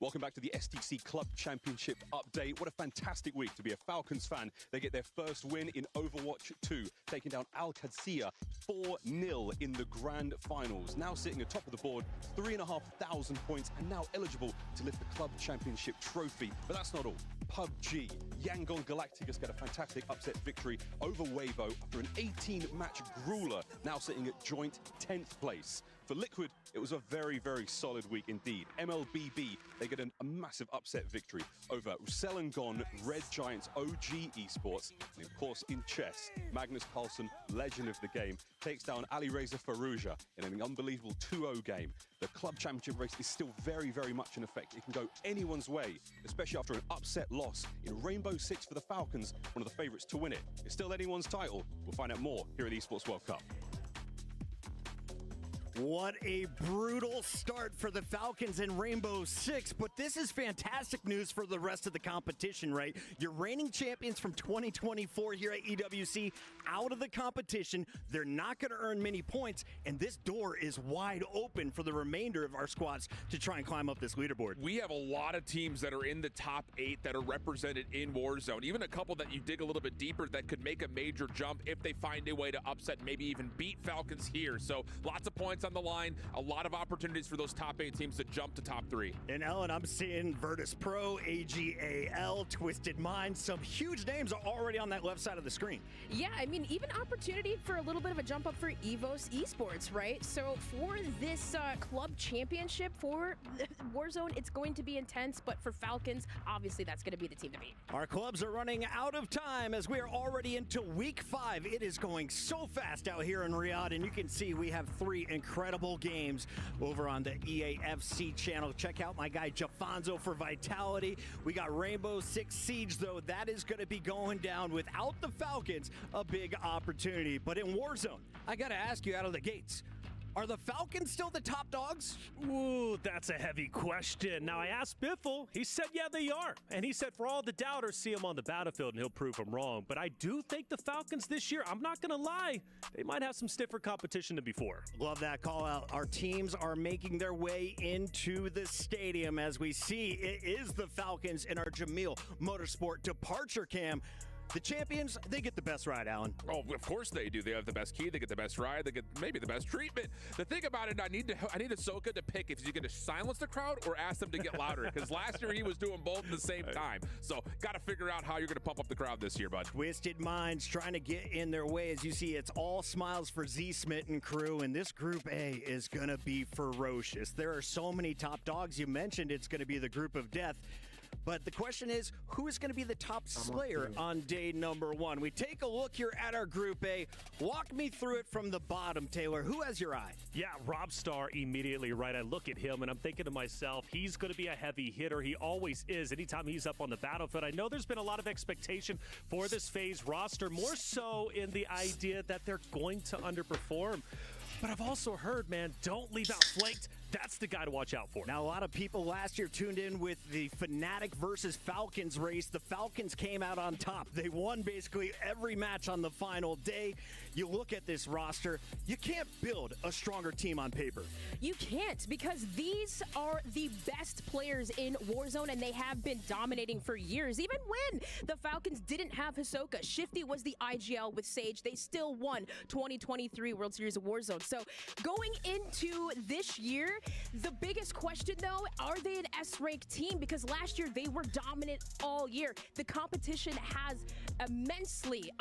Welcome back to the STC Club Championship update. What a fantastic week to be a Falcons fan. They get their first win in Overwatch 2, taking down Al Qadsiya 4-0 in the grand finals. Now sitting atop of the board, 3,500 points, and now eligible to lift the Club Championship trophy. But that's not all. PUBG, Yangon Galacticus get a fantastic upset victory over Weibo after an 18-match grueler, now sitting at joint 10th place. For Liquid, it was a very, very solid week indeed. MLBB, they get a massive upset victory over Ruselengon, Red Giants OG Esports. And of course, in chess, Magnus Carlsen, legend of the game, takes down AliReza Farouja in an unbelievable 2-0 game. The Club Championship race is still very, very much in effect. It can go anyone's way, especially after an upset loss in Rainbow Six for the Falcons, one of the favorites to win it. It's still anyone's title. We'll find out more here at Esports World Cup. What a brutal start for the Falcons in Rainbow Six, but this is fantastic news for the rest of the competition, right? Your reigning champions from 2024 here at EWC out of the competition. They're not going to earn many points, and this door is wide open for the remainder of our squads to try and climb up this leaderboard. We have a lot of teams that are in the top 8 that are represented in Warzone, even a couple that you dig a little bit deeper that could make a major jump if they find a way to upset, maybe even beat Falcons here. So lots of points on the line, a lot of opportunities for those top 8 teams to jump to top 3. And Ellen, I'm seeing Virtus Pro, AGAL, Twisted Minds, some huge names are already on that left side of the screen. Yeah, I mean, even opportunity for a little bit of a jump up for EVOS Esports, right? So for this club championship for Warzone, it's going to be intense, but for Falcons, obviously that's going to be the team to beat. Our clubs are running out of time as we are already into week 5. It is going so fast out here in Riyadh, and you can see we have 3 incredible games over on the EAFC channel. Check out my guy Jafonzo for Vitality. We got Rainbow Six Siege, though. That is going to be going down without the Falcons, a big opportunity. But in Warzone, I got to ask you out of the gates, are the Falcons still the top dogs? Ooh, that's a heavy question. Now, I asked Biffle. He said, yeah, they are. And he said, for all the doubters, see him on the battlefield and he'll prove them wrong. But I do think the Falcons this year, I'm not going to lie, they might have some stiffer competition than before. Love that call out. Our teams are making their way into the stadium as we see it is the Falcons in our Jamil Motorsport departure cam. The champions, they get the best ride, Alan. Oh, of course they do. They have the best key. They get the best ride. They get maybe the best treatment. The thing about it, I need Ahsoka to pick if he's going to silence the crowd or ask them to get louder. Because last year he was doing both at the same time. So got to figure out how you're going to pump up the crowd this year, bud. Twisted Minds trying to get in their way. As you see, it's all smiles for Z Smitten crew, and this Group A is going to be ferocious. There are so many top dogs. You mentioned it's going to be the group of death. But the question is, who is going to be the top slayer on day number 1? We take a look here at our Group A. Walk me through it from the bottom, Taylor. Who has your eye? Yeah, Robstar immediately, right? I look at him and I'm thinking to myself, he's going to be a heavy hitter. He always is anytime he's up on the battlefield. I know there's been a lot of expectation for this phase roster, more so in the idea that they're going to underperform. But I've also heard, man, don't leave out flanked. That's the guy to watch out for. Now, a lot of people last year tuned in with the Fnatic versus Falcons race. The Falcons came out on top. They won basically every match on the final day. You look at this roster, you can't build a stronger team on paper. You can't, because these are the best players in Warzone, and they have been dominating for years. Even when the Falcons didn't have Hisoka, Shifty was the IGL with Sage. They still won 2023 World Series of Warzone. So going into this year, the biggest question, though, are they an S-rank team? Because last year they were dominant all year. The competition has immensely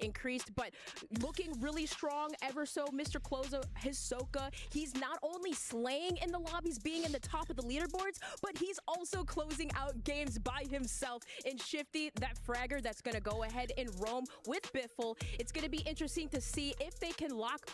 increased, but looking really strong ever so. Mr. Clozo, Hisoka, he's not only slaying in the lobbies, being in the top of the leaderboards, but he's also closing out games by himself. And Shifty, that fragger that's going to go ahead and roam with Biffle. It's going to be interesting to see if they can lock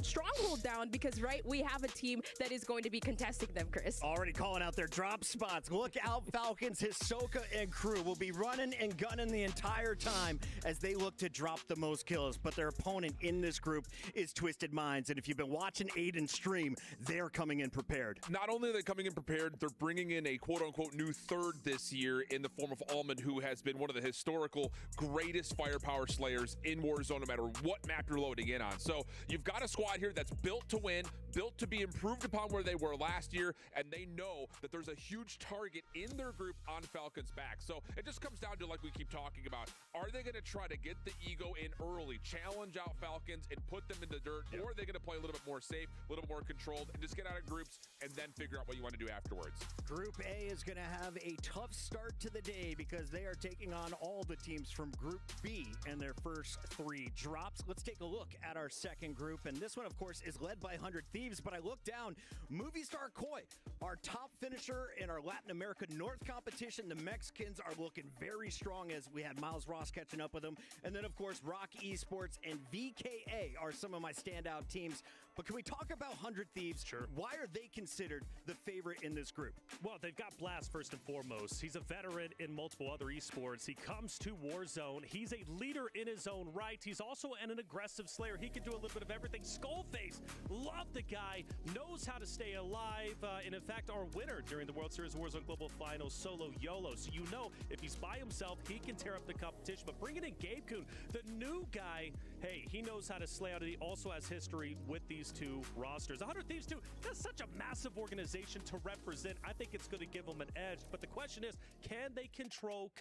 Stronghold down, because we have a team that is going to be contesting them, Chris. Already calling out their drop spots. Look out, Falcons. Hisoka and crew will be running and gunning the entire time as they look to drop the most kills. But their opponent in this group is Twisted Minds. And if you've been watching Aiden stream, they're coming in prepared. Not only are they coming in prepared, they're bringing in a quote-unquote new third this year in the form of Almond, who has been one of the historical greatest firepower slayers in Warzone, no matter what map you're loading in on. So you've got a squad squad here that's built to win, built to be improved upon where they were last year, and they know that there's a huge target in their group on Falcon's back. So it just comes down to, like we keep talking about, are they going to try to get the ego in early, challenge out Falcons, and put them in the dirt, or are they going to play a little bit more safe, a little bit more controlled, and just get out of groups and then figure out what you want to do afterwards? Group A is going to have a tough start to the day because they are taking on all the teams from Group B and their first 3 drops. Let's take a look at our second group, and this one, of course, is led by 100 Thieves, but I look down, Movie Star Koi, our top finisher in our Latin America North competition. The Mexicans are looking very strong as we had Miles Ross catching up with them. And then, of course, Rock Esports and VKA are some of my standout teams. But can we talk about 100 Thieves? Sure. Why are they considered the favorite in this group? Well, they've got Blast first and foremost. He's a veteran in multiple other esports. He comes to Warzone. He's a leader in his own right. He's also an aggressive slayer. He can do a little bit of everything. Skullface, love the guy, knows how to stay alive. And in fact, our winner during the World Series Warzone Global Finals, Solo YOLO. So you know, if he's by himself, he can tear up the competition. But bringing in Gabe Kuhn, the new guy, hey, he knows how to slay out. He also has history with these 2 rosters. 100 Thieves, too, that's such a massive organization to represent. I think it's going to give them an edge. But the question is, can they control?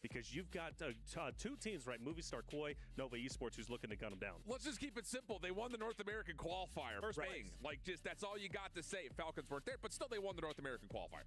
Because you've got 2 teams, right? Movie Star Koi, Nova Esports, who's looking to gun them down. Let's just keep it simple. They won the North American qualifier. First Bang. place. Like, just that's all you got to say. Falcons weren't there, but still they won the North American qualifier.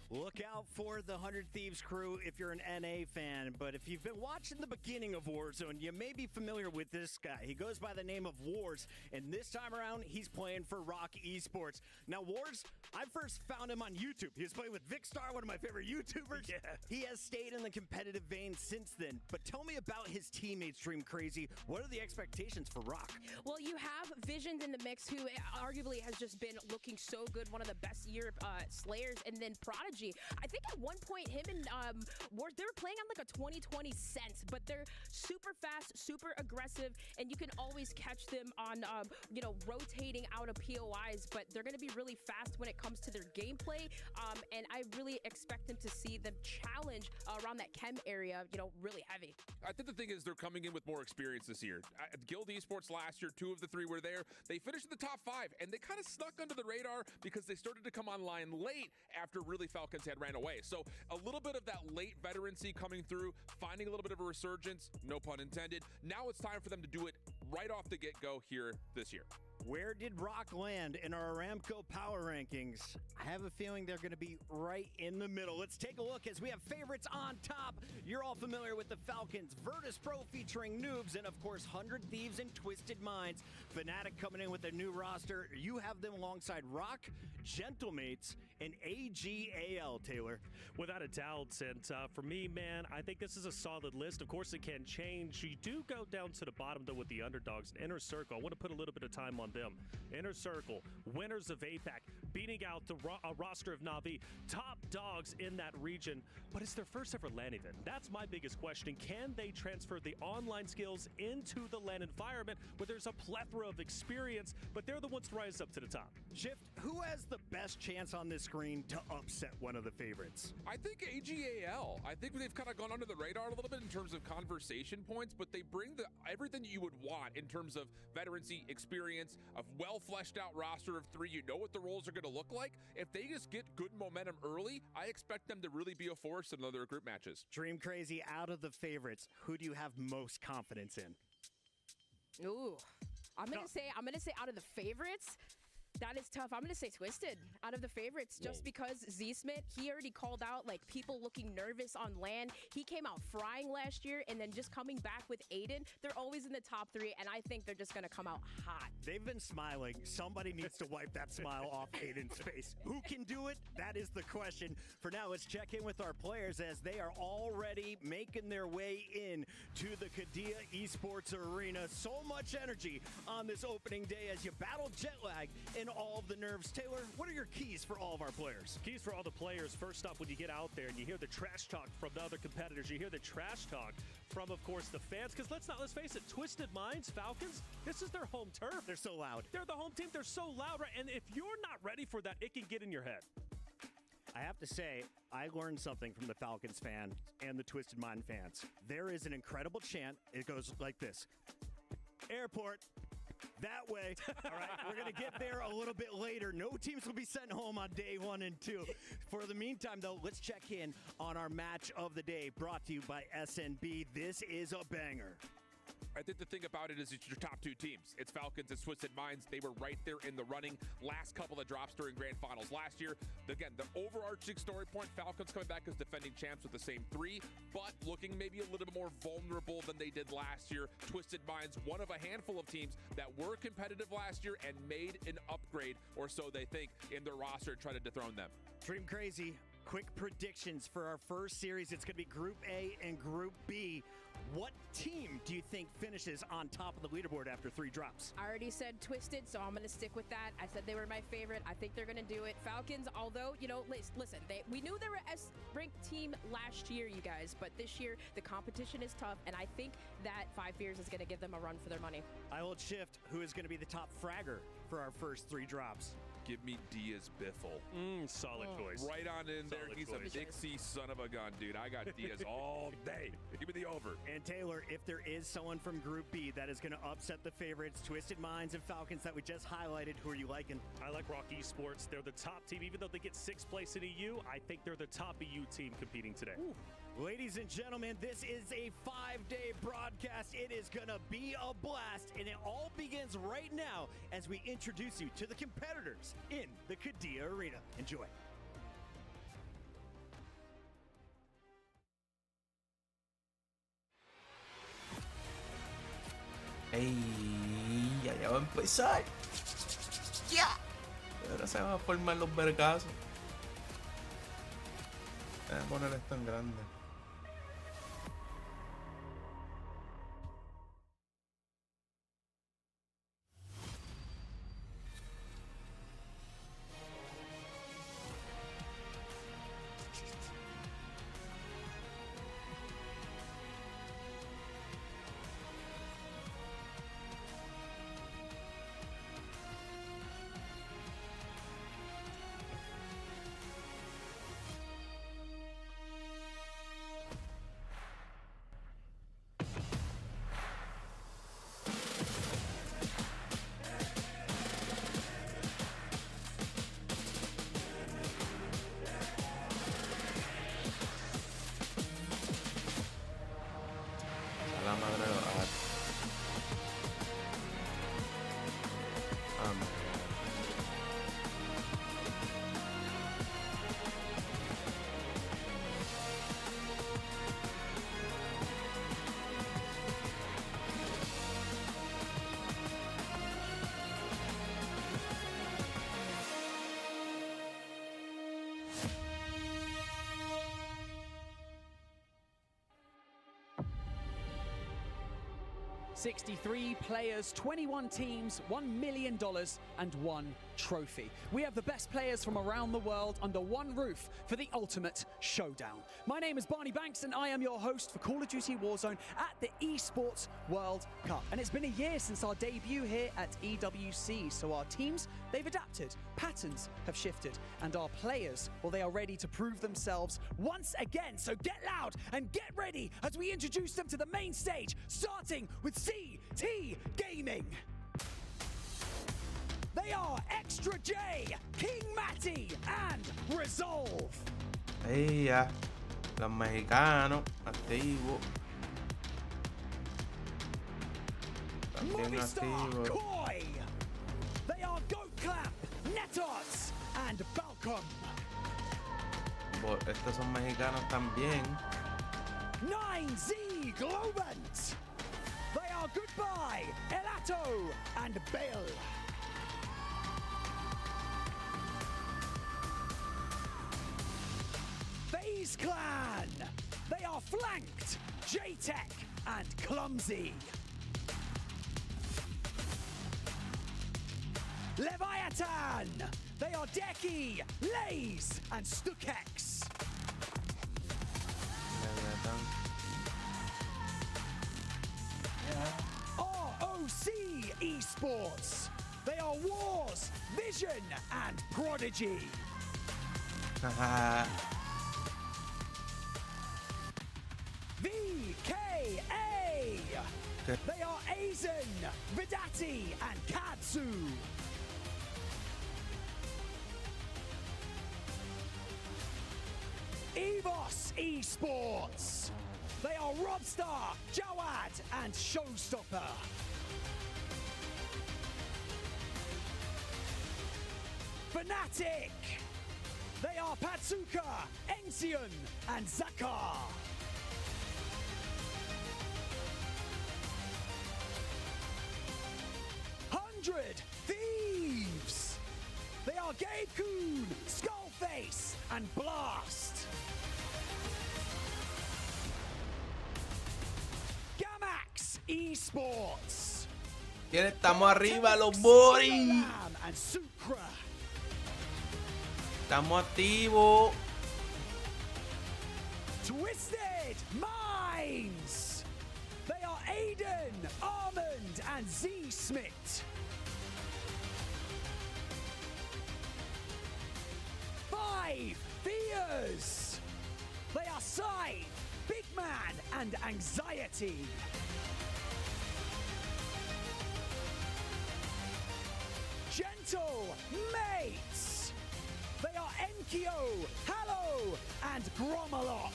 Look out for the 100 Thieves crew if you're an NA fan, but if you've been watching the beginning of Warzone, you may be familiar with this guy. He goes by the name of Wars, and this time around, he's playing for Rock Esports. Now, Wars, I first found him on YouTube. He was playing with Vicstar, one of my favorite YouTubers. Yeah. He has stayed in the competitive vein since then, but tell me about his teammates, Dream Crazy. What are the expectations for Rock? Well, you have Visions in the mix, who arguably has just been looking so good, one of the best Europe slayers, and then Prodigy. I think at one point, him and Wars, they were playing on like a 2020 sense, but they're super fast, super aggressive, and you can always catch them on, rotating out of POIs, but they're going to be really fast when it comes to their gameplay, and I really expect them to see them challenge around that chem area, really heavy. I think the thing is they're coming in with more experience this year. Guild Esports last year, 2 of the 3 were there. They finished in the top 5, and they kind of snuck under the radar because they started to come online late after really Falcons had ran away. So a little bit of that late veterancy coming through, finding a little bit of a resurgence, no pun intended. Now it's time for them to do it right off the get-go here this year. Where did Rock land in our Aramco power rankings? I have a feeling they're going to be right in the middle. Let's take a look as we have favorites on top. You're all familiar with the Falcons, Virtus Pro featuring Noobs, and of course 100 Thieves and Twisted Minds. Fnatic coming in with a new roster. You have them alongside Rock, Gentlemates, and AGAL, Taylor. Without a doubt, and for me, man, I think this is a solid list. Of course, it can change. You do go down to the bottom, though, with the underdogs. Inner Circle, I want to put a little bit of time on them. Inner Circle, winners of APAC, beating out the roster of Na'Vi, top dogs in that region, but it's their first ever LAN event. That's my biggest question. Can they transfer the online skills into the LAN environment where there's a plethora of experience, but they're the ones to rise up to the top? Shift, who has the best chance on this screen to upset one of the favorites? I think AGAL. I think they've kind of gone under the radar a little bit in terms of conversation points, but they bring everything you would want in terms of veterancy, experience, a well fleshed out roster of 3. You know what the roles are going to look like. If they just get good momentum early, I expect them to really be a force in other group matches. Dream Crazy, out of the favorites, who do you have most confidence in? Ooh, I'm gonna say out of the favorites. That is tough. I'm going to say Twisted out of the favorites just because Z-Smith, he already called out like people looking nervous on LAN. He came out frying last year, and then just coming back with Aiden, they're always in the top 3, and I think they're just going to come out hot. They've been smiling. Somebody needs to wipe that smile off Aiden's face. Who can do it? That is the question. For now, let's check in with our players as they are already making their way in to the Kadia Esports Arena. So much energy on this opening day as you battle jet lag and all of the nerves. Taylor, what are your keys for all of our players? Keys for all the players. First off, when you get out there and you hear the trash talk from the other competitors, you hear the trash talk from, of course, the fans. Because let's face it, Twisted Minds, Falcons, this is their home turf. They're so loud. They're the home team. They're so loud, right? And if you're not ready for that, it can get in your head. I have to say, I learned something from the Falcons fan and the Twisted Mind fans. There is an incredible chant. It goes like this. Airport, that way. All right, we're going to get there a little bit later. No teams will be sent home on day 1 and 2. For the meantime, though, let's check in on our match of the day, brought to you by SNB. This is a banger. I think the thing about it is it's your top 2 teams. It's Falcons and Twisted Minds. They were right there in the running. Last couple of drops during Grand Finals last year. Again, the overarching story point, Falcons coming back as defending champs with the same 3, but looking maybe a little bit more vulnerable than they did last year. Twisted Minds, one of a handful of teams that were competitive last year and made an upgrade, or so they think, in their roster to try to dethrone them. Dream Crazy, quick predictions for our first series. It's going to be Group A and Group B. What team do you think finishes on top of the leaderboard after 3 drops? I already said Twisted, so I'm going to stick with that. I said they were my favorite. I think they're going to do it. Falcons, although, you know, listen, we knew they were a S-ranked team last year, you guys, but this year the competition is tough, and I think that 5 Fears is going to give them a run for their money. I will shift who is going to be the top fragger for our first 3 drops. Give me Diaz Biffle. Solid choice. Right on in there. He's a Dixie son of a gun, dude. I got Diaz all day. Give me the over. And Taylor, if there is someone from Group B that is going to upset the favorites, Twisted Minds and Falcons that we just highlighted, who are you liking? I like Rock Esports. They're the top team. Even though they get 6th place in EU, I think they're the top EU team competing today. Ooh. Ladies and gentlemen, this is a 5-day broadcast. It is going to be a blast, and it all begins right now as we introduce you to the competitors in the Qiddiya Arena. Enjoy. ¡Ey! Ya va a empezar. ¡Ya! Ahora se van a formar los vergazos. Voy a poner esto en grande. La madre de los $63 players, 21 teams, $1 million, and 1 trophy. We have the best players from around the world under one roof for the ultimate showdown. My name is Barney Banks, and I am your host for Call of Duty Warzone at the Esports World Cup. And it's been a year since our debut here at EWC, so our teams, they've adapted, patterns have shifted, and our players, well, they are ready to prove themselves once again. So get loud and get ready as we introduce them to the main stage, starting with CT Gaming. They are Extra J, King Matty, and Resolve. Ella, los mexicanos, activos. También Movistar activos. Koi. They are Goat Clap, Netarts, and Balcom. Estos son mexicanos también. 9Z Globant. They are Goodbye, Elato, and Bale. FaZe Clan. They are Flanked, J-Tech, and Clumsy. Leviathan. They are Decky, Lays, and Stukex. ROC Esports. They are Wars, Vision, and Prodigy. VKA. A. They are Aizen, Vidati, and Katsu. EVOS Esports. They are Robstar, Jawad, and Showstopper. Fnatic. They are Patsuka, Enxion, and Zakar. Thieves. They are Gabe Kuhn, Skullface, and Blast. Gamax Esports. ¿Quién estamos arriba, los boys? And Sucra. Estamos activos. Twisted Minds. They are Aiden, Armand, and Z Smith. Five Fears. They are Sai, Big Man, and Anxiety. Gentle Mates. They are Enkyo, Hallow, and Gromalok.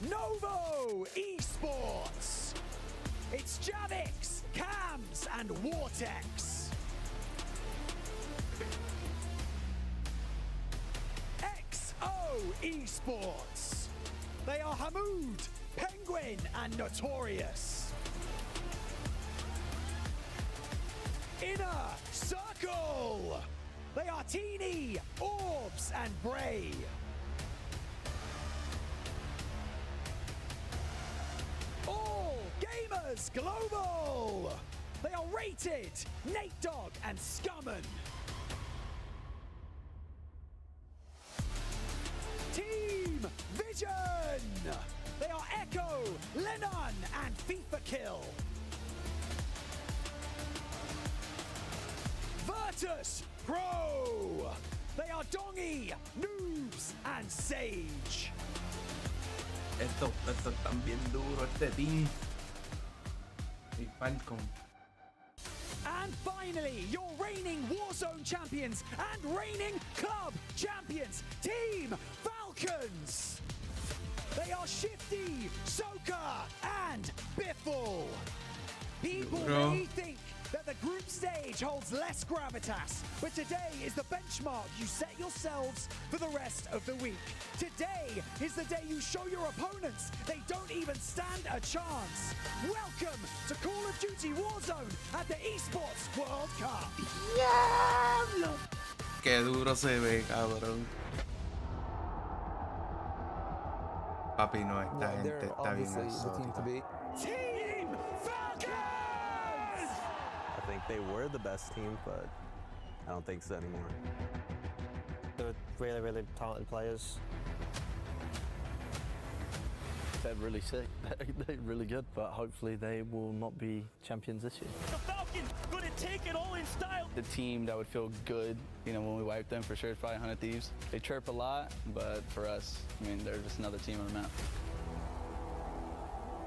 Novo Esports. It's Javix, Cams, and Vortex. XO Esports. They are Hamoud, Penguin, and Notorious. Inner Circle. They are Teeny, Orbs, and Bray. All Gamers Global. They are Rated, Nate Dogg, and Scumman. Team Vision. They are Echo, Lennon, and FIFA Kill. Virtus Pro. They are Dongy, Noobs, and Sage. Esto están bien duro, este team. Y Falcon. And finally, your reigning Warzone champions and reigning club champions, Team Falcons. They are Shifty, Soka, and Biffle. People may think that the group stage holds less gravitas, but today is the benchmark you set yourselves for the rest of the week. Today is the day you show your opponents they don't even stand a chance. Welcome to Call of Duty Warzone at the Esports World Cup. ¡Diablo! Qué duro se ve, cabrón. Papi, no, esta gente está bien exótica. Team Falcons! I think they were the best team, but I don't think so anymore. They're really, really talented players. They're really sick. They're really good, but hopefully they will not be champions this year. The Falcons gonna take it all in style. The team that would feel good, you know, when we wipe them for sure is probably 100 Thieves. They chirp a lot, but for us, I mean, they're just another team on the map.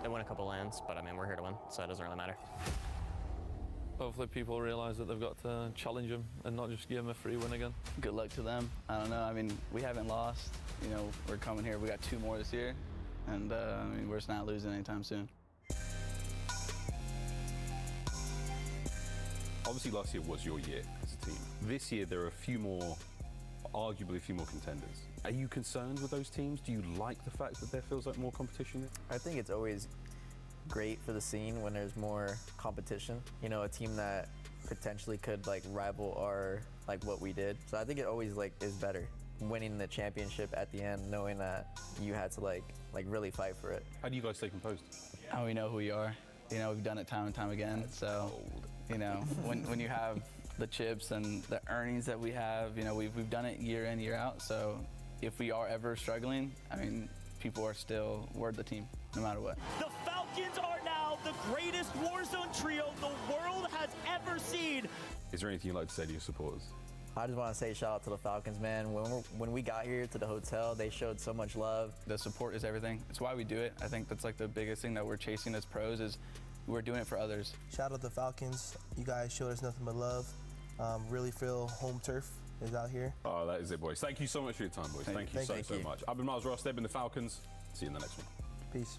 They win a couple lands, but I mean, we're here to win, so it doesn't really matter. Hopefully people realize that they've got to challenge them and not just give them a free win again. Good luck to them. I don't know. I mean, we haven't lost. You know, we're coming here. We got 2 more this year. And I mean, we're just not losing anytime soon. Obviously, last year was your year as a team. This year, there are arguably a few more contenders. Are you concerned with those teams? Do you like the fact that there feels like more competition? I think it's always great for the scene when there's more competition. You know, a team that potentially could like rival our what we did. So I think it always is better winning the championship at the end, knowing that you had to like really fight for it. How do you guys stay composed? How we know who we are. You know, we've done it time and time again. So, you know, when you have the chips and the earnings that we have, you know, we've done it year in, year out. So if we are ever struggling, I mean, people are still, we're the team, no matter what. The Falcons are now the greatest Warzone trio the world has ever seen. Is there anything you'd like to say to your supporters? I just want to say shout out to the Falcons, man. When we got here to the hotel, they showed so much love. The support is everything. It's why we do it. I think that's like the biggest thing that we're chasing as pros is we're doing it for others. Shout out to the Falcons. You guys showed us nothing but love. Really feel home turf is out here. Oh, that is it, boys. Thank you so much for your time, boys. Thank you so much. I've been Miles Ross. They've been the Falcons. See you in the next one. Peace.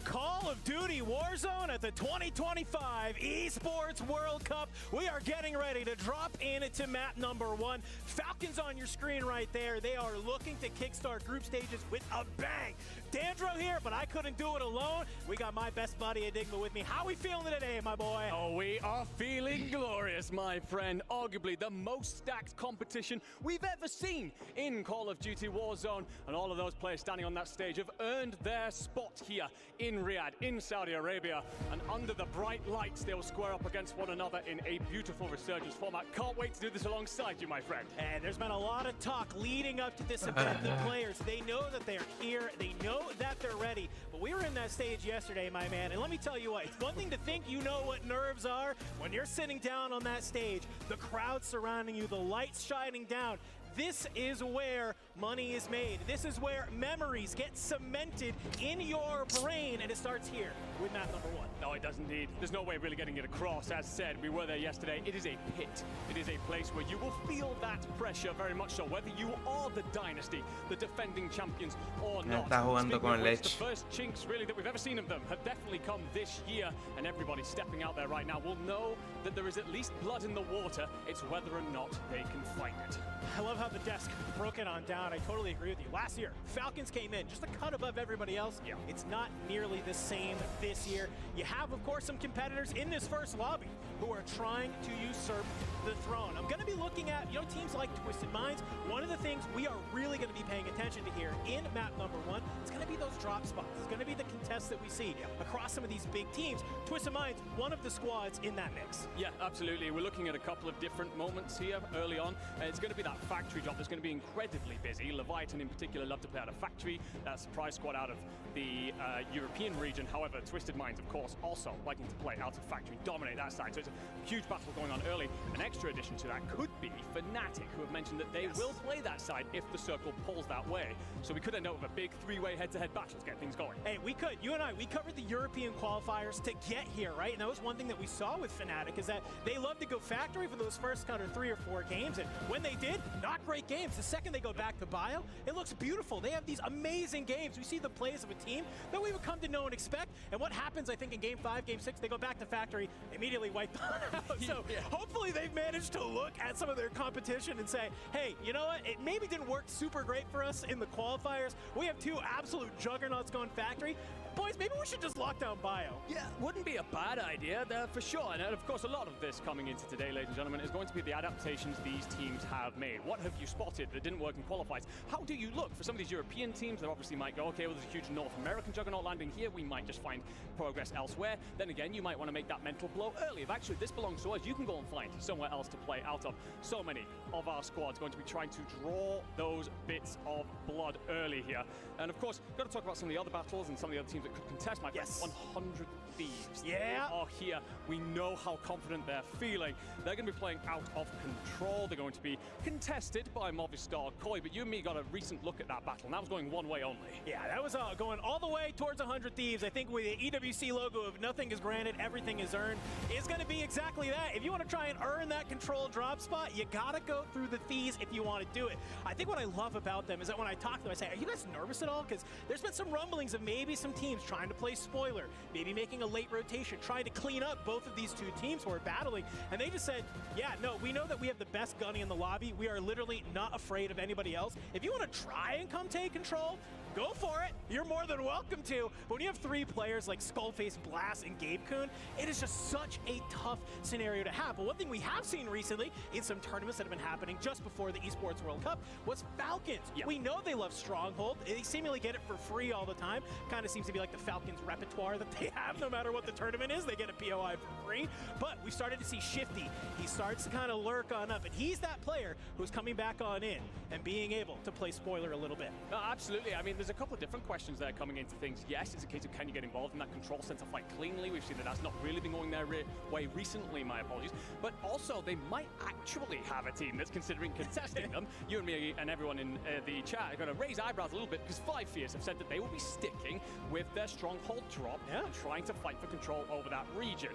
Call of Duty Warzone at the 2025 Esports World Cup. We are getting ready to drop into map number 1. Falcons on your screen right there. They are looking to kickstart group stages with a bang. Dandro here, but I couldn't do it alone. We got my best buddy Enigma with me. How we feeling today, my boy? Oh, we are feeling glorious, my friend. Arguably the most stacked competition we've ever seen in Call of Duty Warzone. And all of those players standing on that stage have earned their spot here in Riyadh, in Saudi Arabia. And under the bright lights, they'll square up against one another in a beautiful resurgence format. Can't wait to do this alongside you, my friend. And there's been a lot of talk leading up to this event. The players, they know that they're here. They know that they're ready. But we were in that stage yesterday, my man, and let me tell you what, it's one thing to think you know what nerves are when you're sitting down on that stage, the crowd surrounding you, the lights shining down. This is where money is made. This is where memories get cemented in your brain, and it starts here with map number 1. No, it does indeed. There's no way of really getting it across. As said, we were there yesterday. It is a pit. It is a place where you will feel that pressure very much so, whether you are the dynasty, the defending champions, or not. The first chinks, really, that we've ever seen of them have definitely come this year, and everybody stepping out there right now will know that there is at least blood in the water. It's whether or not they can find it. I love how the desk broke it on down. I totally agree with you. Last year, Falcons came in just a cut above everybody else. Yeah. It's not nearly the same this year. You have, of course, some competitors in this first lobby who are trying to usurp the throne. I'm going to be looking at, teams like Twisted Minds. One of the things we are really going to be paying attention to here in map number 1, it's going to be those drop spots. It's going to be the contests that we see across some of these big teams. Twisted Minds, one of the squads in that mix. Yeah, absolutely. We're looking at a couple of different moments here early on. It's going to be that factory drop that's going to be incredibly busy. Leviathan in particular love to play out of factory. That's a prize squad out of the European region. However, Twisted Minds, of course, also liking to play out of factory, dominate that side. So it's a huge battle going on early. An extra addition to that could be Fnatic, who have mentioned that they will play that side if the circle pulls that way. So we could end up with a big 3-way head-to-head battle to get things going. Hey, we could. You and I, we covered the European qualifiers to get here, right? And that was one thing that we saw with Fnatic, is that they love to go factory for those first kind of 3 or 4 games. And when they did, not great games. The second they go back to bio, it looks beautiful. They have these amazing games. We see the plays of a team that we would come to know and expect. And what happens, I think, in Game 5, Game 6, they go back to factory, immediately wipe them out. So hopefully they've managed to look at some of their competition and say, hey, you know what? It maybe didn't work super great for us in the qualifiers. We have 2 absolute juggernauts going factory. Boys, maybe we should just lock down bio. Yeah, wouldn't be a bad idea, for sure. And of course, a lot of this coming into today, ladies and gentlemen, is going to be the adaptations these teams have made. What have you spotted that didn't work in qualifiers? How do you look for some of these European teams that obviously might go, okay, well, there's a huge North American juggernaut landing here. We might just find progress elsewhere. Then again, you might want to make that mental blow early. If actually this belongs to us, you can go and find somewhere else to play out of. So many of our squads going to be trying to draw those bits of blood early here. And of course, got to talk about some of the other battles and some of the other teams that could contest. My friends, 100 Thieves. Yeah. They are here. We know how confident they're feeling. They're going to be playing out of control. They're going to be contested by Movistar Koi, but you and me got a recent look at that battle, and that was going one way only. Yeah, that was going all the way towards 100 Thieves. I think with the EWC logo of nothing is granted, everything is earned, is going to be exactly that. If you want to try and earn that control drop spot, you got to go through the Thieves if you want to do it. I think what I love about them is that when I talk to them, I say, are you guys nervous at all? Because there's been some rumblings of maybe some teams trying to play spoiler, maybe making a late rotation, trying to clean up both of these 2 teams who are battling. And they just said, yeah, no, we know that we have the best gunny in the lobby. We are literally not afraid of anybody else. If you want to try and come take control, go for it. You're more than welcome to. But when you have 3 players like Skullface, Blast, and Gabe Kuhn, it is just such a tough scenario to have. But one thing we have seen recently in some tournaments that have been happening just before the Esports World Cup was Falcons. Yeah. We know they love Stronghold. They seemingly get it for free all the time. Kind of seems to be be like the Falcons repertoire that they have no matter what the tournament is. They get a POI for free. But we started to see Shifty. He starts to kind of lurk on up, and he's that player who's coming back on in and being able to play spoiler a little bit. No, absolutely. I mean, there's a couple of different questions there coming into things. Yes, it's a case of can you get involved in that control center fight cleanly. We've seen that that's not really been going their way recently, my apologies. But also, they might actually have a team that's considering contesting them. You and me and everyone in the chat are going to raise eyebrows a little bit because Five Fierce have said that they will be sticking with their stronghold drop and trying to fight for control over that region.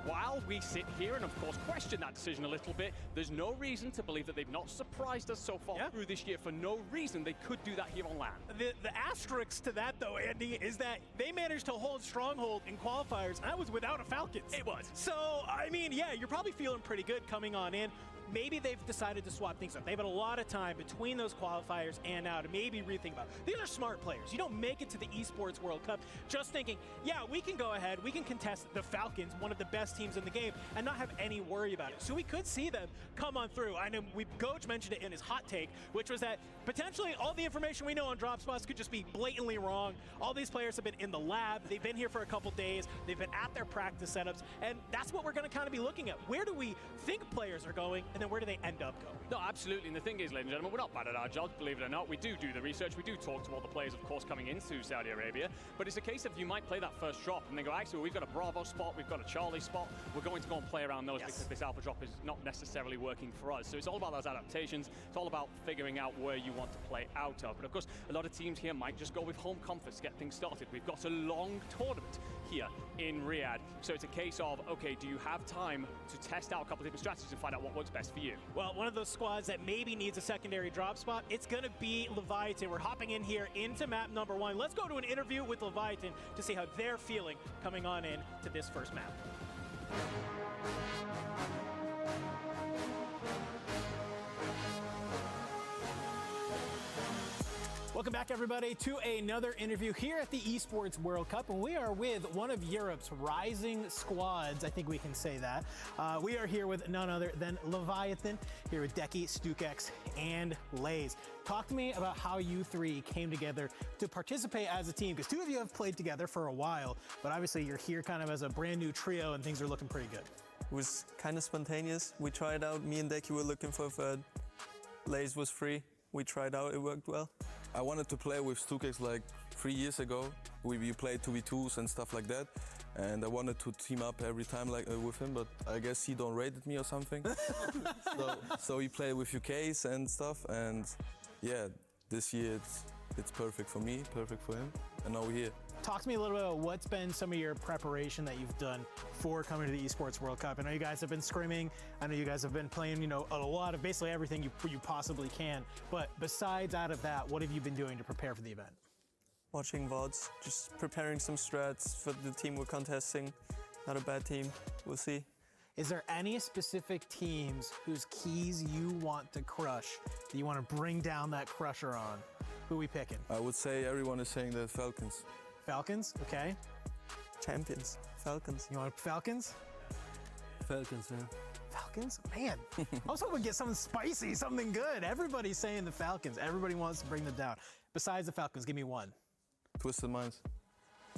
While we sit here and, of course, question that decision a little bit, there's no reason to believe that they've not surprised us so far through this year. For no reason, they could do that here on land. The asterisk to that, though, Andy, is that they managed to hold stronghold in qualifiers, and that was without a Falcons. It was. So, I mean, yeah, you're probably feeling pretty good coming on in. Maybe they've decided to swap things up. They've had a lot of time between those qualifiers and now to maybe rethink about it. These are smart players. You don't make it to the Esports World Cup just thinking, yeah, we can go ahead, we can contest the Falcons, one of the best teams in the game, and not have any worry about it. So we could see them come on through. I know Goach mentioned it in his hot take, which was that potentially all the information we know on drop spots could just be blatantly wrong. All these players have been in the lab. They've been here for a couple days. They've been at their practice setups, and that's what we're going to kind of be looking at. Where do we think players are going, and then where do they end up going? No, absolutely. And the thing is, ladies and gentlemen, we're not bad at our jobs, believe it or not. We do the research. We do talk to all the players, of course, coming into Saudi Arabia. But it's a case of you might play that first drop and then go, actually, we've got a Bravo spot, we've got a Charlie spot. We're going to go and play around those because this alpha drop is not necessarily working for us. So it's all about those adaptations. It's all about figuring out where you want to play out of. But of course, a lot of teams here might just go with home comforts to get things started. We've got a long tournament here in Riyadh. So it's a case of, okay, do you have time to test out a couple of different strategies and find out what works best for you? Well, one of those squads that maybe needs a secondary drop spot, it's going to be Leviathan. We're hopping in here into map number 1. Let's go to an interview with Leviathan to see how they're feeling coming on in to this first map. Welcome back, everybody, to another interview here at the Esports World Cup, and we are with one of Europe's rising squads. I think we can say that. We are here with none other than Leviathan, here with Deki, StukeX, and Lays. Talk to me about how you three came together to participate as a team, because two of you have played together for a while, but obviously you're here kind of as a brand new trio, and things are looking pretty good. It was kind of spontaneous. We tried out. Me and Deki were looking for a third. Lays was free. We tried out. It worked well. I wanted to play with StukeX like 3 years ago. We played 2v2s and stuff like that, and I wanted to team up every time with him, but I guess he don't rated me or something. so he played with UKs and stuff, and yeah, this year it's perfect for me, perfect for him, and now we're here. Talk to me a little bit about what's been some of your preparation that you've done for coming to the Esports World Cup. I know you guys have been scrimming. I know you guys have been playing, you know, a lot of basically everything you possibly can. But besides out of that, what have you been doing to prepare for the event? Watching VODs, just preparing some strats for the team we're contesting. Not a bad team. We'll see. Is there any specific teams whose keys you want to crush, that you want to bring down that crusher on? Who are we picking? I would say everyone is saying the Falcons. Falcons, okay. Champions, Falcons. You want Falcons? Falcons, yeah. Falcons? Man, I was hoping to get something spicy, something good. Everybody's saying the Falcons. Everybody wants to bring them down. Besides the Falcons, give me one. Twisted Minds.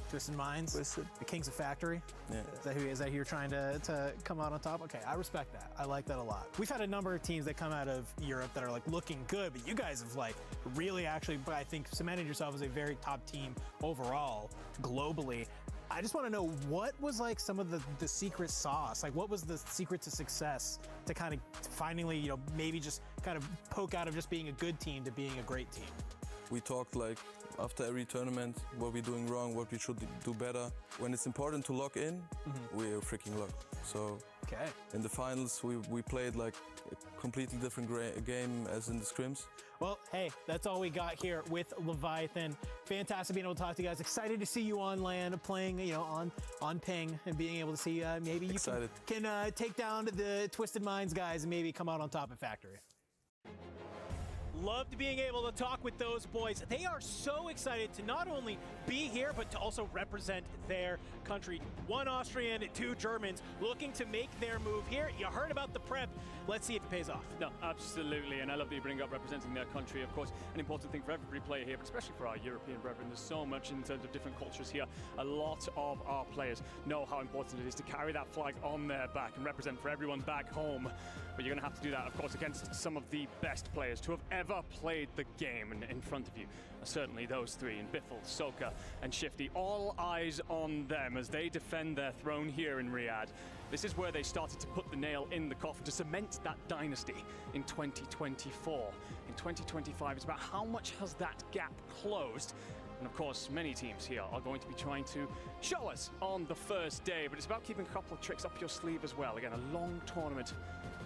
Twisted Minds? Twisted. The Kings of Factory? Yeah. Is that who you're trying to come out on top? Okay, I respect that. I like that a lot. We've had a number of teams that come out of Europe that are like looking good, but you guys have like really actually, I think, cemented yourself as a very top team overall, globally. I just want to know, what was like some of the secret sauce? Like, what was the secret to success to kind of finally, you know, maybe just kind of poke out of just being a good team to being a great team? We talked like after every tournament, what we're doing wrong, what we should do better. When it's important to lock in, we're freaking locked. So in the finals, we played like a completely different game as in the scrims. Well, hey, that's all we got here with Leviathan. Fantastic being able to talk to you guys. Excited to see you on land, playing, you know, on ping, and being able to see maybe you can take down the Twisted Minds guys and maybe come out on top at Factory. Loved being able to talk with those boys. They are so excited to not only be here, but to also represent their country. 1 Austrian, 2 Germans looking to make their move here. You heard about the prep. Let's see if it pays off. No, absolutely, and I love that you bring up representing their country. Of course, an important thing for every player here, but especially for our European brethren. There's so much in terms of different cultures here. A lot of our players know how important it is to carry that flag on their back and represent for everyone back home. But you're going to have to do that, of course, against some of the best players to have ever played the game in front of you. Certainly those 3, in Biffle, Soka, and Shifty. All eyes on them as they defend their throne here in Riyadh. This is where they started to put the nail in the coffin to cement that dynasty in 2024. In 2025, it's about how much has that gap closed. And of course, many teams here are going to be trying to show us on the first day, but it's about keeping a couple of tricks up your sleeve as well. Again, a long tournament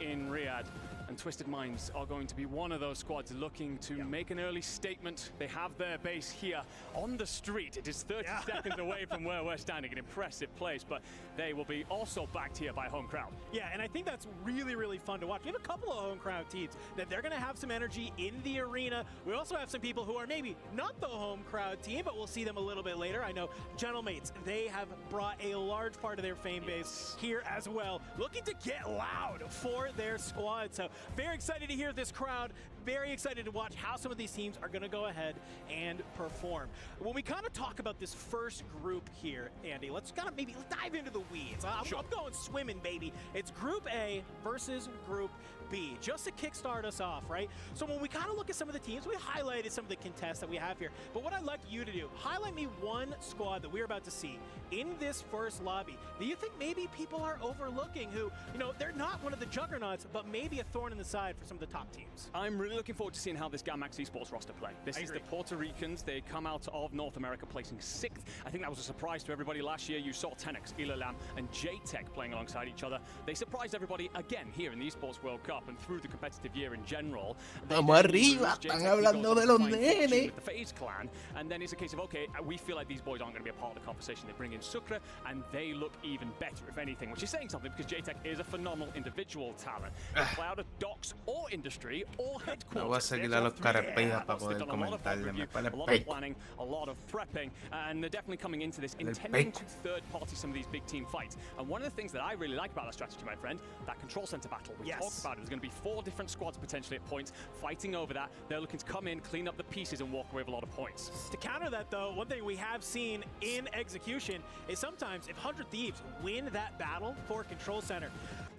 in Riyadh, and Twisted Minds are going to be one of those squads looking to make an early statement. They have their base here on the street. It is 30 seconds away from where we're standing, an impressive place, but they will be also backed here by a home crowd. Yeah, and I think that's really, really fun to watch. We have a couple of home crowd teams that they're going to have some energy in the arena. We also have some people who are maybe not the home crowd team, but we'll see them a little bit later. I know Gentlemates, they have brought a large part of their fan base here as well, looking to get loud for their squad. So very excited to hear this crowd. Very excited to watch how some of these teams are going to go ahead and perform. When we kind of talk about this first group here, Andy, let's kind of maybe dive into the weeds. I'm going swimming, baby. It's Group A versus Group B, just to kickstart us off, right? So when we kind of look at some of the teams, we highlighted some of the contests that we have here. But what I'd like you to do, highlight me one squad that we're about to see in this first lobby that you think maybe people are overlooking, who, you know, they're not one of the juggernauts, but maybe a thorn in the side for some of the top teams. I'm really looking forward to seeing how this Gamax Esports roster play. This is the Puerto Ricans. They come out of North America placing 6th. I think that was a surprise to everybody last year. You saw Tenex, Ilalam, and J-Tech playing alongside each other. They surprised everybody again here in the Esports World Cup and through the competitive year in general. Vamos arriba, están hablando de los nenes. The FaZe clan, and then it's a case of, okay, we feel like these boys aren't going to be a part of the conversation. They bring in Sucre, and they look even better, if anything, which is saying something, because J-Tech is a phenomenal individual talent. Cloud of docks or industry or headquarters. No voy a seguir a los carapellas para poder comentarle. Me a lot of planning, a lot of prepping, and they're definitely coming into this intending to third-party some of these big team fights. And one of the things that I really like about that strategy, my friend, that control center battle. We talked about it. There's going to be 4 different squads potentially at points fighting over that. They're looking to come in, clean up the pieces, and walk away with a lot of points. To counter that, though, one thing we have seen in execution is sometimes if 100 Thieves win that battle for control center,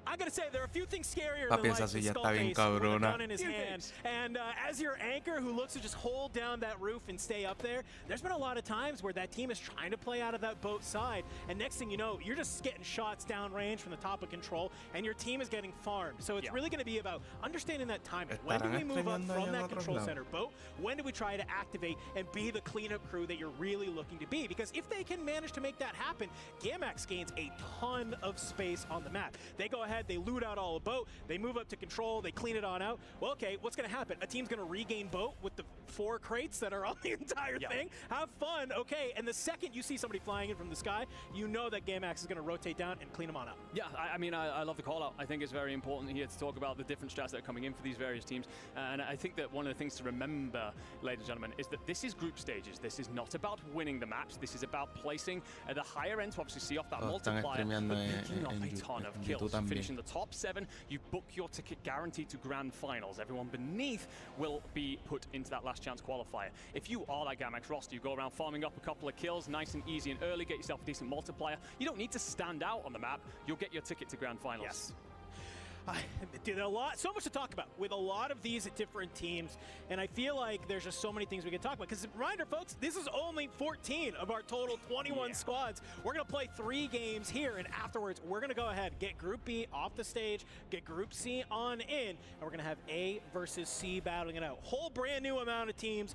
I gotta say, there are a few things scarier than like the Skullface with a gun in his hand. And as your anchor who looks to just hold down that roof and stay up there, there's been a lot of times where that team is trying to play out of that boat side, and next thing you know, you're just getting shots downrange from the top of control, and your team is getting farmed. So it's really gonna be about understanding that timing. When do we move up from that control center boat? When do we try to activate and be the cleanup crew that you're really looking to be? Because if they can manage to make that happen, Gamax gains a ton of space on the map. They go ahead, they loot out all the boat, they move up to control, they clean it on out. Well, okay, what's going to happen? A team's going to regain boat with the 4 crates that are on the entire thing. Have fun, okay. And the second you see somebody flying in from the sky, you know that Gamax is going to rotate down and clean them on up. Yeah, I mean, I love the call out. I think it's very important here to talk about the different strats that are coming in for these various teams. And I think that one of the things to remember, ladies and gentlemen, is that this is group stages. This is not about winning the maps. This is about placing at the higher end to obviously see off that multiplier, but picking up a ton of kills. Finishing the top 7, you book your ticket guaranteed to grand finals. Everyone beneath will be put into that last chance qualifier. If you are that Gamax roster, you go around farming up a couple of kills, nice and easy and early, get yourself a decent multiplier. You don't need to stand out on the map. You'll get your ticket to grand finals. Yes. Dude, so much to talk about with a lot of these different teams, and I feel like there's just so many things we can talk about. Because reminder, folks, this is only 14 of our total 21 squads. We're going to play 3 games here, and afterwards, we're going to go ahead, get Group B off the stage, get Group C on in, and we're going to have A versus C battling it out. Whole brand new amount of teams.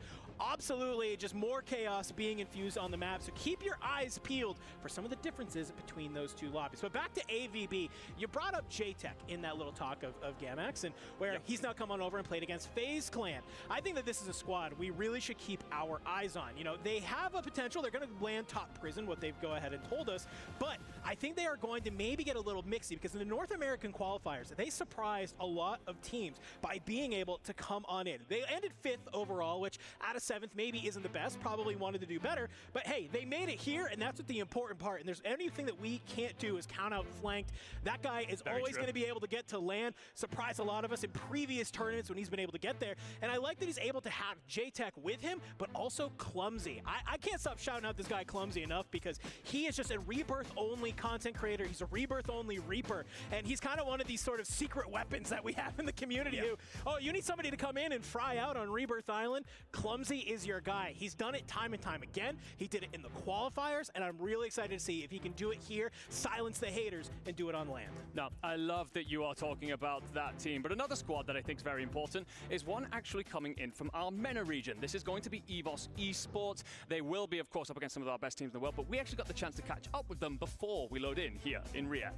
absolutely just more chaos being infused on the map. So keep your eyes peeled for some of the differences between those two lobbies. But back to AVB, you brought up J-Tech in that little talk of Gamax, and where he's now come on over and played against FaZe Clan. I think that this is a squad we really should keep our eyes on. You know, they have a potential. They're going to land top prison, what they've go ahead and told us, but I think they are going to maybe get a little mixy because in the North American qualifiers, they surprised a lot of teams by being able to come on in. They ended 5th overall, which out of 7th maybe isn't the best, probably wanted to do better, but hey, they made it here, and that's what the important part. And there's anything that we can't do is count out flanked. That guy is always going to be able to get to land, surprise a lot of us in previous tournaments when he's been able to get there. And I like that he's able to have J-Tech with him, but also Clumsy. I can't stop shouting out this guy Clumsy enough because he is just a Rebirth-only content creator. He's a Rebirth-only Reaper, and he's kind of one of these sort of secret weapons that we have in the community who, oh, you need somebody to come in and fry out on Rebirth Island? Clumsy is your guy. He's done it time and time again. He did it in the qualifiers, and I'm really excited to see if he can do it here, silence the haters, and do it on land. Now, I love that you are talking about that team, but another squad that I think is very important is one actually coming in from our MENA region. This is going to be EVOS Esports. They will be, of course, up against some of our best teams in the world, but we actually got the chance to catch up with them before we load in here in Riyadh.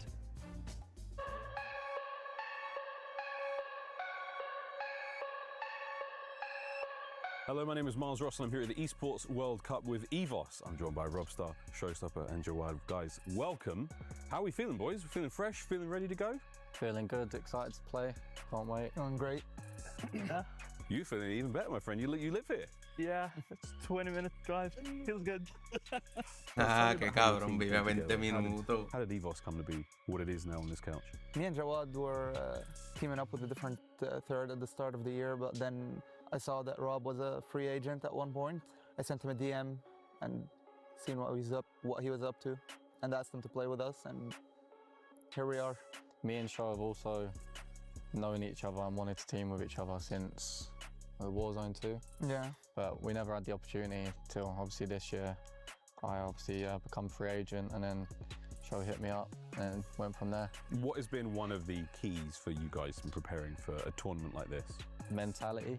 Hello, my name is Miles Ross and I'm here at the Esports World Cup with EVOS. I'm joined by Robstar, Showstopper and Jawad. Guys, welcome. How are we feeling, boys? We're feeling fresh, feeling ready to go? Feeling good, excited to play. Can't wait. Feeling great. You feeling even better, my friend. You live here. Yeah, it's 20-minute drive. Feels good. Que cabrón, vive 20 minutos. How did EVOS come to be what it is now on this couch? Me and Jawad were teaming up with a different third at the start of the year, but then I saw that Rob was a free agent at one point. I sent him a DM and seen what he was up to, and asked him to play with us, and here we are. Me and Show have also known each other and wanted to team with each other since Warzone 2. Yeah. But we never had the opportunity till obviously this year. I obviously become free agent, and then Show hit me up and went from there. What has been one of the keys for you guys in preparing for a tournament like this? Mentality.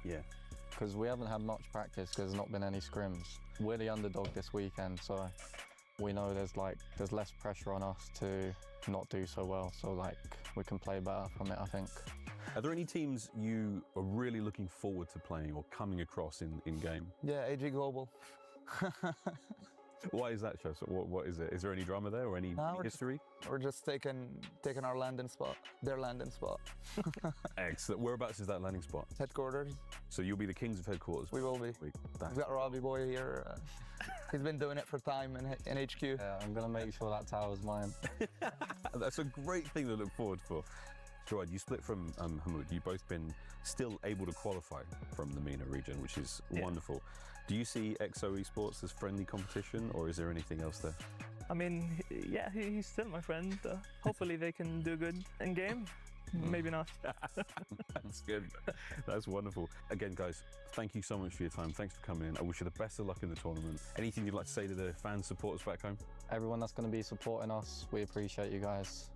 Yeah. Because we haven't had much practice because there's not been any scrims. We're the underdog this weekend, so we know there's less pressure on us to not do so well. So like we can play better from it, I think. Are there any teams you are really looking forward to playing or coming across in game? Yeah, AG Global. Why is that, Show? So what is it? Is there any drama there or any history? We're just taking our landing spot, their landing spot. Excellent. Whereabouts is that landing spot? Headquarters. So you'll be the kings of headquarters? We will be. We've got Robbie Boy here. He's been doing it for time in HQ. Yeah, I'm going to make sure that tower's mine. That's a great thing to look forward for. Gerard, you split from Hamoud. You've both been still able to qualify from the MENA region, which is wonderful. Do you see XO Esports as friendly competition, or is there anything else there? I mean, yeah, he's still my friend. Hopefully they can do good in game. Maybe not. That's good. That's wonderful. Again, guys, thank you so much for your time. Thanks for coming in. I wish you the best of luck in the tournament. Anything you'd like to say to the fans, supporters back home? Everyone that's going to be supporting us, we appreciate you guys.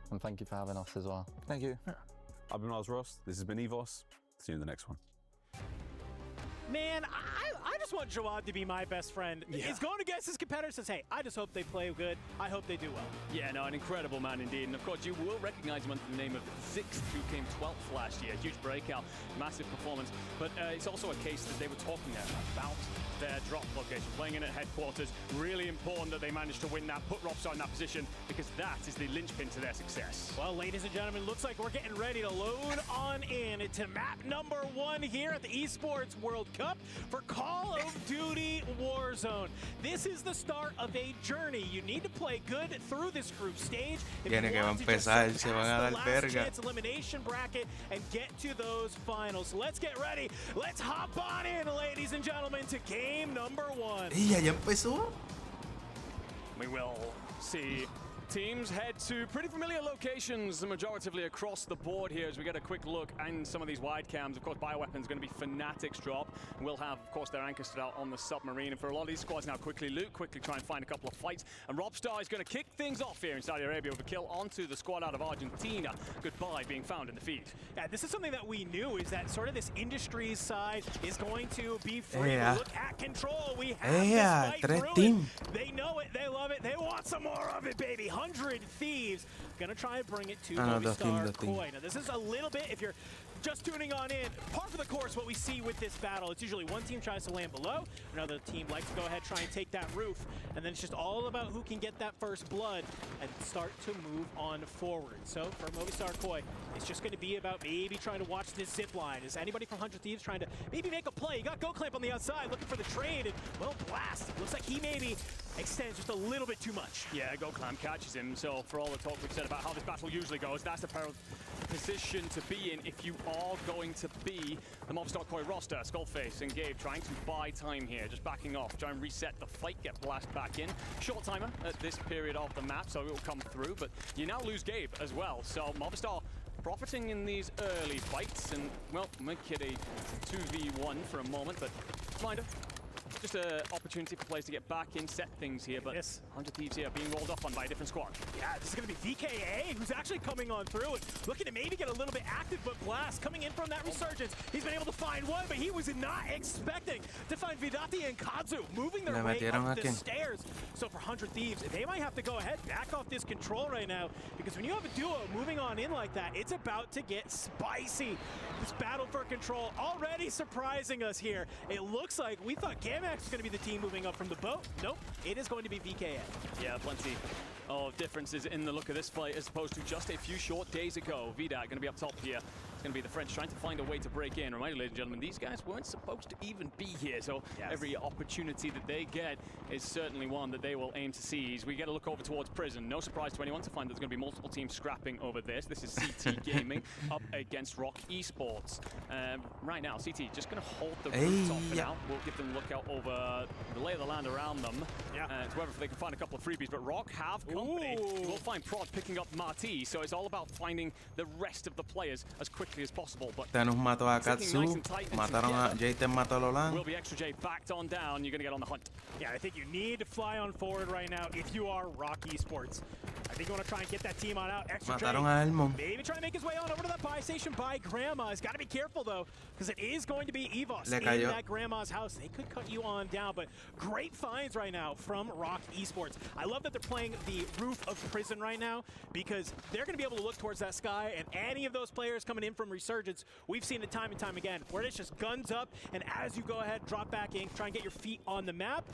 And thank you for having us as well. Thank you. I've been Miles Ross. This has been EVOS. See you in the next one. Man, I just want Jawad to be my best friend. Yeah. He's going against his competitor, says, hey, I just hope they play good. I hope they do well. Yeah, no, an incredible man indeed. And of course, you will recognize him under the name of Zix, who came 12th last year. Huge breakout, massive performance. But it's also a case that they were talking there about their drop location, playing in at headquarters. Really important that they managed to win that, put Robstar in that position, because that is the linchpin to their success. Well, ladies and gentlemen, looks like we're getting ready to load on in to map number 1 here at the Esports World Cup for Call of Duty Warzone. This is the start of a journey. You need to play good through this group stage. Tiene que empezar, se van a dar verga. Elimination bracket and get to those finals. So let's get ready. Let's hop on in, ladies and gentlemen, to game number 1. ¿Y ya empezó? We will see Teams head to pretty familiar locations, majoritively across the board here as we get a quick look and some of these wide cams. Of course, Bioweapon's going to be Fnatic's drop. We'll have, of course, their anchor stood out on the submarine. And for a lot of these squads now, quickly loot, quickly try and find a couple of fights. And Robstar is going to kick things off here in Saudi Arabia with a kill onto the squad out of Argentina. Goodbye being found in the feed. Yeah, this is something that we knew, is that sort of this industries side is going to be free. Look at control. We have this fight brewing. They know it. They love it. They want some more of it, baby. 100 Thieves. Gonna try and bring it to Movistar Koi. Now, this is a little bit, if you're just tuning on in, par for the course what we see with this battle. It's usually one team tries to land below, another team likes to go ahead, try and take that roof, and then it's just all about who can get that first blood and start to move on forward. So for Movistar Koi, it's just going to be about maybe trying to watch this zip line. Is anybody from 100 Thieves trying to maybe make a play? You got Go Clamp on the outside looking for the trade, and well, Blast looks like he maybe extends just a little bit too much. Yeah, Go Clamp catches him. So for all the talk we've said about how this battle usually goes, that's the position to be in if you are going to be the Movistar Koi roster. Skullface and Gabe trying to buy time here, just backing off, try and reset the fight, get Blast back in. Short timer at this period of the map, so it will come through, but you now lose Gabe as well. So Movistar profiting in these early fights and, well, make it a 2v1 for a moment, but reminder, just an opportunity for players to get back in, set things here, but 100 Thieves here being rolled up on by a different squad. Yeah, this is going to be VKA, who's actually coming on through and looking to maybe get a little bit active, but Blast coming in from that resurgence. He's been able to find one, but he was not expecting to find Vidati and Kazu moving their way up the stairs. So for 100 Thieves, they might have to go ahead, back off this control right now, because when you have a duo moving on in like that, it's about to get spicy. This battle for control already surprising us here. It looks like we thought Gamax was going to be the team moving up from the boat. Nope, it is going to be VKA. Yeah, plenty of differences in the look of this fight as opposed to just a few short days ago. Vidat going to be up top here. It's going to be the French trying to find a way to break in. Reminder, ladies and gentlemen, these guys weren't supposed to even be here, so every opportunity that they get is certainly one that they will aim to seize. We get a look over towards Prison. No surprise to anyone to find that there's going to be multiple teams scrapping over this. This is CT Gaming up against Rock Esports. Right now, CT just going to hold the rooftop for now. We'll give them a look out over the lay of the land around them. To whether they can find a couple of freebies, but Rock have company. We'll find Prod picking up Marty, so it's all about finding the rest of the players as quickly as possible. But Thanos mató a Katsu, mataron a Jayten, mató a Lolan. Will be Extra J backed on down. You're going to get on the hunt. Yeah, I think you need to fly on forward right now if you are Rock Esports. I think you want to try and get that team on out. Extra J, maybe try to make his way on over to that buy station by Grandma. He's got to be careful though, because it is going to be Evos in that Grandma's house. They could cut you on down, but great finds right now from Rock Esports. I love that they're playing the roof of Prison right now, because they're going to be able to look towards that sky, and any of those players coming in from Resurgence, we've seen it time and time again, where it's just guns up, and as you go ahead, drop back in, try and get your feet on the map,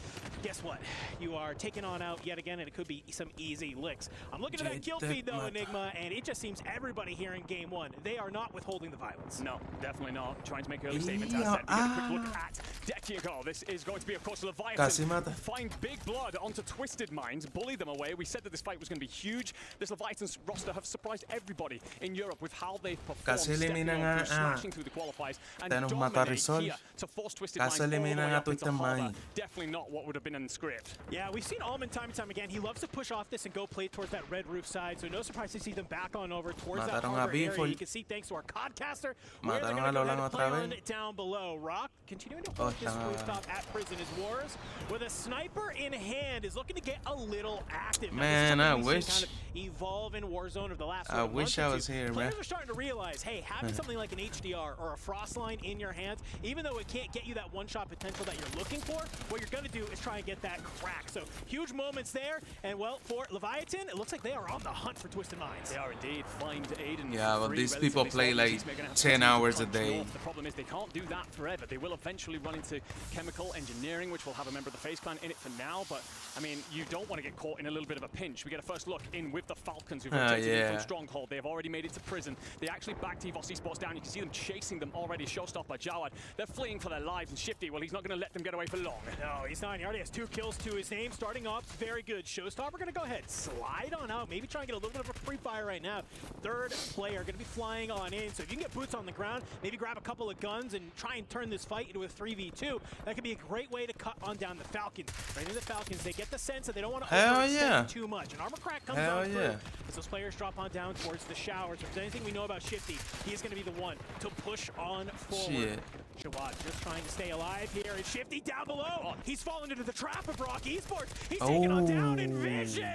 guess what? You are taken on out yet again, and it could be some easy licks. I'm looking at that kill feed though, Enigma, and it just seems everybody here in game one, they are not withholding the violence. No, definitely not. Trying to make early statements. As said, we get a quick look at Dekiago. This is going to be, of course, Leviathan. Find Big Blood onto Twisted Minds, bully them away. We said that this fight was going to be huge. This Leviathan's roster have surprised everybody in Europe with how they've performed, slashing through the qualifiers and dominate here to force Twisted Minds all the way up into Harbor. Definitely not what would have been in the script. Yeah, we've seen Alman time and time again. He loves to push off this and go play towards that red roof side, so no surprise to see them back on over towards that harbor area. You can see, thanks to our Codcaster, where they're going to go ahead and play on down below. Rock continuing to hold this rooftop at Prison as Wars, with a sniper in hand, is looking to get a little active. Man, I wish. Kind of evolve in Warzone over the last I wish I was here, man. Players are starting to realize, hey, having something like an HDR or a Frostline in your hands, even though it can't get you that one-shot potential that you're looking for, what you're going to do is try and get that crack. So huge moments there, and well, for Leviathan, it looks like they are on the hunt for Twisted Minds. They are indeed. Find Aiden. Yeah, but these people play like 10 hours a day. The problem is they can't do that forever. They will eventually run into chemical engineering, which will have a member of the FaZe clan in it for now, but I mean, you don't want to get caught in a little bit of a pinch. We get a first look in with the Falcons, who've rotated in from Stronghold. They have already made it to Prison. They actually backed see Voss Esports down. You can see them chasing them already. Showstopper, Jawad. They're fleeing for their lives. And Shifty, well, he's not going to let them get away for long. No, he's not. He already has 2 kills to his name. Starting off very good. Showstopper going to go ahead, slide on out. Maybe try and get a little bit of a free fire right now. Third player going to be flying on in. So if you can get boots on the ground, maybe grab a couple of guns and try and turn this fight into a 3v2, that could be a great way to cut on down the Falcons. Right into the Falcons, they get the sense that they don't want to overextend too much. And Armor Crack comes on through as those players drop on down towards the showers. If there's anything we know about Shifty, he's going to be the one to push on forward. Jawad just trying to stay alive here. And Shifty down below. He's fallen into the trap of Rock Esports. He's taking on down Envision.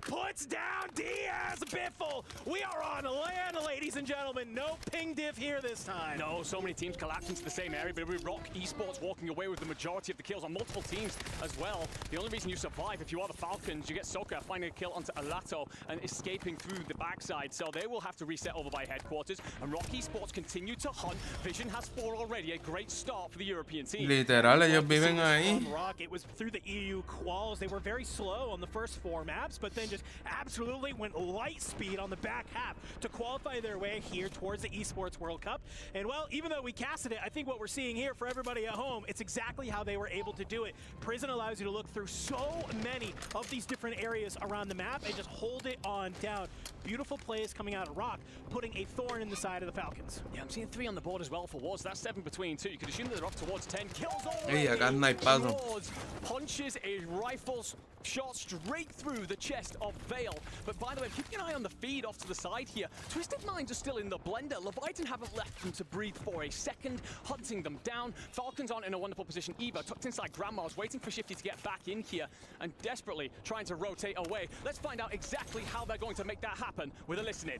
Puts down Diaz. Biffle. We are on land, ladies and gentlemen. No ping diff here this time. No, so many teams collapse into the same area, but with Rock Esports walking away with the majority of the kills on multiple teams as well. The only reason you survive if you are the Falcons, you get Soka finding a kill onto Alato and escaping through the backside. So they will have to reset over by headquarters. And Rock Esports continue to hunt. Vision has 4 already. A great start for the European team. Literal, ellos viven ahí. Rock, it was through the EU quals. They were very slow on the first 4 maps, but then just absolutely went light speed on the back half to qualify their way here towards the Esports World Cup. And well, even though we casted it, I think what we're seeing here for everybody at home, it's exactly how they were able to do it. Prison allows you to look through so many of these different areas around the map and just hold it on down. Beautiful plays coming out of Rock, putting a thorn in the side of the Falcons. Yeah, I'm seeing 3 on the board as well for Wards. That's 7 between 2. You could assume that they're up towards 10 kills already. Hey, acá no hay paso. Wards punches a rifle's shot straight through the chest of Vale. But by the way, keeping an eye on the feed off to the side here. Twisted Minds are still in the blender. Leviathan haven't left them to breathe for a second, hunting them down. Falcons aren't in a wonderful position either. Tucked inside Grandma's, waiting for Shifty to get back in here and desperately trying to rotate away. Let's find out exactly how they're going to make that happen with a listen in.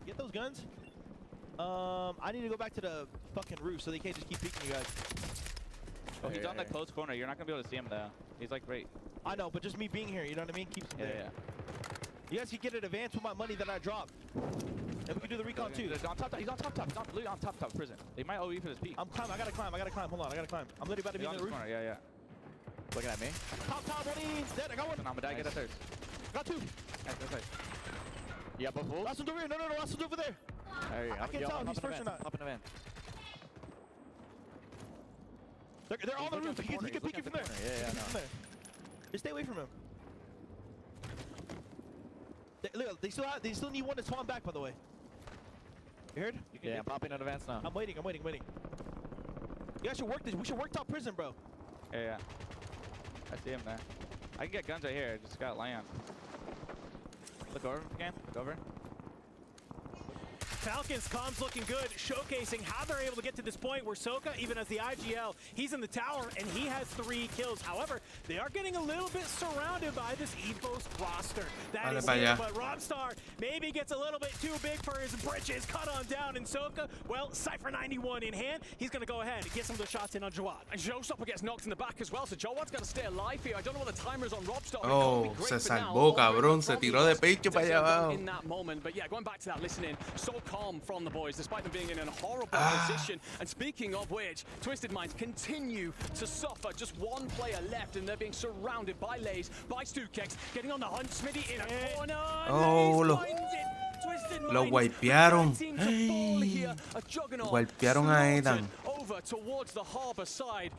Get those guns. I need to go back to the fucking roof so they can't just keep peeking you guys. Oh, he's on the close corner. You're not gonna be able to see him though. He's like right. I know, but just me being here, you know what I mean? Keeps him there. You guys can get an advance with my money that I dropped. And we can do the recon too. He's on top. He's on top. He's on literally on top prison. They might OE for this peak. I'm climbing. I gotta climb. Hold on. I gotta climb. I'm literally about to be in the roof. Corner. Yeah. Looking at me. Top, one in. Dead. I got one. I'm gonna die. Get a third. Got 2. Nice. Yeah, both wolves. Last one's over here. No. Last one's over there. I can't tell if he's first or not. Hop in the van. They're on the roof. He can peek you from there. Yeah, no. Just stay away from him. Look, they still need one to spawn back, by the way. You heard? Yeah, I'm popping in advance now. I'm waiting. You guys should work this. We should work top prison, bro. Yeah. I see him there. I can get guns right here. Just got land. Look over again. Look over. Falcons comms looking good, showcasing how they're able to get to this point where Soka, even as the IGL, he's in the tower and he has 3 kills. However, they are getting a little bit surrounded by this EVOS roster. That is it, but Robstar maybe gets a little bit too big for his britches. Cut on down, and Soka, well, Cypher 91 in hand. He's going to go ahead and get some of those shots in on Jawad. And Showstopper gets knocked in the back as well, so Jawad's got to stay alive here. I don't know what the timer is on Robstar. Oh, se salvó, cabrón. Se tiró de pecho para allá abajo. In that moment, but yeah, going back to that listening, so calm from the boys, despite them being in a horrible position. And speaking of which, Twisted Minds continue to suffer. Just 1 player left, and they're being surrounded by Lays, by Stukex, getting on the hunt. Smitty in a corner. Oh, lo wipearon. Wipearon a Edan. Over towards the harbor side.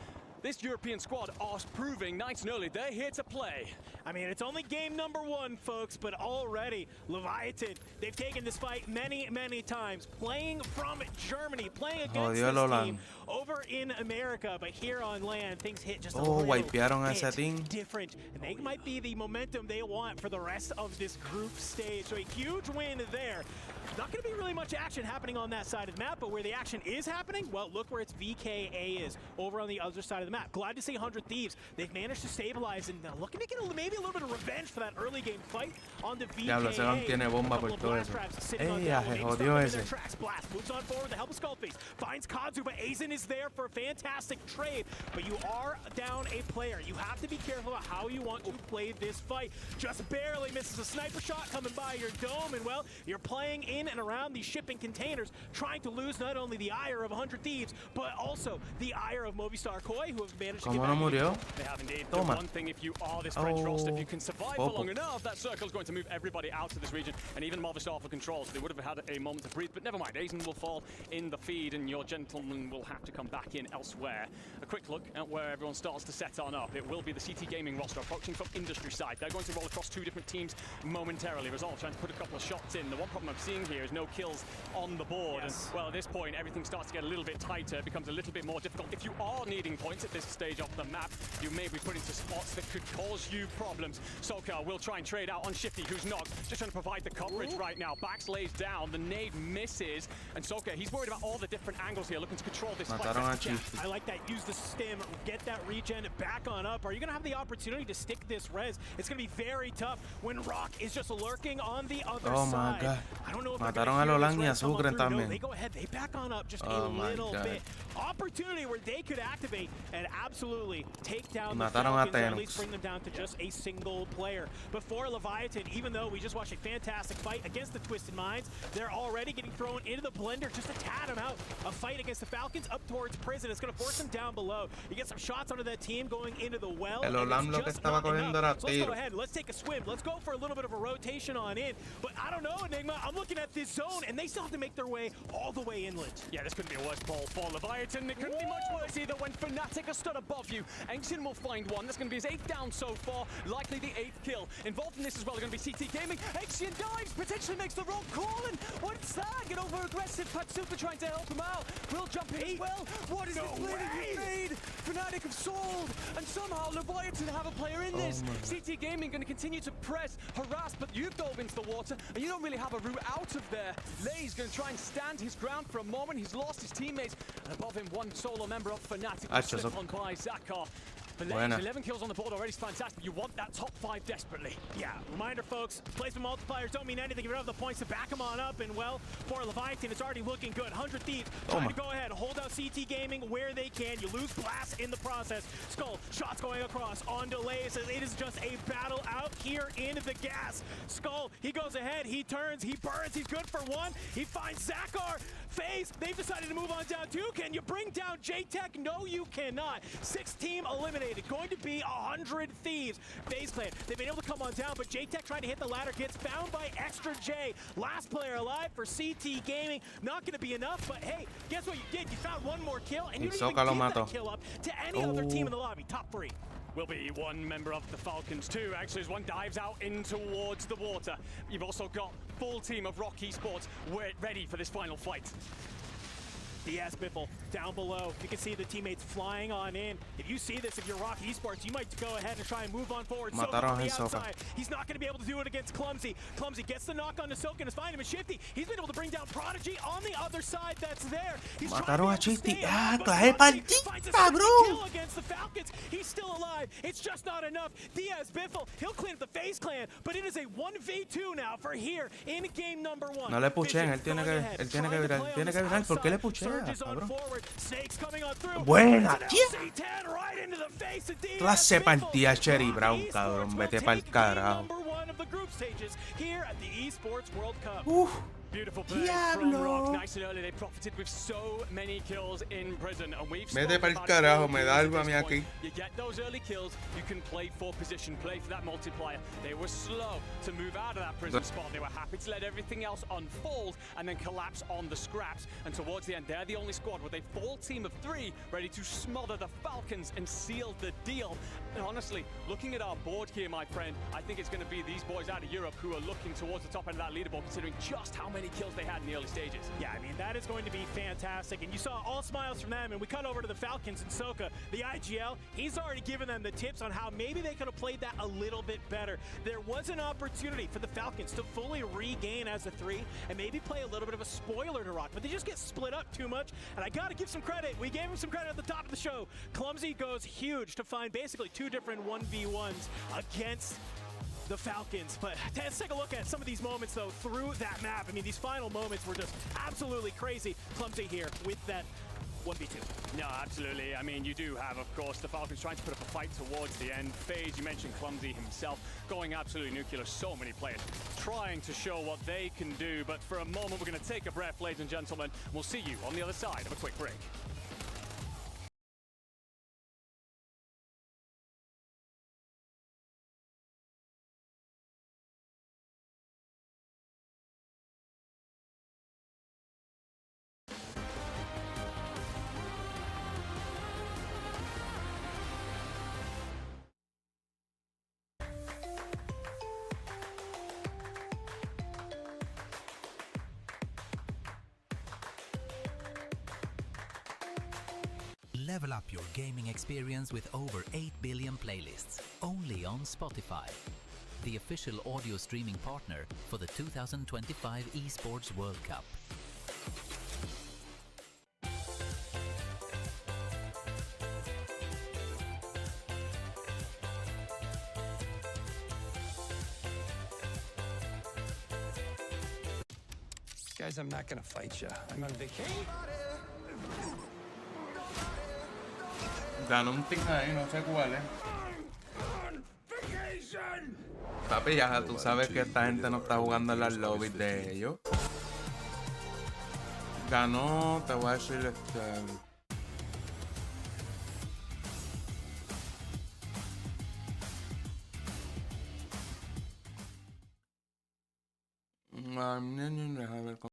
This European squad are proving nice and early they're here to play. I mean, it's only game number 1, folks, but already Leviathan, they've taken this fight many, many times, playing from Germany, playing against this team over in America, but here on land, things hit just a little bit different, and they might be the momentum they want for the rest of this group stage. So a huge win there. Not going to be really much action happening on that side of the map, but where the action is happening, well, look where its VKA is, over on the other side of the map. Glad to see 100 Thieves. They've managed to stabilize and looking to get maybe a little bit of revenge for that early game fight on the VKA. Diablo, ese van tiene bomba por todo eso. Ella se jodió ese. Blast moves on forward with the help of Skullface. Finds Kazu, but Aizen is there for a fantastic trade. But you are down a player. You have to be careful about how you want to play this fight. Just barely misses a sniper shot coming by your dome, and well, you're playing in in and around these shipping containers, trying to lose not only the ire of 100 Thieves, but also the ire of Movistar Koi, who have managed to get ¿Cómo no murió? They have indeed. Toma. The one thing, if you are this French roster, if you can survive for Popo. long enough, that circle is going to move everybody out of this region, and even Movistar for controls. They would have had a moment to breathe, but never mind. Aizen will fall in the feed, and your gentleman will have to come back in elsewhere. A quick look at where everyone starts to set on up. It will be the CT Gaming roster approaching from industry side. They're going to roll across two different teams momentarily. Resolve trying to put a couple of shots in. The one problem I'm seeing here is no kills on the board. Yes. And, well, at this point, everything starts to get a little bit tighter. It becomes a little bit more difficult. If you are needing points at this stage of the map, you may be put into spots that could cause you problems. Soka will try and trade out on Shifty, who's knocked. Just trying to provide the coverage right now. Bax lays down. The nade misses. And Soka, he's worried about all the different angles here, looking to control this fight. I like that. Use the stim, get that regen back on up. Are you going to have the opportunity to stick this res? It's going to be very tough when Rock is just lurking on the other Oh side. my God. I don't know if Mataron a Lolan y a Sucre no, también. they go ahead. They back on up just Oh a my little God. bit. Opportunity where they could activate and absolutely take down the Mataron a Falcons, or at Thanos. least bring them down to just a single player. Before Leviathan, even though we just watched a fantastic fight against the Twisted Minds, they're already getting thrown into the blender just to tad them out. A fight against the Falcons up towards prison. It's going to force them down below. You get some shots onto that team going into the well. El Olam lo que estaba cogiendo era So let's go tiro. ahead. Let's take a swim. Let's go for a little bit of a rotation on in. But I don't know, Enigma. I'm looking at this zone, and they still have to make their way all the way inland. Yeah, this couldn't be a worse ball for Leviathan. It couldn't be much worse either when Fnatic are stood above you. Engsin will find one. That's going to be his 8th down so far. Likely the 8th kill. Involved in this as well are going to be CT Gaming. Engsin dives, potentially makes the wrong call. And what's that? Get over aggressive. Patsuka trying to help him out. Will jump in as well. What is this play that you made? Fnatic have sold. And somehow Leviathan have a player in this. CT Gaming going to continue to press, harass, but you've dove into the water and you don't really have a route out of there. Lay's going to try and stand his ground for a moment. He's lost his teammates. And above him, one solo member of Fnatic will slip on by Zakar. But Lay's 11 kills on the board already is fantastic. You want that top 5 desperately. Yeah, reminder folks, placement multipliers don't mean anything if you don't have the points to back them on up. And well, for Leviathan, it's already looking good. 100 Thieves trying to go ahead, hold out CT Gaming where they can. You lose Blast in the process. Skull, shots going across on delays. It is just a battle out here in the gas. Skull, he goes ahead, he turns, he burns, he's good for one. He finds Zakar. FaZe, they've decided to move on down 2. Can you bring down J-Tech? No, you cannot. 6 team eliminated. Going to be 100 Thieves. FaZe Clan, they've been able to come on down, but J-Tech trying to hit the ladder, gets found by Extra J. Last player alive for CT Gaming. Not going to be enough, but hey, guess what you did? You found one more kill, and you didn't even give that kill up to any other team in the lobby. Top 3. Will be one member of the Falcons too, actually, as one dives out in towards the water. You've also got full team of Rock Esports ready for this final fight. DS Biffle down below. You can see the teammates flying on in. If you see this, if you're Rock Esports, you might go ahead and try and move on forward. Soka on the outside. He's not going to be able to do it against Clumsy. Clumsy gets the knock on to Soka and is finding him. Shifty, he's been able to bring down Prodigy on the other side that's there. He's Mataron a Shifty. Ah, clave partida, cabrón. Against the Falcons. He's still alive. It's just not enough. DS Biffle, he'll clean up the FaZe Clan, but it is a 1v2 now for here in game number 1. No le puchen, él tiene que virar, ¿por qué le puchea, cabrón? Buena, clase partida Cherry Brown, cabrón, vete pa'l carajo. Beautiful play from Rock. Nice and early. They profited with so many kills in prison. And we've Vete pa'l carajo, me da algo a mí aquí. You get those early kills, you can play for position, play for that multiplier. They were slow to move out of that prison spot. They were happy to let everything else unfold and then collapse on the scraps. And towards the end, they're the only squad with a full team of 3 ready to smother the Falcons and seal the deal. And honestly, looking at our board here, my friend, I think it's going to be these boys out of Europe who are looking towards the top end of that leaderboard, considering just how many kills they had in the early stages. Yeah, I mean, that is going to be fantastic. And you saw all smiles from them. And we cut over to the Falcons and Soka, the IGL. He's already given them the tips on how maybe they could have played that a little bit better. There was an opportunity for the Falcons to fully regain as a 3 and maybe play a little bit of a spoiler to Rock, but they just get split up too much. And I got to give some credit. We gave him some credit at the top of the show. Clumsy goes huge to find basically 2 different 1v1s against the Falcons. But let's take a look at some of these moments, though, through that map. I mean, these final moments were just absolutely crazy. Clumsy here with that 1v2. No, absolutely. I mean, you do have, of course, the Falcons trying to put up a fight towards the end. FaZe, you mentioned Clumsy himself, going absolutely nuclear. So many players trying to show what they can do. But for a moment, we're going to take a breath, ladies and gentlemen. We'll see you on the other side of a quick break. Level up your gaming experience with over 8 billion playlists, only on Spotify, the official audio streaming partner for the 2025 Esports World Cup. Guys, I'm not gonna fight you. I'm on vacation. Ganó un team ahí, no sé cuál es. Papi, ya tú sabes que esta gente no está jugando en las lobbies de ellos. Ganó, te voy a decir déjame ver cómo.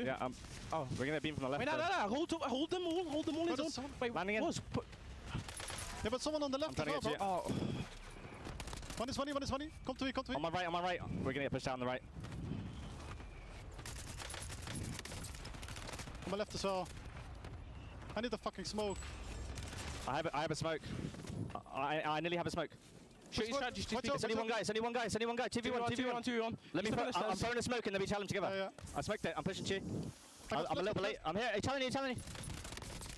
Yeah, oh, we're gonna beam from the left. Wait, no. Hold them all in zone. Wait, landing in. Yeah, but someone on the left as well, bro. Oh. One is funny. Come to me. On my right. We're gonna get pushed out on the right. On my left as well. I need the fucking smoke. I have a smoke. I nearly have a smoke. Shoot your strategy. It's only one guy. 2v1. Let me I'm throwing a smoke and then we challenge together. Yeah. I smoked it. I'm pushing you. I'm a little bit late. I'm here. Hey, challenge me.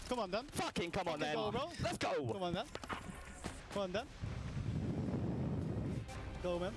Come on, then. Fucking come on, then. Go, bro. Let's go. Come on, then. Go, man.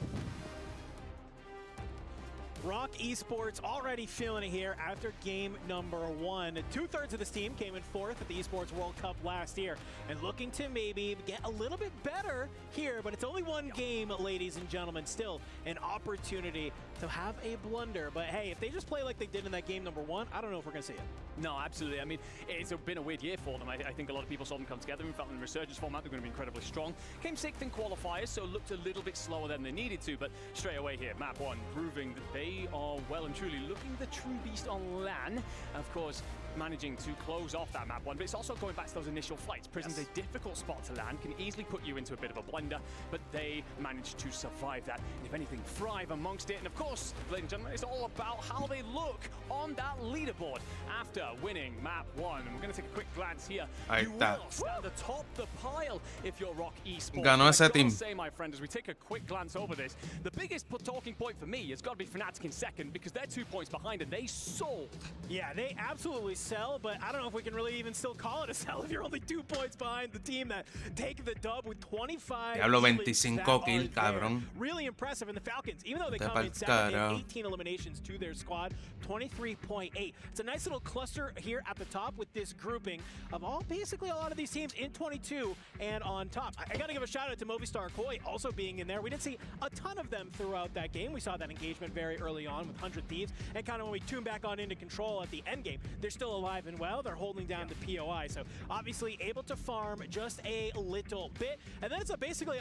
Rock Esports already feeling it here after game number 1. 2/3 of this team came in 4th at the Esports World Cup last year and looking to maybe get a little bit better here, but it's only one game, ladies and gentlemen. Still an opportunity to have a blunder, but hey, if they just play like they did in that game number 1, I don't know if we're going to see it. No, absolutely. I mean, it's been a weird year for them. I think a lot of people saw them come together and felt in the resurgence format they're going to be incredibly strong. Came 6th in qualifiers, so looked a little bit slower than they needed to, but straight away here, map 1, proving that they they are well and truly looking the true beast on LAN. Of course, managing to close off that map one, but it's also going back to those initial flights. Prison's a difficult spot to land, can easily put you into a bit of a blender, but they managed to survive that, and if anything, thrive amongst it. And of course, ladies and gentlemen, it's all about how they look on that leaderboard after winning map one. And we're going to take a quick glance here. Ahí You está. will stand atop the pile if you're Rock Esports. Ganó And ese I gotta team. say, my friend, as we take a quick glance over this, the biggest talking point for me has got to be Fnatic in second, because they're 2 points behind and they sold. Yeah, they absolutely sell, but I don't know if we can really even still call it a sell if you're only 2 points behind the team that take the dub with 25. Diablo, kills 25 that kill, are cabrón. there. Really impressive. And the Falcons, even though they Te come in pa'l 7 carajo. and 18 eliminations to their squad, 23.8. It's a nice little cluster here at the top with this grouping of basically a lot of these teams in 22 and on top. I got to give a shout out to Movistar Koi also being in there. We didn't see a ton of them throughout that game. We saw that engagement very early on with 100 Thieves, and kind of when we tune back on into control at the end game, they're still alive and well. They're holding down the POI, so obviously able to farm just a little bit. And then it's basically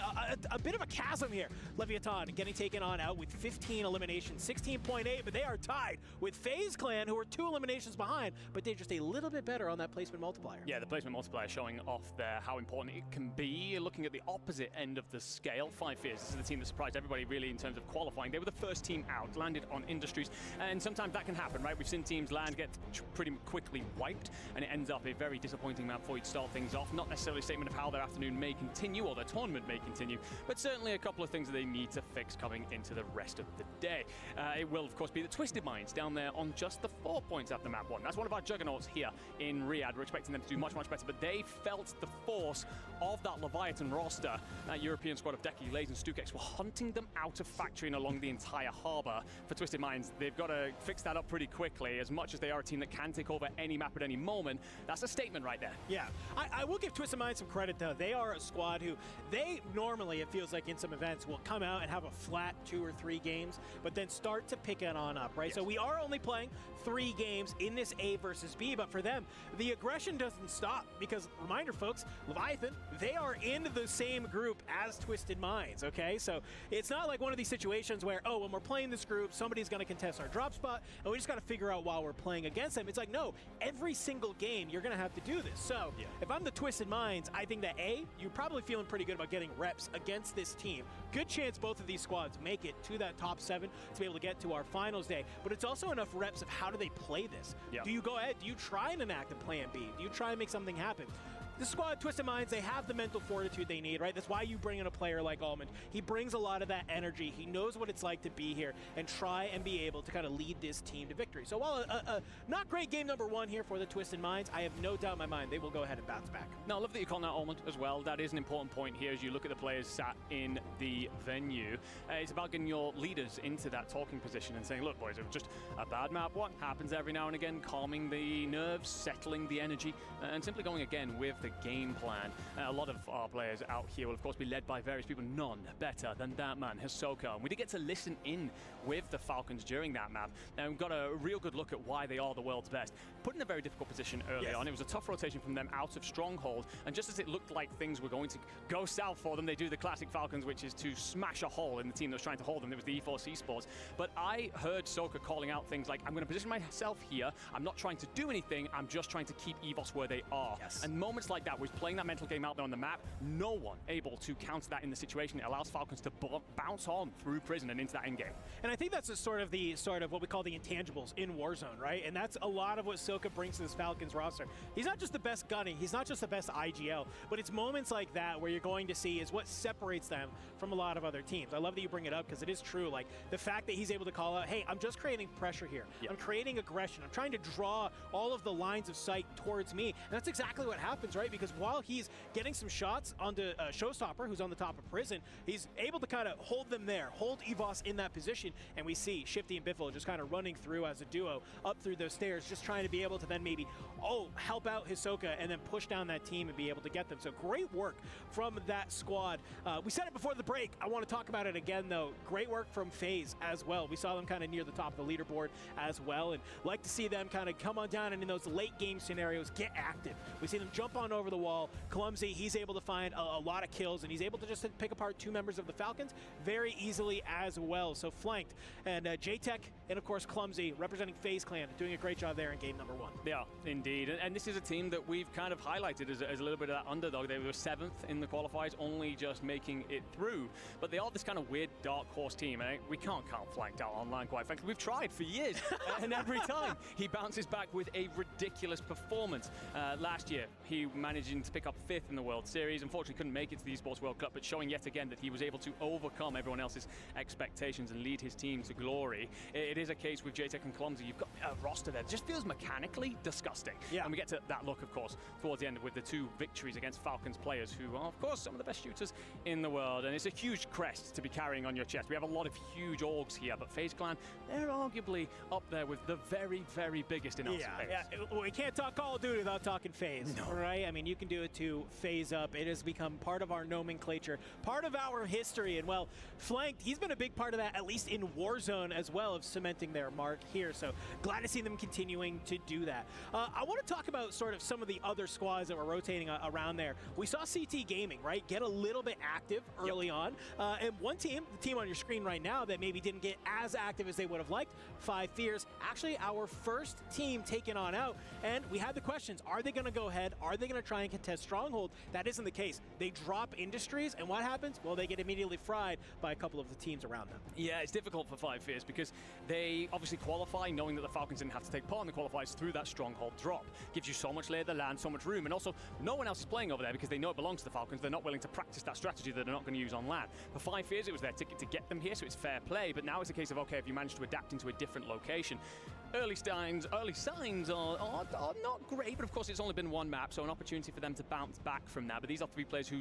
a bit of a chasm here. Leviathan getting taken on out with 15 eliminations, 16.8, but they are tied with FaZe Clan, who are 2 eliminations behind, but they're just a little bit better on that placement multiplier. Yeah, the placement multiplier showing off there how important it can be. Looking at the opposite end of the scale, Five Fears, this is the team that surprised everybody really in terms of qualifying. They were the first team out, landed on Industries, and sometimes that can happen, right? We've seen teams land, get pretty quickly wiped, and it ends up a very disappointing map for you to start things off. Not necessarily a statement of how their afternoon may continue or their tournament may continue, but certainly a couple of things that they need to fix coming into the rest of the day. It will, of course, be the Twisted Minds down there on just the 4 points after map one. That's one of our juggernauts here in Riyadh. We're expecting them to do much, much better, but they felt the force of that Leviathan roster. That European squad of Deki, Lays, and StuKX were hunting them out of factory and along the entire harbour. For Twisted Minds, they've got to fix that up pretty quickly. As much as they are a team that can take over any map at any moment, that's a statement right there. Yeah, I will give Twisted Minds some credit, though. They are a squad who, they normally, it feels like in some events, will come out and have a flat 2 or 3 games, but then start to pick it on up, right? Yes. So we are only playing 3 games in this A versus B, but for them, the aggression doesn't stop, because, reminder, folks, Leviathan, they are in the same group as Twisted Minds, okay? So it's not like one of these situations where, oh, when we're playing this group, somebody's going to contest our drop spot, and we just got to figure out while we're playing against them. It's like, no, every single game, you're going to have to do this. So if I'm the Twisted Minds, I think that A, you're probably feeling pretty good about getting reps against this team. Good chance both of these squads make it to that top 7 to be able to get to our finals day, but it's also enough reps of how do they play this. Do you go ahead, do you try and enact a plan B? Do you try and make something happen? The squad, Twisted Minds, they have the mental fortitude they need, right? That's why you bring in a player like Almond. He brings a lot of that energy. He knows what it's like to be here and try and be able to kind of lead this team to victory. So while a not great game number 1 here for the Twisted Minds, I have no doubt in my mind they will go ahead and bounce back. Now, I love that you call that Almond as well. That is an important point here as you look at the players sat in the venue. It's about getting your leaders into that talking position and saying, look, boys, it was just a bad map. What happens every now and again, calming the nerves, settling the energy, and simply going again with the game plan. A lot of our players out here will, of course, be led by various people. None better than that man, Hisoka. And we did get to listen in with the Falcons during that map. And we've got a real good look at why they are the world's best. Put in a very difficult position early on. It was a tough rotation from them out of Stronghold. And just as it looked like things were going to go south for them, they do the classic Falcons, which is to smash a hole in the team that was trying to hold them. It was the E4 Esports. But I heard Soka calling out things like, I'm going to position myself here. I'm not trying to do anything. I'm just trying to keep EVOS where they are. And moments like that, was playing that mental game out there on the map, no one able to counter that in the situation. It allows Falcons to bounce on through prison and into that end game. And I think that's sort of what we call the intangibles in Warzone, right? And that's a lot of what Soka brings to this Falcons roster. He's not just the best gunning, he's not just the best IGL, but it's moments like that where you're going to see is what separates them from a lot of other teams. I love that you bring it up because it is true. Like the fact that he's able to call out, hey, I'm just creating pressure here. I'm creating aggression. I'm trying to draw all of the lines of sight towards me. And that's exactly what happens, right? Because while he's getting some shots onto Showstopper, who's on the top of prison, he's able to kind of hold them there, hold EVOS in that position, and we see Shifty and Biffle just kind of running through as a duo up through those stairs, just trying to be able to then maybe, help out Hisoka and then push down that team and be able to get them. So great work from that squad. We said it before the break. I want to talk about it again, though. Great work from FaZe as well. We saw them kind of near the top of the leaderboard as well, and like to see them kind of come on down and in those late game scenarios get active. We see them jump on over the wall. Clumsy, he's able to find a lot of kills, and he's able to just pick apart 2 members of the Falcons very easily as well. So flanked. And JTech and, of course, Clumsy, representing FaZe Clan, doing a great job there in game number 1. Yeah, indeed. And this is a team that we've kind of highlighted as a little bit of that underdog. They were 7th in the qualifiers, only just making it through. But they are this kind of weird dark horse team, and we can't count Flanked out online, quite frankly. We've tried for years, and every time he bounces back with a ridiculous performance. Last year, he managing to pick up 5th in the World Series. Unfortunately, couldn't make it to the Esports World Cup, but showing yet again that he was able to overcome everyone else's expectations and lead his team to glory. It is a case with JTech and Clumsy. You've got a roster there that just feels mechanically disgusting. Yeah. And we get to that look, of course, towards the end with the 2 victories against Falcons players who are, of course, some of the best shooters in the world. And it's a huge crest to be carrying on your chest. We have a lot of huge orgs here, but FaZe Clan, they're arguably up there with the very, very biggest in our space. Yeah, we can't talk Call of Duty without talking FaZe, right? I mean, you can do it to FaZe up. It has become part of our nomenclature, part of our history. And, well, Flanked, he's been a big part of that, at least in Warzone as well, of cementing their mark here. So glad to see them continuing to do that. I want to talk about sort of some of the other squads that were rotating around there. We saw CT Gaming, right, get a little bit active early on. And one team, the team on your screen right now, that maybe didn't get as active as they would have liked, 5 Fears, actually our first team taken on out. And we had the questions, are they going to go ahead? Are they going to try and contest Stronghold? That isn't the case. They drop Industries, and what happens? Well, they get immediately fried by a couple of the teams around them. Yeah, it's difficult for 5 Fears because they obviously qualify knowing that the Falcons didn't have to take part in the qualifiers through that Stronghold drop. Gives you so much lay of the land, so much room, and also no one else is playing over there because they know it belongs to the Falcons. They're not willing to practice that strategy that they're not going to use on land. For 5 Fears, it was their ticket to get them here, so it's fair play, but now it's a case of, okay, if you manage to adapt into a different location. Early signs are not great, but of course it's only been 1 map, so an opportunity for them to bounce back from that. But these are 3 players who,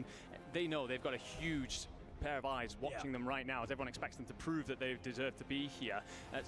they know they've got a huge pair of eyes watching them right now as everyone expects them to prove that they deserve to be here.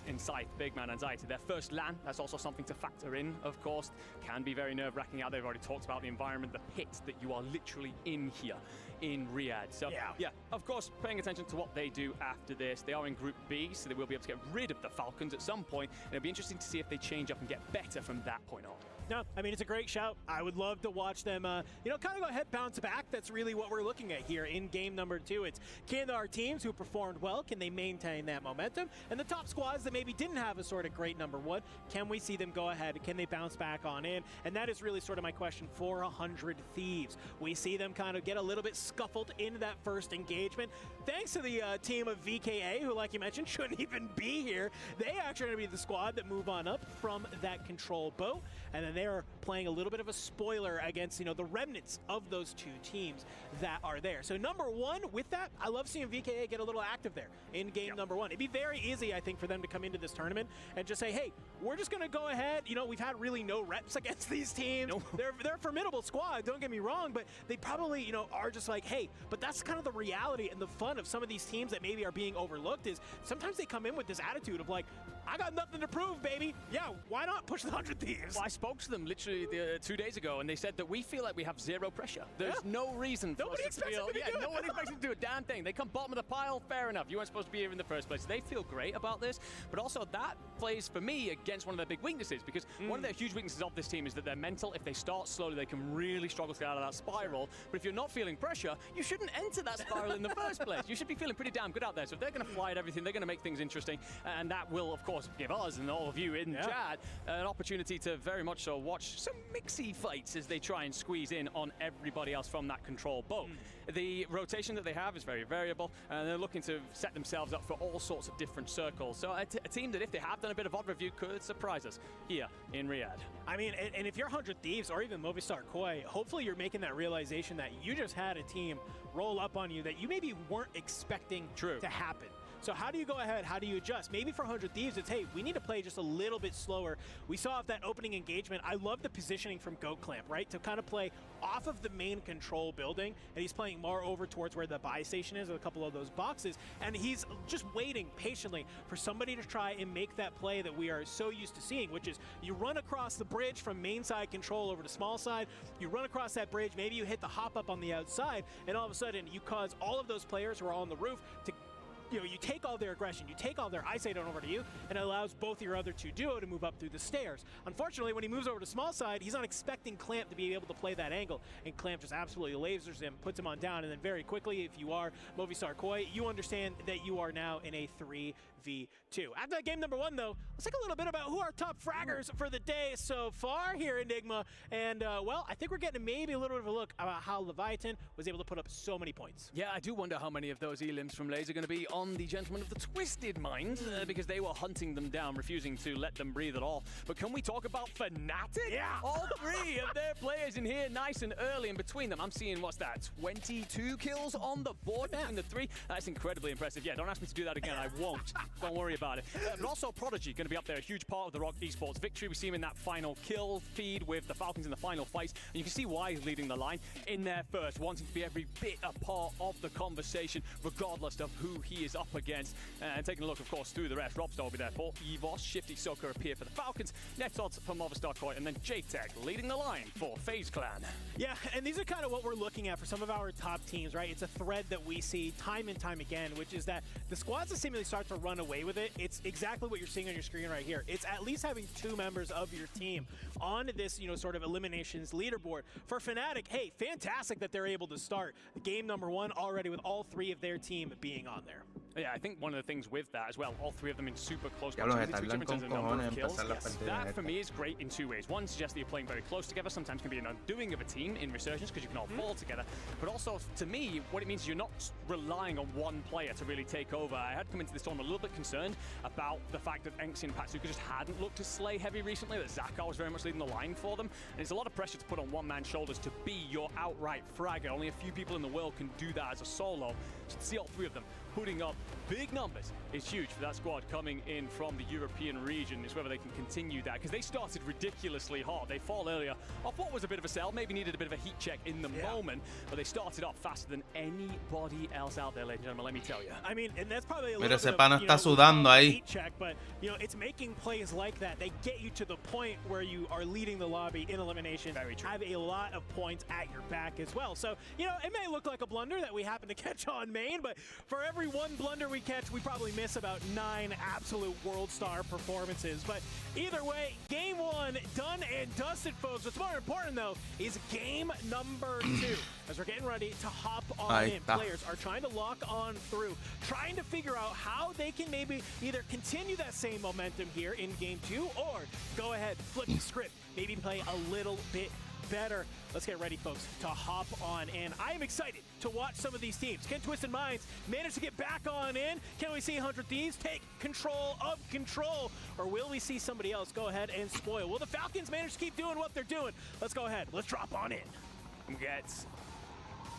In Scythe, Big Man, Anxiety. Their first LAN, that's also something to factor in, of course. Can be very nerve-wracking out. They've already talked about the environment, the pit that you are literally in here in Riyadh. So, yeah, of course, paying attention to what they do after this. They are in Group B, so they will be able to get rid of the Falcons at some point, and it'll be interesting to see if they change up and get better from that point on. No, I mean, it's a great shout. I would love to watch them, kind of go ahead, bounce back. That's really what we're looking at here in game number 2. It's, can our teams who performed well, can they maintain that momentum? And the top squads that maybe didn't have a sort of great number 1, can we see them go ahead? Can they bounce back on in? And that is really sort of my question for 100 Thieves. We see them kind of get a little bit scuffled into that first engagement. Thanks to the team of VKA, who, like you mentioned, shouldn't even be here. They actually are going to be the squad that move on up from that control boat. And then they're playing a little bit of a spoiler against, the remnants of those 2 teams that are there. So number 1, with that, I love seeing VKA get a little active there in game number 1. It'd be very easy, I think, for them to come into this tournament and just say, hey, we're just going to go ahead. We've had really no reps against these teams. They're a formidable squad, don't get me wrong, but they probably, are just like, hey, but that's kind of the reality and the fun of some of these teams that maybe are being overlooked is sometimes they come in with this attitude of like, I got nothing to prove, baby. Yeah, why not push the 100 Thieves? Well, I spoke to them literally 2 days ago, and they said that we feel like we have zero pressure. There's no reason for us to feel. No one expects them to do a damn thing. They come bottom of the pile, fair enough. You weren't supposed to be here in the first place. They feel great about this, but also that plays for me against one of their big weaknesses because one of their huge weaknesses of this team is that they're mental. If they start slowly, they can really struggle to get out of that spiral. But if you're not feeling pressure, you shouldn't enter that spiral in the first place. You should be feeling pretty damn good out there. So if they're going to fly at everything, they're going to make things interesting, and that will, of course, give us and all of you in chat an opportunity to very much so watch some mixy fights as they try and squeeze in on everybody else from that control boat. The rotation that they have is very variable, and they're looking to set themselves up for all sorts of different circles. So a team that, if they have done a bit of odd review, could surprise us here in Riyadh. I mean, and if you're 100 Thieves or even Movistar Koi, hopefully you're making that realization that you just had a team roll up on you that you maybe weren't expecting to happen. So how do you go ahead? How do you adjust? Maybe for 100 Thieves, it's, hey, we need to play just a little bit slower. We saw that opening engagement. I love the positioning from Goat Clamp, right? To kind of play off of the main control building, and he's playing more over towards where the buy station is, with a couple of those boxes, and he's just waiting patiently for somebody to try and make that play that we are so used to seeing, which is you run across the bridge from main side control over to small side, you run across that bridge, maybe you hit the hop up on the outside, and all of a sudden you cause all of those players who are on the roof to you take all their aggression, you take all their eyesight over to you, and it allows both your other two duo to move up through the stairs. Unfortunately, when he moves over to small side, he's not expecting Clamp to be able to play that angle, and Clamp just absolutely lasers him, puts him on down, and then very quickly, if you are Movistar Koi, you understand that you are now in a 3v2. After that game number 1, though, let's talk a little bit about who our top fraggers for the day so far here, Enigma. And, well, I think we're getting maybe a little bit of a look about how Leviathan was able to put up so many points. Yeah, I do wonder how many of those elims from Lays are going to be on the Gentlemen of the Twisted Mind, because they were hunting them down, refusing to let them breathe at all. But can we talk about Fnatic? Yeah! All 3 of their players in here, nice and early, and between them, I'm seeing, what's that, 22 kills on the board between the 3? That's incredibly impressive. Yeah, don't ask me to do that again, I won't. Don't worry about it. But also Prodigy going to be up there, a huge part of the Rock Esports victory. We see him in that final kill feed with the Falcons in the final fight, and you can see why he's leading the line in there first, wanting to be every bit a part of the conversation, regardless of who he is up against. And taking a look, of course, through the rest, Robstar will be there for EVOS, Shifty Soaker appear for the Falcons, Netods for Movistar Koi, and then JTech leading the line for FaZe Clan. Yeah, and these are kind of what we're looking at for some of our top teams, right? It's a thread that we see time and time again, which is that the squads that seemingly start to run away with it, it's exactly what you're seeing on your screen right here. It's at least having 2 members of your team on this, sort of eliminations leaderboard. For Fnatic, hey, fantastic that they're able to start game number 1 already with all 3 of their team being on there. Yeah, I think one of the things with that as well, all 3 of them in super close proximity to each other in terms of number of kills. That for me is great in 2 ways. One suggests that you're playing very close together, sometimes can be an undoing of a team in Resurgence because you can all fall together. But also, to me, what it means is you're not relying on one player to really take over. I had come into this tournament a little bit concerned about the fact that Enxi and Patsuka just hadn't looked to slay heavy recently, that Zakar was very much leading the line for them. And it's a lot of pressure to put on one man's shoulders to be your outright fragger. Only a few people in the world can do that as a solo. So to see all 3 of them putting up big numbers is huge for that squad coming in from the European region. It's whether they can continue that, because they started ridiculously hot. They fall earlier off what was a bit of a sell, maybe needed a bit of a heat check in the moment, but they started off faster than anybody else out there, ladies and gentlemen, let me tell you. I mean, and that's probably a Mira, little ese bit pana of, está sudando ahí. heat check, but, it's making plays like that. They get you to the point where you are leading the lobby in elimination. Very true. Have a lot of points at your back as well. So, it may look like a blunder that we happen to catch on main, but for every 1 blunder we catch, we probably miss about 9 absolute world star performances. But either way, game 1 done and dusted, folks. What's more important, though, is game number 2. As we're getting ready to hop on in, players are trying to lock on through, trying to figure out how they can maybe either continue that same momentum here in game 2 or go ahead, flip the script, maybe play a little bit better. Let's get ready, folks, to hop on in. I am excited to watch some of these teams. Can Twisted Minds manage to get back on in? Can we see 100 Thieves take control of control? Or will we see somebody else go ahead and spoil? Will the Falcons manage to keep doing what they're doing? Let's go ahead. Let's drop on in. We get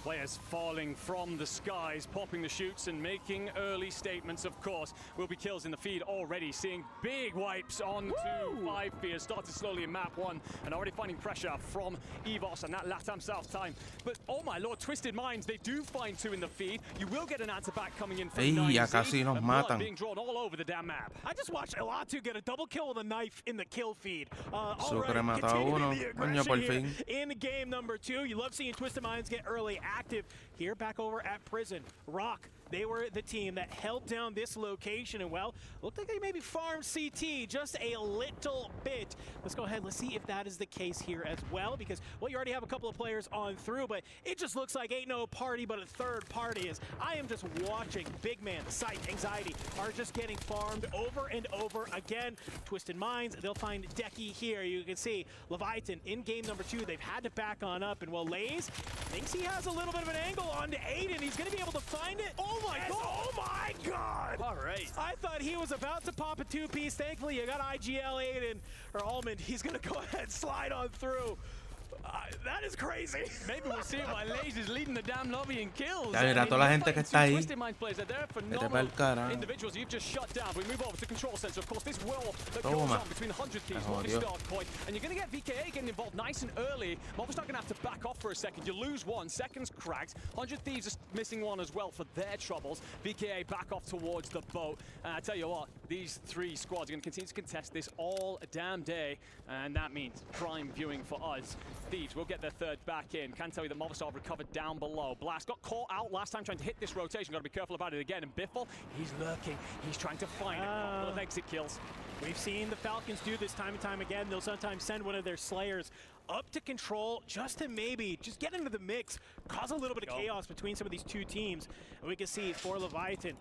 players falling from the skies, popping the shoots and making early statements, of course. Will be kills in the feed already, seeing big wipes on 5 fears. Started slowly in map 1 and already finding pressure from EVOS and that LATAM South time. But oh my lord, Twisted Minds, they do find 2 in the feed. You will get an answer back coming in from 9Z. Ya casi nos matan. Being drawn all over the damn map. I just watched Elatu get a double kill with a knife in the kill feed. Sucre mata a uno. Coño, por fin. In game number 2, you love seeing Twisted Minds get early active here back over at Prison. Rock, they were the team that held down this location, and well, looked like they maybe farmed CT just a little bit. Let's go ahead, let's see if that is the case here as well, because, well, you already have a couple of players on through, but it just looks like ain't no party but a third party, as I am just watching Big Man, Sight, Anxiety are just getting farmed over and over again. Twisted Minds, they'll find Decky here. You can see Leviathan in game number 2, they've had to back on up, and well, Lays thinks he has a little bit of an angle onto Aiden. He's going to be able to find it. Oh my god! Oh my god! All right. I thought he was about to pop a 2-piece. Thankfully, you got IGL Aiden, or Almond. He's going to go ahead and slide on through. That is crazy. Maybe we'll see why Lays is leading the damn lobby in kills. Ya mira, toda la gente que está ahí. Twisted Minds players, they're phenomenal individuals you've just shut down. We move over to control center. Of course, this war that goes on between the 100 Thieves, Movistar Koi, and you're going to get VKA getting involved nice and early. Movistar going to have to back off for a second. You lose 1, seconds cracked. 100 Thieves just missing 1 as well for their troubles. VKA back off towards the boat. I tell you what, these three squads are going to continue to contest this all damn day, and that means prime viewing for us. Thieves will get their third back in. Can tell you that Movistar recovered down below. Blast got caught out last time trying to hit this rotation. Got to be careful about it again. And Biffle, he's lurking. He's trying to find a couple of exit kills. We've seen the Falcons do this time and time again. They'll sometimes send one of their Slayers up to control just to maybe just get into the mix, cause a little bit of chaos between some of these two teams. And we can see for Leviathan,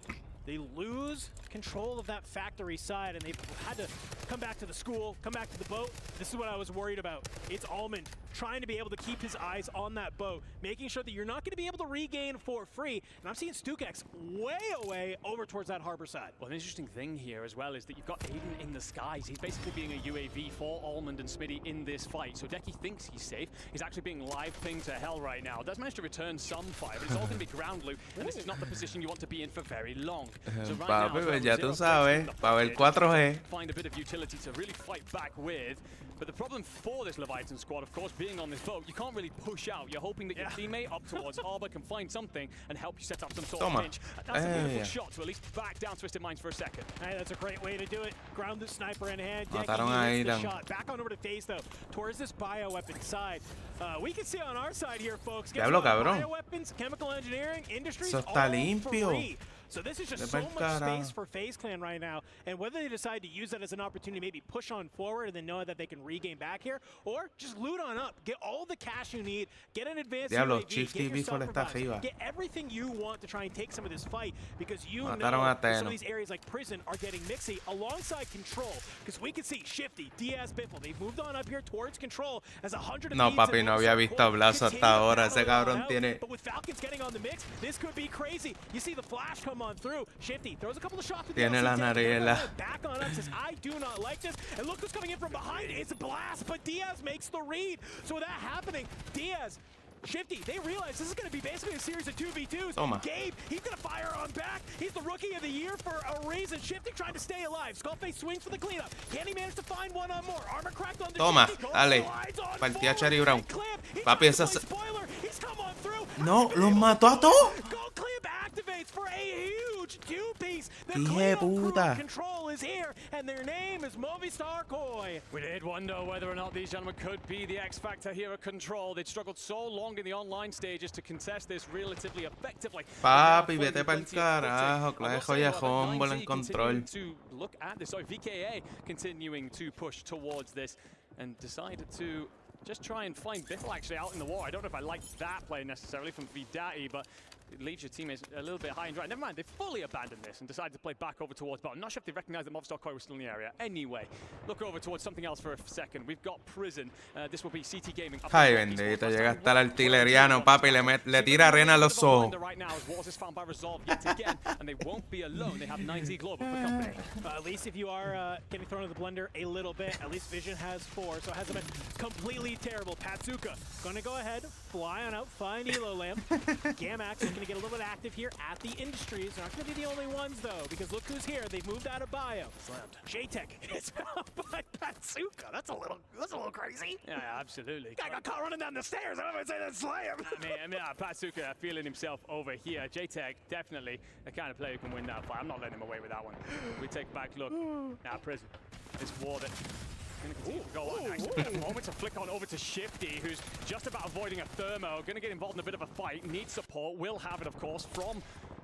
they lose control of that factory side, and they've had to come back to the school, come back to the boat. This is what I was worried about. It's Almond trying to be able to keep his eyes on that boat, making sure that you're not going to be able to regain for free. And I'm seeing StuKX way away over towards that harbor side. Well, an interesting thing here as well is that you've got Aiden in the skies. He's basically being a UAV for Almond and Smitty in this fight. So Decky thinks he's safe. He's actually being live pinged to hell right now. Does manage to return some fire, but it's all going to be ground loot, and this is not the position you want to be in for very long. So right now, Papi, ya tú sabes, para ver 4G. Find a bit of utility to really fight back with. But the problem for this Leviathan squad, of course, being on this boat, you can't really push out. You're hoping that your teammate up towards Arbor can find something and help you set up some sort of pinch. That's a beautiful shot to at least back down Twisted Minds for a second. Hey, that's a great way to do it. Ground the sniper in hand. Mataron Decky a hits the Aidan. shot. Back on over to FaZe, though, towards this bioweapon side. We can see on our side here, folks. Diablo, cabrón. Bioweapons, chemical engineering, industries, Eso está all limpio. free. So this is just so much space for FaZe Clan right now, and whether they decide to use that as an opportunity, maybe push on forward and then know that they can regain back here, or just loot on up, get all the cash you need, get an advanced Diablo, UAV, Chief get TV yourself está revives, arriba. get everything you want to try and take some of this fight, because you Mataron know a that some Teno. of these areas like Prison are getting mixy alongside Control, because we can see Shifty, Diaz, Biffle, they've moved on up here towards Control as 100 No, papi, no había visto a Blas hasta ahora. Ese cabrón tiene... But with Falcons getting on the mix, this could be crazy. You see the flash come on through. Shifty throws a couple of shots with the Tiene la nariela. back on up, says, I do not like this. And look who's coming in from behind. It's Blast, but Diaz makes the read. So with that happening, Diaz, Shifty, they realize this is going to be basically a series of 2v2s. Toma. Gabe, he's going to fire on back. He's the rookie of the year for a reason. Shifty trying to stay alive. Skullface swings for the cleanup. Can he manage to find one on more? Armor cracked on the Toma, Shifty. dale. Partí a Cherry Brown. Papi, esas... He's come on through. No, los mató a todos. Gold Clamp activates for a huge two-piece. The Hija de puta. Control is here, and their name is Movistar Koi. We did wonder whether or not these gentlemen could be the X Factor here at Control. They'd struggled so long in the online stages to contest this relatively effectively. Papi, vete pa'l carajo, clase joya humble en control. To look at this, sorry, VKA continuing to push towards this and decided to just try and find Biffle actually out in the war. I don't know if I like that play necessarily from Vidati, but it leaves your teammates a little bit high and dry. Never mind, they fully abandoned this and decided to play back over towards bottom. Not sure if they recognized that Movistar Koi was still in the area. Anyway, look over towards something else for a second. We've got Prison. This will be CT Gaming. Ay, bendito, llega hasta el artilleriano, papi, le tira arena a los ojos. Right now, as Wars is found by Resolve yet again, and they won't be alone. They have 90 Global for company. At least if you are getting thrown in the blender a little bit, at least Vision has 4, so it hasn't been completely terrible. Patsuka gonna go ahead, fly on out, find Elo Lamp. Gamax is gonna get a little bit active here at the Industries. They're not gonna be the only ones though, because look who's here. They've moved out of bio. J-Tech is out by Patsuka. That's a little crazy. Yeah, absolutely. Guy got caught running down the stairs. I'm gonna say that slam. I mean, Patsuka feeling himself over here. J-Tech definitely the kind of player who can win that fight. I'm not letting him away with that one. We take a back look. Now Prison is warded. Gonna continue to go on next. Moment to flick on over to Shifty, who's just about avoiding a thermo. Gonna get involved in a bit of a fight. Needs support. Will have it, of course, from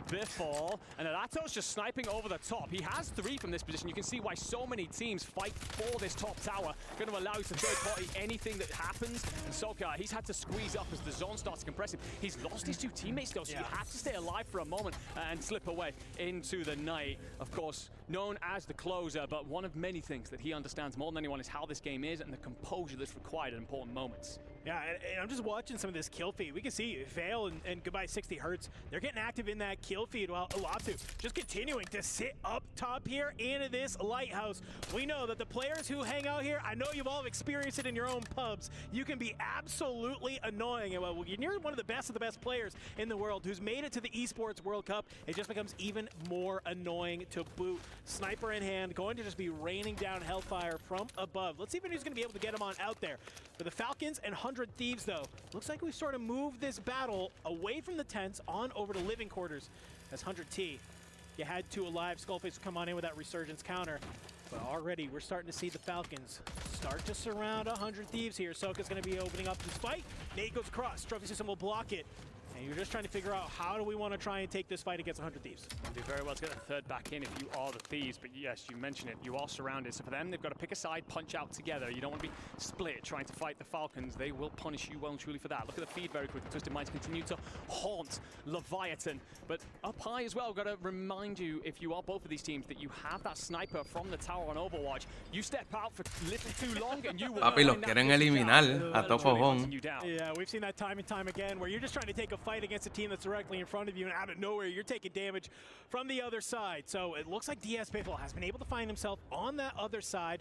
Biffle. And Alato's just sniping over the top. He has 3 from this position. You can see why so many teams fight for this top tower. Going to allow you to third party anything that happens. And Soka, he's had to squeeze up as the zone starts to compress him. He's lost his 2 teammates though, so you have to stay alive for a moment and slip away into the night. Of course, known as the closer, but one of many things that he understands more than anyone is how this game is and the composure that's required at important moments. Yeah, and I'm just watching some of this kill feed. We can see Vale and Goodbye 60 Hertz. They're getting active in that kill feed while Alatu just continuing to sit up top here in this lighthouse. We know that the players who hang out here, I know you've all experienced it in your own pubs. You can be absolutely annoying. And when you're one of the best players in the world who's made it to the Esports World Cup, it just becomes even more annoying to boot. Sniper in hand, going to just be raining down hellfire from above. Let's see if anybody's going to be able to get him on out there. For the Falcons and 100 Thieves, though, looks like we sort of moved this battle away from the tents on over to living quarters as 100T You had 2 alive. Skullface come on in with that resurgence counter. But already we're starting to see the Falcons start to surround 100 Thieves here. Soka's going to be opening up this fight. Nate goes across. Trophy system will block it. And you're just trying to figure out how do we want to try and take this fight against 100 Thieves. Do very well to get the third back in if you are the Thieves, but yes, you mentioned it, you are surrounded. So for them, they've got to pick a side, punch out together. You don't want to be split trying to fight the Falcons. They will punish you well and truly for that. Look at the feed very quickly. Twisted Minds continue to haunt Leviathan, but up high as well. Got to remind you, if you are both of these teams, that you have that sniper from the tower on Overwatch. You step out for a little too long and you will Papi, los quieren eliminar a tocojón. Yeah, we've seen that time and time again, where you're just trying to take a fight against a team that's directly in front of you, and out of nowhere, you're taking damage from the other side. So it looks like DS Painful has been able to find himself on that other side.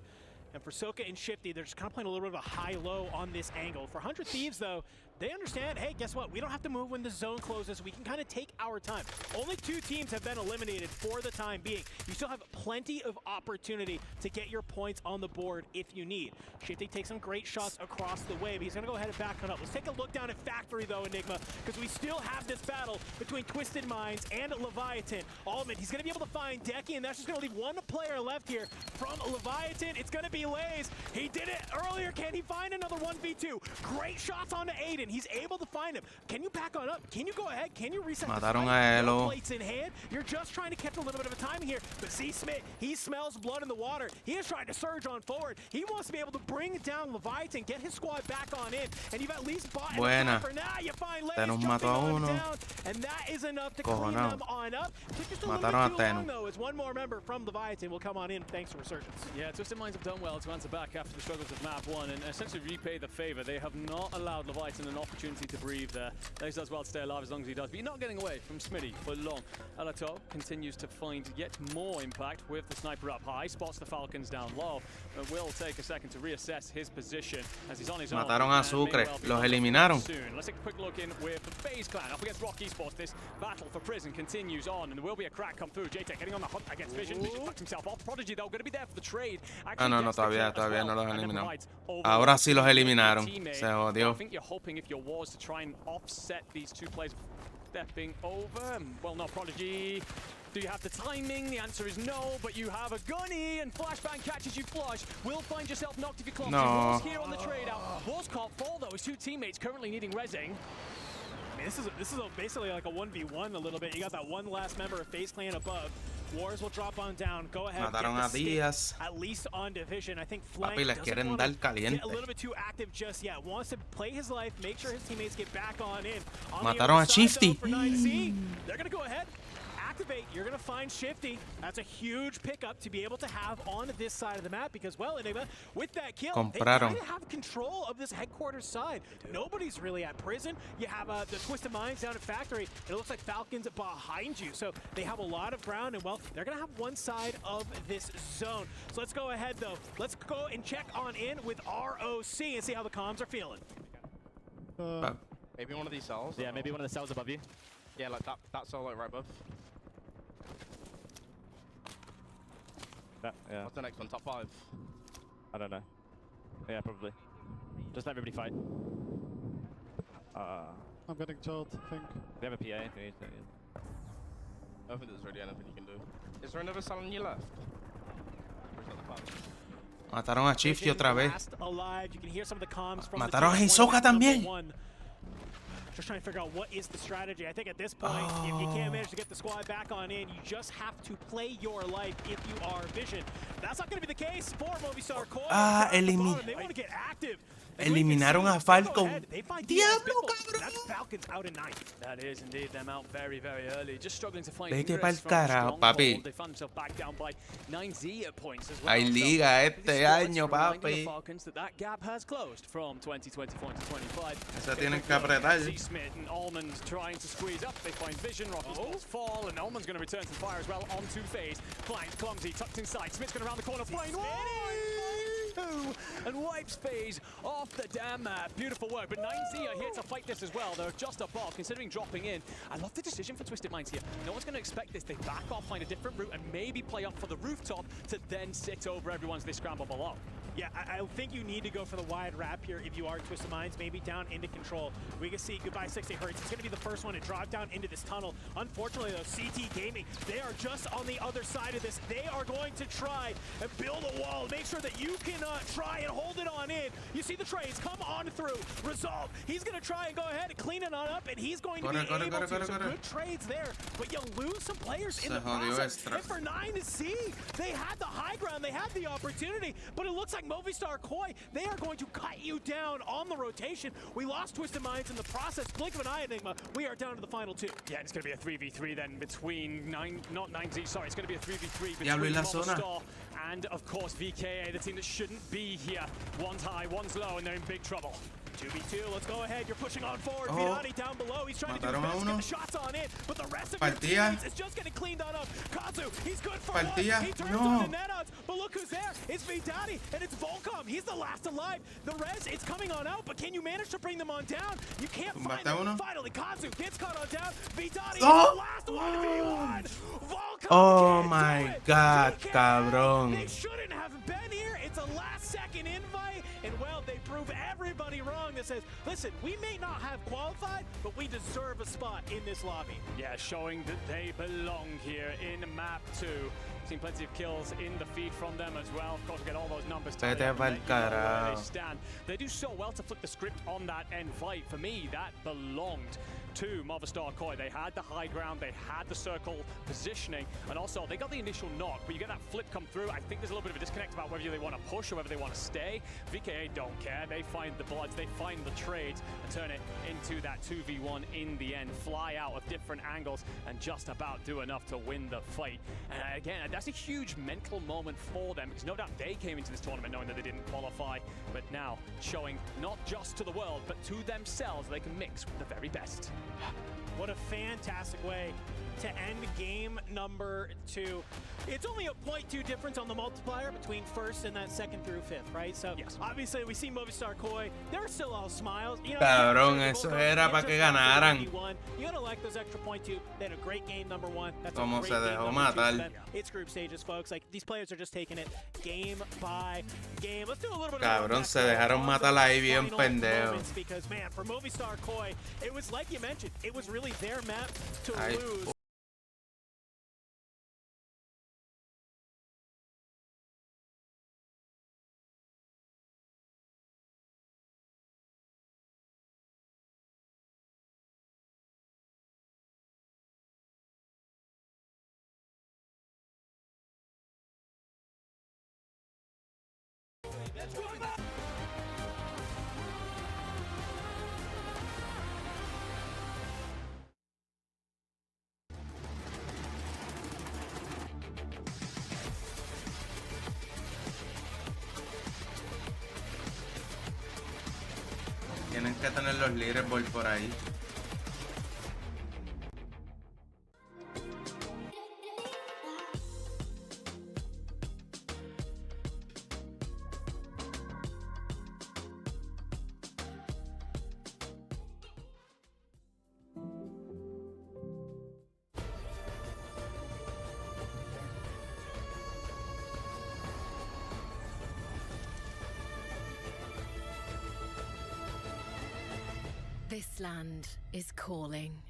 And for Soka and Shifty, they're just kind of playing a little bit of a high-low on this angle. For 100 Thieves, though, they understand, hey, guess what? We don't have to move when the zone closes. We can kind of take our time. Only 2 teams have been eliminated for the time being. You still have plenty of opportunity to get your points on the board if you need. Shifty takes some great shots across the way, but he's going to go ahead and back on up. Let's take a look down at Factory, though, Enigma, because we still have this battle between Twisted Minds and Leviathan. Almond, he's going to be able to find Decky, and that's just going to leave 1 player left here from Leviathan. It's going to be Lays. He did it earlier. Can he find another 1v2? Great shots on to Aiden. He's able to find him. Can you back on up? Can you go ahead? Can you reset the Mataron fight? a Elo. Plates in hand. You're just trying to catch a little bit of a timing here. But see Smith, he smells blood in the water. He is trying to surge on forward. He wants to be able to bring down Leviathan, get his squad back on in, and you've at least bought Buena. for now. You find Lays Tenus jumping mató a on uno. down, and that is enough to clean them on up. Took just a little Mataron bit a too long, Tenus. though, as 1 more member from Leviathan will come on in thanks to Resurgence. Yeah, Twisted Minds have done well to answer back after the struggles of map 1 and essentially repay the favor. They have not allowed Leviathan an opportunity to breathe there. Lays does well to stay alive as long as he does, but you're not getting away from Smitty for long. Alato continues to find yet more impact with the sniper up high, spots the Falcons down low, but will take a second to reassess his position as he's on his own. Mataron a Sucre, los eliminaron. Soon. Let's take a quick look in with the FaZe clan up against Rock Esports. This battle for Prison continues on, and there will be a crack come through. JTech getting on the hunt against Vision. Vision tucks himself off. Prodigy, though, going to be there for the trade. Ah, no, todavía no los eliminaron. Ahora sí los eliminaron. Se jodió. I think you're hoping if you're Wars to try and offset these 2 players stepping over. Well, no, Prodigy. Do you have the timing? The answer is no, but you have a gunny, and Flashbang catches you flush. Will find yourself knocked if you clumsy. No. Wars here on the trade out. Wars can't fall, though. His 2 teammates currently needing rezzing. I mean, this is basically like a 1v1 a little bit. You got that 1 last member of FaZe Clan above. Wars will drop on down. Go ahead. Mataron a Díaz. At least on Division. I think Flank Papi, les doesn't quieren want dar to caliente. get a little bit too active just yet. Wants to play his life, make sure his teammates get back on in. On Mataron a Shifty. For 9C, they're going to go ahead. Activate, you're going to find Shifty. That's a huge pickup to be able to have on this side of the map because, well, Enigma, with that kill, they kind of have control of this headquarters side. Nobody's really at Prison. You have the Twisted Minds down at Factory, and it looks like Falcons behind you. So they have a lot of ground, and, well, they're going to have 1 side of this zone. So let's go ahead, though. Let's go and check on in with ROC and see how the comms are feeling. Maybe one of these cells? Yeah, maybe one of the cells above you. Yeah, like that cell like right above. Yeah. What's the next one? Top 5? I don't know. Yeah, probably. Just let everybody fight. I'm getting told, I think. We have a PA if you need to. Yeah. I don't think there's really anything you can do. Is there another cell on your left? Mataron a Shifty otra vez. Alive. You can hear some of the comms from Mataron a Hisoka también. Just trying to figure out what is the strategy. I think at this point, if you can't manage to get the squad back on in, you just have to play your life if you are Vision. That's not going to be the case for Movistar Core. They want to get active. Eliminaron a Falcon. Diablo, cabrón. That's Falcons out in 9. That is indeed them out very, very early. Just struggling to find Vete pa'l carajo, papi. They found themselves back down by 9Z at points as well. Hay liga este año, papi. Falcons that gap has closed from 2024 to 25. Esa tienen que apretar. Smith and Almond trying to squeeze up. They find Vision. Rocky's balls fall, and Almond's going to return some fire as well onto FaZe. Flank, clumsy, tucked inside. Smith's going around the corner. Flying. And wipes FaZe off the damn map. Beautiful work, but 9Z are here to fight this as well. They're just above, considering dropping in. I love the decision for Twisted Minds here. No one's going to expect this. They back off, find a different route, and maybe play up for the rooftop to then sit over everyone's this scramble below. Yeah, I think you need to go for the wide wrap here if you are Twisted Minds, maybe down into control. We can see goodbye 60 Hertz. It's going to be the first one to drop down into this tunnel. Unfortunately, though, CT Gaming, they are just on the other side of this. They are going to try and build a wall, make sure that you can try and hold it on in. You see the trades come on through. Resolve. He's going to try and go ahead and clean it on up, and he's going to be able to. Some good trades there, but you lose some players in the process. And for 9 to see, they had the high ground, they had the opportunity, but it looks like Movistar Koi, they are going to cut you down on the rotation. We lost Twisted Minds in the process. Blink of an eye, Enigma. We are down to the final 2. Yeah, it's going to be a 3v3 then between not 9Z, sorry, it's going to be a 3v3 between Diablo y la Movistar zona. and, of course, VKA, the team that shouldn't be here. One's high, one's low, and they're in big trouble. 2v2, let's go ahead. You're pushing on forward. Oh. Vidani down below. He's trying to do his best to get the shots on it, but the rest of your teammates is just getting cleaned on up. Kazu, he's good for one. He turns on the Netodds, but look who's there. It's Vidani, and it's Volcom. He's the last alive. The res, it's coming on out, but can you manage to bring them on down? You can't find them. Finally, Kazu gets caught on down. Vidani is the last one to be one. Volcom Oh my God, cabrón. They shouldn't have been here. It's a last-second invite, and well, they prove everybody wrong that says, listen, we may not have qualified, but we deserve a spot in this lobby. Yeah, showing that they belong here in map 2. Seen plenty of kills in the feed from them as well. Of course, we get all those numbers. They stand. They do so well to flip the script on that end fight. For me, that belonged to Movistar Koi. They had the high ground, they had the circle positioning, and also they got the initial knock, but you get that flip come through. I think there's a little bit of a disconnect about whether they want to push or whether they want to stay. VKA don't care. They find the bloods, they find the trades, and turn it into that 2v1 in the end. Fly out of different angles and just about do enough to win the fight. And again, that's a huge mental moment for them, because no doubt they came into this tournament knowing that they didn't qualify, but now showing not just to the world, but to themselves they can mix with the very best. What a fantastic way to end game number 2. It's only a 0.2 difference on the multiplier between first and that second through fifth, right? So obviously we see Movistar Koi, they're still all smiles. You know, cabrón, eso era para que ganaran. You gotta like those extra 0.2. They had a great game number 1. That's Como a great se game dejó number 2. matar. It's group stages, folks. Like, these players are just taking it game by game. Let's do a little bit Cabrón, se dejaron matar ahí bien pendejo. Because man, for Movistar Koi, it was like you mentioned, it was really their map to lose. Tienen que tener los leaderboard por ahí. This land is calling.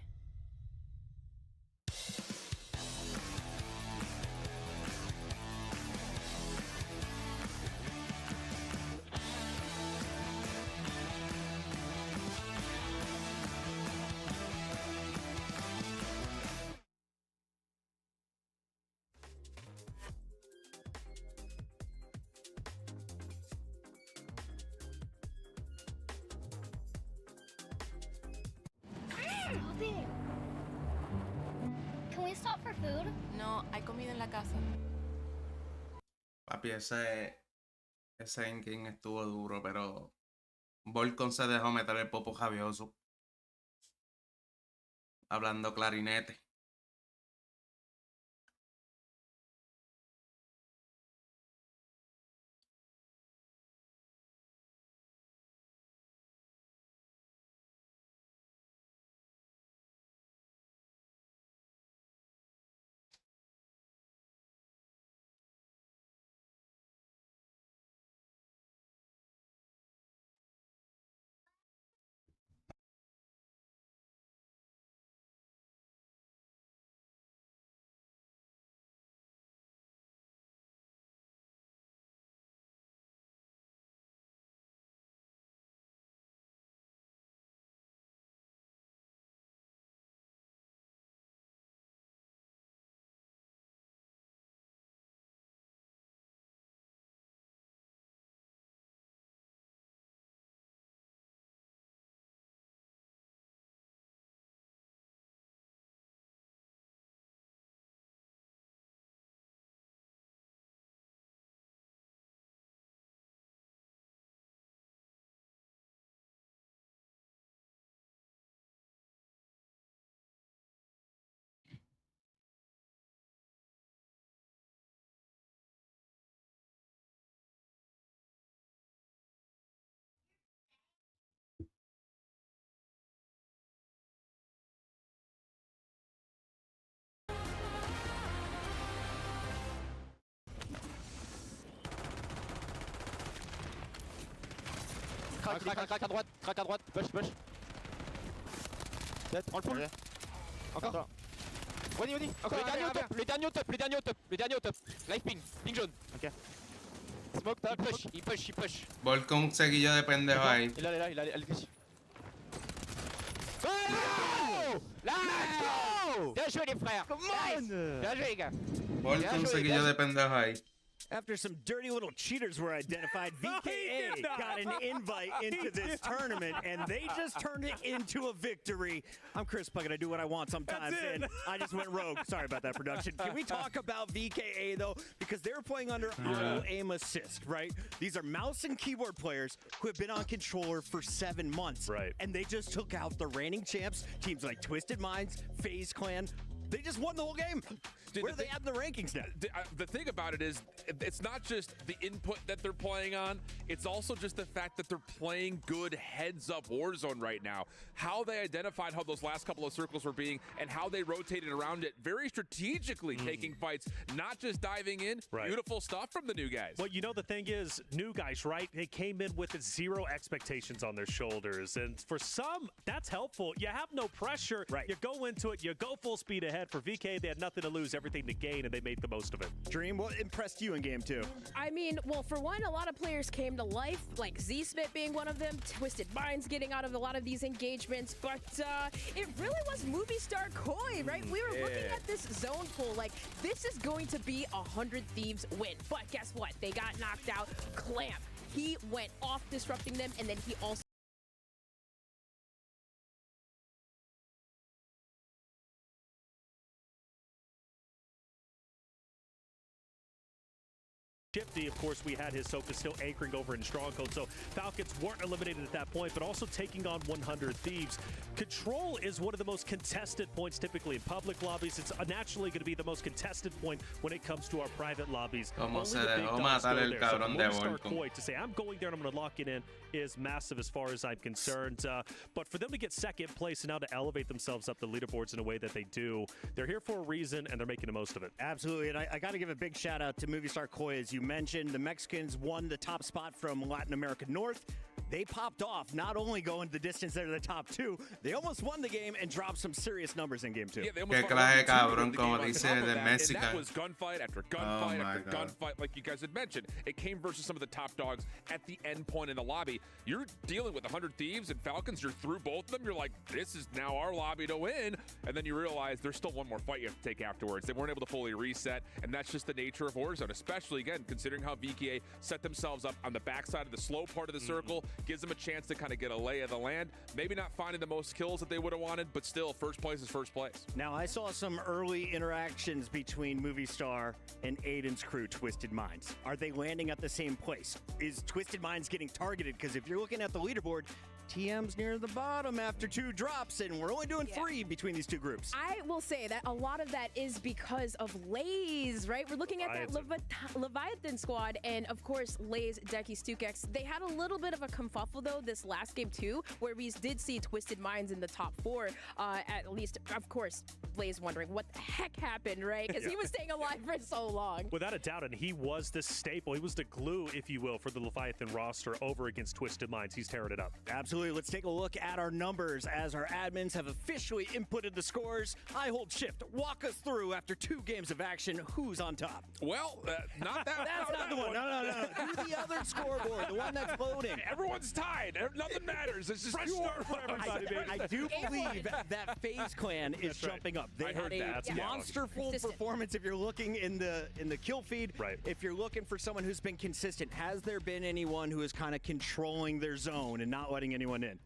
Can we stop for food? No, hay comida en la casa. Papi, ese endgame estuvo duro, pero Volcom se dejó meter el popo javioso. Hablando clarinete. Crac à droite, push. Dead. Prends le full. Encore. Wadi. Encore les derniers au top. Life ping jaune. Ok. Smoke top, il push. Volca un seguillo de pendejo ahí. Il est ici. Let's go! Bien joué les frères. Come on! Bien joué les gars. Volca un seguillo de pendejo ahí. After some dirty little cheaters were identified, VKA got an invite into this tournament, and they just turned it into a victory. I'm Chris Puckett. I do what I want sometimes, and I just went rogue. Sorry about that, production. Can we talk about VKA, though? Because they're playing under auto-aim assist, right? These are mouse and keyboard players who have been on controller for 7 months. Right. And they just took out the reigning champs, teams like Twisted Minds, FaZe Clan. They just won the whole game. Where are they at in the rankings now? The thing about it is, it's not just the input that they're playing on, it's also just the fact that they're playing good heads-up Warzone right now. How they identified how those last couple of circles were being and how they rotated around it very strategically, taking fights, not just diving in. Right. Beautiful stuff from the new guys. Well, you know, the thing is, new guys, right? They came in with 0 expectations on their shoulders. And for some, that's helpful. You have no pressure. Right. You go into it, you go full speed ahead. For VK, they had nothing to lose, everything to gain, and they made the most of it. Dream, what impressed you in game 2? I mean, well, for one, a lot of players came to life, like Z-Smith being one of them, Twisted Minds getting out of a lot of these engagements, but it really was Movie Star Koi, right? We were looking at this zone pool, like, this is going to be 100 Thieves win, but guess what? They got knocked out. Clamp, he went off disrupting them, and then he also Shifty, of course, we had his Soka still anchoring over in Stronghold, so Falcons weren't eliminated at that point, but also taking on 100 Thieves. Control is one of the most contested points typically in public lobbies. It's naturally going to be the most contested point when it comes to our private lobbies. Como se dejó matar el cabrón de Volcom. To say, I'm going there and I'm going to lock it in is massive as far as I'm concerned. But for them to get second place and now to elevate themselves up the leaderboards in a way that they do, they're here for a reason and they're making the most of it. Absolutely, and I got to give a big shout out to Movie Star Koi. As you mentioned, the Mexicans won the top spot from Latin America North. They popped off, not only going the distance there to the top 2, they almost won the game and dropped some serious numbers in game 2. Yeah, they almost clase cabrón, como on dice top of de that, Mexico. and that was gunfight after gunfight gunfight, like you guys had mentioned. It came versus some of the top dogs at the end point in the lobby. You're dealing with 100 Thieves and Falcons. You're through both of them. You're like, this is now our lobby to win. And then you realize there's still one more fight you have to take afterwards. They weren't able to fully reset, and that's just the nature of Warzone, especially, again, considering how VKA set themselves up on the backside of the slow part of the circle, gives them a chance to kind of get a lay of the land. Maybe not finding the most kills that they would have wanted, but still, first place is first place. Now, I saw some early interactions between Movie Star and Aiden's crew, Twisted Minds. Are they landing at the same place? Is Twisted Minds getting targeted? Because if you're looking at the leaderboard, TM's near the bottom after 2 drops, and we're only doing 3 between these 2 groups. I will say that a lot of that is because of Lays, right? We're looking at that Leviathan squad, and of course, Lays, Decky, Stukex. They had a little bit of a kerfuffle, though, this last game, too, where we did see Twisted Minds in the top 4, at least. Of course, Lays wondering what the heck happened, right? Because he was staying alive for so long. Without a doubt, and he was the staple. He was the glue, if you will, for the Leviathan roster over against Twisted Minds. He's tearing it up. Absolutely. Let's take a look at our numbers as our admins have officially inputted the scores. I hold shift. Walk us through after 2 games of action. Who's on top? Well, not that. That's not the one. No. Do the other scoreboard, the one that's floating. Everyone's tied. Nothing matters. It's just fresh start for everybody, baby. I do believe that FaZe Clan is jumping up. They had a monster-full performance. If you're looking in the kill feed, if you're looking for someone who's been consistent, has there been anyone who is kind of controlling their zone and not letting anyone in?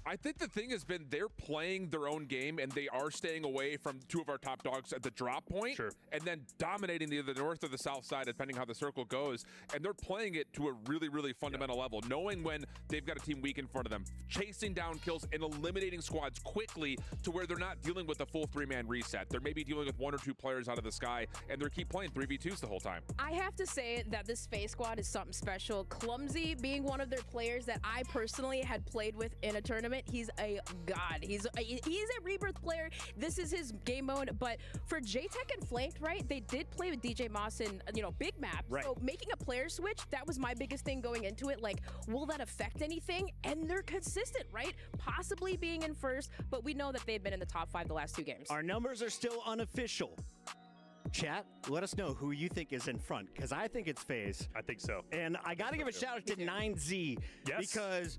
I think the thing has been they're playing their own game, and they are staying away from 2 of our top dogs at the drop point, and then dominating either the north or the south side, depending how the circle goes. And they're playing it to a really, really fundamental level, knowing when they've got a team weak in front of them, chasing down kills and eliminating squads quickly to where they're not dealing with a full 3-man reset. They're maybe dealing with 1 or 2 players out of the sky, and they keep playing 3v2s the whole time. I have to say that this FaZe squad is something special. Clumsy being one of their players that I personally had played with in a tournament tournament. He's a god. He's a Rebirth player. This is his game mode. But for JTech and Flanked, right, they did play with DJ Moss in, big map. Right. So making a player switch, that was my biggest thing going into it. Like, will that affect anything? And they're consistent, right? Possibly being in first, but we know that they've been in the top 5 the last 2 games. Our numbers are still unofficial. Chat, let us know who you think is in front, because I think it's FaZe. I think so. And I got to give a shout out to 9Z, because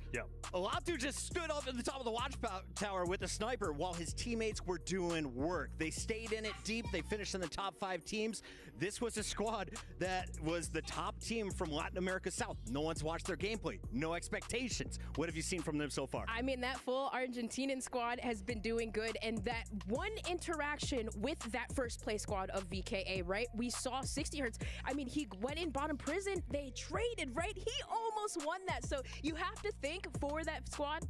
Olatu just stood up at the top of the watch tower with a sniper while his teammates were doing work. They stayed in it deep. They finished in the top 5 teams. This was a squad that was the top team from Latin America South. No one's watched their gameplay. No expectations. What have you seen from them so far? I mean, that full Argentinian squad has been doing good, and that one interaction with that first place squad of VKA, right? We saw 60Hz. I mean, he went in bottom prison. They traded, right? He almost won that. So you have to think for that squad,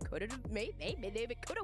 could have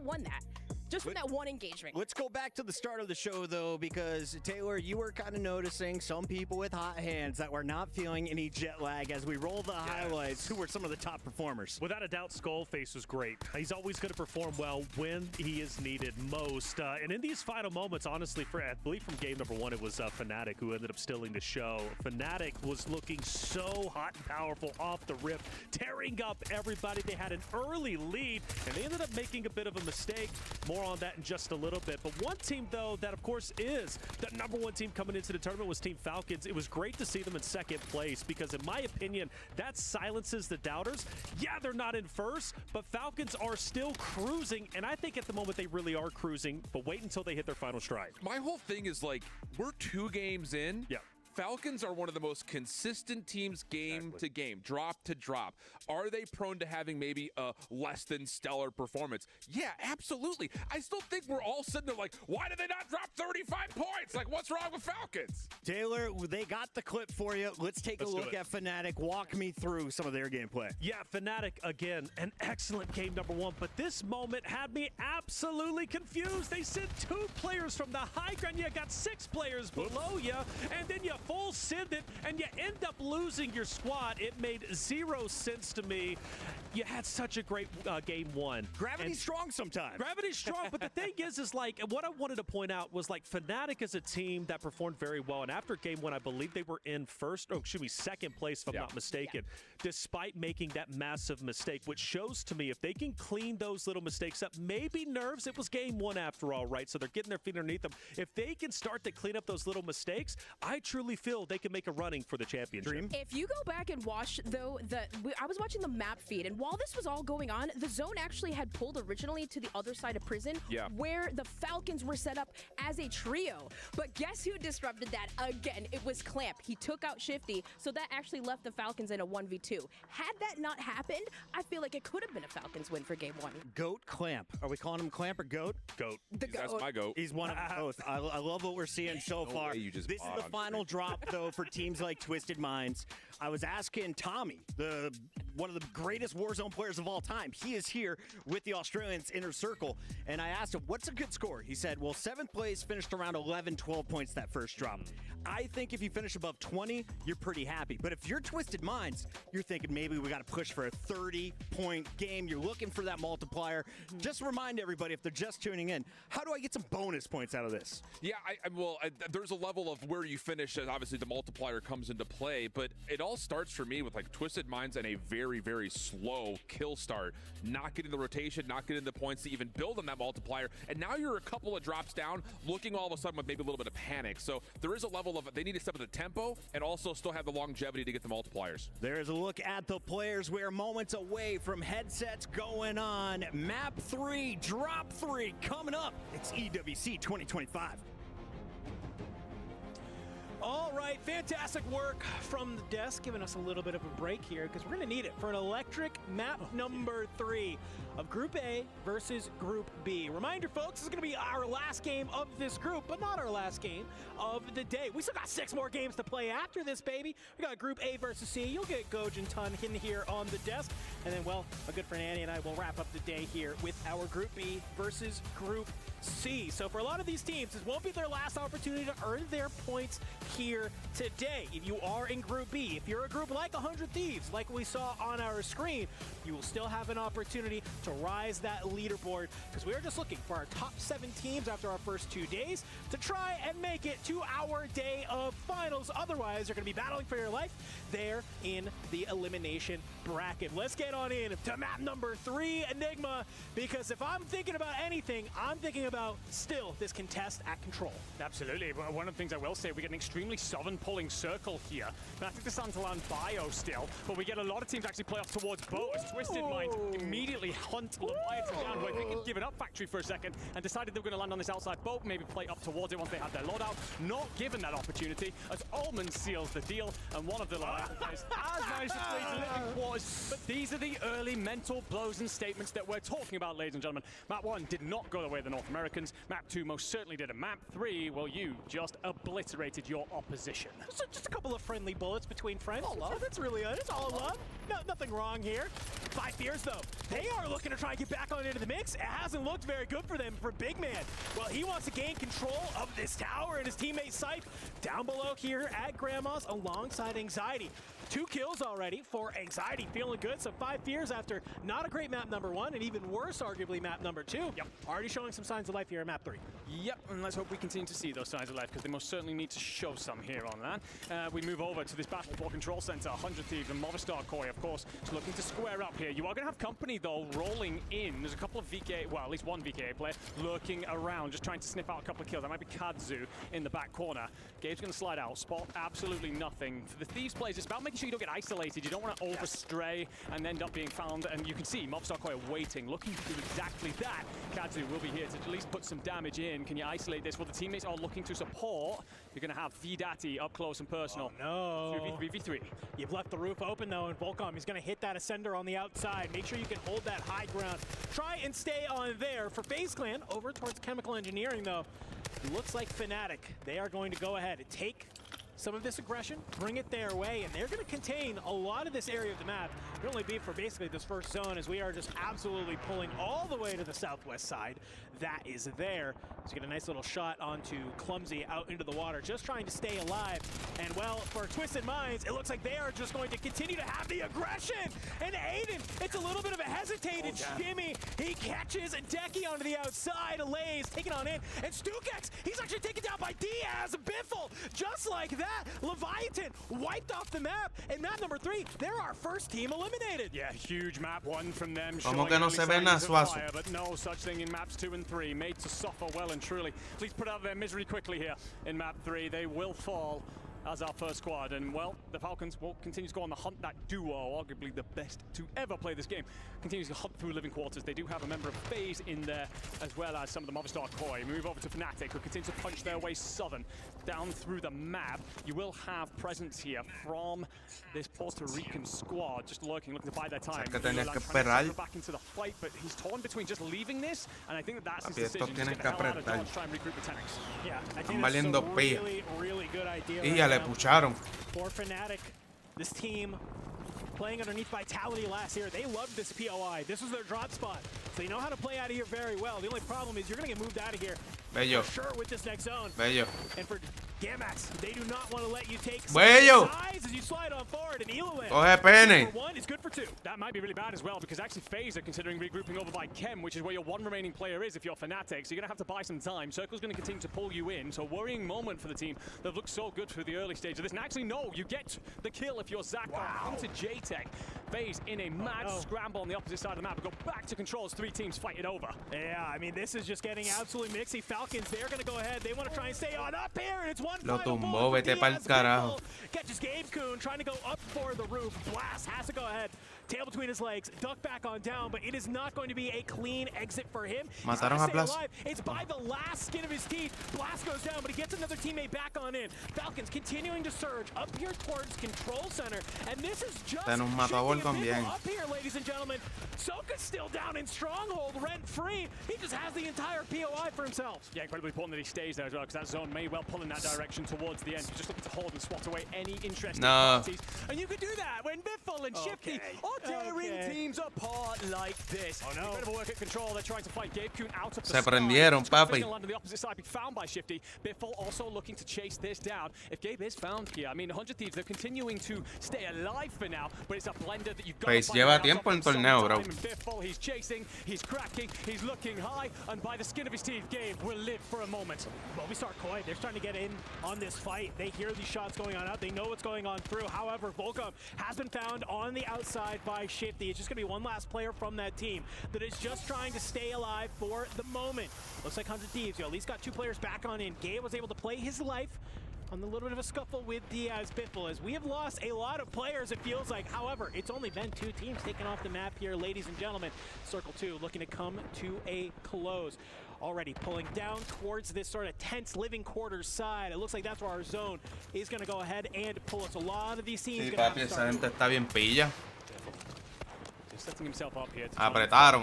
won that. Just from that one engagement. Let's go back to the start of the show, though, because, Taylor, you were kind of noticing some people with hot hands that were not feeling any jet lag as we roll the highlights. Who were some of the top performers? Without a doubt, Skullface was great. He's always going to perform well when he is needed most. And in these final moments, honestly, I believe from game number 1, it was Fnatic who ended up stealing the show. Fnatic was looking so hot and powerful off the rip, tearing up everybody. They had an early lead, and they ended up making a bit of a mistake. More on that in just a little bit. But one team, though, that of course is the #1 team coming into the tournament was Team Falcons. It was great to see them in second place because, in my opinion, that silences the doubters. Yeah, they're not in first, but Falcons are still cruising, and I think at the moment they really are cruising, but wait until they hit their final stride. My whole thing is like, we're 2 games in. Yeah. Falcons are one of the most consistent teams game to game, drop to drop. Are they prone to having maybe a less than stellar performance? Yeah, absolutely. I still think we're all sitting there like, why did they not drop 35 points? Like, what's wrong with Falcons? Taylor, they got the clip for you. Let's take a look at Fnatic. Walk me through some of their gameplay. Yeah, Fnatic, again, an excellent game #1, but this moment had me absolutely confused. They sent 2 players from the high ground. You got 6 players below you, and then you full send it, and you end up losing your squad. It made 0 sense to me. You had such a great game 1. Gravity's strong sometimes. Gravity's strong, but the thing is like, what I wanted to point out was like Fnatic is a team that performed very well, and after game 1, I believe they were in second place, if I'm not mistaken, despite making that massive mistake, which shows to me if they can clean those little mistakes up, maybe nerves, it was game 1 after all, right? So they're getting their feet underneath them. If they can start to clean up those little mistakes, I truly feel they can make a running for the championship. Dream? If you go back and watch, though, I was watching the map feed, and while this was all going on, the zone actually had pulled originally to the other side of prison, where the Falcons were set up as a trio. But guess who disrupted that again? It was Clamp. He took out Shifty, so that actually left the Falcons in a 1v2. Had that not happened, I feel like it could have been a Falcons win for game 1. Goat Clamp. Are we calling him Clamp or Goat? Goat. That's my goat. He's one of both. I love what we're seeing so far. This is the final drop, though, for teams like Twisted Minds. I was asking Tommy, one of the greatest Warzone players of all time. He is here with the Australians Inner Circle, and I asked him, what's a good score? He said, well, 7th place, finished around 11, 12 points that first drop. I think if you finish above 20, you're pretty happy. But if you're Twisted Minds, you're thinking maybe we got to push for a 30-point game. You're looking for that multiplier. Just remind everybody, if they're just tuning in, how do I get some bonus points out of this? Yeah, there's a level of where you finish, and obviously the multiplier comes into play, but it all starts for me with like Twisted Minds and a very, very slow kill start, not getting the rotation, not getting the points to even build on that multiplier, and now you're a couple of drops down, looking all of a sudden with maybe a little bit of panic. So there is a level of, they need to step up the tempo and also still have the longevity to get the multipliers. There's a look at the players. We're moments away from headsets going on. Map 3, Drop 3 coming up. It's EWC 2025. All right, fantastic work from the desk, giving us a little bit of a break here because we're going to need it for an electric map number 3 of Group A versus Group B. Reminder, folks, this is going to be our last game of this group, but not our last game of the day. We still got 6 more games to play after this, baby. We got Group A versus C. You'll get Goj and Ton in here on the desk. And then, well, my good friend Annie and I will wrap up the day here with our Group B versus Group C. So for a lot of these teams, this won't be their last opportunity to earn their points here today. If you are in Group B, if you're a group like 100 Thieves, like we saw on our screen, you will still have an opportunity to rise that leaderboard, because we are just looking for our top 7 teams after our first 2 days to try and make it to our day of finals. Otherwise, you're going to be battling for your life there in the elimination bracket. Let's get on in to map number 3, Enigma, because if I'm thinking about anything, I'm thinking about still this contest at control. Absolutely. One of the things I will say, we get an extremely southern pulling circle here. And I think the Santalan bio still, but we get a lot of teams actually play off towards boat as Twisted Minds immediately hunt Leviathan down, where they had given up factory for a second and decided they were going to land on this outside boat, maybe play up towards it once they had their loadout. Not given that opportunity as Ullman seals the deal, and one of the Leviathan players has managed to play to living quarters. But these are the early mental blows and statements that we're talking about, ladies and gentlemen. Map 1 did not go the way of the North Americans. Map 2 most certainly did. And Map 3, well, you just obliterated your opposition. So just a couple of friendly bullets between friends. That's really it. It's all love. No, nothing wrong here. 5 Fears, though. They are looking to try and get back on into the mix. It hasn't looked very good for them for Big Man. Well, he wants to gain control of this tower and his teammate Sight down below here at Grandma's alongside Anxiety. 2 kills already for Anxiety, feeling good. So 5 Fears after not a great map number 1, and even worse, arguably, map number 2. Yep. Already showing some signs of life here in map 3. Yep, and let's hope we continue to see those signs of life, because they most certainly need to show some here on that. We move over to this battle for Control Center. 100 Thieves and Movistar Koi, of course, is looking to square up here. You are going to have company, though, rolling in. There's a couple of VK, well, at least one VKA player lurking around, just trying to sniff out a couple of kills. That might be Kadzu in the back corner. Gabe's going to slide out. Spot absolutely nothing. For the Thieves players, it's about making sure you don't get isolated. You don't want to overstray and end up being found. And you can see Movistar Koi looking to do exactly that. Kadzu will be here to at least put some damage in. Can you isolate this? Well, the teammates are looking to support. You're going to have Vidati up close and personal. Oh, no. 3v3. You've left the roof open, though, and Volcom, he's going to hit that Ascender on the outside. Make sure you can hold that high ground. Try and stay on there. For FaZe Clan, over towards Chemical Engineering, though, it looks like Fnatic. They are going to go ahead and take some of this aggression, bring it their way, and they're going to contain a lot of this area of the map. It'll only be for basically this first zone, as we are just absolutely pulling all the way to the southwest side. That is there. Let's get a nice little shot onto Clumsy out into the water, just trying to stay alive. And well, for Twisted Minds, it looks like they are just going to continue to have the aggression. And Aiden, it's a little bit of a hesitated shimmy. He catches Deki onto the outside. Lays taken on in. And Stukex, he's actually taken down by Diaz. Biffle, just like that. Leviathan wiped off the map. And map number 3, they're our first team eliminated. Yeah, huge map 1 from them. Como que no se ve nada, Suazo. But no such thing in maps 2 and 3. Made to suffer well and truly. Please put out their misery quickly here in map 3. They will fall as our first squad, and well, the Falcons will continue to go on the hunt. That duo, arguably the best to ever play this game, continues to hunt through living quarters. They do have a member of FaZe in there, as well as some of the Movistar Koi. Move over to Fnatic, who continue to punch their way southern down through the map. You will have presence here from this Puerto Rican squad, just looking to buy their time. Back into the fight, but he's torn between just leaving this, and I think that's his decision. Just get the hell out of dodge, try and regroup the tanks. Yeah, I think that's a really good idea. Y ya le pucharon. For Fnatic, this team playing underneath Vitality last year, they loved this POI. This was their drop spot. So they know how to play out of here very well. The only problem is you're going to get moved out of here. Bello. For sure with this next zone. Bello. And for Gamax, they do not want to let you take Bello. size as you slide on forward. And Eloin, Coge pene. for 1 is good for 2. That might be really bad as well, because actually FaZe are considering regrouping over by Chem, which is where your 1 remaining player is if you're Fnatic. So you're going to have to buy some time. Circle's going to continue to pull you in. So worrying moment for the team. They've looked so good through the early stage of this. And actually, no, you get the kill if you're Zach. Wow. Into JTech. FaZe in a mad scramble on the opposite side of the map. Go back to control as 3 teams fight it over. Yeah, I mean, this is just getting absolutely mixy. Falcons, they're going to go ahead. They want to try and stay on up here, and it's one Lo final tumbó, bullet. vete pa'l carajo. Catches Gabe Kuhn trying to go up for the roof. Blast has to go ahead. Tail between his legs, duck back on down, but it is not going to be a clean exit for him. Mataron a Blast. It's by the last skin of his teeth. Blast goes down, but he gets another teammate back on in. Falcons continuing to surge up here towards Control Center, and this is just up here, ladies and gentlemen. Soka's still down in Stronghold, rent-free. He just has the entire POI for himself. Yeah, incredibly important that he stays there as well, because that zone may well pull in that direction towards the end. Just looking to hold and swat away any interesting parties. And you could do that when Biffle and Shifty, or tearing teams apart like this. Oh no. Incredible work at control. They're trying to fight Gabe Kuhn out of the Se prendieron, papi. On the opposite side, be found by Shifty. Bitfall also looking to chase this down. If Gabe is found here, I mean, 100 Thieves, they're continuing to stay alive for now, but it's a blender that you've got Pues to lleva tiempo el torneo, bro. Bitfall, he's chasing, he's cracking, he's looking high, and by the skin of his teeth, Gabe will live for a moment. Well, we start Koi. They're starting to get in on this fight. They hear these shots going on out. They know what's going on through. However, Volkov has been found on the outside by Shifty. It's just going to be one last player from that team that is just trying to stay alive for the moment. Looks like 100 Thieves, at least got 2 players back on in. Gabe was able to play his life on the little bit of a scuffle with Diaz. Bitfall, as we have lost a lot of players, it feels like. However, it's only been 2 teams taken off the map here, ladies and gentlemen. Circle 2 looking to come to a close. Already pulling down towards this sort of tense living quarters side. It looks like that's where our zone is going to go ahead and pull us. A lot of these teams. Sí, papi, esa gente está bien pilla. Just setting himself up here. Apretaron.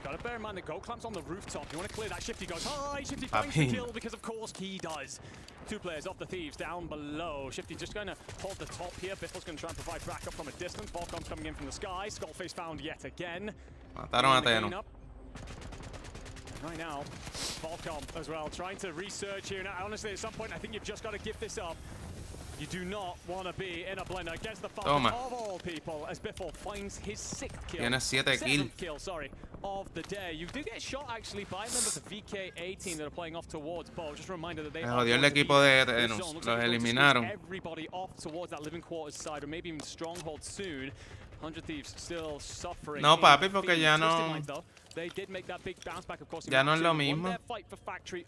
Gotta bear in mind that Go Clamp's on the rooftop. You want to clear that. Shifty goes high. Shifty finds the kill because, of course, he does. 2 players off the Thieves down below. Shifty just going to hold the top here. Biffle's going to try and provide backup from a distance. Volcom's coming in from the sky. Skullface found yet again. Mataron a Teno. Right now, Volcom as well, trying to research here. Now, honestly, at some point, I think you've just got to give this up. You do not want to be in a blender against the Falcon of all people, as Biffle finds his 6th kill. Tiene 7 kill, sorry, of the day. You do get shot, actually, by members of the VKA team that are playing off towards Bo. Just a reminder that they are jodió el equipo de Tenos. Los eliminaron. Everybody off towards that living quarters side, or maybe even Stronghold soon. 100 Thieves still suffering. No, papi, porque ya no. They did make that big bounce back, of course. Ya no es lo mismo.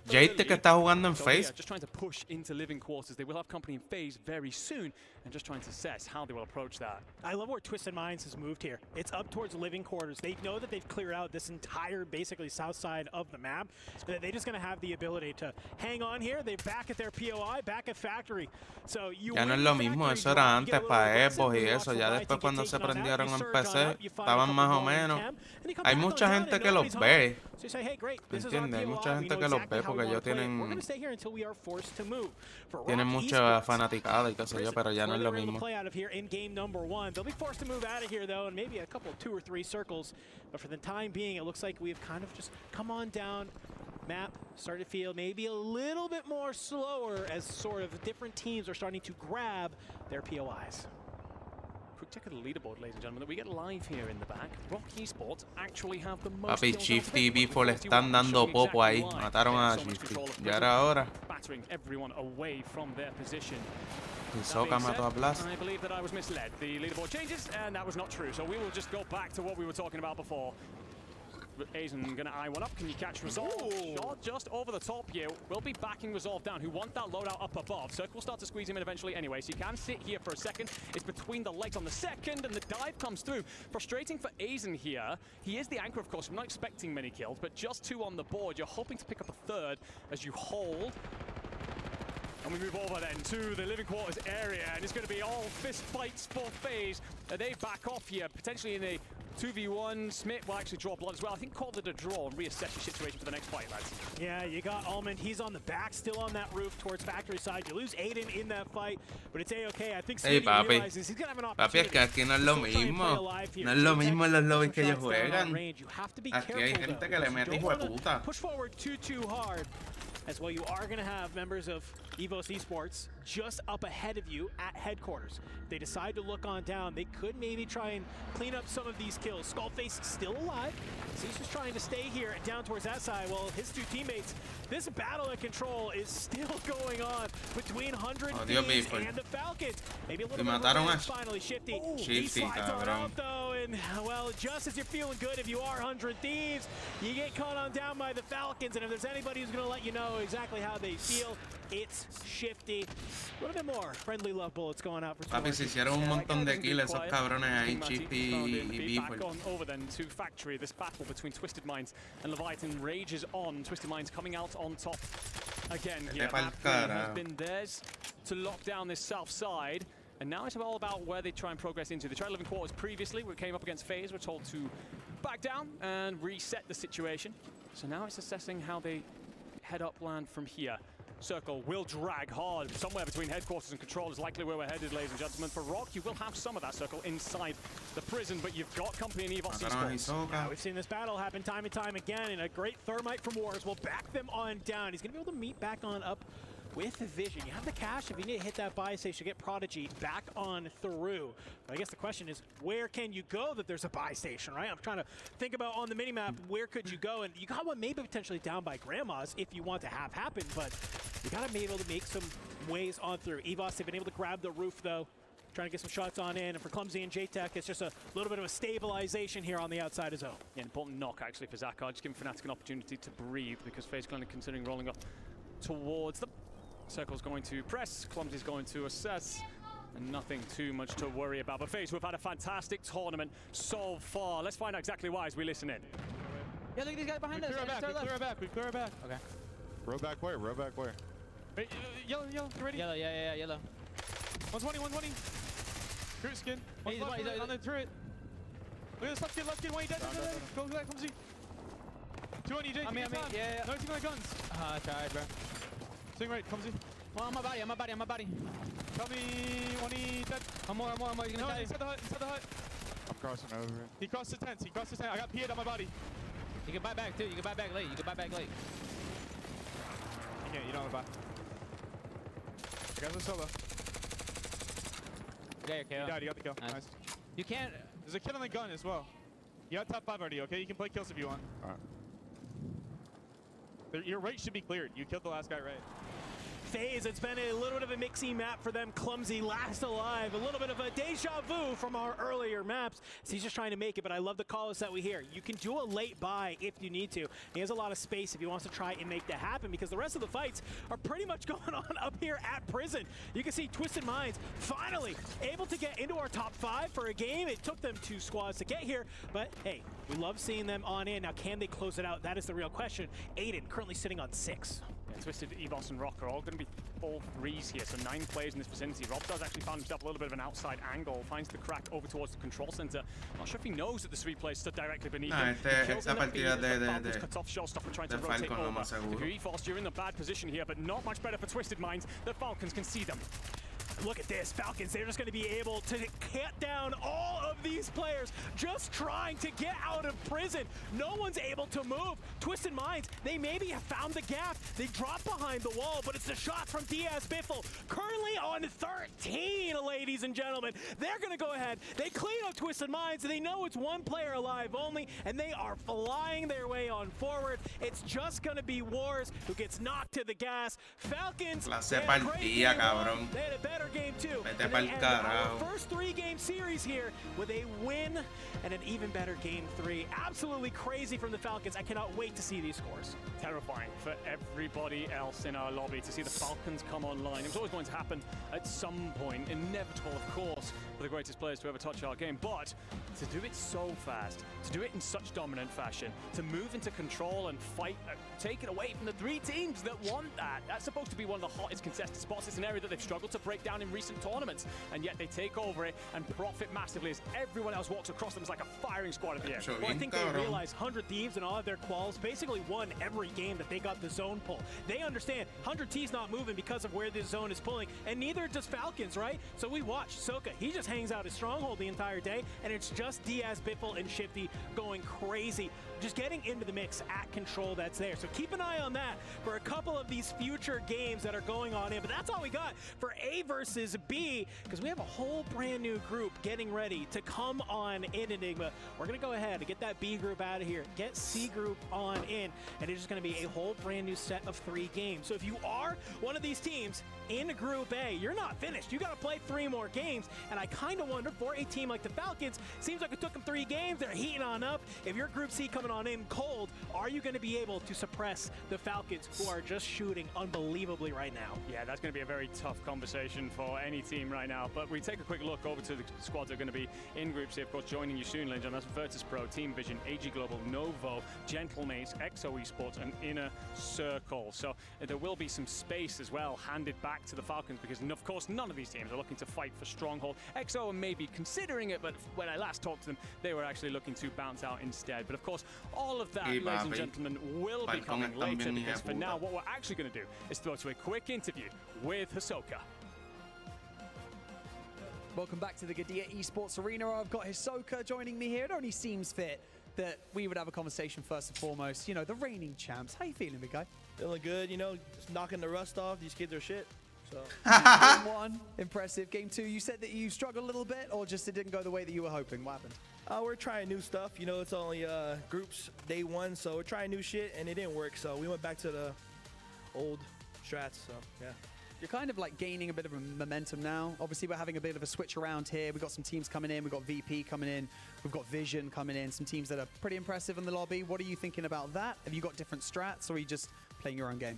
Jade que está jugando en FaZe. Just trying to push into living quarters. They will have company in FaZe very soon, and just trying to assess how they will approach that. I love where Twisted Minds has moved here. It's up towards living quarters. They know that they've cleared out this entire, basically, south side of the map. They're just going to have the ability to hang on here. They're back at their POI, back at Factory. So you ya no es lo mismo. Eso era antes para Epos y eso. Ya después cuando se prendieron en PC, estaban más o menos. Hay mucha gente que los ve. ¿Entiendes? Hay mucha gente que los ve porque ellos tienen mucha fanaticada y qué sé yo, pero ya no es lo mismo. They'll be forced to move out of here though, and maybe a couple, 2 or 3 circles. But for the time being, it looks like we've kind of just come on down. Map started to feel maybe a little bit more slower as sort of different teams are starting to grab their POIs. Quick check of the leaderboard, ladies and gentlemen, that we get live here in the back. Rock Esports actually have the most. Papi, Shifty y Bitfall le están dando popo ahí. Mataron a Shifty. Ya era hora. Battering everyone away from their position. Soka mató a Blast. I believe that I was misled. The leaderboard changes, and that was not true. So we will just go back to what we were talking about before. Aizen gonna eye one up. Can you catch Resolve? Shot just over the top here. We'll be backing Resolve down, who want that loadout up above. Circle will start to squeeze him in eventually anyway, so you can sit here for a second. It's between the legs on the second, and the dive comes through. Frustrating for Aizen here. He is the anchor, of course. I'm not expecting many kills, but just 2 on the board. You're hoping to pick up a 3rd as you hold. And we move over then to the living quarters area, and it's going to be all fist fights for FaZe. They back off here, potentially in a 2v1. Smith will actually draw blood as well. I think call it a draw and reassess your situation for the next fight, lads. Yeah, you got Almond. He's on the back, still on that roof towards Factory side. You lose Aiden in that fight, but it's A-okay. I think Smith realizes he's going to have an opportunity. Papi, es que aquí no es lo mismo. No es lo mismo en los lobbies que ellos juegan. Aquí hay gente que le mete hijo de puta. Push forward too hard. As well, you are going to have members of EVOS Esports just up ahead of you at headquarters. If they decide to look on down, they could maybe try and clean up some of these kills. Skullface still alive. He's just trying to stay here and down towards that side. Well, his 2 teammates, this battle at control is still going on between 100 Thieves and the Falcons. Maybe a little bit of finally. Shifty. He slides on out though, and well, just as you're feeling good, if you are 100 Thieves, you get caught on down by the Falcons, and if there's anybody who's going to let you know exactly how they feel, it's Shifty. A little bit more friendly love bullets going out for Papi, se hicieron un montón de kills esos cabrones ahí, Shifty y Bitfall. Back on over then to Factory. This battle between Twisted Minds and Leviathan rages on. Twisted Minds coming out on top again. Yeah, has been theirs to lock down this south side. And now it's all about where they try and progress into. They tried living quarters previously. We came up against FaZe. We're told to back down and reset the situation. So now it's assessing how they head upland from here. Circle will drag hard. Somewhere between headquarters and control is likely where we're headed, ladies and gentlemen. For Rock, you will have some of that circle inside the prison, but you've got company in EVOS Esports. Yeah, we've seen this battle happen time and time again, and a great Thermite from Wars will back them on down. He's going to be able to meet back on up with Vision. You have the cash if you need to hit that buy station, get Prodigy back on through. But I guess the question is, where can you go that there's a buy station, right? I'm trying to think about on the minimap, where could you go? And you got one maybe potentially down by Grandma's if you want to have happen, but you got to be able to make some ways on through. EVOS, they've been able to grab the roof, though. Trying to get some shots on in, and for Clumsy and J-Tech, it's just a little bit of a stabilization here on the outside of zone. Yeah, important knock, actually, for Zakar. Just giving Fnatic an opportunity to breathe, because FaZe Clan are considering rolling up towards them. Circle's going to press, Clumsy's going to assess, and nothing too much to worry about. But FaZe, we've had a fantastic tournament so far. Let's find out exactly why as we listen in. Yeah, look at these guys behind us. We clear our back. We clear our back. Okay. Row back where? Row back where? Wait, yellow, you ready? Yellow, yeah, yellow. 120. Turret skin. He's on the turret. Look at this left skin. Why you dead? Go back, Clumsy. 2 on you, Jay. Yeah. No, taking my guns. I tried, bro. Swing right, Clumsy. Well, on my body. Tell me when he dead. I'm more. He's gonna die. Inside the hut. I'm crossing over. He crossed the tent. I got PA'd on my body. You can buy back, too. You can buy back late. You don't have a buy. The guys are solo. Yeah, your kill. You died, you got the kill. Nice. You can't... There's a kill on the gun as well. You got top 5 already, okay? You can play kills if you want. Alright. Your right should be cleared. You killed the last guy right. FaZe, it's been a little bit of a mixy map for them. Clumsy last alive. A little bit of a deja vu from our earlier maps. So he's just trying to make it, but I love the calls that we hear. You can do a late buy if you need to. He has a lot of space if he wants to try and make that happen, because the rest of the fights are pretty much going on up here at prison. You can see Twisted Minds finally able to get into our top 5 for a game. It took them 2 squads to get here, but hey, we love seeing them on in. Now, can they close it out? That is the real question. Aiden currently sitting on 6. Twisted, EVOS, and Rock are all going to be all 3s here, so 9 players in this vicinity. Rob does actually find himself a little bit of an outside angle, finds the crack over towards the control center. Not sure if he knows that the 3 players stood directly beneath him. Esta partida de cuts off Showstopper trying to rotate over. EVOS, you're in the bad position here, but not much better for Twisted Minds. The Falcons can see them. Look at this, Falcons, they're just going to be able to cut down all of these players just trying to get out of prison. No one's able to move. Twisted Minds, they maybe have found the gap. They drop behind the wall, but it's the shot from Diaz Biffle. Currently on 13, ladies and gentlemen. They're going to go ahead. They clean up Twisted Minds. They know it's 1 player alive only, and they are flying their way on forward. It's just going to be Wars who gets knocked to the gas. Falcons, they had a better game too. And they ended our first 3-game series here with a win and an even better game 3. Absolutely crazy from the Falcons. I cannot wait to see these scores. Terrifying for everybody else in our lobby to see the Falcons come online. It was always going to happen at some point. Inevitable, of course, for the greatest players to ever touch our game. But to do it so fast, to do it in such dominant fashion, to move into control and fight, take it away from the 3 teams that want that. That's supposed to be one of the hottest contested spots. It's an area that they've struggled to break down in recent tournaments, and yet they take over it and profit massively as everyone else walks across them as like a firing squad at the end. Well, I think they realize 100 Thieves and all of their quals basically won every game that they got the zone pull. They understand 100 T's not moving because of where this zone is pulling, and neither does Falcons, right? So we watch Soka. He just hangs out his stronghold the entire day, and it's just Diaz, Biffle, and Shifty going crazy, just getting into the mix at control that's there. So keep an eye on that for a couple of these future games that are going on in. But that's all we got for A versus B, because we have a whole brand new group getting ready to come on in Enigma. We're going to go ahead and get that B group out of here, get C group on in, and it's just going to be a whole brand new set of 3 games. So if you are one of these teams in Group A, you're not finished. You got to play 3 more games, and I kind of wonder, for a team like the Falcons, seems like it took them 3 games. They're heating on up. If you're Group C coming on in cold, are you going to be able to suppress the Falcons, who are just shooting unbelievably right now? Yeah, that's going to be a very tough conversation one for any team right now. But we take a quick look over to the squads that are going to be in groups here. Of course, joining you soon, ladies and gentlemen. That's Virtus Pro, Team Vision, AG Global, Novo, Gentlemates, XO Esports, and Inner Circle. So there will be some space as well handed back to the Falcons because, of course, none of these teams are looking to fight for Stronghold. XO may be considering it, but when I last talked to them, they were actually looking to bounce out instead. But of course, all of that, ladies and gentlemen, will be coming later because for now, what we're actually going to do is throw to a quick interview with Hisoka. Welcome back to the Gadia Esports Arena. I've got Hisoka joining me here. It only seems fit that we would have a conversation first and foremost. You know, the reigning champs. How you feeling, big guy? Feeling good, you know, just knocking the rust off. These kids are shit. So Game 1, impressive. Game 2, you said that you struggled a little bit, or just it didn't go the way that you were hoping. What happened? We're trying new stuff. You know, it's only groups day 1, so we're trying new shit, and it didn't work. So we went back to the old strats. So yeah. You're kind of like gaining a bit of a momentum now. Obviously, we're having a bit of a switch around here. We've got some teams coming in. We've got VP coming in. We've got Vision coming in. Some teams that are pretty impressive in the lobby. What are you thinking about that? Have you got different strats, or are you just playing your own game?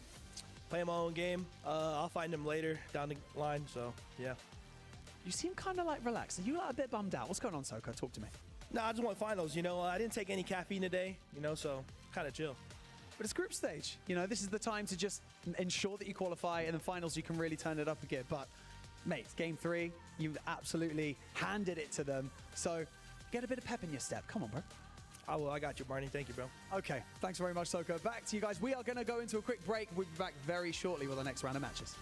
Playing my own game. I'll find them later down the line. So yeah. You seem kind of like relaxed. Are you like a bit bummed out? What's going on, Soka? Talk to me. No, I just want finals. You know, I didn't take any caffeine today. You know, so kind of chill. But it's group stage. You know, this is the time to just ensure that you qualify, and the finals you can really turn it up again. But, mate, game 3, you've absolutely handed it to them. So, get a bit of pep in your step. Come on, bro. I will. I got you, Barney. Thank you, bro. Okay. Thanks very much, Soko. Back to you guys. We are going to go into a quick break. We'll be back very shortly with our next round of matches.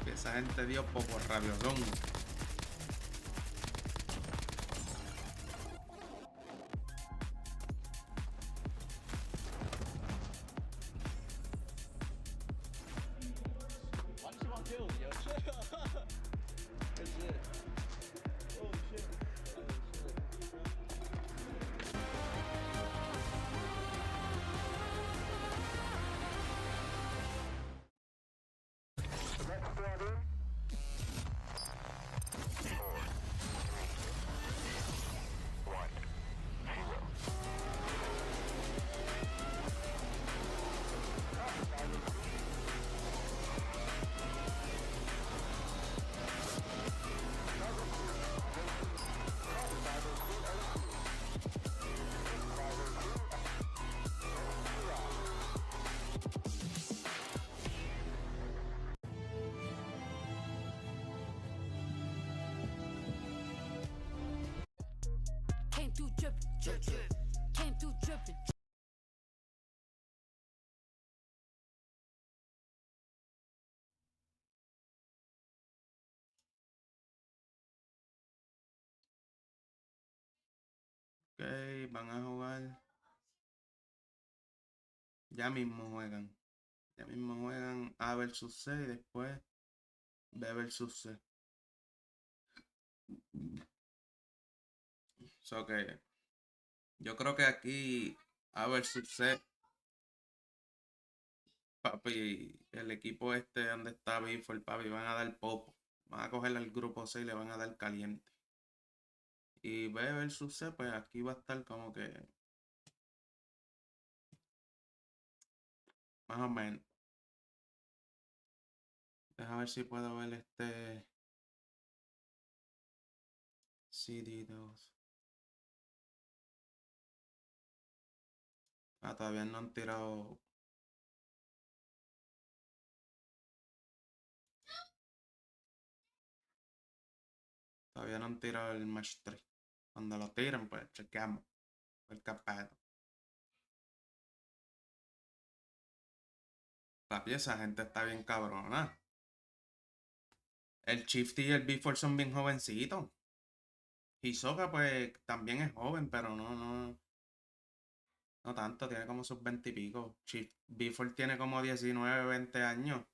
Esa gente dio poco rabiosón. Ok, van a jugar. Ya mismo juegan. Ya mismo juegan A versus C y después B versus C. So que yo creo que aquí A versus C, papi, el equipo este donde está Bifor, papi, van a dar popo. Van a coger al grupo C y le van a dar caliente. Y B versus C, pues aquí va a estar como que más o menos. Deja ver si puedo ver este CD2. Todavía no han tirado. Todavía no han tirado el match 3. Cuando lo tiren, pues chequeamos el campeonato. Papi, esa gente está bien cabrona. El Shifty y el B4 son bien jovencitos. Hisoka, pues, también es joven, pero no tanto, tiene como sus 20 y pico. B4 tiene como 19, 20 años.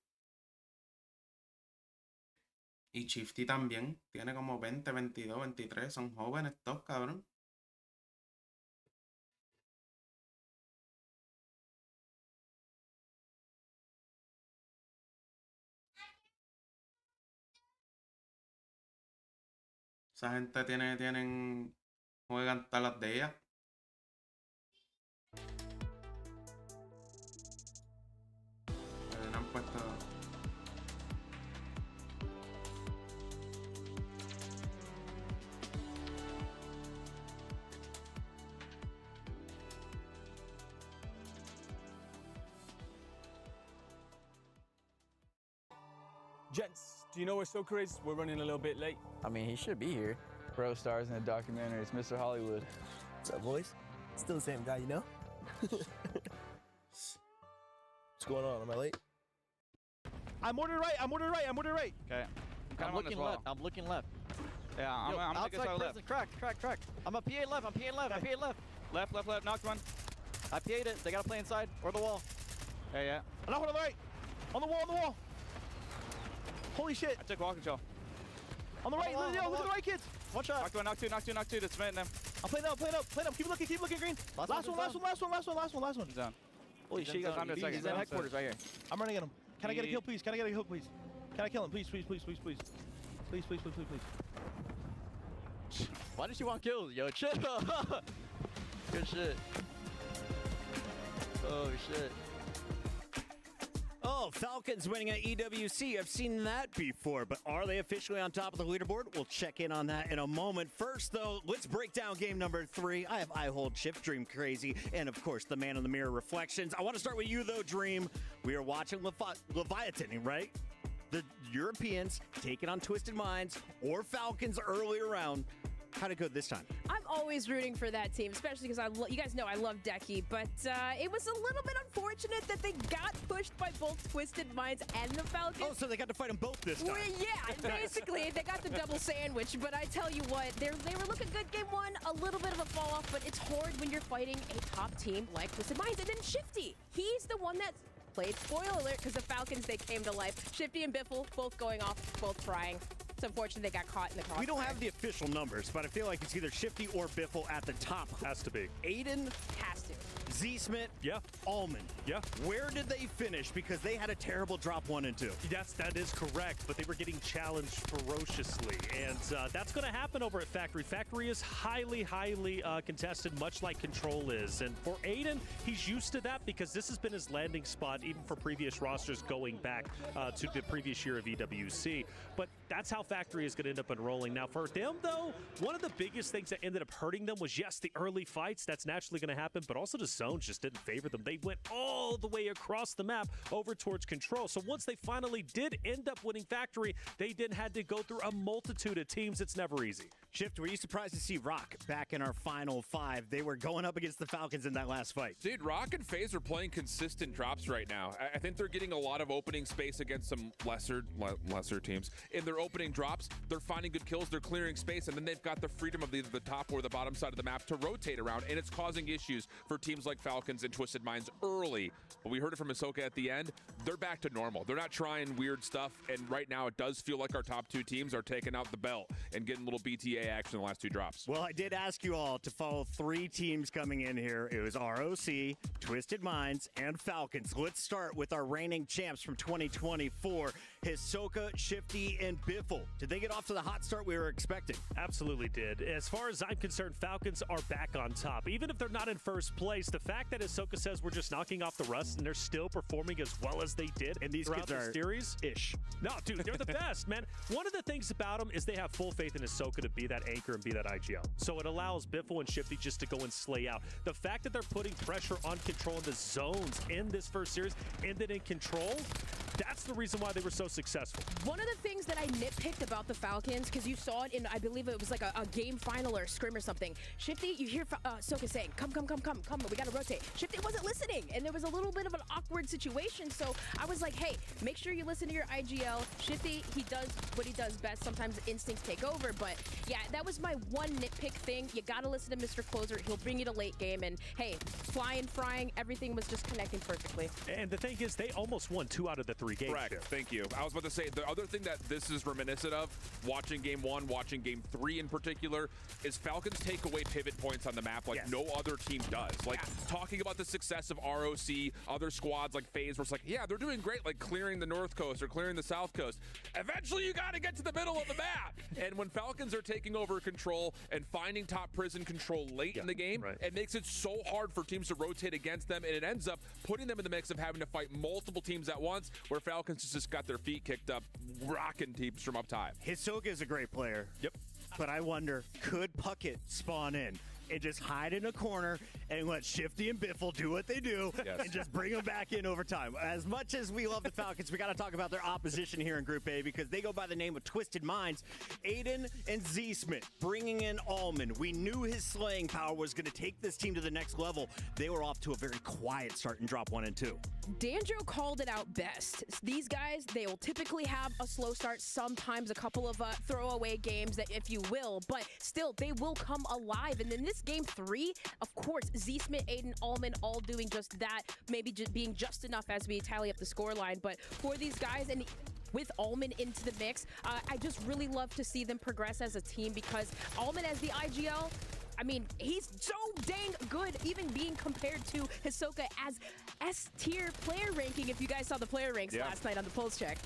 Y Shifty también, tiene como 20, 22, 23, son jóvenes todos, cabrón. Esa gente juegan todas las días. Han puesto... Gents, do you know where Soka is? We're running a little bit late. I mean, he should be here. Bro stars in the documentary. It's Mr. Hollywood. What's up, boys? Still the same guy, you know? What's going on? Am I late? I'm ordering right. I'm ordering right. I'm ordering right. Okay. I'm looking left. I'm looking left. Yeah, I'm outside left. prison. Crack. I'm a PA left. I'm PA left. I'm PA left. Left. Knocked one. I PA'd it. They gotta play inside or the wall. Yeah. Another one on the right. On the wall. Holy shit. I took wall control. On the right. Look at the right, kids. One shot. Knocked two. That's Smith them. I'm playing up. Keep looking, green. Last one. He's down. Holy shit, He's in headquarters right here. I'm running at him. Can I get a kill, please? Can I kill him, please? Please. Why did you want kills? Yo, chill. Good shit. Oh, shit. Oh, Falcons winning at EWC. I've seen that before, but are they officially on top of the leaderboard? We'll check in on that in a moment. First, though, let's break down game number 3. I have I Hold Shift, Dream Crazy, and, of course, the Man in the Mirror Reflections. I want to start with you, though, Dream. We are watching Leviathan, right? The Europeans taking on Twisted Minds or Falcons earlier round. How'd it go this time? I'm always rooting for that team, especially because you guys know I love Decky, but it was a little bit unfortunate that they got pushed by both Twisted Minds and the Falcons. Oh, so they got to fight them both this time. Well, yeah, basically, they got the double sandwich, but I tell you what, they were looking good game 1, a little bit of a fall off, but it's hard when you're fighting a top team like Twisted Minds. And then Shifty, he's the one that played, spoiler alert, because the Falcons, they came to life. Shifty and Biffle, both going off, both frying. It's unfortunate they got caught in the crossfire. We don't have the official numbers, but I feel like it's either Shifty or Biffle at the top. Has to be. Aiden. Has to. Z-Smith. Yeah. Allman. Yeah. Where did they finish? Because they had a terrible drop 1 and 2. That is correct, but they were getting challenged ferociously, and that's going to happen over at Factory. Factory is highly contested, much like Control is, and for Aiden, he's used to that because this has been his landing spot even for previous rosters going back to the previous year of EWC, but that's how Factory is going to end up enrolling. Now, for them, though, one of the biggest things that ended up hurting them was, yes, the early fights. That's naturally going to happen, but also the zones just didn't favor them. They went all the way across the map over towards Control. So once they finally did end up winning Factory, they then had to go through a multitude of teams. It's never easy. Shift, were you surprised to see Rock back in our final 5? They were going up against the Falcons in that last fight. Dude, Rock and FaZe are playing consistent drops right now. I think they're getting a lot of opening space against some lesser teams. In their opening drops, they're finding good kills, they're clearing space, and then they've got the freedom of either the top or the bottom side of the map to rotate around, and it's causing issues for teams like Falcons and Twisted Minds early. But we heard it from Ahsoka at the end. They're back to normal. They're not trying weird stuff, and right now it does feel like our top 2 teams are taking out the belt and getting a little BTA action in the last 2 drops. Well, I did ask you all to follow 3 teams coming in here. It was ROC, Twisted Minds, and Falcons. Let's start with our reigning champs from 2024, Hisoka, Shifty, and Biffle. Did they get off to the hot start we were expecting? Absolutely did. As far as I'm concerned, Falcons are back on top. Even if they're not in first place, the fact that Ahsoka says we're just knocking off the rust and they're still performing as well as they did and these throughout kids the are series. Ish. No, dude, they're the best, man. One of the things about them is they have full faith in Ahsoka to be that anchor and be that IGL. So it allows Biffle and Shifty just to go and slay out. The fact that they're putting pressure on Control in the zones in this first series and then in Control, that's the reason why they were so successful. One of the things that I nitpicked about the Falcons, because you saw it in, I believe it was like a game final or a scrim or something. Shifty, you hear Ahsoka saying, come, we gotta rotate. Shifty wasn't listening, and there was a little bit of an awkward situation, so I was like, hey, make sure you listen to your IGL. Shifty, he does what he does best. Sometimes instincts take over, but yeah, that was my one nitpick thing. You gotta listen to Mr. Closer. He'll bring you to late game, and hey, flying, everything was just connecting perfectly. And the thing is, they almost won 2 out of the 3 3 games. Correct. Thank you. I was about to say, the other thing that this is reminiscent of, watching game 1, watching game 3 in particular, is Falcons take away pivot points on the map like no other team does. Like, talking about the success of ROC, other squads like FaZe, where it's like, yeah, they're doing great, like clearing the North Coast or clearing the South Coast. Eventually, you got to get to the middle of the map. And when Falcons are taking over control and finding top prison control late in the game, it makes it so hard for teams to rotate against them, and it ends up putting them in the mix of having to fight multiple teams at once, where Falcons just got their feet kicked up, rocking teams from up top. Hisoka is a great player. Yep. But I wonder, could Puckett spawn in and just hide in a corner and let Shifty and Biffle do what they do and just bring them back in over time? As much as we love the Falcons, we got to talk about their opposition here in Group A, because they go by the name of Twisted Minds. Aiden and Z-Smith bringing in Allman. We knew his slaying power was going to take this team to the next level. They were off to a very quiet start in drop 1 and 2. Dandro called it out best. These guys, they will typically have a slow start, sometimes a couple of throwaway games, that if you will, but still, they will come alive. And in this game 3, of course, Z-Smith, Aiden, Allman all doing just that, maybe just being just enough as we tally up the scoreline. But for these guys, and with Allman into the mix, I just really love to see them progress as a team, because Allman as the IGL, I mean, he's so dang good, even being compared to Hisoka as S-tier player ranking, if you guys saw the player ranks last night on the Pulse Check.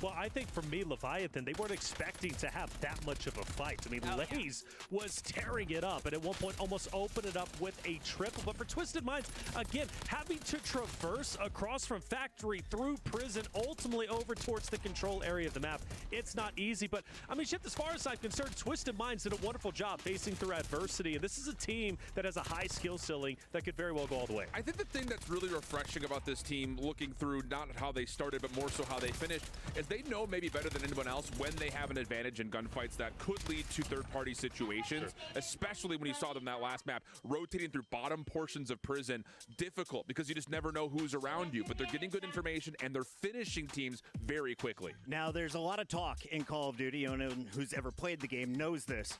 Well, I think for me, Leviathan, they weren't expecting to have that much of a fight. I mean, Lays was tearing it up, and at one point almost opened it up with a triple. But for Twisted Minds, again, having to traverse across from Factory through Prison, ultimately over towards the control area of the map, it's not easy. But, I mean, Shift, as far as I'm concerned, Twisted Minds did a wonderful job facing through adversity. And this is a team that has a high skill ceiling that could very well go all the way. I think the thing that's really refreshing about this team, looking through not how they started, but more so how they finished, is they know maybe better than anyone else when they have an advantage in gunfights that could lead to third-party situations, especially when you saw them that last map, rotating through bottom portions of Prison. Difficult, because you just never know who's around you, but they're getting good information, and they're finishing teams very quickly. Now, there's a lot of talk in Call of Duty. Anyone who's ever played the game knows this.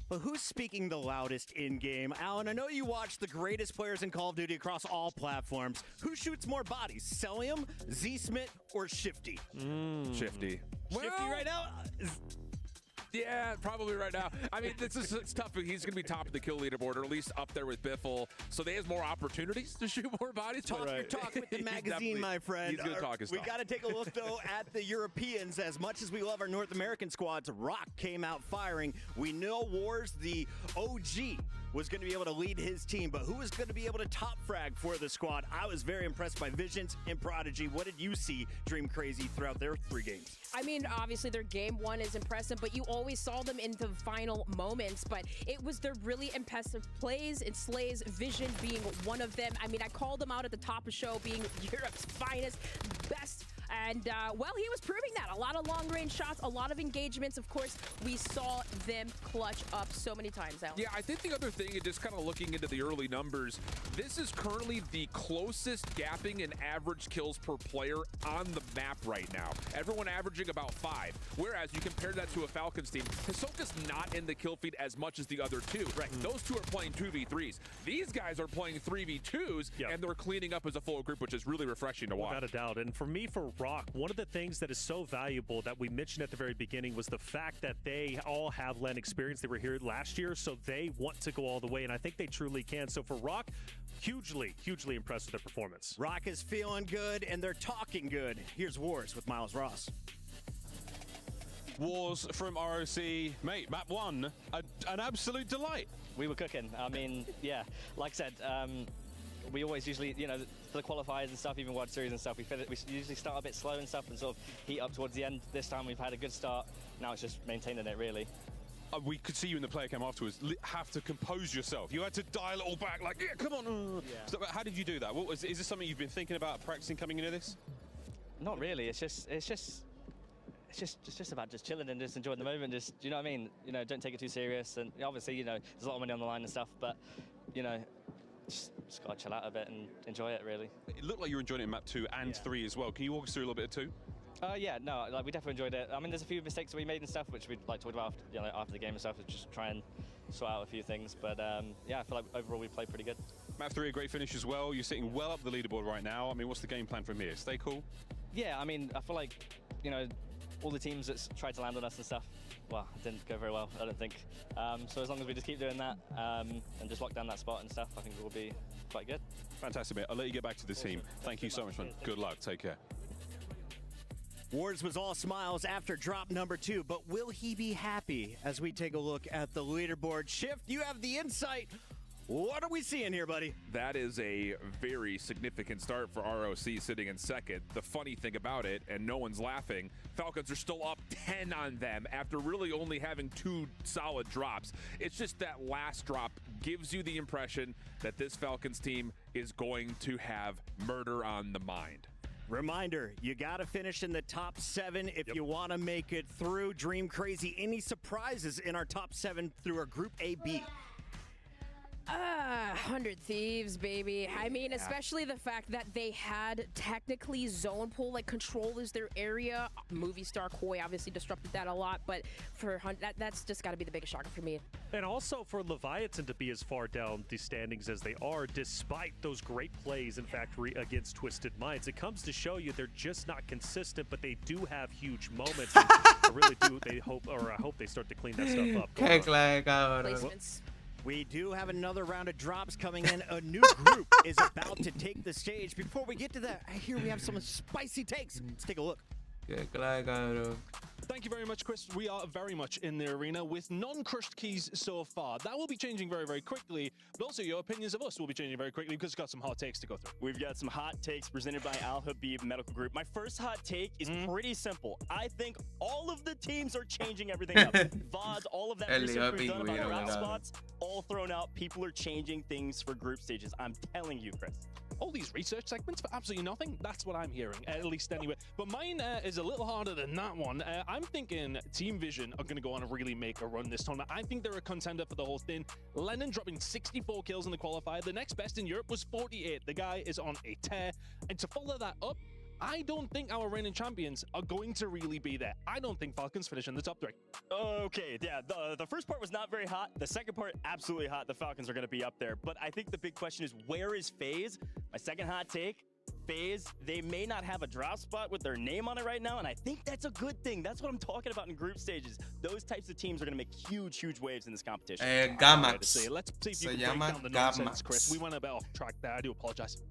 But who's speaking the loudest in-game? Alan, I know you watch the greatest players in Call of Duty across all platforms. Who shoots more bodies, Celium, Z-Smith, or Shifty? Shifty. Shifty right now? Yeah, probably right now. I mean, it's tough. He's going to be top of the kill leaderboard, or at least up there with Biffle. So they have more opportunities to shoot more bodies. Talk your talk with the magazine, my friend. He's going to talk his talk. We got to take a look, though, at the Europeans. As much as we love our North American squads, Rock came out firing. We know Wars, the OG, was going to be able to lead his team, but who was going to be able to top frag for the squad? I was very impressed by Visions and Prodigy. What did you see Dream Crazy throughout their 3 games? I mean, obviously their game 1 is impressive, but you always saw them in the final moments. But it was their really impressive plays, and Slay's Vision being one of them. I mean, I called them out at the top of the show, being Europe's finest, best. And, well, he was proving that. A lot of long-range shots, a lot of engagements. Of course, we saw them clutch up so many times, Alan. Yeah, I think the other thing, and just kind of looking into the early numbers, this is currently the closest gapping in average kills per player on the map right now. Everyone averaging about 5. Whereas you compare that to a Falcons team, Hisoka's not in the kill feed as much as the other 2. Right. Those 2 are playing 2v3s. These guys are playing 3v2s, and they're cleaning up as a full group, which is really refreshing to watch. Without a doubt. And for me, for Rock, one of the things that is so valuable that we mentioned at the very beginning was the fact that they all have LAN experience. They were here last year, so they want to go all the way, and I think they truly can. So for Rock, hugely impressed with their performance. Rock is feeling good, and they're talking good. Here's Wars with Miles Ross. Wars from ROC. Mate, map 1, an absolute delight. We were cooking. I mean, yeah, like I said, we always usually, you know, for the qualifiers and stuff, even World Series and stuff, we usually start a bit slow and stuff and sort of heat up towards the end. This time we've had a good start. Now it's just maintaining it, really. We could see you in the player cam afterwards have to compose yourself. You had to dial it all back, like, yeah, come on. Yeah. So, how did you do that? Is this something you've been thinking about practicing coming into this? Not really. It's just about just chilling and just enjoying the moment. Just, you know what I mean? You know, don't take it too serious. And obviously, you know, there's a lot of money on the line and stuff, but, you know, just got to chill out a bit and enjoy it, really. It looked like you were enjoying it in map 2 and 3 as well. Can you walk us through a little bit of 2? Yeah, no, like we definitely enjoyed it. I mean, there's a few mistakes that we made and stuff, which we like talked about after, you know, after the game and stuff, just try and sort out a few things. But yeah, I feel like overall we played pretty good. Map 3, a great finish as well. You're sitting well up the leaderboard right now. I mean, what's the game plan from here? Stay cool? Yeah, I mean, I feel like, you know, all the teams that tried to land on us and stuff, well, it didn't go very well, I don't think. So as long as we just keep doing that and just lock down that spot and stuff, I think we'll be quite good. Fantastic, mate. I'll let you get back to the team. Thank you so much, man. Good luck. Take care. Wars was all smiles after drop number 2, but will he be happy as we take a look at the leaderboard shift? You have the insight. What are we seeing here, buddy? That is a very significant start for ROC sitting in second. The funny thing about it, and no one's laughing, Falcons are still up 10 on them after really only having 2 solid drops. It's just that last drop gives you the impression that this Falcons team is going to have murder on the mind. Reminder, you got to finish in the top 7 if you want to make it through. Dream Crazy, any surprises in our top 7 through our Group A-B? 100 Thieves, baby. I mean, especially the fact that they had technically zone pull, like control is their area. Movie star Koi obviously disrupted that a lot, but for that's just got to be the biggest shocker for me. And also for Leviathan to be as far down the standings as they are, despite those great plays in Factory against Twisted Minds, it comes to show you they're just not consistent, but they do have huge moments. And I really do. I hope they start to clean that stuff up. Placements. We do have another round of drops coming in. A new group is about to take the stage. Before we get to that, I hear we have some spicy takes. Let's take a look. Thank you very much, Chris. We are very much in the arena with non-crushed keys so far. That will be changing very, very quickly, but also your opinions of us will be changing very quickly because we've got some hot takes to go through. We've got some hot takes presented by Al Habib Medical Group. My first hot take is pretty simple. I think all of the teams are changing everything up. VODs, all of that research we've done about drop spots, all thrown out. People are changing things for group stages. I'm telling you, Chris. All these research segments for absolutely nothing? That's what I'm hearing, at least anyway. But mine is a little harder than that one. I'm thinking Team Vision are going to go on and really make a run this tournament. I think they're a contender for the whole thing. Lennon dropping 64 kills in the qualifier. The next best in Europe was 48. The guy is on a tear. And to follow that up, I don't think our reigning champions are going to really be there. I don't think Falcons finish in the top 3. Okay, yeah, the first part was not very hot. The second part, absolutely hot. The Falcons are going to be up there. But I think the big question is, where is FaZe? My second hot take, FaZe, they may not have a drop spot with their name on it right now, and I think that's a good thing. That's what I'm talking about in group stages. Those types of teams are going to make huge, huge waves in this competition. Let's see if you can break down the nonsense, Chris. We went a bit off track there. I do apologize.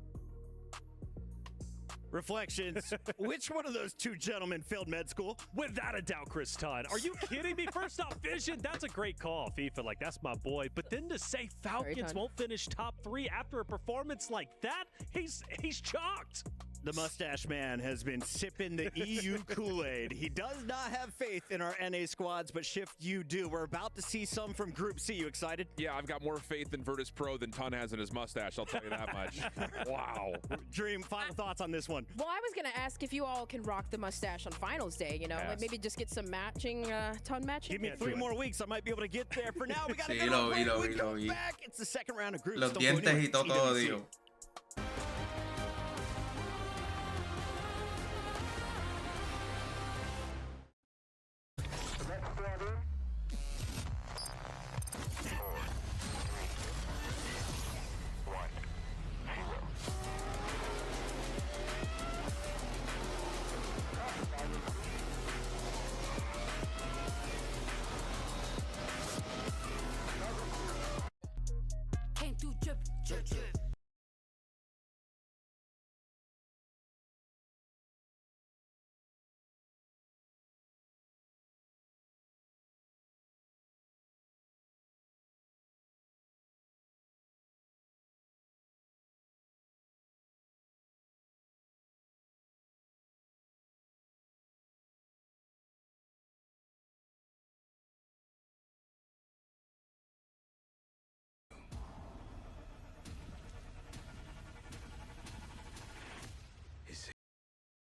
Reflections. Which one of those 2 gentlemen failed med school? Without a doubt, Chris Todd. Are you kidding me? First off, Vision, that's a great call, FIFA. Like, that's my boy. But then to say Falcons won't finish top 3 after a performance like that, he's shocked. The mustache man has been sipping the EU Kool-Aid. He does not have faith in our NA squads, but Shift, you do. We're about to see some from Group C. You excited? Yeah, I've got more faith in Virtus Pro than Ton has in his mustache, I'll tell you that much. Wow. Dream, final thoughts on this one? Well, I was going to ask if you all can rock the mustache on finals day, you know, like maybe just get some matching, ton matching. Give me 3 more weeks, I might be able to get there. For now, we got to go back. It's the second round of groups. Los dientes y todo, digo.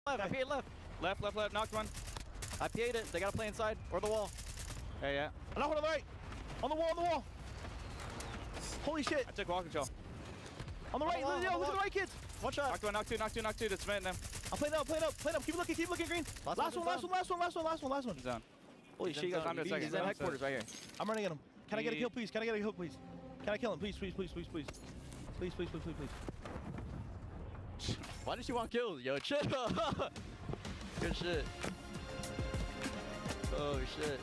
I PA'd left. Left, knocked one. I PA'd it. They gotta play inside or the wall. Yeah. Another one on the right. On the wall. Holy shit. I took wall control. On the right, look at the right, kids. One shot. Knocked two. That's man them. I'm playing up. Keep looking, green. Last one. Zone. Holy shit, you guys, I'm in a second. He's at headquarters right here. I'm running at him. Can I get a kill, please? Can I kill him, please? Please, please, please, please, please. Why does she want kills? Yo, chill. Good shit. Oh, shit.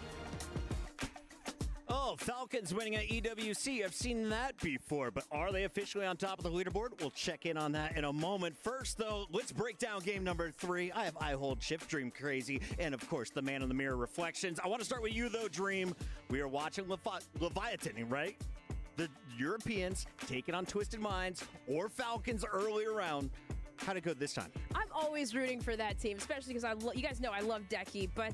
Oh, Falcons winning at EWC. I've seen that before, but are they officially on top of the leaderboard? We'll check in on that in a moment. First, though, let's break down game number 3. I have I Hold Shift, Dream Crazy, and, of course, the Man in the Mirror Reflections. I want to start with you, though, Dream. We are watching Leviathan, right? The Europeans taking on Twisted Minds or Falcons earlier round. How'd it go this time? I'm always rooting for that team, especially because you guys know I love Decky, but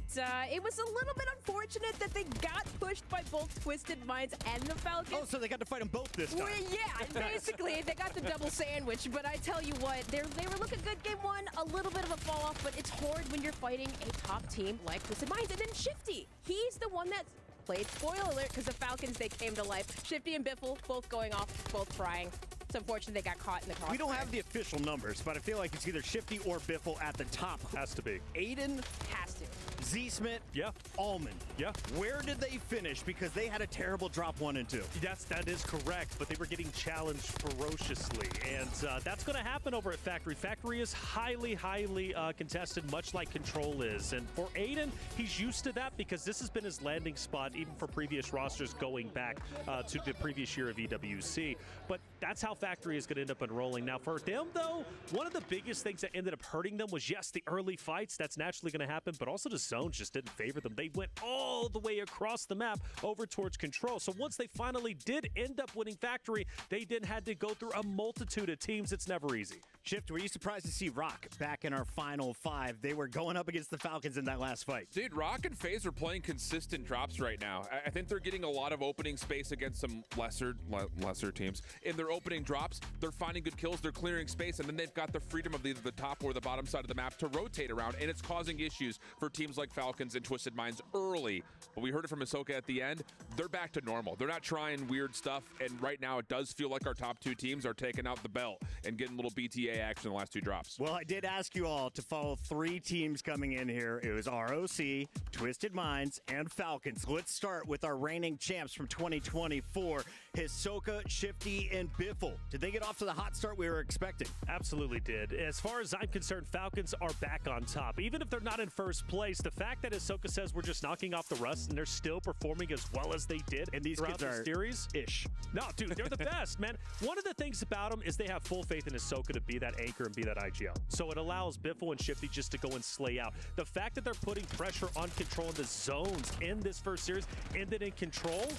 it was a little bit unfortunate that they got pushed by both Twisted Minds and the Falcons. Oh, so they got to fight them both this time. Well, yeah, basically, they got the double sandwich, but I tell you what, they were looking good game 1, a little bit of a fall off, but it's hard when you're fighting a top team like Twisted Minds. And then Shifty, he's the one that played, spoiler alert, because the Falcons, they came to life. Shifty and Biffle, both going off, both frying. It's unfortunate they got caught in the crossfire. We don't have the official numbers, but I feel like it's either Shifty or Biffle at the top. Has to be. Aiden has to. Z-Smith, yeah. Allman. Yeah. Where did they finish? Because they had a terrible drop 1 and 2. That is correct, but they were getting challenged ferociously, and that's going to happen over at Factory. Factory is highly, highly contested, much like Control is, and for Aiden, he's used to that because this has been his landing spot even for previous rosters going back to the previous year of EWC, but that's how Factory is going to end up enrolling. Now, for them, though, one of the biggest things that ended up hurting them was, yes, the early fights. That's naturally going to happen, but also the zones just didn't favor them. They went all the way across the map over towards Control. So once they finally did end up winning Factory, they then had to go through a multitude of teams. It's never easy. Shift, were you surprised to see Rock back in our final 5? They were going up against the Falcons in that last fight. Dude, Rock and FaZe are playing consistent drops right now. I think they're getting a lot of opening space against some lesser teams. In their opening drops, they're finding good kills, they're clearing space, and then they've got the freedom of either the top or the bottom side of the map to rotate around, and it's causing issues for teams like Falcons and Twisted Minds early. But we heard it from Ahsoka at the end. They're back to normal. They're not trying weird stuff, and right now it does feel like our top 2 teams are taking out the belt and getting a little BTA action in the last 2 drops. Well, I did ask you all to follow 3 teams coming in here. It was ROC, Twisted Minds, and Falcons. Let's start with our reigning champs from 2024, Hisoka, Shifty, and Biffle. Did they get off to the hot start we were expecting? Absolutely did. As far as I'm concerned, Falcons are back on top. Even if they're not in first place, the fact that Ahsoka says we're just knocking off the rust and they're still performing as well as they did and these throughout kids the are series. Ish. No, dude, they're the best, man. One of the things about them is they have full faith in Ahsoka to be that anchor and be that IGL. So it allows Biffle and Shifty just to go and slay out. The fact that they're putting pressure on Control in the zones in this first series and then in Control,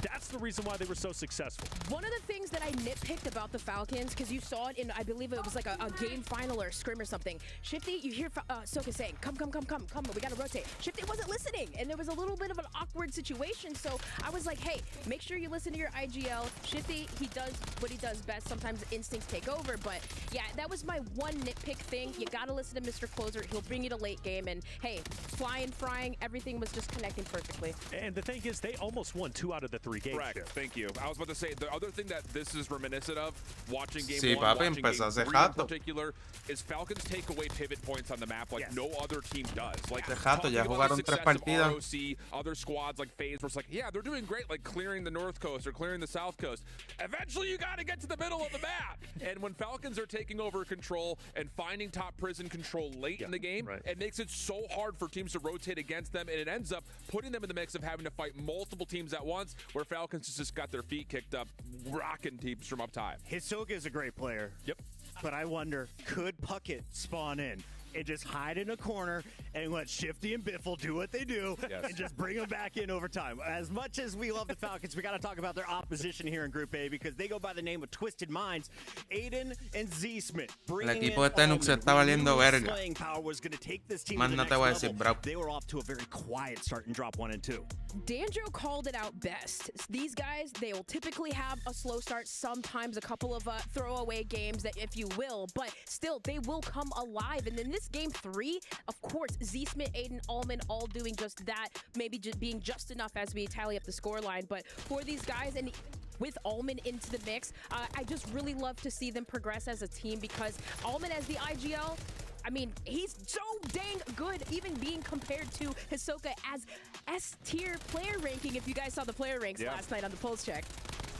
that's the reason why they were so successful. One of the things that I nitpicked about the Falcons, because you saw it in, I believe it was like a game final or a scrim or something. Shifty, you hear Ahsoka saying, come, we gotta rotate. Shifty wasn't listening, and there was a little bit of an awkward situation, so I was like, hey, make sure you listen to your IGL. Shifty, he does what he does best. Sometimes instincts take over, but yeah, that was my one nitpick thing. You gotta listen to Mr. Closer. He'll bring you to late game, and hey, flying, frying, everything was just connecting perfectly. And the thing is, they almost won 2 out of the 3 games. Correct. Thank you. I was about to say, the other thing that this is reminiscent of, watching game Sí, 1, papi, watching game 3 in particular, is Falcons take away pivot points on the map like no other team does. Like, Jato, ya jugaron 3 partidas. ROC, other squads like FaZe, where it's like, yeah, they're doing great, like clearing the North Coast or clearing the South Coast. Eventually, you got to get to the middle of the map. And when Falcons are taking over Control and finding top prison Control late in the game, it makes it so hard for teams to rotate against them, and it ends up putting them in the mix of having to fight multiple teams at once, where Falcons just got their feet kicked up, rocking teams from up top. Hisoka is a great player. Yep. But I wonder, could Puckett spawn in and just hide in a corner and let Shifty and Biffle do what they do and just bring them back in over time? As much as we love the Falcons, we got to talk about their opposition here in Group A because they go by the name of Twisted Minds. Aiden and Z-Smith El equipo de Tenux se está valiendo verga. Playing power was going to take this team Más to the no next te voy a level. decir, bro. They were off to a very quiet start in drop 1 and 2. Dandro called it out best. These guys, they will typically have a slow start, sometimes a couple of throwaway games, that if you will, but still, they will come alive. And in this game 3, of course, Z-Smith, Aiden, Allman all doing just that, maybe just being just enough as we tally up the scoreline. But for these guys, and with Allman into the mix, I just really love to see them progress as a team because Allman as the IGL, I mean, he's so dang good, even being compared to Hisoka as S-tier player ranking, if you guys saw the player ranks last night on the Pulse Check.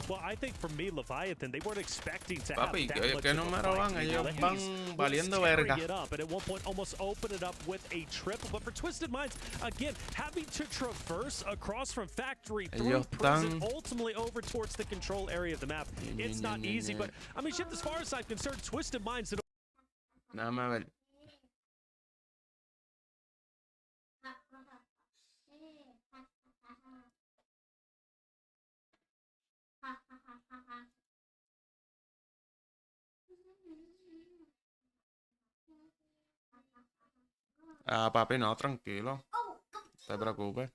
Well, I think for me, Leviathan, they weren't expecting to have Papi, that much ¿qué of a número fight. van? Ellos Lays van was valiendo tearing verga. it up, and at one point almost opened it up with a triple. But for Twisted Minds, again, having to traverse across from factory through Ellos prison, están- ultimately over towards the control area of the map. It's not easy, but I mean, Shift, as far as I'm concerned, Twisted Minds did. Déjame ver. Ah, papi, no, tranquilo. No te preocupes.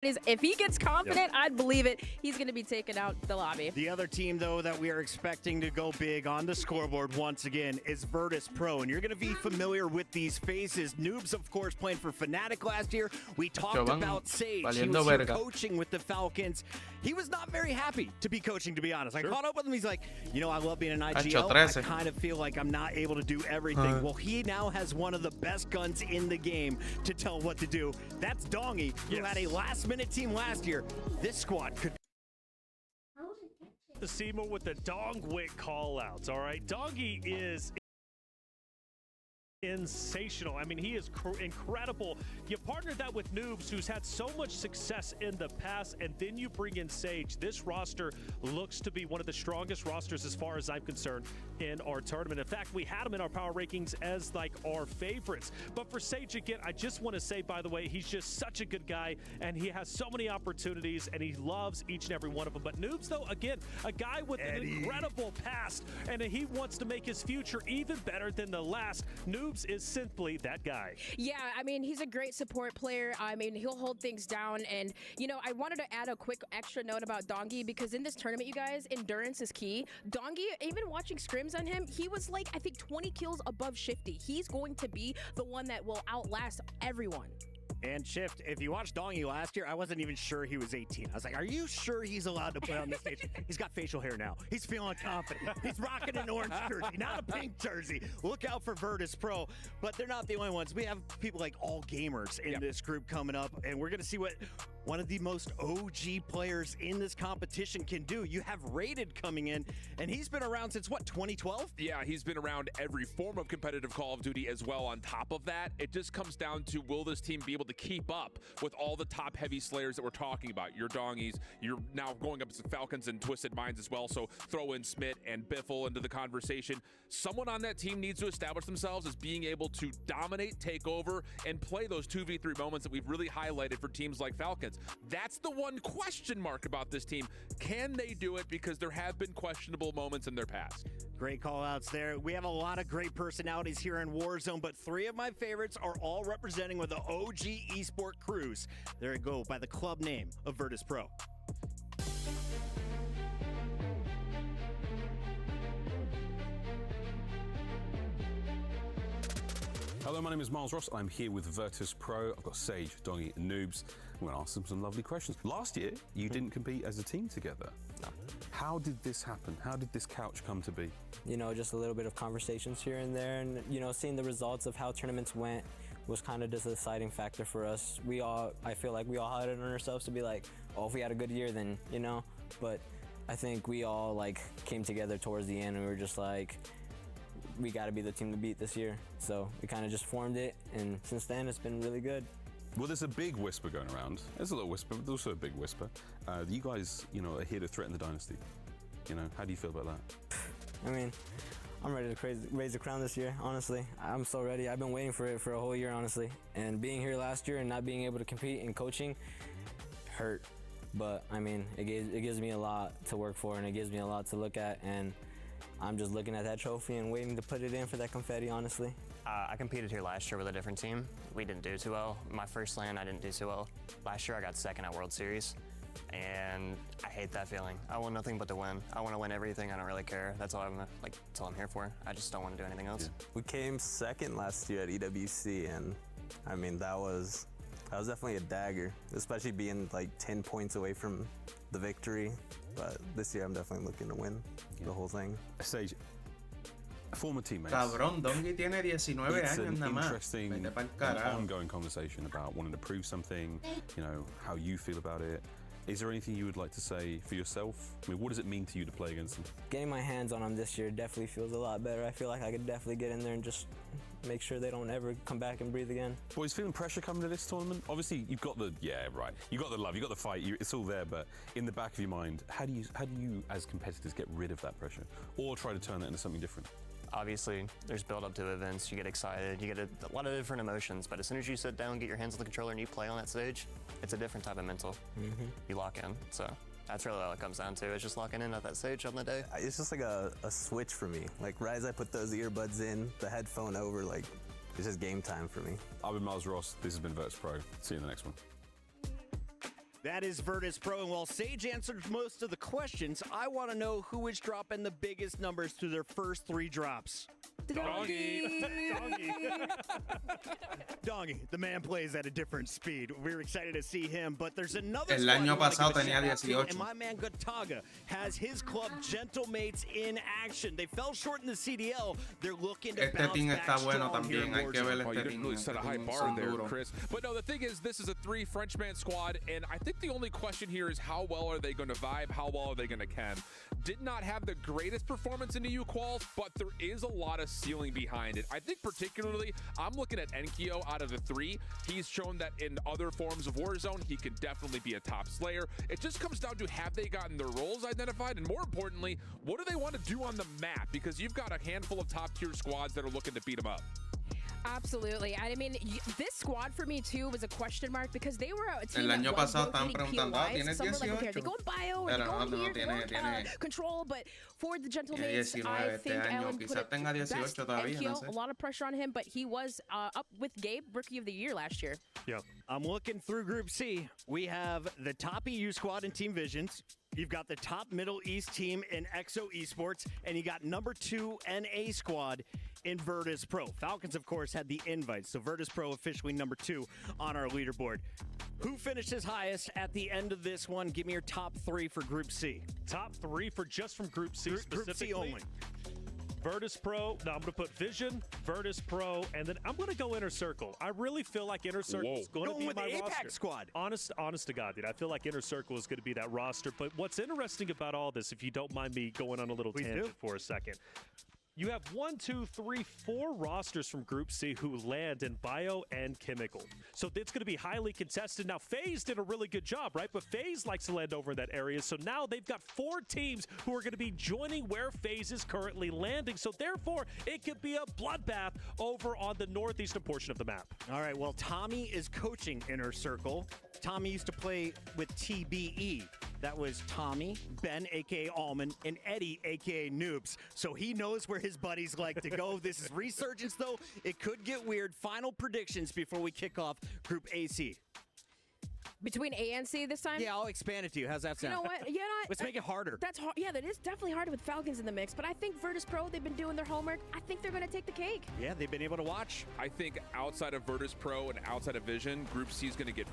If he gets confident, I'd believe it. He's going to be taking out the lobby. The other team, though, that we are expecting to go big on the scoreboard once again is Virtus Pro. And you're going to be familiar with these faces. Noobs, of course, playing for Fnatic last year. We talked about Sage. He was here coaching with the Falcons. He was not very happy to be coaching, to be honest. I caught up with him. He's like, you know, I love being an IGL. I kind of feel like I'm not able to do everything. Well, he now has one of the best guns in the game to tell what to do. That's Dongy, who had a last-minute team last year. This squad could... The Seymour with the Dongwick call-outs, all right? Dongy is sensational. I mean, he is incredible. You partner that with Noobs, who's had so much success in the past, and then you bring in Sage. This roster looks to be one of the strongest rosters, as far as I'm concerned, in our tournament. In fact, we had him in our power rankings as like our favorites. But for Sage, again, I just want to say, by the way, he's just such a good guy, and he has so many opportunities, and he loves each and every one of them. But Noobs, though, again, a guy with an incredible past, and he wants to make his future even better than the last. Noobs is simply that guy. Yeah, I mean, he's a great support player. I mean, he'll hold things down. And, you know, I wanted to add a quick extra note about Dongy, because in this tournament, you guys, endurance is key. Dongy, even watching scrims on him, he was like, I think 20 kills above Shifty. He's going to be the one that will outlast everyone. And Shift, if you watched Dongy last year, I wasn't even sure he was 18. I was like, are you sure he's allowed to play on this stage? He's got facial hair now. He's feeling confident. He's rocking an orange jersey, not a pink jersey. Look out for Virtus Pro. But they're not the only ones. We have people like All Gamers in this group coming up, and we're going to see what one of the most OG players in this competition can do. You have Rated coming in, and he's been around since, what, 2012? Yeah, he's been around every form of competitive Call of Duty as well. On top of that, it just comes down to, will this team be able to keep up with all the top heavy slayers that we're talking about? Your Dongies, you're now going up to Falcons and Twisted Minds as well, so throw in Smit and Biffle into the conversation. Someone on that team needs to establish themselves as being able to dominate, take over, and play those 2v3 moments that we've really highlighted for teams like Falcons. That's the one question mark about this team. Can they do it? Because there have been questionable moments in their past. Great call outs there. We have a lot of great personalities here in Warzone, but three of my favorites are all representing with the OG esport crews. There you go, by the club name of Virtus Pro. Hello, my name is Miles Ross. I'm here with Virtus Pro. I've got Sage, Dongy, and Noobs. I'm going to ask them some lovely questions. Last year, you didn't compete as a team together. No. How did this happen? How did this couch come to be? You know, just a little bit of conversations here and there, and, you know, seeing the results of how tournaments went was kind of just a deciding factor for us. I feel like we all had it on ourselves to be like, oh, if we had a good year, then, you know, but I think we all, like, came together towards the end, and we were just like, we got to be the team to beat this year. So we kind of just formed it, and since then it's been really good. Well, there's a big whisper going around. There's a little whisper, but there's also a big whisper. You guys, you know, are here to threaten the dynasty. You know, how do you feel about that? I mean, I'm ready to raise the crown this year, honestly. I'm so ready. I've been waiting for it for a whole year, honestly. And being here last year and not being able to compete in coaching hurt. But, I mean, it gives me a lot to work for, and it gives me a lot to look at. And I'm just looking at that trophy and waiting to put it in for that confetti, honestly. I competed here last year with a different team. We didn't do too well. My first LAN, I didn't do too well. Last year, I got second at World Series, and I hate that feeling. I want nothing but to win. I want to win everything. I don't really care. That's all I'm here for. I just don't want to do anything else. We came second last year at EWC, and I mean, that was That was definitely a dagger, especially being like 10 points away from the victory. But this year I'm definitely looking to win the whole thing. Sage, former teammates. Cabrón, Dongi tiene 19 It's años an nada más. interesting Vete pa'l carajo. ongoing conversation about wanting to prove something, you know, how you feel about it. Is there anything you would like to say for yourself? I mean, what does it mean to you to play against them? Getting my hands on them this year definitely feels a lot better. I feel like I could definitely get in there and just make sure they don't ever come back and breathe again. Boys, feeling pressure coming to this tournament? Obviously, you've got the, you got the love, you got the fight, it's all there, but in the back of your mind, how do you as competitors get rid of that pressure? Or try to turn it into something different? Obviously, there's build up to events, you get excited, you get a lot of different emotions, but as soon as you sit down, get your hands on the controller and you play on that stage, it's a different type of mental. You lock in, so that's really all it comes down to, is just locking in at that stage on the day. It's just like a switch for me. Like right as I put those earbuds in, the headphone over, like it's just game time for me. I've been Miles Ross, this has been Virtus Pro. See you in the next one. That is Virtus Pro, and while Sage answered most of the questions, I want to know who is dropping the biggest numbers through their first 3 drops. Doggy. Dongi, the man plays at a different speed. We're excited to see him, but there's another El squad año we wanna pasado give a tenía shout out to, 18. and my man Gataga has his club Gentlemates in action. They fell short in the CDL. They're looking to bounce team back está bueno strong here también. in Hay que ver Warzone. Oh, you didn't really set a high bar there, duro. Chris. But no, the thing is, this is a 3 Frenchman squad, and I think the only question here is how well are they going to vibe? How well are they going to can? Did not have the greatest performance in the EU quals, but there is a lot of ceiling behind it. I think particularly, I'm looking at Enkyo out of the 3. He's shown that in other forms of Warzone, he can definitely be a top slayer. It just comes down to, have they gotten their roles identified? And more importantly, what do they want to do on the map? Because you've got a handful of top tier squads that are looking to beat them up. Absolutely. I mean, this squad for me too was a question mark because they were a team El año that was pasado both estaban getting preguntando, POIs. ¿tienes Some were like, okay, are 18? they going bio? Are they Pero going no, here? They're going tiene. control. But for the Tiene Gentlemates, 19 I este think año. Alan put Quizás it tenga 18 best. todavía, no Enkyo, sé. a lot of pressure on him, but he was up with Gabe, Rookie of the Year last year. Yeah. I'm looking through Group C. We have the top EU squad in Team Visions. You've got the top Middle East team in EXO Esports, and you got number 2 NA squad in Virtus Pro. Falcons, of course, had the invite, so Virtus Pro officially number 2 on our leaderboard. Who finishes highest at the end of this one? Give me your top 3 for Group C. Top 3 for just from Group C specifically? Group C only. Virtus Pro. Now I'm going to put Vision, Virtus Pro, and then I'm going to go Inner Circle. I really feel like Inner Circle is going to be with my the roster. Apex squad. Honest to God, dude. I feel like Inner Circle is going to be that roster. But what's interesting about all this, if you don't mind me going on a little tangent for a second, you have 4 rosters from Group C who land in bio and chemical. So it's going to be highly contested. Now, FaZe did a really good job, right? But FaZe likes to land over in that area. So now they've got 4 teams who are going to be joining where FaZe is currently landing. So therefore, it could be a bloodbath over on the northeastern portion of the map. All right, well, Tommy is coaching Inner Circle. Tommy used to play with TBE. That was Tommy, Ben, a.k.a. Allman, and Eddie, a.k.a. Noobs. So he knows where his buddies like to go. This is resurgence, though. It could get weird. Final predictions before we kick off Group AC. Between A and C this time? Yeah, I'll expand it to you. How's that sound? You know what? Yeah, Let's make it harder. That's hard. Yeah, that is definitely harder with Falcons in the mix. But I think Virtus Pro, they've been doing their homework. I think they're going to take the cake. Yeah, they've been able to watch. I think outside of Virtus Pro and outside of Vision, Group C is going to get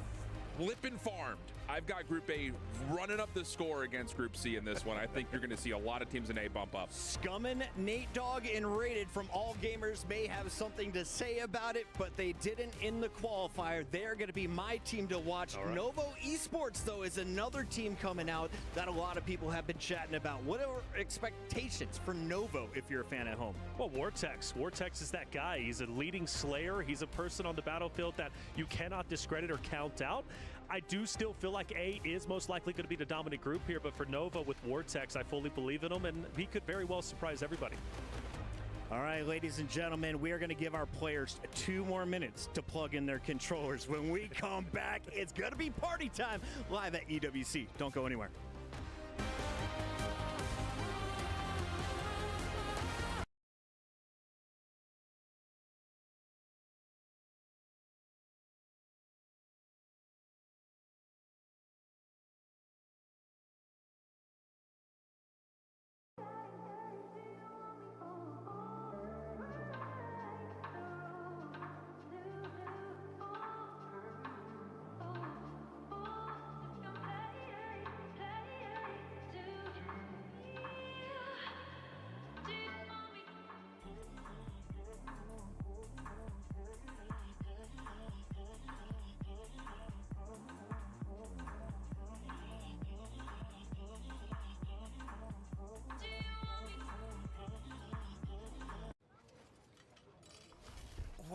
flippin' farmed. I've got Group A running up the score against Group C in this one. I think you're going to see a lot of teams in A bump up. Scummin, Nate Dogg, and Rated from All Gamers may have something to say about it, but they didn't in the qualifier. They're going to be my team to watch. All right. Novo Esports, though, is another team coming out that a lot of people have been chatting about. What are expectations for Novo if you're a fan at home? Well, Vortex is that guy. He's a leading slayer. He's a person on the battlefield that you cannot discredit or count out. I do still feel like A is most likely going to be the dominant group here, but for Nova with Vortex, I fully believe in him, and he could very well surprise everybody. All right, ladies and gentlemen, we are going to give our players 2 more minutes to plug in their controllers. When we come back, it's going to be party time live at EWC. Don't go anywhere.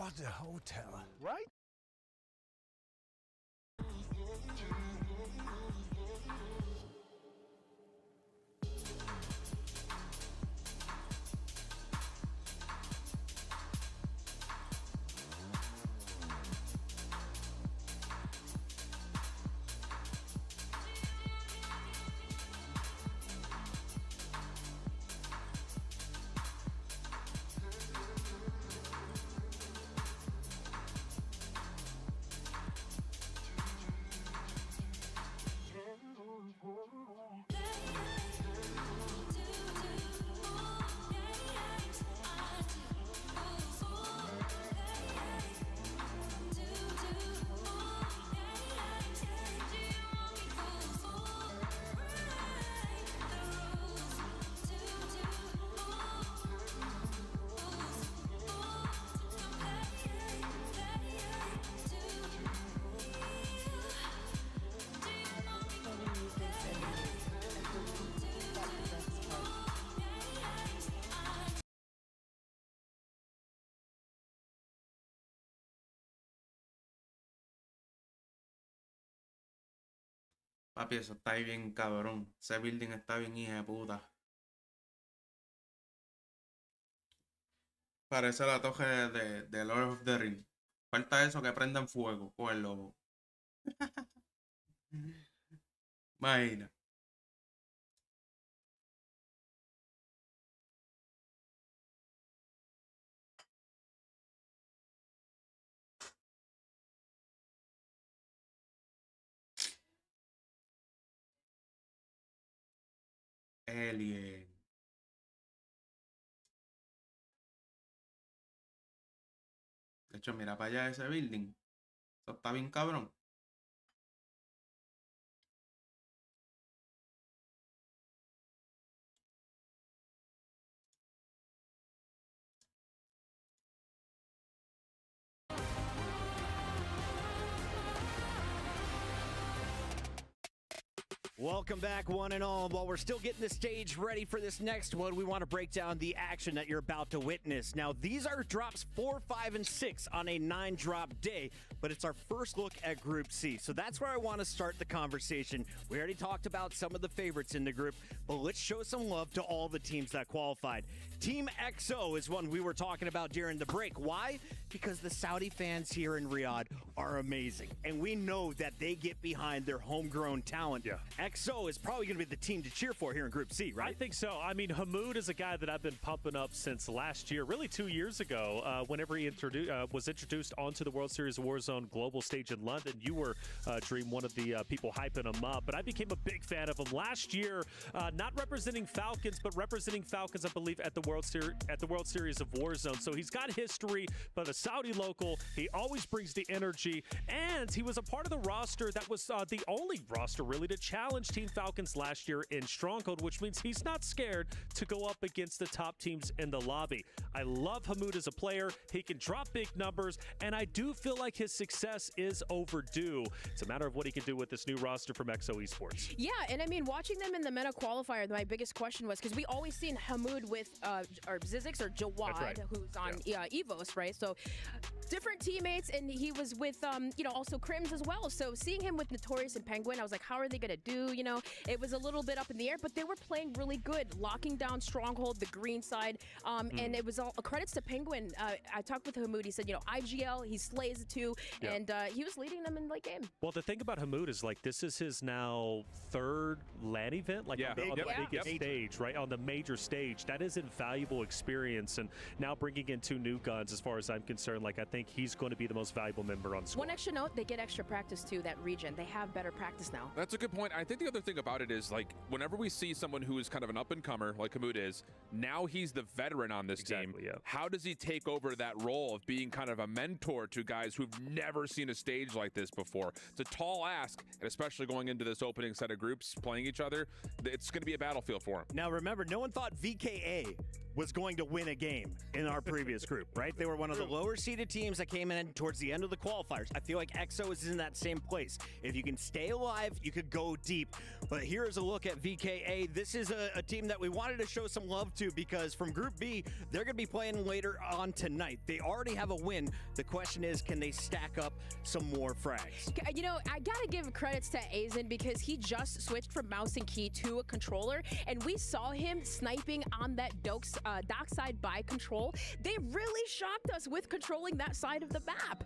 What a hotel. Right? Papi, eso está ahí bien cabrón. Ese building está bien hija de puta. Parece la torre de Lord of the Rings. Falta eso que prenda en fuego con el lobo. Imagina. Alien. De hecho, mira para allá ese building. Eso está bien cabrón. Welcome back, one and all. While we're still getting the stage ready for this next one, we want to break down the action that you're about to witness. Now, these are drops 4, 5, and 6 on a 9-drop day, but it's our first look at Group C. So that's where I want to start the conversation. We already talked about some of the favorites in the group, but let's show some love to all the teams that qualified. Team XO is one we were talking about during the break. Why? Because the Saudi fans here in Riyadh are amazing, and we know that they get behind their homegrown talent. Yeah. XO is probably going to be the team to cheer for here in Group C, right? I think so. I mean, Hamoud is a guy that I've been pumping up since last year, really 2 years ago, whenever he was introduced onto the World Series Warzone global stage in London. You were, Dream, one of the people hyping him up, but I became a big fan of him last year, not representing Falcons, but representing Falcons, I believe, at the World Series of Warzone. So he's got history, but a Saudi local, he always brings the energy, and he was a part of the roster that was the only roster really to challenge Team Falcons last year in Stronghold, which means he's not scared to go up against the top teams in the lobby. I love Hamoud as a player. He can drop big numbers, and I do feel like his success is overdue. It's a matter of what he can do with this new roster from XO Esports. Yeah, and I mean, watching them in the meta qualifier, my biggest question was, because we always seen Hamoud with or Zizix or Jawad, right. who's on Evos, right? So different teammates, and he was with, you know, also Crims as well. So seeing him with Notorious and Penguin, I was like, how are they going to do? You know, it was a little bit up in the air, but they were playing really good, locking down Stronghold, the green side, and it was all credits to Penguin. I talked with Hamoud. He said, you know, IGL, he slays it too, and he was leading them in late game. Well, the thing about Hamoud is, like, this is his now 3rd LAN event, like on the biggest stage, right? On the major stage. That is invaluable experience, and now bringing in 2 new guns, as far as I'm concerned, like, I think he's going to be the most valuable member on squad. One extra note, they get extra practice too, that region. They have better practice now. That's a good point. I think the other thing about it is, like, whenever we see someone who is kind of an up-and-comer, like Hamoud is, now he's the veteran on this team. Yeah. How does he take over that role of being kind of a mentor to guys who've never seen a stage like this before? It's a tall ask, and especially going into this opening set of groups playing each other, it's going to be a battlefield for him. Now remember, no one thought VKA was going to win a game in our previous group, right? They were one of the lower seeded teams that came in towards the end of the qualifiers. I feel like EXO is in that same place. If you can stay alive, you could go deep. But here's a look at VKA. This is a team that we wanted to show some love to because from Group B, they're going to be playing later on tonight. They already have a win. The question is, can they stack up some more frags? You know, I gotta give credits to Aizen because he just switched from mouse and key to a controller, and we saw him sniping on that dockside by control. They really shocked us with controlling that side of the map.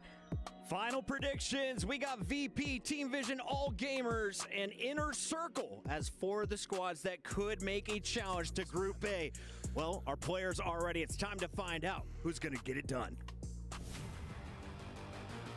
Final predictions. We got VP, Team Vision, All Gamers, and Inner Circle as 4 of the squads that could make a challenge to Group A. Well, our players are ready. It's time to find out who's going to get it done.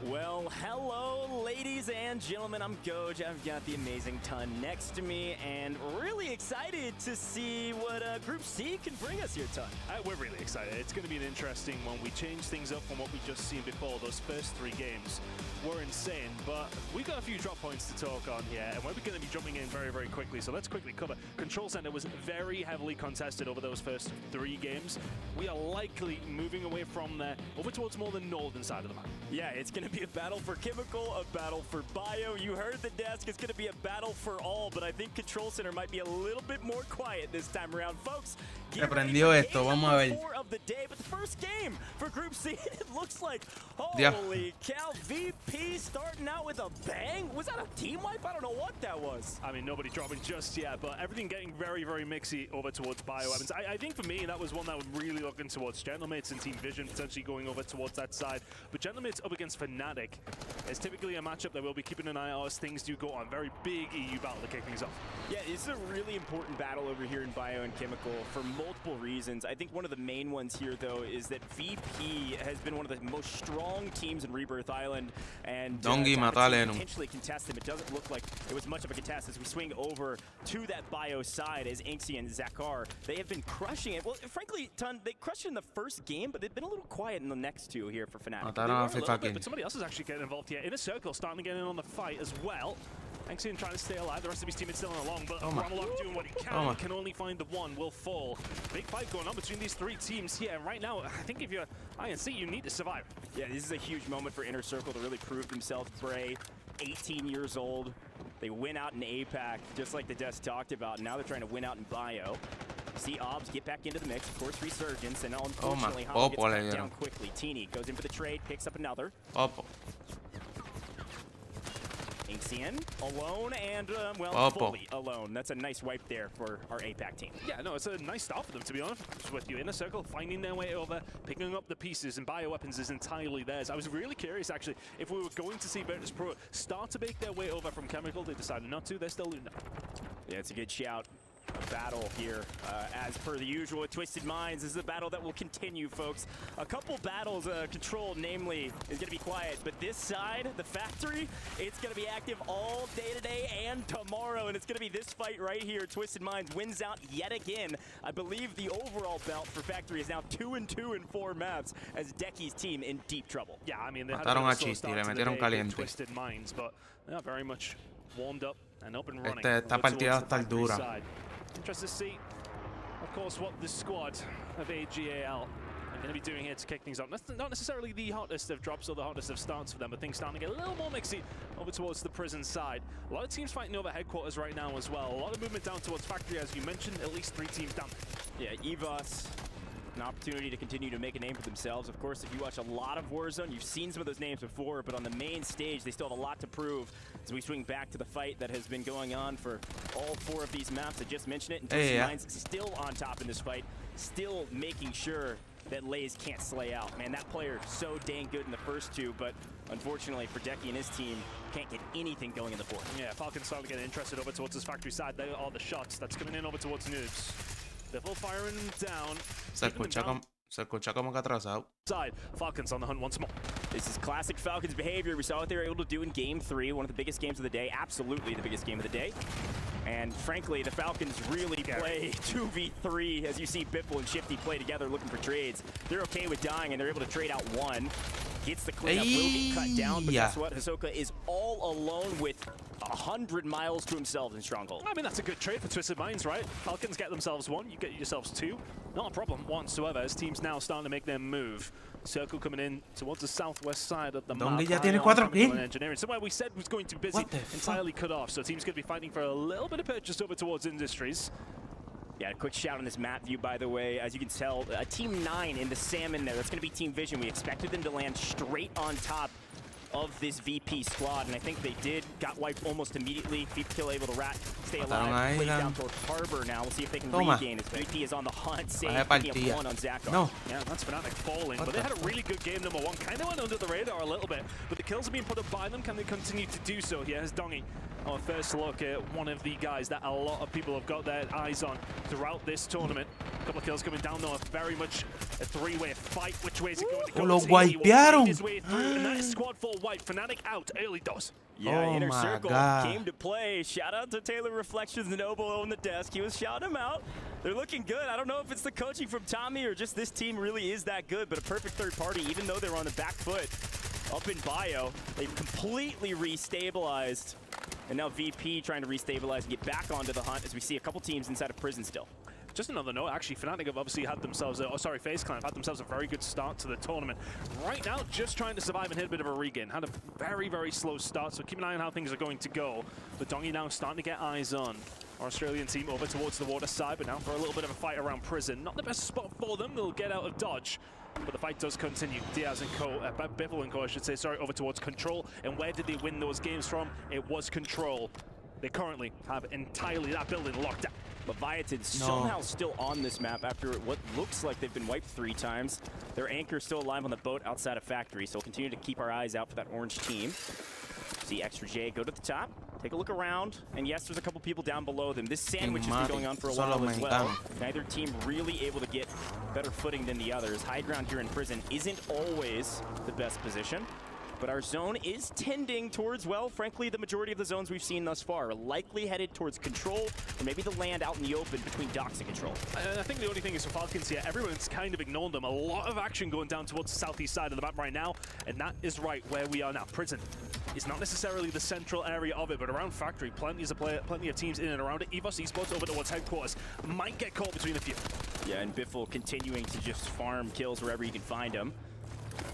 Well, hello, ladies and gentlemen. I'm Goj. I've got the amazing Ton next to me, and really excited to see what Group C can bring us here, Ton. We're really excited. It's going to be an interesting one. We changed things up from what we just seen before. Those first 3 games were insane, but we've got a few drop points to talk on here, and we're going to be jumping in very, very quickly. So let's quickly cover. Control Center was very heavily contested over those first 3 games. We are likely moving away from there over towards more the northern side of the map. Yeah, it's going to be a battle for Chemical, a battle for Bio. You heard the desk. It's going to be a battle for all, but I think Control Center might be a little bit more quiet this time around, folks. Aprendió esto, vamos a ver. Of the day, but the first game for Group C, it looks like, holy cow, VP starting out with a bang. Was that a team wipe? I don't know what that was. I mean, nobody dropping just yet, but everything getting very, very mixy over towards Bioweapons. I think for me, that was one that I'm really looking towards. Gentlemates and Team Vision potentially going over towards that side, but Gentlemates up against Fnatic is typically a matchup that we'll be keeping an eye on as things do go on. Very big EU battle to kick things off. Yeah, this is a really important battle over here in Bio and Chemical for multiple reasons. I think one of the main ones here, though, is that VP has been one of the most strong teams in Rebirth Island, and potentially contest him. It doesn't look like it was much of a contest as we swing over to that Bio side as Inxi and Zakar. They have been crushing it. Well, frankly, Ton, they crushed it in the first game, but they've been a little quiet in the next 2 here for Fnatic. But somebody else is actually getting involved here. Inner Circle starting to get in on the fight as well. Axion trying to stay alive, the rest of his teammates still along, but Ramalok doing what he can only find the one, will fall. Big fight going on between these 3 teams here, and right now, I think if you're INC, you need to survive. Yeah, this is a huge moment for Inner Circle to really prove themselves. Bray, 18 years old, they win out in APAC, just like the desk talked about, and now they're trying to win out in Bio. See Obs get back into the mix, of course, Resurgence, and unfortunately, Hollow gets back down quickly. Teeny goes in for the trade, picks up another. Inxian alone and, well, fully alone. That's a nice wipe there for our APAC team. Yeah, no, it's a nice start for them, to be honest with you. Inner Circle finding their way over, picking up the pieces, and Bioweapons is entirely theirs. I was really curious, actually, if we were going to see Virtus.pro start to make their way over from Chemical. They decided not to. They're still losing. Yeah, it's a good shout. A battle here, as per the usual with Twisted Minds. This is a battle that will continue, folks. A couple battles, Control, namely, is going to be quiet, but this side, the factory, it's going to be active all day today and tomorrow, and it's going to be this fight right here. Twisted Minds wins out yet again. I believe the overall belt for factory is now 2-2 in 4 maps, as Decky's team in deep trouble. Yeah, I mean, they had a slow start to the day with Twisted Minds, but they are very much warmed up and up and running. Esta partida va a estar dura. Interested to see, of course, what the squad of AGAL are going to be doing here to kick things up. Not necessarily the hottest of drops or the hottest of starts for them, but things starting to get a little more mixy over towards the prison side. A lot of teams fighting over headquarters right now as well. A lot of movement down towards factory, as you mentioned, at least 3 teams down. Yeah, EVOS, an opportunity to continue to make a name for themselves. Of course, if you watch a lot of Warzone, you've seen some of those names before, but on the main stage, they still have a lot to prove as we swing back to the fight that has been going on for all 4 of these maps. I just mentioned it, and Twisted Minds still on top in this fight, still making sure that Lays can't slay out. Man, that player so dang good in the first 2, but unfortunately for Decky and his team, can't get anything going in the 4th. Yeah, Falcon's starting to get interested over towards his factory side. There are the shots that's coming in over towards Noobs. They're full firing down. Se escucha como que atrasado. Side. Falcons on the hunt once more. This is classic Falcons behavior. We saw what they were able to do in Game 3, one of the biggest games of the day, absolutely the biggest game of the day. And frankly, the Falcons really play 2v3 as you see Biffle and Shifty play together looking for trades. They're okay with dying, and they're able to trade out 1. Gets the cleanup, will be cut down, but guess what? Hisoka is all alone with 100 miles to himself in Stronghold. I mean, that's a good trade for Twisted Minds, right? Falcons get themselves 1, you get yourselves 2. Not a problem whatsoever, as teams now starting to make their move. Circle coming in towards the southwest side of the map. Ya tiene 4 Engineering. Somewhere we said was going to be busy, entirely cut off. So team's going to be fighting for a little bit of purchase over towards Industries. Yeah, a quick shout on this map view, by the way. As you can tell, Team 9 in the salmon there. That's going to be Team Vision. We expected them to land straight on top of this VP squad, and I think they did. Got wiped almost immediately. Kill able to stay alive. Plays down toward Harbor now. We'll see if they can regain. As VP is on the hunt, taking up 1 on Zakar. No. Yeah, that's Fnatic falling, but they had a really good game, number 1. Kind of went under the radar a little bit, but the kills are being put up by them. Can they continue to do so? Here's Dongy. Our first look at one of the guys that a lot of people have got their eyes on throughout this tournament. A couple of kills coming down, though. Very much a 3-way fight. Which way is it going to go? Lo wipearon. His way through, and that is squad 4 wipe. Fnatic out early doors. Yeah, Inner Circle came to play. Shout out to Taylor Reflections and Obo on the desk. He was shouting them out. They're looking good. I don't know if it's the coaching from Tommy or just this team really is that good, but a perfect third party, even though they're on the back foot up in Bio. They've completely restabilized. And now VP trying to restabilize and get back onto the hunt as we see a couple teams inside of prison still. Just another note, actually, Fnatic have obviously had themselves, FaZe Clan have had themselves a very good start to the tournament. Right now, just trying to survive and hit a bit of a regain. Had a very, very slow start, so keep an eye on how things are going to go. But Dongy now starting to get eyes on our Australian team over towards the water side, but now for a little bit of a fight around prison. Not the best spot for them, they'll get out of dodge. But the fight does continue. Diaz and Co, Biffle and Co, I should say, sorry, over towards Control. And where did they win those games from? It was Control. They currently have entirely that building locked down. Leviathan somehow still on this map after what looks like they've been wiped 3 times. Their anchor still alive on the boat outside of Factory, so we'll continue to keep our eyes out for that orange team. See Extra J go to the top, take a look around, and yes, there's a couple people down below them. This sandwich has been going on for a while as well. Neither team really able to get better footing than the others. High ground here in prison isn't always the best position. But our zone is tending towards, well, frankly, the majority of the zones we've seen thus far are likely headed towards Control, or maybe the land out in the open between Docks and Control. I think the only thing is for Falcons here, everyone's kind of ignored them. A lot of action going down towards the southeast side of the map right now, and that is right where we are now. Prison is not necessarily the central area of it, but around Factory, plenty of teams in and around it. EVOS Esports over towards headquarters might get caught between a few. Yeah, and Biffle continuing to just farm kills wherever you can find them.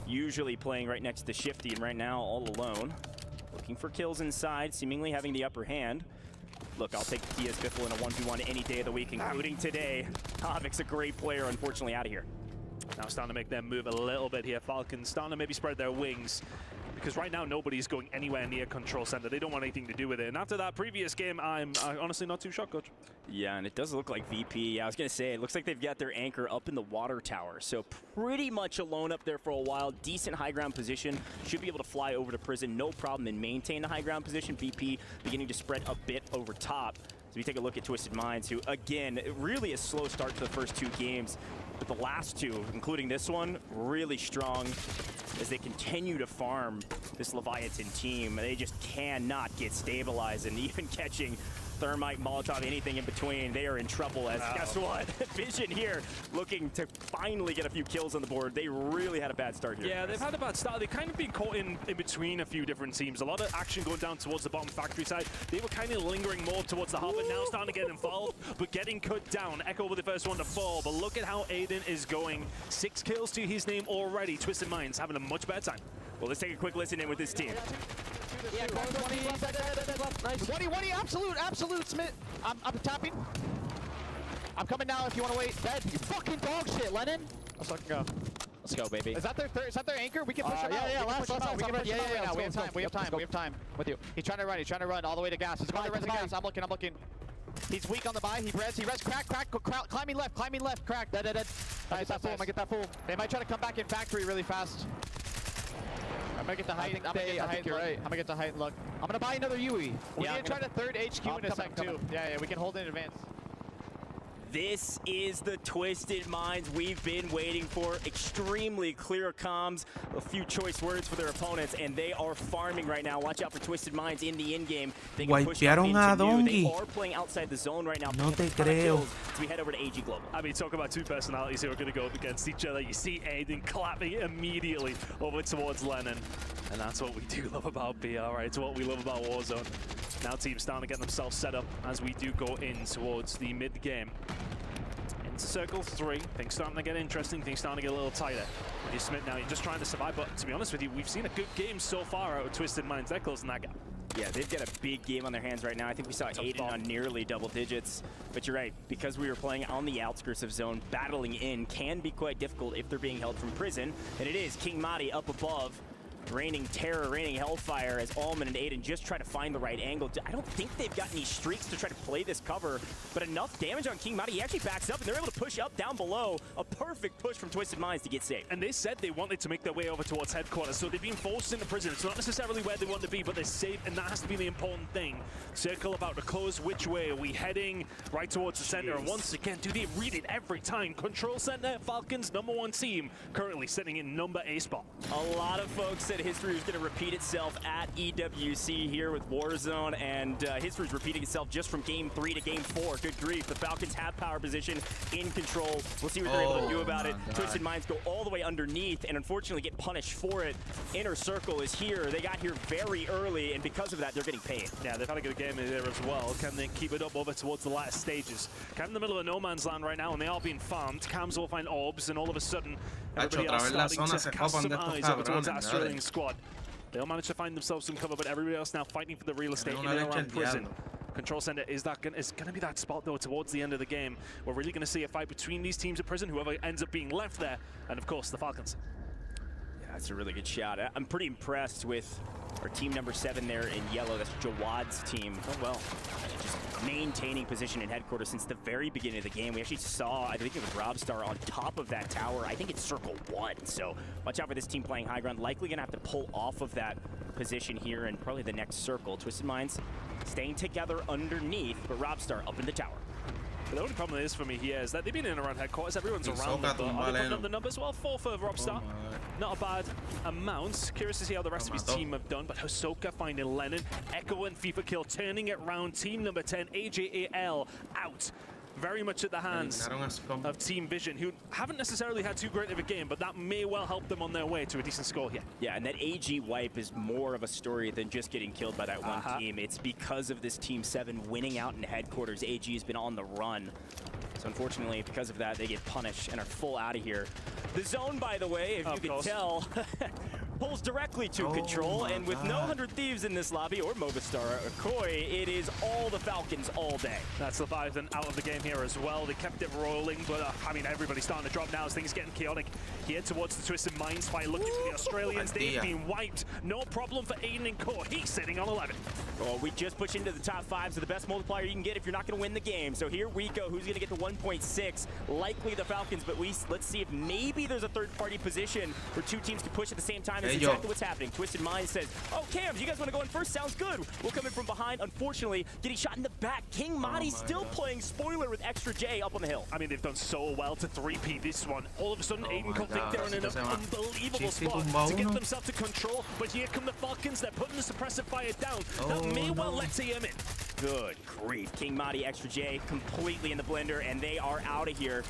Usually playing right next to Shifty, and right now all alone. Looking for kills inside, seemingly having the upper hand. Look, I'll take Diaz Biffle in a 1v1 any day of the week, including today. Havoc's a great player, unfortunately out of here. Now starting to make them move a little bit here. Falcons starting to maybe spread their wings. Because right now, nobody's going anywhere near Control Center. They don't want anything to do with it. And after that previous game, I'm honestly not too shocked, Coach. Yeah, and it does look like VP. I was going to say, it looks like they've got their anchor up in the water tower. So pretty much alone up there for a while. Decent high ground position. Should be able to fly over to prison. No problem and maintain the high ground position. VP beginning to spread a bit over top. So we take a look at Twisted Minds, who, again, really a slow start to the first 2 games. But the last 2, including this one, really strong as they continue to farm this Leviathan team. They just cannot get stabilized, and even catching Thermite, Molotov, anything in between, they are in trouble as, guess what? Vision here looking to finally get a few kills on the board. They really had a bad start here. Yeah, they've had a bad start. They've kind of been caught in between a few different teams. A lot of action going down towards the bottom Factory side. They were kind of lingering more towards the hub, and now starting to get involved, but getting cut down. Echo with the first one to fall, but look at how Aiden is going. 6 kills to his name already. Twisted Minds having a much better time. Well, let's take a quick listen in with this team. Yeah, 20, absolute, Smith. I'm tapping. I'm coming now if you want to wait. Dead, you fucking dog shit, Lennon. Let's fucking go. Let's go, baby. Is that their anchor? We can push him out. Yeah, last time. Yeah, we have time. With you. He's trying to run all the way to gas. He's going to res gas. I'm looking. He's weak on the buy. He res, crack, climbing left, crack. Dead. Nice, I'm gonna get that full. They might try to come back in Factory really fast. I'm gonna get the height. I think you're right. I'm gonna get the height and look. I'm gonna buy another UE. We're gonna try to third HQ in a sec too. Yeah, we can hold in advance. This is the Twisted Minds we've been waiting for. Extremely clear comms, a few choice words for their opponents, and they are farming right now. Watch out for Twisted Minds in the in-game. They can push up into new. They are playing outside the zone right now. No te creo. As we head over to AG Global. I mean, talk about two personalities who are going to go up against each other. You see Aiden clapping immediately over towards Lennon. And that's what we do love about BR, right? It's what we love about Warzone. Now teams starting to get themselves set up as we do go in towards the mid-game. Into circle 3, things starting to get interesting, things starting to get a little tighter. You're Smith now, you're just trying to survive, but to be honest with you, we've seen a good game so far out of Twisted Minds. They're closing that gap. Yeah, they've got a big game on their hands right now. I think we saw Aiden on nearly double digits. But you're right, because we were playing on the outskirts of zone, battling in can be quite difficult if they're being held from prison. And it is King Madi up above. Raining terror, raining hellfire as Allman and Aiden just try to find the right angle. I don't think they've got any streaks to try to play this cover, but enough damage on King Madi. He actually backs up, and they're able to push up down below. A perfect push from Twisted Minds to get safe. And they said they wanted to make their way over towards headquarters, so they've been forced into prison. It's not necessarily where they want to be, but they're safe, and that has to be the important thing. Circle about to close. Which way are we heading? Right towards the center. And once again, do they read it every time? Control center, Falcons, #1 team, currently sitting in number A spot. A lot of folks said history was going to repeat itself at EWC here with Warzone, and history's repeating itself just from game 3 to game 4. Good grief, the Falcons have power position in control. We'll see what they're able to do about it. Twisted Minds go all the way underneath and unfortunately get punished for it. Inner Circle is here. They got here very early, and because of that, they're getting paid. Yeah, they've had a good game in there as well. Can they keep it up over towards the latter stages? Kind of in the middle of no man's land right now, and they are being farmed. Cams will find orbs, and all of a sudden, everybody else starting to cast some eyes over towards that Australian squad. They'll manage to find themselves some cover, but everybody else now fighting for the real estate in and around prison. Control center is going to be that spot, though, towards the end of the game. We're really going to see a fight between these teams at prison, whoever ends up being left there, and of course, the Falcons. Yeah, that's a really good shot. I'm pretty impressed with our team number 7 there in yellow. That's Jawad's team. Oh, well. Just maintaining position in headquarters since the very beginning of the game. We actually saw, I think it was Robstar on top of that tower. I think it's circle 1. So watch out for this team playing high ground. Likely going to have to pull off of that position here in probably the next circle. Twisted Minds staying together underneath, but Robstar up in the tower. But the only problem is for me here is that they've been in and around headquarters. Everyone's around them, but are they putting up the numbers? Well, 4 for Robstar. Not a bad amount. Curious to see how the rest of his team have done, but Hisoka finding Lennon. Echo and FIFA kill, turning it round. Team number 10, AJAL, out. Very much at the hands of Team Vision, who haven't necessarily had too great of a game, but that may well help them on their way to a decent score here. Yeah, and that AG wipe is more of a story than just getting killed by that one team. It's because of this Team 7 winning out in headquarters. AG has been on the run. So unfortunately, because of that, they get punished and are full out of here. The zone, by the way, if you can tell, pulls directly to Control, and with no 100 Thieves in this lobby, or Movistar or Koi, it is all the Falcons all day. That's Leviathan out of the game here as well. They kept it rolling, but I mean, everybody's starting to drop now as things getting chaotic. Here towards the Twisted Minds fight, looking for the Australians. They've been wiped. No problem for Aiden and Core. He's sitting on 11. Well, we just push into the top 5, so the best multiplier you can get if you're not going to win the game. So here we go. Who's going to get to 1.6? Likely the Falcons, but let's see if maybe there's a third-party position where 2 teams can push at the same time. That's exactly what's happening. Twisted Minds says, oh, Cams, you guys want to go in first? Sounds good. We'll come in from behind. Unfortunately, getting shot in the back. King Madi still playing spoiler with Extra J up on the hill. I mean, they've done so well to 3P this one. All of a sudden, Aiden Cook think they're in an unbelievable spot to get themselves to control. But here come the Falcons. They're putting the suppressive fire down. That may well let TM in. Good grief. King Madi, Extra J completely in the blender, and they are out of here.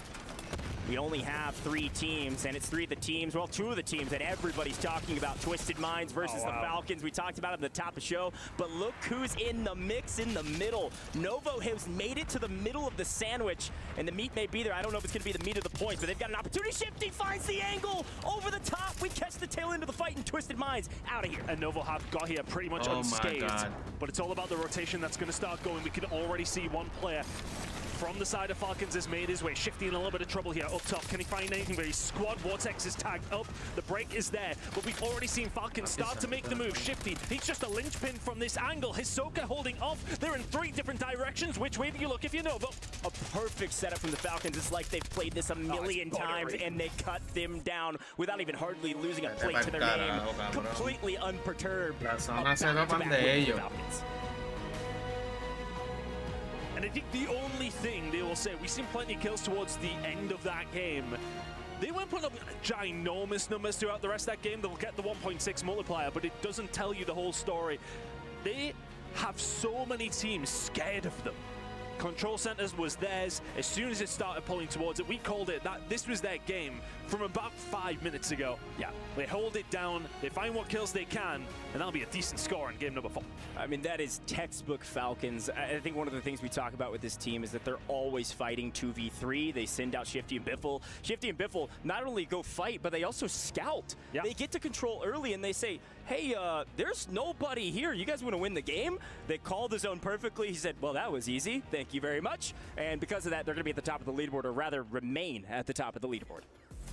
We only have 3 teams, and it's 3 of the teams, well, 2 of the teams that everybody's talking about. Twisted Minds versus the Falcons. We talked about it at the top of the show, but look who's in the mix in the middle. Novo has made it to the middle of the sandwich, and the meat may be there. I don't know if it's going to be the meat of the points, but they've got an opportunity. Shifty finds the angle over the top. We catch the tail end of the fight, and Twisted Minds out of here. And Novo have got here pretty much unscathed, but it's all about the rotation that's going to start going. We can already see one player from the side of Falcons has made his way. Shifty in a little bit of trouble here up top. Can he find anything? But his squad Vortex is tagged up. The break is there. But we've already seen Falcons start to make the move. Shifty, he's just a linchpin from this angle. Hisoka holding off. They're in 3 different directions. Which way do you look if you know? But a perfect setup from the Falcons. It's like they've played this a million times, and they cut them down without even hardly losing a plate to their name. Completely unperturbed. La zona se lo van de ellos. And I think the only thing they will say, we've seen plenty of kills towards the end of that game. They weren't putting up ginormous numbers throughout the rest of that game. They'll get the 1.6 multiplier, but it doesn't tell you the whole story. They have so many teams scared of them. Control Centers was theirs. As soon as it started pulling towards it, we called it that this was their game from about 5 minutes ago. Yeah, they hold it down, they find what kills they can, and that'll be a decent score in game number 4. I mean, that is textbook Falcons. I think one of the things we talk about with this team is that they're always fighting 2v3. They send out Shifty and Biffle. Shifty and Biffle not only go fight, but they also scout. Yeah. They get to control early and they say, hey, there's nobody here. You guys want to win the game? They called the zone perfectly. He said, well, that was easy. Thank you very much. And because of that, they're going to be at the top of the leaderboard, or rather remain at the top of the leaderboard.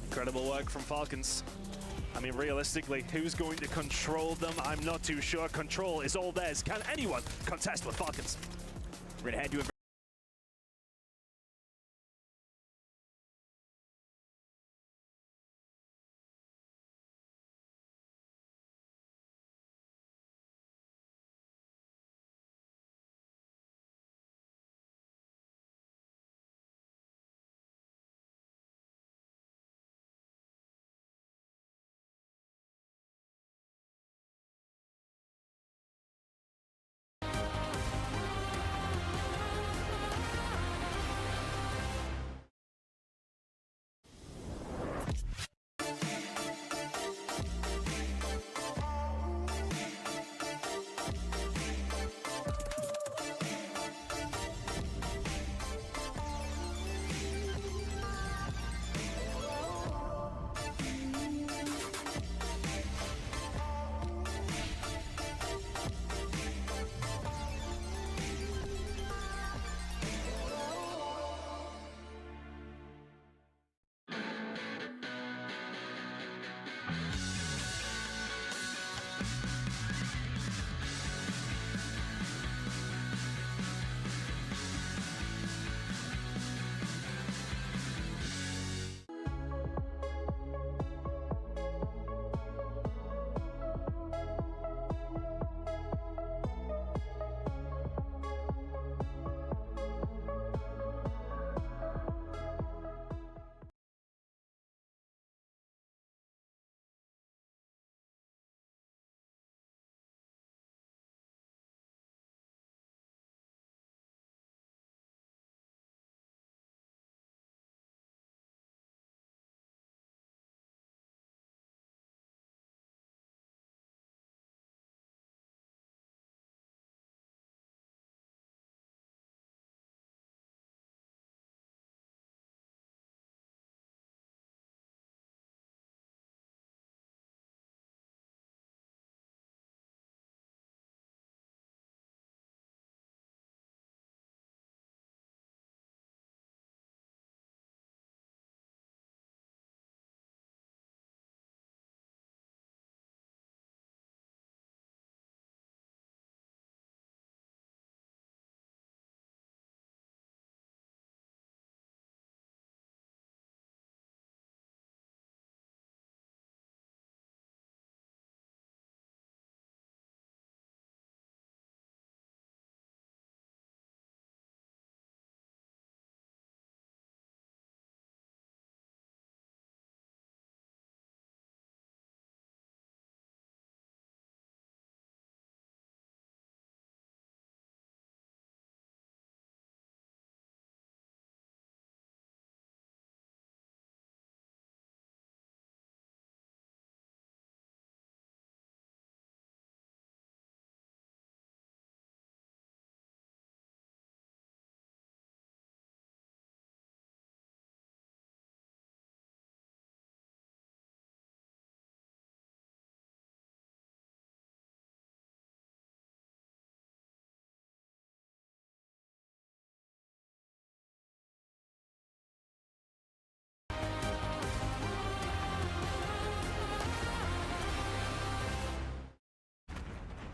Incredible work from Falcons. I mean, realistically, who's going to control them? I'm not too sure. Control is all theirs. Can anyone contest with Falcons? We're going to head to a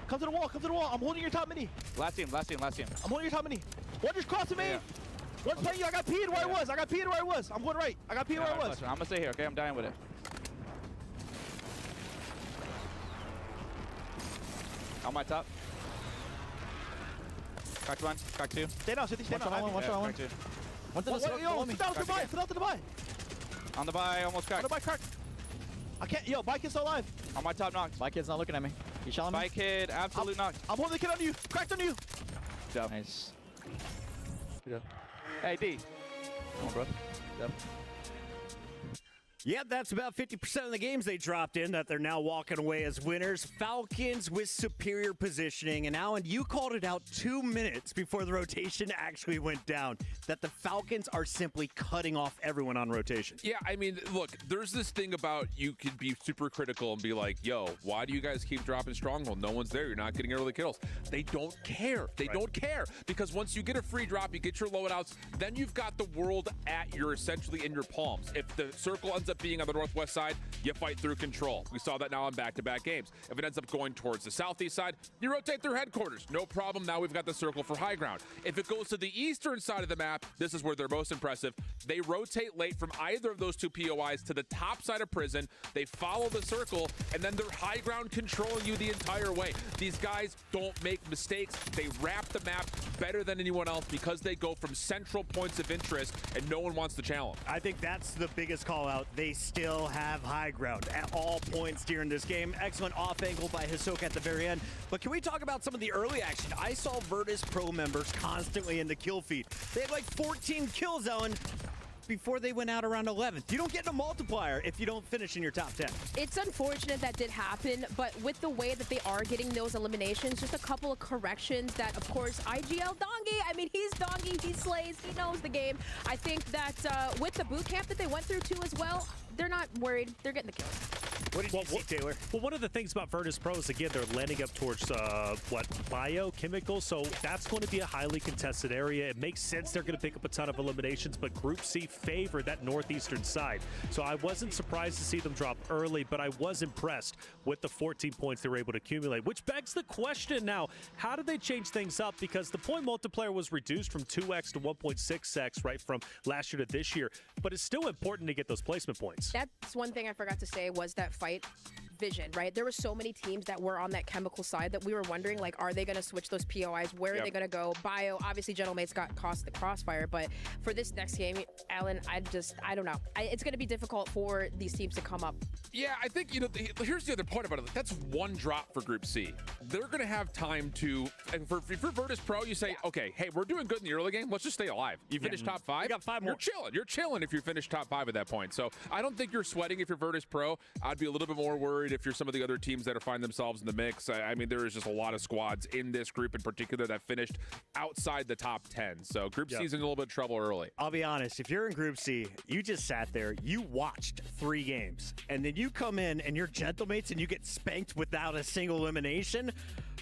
Come to the wall, come to the wall. I'm holding your top mini. Last team. I'm holding your top mini. One just crossed to me. Yeah. One's playing you. I got P'd where I was. I'm going right. I got P'd where I was. I'm gonna stay here, okay? I'm dying with it. On my top. Cracked one. Cracked two. Stay down, City. Stay down. One shot on one. One to the smoke. Yo, sit down to the buy. Sit down to the buy. On the buy, almost cracked. On the buy, cracked. I can't. Yo, Bike Kid's still alive. On my top knocked. My kid's not looking at me. He's shelling me. Bike Kid, absolute knocked. I'm holding the kid on you. Cracked on you. Good job. Nice. Good job. Hey, D. Come on, bro. Yep. Yep, that's about 50% of the games they dropped in that they're now walking away as winners. Falcons with superior positioning. And Alan, you called it out 2 minutes before the rotation actually went down, that the Falcons are simply cutting off everyone on rotation. Yeah, I mean, look, there's this thing about you could be super critical and be like, yo, why do you guys keep dropping Stronghold? No one's there. You're not getting early kills. They don't care. They don't care, because once you get a free drop, you get your loadouts, then you've got the world at your, essentially in your palms. If the circle ends up being on the northwest side, you fight through control. We saw that now on back-to-back games. If it ends up going towards the southeast side, you rotate through headquarters. No problem. Now we've got the circle for high ground. If it goes to the eastern side of the map, this is where they're most impressive. They rotate late from either of those two POIs to the top side of prison. They follow the circle, and then they're high ground controlling you the entire way. These guys don't make mistakes. They wrap the map better than anyone else because they go from central points of interest, and no one wants to challenge. I think that's the biggest call out. They still have high ground at all points during this game. Excellent off angle by Hisoka at the very end. But can we talk about some of the early action? I saw Virtus Pro members constantly in the kill feed. They had like 14 kills, Ellen, before they went out around 11th. You don't get a multiplier if you don't finish in your top 10. It's unfortunate that did happen, but with the way that they are getting those eliminations, just a couple of corrections that, of course, IGL Dongi, I mean, he's Dongi, he slays, he knows the game. I think that with the boot camp that they went through too as well, they're not worried. They're getting the kills. What did you see, Taylor? Well, one of the things about Virtus Pro is, again, they're landing up towards, biochemical, so that's going to be a highly contested area. It makes sense they're going to pick up a ton of eliminations, but Group C favored that northeastern side. So I wasn't surprised to see them drop early, but I was impressed with the 14 points they were able to accumulate, which begs the question now, how did they change things up? Because the point multiplier was reduced from 2x to 1.6x, right, from last year to this year, but it's still important to get those placement points. That's one thing I forgot to say was that fight vision, right? There were so many teams that were on that chemical side that we were wondering, like, are they going to switch those POIs? Where are they going to go? Bio, obviously, Gentlemates got cost the crossfire, but for this next game, Alan, I don't know. It's going to be difficult for these teams to come up. Yeah, I think, here's the other point about it. That's one drop for Group C. They're going to have time to, and for Virtus Pro, you say, okay, hey, we're doing good in the early game. Let's just stay alive. You finish top 5. You got 5 more. You're chilling. You're chilling if you finish top 5 at that point. So I don't think you're sweating if you're Virtus Pro. I'd be a little bit more worried if you're some of the other teams that find themselves in the mix. I mean, there is just a lot of squads in this group in particular that finished outside the top 10. So Group C's in a little bit of trouble early. I'll be honest, if you're in Group C, you just sat there, you watched 3 games, and then you come in and you're Gentlemates and you get spanked without a single elimination.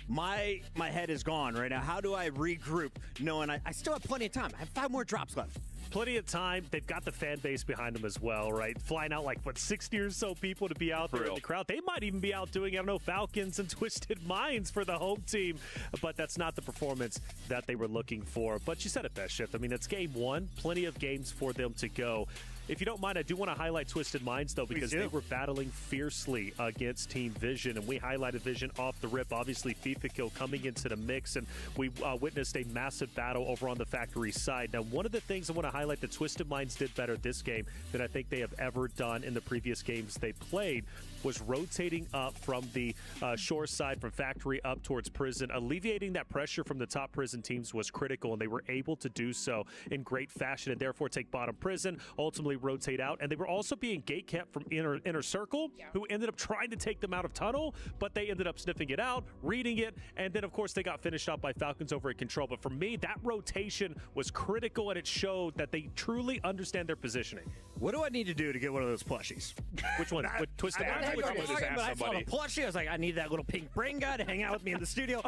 My head is gone right now. How do I regroup knowing I still have plenty of time? I have 5 more drops left. Plenty of time. They've got the fan base behind them as well, right? Flying out like, 60 or so people to be out there in the crowd. They might even be out doing, I don't know, Falcons and Twisted Minds for the home team, but that's not the performance that they were looking for. But you said it best, Shift. I mean, it's game 1. Plenty of games for them to go. If you don't mind, I do want to highlight Twisted Minds, though, because they were battling fiercely against Team Vision, and we highlighted Vision off the rip. Obviously, FIFA Kill coming into the mix, and we witnessed a massive battle over on the factory side. Now, one of the things I want to highlight that Twisted Minds did better this game than I think they have ever done in the previous games they played was rotating up from the shore side, from factory up towards prison. Alleviating that pressure from the top prison teams was critical, and they were able to do so in great fashion and therefore take bottom prison, ultimately rotate out. And they were also being gate kept from inner circle, who ended up trying to take them out of tunnel, but they ended up sniffing it out, reading it, and then of course they got finished up by Falcons over at control. But for me, that rotation was critical, and it showed that they truly understand their positioning. What do I need to do to get one of those plushies? Which one? With Twisted Minds? I saw the plushie. I was like, I need that little pink brain guy to hang out with me in the studio.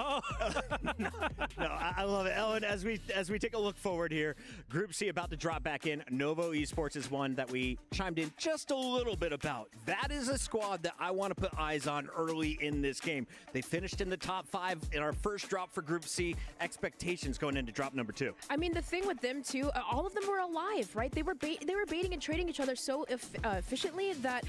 No, I love it. Ellen, as we take a look forward here, Group C about to drop back in. Novo Esports is one that we chimed in just a little bit about. That is a squad that I want to put eyes on early in this game. They finished in the top 5 in our first drop for Group C. Expectations going into drop number 2. I mean, the thing with them too, all of them were alive, right? They were baiting and trading each other so efficiently that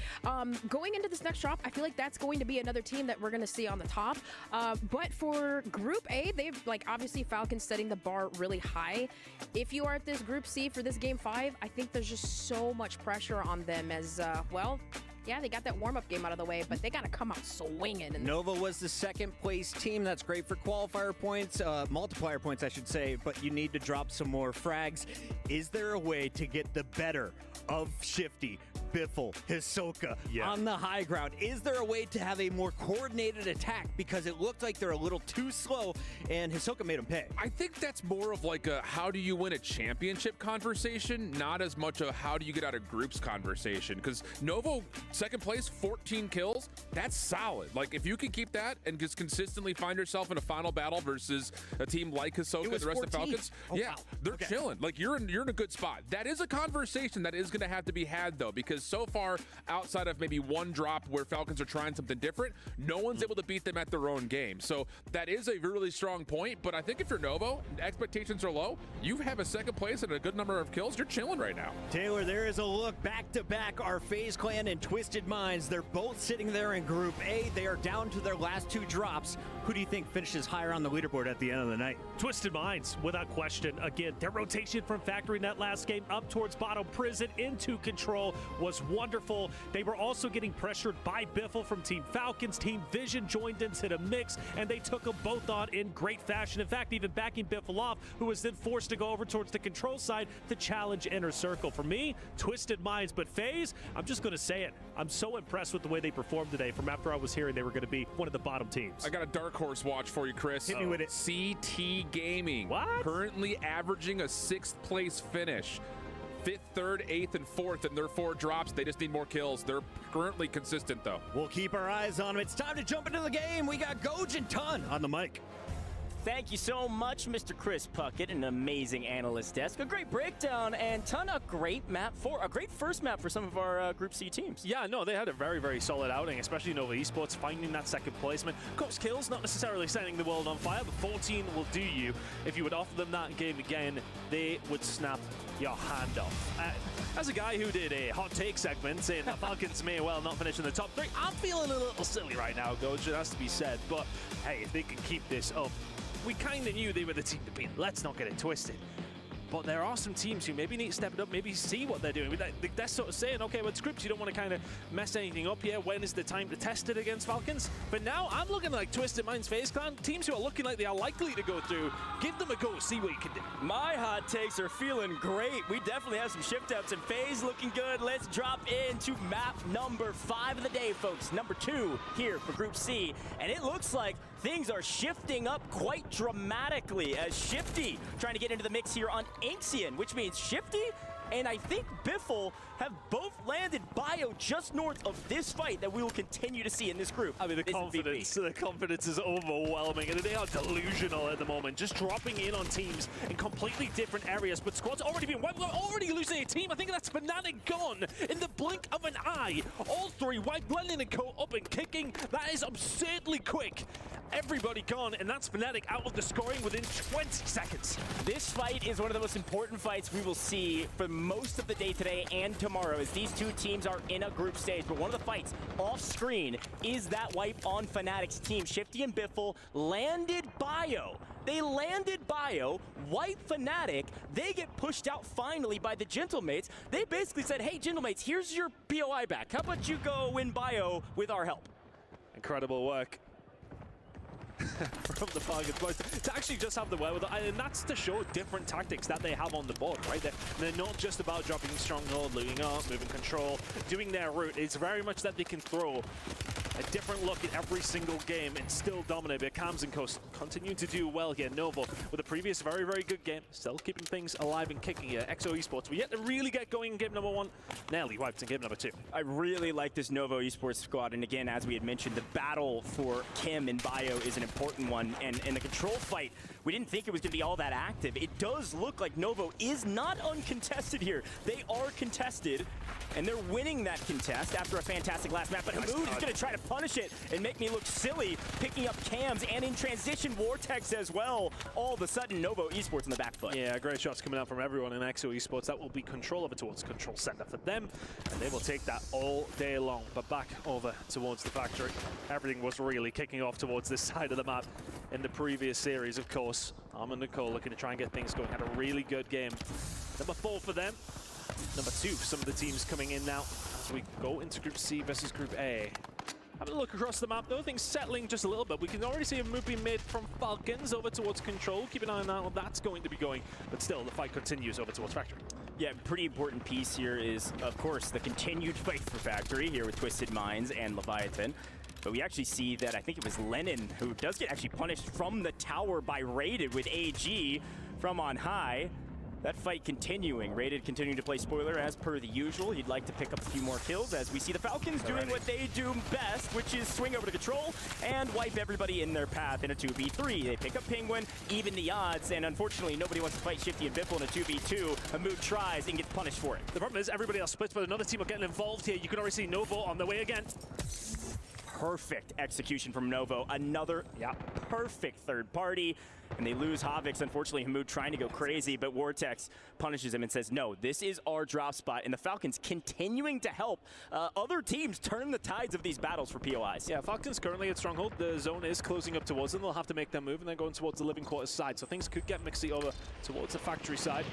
going into the this next drop, I feel like that's going to be another team that we're going to see on the top. But for Group A, they've, like, obviously Falcons setting the bar really high. If you are at this Group C for this Game 5, I think there's just so much pressure on them as, well, yeah, they got that warm-up game out of the way, but they got to come out swinging. And Nova was the second-place team. That's great for qualifier points, multiplier points, I should say, but you need to drop some more frags. Is there a way to get the better of Shifty, Biffle, Hisoka on the high ground? Is there a way to have a more coordinated attack? Because it looked like they're a little too slow, and Hisoka made them pay. I think that's more of like a how do you win a championship conversation, not as much a how do you get out of groups conversation. Because Novo, second place, 14 kills, that's solid. Like, if you can keep that and just consistently find yourself in a final battle versus a team like Hisoka and the rest of the Falcons, they're chilling. Like, you're in a good spot. That is a conversation that is going to have to be had, though, because so far, outside of maybe one drop where Falcons are trying something different, no one's able to beat them at their own game. So that is a really strong point, but I think if you're Novo, expectations are low, you have a second place and a good number of kills, you're chilling right now. Taylor, there is a look back-to-back. Our FaZe Clan and Twisted Minds, they're both sitting there in Group A. They are down to their last two drops. Who do you think finishes higher on the leaderboard at the end of the night? Twisted Minds, without question. Again, their rotation from Factory in that last game up towards bottom prison into control was wonderful. They were also getting pressured by Biffle from Team Falcons. Team Vision joined into the mix, and they took them both on in great fashion. In fact, even backing Biffle off, who was then forced to go over towards the control side to challenge Inner Circle. For me, Twisted Minds, but FaZe, I'm just going to say it. I'm so impressed with the way they performed today from after I was hearing they were going to be one of the bottom teams. I got a dark horse watch for you, Chris. Hit me with it. CT Gaming. What? Currently averaging a 6th place finish. 5th, 3rd, 8th, and 4th in their 4 drops. They just need more kills. They're currently consistent, though. We'll keep our eyes on them. It's time to jump into the game. We got Goj and Ton on the mic. Thank you so much, Mr. Chris Puckett, an amazing analyst desk. A great breakdown, and Ton, a great first map for some of our Group C teams. Yeah, no, they had a very, very solid outing, especially Nova Esports finding that second placement. Cost kills, not necessarily setting the world on fire, but 14 will do you. If you would offer them that game again, they would snap your hand off. As a guy who did a hot take segment saying the Falcons may well not finish in the top 3, I'm feeling a little silly right now, Goj, it has to be said. But hey, if they can keep this up, we kind of knew they were the team to beat. Let's not get it twisted. But there are some teams who maybe need to step it up, maybe see what they're doing. They're sort of saying, okay, with scripts, you don't want to kind of mess anything up here. When is the time to test it against Falcons? But now I'm looking like Twisted Minds, FaZe Clan, teams who are looking like they are likely to go through. Give them a go, see what you can do. My hot takes are feeling great. We definitely have some shift outs, and FaZe looking good. Let's drop into map number 5 of the day, folks. Number 2 here for Group C. And it looks like things are shifting up quite dramatically as Shifty trying to get into the mix here on Inxian, which means Shifty and I think Biffle have both landed bio just north of this fight that we will continue to see in this group. I mean, the confidence is overwhelming, and they are delusional at the moment, just dropping in on teams in completely different areas. But squad's already been wiped. We're already losing a team. I think that's Fnatic gone in the blink of an eye. All 3, White, Glennon, and Co. up and kicking. That is absurdly quick. Everybody gone, and that's Fnatic out of the scoring within 20 seconds. This fight is one of the most important fights we will see for most of the day today and tomorrow, as these two teams are in a group stage. But one of the fights off screen is that wipe on Fnatic's team. Shifty and Biffle landed bio. They landed bio, wipe Fnatic. They get pushed out finally by the Gentlemates. They basically said, hey, Gentlemates, here's your POI back. How about you go win bio with our help? Incredible work from the Falcons boys to actually just have the wherewithal, and that's to show different tactics that they have on the board, right? They're not just about dropping stronghold, looting up, moving control, doing their route. It's very much that they can throw a different look at every single game and still dominate. But Cams and Coast continue to do well here. Novo with a previous very, very good game, still keeping things alive and kicking here. XO Esports, we yet to really get going in game number 1. Nearly wiped in game number 2. I really like this Novo Esports squad, and again, as we had mentioned, the battle for Kim and bio is an important one, and the control fight, we didn't think it was going to be all that active. It does look like Novo is not uncontested here. They are contested, and they're winning that contest after a fantastic last map, but Hamoud is going to try to punish it and make me look silly, picking up cams and in transition Vortex as well. All of a sudden, Novo Esports in the back foot. Yeah, great shots coming out from everyone in EXO Esports. That will be control over towards control center for them, and they will take that all day long. But back over towards the factory. Everything was really kicking off towards this side of the map in the previous series, of course. Arm and Nicole looking to try and get things going. Had a really good game. Number 4 for them. Number 2 for some of the teams coming in now as we go into Group C versus Group A. Having a look across the map, though, things settling just a little bit. We can already see a move being made from Falcons over towards Control. Keep an eye on how that's going to be going. But still, the fight continues over towards Factory. Yeah, pretty important piece here is, of course, the continued fight for Factory here with Twisted Minds and Leviathan. But we actually see that I think it was Lennon who does get actually punished from the tower by Rated with AG from on high. That fight continuing. Rated continuing to play spoiler as per the usual. He'd like to pick up a few more kills as we see the Falcons doing what they do best, which is swing over to control and wipe everybody in their path in a 2v3. They pick up Penguin, even the odds, and unfortunately nobody wants to fight Shifty and Biffle in a 2v2. Hamoud tries and gets punished for it. The problem is everybody else splits, but another team are getting involved here. You can already see Novo on the way again. Perfect execution from Novo. Another perfect third party. And they lose Havix. Unfortunately, Hamoud trying to go crazy, but Vortex punishes him and says, no, this is our drop spot. And the Falcons continuing to help other teams turn the tides of these battles for POIs. Yeah, Falcons currently at Stronghold. The zone is closing up towards them. They'll have to make their move and then going towards the Living Quarters side. So things could get mixy over towards the factory side.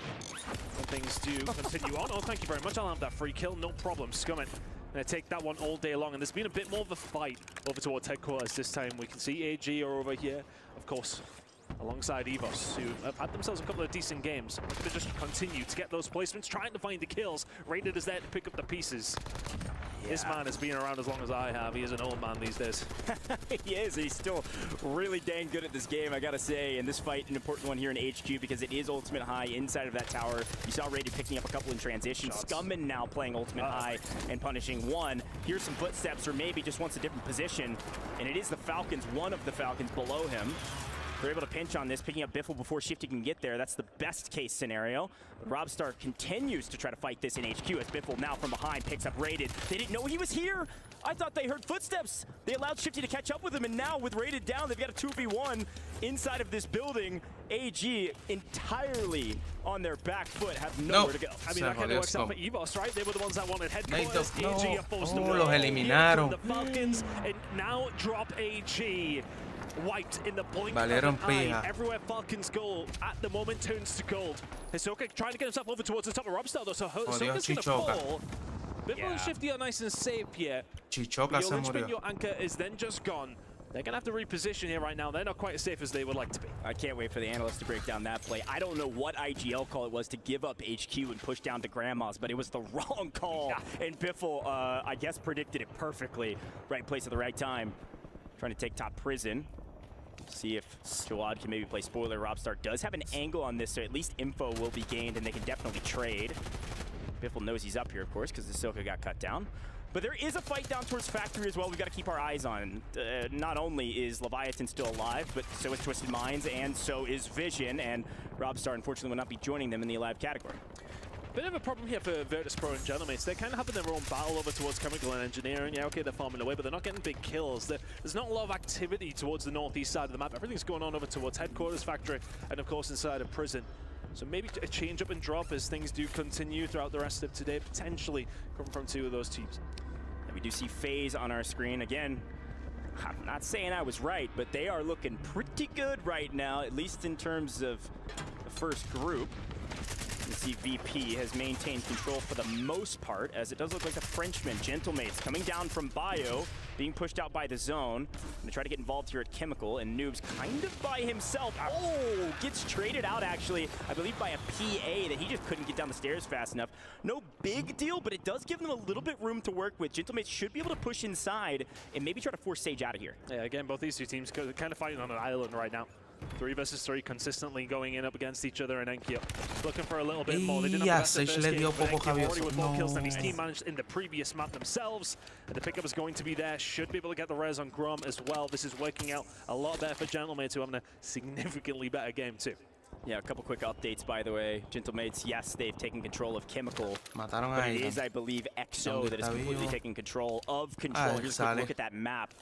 And things do continue on. Oh, thank you very much. I'll have that free kill. No problem. Scumming. Gonna take that one all day long, and there's been a bit more of a fight over towards headquarters this time. We can see AG are over here, of course, alongside EVOS, who have had themselves a couple of decent games. They just continue to get those placements, trying to find the kills. Rated is there to pick up the pieces. Yeah. This man has been around as long as I have. He is an old man these days. He is. He's still really dang good at this game, I gotta say. And this fight, an important one here in HQ because it is Ultimate High inside of that tower. You saw Rated picking up a couple in transition. Scummin now playing Ultimate High and punishing one. Here's some footsteps, or maybe just wants a different position. And it is the Falcons, one of the Falcons below him. They're able to pinch on this, picking up Biffle before Shifty can get there. That's the best case scenario. But Robstar continues to try to fight this in HQ as Biffle now from behind picks up Rated. They didn't know he was here. I thought they heard footsteps. They allowed Shifty to catch up with him, and now with Rated down, they've got a 2v1 inside of this building. AG entirely on their back foot, have nowhere to go. I mean, that kind of works out for EVOS, right? They were the ones that wanted headquarters. AG are forced to los eliminaron. The Falcons, and now drop AG. Wiped in the blink Valieron of an eye. pija. Everywhere Falcons go at the moment turns to gold. Hisoka trying to get himself over towards the top of Robstar though, so Hisoka's gonna fall. Biffle and Shifty are nice and safe here. Chichoka se Your linchpin, murió. your anchor is then just gone. They're gonna have to reposition here right now. They're not quite as safe as they would like to be. I can't wait for the analysts to break down that play. I don't know what IGL call it was to give up HQ and push down to Grandma's, but it was the wrong call. Yeah. And Biffle, I guess, predicted it perfectly. Right place at the right time. Trying to take top prison. See if Jawad can maybe play spoiler. Robstar does have an angle on this, so at least info will be gained, and they can definitely trade. Biffle knows he's up here, of course, because the Silka got cut down. But there is a fight down towards Factory as well we've got to keep our eyes on. Not only is Leviathan still alive, but so is Twisted Minds, and so is Vision, and Robstar, unfortunately, will not be joining them in the Alive category. Bit of a problem here for Virtus Pro and Genomates. They're kind of having their own battle over towards Chemical and Engineering. Yeah, okay, they're farming away, but they're not getting big kills. There's not a lot of activity towards the northeast side of the map. Everything's going on over towards Headquarters Factory and, of course, inside of Prison. So maybe a change up and drop as things do continue throughout the rest of today, potentially coming from two of those teams. And we do see FaZe on our screen. Again, I'm not saying I was right, but they are looking pretty good right now, at least in terms of the first group. You see VP has maintained control for the most part, as it does look like the Frenchman, Gentlemates, coming down from Bio, being pushed out by the zone. Gonna try to get involved here at Chemical, and Noob's kind of by himself. Oh, gets traded out actually, I believe by a PA that he just couldn't get down the stairs fast enough. No big deal, but it does give them a little bit room to work with. Gentlemates should be able to push inside and maybe try to force Sage out of here. Yeah, again, both these two teams kind of fighting on an island right now. 3 versus 3 consistently going in up against each other, and Enkyo looking for a little bit more. They didn't have the best of the first game, but Enkyo already with more kills than his team managed in the previous map themselves. And the pickup is going to be there. Should be able to get the res on Grom as well. This is working out a lot better for Gentlemates, who are having a significantly better game too. Yeah, a couple quick updates, by the way. Gentlemates, yes, they've taken control of Chemical. Mataron But a it Aidan. is, I believe, EXO that is Está completely vivo. taking control of Control. Ah, Here's a sale. quick look at that map.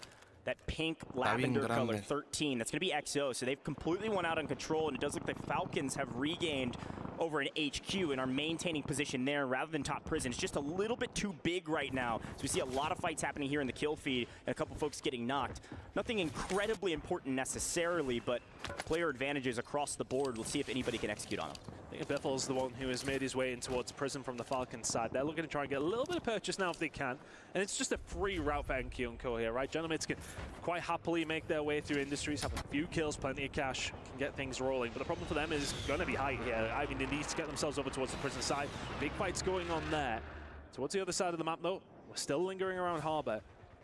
That pink bien lavender color, grande. 13. That's going to be EXO. So they've completely won out on Control, and it does look like Falcons have regained over an HQ and are maintaining position there rather than top prison. It's just a little bit too big right now. So we see a lot of fights happening here in the kill feed and a couple folks getting knocked. Nothing incredibly important necessarily, but player advantages across the board. We'll see if anybody can execute on them. I think Biffel's the one who has made his way in towards prison from the Falcons side. They're looking to try and get a little bit of purchase now if they can. And it's just a free route for NQ and Co here, right? Gentlemates can quite happily make their way through Industries, have a few kills, plenty of cash, can get things rolling. But the problem for them is going to be height here. I mean, they need to get themselves over towards the prison side. Big fights going on there. Towards the other side of the map, though, we're still lingering around Harbor.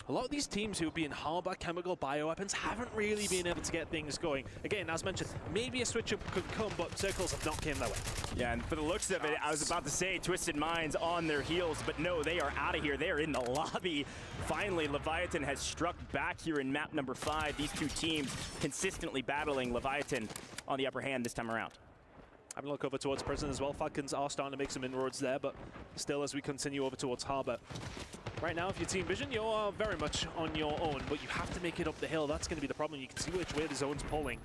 A lot of these teams who have been Harbor, Chemical, Bioweapons haven't really been able to get things going. Again, as mentioned, maybe a switch-up could come, but Circles have not came that way. Yeah, and for the looks of it, I was about to say Twisted Minds on their heels, but no, they are out of here. They are in the lobby. Finally, Leviathan has struck back here in map number 5. These two teams consistently battling. Leviathan on the upper hand this time around. Having a look over towards prison as well. Falcons are starting to make some inroads there, but still as we continue over towards Harbor. Right now, if you're Team Vision, you are very much on your own, but you have to make it up the hill. That's going to be the problem. You can see which way the zone's pulling.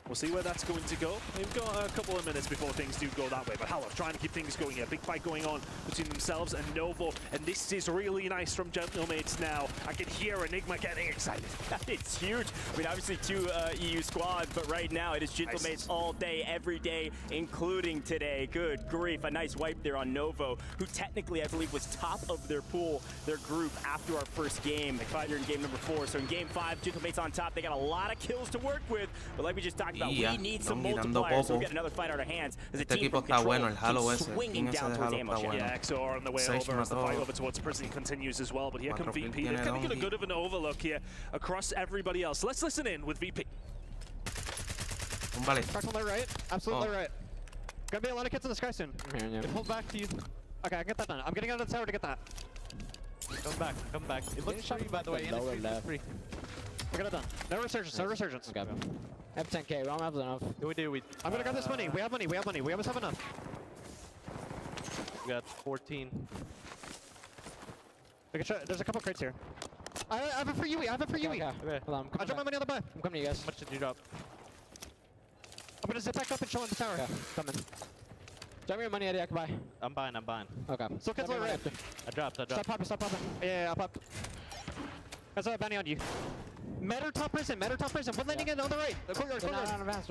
We'll see where that's going to go. We've got a couple of minutes before things do go that way, but Hallow trying to keep things going here. Big fight going on between themselves and Novo, and this is really nice from Gentlemates now. I can hear Enigma getting excited. It's huge. I mean, obviously two EU squads, but right now it is Gentlemates all day, every day, including today. Good grief. A nice wipe there on Novo, who technically, I believe, was top of their pool, their group, after our first game. They fought here in game number 4. So in game 5, Gentlemates on top. They got a lot of kills to work with, but like we just talked about, we need some multipliers. So we'll get another fight out of hands. As a team from Control swinging down towards ammo shot. Yeah, EXO are on the way over as the fight over towards prison continues as well, but here come VP. They've kind of got a good of an overlook here across everybody else. Let's listen in with VP. Crack on the right, absolutely right. Gonna be a lot of kids in the sky soon. Hold back to you. Okay, I get that done. I'm getting out of the tower to get that. Come back. It looks free, by the way. Lower left. Free. I got it done. No resurgence, no resurgence. Okay. F10K, we don't have enough. We do. I'm gonna grab this money. We have money. We almost have enough. We got 14. There's a couple crates here. I have it for Yui. Okay. Hold on, I dropped my money on the buy. I'm coming to you guys. How much did you drop? I'm gonna zip back up and show on the tower. Okay. Coming. Drop me your money, Eddie. I can buy. I'm buying. Okay. So kids are red. I dropped. Stop popping. Yeah, I'll pop. Guys, I have bounty on you. Matter top prison. One landing in on the right. Courtyard. They're not on advance.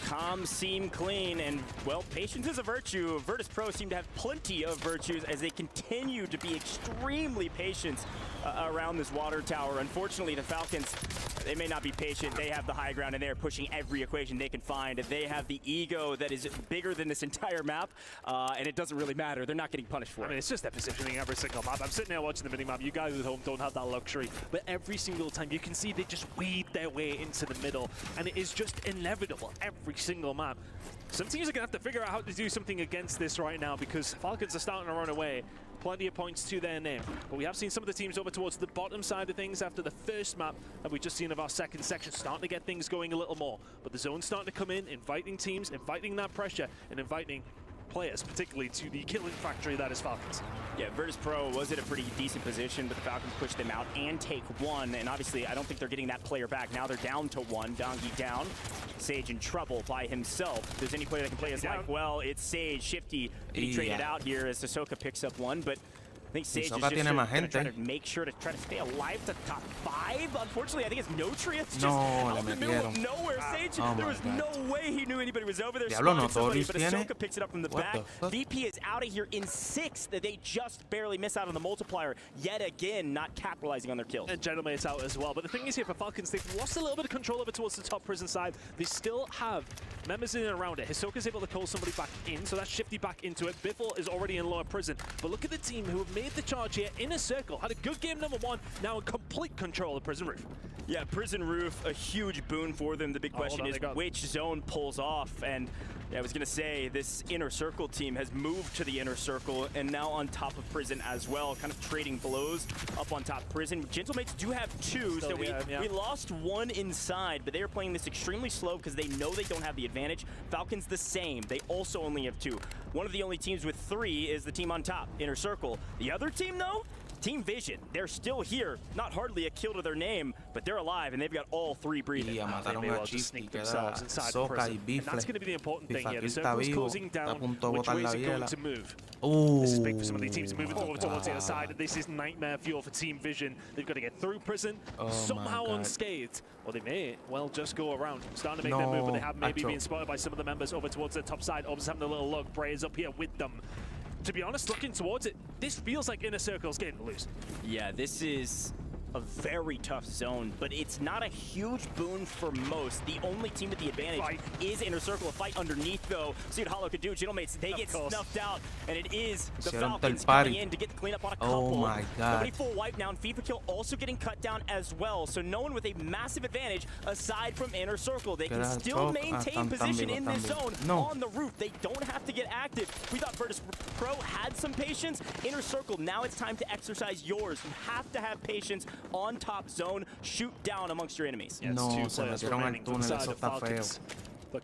Comms seem clean, and, well, patience is a virtue. Virtus Pro seem to have plenty of virtues as they continue to be extremely patient around this water tower. Unfortunately, the Falcons, they may not be patient. They have the high ground, and they are pushing every equation they can find. They have the ego that is bigger than this entire map, and it doesn't really matter. They're not getting punished for it. I mean, it's just their positioning every single map. I'm sitting there watching the minimap. You guys at home don't have that luxury, but every single time you can see they just weave their way into the middle, and it is just inevitable every single map. Some teams are going to have to figure out how to do something against this right now, because Falcons are starting to run away. Plenty of points to their name. But we have seen some of the teams over towards the bottom side of things after the first map that we've just seen of our second section starting to get things going a little more. But the zone's starting to come in, inviting teams, inviting that pressure, and inviting players, particularly to the killing factory that is Falcons. Yeah, Virtus Pro was in a pretty decent position, but the Falcons pushed them out and take one, and obviously I don't think they're getting that player back. Now they're down to one. Donkey down. Sage in trouble by himself. If there's any player that can play his life well, it's Sage. Shifty being traded out here as Hisoka picks up one, but I think Sage is just going to try to make sure to try to stay alive to top 5. Unfortunately, I think it's Notrius just out in the middle of nowhere. Sage, there was no way he knew anybody was over there. Spotted somebody, but Hisoka picks it up from the back. VP is out of here in 6th. They just barely miss out on the multiplier. Yet again, not capitalizing on their kills. And Gentlemate's out as well. But the thing is here for Falcons, they've lost a little bit of control over towards the top prison side. They still have members in and around it. Hisoka's able to call somebody back in, so that's Shifty back into it. Biffle is already in lower prison. But look at the team who have made the charge here in a circle. Had a good game number 1, now in complete control of Prison Roof. Yeah, Prison Roof, a huge boon for them. The big question is which zone pulls off, and Yeah, I was gonna say, this Inner Circle team has moved to the Inner Circle and now on top of Prison as well, kind of trading blows up on top. Prison, Gentlemates do have two, so we lost one inside, but they are playing this extremely slow because they know they don't have the advantage. Falcons the same, they also only have two. One of the only teams with three is the team on top, Inner Circle. The other team though, Team Vision, they're still here. Not hardly a kill to their name, but they're alive and they've got all three breathing. They may well just sneak themselves inside the prison. And that's going to be the important thing here. The circle's closing down. Which way is it going to move? This is big for some of these teams moving towards the other side. And this is nightmare fuel for Team Vision. They've got to get through prison somehow unscathed. Or they may well just go around. Starting to make their move, but they have maybe been spotted by some of the members over towards the top side. Obviously having a little look. Bray is up here with them. To be honest, looking towards it, this feels like Inner Circle's getting loose. Yeah, this is a very tough zone, but it's not a huge boon for most. The only team with the advantage is Inner Circle. A fight underneath, though. See what Hollow could do. Gentlemates, they get snuffed out, and it is the Falcons coming in to get the cleanup on a couple. Oh my God. Nobody full wipe now, and Feed for Kill also getting cut down as well. So no one with a massive advantage aside from Inner Circle. They can still maintain position in this zone on the roof. They don't have to get active. We thought Virtus Pro had some patience. Inner Circle, now it's time to exercise yours. You have to have patience on top zone, shoot down amongst your enemies. No, se metieron al túnel, eso está feo.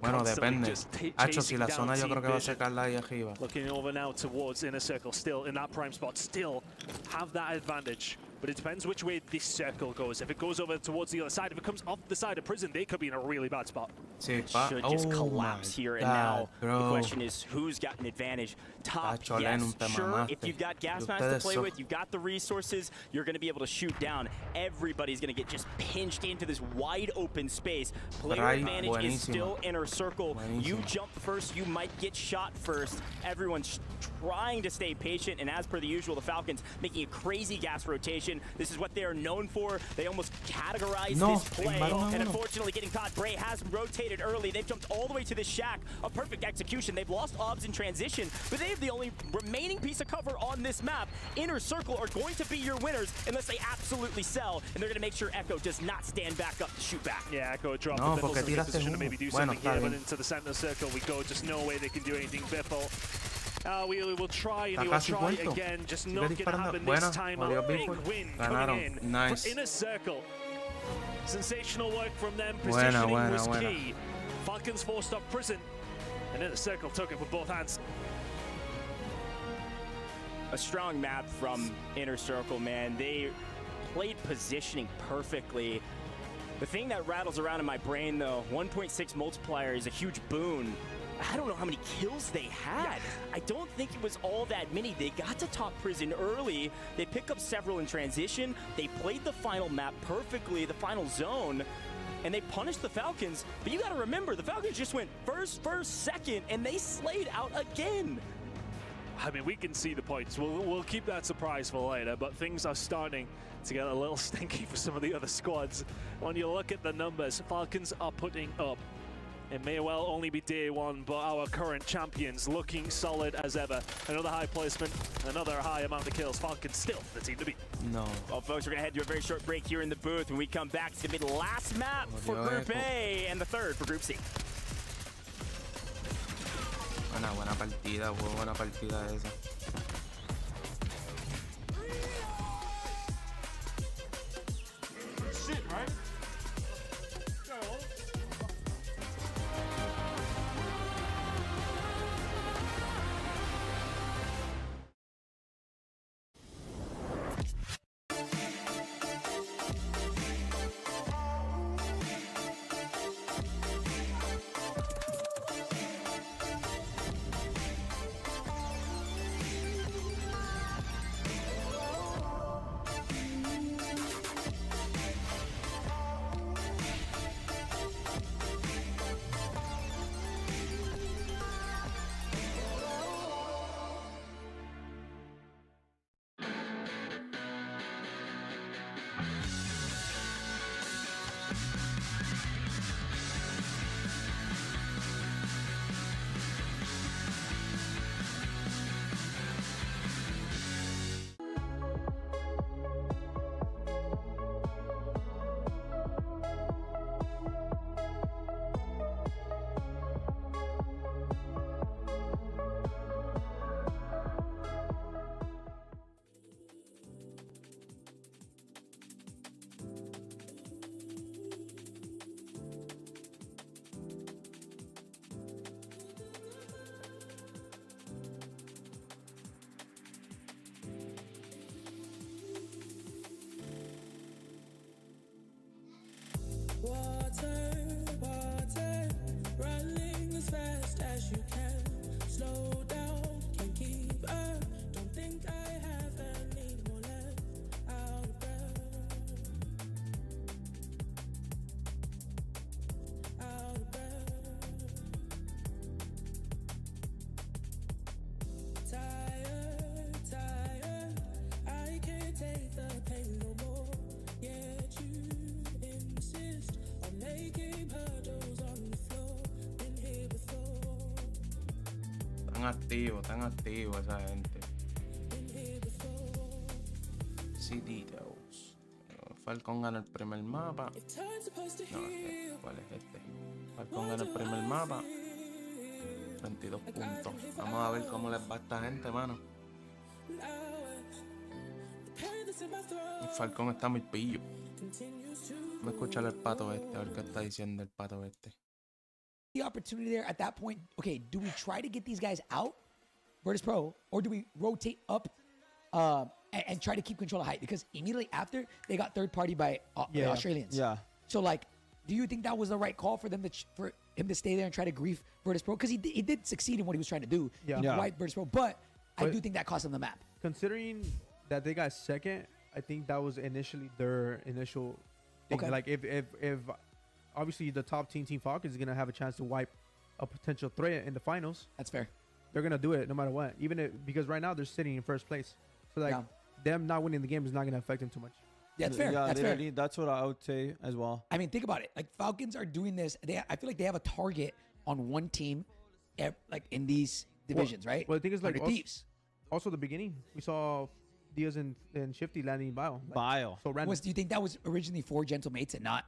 Bueno, depende. Hacho, si la zona yo creo que va a secarla ahí arriba. Looking over now towards Inner Circle, still in that prime spot, still have that advantage. But it depends which way this circle goes. If it goes over towards the other side, if it comes off the side of prison, they could be in a really bad spot. Should just collapse here and now. The question is, who's got an advantage? Top, yes, sure. If you've got gas masks to play with, you've got the resources, you're going to be able to shoot down. Everybody's going to get just pinched into this wide open space. Player advantage is still Inner Circle. You jump first, you might get shot first. Everyone's trying to stay patient, and as per the usual, the Falcons making a crazy gas rotation. This is what they are known for. They almost categorize this play, and unfortunately getting caught. Bray has rotated early. They've jumped all the way to the shack. A perfect execution. They've lost obs in transition, but they have the only remaining piece of cover on this map. Inner Circle are going to be your winners unless they absolutely sell, and they're going to make sure Echo does not stand back up to shoot back. Yeah, Echo dropped the Biffle's in a good position to maybe do something here, but into the center circle we go. Just no way they can do anything. Biffle. We will try and he will try again, just not going to happen this time. A big win coming in for Inner Circle. Sensational work from them, positioning was key. Falcons forced up prison, and Inner Circle took it with both hands. A strong map from Inner Circle, man. They played positioning perfectly. The thing that rattles around in my brain, though, 1.6 multiplier is a huge boon. I don't know how many kills they had. I don't think it was all that many. They got to top prison early. They picked up several in transition. They played the final map perfectly, the final zone, and they punished the Falcons. But you got to remember, the Falcons just went first, second, and they slayed out again. I mean, we can see the points. We'll keep that surprise for later, but things are starting to get a little stinky for some of the other squads. When you look at the numbers, Falcons are putting up. It may well only be day one, but our current champions looking solid as ever. Another high placement, another high amount of kills. Falcons still the team to beat. No. Well, folks, we're going to head to a very short break here in the booth. When we come back, it's going to be the last map for Group A and the third for Group C. Buena partida, buena partida esa. Shit, right? Están activos esa gente. Saudita. Falcon gana el primer mapa. No, ¿cuál es este? Falcon gana el primer mapa. 22 puntos. Vamos a ver cómo les va a esta gente, mano. El Falcon está muy pillo. Vamos a escuchar el pato este, a ver qué está diciendo el pato este. The opportunity there at that point, okay, do we try to get these guys out, Virtus Pro, or do we rotate up and try to keep control of height? Because immediately after, they got third party by the Australians. Yeah. So, like, do you think that was the right call for them for him to stay there and try to grief Virtus Pro? Because he did succeed in what he was trying to do. Yeah. He wiped Virtus Pro, but I do think that cost them the map. Considering that they got second, I think that was initially their initial thing. Okay. Like, if obviously the top team, Team Falcons, is going to have a chance to wipe a potential threat in the finals. That's fair. They're going to do it no matter what. Because right now they're sitting in first place. So, like, them not winning the game is not going to affect them too much. Yeah, that's fair. Yeah, that's fair. That's what I would say as well. I mean, think about it. Like, Falcons are doing this. I feel like they have a target on one team, like, in these divisions, right? Well, the thing is, like, Thieves. Also, the beginning, we saw Diaz and Shifty landing Bio. Bio. So random. Do you think that was originally for Gentlemates and not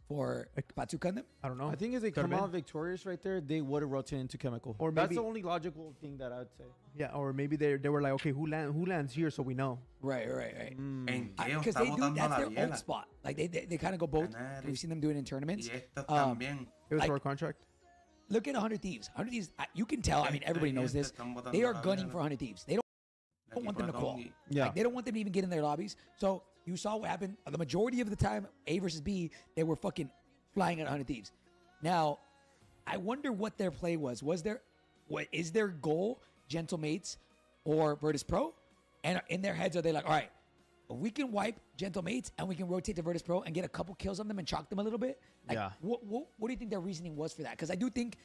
for Patsuka and them? I don't know. I think if they come out victorious right there, they would have rotated into Chemical. Or that's maybe, the only logical thing that I would say. Yeah, or maybe they were like, okay, who lands here so we know. Right. Because they do, that's their own spot. Like, they kind of go both. We've seen them do it in tournaments. It was for a contract. Look at 100 Thieves. 100 Thieves, you can tell. I mean, everybody knows this. They are gunning for 100 Thieves. They don't want them to call. Yeah. Like, they don't want them to even get in their lobbies. So you saw what happened. The majority of the time, A versus B, they were fucking flying at 100 Thieves. Now, I wonder what their play was. What is their goal, Gentlemates or Virtus Pro? And in their heads, are they like, all right, we can wipe Gentlemates and we can rotate to Virtus Pro and get a couple kills on them and chalk them a little bit? Like, Yeah. What do you think their reasoning was for that? Because I do think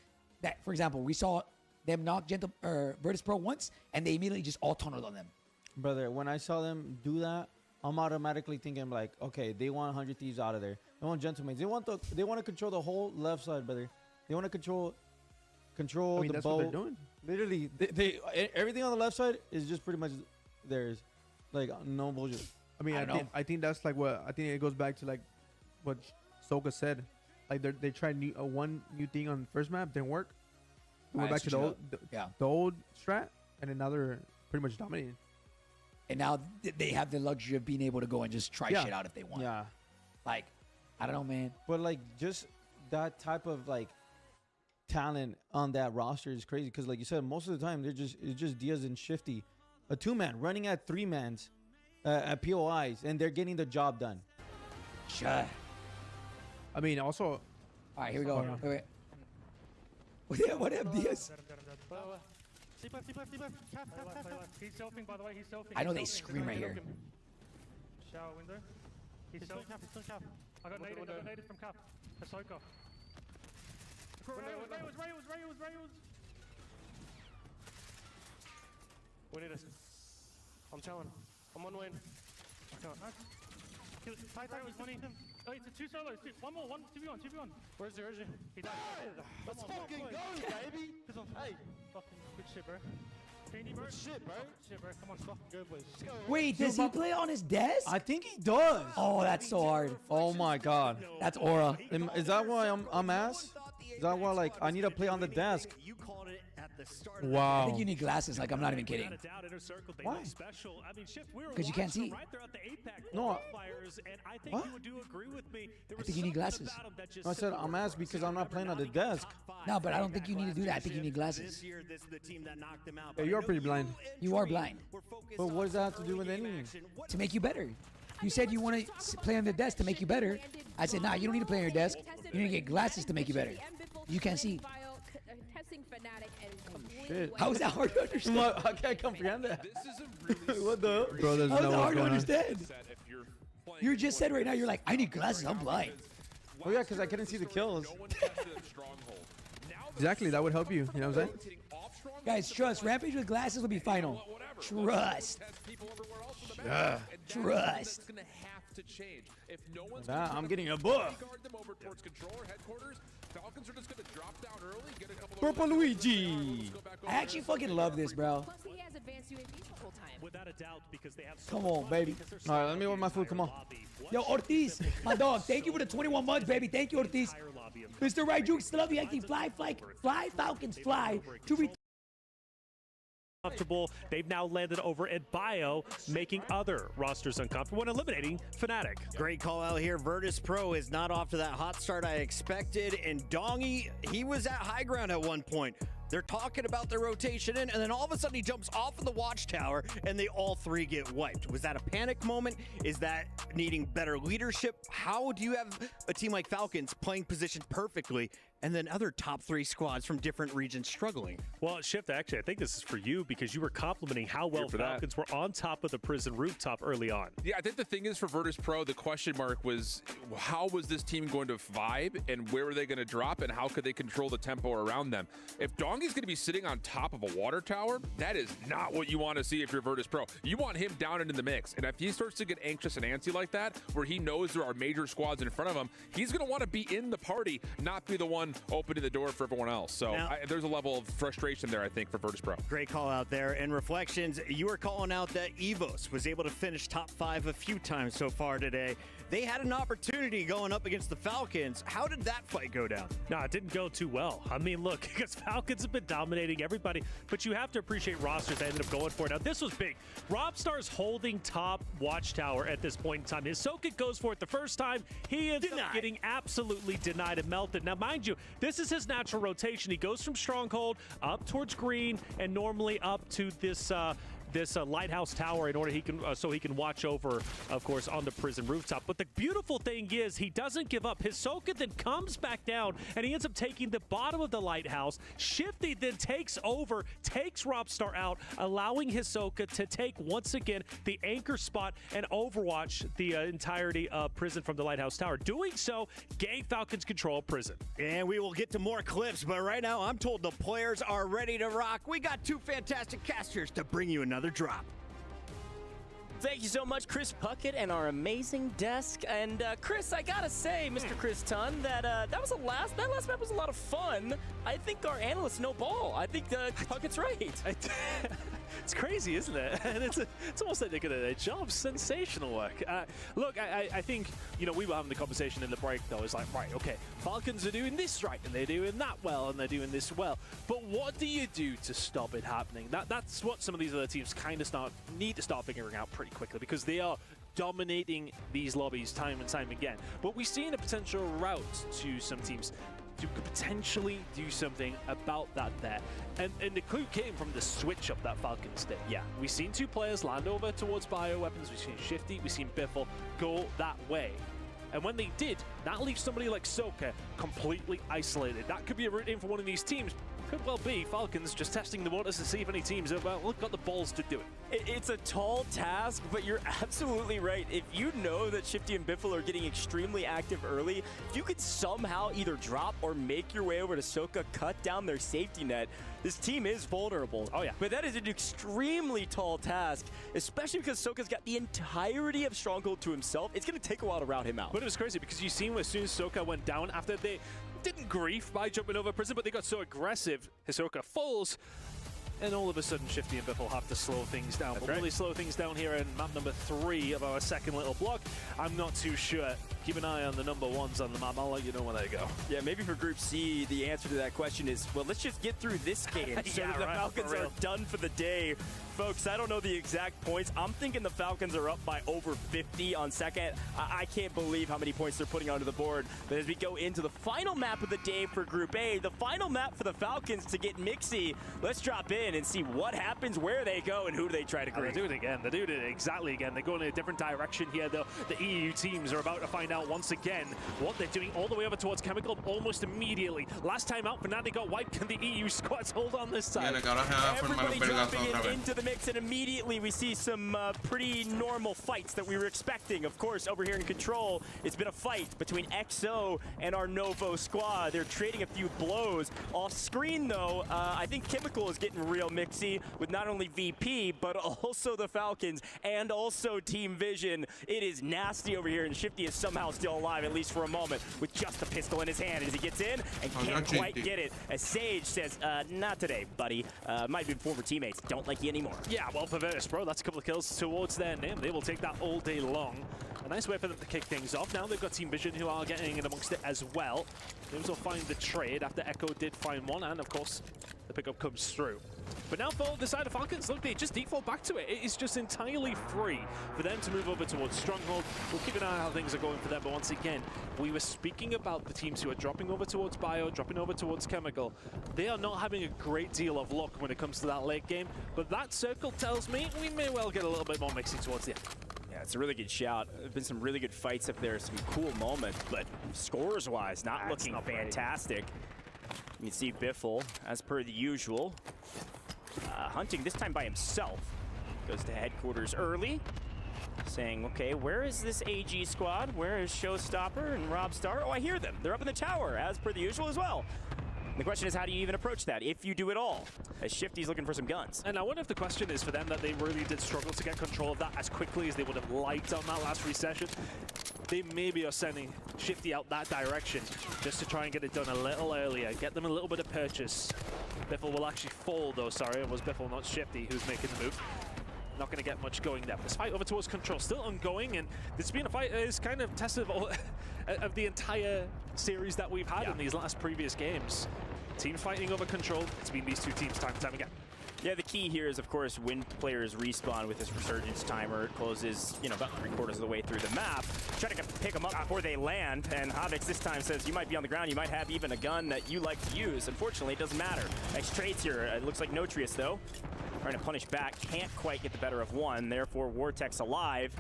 that, for example, we saw them knock Virtus Pro once and they immediately just all tunneled on them. Brother, when I saw them do that, I'm automatically thinking like, okay, they want 100 Thieves out of there. They want Gentlemates. They want to control the whole left side, brother. They want to control I mean, the that's boat. what they're doing. Literally, they everything on the left side is just pretty much theirs. Like, no bullshit. I mean, I think that's like what I think it goes back to like what Soka said. Like they tried one new thing on the first map, didn't work. We went back to the old strat, and then now they're pretty much dominating. And now they have the luxury of being able to go and just try shit out if they want. Yeah. Like, I don't know, man. But like just that type of like talent on that roster is crazy because, like you said, most of the time it's just Diaz and Shifty, a 2-man running at 3-mans at POIs, and they're getting the job done. Sure. I mean, also. All right, here we go. Wait. What have Diaz? He's selfing, by the way. He's selfing. I know they scream right here. Shower window. He's still cap. I got naded from cap. Ahsoka. Rails. We need this. I'm chilling. I'm on win. Tight was money. Oh, it's a 2 solos. One more. 2v1. Where's he? He died. Let's fucking go, baby. Hey. Fucking good shit, bro. Good shit, bro. Come on, fucking go, boys. Wait, does he play on his desk? I think he does. Oh, that's so hard. Oh my god. That's aura. Is that why I'm ass? Is that why like I need to play on the desk? Wow. I think you need glasses. Like, I'm not even kidding. Why? Because you can't see. No. What? I think you need glasses. I said I'm ass because I'm not playing on the desk. No, but I don't think you need to do that. I think you need glasses. Yeah, you are pretty blind. You are blind. But what does that have to do with anything? To make you better. You said you want to play on the desk to make you better. I said, nah, you don't need to play on your desk. You need to get glasses to make you better. You can't see. Shit. How is that hard to understand? I can't comprehend that. This is a really What the? Bro, there's How is no that hard to going on. understand? You just said right now, you're like, I need glasses. I'm blind. Oh yeah, because I couldn't see the kills. Exactly, that would help you. You know what I'm saying? Guys, trust. Rampage with glasses will be final. Trust. Yeah. Trust. to change. If no one's I'm getting a buff. guard them over towards control or headquarters, Falcons are just going to drop down early, get a couple Purple Luigi. I actually fucking love this, bro. Plus, he has advanced UAVs the whole time. Without a doubt, because they have. Come on, baby. All right, let me order my food. Come on. Yo, Ortiz, my dog. Thank you for the 21 months, baby. Thank you, Ortiz. Mr. Right Juke, still love you. Actually, fly, Falcons, fly. To Comfortable. They've now landed over at Bio, making other rosters uncomfortable when eliminating Fnatic. Great call out here. Virtus Pro is not off to that hot start I expected, and Dongy, he was at high ground at one point. They're talking about their rotation in, and then all of a sudden he jumps off of the watchtower, and they all three get wiped. Was that a panic moment? Is that needing better leadership? How do you have a team like Falcons playing position perfectly, and then other top 3 squads from different regions struggling? Well, Shift, actually, I think this is for you because you were complimenting how well Falcons were on top of the prison rooftop early on. Yeah, I think the thing is for Virtus Pro, the question mark was how was this team going to vibe and where were they going to drop and how could they control the tempo around them? If Dongy's going to be sitting on top of a water tower, that is not what you want to see if you're Virtus Pro. You want him down and in the mix. And if he starts to get anxious and antsy like that, where he knows there are major squads in front of him, he's going to want to be in the party, not be the one opening the door for everyone else. So there's a level of frustration there, I think, for Virtus Pro. Great call out there. And Reflections, you were calling out that Evos was able to finish top 5 a few times so far today. They had an opportunity going up against the Falcons. How did that fight go down? No, it didn't go too well. I mean, look, because Falcons have been dominating everybody, but you have to appreciate rosters that ended up going for it. Now, this was big. Robstar's holding top watchtower at this point in time. Hisoka goes for it the first time. He ends up getting absolutely denied and melted. Now, mind you, this is his natural rotation. He goes from Stronghold up towards green and normally up to this lighthouse tower in order he can so he can watch over, of course, on the prison rooftop. But the beautiful thing is he doesn't give up. Hisoka then comes back down and he ends up taking the bottom of the lighthouse. Shifty then takes over, takes Robstar out, allowing Hisoka to take once again the anchor spot and overwatch the entirety of prison from the lighthouse tower. Doing so gave Falcons control of prison. And we will get to more clips, but right now I'm told the players are ready to rock. We got 2 fantastic casters to bring you another drop. Thank you so much, Chris Puckett, and our amazing desk. And Chris, I gotta say, Mr. Chris Tunn, that that last map was a lot of fun. I think our analysts know ball. I think Puckett's right. It's crazy, isn't it? And it's almost like they did a job. Sensational work. Look, I think, you know, we were having the conversation in the break, though. It's like, right, okay, Falcons are doing this right, and they're doing that well, and they're doing this well. But what do you do to stop it happening? That's what some of these other teams kind of need to start figuring out pretty quickly, because they are dominating these lobbies time and time again. But we've seen a potential route to some teams to potentially do something about that there. And the clue came from the switch up that Falcons did. Yeah, we've seen 2 players land over towards bioweapons. We've seen Shifty, we've seen Biffle go that way. And when they did, that leaves somebody like Soka completely isolated. That could be a route in for one of these teams. Could well be Falcons just testing the waters to see if any teams have got the balls to do it. It's a tall task, but you're absolutely right. If you know that Shifty and Biffle are getting extremely active early, if you could somehow either drop or make your way over to Soka, cut down their safety net, this team is vulnerable. Oh, yeah. But that is an extremely tall task, especially because Soka's got the entirety of Stronghold to himself. It's going to take a while to route him out. But it was crazy because you seen as soon as Soka went down after they didn't grief by jumping over prison, but they got so aggressive, Hisoka falls, and all of a sudden Shifty and Biffle have to slow things down. But really slow things down here in map number 3 of our second little block. I'm not too sure. Keep an eye on the number 1s on the map. I'll let you know when they go. Yeah, maybe for Group C, the answer to that question is, well, let's just get through this game so that the Falcons are done for the day. Folks, I don't know the exact points. I'm thinking the Falcons are up by over 50 on second. I can't believe how many points they're putting onto the board. But as we go into the final map of the day for Group A, the final map for the Falcons to get Mixi, let's drop in and see what happens, where they go, and who do they try to grief. They do it again. They do it exactly again. They go in a different direction here, though. The EU teams are about to find out out once again what they're doing all the way over towards Chemical almost immediately. Last time out, Fnatic got wiped, and the EU squads hold on this side. Everybody dropping into the mix, and immediately we see some pretty normal fights that we were expecting. Of course, over here in Control, it's been a fight between XO and our Novo squad. They're trading a few blows. Off screen, though, I think Chemical is getting real mixy with not only VP, but also the Falcons and also Team Vision. It is nasty over here, and Shifty is somehow still alive, at least for a moment, with just a pistol in his hand as he gets in and can't quite get it. As Sage says, not today, buddy. Might be former teammates. Don't like you anymore. Yeah, well, for Virtus, bro, that's a couple of kills towards their name. They will take that all day long. A nice way for them to kick things off. Now they've got Team Vision who are getting in amongst it as well. They also find the trade after Echo did find one, and of course, the pickup comes through. But now for the side of Falcons, look, they just default back to it. It is just entirely free for them to move over towards Stronghold. We'll keep an eye on how things are going for them, but once again, we were speaking about the teams who are dropping over towards Bio, dropping over towards Chemical. They are not having a great deal of luck when it comes to that late game, but that circle tells me we may well get a little bit more mixy towards the end. Yeah, it's a really good shout. There's been some really good fights up there, some cool moments, but scores-wise, not looking fantastic. You can see Biffle, as per the usual, hunting this time by himself. Goes to headquarters early, saying, okay, where is this AG squad? Where is Showstopper and Robstar? Oh, I hear them. They're up in the tower, as per the usual as well. The question is, how do you even approach that, if you do it all? As Shifty's looking for some guns. And I wonder if the question is for them that they really did struggle to get control of that as quickly as they would have liked on that last recession. They maybe are sending Shifty out that direction just to try and get it done a little earlier, get them a little bit of purchase. Biffle will actually fall though, sorry, it was Biffle, not Shifty, who's making the move. Not going to get much going there. This fight over towards Control still ongoing, and this being a fight is kind of tested of the entire series that we've had in these last previous games. Teams fighting over Control, it's been these two teams time and time again. Yeah, the key here is, of course, when players respawn with this resurgence timer. It closes, you know, about 3/4 of the way through the map. Try to pick them up before they land, and HyperX this time says you might be on the ground, you might have even a gun that you like to use. Unfortunately, it doesn't matter. Nice trades here. It looks like Notrius, though, trying to punish back. Can't quite get the better of one, therefore Vortex alive.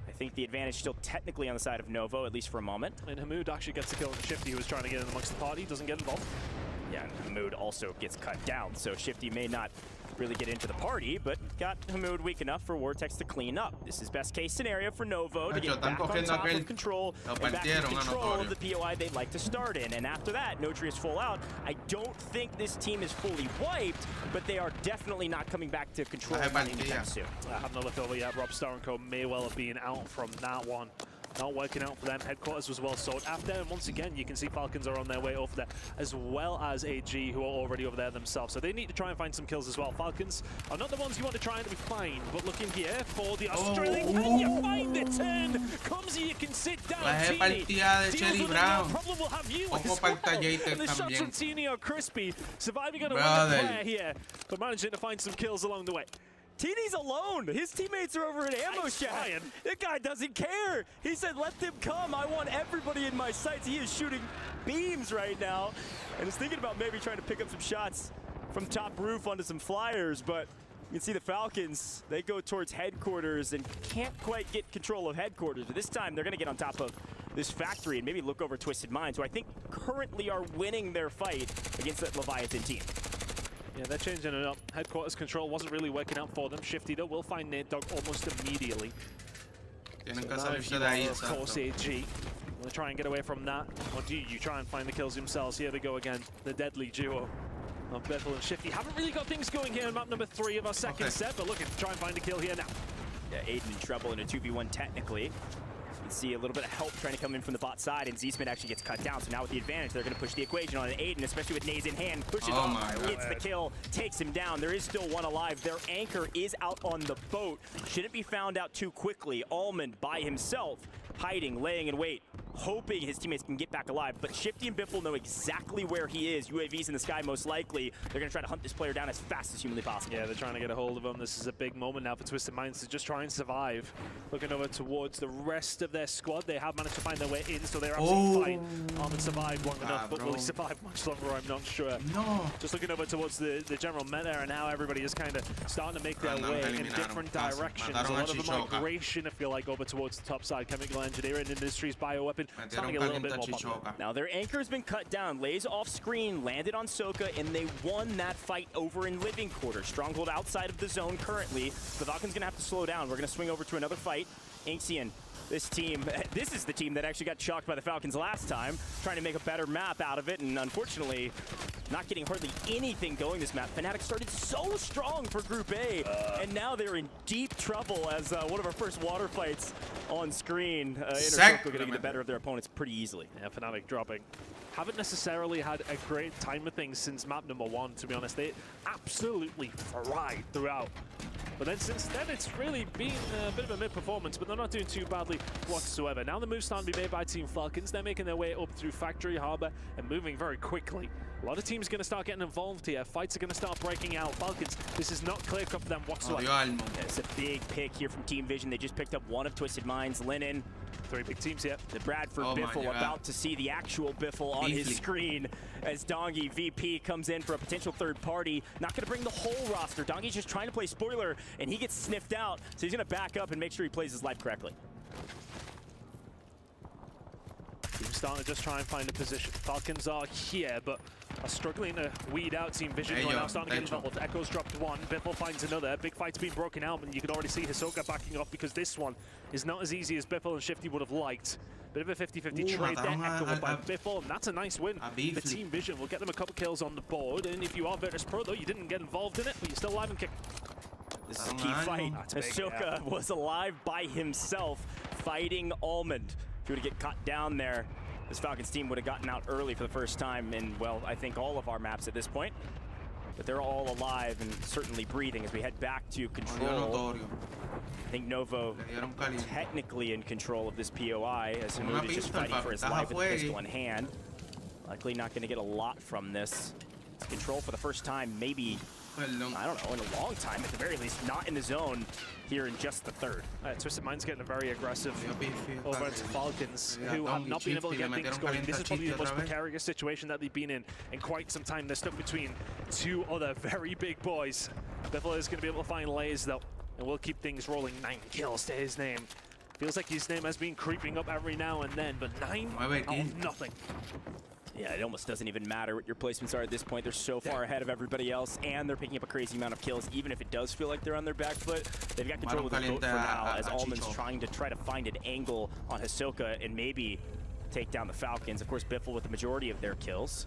I think the advantage still technically on the side of Novo, at least for a moment. And Hamoud actually gets a kill on Shifty, who was trying to get in amongst the party, doesn't get involved. Yeah, and Hamoud also gets cut down, so Shifty may not really get into the party, but got Hamoud weak enough for Vortex to clean up. This is best case scenario for Novo to get back on top of Control and back in control of the POI they'd like to start in. And after that, Notrius full out. I don't think this team is fully wiped, but they are definitely not coming back to Control anytime soon. I haven't looked over yet. Robstar and Co may well have been out from that one. Not working out for them. Headquarters was well sought after, and once again you can see Falcons are on their way over there, as well as AG, who are already over there themselves. So they need to try and find some kills as well. Falcons are not the ones you want to try and find, but looking here for the Australian. Can you find the turn? Comsy, you can sit down. Teeny deals with no problem. We'll have you as well. And the shots from Teeny are crispy, surviving on a win player here, but managing to find some kills along the way. Teeny's alone. His teammates are over at Ammo Shack. That guy doesn't care. He said, let them come. I want everybody in my sights. He is shooting beams right now and is thinking about maybe trying to pick up some shots from top roof onto some flyers, but you can see the Falcons, they go towards headquarters and can't quite get control of headquarters. But this time, they're going to get on top of this factory and maybe look over Twisted Minds, who I think currently are winning their fight against that Leviathan team. Yeah, they're changing it up. Headquarters control wasn't really working out for them. Shifty, though, will find Nate Dogg almost immediately. Tienen que salirse de ahí, of course, AG. Want to try and get away from that, or do you try and find the kills themselves? Here they go again, the deadly duo of Biffle and Shifty. Haven't really got things going here in map number 3 of our second set, but looking to try and find a kill here now. Yeah, Aiden in trouble in a 2v1 technically. You can see a little bit of help trying to come in from the bot side, and Z-Smith actually gets cut down. So now with the advantage, they're going to push the equation on Aiden, especially with nades in hand. Pushes off, gets the kill, takes him down. There is still one alive. Their anchor is out on the boat. Shouldn't be found out too quickly. Almond by himself, hiding, laying in wait, hoping his teammates can get back alive. But Shifty and Biffle know exactly where he is. UAV's in the sky most likely. They're going to try to hunt this player down as fast as humanly possible. Yeah, they're trying to get a hold of him. This is a big moment now for Twisted Minds to just try and survive. Looking over towards the rest of their squad. They have managed to find their way in, so they're absolutely fine. Armin survived long enough, but will he survive much longer? I'm not sure. No. Just looking over towards the general meta, and now everybody is kind of starting to make their way in different directions. A lot of the migration, I feel like, over towards the top side. Chemical Engineering Industries bioweapon. Sounding a little bit more popular. Now their anchor's been cut down. Lays off screen, landed on Soka, and they won that fight over in living quarters. Stronghold outside of the zone currently. The Falcons gonna have to slow down. We're gonna swing over to another fight. Inxian. This team, this is the team that actually got shocked by the Falcons last time, trying to make a better map out of it, and unfortunately, not getting hardly anything going this map. Fnatic started so strong for Group A, and now they're in deep trouble as one of our first water fights on screen. Inner Circle going to get the better of their opponents pretty easily. Yeah, Fnatic dropping. Haven't necessarily had a great time of things since map number 1, to be honest. They absolutely fried throughout. But then since then, it's really been a bit of a mid-performance, but they're not doing too badly whatsoever. Now the move's starting to be made by Team Falcons. They're making their way up through Factory, Harbor, and moving very quickly. A lot of teams are going to start getting involved here. Fights are going to start breaking out. Falcons, this is not clear-cut for them whatsoever. It's a big pick here from Team Vision. They just picked up one of Twisted Minds, Linen. 3 big teams here. The Bradford Biffle about to see the actual Biffle on his screen as Dongi VP comes in for a potential third party. Not going to bring the whole roster. Dongi's just trying to play spoiler, and he gets sniffed out, so he's going to back up and make sure he plays his life correctly. Team's starting to just try and find a position. Falcons are here, but are struggling to weed out Team Vision right now, starting to get involved. Echo's dropped one, Biffle finds another. Big fight's been broken out, and you can already see Hisoka backing off because this one is not as easy as Biffle and Shifty would have liked. Bit of a 50-50 trade there, Echo by Biffle, and that's a nice win for Team Vision. We'll get them a couple kills on the board, and if you are Virtus Pro, though, you didn't get involved in it, but you're still alive and kicking. This is a key fight. Hisoka was alive by himself, fighting Almond. If he would get caught down there, this Falcons team would have gotten out early for the first time in, well, I think all of our maps at this point. But they're all alive and certainly breathing as we head back to control. I think Novo technically in control of this POI as Hamoud is just fighting for his life with a pistol in hand. Likely not going to get a lot from this. It's control for the first time, maybe, I don't know, in a long time at the very least, not in the zone here in just the third. Twisted Mind's getting very aggressive over to Falcons, who have not been able to get things going. This is probably the most precarious situation that they've been in quite some time. They're stuck between two other very big boys. Biffle is going to be able to find Lays, though, and we'll keep things rolling. 9 kills to his name. Feels like his name has been creeping up every now and then, but 9 out of nothing. Yeah, it almost doesn't even matter what your placements are at this point. They're so far ahead of everybody else, and they're picking up a crazy amount of kills. Even if it does feel like they're on their back foot, they've got control of the boat for now, as Almond's trying to find an angle on Hisoka and maybe take down the Falcons. Of course, Biffle with the majority of their kills.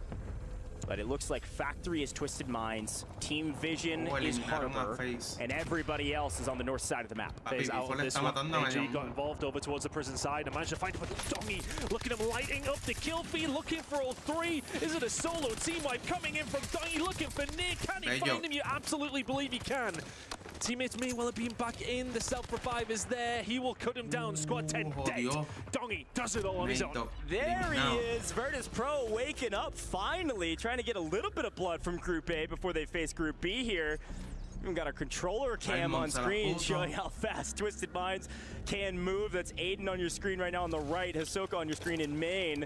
But it looks like Factory is Twisted Minds, Team Vision is Harbor, and everybody else is on the north side of the map. Phase out of this one. AG got involved over towards the prison side and managed to find Dongi. Look at him lighting up the kill feed, looking for all 3. Is it a solo team wipe coming in from Dongi, looking for Nick? Can he find him? You absolutely believe he can. Teammates may well have been back in. The self-revive is there. He will cut him down. Squad 10 dead. Dongi does it all on his own. There he is. Virtus Pro waking up finally, trying to get a little bit of blood from Group A before they face Group B here. Even got our controller cam on screen showing how fast Twisted Minds can move. That's Aiden on your screen right now on the right. Hisoka on your screen in main.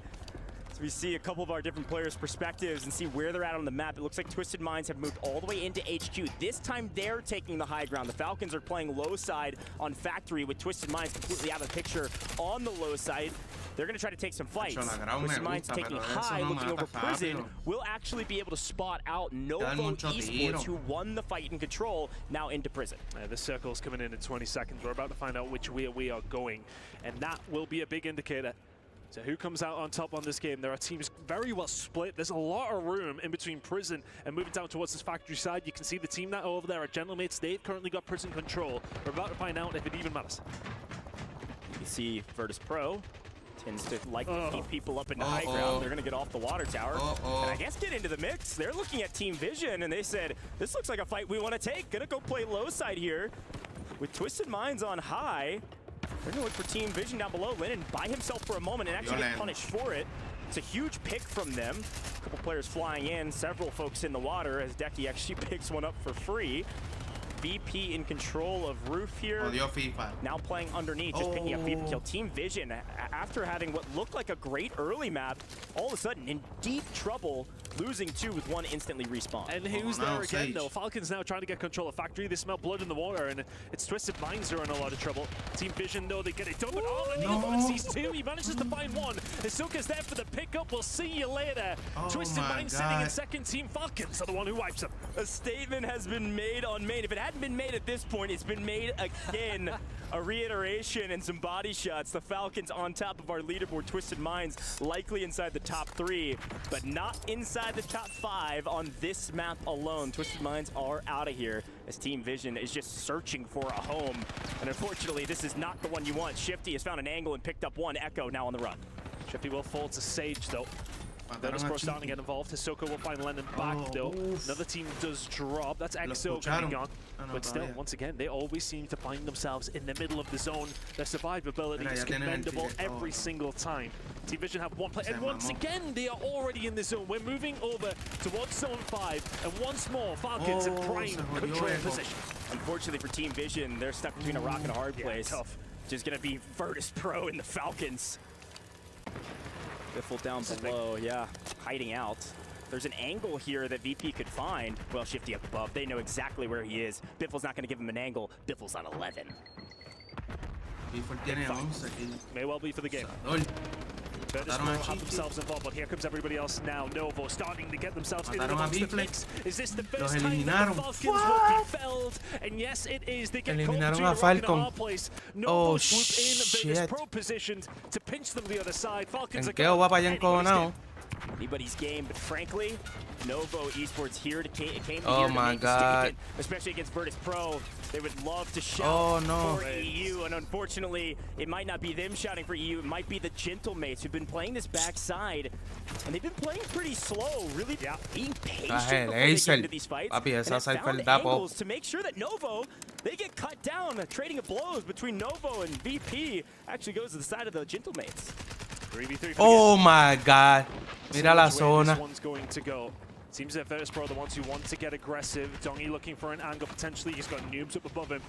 We see a couple of our different players' perspectives and see where they're at on the map. It looks like Twisted Minds have moved all the way into HQ. This time they're taking the high ground. The Falcons are playing low side on Factory with Twisted Minds completely out of the picture on the low side. They're going to try to take some fights. Twisted Minds taking high, looking over Prison, will actually be able to spot out Novo Esports, who won the fight in control, now into Prison. The circle's coming in 20 seconds. We're about to find out which way we are going, and that will be a big indicator. So who comes out on top on this game? There are teams very well split. There's a lot of room in between Prison and moving down towards this Factory side. You can see the team that are over there are Gentlemates. They've currently got Prison control. We're about to find out if it even matters. You see Virtus Pro tends to like to keep people up in the high ground. They're going to get off the water tower and I guess get into the mix. They're looking at Team Vision and they said, this looks like a fight we want to take. Going to go play low side here with Twisted Minds on high. They're going to look for Team Vision down below. Lennon by himself for a moment and actually get punished for it. It's a huge pick from them. A couple players flying in, several folks in the water as Decky actually picks one up for free. VP in control of roof here. Now playing underneath, just picking up FIFA kill. Team Vision, after having what looked like a great early map, all of a sudden in deep trouble losing 2 with 1 instantly respawn. And who's there again, though? Falcons now trying to get control of Factory. They smell blood in the water, and it's Twisted Minds who are in a lot of trouble. Team Vision, though, they get it done, but sees 2. He manages to find 1. Hisoka's there for the pickup. We'll see you later. Twisted Minds sitting in second. Team Falcons are the one who wipes them. A statement has been made on main. If it hadn't been made at this point, it's been made again. A reiteration and some body shots. The Falcons on top of our leaderboard. Twisted Minds likely inside the top 3, but not inside the top 5 on this map alone. Twisted Minds are out of here as Team Vision is just searching for a home. And unfortunately, this is not the one you want. Shifty has found an angle and picked up 1. Echo now on the run. Shifty will fall to Sage, though. Virtus Pro starting to get involved. Hisoka will find Lennon back, though. Another team does drop. That's EXO coming on. But still, once again, they always seem to find themselves in the middle of the zone. Their survivability is commendable every single time. Team Vision have 1 play, and once again, they are already in the zone. We're moving over towards Zone 5, and once more, Falcons in prime control position. Unfortunately for Team Vision, they're stuck between a rock and a hard place. Tough. Which is going to be Virtus Pro and the Falcons. Biffle down below, hiding out. There's an angle here that VP could find. Well, Shifty up above. They know exactly where he is. Biffle's not going to give him an angle. Biffle's on 11. May well be for the game. Virtus Pro have themselves involved, but here comes everybody else now. Novo starting to get themselves in the mix. Is this the first time the Falcons will be felled? And yes, it is. They get eliminaron a Falcon. Novo swoop in. Virtus Pro positioned to pinch them the other side. Falcons are going va para allá encojonado. Anybody's game, but frankly, Novo Esports here came here oh to my make God. a statement, especially against Virtus Pro. They would love to shout for EU, and unfortunately, it might not be them shouting for EU. It might be the Gentlemates who've been playing this backside, and they've been playing pretty slow, really being patient before they get into these fights. And have found angles to make sure that Novo, they get cut down. Trading of blows between Novo and VP actually goes to the side of the Gentlemates. 3v3 oh my God. Mira la zona. This one's going to go. Seems that Virtus Pro are the ones who want to get aggressive. Dongy looking for an angle potentially. He's got noobs up above him.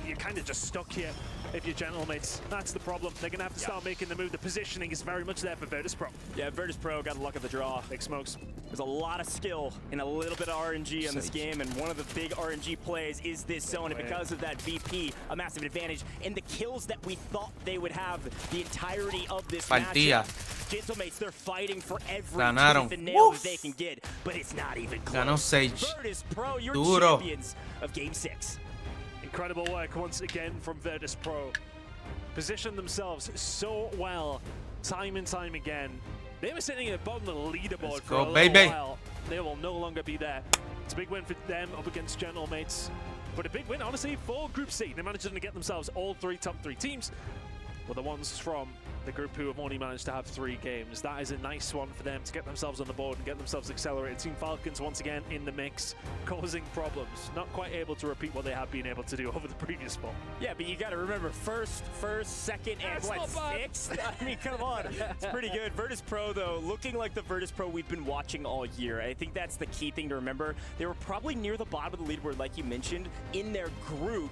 You're kind of just stuck here if you're Gentlemates. That's the problem. They're going to have to start making the move. The positioning is very much there for Virtus Pro. Yeah, Virtus Pro got the luck of the draw. Big smokes. There's a lot of skill and a little bit of RNG on this game, and one of the big RNG plays is this zone, and because of that, VP, a massive advantage, and the kills that we thought they would have the entirety of this matchup. Gentlemates, they're fighting for every tooth and nail that they can get, but it's not even close. Ganó Sage. Virtus Pro, you're Duro. champions of Game 6. Incredible work once again from Virtus Pro. Positioned themselves so well, time and time again. They were sitting at the bottom of the leaderboard for a little while. They will no longer be there. It's a big win for them up against Gentlemates. But a big win, honestly, for Group C. They managed to get themselves all 3 top 3 teams. Were the ones from the group who have only managed to have 3 games. That is a nice one for them to get themselves on the board and get themselves accelerated. Team Falcons once again in the mix, causing problems. Not quite able to repeat what they have been able to do over the previous spot. Yeah, but you got to remember, first, second, and what, 6th? I mean, come on. It's pretty good. Virtus Pro, though, looking like the Virtus Pro we've been watching all year. I think that's the key thing to remember. They were probably near the bottom of the leaderboard, like you mentioned, in their group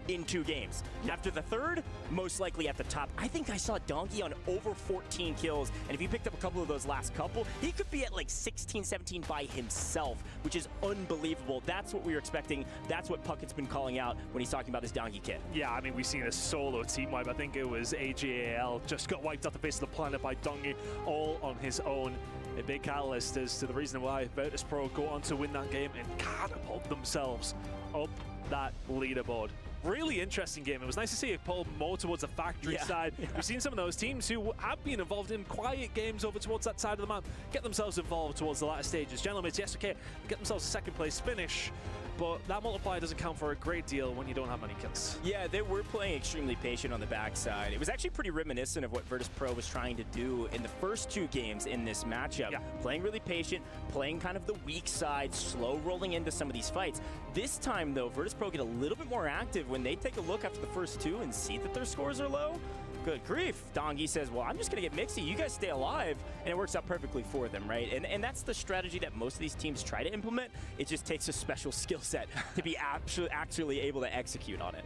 in 2 games. After the 3rd, most likely at the top. I think I saw Donkey on over 14 kills, and if he picked up a couple of those last couple, he could be at like 16, 17 by himself, which is unbelievable. That's what we were expecting. That's what Puckett's been calling out when he's talking about this Donkey kid. Yeah, I mean, we've seen a solo team wipe. I think it was AGAL just got wiped off the face of the planet by Donkey all on his own. A big catalyst as to the reason why Virtus Pro go on to win that game and catapult themselves up that leaderboard. Really interesting game. It was nice to see it pull more towards the factory side. We've seen some of those teams who have been involved in quiet games over towards that side of the map get themselves involved towards the latter stages. Gentlemates, yes, okay, get themselves a 2nd place finish, but that multiplier doesn't count for a great deal when you don't have many kills. Yeah, they were playing extremely patient on the backside. It was actually pretty reminiscent of what Virtus Pro was trying to do in the first 2 games in this matchup. Playing really patient, playing kind of the weak side, slow rolling into some of these fights. This time, though, Virtus Pro get a little bit more active when they take a look after the first 2 and see that their scores are low. Good grief. Dongi says, well, I'm just going to get Mixie. You guys stay alive. And it works out perfectly for them, right? And that's the strategy that most of these teams try to implement. It just takes a special skill set to be actually able to execute on it.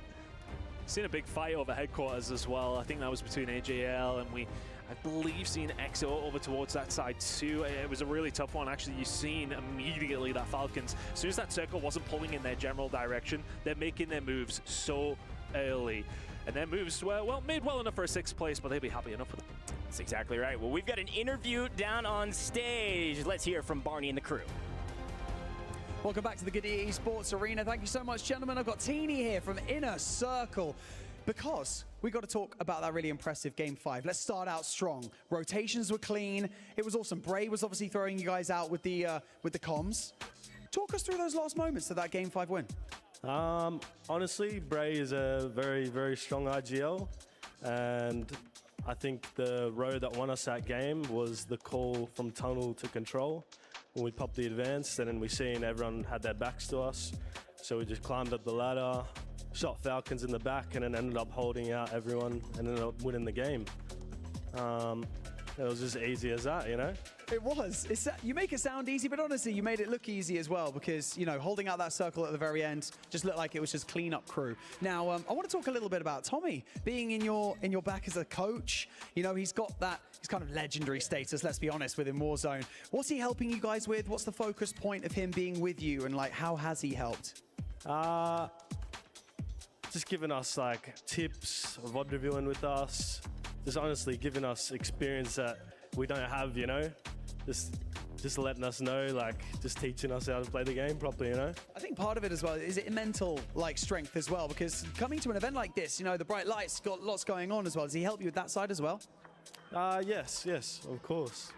Seen a big fight over headquarters as well. I think that was between AJL and I believe seeing XO over towards that side too. It was a really tough one. Actually, you've seen immediately that Falcons, as soon as that circle wasn't pulling in their general direction, they're making their moves so early. And their moves were, well, made well enough for a 6th place, but they'll be happy enough with it. That's exactly right. Well, we've got an interview down on stage. Let's hear from Barney and the crew. Welcome back to the Good EA Sports Arena. Thank you so much, gentlemen. I've got Teeny here from Inner Circle because we got to talk about that really impressive Game 5. Let's start out strong. Rotations were clean. It was awesome. Bray was obviously throwing you guys out with the comms. Talk us through those last moments of that Game 5 win. Honestly, Bray is a very, very strong IGL, and I think the row that won us that game was the call from tunnel to control. When we popped the advance, and then we seen everyone had their backs to us, so we just climbed up the ladder, shot Falcons in the back, and then ended up holding out everyone and ended up winning the game. It was just easy as that, you know? It was. You make it sound easy, but honestly, you made it look easy as well because, you know, holding out that circle at the very end just looked like it was just clean-up crew. Now, I want to talk a little bit about Tommy being in your back as a coach. You know, he's got that kind of legendary status, let's be honest, within Warzone. What's he helping you guys with? What's the focus point of him being with you, and, like, how has he helped? Just giving us, like, tips, VOD reviewing with us, just honestly giving us experience that we don't have, you know? Just letting us know, like, just teaching us how to play the game properly, you know? I think part of it as well is it mental, like, strength as well, because coming to an event like this, you know, the bright lights got lots going on as well. Does he help you with that side as well? Yes, of course.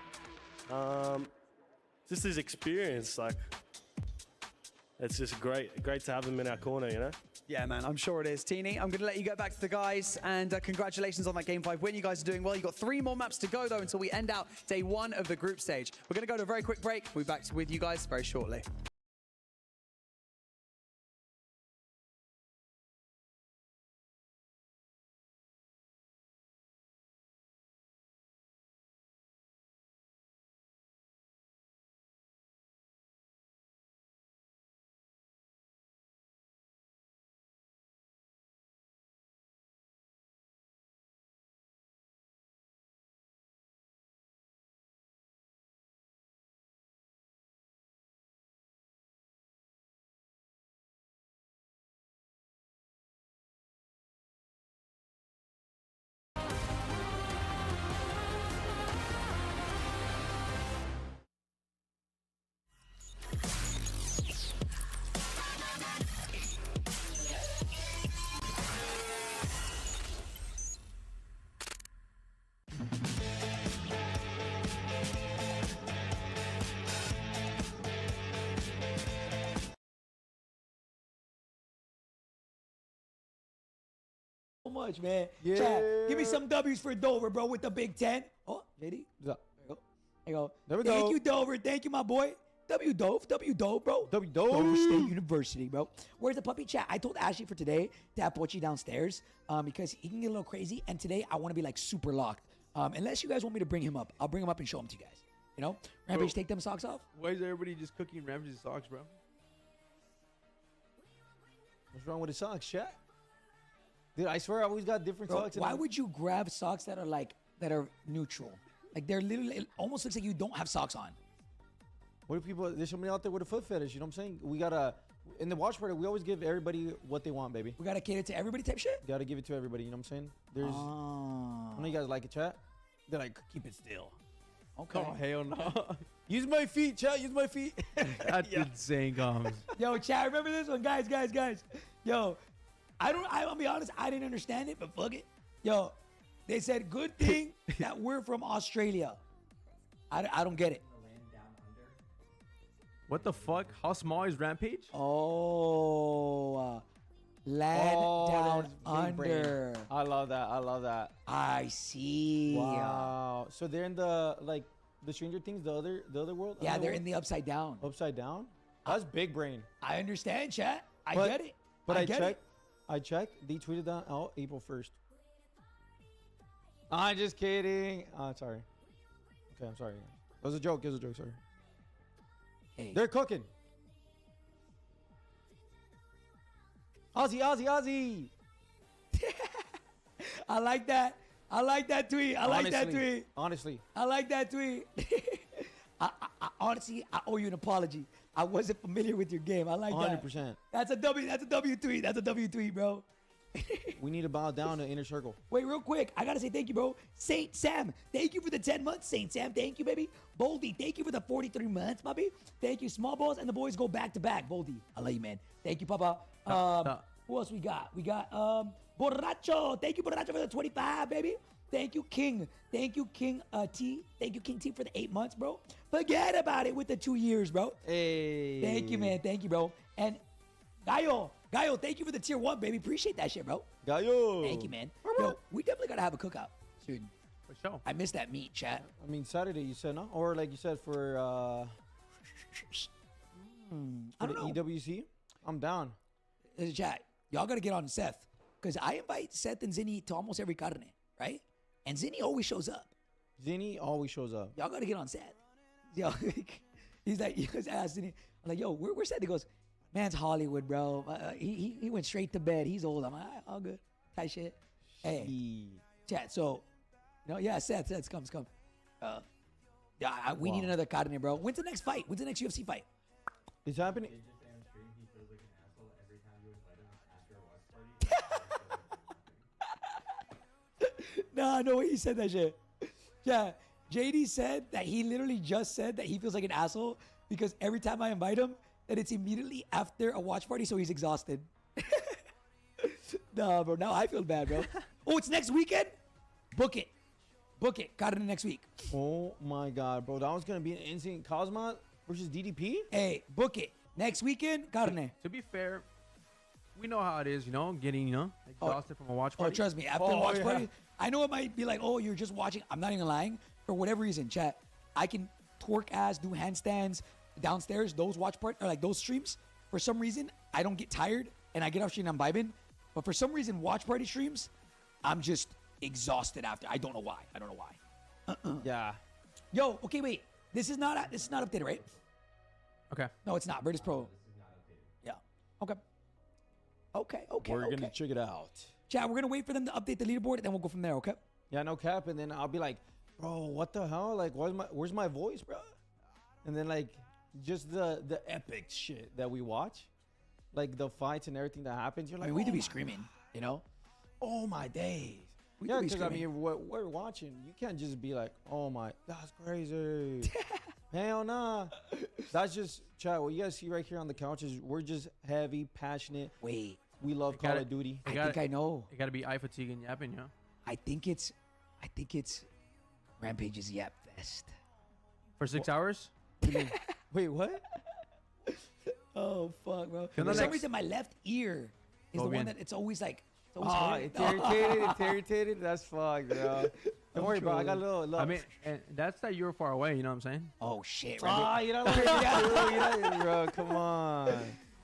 Just his experience, like, it's just great to have him in our corner, you know? Yeah, man, I'm sure it is. Teeny, I'm going to let you go back to the guys, and congratulations on that Game 5 win. You guys are doing well. You've got 3 more maps to go, though, until we end out day 1 of the group stage. We're going to go to a very quick break. We'll be back with you guys very shortly. Much, man. Yeah. Chat, give me some W's for Dover, bro, with the Big Ten. Oh, JD. Yeah. There you go. There we Thank go. you, Dover. Thank you, my boy. W Dove, bro. Dove. Dover State University, bro. Where's the puppy? Chat, I told Ashley for today to have Pochi downstairs because he can get a little crazy, and today I want to be like super locked. Unless you guys want me to bring him up, I'll bring him up and show him to you guys. You know? Rampage, take them socks off. Why is everybody just cooking Rampage's socks, bro? What's wrong with his socks, chat? Dude, I swear I always got different Bro, socks. why would you grab socks that are neutral? Like they're literally, it almost looks like you don't have socks on. What if people, there's somebody out there with a foot fetish, you know what I'm saying? We gotta, in the watch party, we always give everybody what they want, baby. We gotta cater to everybody type shit? Gotta give it to everybody, you know what I'm saying? There's, I know you guys like it, chat. They're like, keep it still. Okay. Oh, hell no. Use my feet, chat, use my feet. That's insane, Combs. Yo, chat, remember this one? Guys. Yo, I'll be honest, I didn't understand it, but fuck it. Yo, they said, good thing that we're from Australia. I don't get it. What the fuck? How small is Rampage? Oh, land down under. I love that. I see. Wow. So they're in the, like, the Stranger Things, the other world? Yeah, they're in the upside down. Upside down? That's big brain. I understand, chat. I get it. But I checked. They tweeted that out April 1st. I'm just kidding. Sorry. Okay, I'm sorry. That was a joke. Sorry. Hey. They're cooking. Aussie. I like that. I like that tweet. I like that tweet. Honestly. I like that tweet. Honestly, I owe you an apology. I wasn't familiar with your game. I like 100%. that. That's a W tweet. That's a W tweet, bro. We need to bow down to Inner Circle. Wait, real quick. I got to say thank you, bro. Saint Sam, thank you for the 10 months. Saint Sam, thank you, baby. Boldy, thank you for the 43 months, baby. Thank you. Small Balls and the boys go back to back. Boldy, I love you, man. Thank you, Papa. Who else we got? We got Borracho. Thank you, Borracho, for the 25, baby. Thank you, King. Thank you, King T. Thank you, King T, for the 8 months, bro. Forget about it with the 2 years, bro. Hey. Thank you, man. Thank you, bro. And Gallo, thank you for the tier 1, baby. Appreciate that shit, bro. Gallo. Thank you, man. Yo, we definitely gotta have a cookout soon. For sure. I missed that meat, chat. I mean, Saturday you said, no? Or like you said for I don't know. EWC? I'm down. Chat, y'all gotta get on Seth. Because I invite Seth and Zinni to almost every carne, right? And Zinni always shows up. Zinni always shows up. Y'all gotta get on Seth. Yo, he goes, ask Zinni. I'm like, yo, where's Seth? He goes, man's Hollywood, bro. He went straight to bed. He's old. I'm like, all good. Tight shit. Hey, chat. So, yeah, Seth, come. We need another carne, bro. When's the next fight? When's the next UFC fight? It's happening. No, no way he said that shit. Yeah, JD said that he literally just said that he feels like an asshole because every time I invite him, that it's immediately after a watch party, so he's exhausted. No, bro, now I feel bad, bro. Oh, it's next weekend? Book it. Got it next week. Oh my God, bro. That was going to be an insane Cosmo versus DDP? Hey, book it. Next weekend, carne. To be fair, we know how it is, getting, exhausted from a watch party. Oh, trust me, after a watch party, I know it might be like, oh, you're just watching. I'm not even lying. For whatever reason, chat, I can twerk ass, do handstands downstairs, those watch party, or like those streams. For some reason, I don't get tired and I get off stream and I'm vibing. But for some reason, watch party streams, I'm just exhausted after. I don't know why. Yeah. Yo, okay, wait. This is not updated, right? Okay. No, it's not. Virtus Pro. Yeah. Okay. We're going to check it out. Chat, we're going to wait for them to update the leaderboard, and then we'll go from there, okay? Yeah, no cap. And then I'll be like, bro, what the hell? Like, where's my voice, bro? And then, like, just the epic shit that we watch. Like, the fights and everything that happens. You're like, we do be screaming, Oh, my days. Yeah, because, I mean, what we're watching, you can't just be like, oh, my, that's crazy. Hell nah. That's just, chat, what you guys see right here on the couch is we're just heavy, passionate. Wait. We love Call of Duty. I think I know. It got to be eye fatigue and yapping, yeah? I think it's Rampage's Yap Fest. For 6 hours? Wait, what? Oh, fuck, bro. For some reason, my left ear is the one that it's always like... It's irritated. That's fucked, bro. Don't worry, bro. I got a little. I mean, and that's that you're far away. You know what I'm saying? Oh shit! You know, bro. Come on.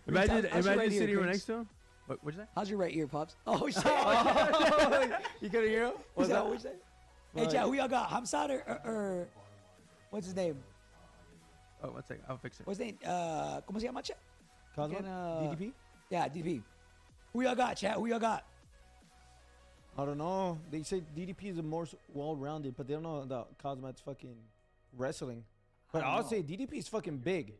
Imagine sitting right next to him. What'd you say? How's your right ear, pops? Oh shit! You got a hear him? What's that? What'd you say? Hey, chat, who y'all got? Hamzat or what's his name? Oh, one second. I'll fix it. What's his name? ¿Cómo se llama, chat? DDP? Yeah, DDP. Who y'all got, chat? Who y'all got? I don't know. They say DDP is the most well-rounded, but they don't know that Cosmo's fucking wrestling. But I'll say DDP is fucking big.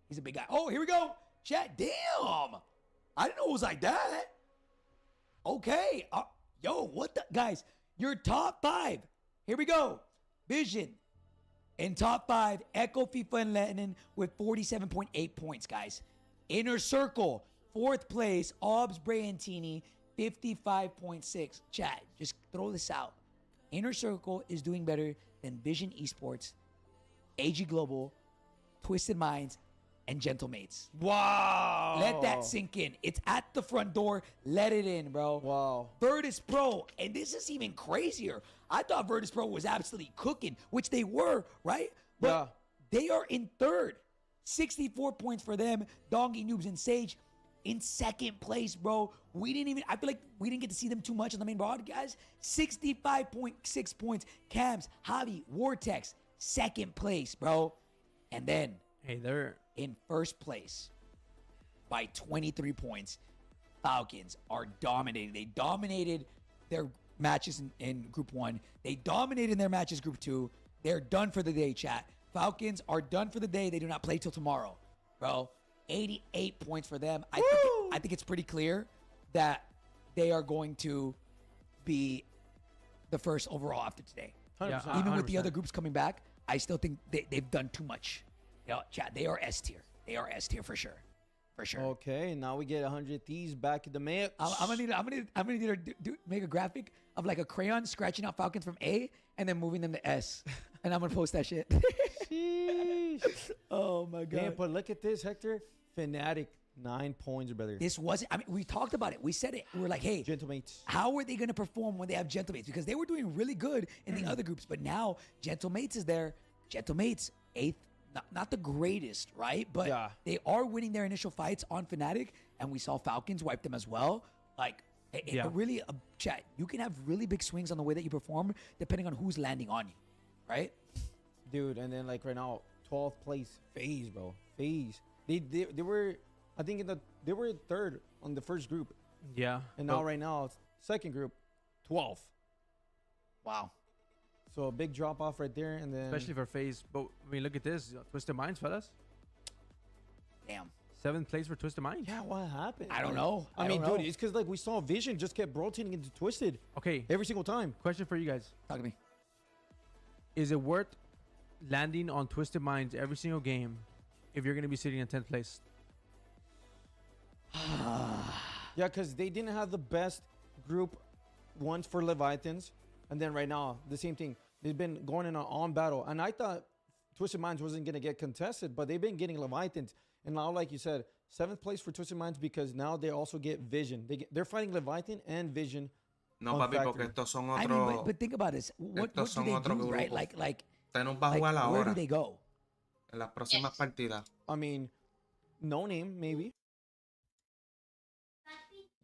He's a big guy. Oh, here we go. Chat, damn. I didn't know it was like that. Okay. Yo, what the? Guys, your top 5. Here we go. Vision. In top 5, Echo, FIFA, and Lennon with 47.8 points, guys. Inner Circle, 4th place, Obs, Brayantini, 55.6. Chat, just throw this out. Inner Circle is doing better than Vision Esports, AG Global, Twisted Minds, and Gentlemates. Wow. Let that sink in. It's at the front door. Let it in, bro. Wow. Virtus Pro, and this is even crazier. I thought Virtus Pro was absolutely cooking, which they were, right? But they are in 3rd. 64 points for them. Dongy, Noobs, and Sage in 2nd place, bro. I feel like we didn't get to see them too much on the main broadcast. 65.6 points. Cams, Javi, Vortex, 2nd place, bro. And then they're in 1st place by 23 points. Falcons are dominating. They dominated their matches in Group 1. They dominated their matches Group 2. They're done for the day, chat. Falcons are done for the day. They do not play till tomorrow, bro. 88 points for them. I think it's pretty clear that they are going to be the first overall after today. 100%. Even with the other groups coming back, I still think they've done too much. You know, chat, they are S tier. They are S tier for sure. For sure. Okay, now we get 100 Thieves back in the mix. I'm gonna need to make a graphic of like a crayon scratching out Falcons from A and then moving them to S, and I'm gonna post that shit. Oh my god! Damn, but look at this, Hector. Fnatic 9 points, brother. This wasn't. I mean, we talked about it. We said it. We were like, hey, Gentlemates. How are they gonna perform when they have Gentlemates? Because they were doing really good in the other groups, but now Gentlemates is there. Gentlemates 8th. Not the greatest, right? But they are winning their initial fights on Fnatic, and we saw Falcons wipe them as well. Like, it really, chat, you can have really big swings on the way that you perform depending on who's landing on you, right? Dude, and then like right now, 12th place, FaZe, bro. FaZe. They were, I think they were 3rd on the first group. Yeah. And now right now, second group, 12th. Wow. So a big drop off right there, and then especially for FaZe. But I mean, look at this, Twisted Minds, fellas. Damn. 7th place for Twisted Minds. Yeah, what happened? I don't know. I mean, dude, it's because like we saw Vision just kept rotating into Twisted. Okay. Every single time. Question for you guys. Talk to me. Is it worth landing on Twisted Minds every single game if you're going to be sitting in 10th place? Yeah, because they didn't have the best group ones for Leviathans. And then right now, the same thing. They've been going in an on battle. And I thought Twisted Minds wasn't going to get contested, but they've been getting Leviathans. And now, like you said, 7th place for Twisted Minds because now they also get Vision. They're fighting Leviathan and Vision. No, papi, porque estos son otros. I mean, but think about this. What do they do, right? Like, Usted va a jugar where ahora. do they go? En las próximas partidas. I mean, no name, maybe.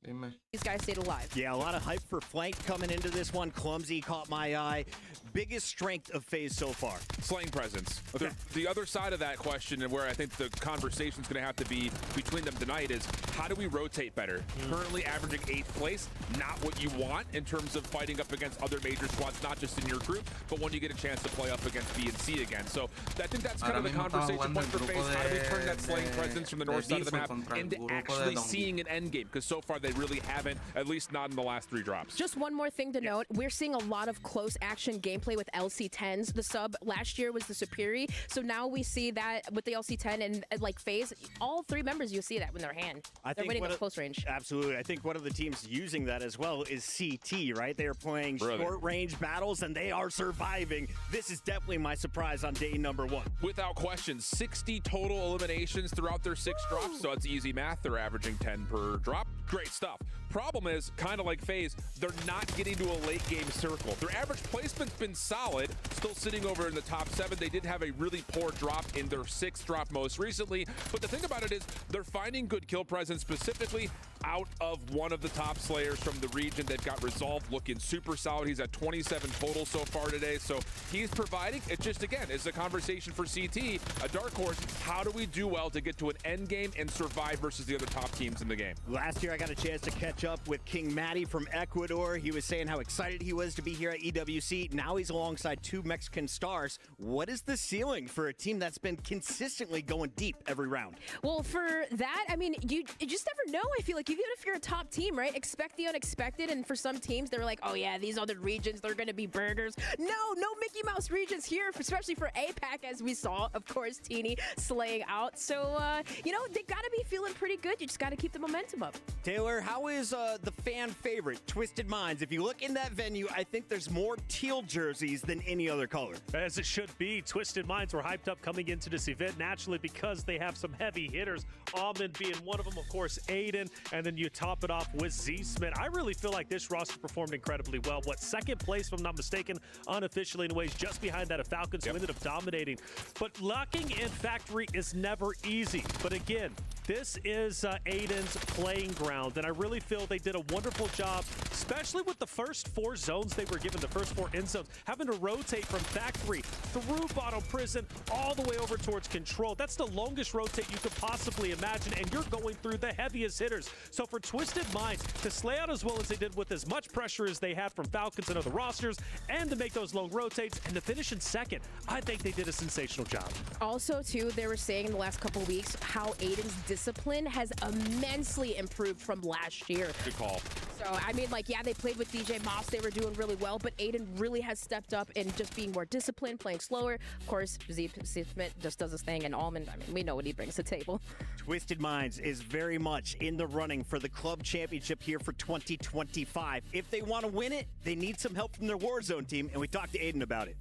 Dime. These guys stayed alive. Yeah, a lot of hype for Flank coming into this one. Clumsy caught my eye. Biggest strength of FaZe so far. Slaying presence. Okay. The other side of that question, and where I think the conversation is going to have to be between them tonight, is how do we rotate better? Currently averaging 8th place, not what you want in terms of fighting up against other major squads, not just in your group, but when you get a chance to play up against B and C again. So I think that's kind of the conversation point for FaZe. How do they turn that slaying presence from the north side of the map into actually seeing an end game? Because so far they really haven't, at least not in the last 3 drops. Just one more thing to note. We're seeing a lot of close action gameplay with LC10s. The sub last year was the Superi, so now we see that with the LC10 and like FaZe, all 3 members, you see that in their hand. They're winning with close range. Absolutely. I think one of the teams using that as well is CT, right? They are playing short range battles and they are surviving. This is definitely my surprise on day number 1. Without question, 60 total eliminations throughout their 6 drops, so it's easy math. They're averaging 10 per drop. Great stuff. Problem is, kind of like FaZe, they're not getting to a late game circle. Their average placement's been solid, still sitting over in the top 7. They did have a really poor drop in their 6th drop most recently, but the thing about it is they're finding good kill presence, specifically out of one of the top slayers from the region. They've got Resolve looking super solid. He's at 27 total so far today, so he's providing. It just, again, is a conversation for CT, a dark horse. How do we do well to get to an end game and survive versus the other top teams in the game? Last year, I got a chance to catch up with King Matty from Ecuador. He was saying how excited he was to be here at EWC. Now he's alongside 2 Mexican stars. What is the ceiling for a team that's been consistently going deep every round? Well, for that, I mean, you just never know. I feel like even if you're a top team, right? Expect the unexpected. And for some teams, they're like, oh yeah, these other regions, they're going to be burgers. No Mickey Mouse regions here, especially for APAC, as we saw, of course, Teeny slaying out. So, you know, they got to be feeling pretty good. You just got to keep the momentum up. Taylor, how is the fan favorite, Twisted Minds? If you look in that venue, I think there's more teal jerseys than any other color. As it should be. Twisted Minds were hyped up coming into this event naturally because they have some heavy hitters. Almond being one of them, of course, Aiden, and then you top it off with Z-Smith. I really feel like this roster performed incredibly well. What, 2nd place, if I'm not mistaken, unofficially in ways, just behind that of Falcons, who ended up dominating. But locking in Factory is never easy. But again, this is Aiden's playing ground, and I really feel they did a wonderful job, especially with the first 4 zones they were given, the first 4 end zones, having to rotate from Factory through bottom prison, all the way over towards control. That's the longest rotate you could possibly imagine, and you're going through the heaviest hitters. So for Twisted Minds to slay out as well as they did with as much pressure as they had from Falcons and other rosters, and to make those long rotates, and to finish in second, I think they did a sensational job. Also, too, they were saying in the last couple weeks how Aiden's discipline has immensely improved from last year. Good call. So, I mean, like, yeah, they played with DJ Moss. They were doing really well, but Aiden really has stepped up in just being more disciplined, playing slower. Of course, Smith just does his thing, and Almond, I mean, we know what he brings to the table. Twisted Minds is very much in the running for the club championship here for 2025. If they want to win it, they need some help from their Warzone team, and we talked to Aiden about it.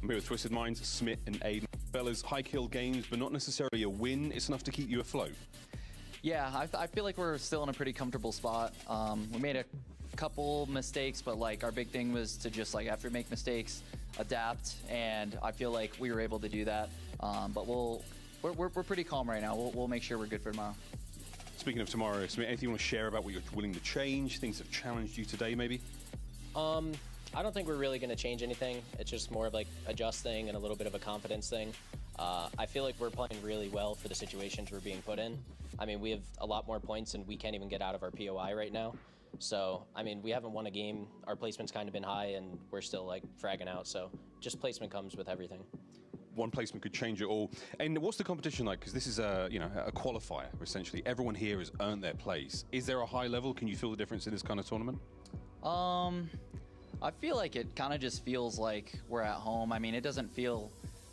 I'm here with Twisted Minds, Smith and Aiden. Fellas, high kill games, but not necessarily a win. It's enough to keep you afloat. Yeah, I feel like we're still in a pretty comfortable spot. We made a couple mistakes, but like our big thing was to just like after we make mistakes, adapt, and I feel like we were able to do that. But we're pretty calm right now. We'll make sure we're good for tomorrow. Speaking of tomorrow, Smith, anything you want to share about what you're willing to change? Things have challenged you today, maybe? I don't think we're really going to change anything. It's just more of like adjusting and a little bit of a confidence thing. I feel like we're playing really well for the situations we're being put in. I mean, we have a lot more points and we can't even get out of our POI right now. So, I mean, we haven't won a game. Our placement's kind of been high and we're still like fragging out. So just placement comes with everything. One placement could change it all. And what's the competition like? Because this is a qualifier, essentially. Everyone here has earned their place. Is there a high level? Can you feel the difference in this kind of tournament? I feel like it kind of just feels like we're at home. I mean, it doesn't feel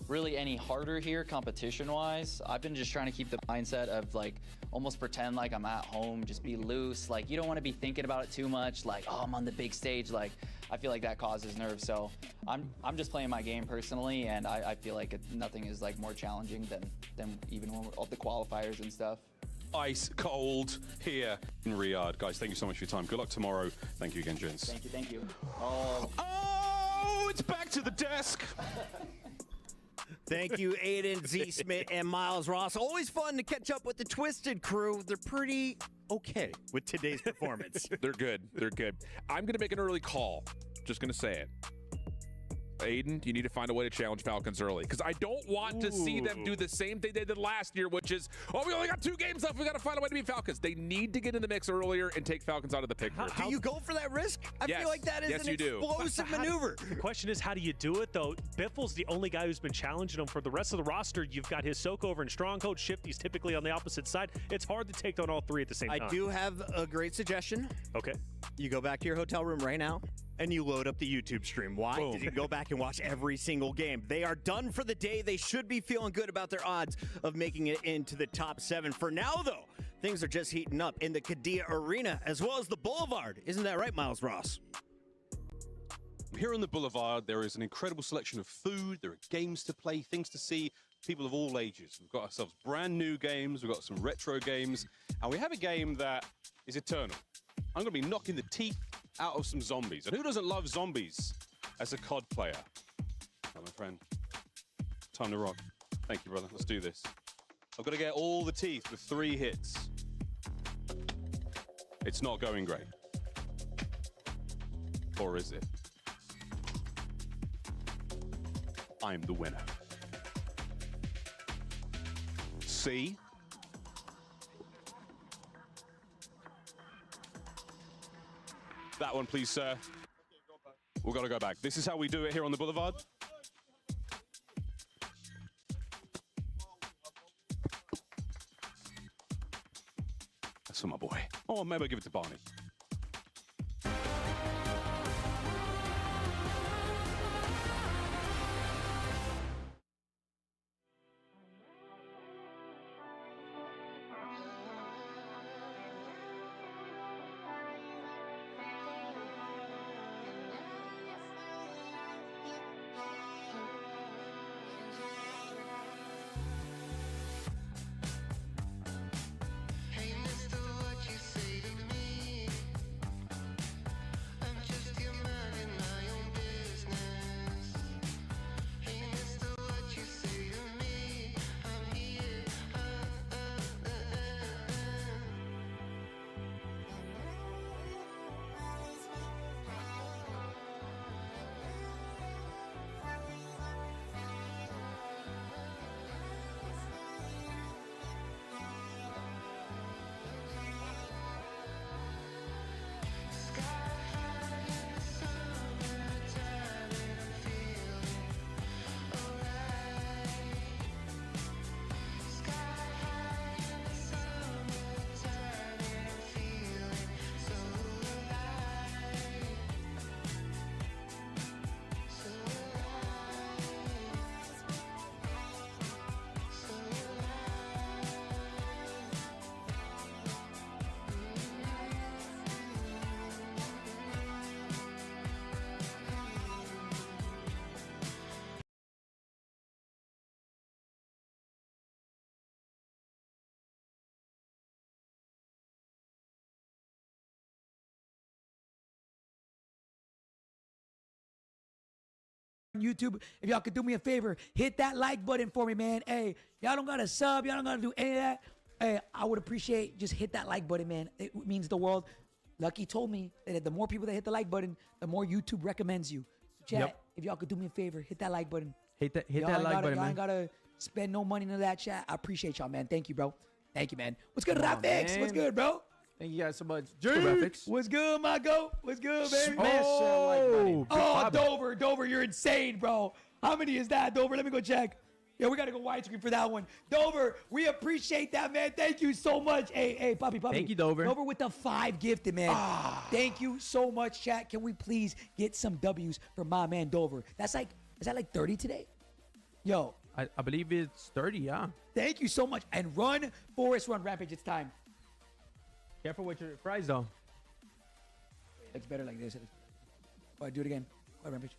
really any harder here competition-wise. I've been just trying to keep the mindset of like almost pretend like I'm at home, just be loose. Like you don't want to be thinking about it too much. Like, oh, I'm on the big stage. Like I feel like that causes nerves. So I'm just playing my game personally, and I feel like nothing is like more challenging than even when we're all the qualifiers and stuff. Ice cold here in Riyadh. Guys, thank you so much for your time. Good luck tomorrow. Thank you again, gents. Thank you. Oh, it's back to the desk. Thank you, Aiden, Z Smith, and Miles Ross. Always fun to catch up with the Twisted crew. They're pretty okay with today's performance. They're good. They're good. I'm going to make an early call. Just going to say it. Aiden, you need to find a way to challenge Falcons early, because I don't want to see them do the same thing they did last year, which is, oh, we only got 2 games left. We got to find a way to beat Falcons. They need to get in the mix earlier and take Falcons out of the picture. Do you go for that risk? I feel like that is an explosive maneuver. The question is, how do you do it, though? Biffle's the only guy who's been challenging him. For the rest of the roster, you've got his Soak over in Stronghold. Shifty's typically on the opposite side. It's hard to take down all 3 at the same time. I do have a great suggestion. Okay. You go back to your hotel room right now, and you load up the YouTube stream. Why? Because you can go back and watch every single game. They are done for the day. They should be feeling good about their odds of making it into the top 7. For now, though, things are just heating up in the Qiddiya Arena as well as the Boulevard. Isn't that right, Miles Ross? Here on the Boulevard, there is an incredible selection of food. There are games to play, things to see, people of all ages. We've got ourselves brand new games. We've got some retro games. And we have a game that is eternal. I'm going to be knocking the teeth out of some zombies. And who doesn't love zombies as a COD player? Oh, my friend. Time to rock. Thank you, brother. Let's do this. I've got to get all the teeth with 3 hits. It's not going great. Or is it? I'm the winner. C. That one, please, sir. We've got to go back. This is how we do it here on the Boulevard. That's for my boy. Oh, maybe I'll give it to Barney. YouTube, if y'all could do me a favor, hit that like button for me, man. Hey, y'all don't gotta sub, y'all don't gotta do any of that. Hey, I would appreciate just hit that like button, man. It means the world. Lucky told me that the more people that hit the like button, the more YouTube recommends you. Chat, if y'all could do me a favor, hit that like button. Hit that like button, y'all man. ain't gotta spend no money into that, chat. I appreciate y'all, man. Thank you, bro. Thank you, man. What's good, Rapix? What's good, bro? Thank you guys so much. What's good, my goat? What's good, baby? Dover, you're insane, bro. How many is that, Dover? Let me go check. Yeah, we got to go widescreen for that one. Dover, we appreciate that, man. Thank you so much. Hey, Poppy. Thank you, Dover. Dover with the 5 gifted, man. Thank you so much, chat. Can we please get some W's for my man, Dover? Is that like 30 today? Yo. I believe it's 30, yeah. Thank you so much. And run, Forrest, run, Rampage. It's time. Careful with your fries, though. It's better like this. All right, do it again. All right, Rampage.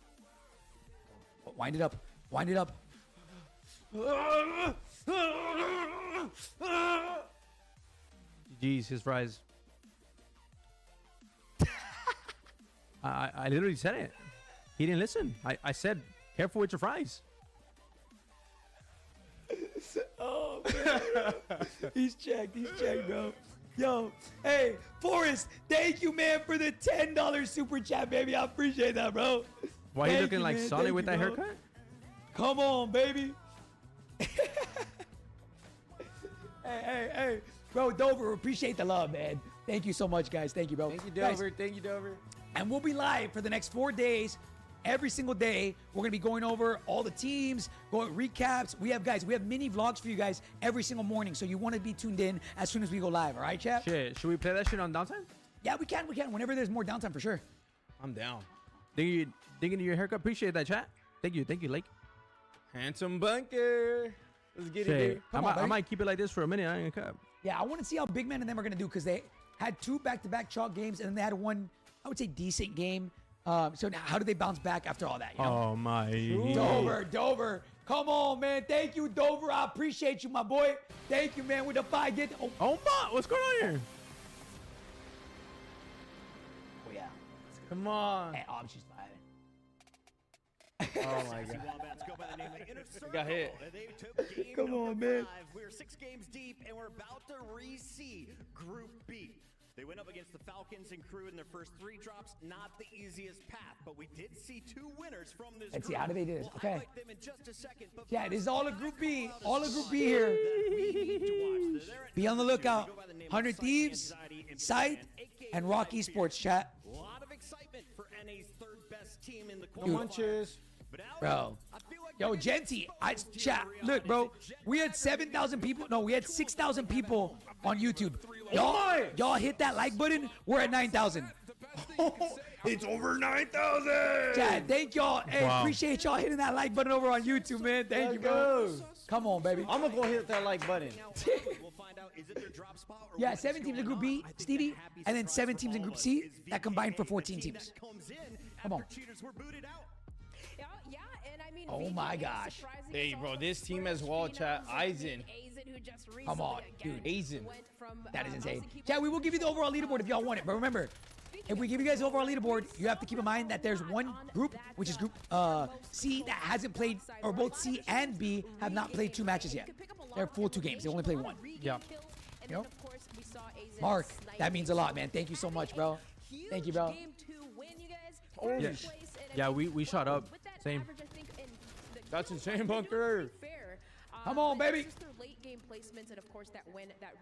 Wind it up. Wind it up. Jeez, his fries. I literally said it. He didn't listen. I said, careful with your fries. Oh, man. He's checked, bro. Yo, hey, Forrest, thank you, man, for the $10 super chat, baby. I appreciate that, bro. Why are you looking like Sonic with that haircut? Come on, baby. Hey, bro, Dover, appreciate the love, man. Thank you so much, guys. Thank you, bro. Thank you, Dover. Thank you, Dover. And we'll be live for the next 4 days. Every single day, we're going to be going over all the teams, going recaps. We have mini vlogs for you guys every single morning. So you want to be tuned in as soon as we go live. All right, chat? Shit, should we play that shit on downtime? Yeah, we can. Whenever there's more downtime, for sure. I'm down. Digging into your haircut. Appreciate that, chat. Thank you, Lake. Handsome bunker. Let's get it. I might keep it like this for a minute. I ain't gonna cut. Yeah, I want to see how Big Man and them are going to do because they had 2 back-to-back chalk games and then they had one, I would say, decent game. So how do they bounce back after all that? You know? Oh, my. Dover. Come on, man. Thank you, Dover. I appreciate you, my boy. Thank you, man, with the 5 gift. Oh, my. What's going on here? Oh, yeah. Come on. Hey, she's vibing. Oh, my God. Got hit. Come on, man. We're 6 games deep, and we're about to re-see Group B. They went up against the Falcons and Crew in their first 3 drops. Not the easiest path, but we did see 2 winners from this Let's group. see, how do they do this? We'll Okay. them in just a second, but Yeah, it is all a Group B. All a Group B here. Be on the lookout. 100 Thieves, Sight, and Rock Esports, chat. a lot of excitement for NA's 3rd best team in the Dude. Munches. Bro. Yo, Genty, chat, look, bro. We had 7,000 people. No, we had 6,000 people on YouTube. Y'all hit that like button. We're at 9,000. It's over 9,000. Chat, thank y'all. Hey, Wow. appreciate y'all hitting that like button over on YouTube, man. Thank you, bro. Come on, baby. I'm going to go hit that like button. Yeah, 7 teams in Group B, Stevie, and then 7 teams in Group C that combined for 14 teams. Come on. Oh my gosh. Hey, bro, this team as well, chat. Aizen. Come on, dude. Aizen. That is insane. Chat, we will give you the overall leaderboard if y'all want it. But remember, if we give you guys the overall leaderboard, you have to keep in mind that there's one group, which is Group C, that hasn't played, or both C and B have not played 2 matches yet. They're full 2 games. They only played 1. Yeah. You know? Mark, that means a lot, man. Thank you so much, bro. Thank you, bro. Yeah, we shot up. Same. That's insane, bunker. Come on, baby.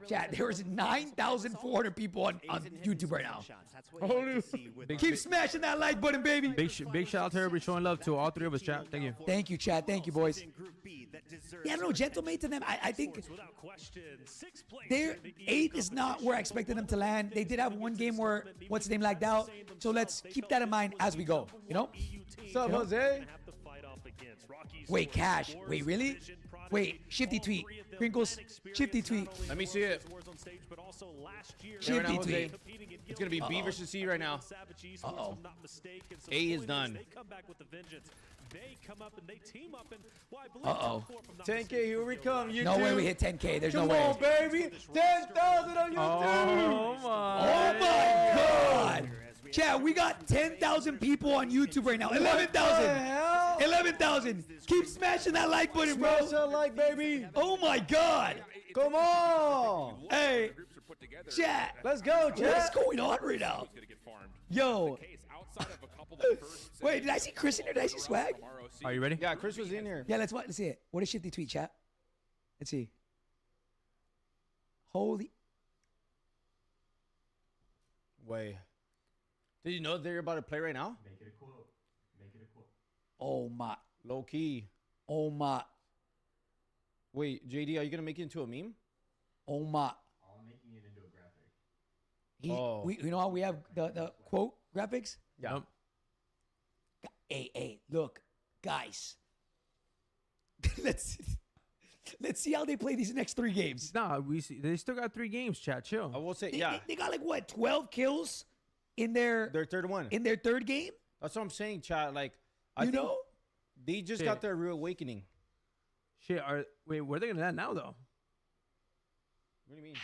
Chat, there's 9,400 people on YouTube right now. Keep smashing that like button, baby. Big shout out to everybody showing love to all 3 of us, chat. Thank you. Thank you, chat. Thank you, boys. Yeah, I don't know, Gentlemate to them. I think their 8 is not where I expected them to land. They did have one game where what's his name lagged out. So let's keep that in mind as we go. You know? What's up, Jose? Wait, Cash. Wait, really? Wait, Shifty tweet. Crinkles, Shifty tweet. Let me see it. Shifty tweet. It's going to be B versus C right now. Uh-oh. A is done. Uh-oh. 10K, here we come. YouTube. No way we hit 10K. There's no way. Come on, baby. 10,000 on YouTube. Oh my God. Chat, we got 10,000 people on YouTube right now. 11,000. 11,000. Keep smashing that like button, bro. Smash that like, baby. Oh my God. Come on. Hey, chat. Let's go, chat. What's going on right now? Yo. Wait, did I see Chris in there? Did I see Swag? Are you ready? Yeah, Chris was in here. Yeah, let's see it. What is Shifty tweet, chat? Let's see. Holy. Wait. Did you know they're about to play right now? Make it a quote. Make it a quote. Oh my. Low key. Oh my. Wait, JD, are you gonna make it into a meme? Oh my. I'm making it into a graphic. You know how we have the quote graphics? Yeah. Nope. Hey, look, guys. let's see how they play these next 3 games. Nah, they still got 3 games, chat. Chill. I will say, They got like what, 12 kills in their third one. In their 3rd game? That's what I'm saying, chat. Like, I think they just got their real awakening. Shit. Wait, where are they gonna land now, though? What do you mean?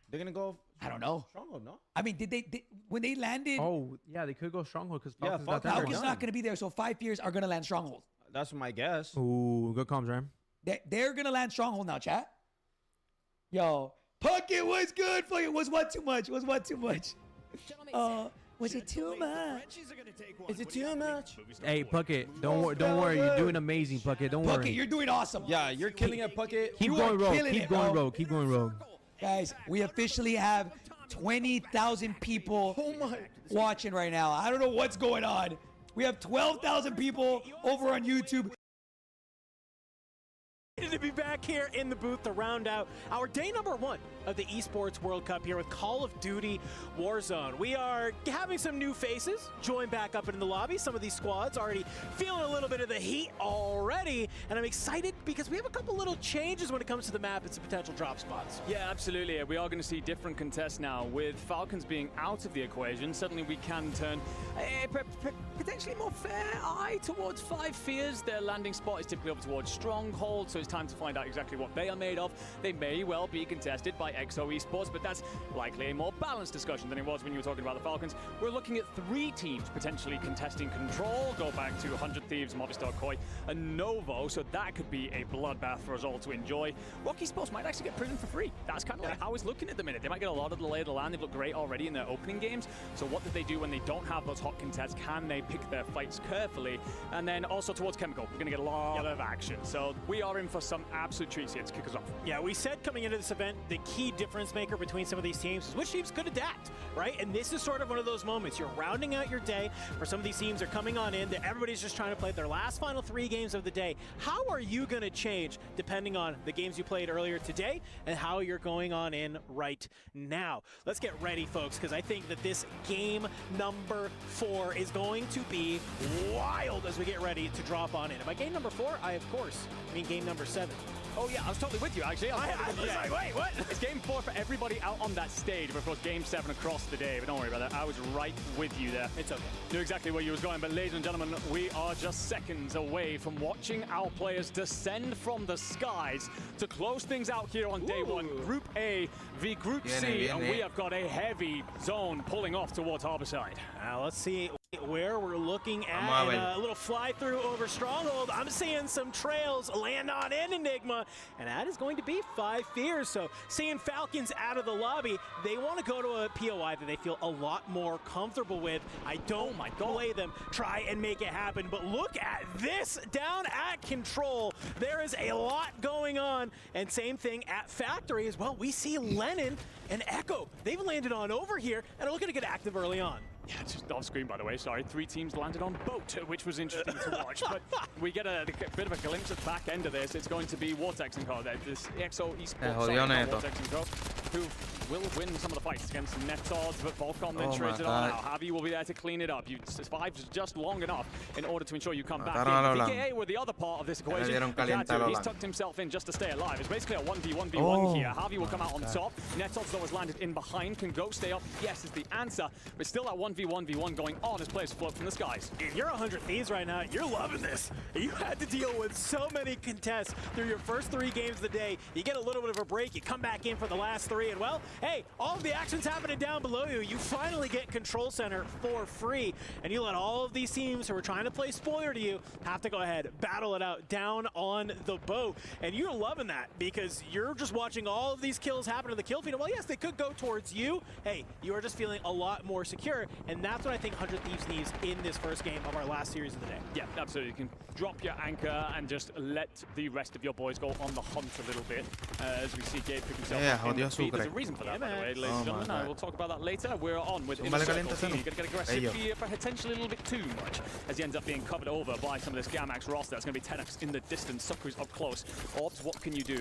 They're gonna go. I don't know. Stronghold, no? I mean, did they when they landed? Oh, yeah, they could go Stronghold because Falcon's not gonna be there. So 5 fears are gonna land Stronghold. That's my guess. Ooh, good comms, Ram. They're gonna land Stronghold now, chat. Yo, Puckett was good. Fucking was what too much? Was what too much? Was it too much? Is it too much? Hey, Puckett, don't worry. You're doing amazing, Puckett. Don't worry. Puckett, you're doing awesome. Yeah, you're killing it, Puckett. Keep going rogue. Keep going rogue. Guys, we officially have 20,000 people watching right now. I don't know what's going on. We have 12,000 people over on YouTube. To be back here in the booth to round out our day number 1 of the Esports World Cup here with Call of Duty Warzone. We are having some new faces join back up in the lobby. Some of these squads already feeling a little bit of the heat already, and I'm excited because we have a couple little changes when it comes to the map and some potential drop spots. Yeah, absolutely. We are going to see different contests now. With Falcons being out of the equation, suddenly we can turn a potentially more fair eye towards 5 fears. Their landing spot is typically over towards Stronghold, so it's time to find out exactly what they are made of. They may well be contested by XO Esports, but that's likely a more balanced discussion than it was when you were talking about the Falcons. We're looking at 3 teams potentially contesting Control. Go back to 100 Thieves, Movistar Koi, and Novo, so that could be a bloodbath for us all to enjoy. Rocky Sports might actually get prison for free. That's kind of like how it's looking at the minute. They might get a lot of the lay of the land. They've looked great already in their opening games. So what did they do when they don't have those hot contests? Can they pick their fights carefully? And then also towards Chemical, we're going to get a lot of action. So we are in for some absolute treats here to kick us off. Yeah, we said coming into this event, the key difference maker between some of these teams is which teams could adapt, right? And this is sort of one of those moments. You're rounding out your day where some of these teams are coming on in, that everybody's just trying to play their last final 3 games of the day. How are you going to change depending on the games you played earlier today and how you're going on in right now? Let's get ready, folks, because I think that this game number 4 is going to be wild as we get ready to drop on in. And by game number 4, I, of course, mean game number 7. Oh yeah, I was totally with you actually. I was like, wait, what? It's game 4 for everybody out on that stage, but of course game 7 across the day, but don't worry about that. I was right with you there. It's okay. Knew exactly where you was going, but ladies and gentlemen, we are just seconds away from watching our players descend from the skies to close things out here on day 1. Group A v Group C, and we have got a heavy zone pulling off towards Harborside. Now let's see where we're looking at. And a little fly through over Stronghold. I'm seeing some trails land on in Enigma, and that is going to be 5 fears. So seeing Falcons out of the lobby, they want to go to a POI that they feel a lot more comfortable with. I don't blame them. Try and make it happen, but look at this down at Control. There is a lot going on, and same thing at Factory as well. We see Lennon and Echo. They've landed on over here and are looking to get active early on. Yeah, just off screen, by the way, sorry. 3 teams landed on boat, which was interesting to watch. But we get a bit of a glimpse at the back end of this. It's going to be Vortex and Co. This EXO Esports, Vortex and Co. who will win some of the fights against Netods, but Volcom then trades it on out. Javi will be there to clean it up. You survive just long enough in order to ensure you come back in. VKA were the other part of this equation. He's tucked himself in just to stay alive. It's basically a 1v1v1 here. Javi will come out on top. Netods, though, has landed in behind. Can go stay up? Yes, is the answer. But still that 1v1v1 going on as players float from the skies. If you're 100 Thieves right now, you're loving this. You had to deal with so many contests through your first 3 games of the day. You get a little bit of a break. You come back in for the last 3. 3. And well, hey, all of the action's happening down below you. You finally get Control Center for free. And you let all of these teams who are trying to play spoiler to you have to go ahead, battle it out down on the boat. And you're loving that because you're just watching all of these kills happen to the kill feed. And well, yes, they could go towards you. Hey, you are just feeling a lot more secure. And that's what I think 100 Thieves needs in this first game of our last series of the day. Yeah, absolutely. You can drop your anchor and just let the rest of your boys go on the hunt a little bit. As we see Gabe pick himself up in the feed. There's a reason for that, by the way, ladies and gentlemen. We'll talk about that later. We're on with Inner Circle. You're going to get aggressive here, potentially a little bit too much, as he ends up being covered over by some of this Gamax roster. That's going to be 10x in the distance. Sucru's up close. Orbs, what can you do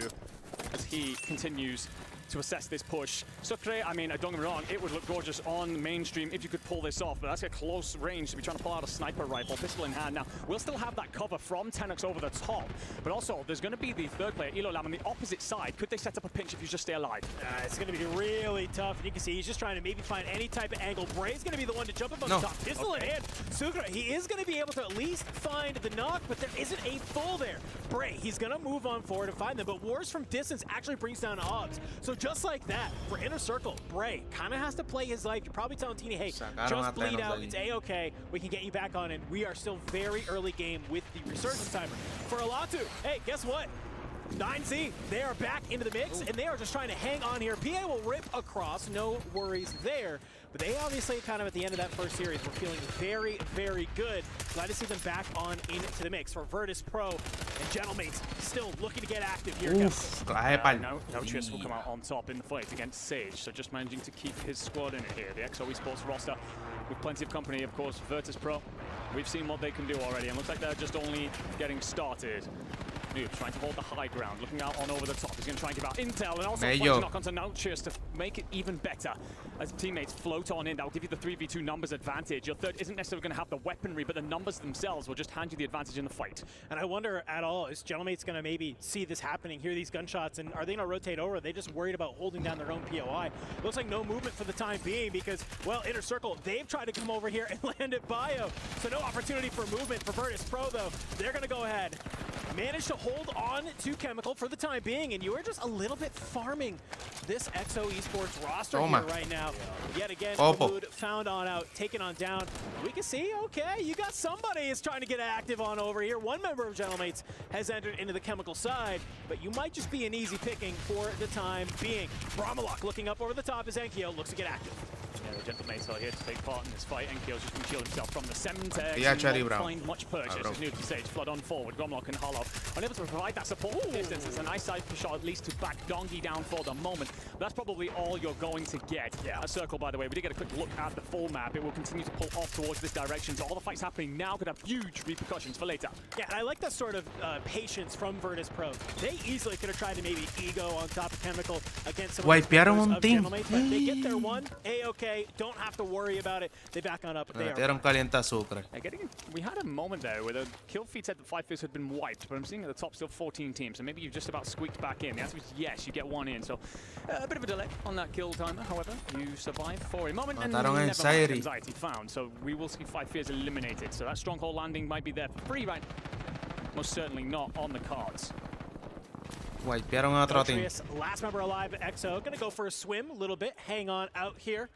as he continues to assess this push? Sucre, I mean, don't get me wrong, it would look gorgeous on mainstream if you could pull this off, but that's a close range to be trying to pull out a sniper rifle, pistol in hand. Now, we'll still have that cover from 10x over the top, but also there's going to be the third player, Elo Lam, on the opposite side. Could they set up a pinch if you just stay alive? It's going to be really tough, and you can see he's just trying to maybe find any type of angle. Bray's going to be the one to jump up on the top. Pistol in hand. Sucre, he is going to be able to at least find the knock, but there isn't a full there. Bray, he's going to move on forward and find them, but Wars from distance actually brings down odds. So just like that, for Inner Circle, Bray kind of has to play his life. You're probably telling Teeny, hey, just bleed out. It's A-okay. We can get you back on, and we are still very early game with the resurgence timer. For Alatu, hey, guess what? 9Z, they are back into the mix, and they are just trying to hang on here. PA will rip across, no worries there. But they obviously kind of at the end of that first series were feeling very, very good. Glad to see them back on into the mix for Virtus Pro and Gentlemates still looking to get active here. No Chris will come out on top in the fight against Sage, so just managing to keep his squad in it here. The XO Esports roster with plenty of company, of course. Virtus Pro, we've seen what they can do already, and looks like they're just only getting started. Noob trying to hold the high ground, looking out on over the top. He's going to try and give out intel, and also trying to knock onto Nautilus to make it even better. As teammates float on in, that will give you the 3v2 numbers advantage. Your third isn't necessarily going to have the weaponry, but the numbers themselves will just hand you the advantage in the fight. And I wonder at all, is Gentlemates going to maybe see this happening, hear these gunshots, and are they going to rotate over? Are they just worried about holding down their own POI? Looks like no movement for the time being because, well, Inner Circle, they've tried to come over here and land at Bio. So no opportunity for movement for Virtus Pro, though. They're going to go ahead. Manage to hold on to Chemical for the time being, and you are just a little bit farming this XO Esports roster here right now. Yet again, Food found on out, taken on down. We can see, okay, you got somebody is trying to get active on over here. One member of Gentlemates has entered into the Chemical side, but you might just be an easy picking for the time being. Bramalok looking up over the top as Enkyo looks to get active. Yeah, the Gentlemates are here to take part in this fight. Enkyo's just going to shield himself from the Semtex. Won't find much purchase as Noob to Sage flood on forward. Gromlock and Hollow unable to provide that support distance. It's a nice side shot at least to back Dongi down for the moment. But that's probably all you're going to get. Yeah, a circle, by the way. We did get a quick look at the full map. It will continue to pull off towards this direction. So all the fights happening now could have huge repercussions for later. Yeah, and I like that sort of patience from Virtus Pro. They easily could have tried to maybe ego on top of Chemical against some of Gentlemates, but they get their one. A-okay, don't have to worry about it. They back on up. They We had a moment there where the kill feed said that 5 Fizz had been wiped, but I'm seeing at the top still 14 teams, so maybe you've just about squeaked back in. The answer is yes, you get one in, so a bit of a delay on that kill timer. However, you survive for a moment and never mind anxiety found, so we will see 5 Fizz eliminated. So that stronghold landing might be there for free, right? Most certainly not on the cards. Last member alive at XO, gonna go for a swim a little bit, hang on out here.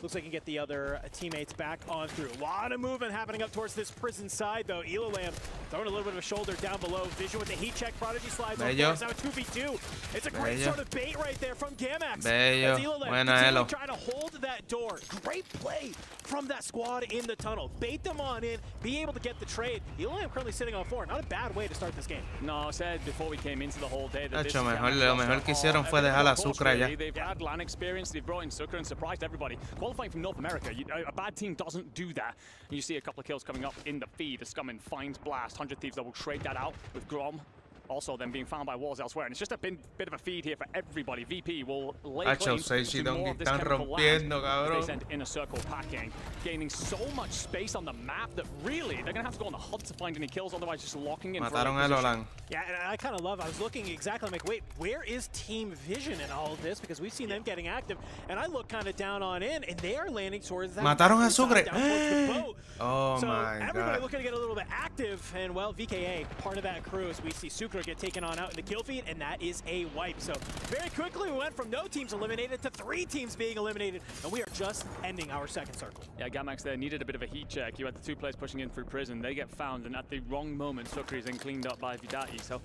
Looks like you can get the other teammates back on through. A lot of movement happening up towards this prison side, though. Elolam throwing a little bit of a shoulder down below. Vision with the heat check. Prodigy slides on. It's now a 2v2. It's a great sort of bait right there from Gamax. As Elolam trying to hold that door. Great play from that squad in the tunnel. Bait them on in, be able to get the trade. Elolam currently sitting on 4. Not a bad way to start this game. No, I said before we came into the whole day that this lo mejor que hicieron fue dejar a Sucre allá. They've had LAN experience. They've brought in Sucre and surprised everybody. Qualifying from North America, a bad team doesn't do that. And you see a couple of kills coming up in the feed. The Scummin finds Blast. 100 Thieves that will trade that out with Grom. Also then being found by walls elsewhere. And it's just a bit of a feed here for everybody. VP will lay claim to more of this chemical land. They send Inner Circle packing, gaining so much space on the map that really they're going to have to go on the hunt to find any kills, otherwise just locking in. Yeah, and I kind of love, I was looking exactly, I'm like, wait, where is Team Vision in all of this? Because we've seen them getting active, and I look kind of down on in, and they are landing towards that. Mataron a Sucre. Oh so my God. Everybody looking to get a little bit active, and well, VKA, part of that crew, as we see Sucre sort of get taken on out in the kill feed, and that is a wipe. So very quickly we went from no teams eliminated to 3 teams being eliminated, and we are just ending our second circle. Yeah, Gamax there needed a bit of a heat check. You had the 2 players pushing in through prison. They get found, and at the wrong moment, Sucri is then cleaned up by Vidati. So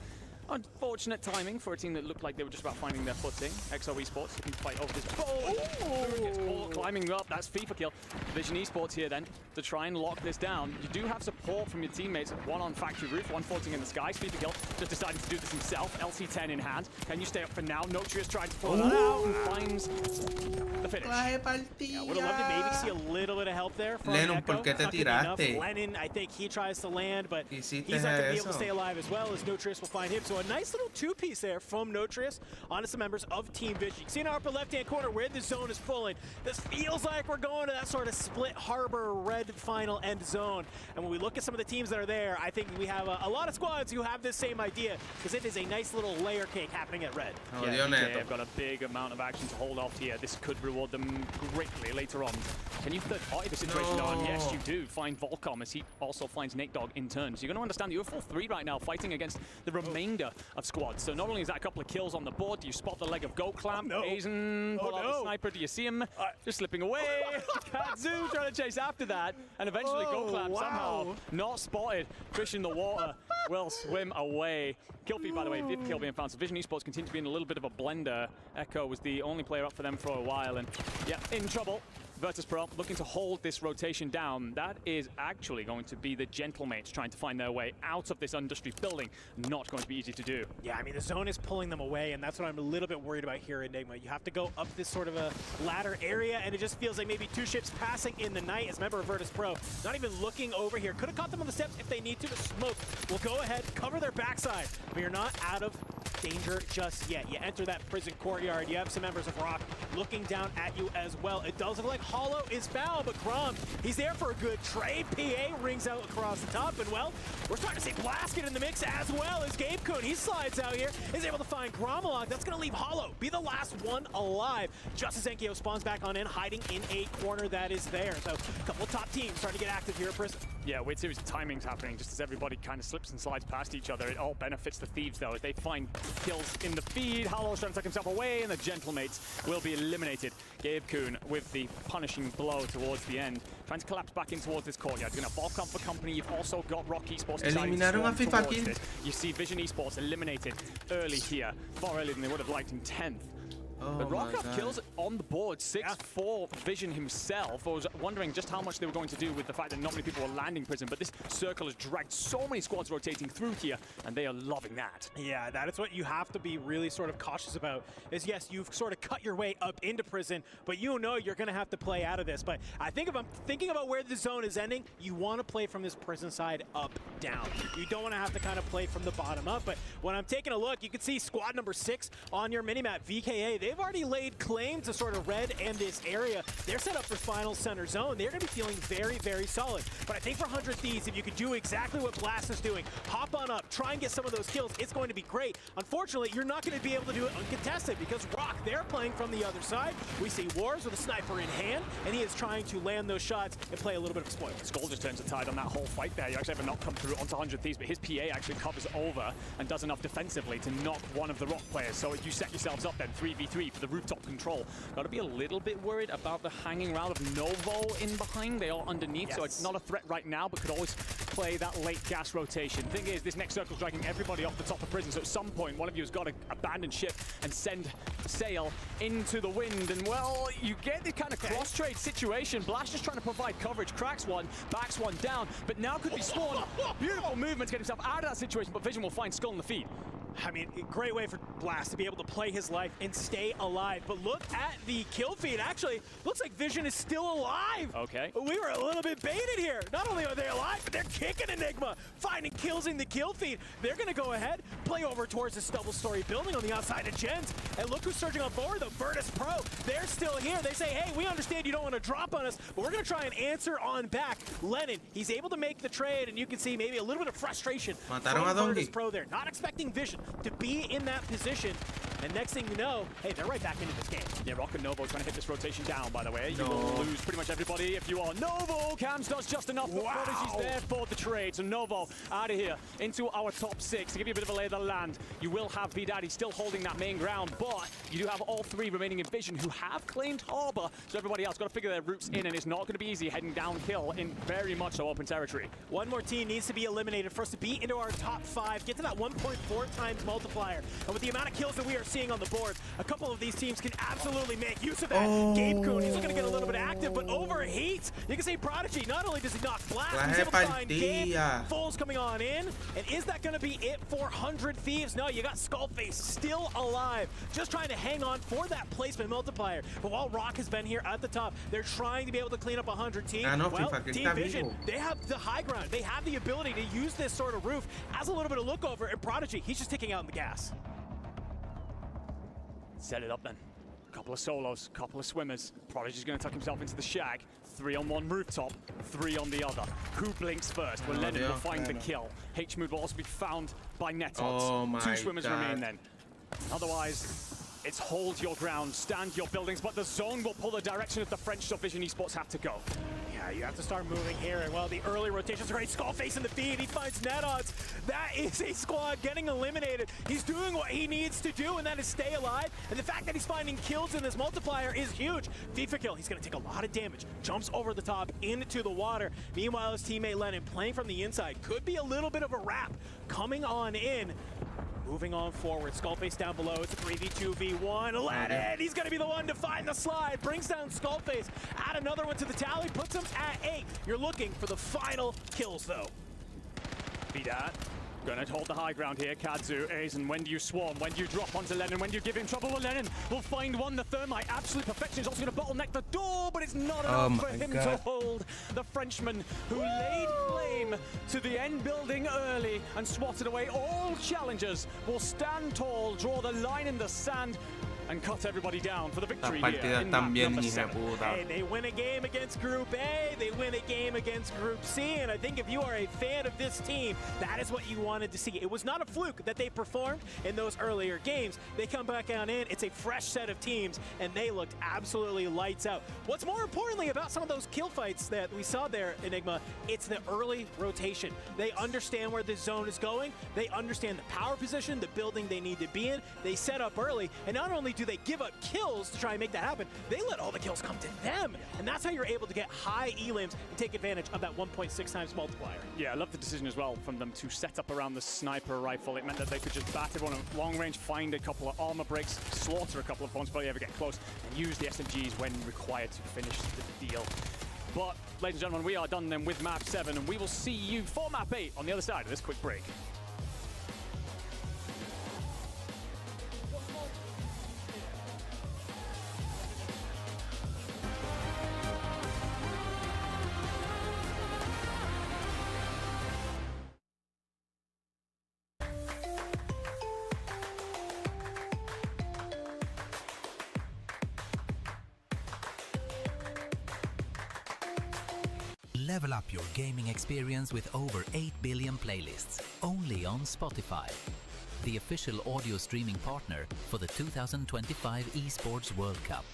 unfortunate timing for a team that looked like they were just about finding their footing. XO Esports looking to fight over this ball. Gets caught climbing up. That's FIFA kill. Vision Esports here then to try and lock this down. You do have support from your teammates. One on factory roof, one floating in the sky. FIFA kill just deciding to do this himself. LC10 in hand. Can you stay up for now? Notrius trying to pull it out and finds the finish. Yeah, would have loved to maybe see a little bit of help there from Lennon, Echo. ¿por qué te Not gonna be enough. tiraste? Lennon, I think he tries to land, but he's not Hiciste going to be able eso. to stay alive as well as Notrius will find him. So a nice little 2-piece there from Notrius onto some members of Team Vision. You can see in our upper left-hand corner where the zone is pulling. This feels like we're going to that sort of split harbor red final end zone. And when we look at some of the teams that are there, I think we have a lot of squads who have this same idea because it is a nice little layer cake happening at red. Yeah, they've got a big amount of action to hold off here. This could reward them greatly later on. Can you third-party the situation on? Yes, you do. Find Volcom as he also finds Nate Dogg in turn. So you're going to understand that you're 4-3 right now, fighting against the remainder of squads. So not only is that a couple of kills on the board, do you spot the leg of Go Clamp? Aizen, pull out the sniper. Do you see him just slipping away? Katsu trying to chase after that. And eventually Go Clamp somehow not spotted. Fish in the water will swim away. Kill feed, by the way, did kill being found. So Vision Esports continue to be in a little bit of a blender. Echo was the only player up for them for a while. And yeah, in trouble. Virtus Pro looking to hold this rotation down. That is actually going to be the Gentlemates trying to find their way out of this industry building. Not going to be easy to do. Yeah, I mean, the zone is pulling them away, and that's what I'm a little bit worried about here, Enigma. You have to go up this sort of a ladder area, and it just feels like maybe 2 ships passing in the night as a member of Virtus Pro. Not even looking over here. Could have caught them on the steps if they need to, but Smoke will go ahead, cover their backside. But you're not out of danger just yet. You enter that prison courtyard. You have some members of Rock looking down at you as well. It does look like Hollow is found, but Grom, he's there for a good trade. PA rings out across the top, and well, we're starting to see Blast get in the mix as well as Gabe Kuhn. He slides out here, is able to find Gromalog. That's going to leave Hollow be the last one alive. Just as Enkyo spawns back on in, hiding in a corner that is there. So a couple top teams starting to get active here at Prison. Yeah, weird series of timings happening just as everybody kind of slips and slides past each other. It all benefits the Thieves, though, as they find kills in the feed. Hollow's trying to tuck himself away, and the Gentlemates will be eliminated. Gabe Kuhn with the punishing blow towards the end, trying to collapse back in towards this courtyard. He's going to Volcom for company. You've also got Rock Esports deciding to swarm towards this. You see Vision Esports eliminated early here, far earlier than they would have liked in 10th. But Rockoff kills on the board, 6-4 Vision himself. I was wondering just how much they were going to do with the fact that not many people were landing prison, but this circle has dragged so many squads rotating through here, and they are loving that. Yeah, that is what you have to be really sort of cautious about, is yes, you've sort of cut your way up into prison, but you know you're going to have to play out of this. But I think if I'm thinking about where the zone is ending, you want to play from this prison side up, down. You don't want to have to kind of play from the bottom up, but when I'm taking a look, you can see squad number 6 on your minimap, VKA. They've already laid claim to sort of red and this area. They're set up for final center zone. They're going to be feeling very, very solid. But I think for 100 Thieves, if you could do exactly what Blast is doing, hop on up, try and get some of those kills, it's going to be great. Unfortunately, you're not going to be able to do it uncontested because Rock, they're playing from the other side. We see Wars with a sniper in hand, and he is trying to land those shots and play a little bit of a spoil. Skull just turns the tide on that whole fight there. You actually have a knock come through onto 100 Thieves, but his PA actually covers over and does enough defensively to knock one of the Rock players. So you set yourselves up then 3v3 for the rooftop control. Got to be a little bit worried about the hanging round of Novo in behind. They are underneath, so it's not a threat right now, but could always play that late gas rotation. Thing is, this next circle's dragging everybody off the top of prison, so at some point, one of you has got to abandon ship and send sail into the wind. And, well, you get this kind of cross-trade situation. Blast just trying to provide coverage, cracks one, backs one down, but now could be Swan. Beautiful movement to get himself out of that situation, but Vision will find Skull in the feed. I mean, great way for Blast to be able to play his life and stay alive. But look at the kill feed. Actually, looks like Vision is still alive. Okay. We were a little bit baited here. Not only are they alive, but they're kicking Enigma, finding kills in the kill feed. They're going to go ahead, play over towards this double-story building on the outside of Gens. And look who's surging on forward, though. Virtus Pro. They're still here. They say, hey, we understand you don't want to drop on us, but we're going to try and answer on back. Lennon, he's able to make the trade, and you can see maybe a little bit of frustration from Virtus Pro there. Not expecting Vision to be in that position. And next thing you know, hey, they're right back into this game. Yeah, Rock and Novo trying to hit this rotation down, by the way. You will lose pretty much everybody if you are Novo. Cams does just enough, but Prodigy's there for the trade. So Novo out of here into our top 6. To give you a bit of a lay of the land, you will have B-Daddy still holding that main ground, but you do have all 3 remaining in Vision who have claimed Harbor. So everybody else got to figure their routes in, and it's not going to be easy heading downhill in very much so open territory. One more team needs to be eliminated for us to be into our top 5, get to that 1.4 times multiplier. And with the amount of kills that we are seeing on the board, a couple of these teams can absolutely make use of that. Gabe Kuhn, he's looking to get a little bit active, but overheats. You can see Prodigy, not only does he knock Blast, he's able to find Gabe. Foles coming on in. And is that going to be it for 100 Thieves? No, you got Skullface still alive, just trying to hang on for that placement multiplier. But while Rock has been here at the top, they're trying to be able to clean up 100 team. Well, Team Vision, they have the high ground. They have the ability to use this sort of roof as a little bit of look over, and Prodigy, he's just taking out in the gas. Set it up then. Couple of solos, couple of swimmers. Prodigy's going to tuck himself into the shag. 3 on one rooftop, 3 on the other. Who blinks first? Well, Lennon will find the kill. H-Mood will also be found by Netods. 2 swimmers remain then. Otherwise, it's hold your ground, stand your buildings, but the zone will pull the direction of the French Vision Esports have to go. Yeah, you have to start moving here. And well, the early rotations are great. Skullface in the feed. He finds Netods. That is a squad getting eliminated. He's doing what he needs to do, and that is stay alive. And the fact that he's finding kills in this multiplier is huge. FIFA kill. He's going to take a lot of damage. Jumps over the top into the water. Meanwhile, his teammate Lennon playing from the inside. Could be a little bit of a wrap coming on in. Moving on forward, Skullface down below. It's a 3v2v1. Lennon, he's going to be the one to find the slide. Brings down Skullface. Add another one to the tally. Puts him at 8. You're looking for the final kills, though. B-Dad. Gonna hold the high ground here, Kadzu, Aizen, when do you swarm? When do you drop onto Lennon? When do you give him trouble? Well, Lennon will find one. The Thermite, absolute perfection, is also gonna bottleneck the door, but it's not enough for him to hold. The Frenchman who laid claim to the end building early and swatted away all challengers will stand tall, draw the line in the sand, and cut everybody down for the victory here in map number 7. Hey, they win a game against Group A, they win a game against Group C, and I think if you are a fan of this team, that is what you wanted to see. It was not a fluke that they performed in those earlier games. They come back on in, it's a fresh set of teams, and they looked absolutely lights out. What's more importantly about some of those kill fights that we saw there, Enigma, it's the early rotation. They understand where this zone is going, they understand the power position, the building they need to be in, they set up early, and not only do they give up kills to try and make that happen, they let all the kills come to them. And that's how you're able to get high elims and take advantage of that 1.6 times multiplier. Yeah, I love the decision as well from them to set up around the sniper rifle. It meant that they could just bat everyone at long range, find a couple of armor breaks, slaughter a couple of opponents before they ever get close, and use the SMGs when required to finish the deal. But, ladies and gentlemen, we are done then with map 7, and we will see you for map 8 on the other side of this quick break. Level up your gaming experience with over 8 billion playlists, only on Spotify, the official audio streaming partner for the 2025 Esports World Cup.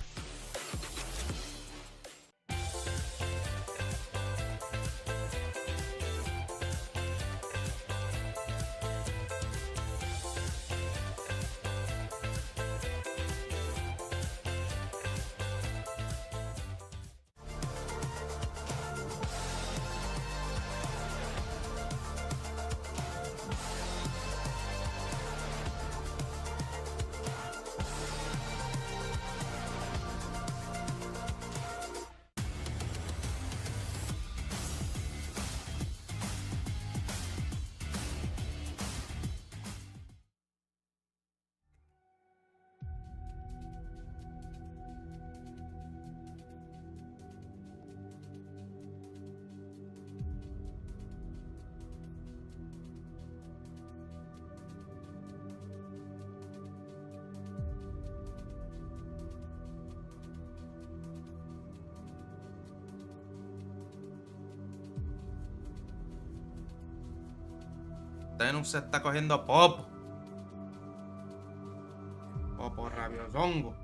Tenus se está cogiendo pop. Popo rabiosongo.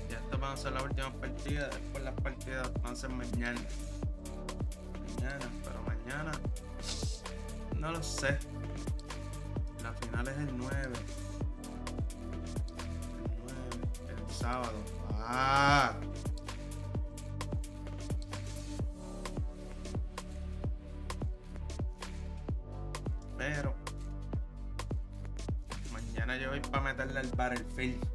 Ya esta va a ser la última partida, después las partidas van a ser mañana. Pero mañana no lo sé. La final es el 9. El sábado. Pero mañana yo voy para meterle al Battlefield.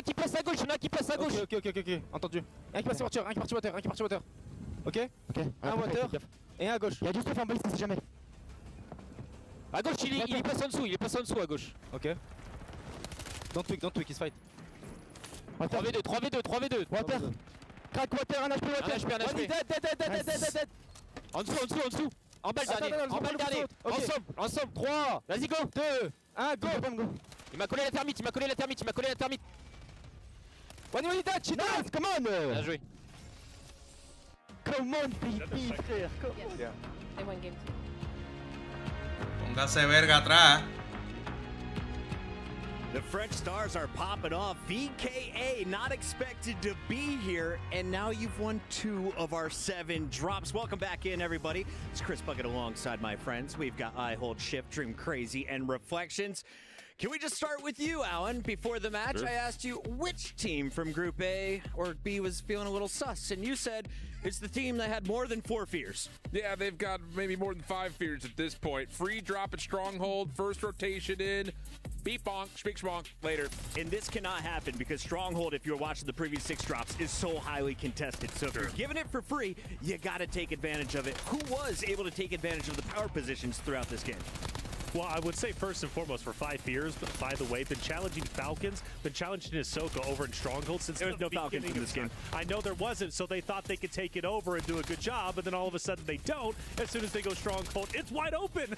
Qui passe à gauche, il y en a qui passe à gauche. Ok, entendu. Un qui passe moteur, un qui passe moteur, un qui passe moteur. Ok. Un moteur et un à gauche. Il y a juste un baliste, on sait jamais. À gauche, il passe en dessous, à gauche. Ok. Don't tweak, he's fight. 3v2. Water. Crack water, un HP, water. Dead. En dessous. En balle dernier. Ensemble. 3. Vas-y, go. 2. 1, go. Il m'a collé la thermite. One nice, come on. Bien joué. Come on, baby, frère. Come on. They won game 2. Póngase verga atrás. The French stars are popping off. VKA not expected to be here, and now you've won 2 of our 7 drops. Welcome back in, everybody. It's Chris Bucket alongside my friends. We've got I Hold Shift, Dream Crazy, and Reflections. Can we just start with you, Alan? Before the match, Sure. I asked you which team from Group A or B was feeling a little sus, and you said it's the team that had more than 4 fears. Yeah, they've got maybe more than 5 fears at this point. Free drop at Stronghold, first rotation in. Beep bonk, speak schmonk, later. And this cannot happen because Stronghold, if you're watching the previous 6 drops, is so highly contested. So if you're giving it for free, you got to take advantage of it. Who was able to take advantage of the power positions throughout this game? Well, I would say first and foremost for 5 fears, but by the way, been challenging Falcons, been challenging Ahsoka over in Stronghold since there was no Falcons in this game. I know there wasn't, so they thought they could take it over and do a good job, but then all of a sudden they don't. As soon as they go Stronghold, it's wide open.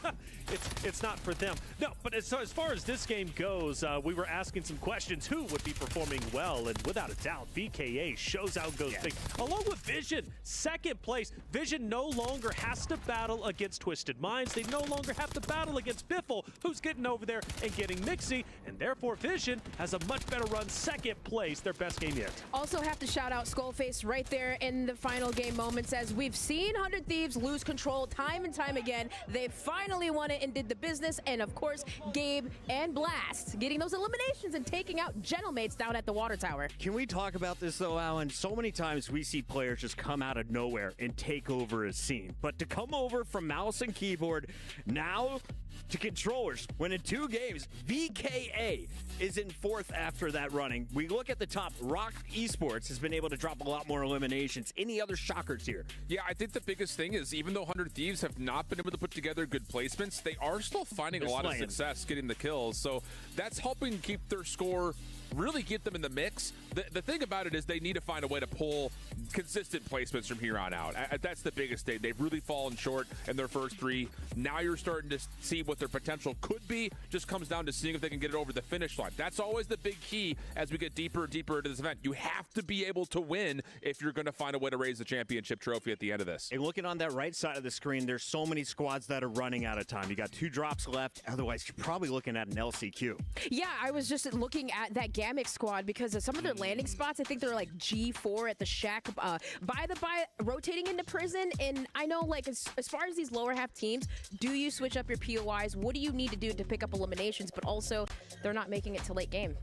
it's not for them. No, but as far as this game goes, we were asking some questions. Who would be performing well? And without a doubt, VKA shows out goes big. Along with Vision, second place. Vision no longer has to battle against Twisted Minds. They no longer have to battle against Biffle, who's getting over there and getting Mixie, and therefore Vision has a much better run, second place, their best game yet. Also have to shout out Skullface right there in the final game moments. As we've seen 100 Thieves lose control time and time again, they finally won it and did the business. And of course, Gabe and Blast getting those eliminations and taking out Gentlemates down at the water tower. Can we talk about this though, Alan? So many times we see players just come out of nowhere and take over a scene. But to come over from mouse and keyboard now to controllers, when in 2 games, VKA is in 4th after that running. We look at the top, Rock Esports has been able to drop a lot more eliminations. Any other shockers here? Yeah, I think the biggest thing is even though 100 Thieves have not been able to put together good placements, they are still finding a lot of success getting the kills. So that's helping keep their score, really get them in the mix. The thing about it is they need to find a way to pull consistent placements from here on out. That's the biggest thing. They've really fallen short in their first 3. Now you're starting to see what their potential could be. Just comes down to seeing if they can get it over the finish line. That's always the big key as we get deeper and deeper into this event. You have to be able to win if you're going to find a way to raise the championship trophy at the end of this. And looking on that right side of the screen, there's so many squads that are running out of time. You got 2 drops left. Otherwise, you're probably looking at an LCQ. Yeah, I was just looking at that Gamic squad because of some of their landing spots. I think they're like G4 at the shack by rotating into prison. And I know, like, as far as these lower half teams, do you switch up your POIs? What do you need to do to pick up eliminations? But also, they're not making it to late game.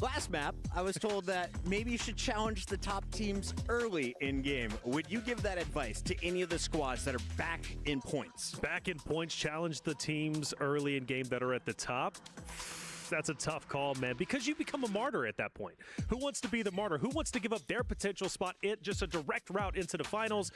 Last map, I was told that maybe you should challenge the top teams early in game. Would you give that advice to any of the squads that are back in points? Back in points, challenge the teams early in game that are at the top. That's a tough call, man, because you become a martyr at that point. Who wants to be the martyr? Who wants to give up their potential spot, just a direct route into the finals,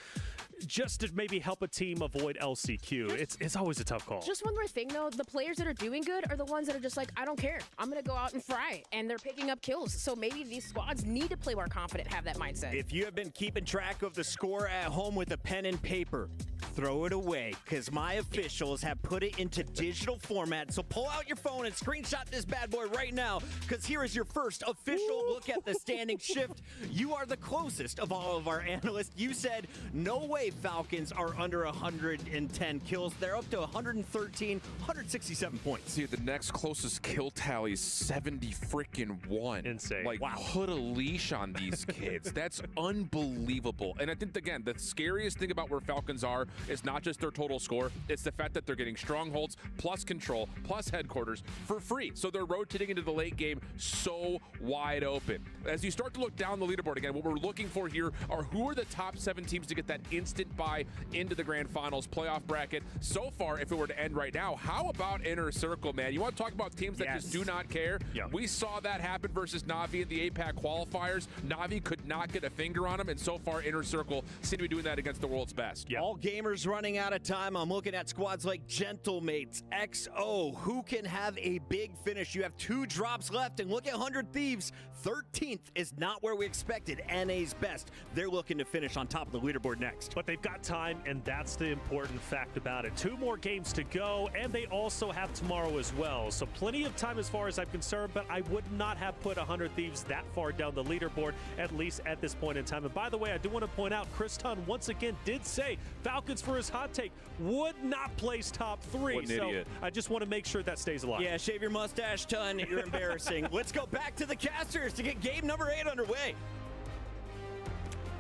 just to maybe help a team avoid LCQ? It's always a tough call. Just one more thing, though. The players that are doing good are the ones that are just like, I don't care. I'm going to go out and fry, and they're picking up kills. So maybe these squads need to play more confident, have that mindset. If you have been keeping track of the score at home with a pen and paper, throw it away, because my officials have put it into digital format. So pull out your phone and screenshot this bad boy right now, because here is your first official look at the standing shift. You are the closest of all of our analysts. You said no way Falcons are under 110 kills. They're up to 113, 167 points. See, the next closest kill tally is 70 freaking 1. Insane. Like, wow. Put a leash on these kids. That's unbelievable. And I think, again, the scariest thing about where Falcons are is not just their total score. It's the fact that they're getting strongholds plus control plus headquarters for free. So they're rotating into the late game so wide open. As you start to look down the leaderboard again, what we're looking for here are who are the top 7 teams to get that instant bye into the grand finals playoff bracket. So far, if it were to end right now, how about Inner Circle, man? You want to talk about teams that just do not care? Yeah. We saw that happen versus Na'Vi in the APAC qualifiers. Na'Vi could not get a finger on them, and so far Inner Circle seem to be doing that against the world's best. Yep. All gamers running out of time. I'm looking at squads like Gentlemates, XO, who can have a big finish. You have 2 drops left, and look at 100 Thieves. 13th is not where we expected. NA's best. They're looking to finish on top of the leaderboard next. But they've got time, and that's the important fact about it. 2 more games to go, and they also have tomorrow as well. So plenty of time as far as I'm concerned, but I would not have put 100 Thieves that far down the leaderboard, at least at this point in time. And by the way, I do want to point out, Chris Tunn once again did say Falcons, for his hot take, would not place top 3. What an so idiot. I just want to make sure that stays alive. Yeah, shave your mustache, Tunn. You're embarrassing. Let's go back to the casters to get game number 8 underway.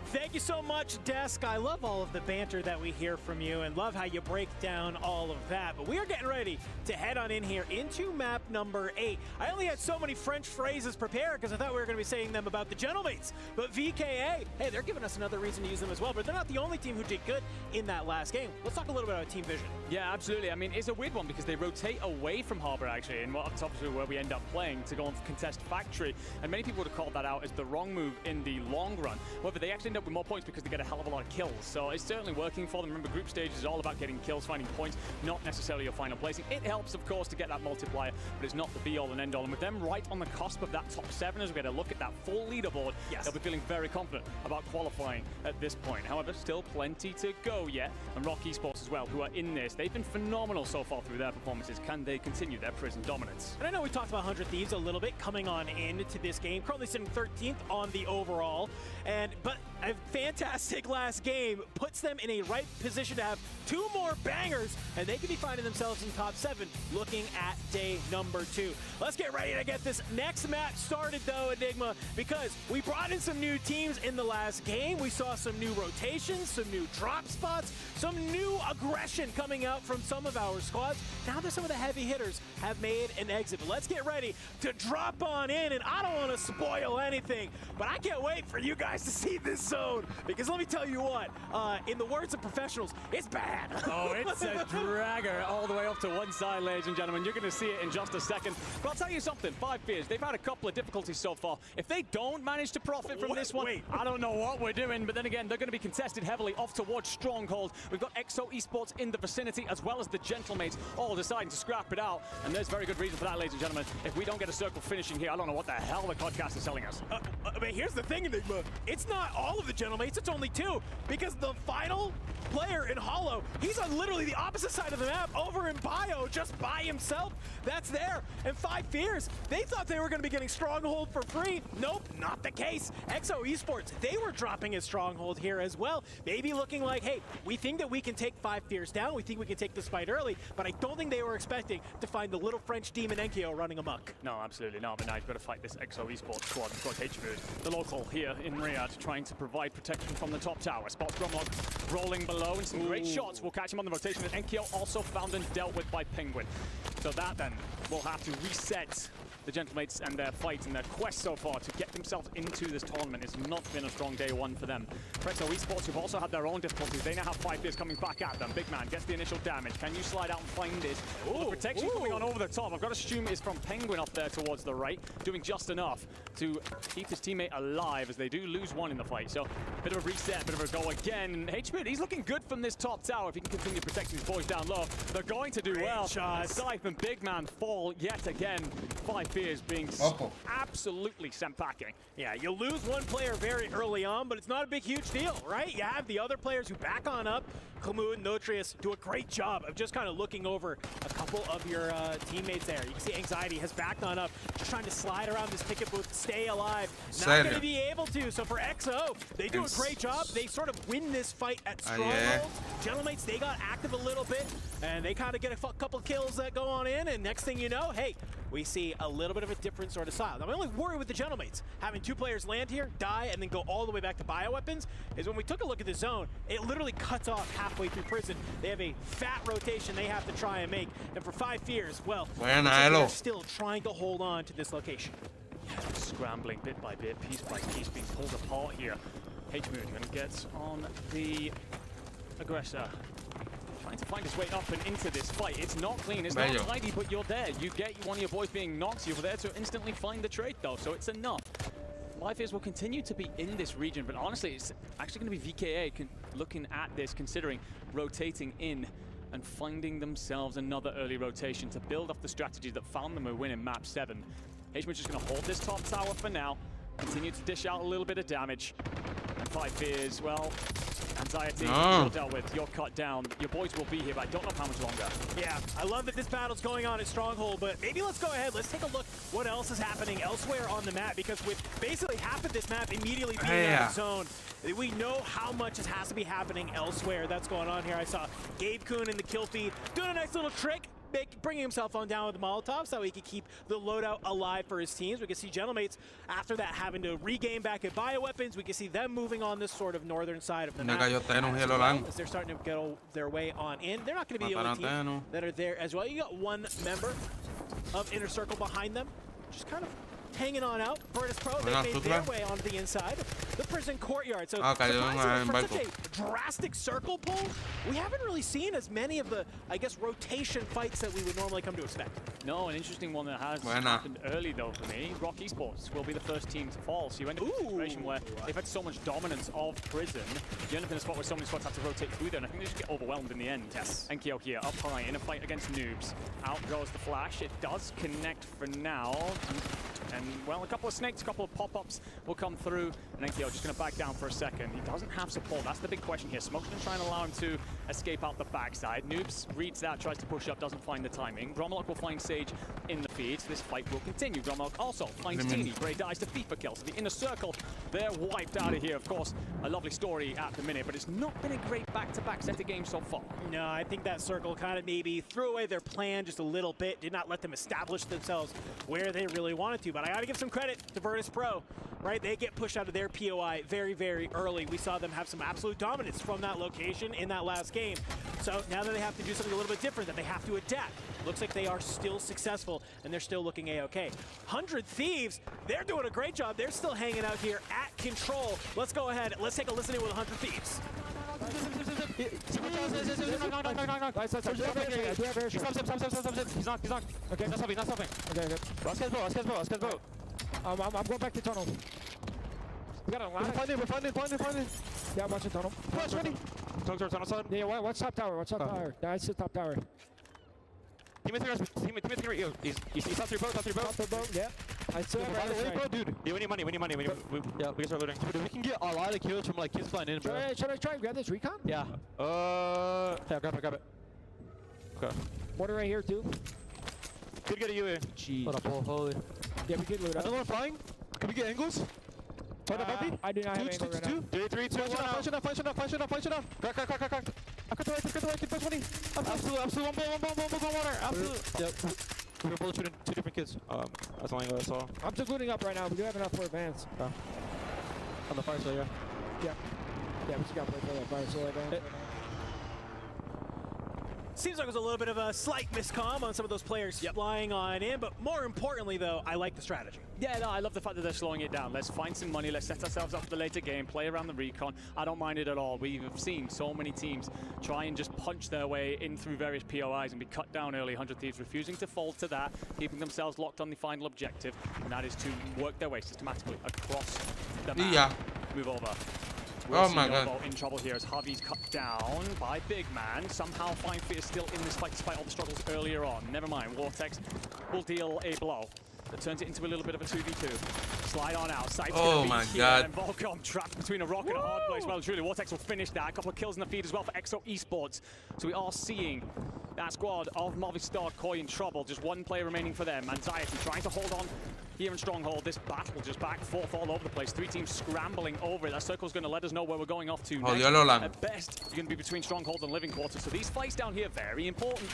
Thank you so much, Desk. I love all of the banter that we hear from you and love how you break down all of that. But we are getting ready to head on in here into map number 8. I only had so many French phrases prepared because I thought we were going to be saying them about the Gentlemates. But VKA, hey, they're giving us another reason to use them as well. But they're not the only team who did good in that last game. Let's talk a little bit about Team Vision. Yeah, absolutely. I mean, it's a weird one because they rotate away from Harbor, actually, and that's obviously where we end up playing to go and contest Factory. And many people would have called that out as the wrong move in the long run. However, they actually end up with more points because they get a hell of a lot of kills. So it's certainly working for them. Remember, group stage is all about getting kills, finding points, not necessarily your final placing. It helps, of course, to get that multiplier, but it's not the be-all and end-all. And with them right on the cusp of that top 7, as we get a look at that full leaderboard, they'll be feeling very confident about qualifying at this point. However, still plenty to go yet. And Rock Esports as well, who are in this. They've been phenomenal so far through their performances. Can they continue their prison dominance? And I know we talked about 100 Thieves a little bit coming on into this game. Currently sitting 13th on the overall. But a fantastic last game puts them in a right position to have 2 more bangers, and they could be finding themselves in top 7 looking at day number 2. Let's get ready to get this next match started, though, Enigma, because we brought in some new teams in the last game. We saw some new rotations, some new drop spots, some new aggression coming out from some of our squads. Now that some of the heavy hitters have made an exit. But let's get ready to drop on in, and I don't want to spoil anything, but I can't wait for you guys to see this zone, because let me tell you what, in the words of professionals, it's bad. Oh, it's a dragger all the way up to one side, ladies and gentlemen. You're going to see it in just a second. But I'll tell you something, 5 Fears, they've had a couple of difficulties so far. If they don't manage to profit from this one, I don't know what we're doing. But then again, they're going to be contested heavily off towards Stronghold. We've got XO Esports in the vicinity, as well as the Gentlemates, all deciding to scrap it out. And there's very good reason for that, ladies and gentlemen. If we don't get a circle finishing here, I don't know what the hell the QuadCast is telling us. But here's the thing, Enigma. It's not all of of the Gentlemates, it's only 2, because the final player in Hollow, he's on literally the opposite side of the map, over in Bio, just by himself. That's there. And 5 Fears, they thought they were going to be getting Stronghold for free. Nope, not the case. EXO Esports, they were dropping his Stronghold here as well. Maybe looking like, hey, we think that we can take 5 Fears down. We think we can take this fight early, but I don't think they were expecting to find the little French demon Enkyo running amok. No, absolutely not. But now you've got to fight this EXO Esports squad. Of course, HMUD, the local here in Riyadh, trying to provide protection from the top tower. Spots Gromlok rolling below, and some great shots will catch him on the rotation. And Enkyo also found and dealt with by Penguin. So that then will have to reset the Gentlemates and their fight and their quest so far to get themselves into this tournament. It's not been a strong day one for them. EXO Esports, who've also had their own difficulties, they now have 5 Fears coming back at them. Big man gets the initial damage. Can you slide out and find it? The protection coming on over the top. I've got to assume is from Penguin up there towards the right, doing just enough to keep his teammate alive as they do lose one in the fight. So a bit of a reset, bit of a go again. And HMUD, he's looking good from this top tower if he can continue protecting his boys down low. They're going to do well. Scythe and Big Man fall yet again. 5 Fears being absolutely sent packing. Yeah, you lose one player very early on, but it's not a big, huge deal, right? You have the other players who back on up. Khmud and Notrius do a great job of just kind of looking over a couple of your teammates there. You can see Anxiety has backed on up, just trying to slide around this ticket booth, stay alive. Not going to be able to. So for EXO, they do a great job. They sort of win this fight at Stronghold. Gentlemates, they got active a little bit, and they kind of get a couple kills that go on in, and next thing you know, hey, we see a little bit of a different sort of style. Now, my only worry with the Gentlemates, having 2 players land here, die, and then go all the way back to bioweapons, is when we took a look at the zone, it literally cuts off halfway through prison. They have a fat rotation they have to try and make. And for 5 Fears, well, they're still trying to hold on to this location. Yeah, scrambling bit by bit, piece by piece, being pulled apart here. HMUD going to get on the aggressor. Trying to find his way up and into this fight. It's not clean, it's not tidy, but you're there. You get one of your boys being knocked, you're there to instantly find the trade though, so it's enough. 5 Fears will continue to be in this region, but honestly, it's actually going to be VKA looking at this, considering rotating in and finding themselves another early rotation to build off the strategies that found them a win in map 7. HMUD just going to hold this top tower for now, continue to dish out a little bit of damage, and 5 Fears, well, Anxiety, you're dealt with, you're cut down. Your boys will be here, but I don't know how much longer. Yeah, I love that this battle's going on at Stronghold, but maybe let's go ahead, let's take a look what else is happening elsewhere on the map, because with basically half of this map immediately being out of zone, we know how much has to be happening elsewhere that's going on here. I saw Gabe Kuhn in the kill feed doing a nice little trick, bringing himself on down with the Molotov so he could keep the loadout alive for his teams. We can see Gentlemates after that having to regain back at bioweapons. We can see them moving on this sort of northern side of the map as they're starting to get their way on in. They're not going to be the only team that are there as well. You got one member of Inner Circle behind them, just kind of hanging on out. Virtus Pro, they made their way onto the inside. The prison courtyard. So for such a drastic circle pull, we haven't really seen as many of the, I guess, rotation fights that we would normally come to expect. No, an interesting one that has happened early though for me. Rock Esports will be the first team to fall. So you end up in a situation where they've had so much dominance of prison, you end up in a spot where so many spots have to rotate through there, and I think they just get overwhelmed in the end. Yes. Enkyo here, up high, in a fight against noobs. Out goes the flash. It does connect for now. And well, a couple of snakes, a couple of pop-ups will come through, and Enkyo just going to back down for a second. He doesn't have support. That's the big question here. Smoke's going to try and allow him to escape out the backside. Noobs reads that, tries to push up, doesn't find the timing. Gromlok will find Sage in the feed. This fight will continue. Gromlok also finds Teeny. Bray dies to FIFA kill. So the Inner Circle, they're wiped out of here. Of course, a lovely story at the minute, but it's not been a great back-to-back set of games so far. No, I think that Circle kind of maybe threw away their plan just a little bit, did not let them establish themselves where they really wanted to. But I got to give some credit to Virtus Pro, right? They get pushed out of their POI very, very early. We saw them have some absolute dominance from that location in that last game. So now that they have to do something a little bit different, that they have to adapt. Looks like they are still successful, and they're still looking A-okay. 100 Thieves, they're doing a great job. They're still hanging out here at Control. Let's go ahead. Let's take a listen in with 100 Thieves. He's knocked. Okay, not stopping. Okay. Let's get boat. I'm going back to tunnel. We got a lot. We're finding. Yeah, watch the tunnel. Push, ready. Tunnel side. Yeah, watch top tower. That's the top tower. Teammates here. He's top through boat. Top boat, yeah. I swear, by the way, bro, dude. Yeah, we need money. We can start looting. Dude, we can get a lot of kills from like kids flying in, bro. Should I try and grab this recon? Yeah. Yeah, grab it. Okay. Water right here too. Could get a UA. Jeez. What up, holy. Yeah, we could loot up. Another one flying. Can we get angles? I do not have angles right now. 3, 2, 1. Flash it down. Crack. I cut the right, kid, 20. Absolute. One water. Absolute. Yep. We're both shooting 2 different kids. That's all. I'm just looting up right now. We do have enough for advance. On the fire side, yeah. Yeah, we just got to play for that fire side advance. Seems like it was a little bit of a slight miscomm on some of those players flying on in, but more importantly, though, I like the strategy. Yeah, no, I love the fact that they're slowing it down. Let's find some money. Let's set ourselves up for the later game, play around the recon. I don't mind it at all. We've seen so many teams try and just punch their way in through various POIs and be cut down early. 100 Thieves refusing to fold to that, keeping themselves locked on the final objective, and that is to work their way systematically across the map. Yeah. Move over. Oh my god. In trouble here as Harvey's cut down by Big Man. Somehow Fine Fear is still in this fight despite all the struggles earlier on. Never mind, Vortex will deal a blow that turns it into a little bit of a 2v2. Slide on out. Sight's oh my god. And Volcom trapped between a rock and a hard place. Well, truly, Vortex will finish that. A couple of kills in the feed as well for EXO Esports. So we are seeing that squad of Movistar Koi in trouble. Just one player remaining for them. Anxiety trying to hold on here in Stronghold. This battle just back and forth all over the place. 3 teams scrambling over it. That circle's going to let us know where we're going off to next. At best, you're going to be between Stronghold and Living Quarters. So these fights down here, very important.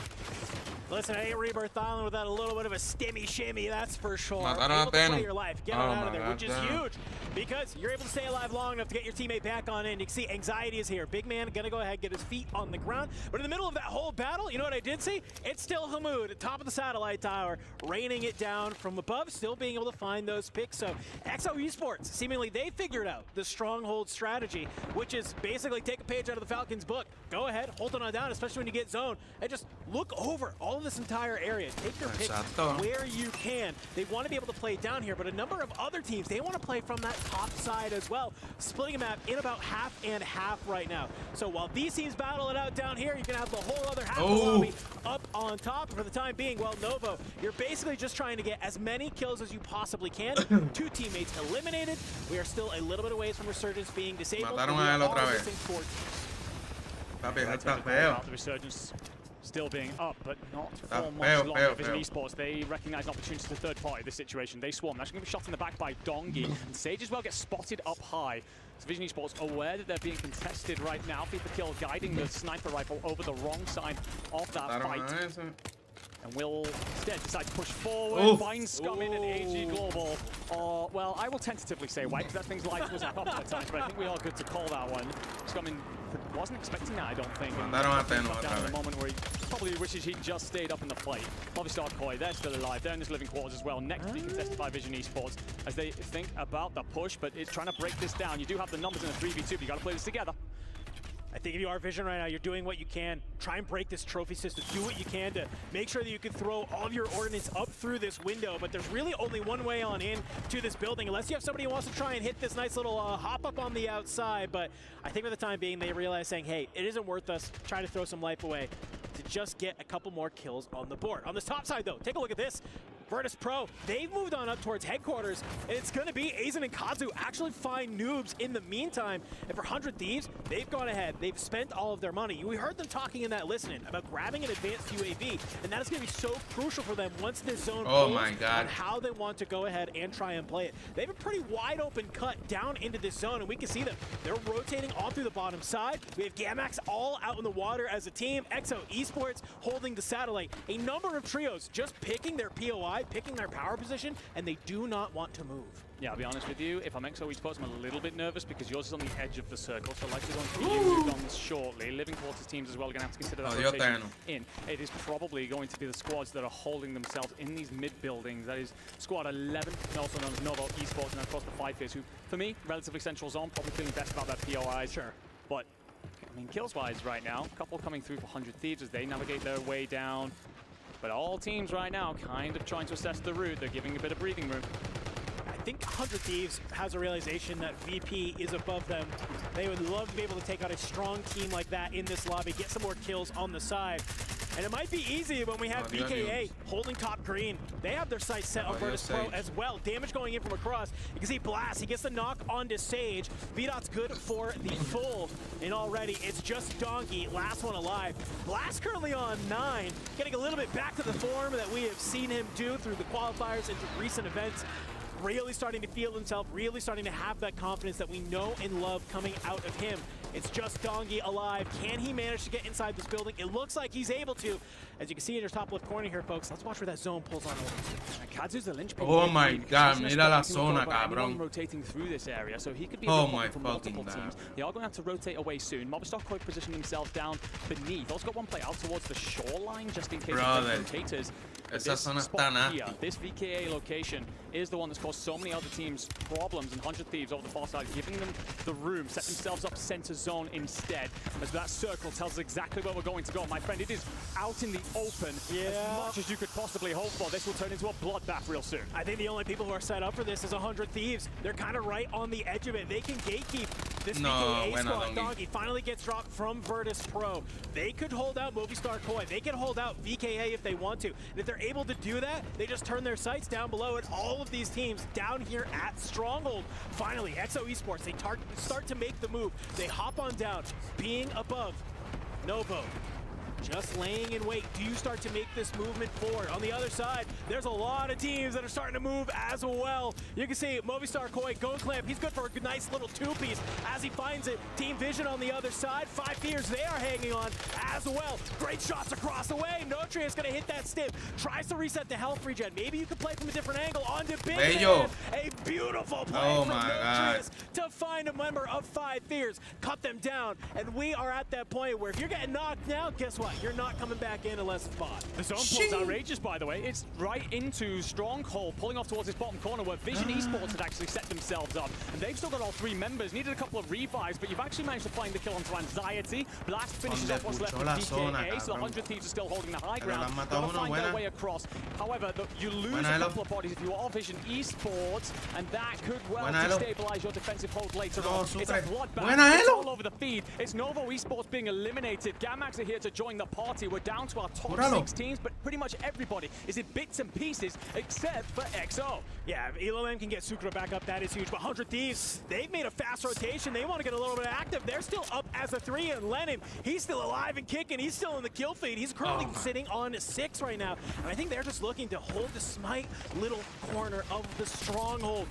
Listen, hey, Rebirth Island without a little bit of a stimmy shimmy, that's for sure. Able to play your life, get on out of there, which is huge. Because you're able to stay alive long enough to get your teammate back on in. You can see Anxiety is here. Big Man gonna go ahead, get his feet on the ground. But in the middle of that whole battle, you know what I did see? It's still Hamoud at top of the satellite tower, raining it down from above, still being able to find those picks. So EXO Esports, seemingly they figured out the Stronghold strategy, which is basically take a page out of the Falcons book. Go ahead, hold it on down, especially when you get zone, and just look over all of this entire area. Take your picks where you can. They want to be able to play down here, but a number of other teams, they want to play from that top side as well, splitting a map in about half and half right now. So while these teams battle it out down here, you can have the whole other half of the lobby up on top. For the time being, well, Novo, you're basically just trying to get as many kills as you possibly can. 2 teammates eliminated. We are still a little bit away from Resurgence being disabled. The Resurgence still being up, but not for much longer. Vision Esports, they recognize an opportunity to third party this situation. They swarm. That's going to be shot in the back by Dongi. And Sage as well gets spotted up high. So Vision Esports aware that they're being contested right now. Feed the kill, guiding the sniper rifle over the wrong side of that fight. And will instead decide to push forward, find Scum in an AG Global. Well, I will tentatively say white, because that thing's life was a couple of times, but I think we are good to call that one. Scum wasn't expecting that, I don't think. Down in the moment where he probably wishes he'd just stayed up in the fight. Movistar Koi, they're still alive. They're in this Living Quarters as well. Next to be contested by Vision Esports as they think about the push, but it's trying to break this down. You do have the numbers in a 3v2, but you got to play this together. I think if you are Vision right now, you're doing what you can. Try and break this trophy system. Do what you can to make sure that you can throw all of your ordnance up through this window. But there's really only one way on in to this building, unless you have somebody who wants to try and hit this nice little hop up on the outside. But I think for the time being, they realize saying, hey, it isn't worth us trying to throw some life away to just get a couple more kills on the board. On this top side, though, take a look at this. Virtus Pro, they've moved on up towards headquarters, and it's going to be Aizen and Kazu actually find noobs in the meantime. And for 100 Thieves, they've gone ahead. They've spent all of their money. We heard them talking in that listening about grabbing an advanced UAV, and that is going to be so crucial for them once this zone moves on how they want to go ahead and try and play it. They have a pretty wide open cut down into this zone, and we can see them. They're rotating all through the bottom side. We have Gamax all out in the water as a team. EXO Esports holding the satellite. A number of trios just picking their POI, picking their power position, and they do not want to move. Yeah, I'll be honest with you, if I'm EXO Esports, I'm a little bit nervous because yours is on the edge of the circle, so likely going to be moved on shortly. Living Quarters teams as well are going to have to consider that rotation in. It is probably going to be the squads that are holding themselves in these mid-buildings. That is Squad 11, also known as Novo Esports, and of course the 5 Fears, who, for me, relatively central zone, probably feeling best about their POIs. Sure. But, I mean, kills-wise right now, a couple coming through for 100 Thieves as they navigate their way down. But all teams right now kind of trying to assess the route. They're giving a bit of breathing room. I think 100 Thieves has a realization that VP is above them. They would love to be able to take out a strong team like that in this lobby, get some more kills on the side. And it might be easy when we have VKA holding top green. They have their sights set on Virtus Pro as well. Damage going in from across. You can see Blast, he gets the knock onto Sage. VDOT's good for the full. And already, it's just Donkey, last one alive. Blast currently on 9, getting a little bit back to the form that we have seen him do through the qualifiers and through recent events. Really starting to feel himself, really starting to have that confidence that we know and love coming out of him. It's just Dongi alive. Can he manage to get inside this building? It looks like he's able to. As you can see in your top left corner here, folks, let's watch where that zone pulls on over. Kadzu's the linchpin. Oh my god, mira la zona, cabrón. Rotating through this area, so he could be oh my from fucking multiple teams. They are going to have to rotate away soon. Mobstar Koi position themselves down beneath. Also got one play out towards the shoreline just in case of rotators. Esa zona está nasty. This VKA location is the one that's caused so many other teams problems, and 100 Thieves over the far side, giving them the room, set themselves up center zone instead. As that circle tells us exactly where we're going to go. My friend, it is out in the open as much as you could possibly hope for. This will turn into a bloodbath real soon. I think the only people who are set up for this is 100 Thieves. They're kind of right on the edge of it. They can gatekeep this VKA squad. Donkey finally gets dropped from Virtus Pro. They could hold out Movistar Koi. They can hold out VKA if they want to. And if they're able to do that, they just turn their sights down below at all of these teams down here at Stronghold. Finally, XO Esports, they start to make the move. They hop on down, being above Novo. Just laying in wait. Do you start to make this movement forward? On the other side, there's a lot of teams that are starting to move as well. You can see Movistar Koi, Go Clamp, he's good for a nice little two-piece as he finds it. Team Vision on the other side. 5 Fears, they are hanging on as well. Great shots across the way. Notri is going to hit that stim. Tries to reset the health regen. Maybe you could play from a different angle onto Big Man. A beautiful play from Notrius to find a member of 5 Fears. Cut them down. And we are at that point where if you're getting knocked now, guess what? You're not coming back in unless it's bought. The zone pull's outrageous, by the way. It's right into Stronghold, pulling off towards this bottom corner where Vision Esports had actually set themselves up. And they've still got all 3 members. Needed a couple of revives, but you've actually managed to find the kill onto Anxiety. Blast finishes off what's left of VKA, so the 100 Thieves are still holding the high ground. Gotta find their way across. However, you lose a couple of bodies if you are Vision Esports, and that could well destabilize your defensive hold later on. It's a bloodbath. It's all over the feed. It's Novo Esports being eliminated. Gamax are here to join the party. We're down to our top 6 teams, but pretty much everybody is in bits and pieces except for XO. Yeah, if ELOM can get Sucre back up, that is huge. But 100 Thieves, they've made a fast rotation. They want to get a little bit active. They're still up as a 3, and Lennon, he's still alive and kicking. He's still in the kill feed. He's currently sitting on 6 right now. And I think they're just looking to hold the smite little corner of the Stronghold.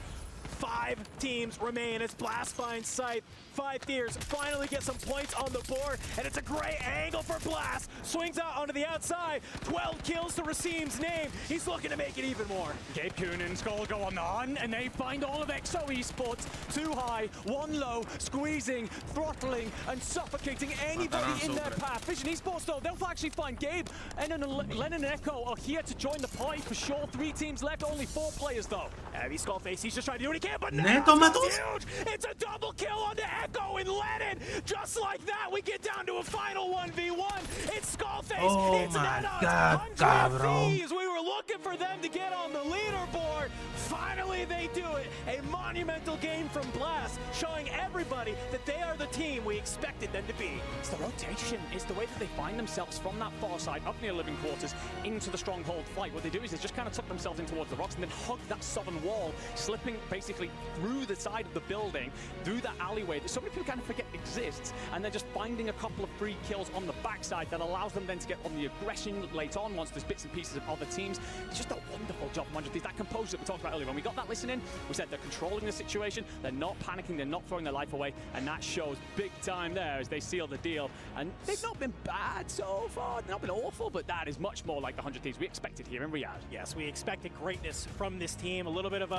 5 teams remain as Blast finds sight. 5 Fears finally get some points on the board, and it's a great angle for Blast. Swings out onto the outside. 12 kills to Racim's name. He's looking to make it even more. Gabe Kunin, Skull go on, and they find all of XO Esports. 2 high, 1 low, squeezing, throttling, and suffocating anybody in their path. Vision Esports, though, they'll actually find Gabe. And Lennon and Echo are here to join the party for sure. 3 teams left, only 4 players, though. Heavy Skullface, he's just trying to do what he can, but now it's huge! It's a double kill on the Echo and Lennon! Just like that, we get down to a final 1v1. It's Skullface, it's Nenos, 100 Thieves! We were looking for them to get on the leaderboard. Finally, they do it. A monumental game from Blast, showing everybody that they are the team we expected them to be. It's the rotation. It's the way that they find themselves from that far side, up near living quarters, into the Stronghold fight. What they do is they just kind of tuck themselves in towards the rocks and then hug that southern wall, slipping basically through the side of the building, through the alleyway that so many people kind of forget exists, and then just finding a couple of free kills on the backside that allows them then to get on the aggression later on once there's bits and pieces of other teams. It's just a wonderful job from 100 Thieves. That composure that we talked about earlier, when we got that listening, we said they're controlling the situation, they're not panicking, they're not throwing their life away, and that shows big time there as they seal the deal. And they've not been bad so far, they've not been awful, but that is much more like the 100 Thieves we expected here in Riyadh. Yes, we expected greatness from this team. A little bit of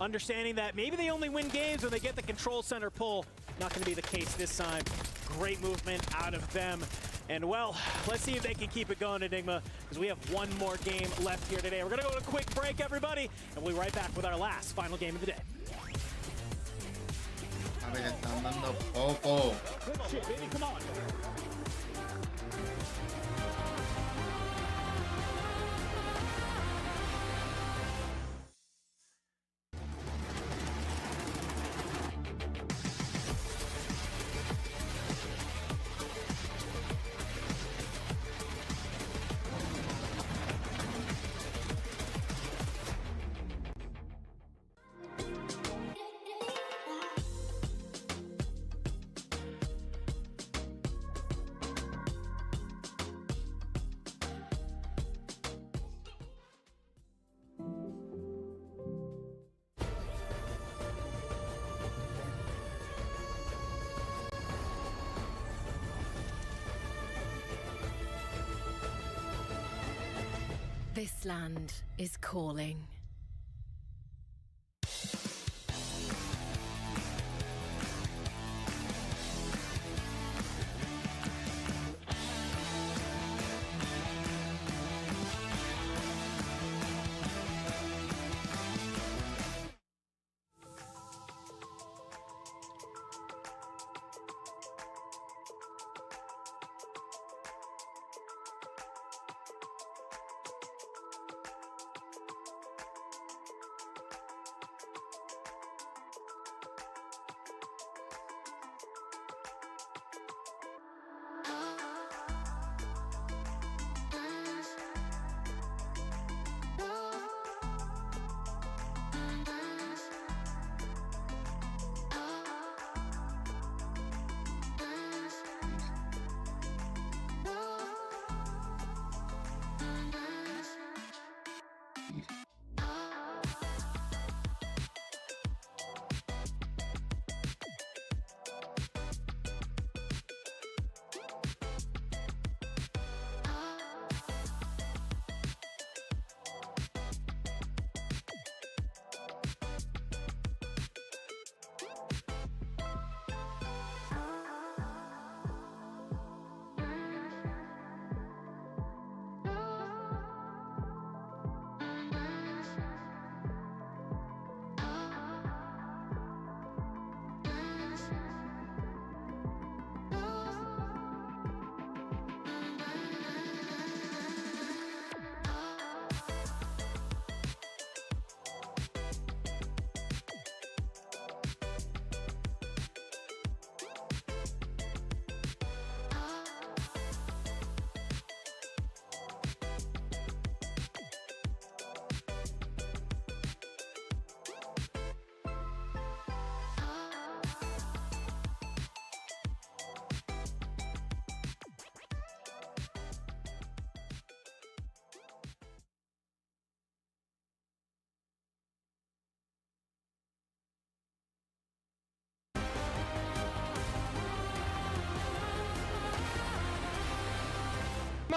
understanding that maybe they only win games when they get the control center pull. Not going to be the case this time. Great movement out of them. And well, let's see if they can keep it going, Enigma, because we have one more game left here today. We're going to go to a quick break, everybody, and we'll be right back with our last final game of the day. Good shit, baby, come on. This land is calling.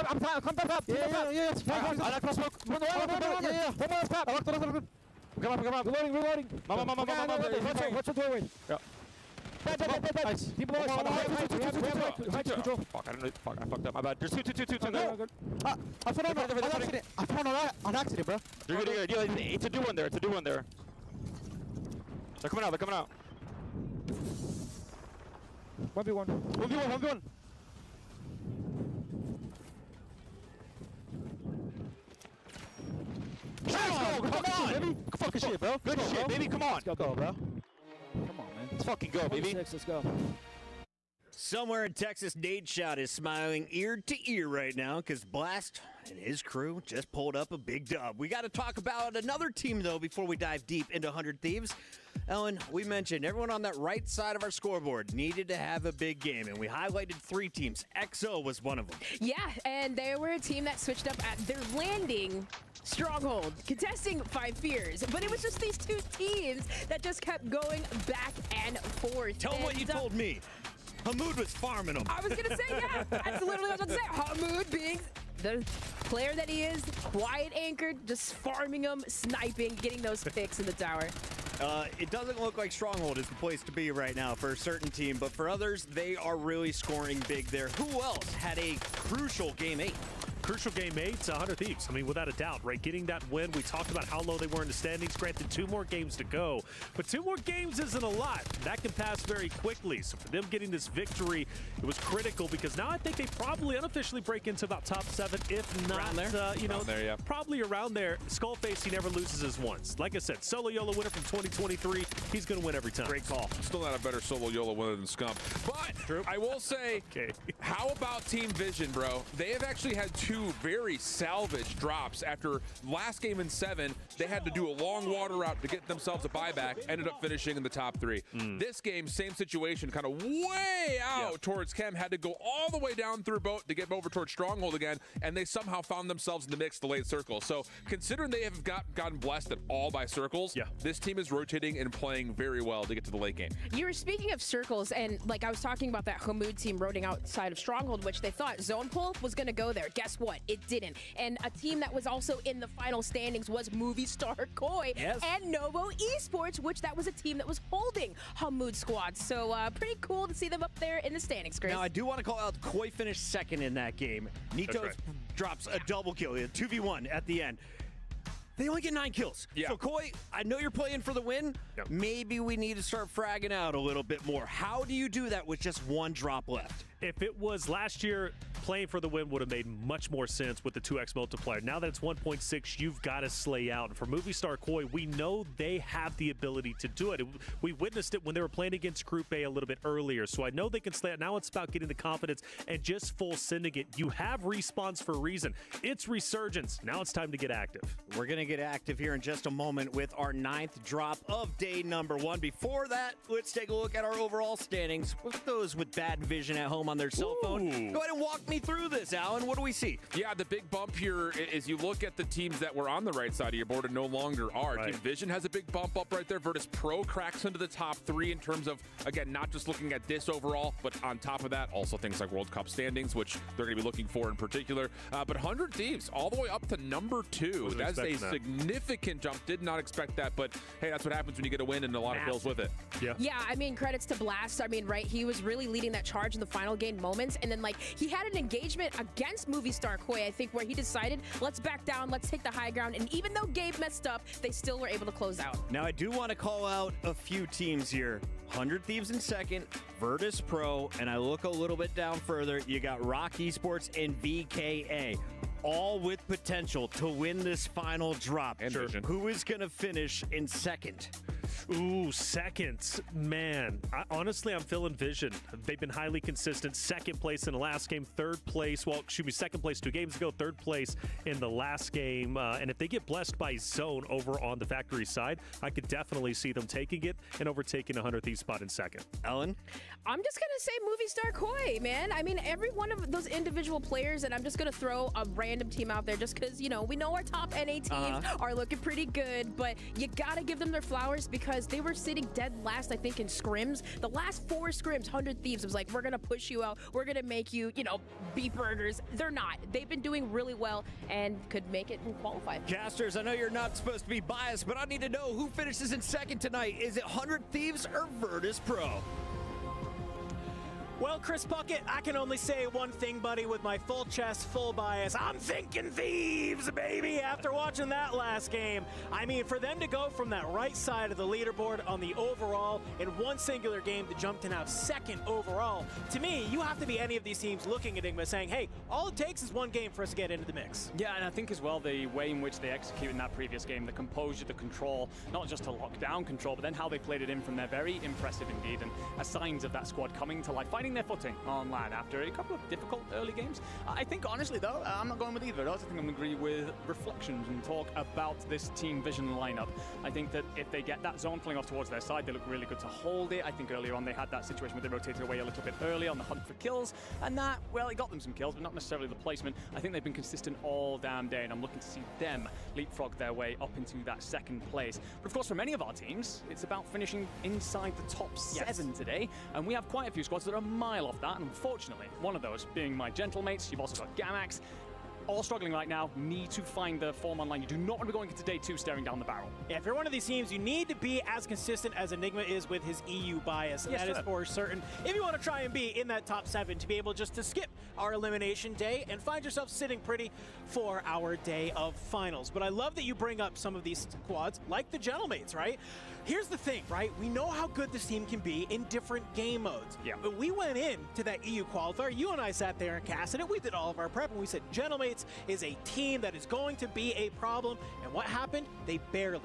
I'm top. Come top. Yeah. I like cross smoke. Yeah. One more top. I locked it. Come on. Reloading. Mama. What's the doorway? Yeah. Nice. People always high control. Fuck, I fucked up. My bad. There's two. No. I found on accident, bro. You're good. Yeah, it's a do one there. They're coming out. 1v1. Come on, baby. Fucking shit, bro. Good shit, baby. Come on. Let's go, bro. Come on, man. Let's fucking go, baby. Let's go. Somewhere in Texas, Nate Shot is smiling ear to ear right now because Blast and his crew just pulled up a big dub. We got to talk about another team, though, before we dive deep into 100 Thieves. Ellen, we mentioned everyone on that right side of our scoreboard needed to have a big game, and we highlighted 3 teams. XO was one of them. Yeah, and they were a team that switched up at their landing stronghold, contesting 5 fears. But it was just these 2 teams that just kept going back and forth. Tell them what you told me. Hamoud was farming them. I was going to say, yeah. That's literally what I was about to say. Hamoud being the player that he is, quiet anchored, just farming them, sniping, getting those picks in the tower. It doesn't look like Stronghold is the place to be right now for a certain team, but for others, they are really scoring big there. Who else had a crucial Game 8? Crucial Game 8, 100 Thieves. I mean, without a doubt, right? Getting that win. We talked about how low they were in the standings. Granted, 2 more games to go, but 2 more games isn't a lot. That can pass very quickly. So for them getting this victory, it was critical because now I think they probably unofficially break into about top 7, if not, probably around there. Skullface, he never loses his once. Like I said, solo YOLO winner from 2023. He's going to win every time. Great call. Still not a better solo YOLO winner than Scump. But I will say, how about Team Vision, bro? They have actually had 2 very salvage drops after last game in 7. They had to do a long water route to get themselves a buyback, ended up finishing in the top 3. This game, same situation, kind of way out towards Chem, had to go all the way down through boat to get over towards Stronghold again, and they somehow found themselves in the mix, the late circle. So considering they have gotten blessed at all by circles, this team is rotating and playing very well to get to the late game. You were speaking of circles, and like I was talking about that Hamoud team rotating outside of Stronghold, which they thought Zone Pull was going to go there. Guess what? It didn't. And a team that was also in the final standings was Movie Star Koi and Novo Esports, which that was a team that was holding Hamoud Squad. So pretty cool to see them up there in the standings, Chris. Now, I do want to call out Koi finished second in that game. Nitos drops a double kill, a 2v1 at the end. They only get 9 kills. So, Koi, I know you're playing for the win. Maybe we need to start fragging out a little bit more. How do you do that with just 1 drop left? If it was last year, playing for the win would have made much more sense with the 2x multiplier. Now that it's 1.6, you've got to slay out. And for Movie Star Koi, we know they have the ability to do it. We witnessed it when they were playing against Group A a little bit earlier. So I know they can slay out. Now it's about getting the confidence and just full sending it. You have respawns for a reason. It's Resurgence. Now it's time to get active. We're going to get active here in just a moment with our 9th drop of day number 1. Before that, let's take a look at our overall standings. With those with bad vision at home on their cell phone, go ahead and walk me through this, Alan. What do we see? Yeah, the big bump here is you look at the teams that were on the right side of your board and no longer are. Team Vision has a big bump up right there. Virtus Pro cracks into the top 3 in terms of, again, not just looking at this overall, but on top of that, also things like World Cup standings, which they're going to be looking for in particular. But 100 Thieves all the way up to number 2. That's a significant jump. Did not expect that, but hey, that's what happens when you get a win and a lot of kills with it. Yeah, I mean, credits to Blast. I mean, right, he was really leading that charge in the final game moments, and then like he had an engagement against Movie Star Koi, I think, where he decided, let's back down, let's take the high ground, and even though Gabe messed up, they still were able to close out. Now, I do want to call out a few teams here. 100 Thieves in second, Virtus Pro, and I look a little bit down further, you got Rock Esports and VKA. All with potential to win this final drop. Who is going to finish in second? Ooh, seconds. Man, honestly, I'm feeling Vision. They've been highly consistent. Second place in the last game, third place. Well, excuse me, second place 2 games ago, third place in the last game. And if they get blessed by Zone over on the factory side, I could definitely see them taking it and overtaking a 100 Thieves spot in second. Ellen? I'm just going to say Movie Star Koi, man. I mean, every one of those individual players, and I'm just going to throw a random team out there just because, you know, we know our top NA teams are looking pretty good, but you got to give them their flowers because they were sitting dead last, I think, in scrims. The last 4 scrims, 100 Thieves was like, we're going to push you out. We're going to make you, you know, beat burgers. They're not. They've been doing really well and could make it and qualify. Casters, I know you're not supposed to be biased, but I need to know who finishes in second tonight. Is it 100 Thieves or Virtus Pro? Well, Chris Puckett, I can only say one thing, buddy, with my full chest, full bias. I'm thinking Thieves, baby, after watching that last game. I mean, for them to go from that right side of the leaderboard on the overall in one singular game to jump to now second overall, to me, you have to be any of these teams looking at Enigma saying, hey, all it takes is one game for us to get into the mix. Yeah, and I think as well, the way in which they executed in that previous game, the composure, the control, not just to lock down control, but then how they played it in from there, very impressive indeed, and signs of that squad coming to life, finding their footing on LAN after a couple of difficult early games. I think, honestly, though, I'm not going with either of those. I think I'm going to agree with reflections and talk about this Team Vision lineup. I think that if they get that zone pulling off towards their side, they look really good to hold it. I think earlier on they had that situation where they rotated away a little bit early on the hunt for kills, and that, well, it got them some kills, but not necessarily the placement. I think they've been consistent all damn day, and I'm looking to see them leapfrog their way up into that second place. But of course, for many of our teams, it's about finishing inside the top 7 today, and we have quite a few squads that are a mile off that, and unfortunately, one of those being my Gentlemates. You've also got Gamax, all struggling right now, need to find the form online. You do not want to be going into day 2 staring down the barrel. Yeah, if you're one of these teams, you need to be as consistent as Enigma is with his EU bias, and that is for certain. If you want to try and be in that top 7, to be able just to skip our elimination day and find yourself sitting pretty for our day of finals. But I love that you bring up some of these squads, like the Gentlemates, right? Here's the thing, right? We know how good this team can be in different game modes. Yeah. But we went in to that EU qualifier. You and I sat there and casted it. We did all of our prep, and we said, Gentlemates is a team that is going to be a problem. And what happened? They barely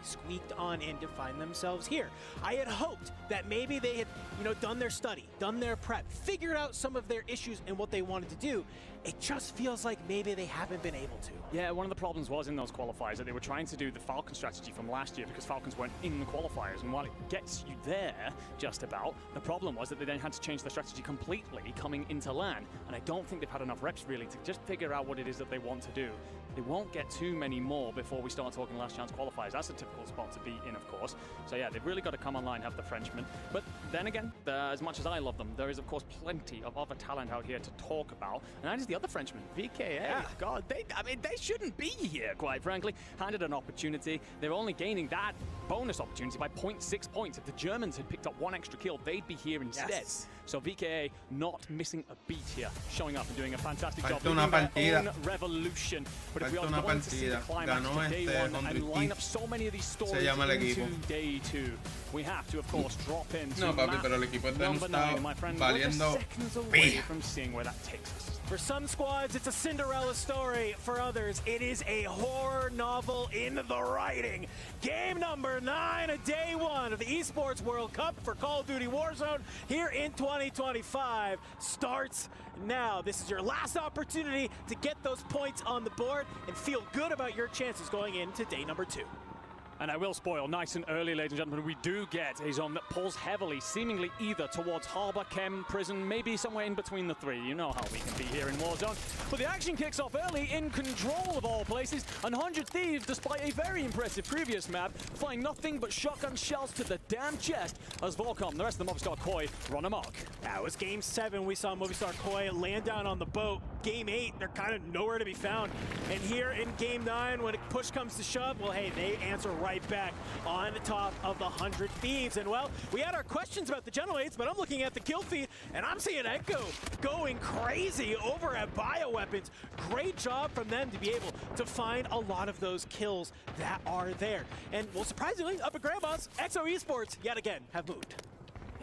squeaked on in to find themselves here. I had hoped that maybe they had, you know, done their study, done their prep, figured out some of their issues and what they wanted to do. It just feels like maybe they haven't been able to. Yeah, one of the problems was in those qualifiers that they were trying to do the Falcon strategy from last year because Falcons weren't in the qualifiers, and while it gets you there just about, the problem was that they then had to change their strategy completely coming into LAN, and I don't think they've had enough reps really to just figure out what it is that they want to do. They won't get too many more before we start talking last chance qualifiers. That's a typical spot to be in, of course. So yeah, they've really got to come online, have the Frenchmen. But then again, as much as I love them, there is of course plenty of other talent out here to talk about. And that is the other Frenchman, VKA. Yeah. God, they shouldn't be here, quite frankly. Handed an opportunity. They're only gaining that bonus opportunity by 0.6 points. If the Germans had picked up one extra kill, they'd be here instead. Yes. So VKA not missing a beat here, showing up and doing a fantastic job. Una partida. Own revolution. But if we are going to see the climax to day one and line up so many of these stories into day two, we have to, of course, drop into number 9, my friend. We're just seconds away from seeing where that takes us. For some squads, it's a Cinderella story. For others, it is a horror novel in the writing. Game number 9 of day 1 of the Esports World Cup for Call of Duty Warzone here in 2025 starts now. This is your last opportunity to get those points on the board and feel good about your chances going into day number 2. And I will spoil nice and early, ladies and gentlemen, we do get a zone that pulls heavily, seemingly either towards Harbor, Chem, Prison, maybe somewhere in between the three. You know how we can be here in Warzone. But the action kicks off early, in control of all places. 100 Thieves, despite a very impressive previous map, flying nothing but shotgun shells to the damn chest as Volcom, the rest of the Movistar Koi, run amok. That was Game 7. We saw Movistar Koi land down on the boat. Game 8, they're kind of nowhere to be found. And here in Game 9, when a push comes to shove, well, hey, they answer right back on the top of the 100 Thieves. And well, we had our questions about the General Aids, but I'm looking at the kill feed, and I'm seeing Echo going crazy over at Bioweapons. Great job from them to be able to find a lot of those kills that are there. And well, surprisingly, up at Grandma's, Exo Esports, yet again, have moved.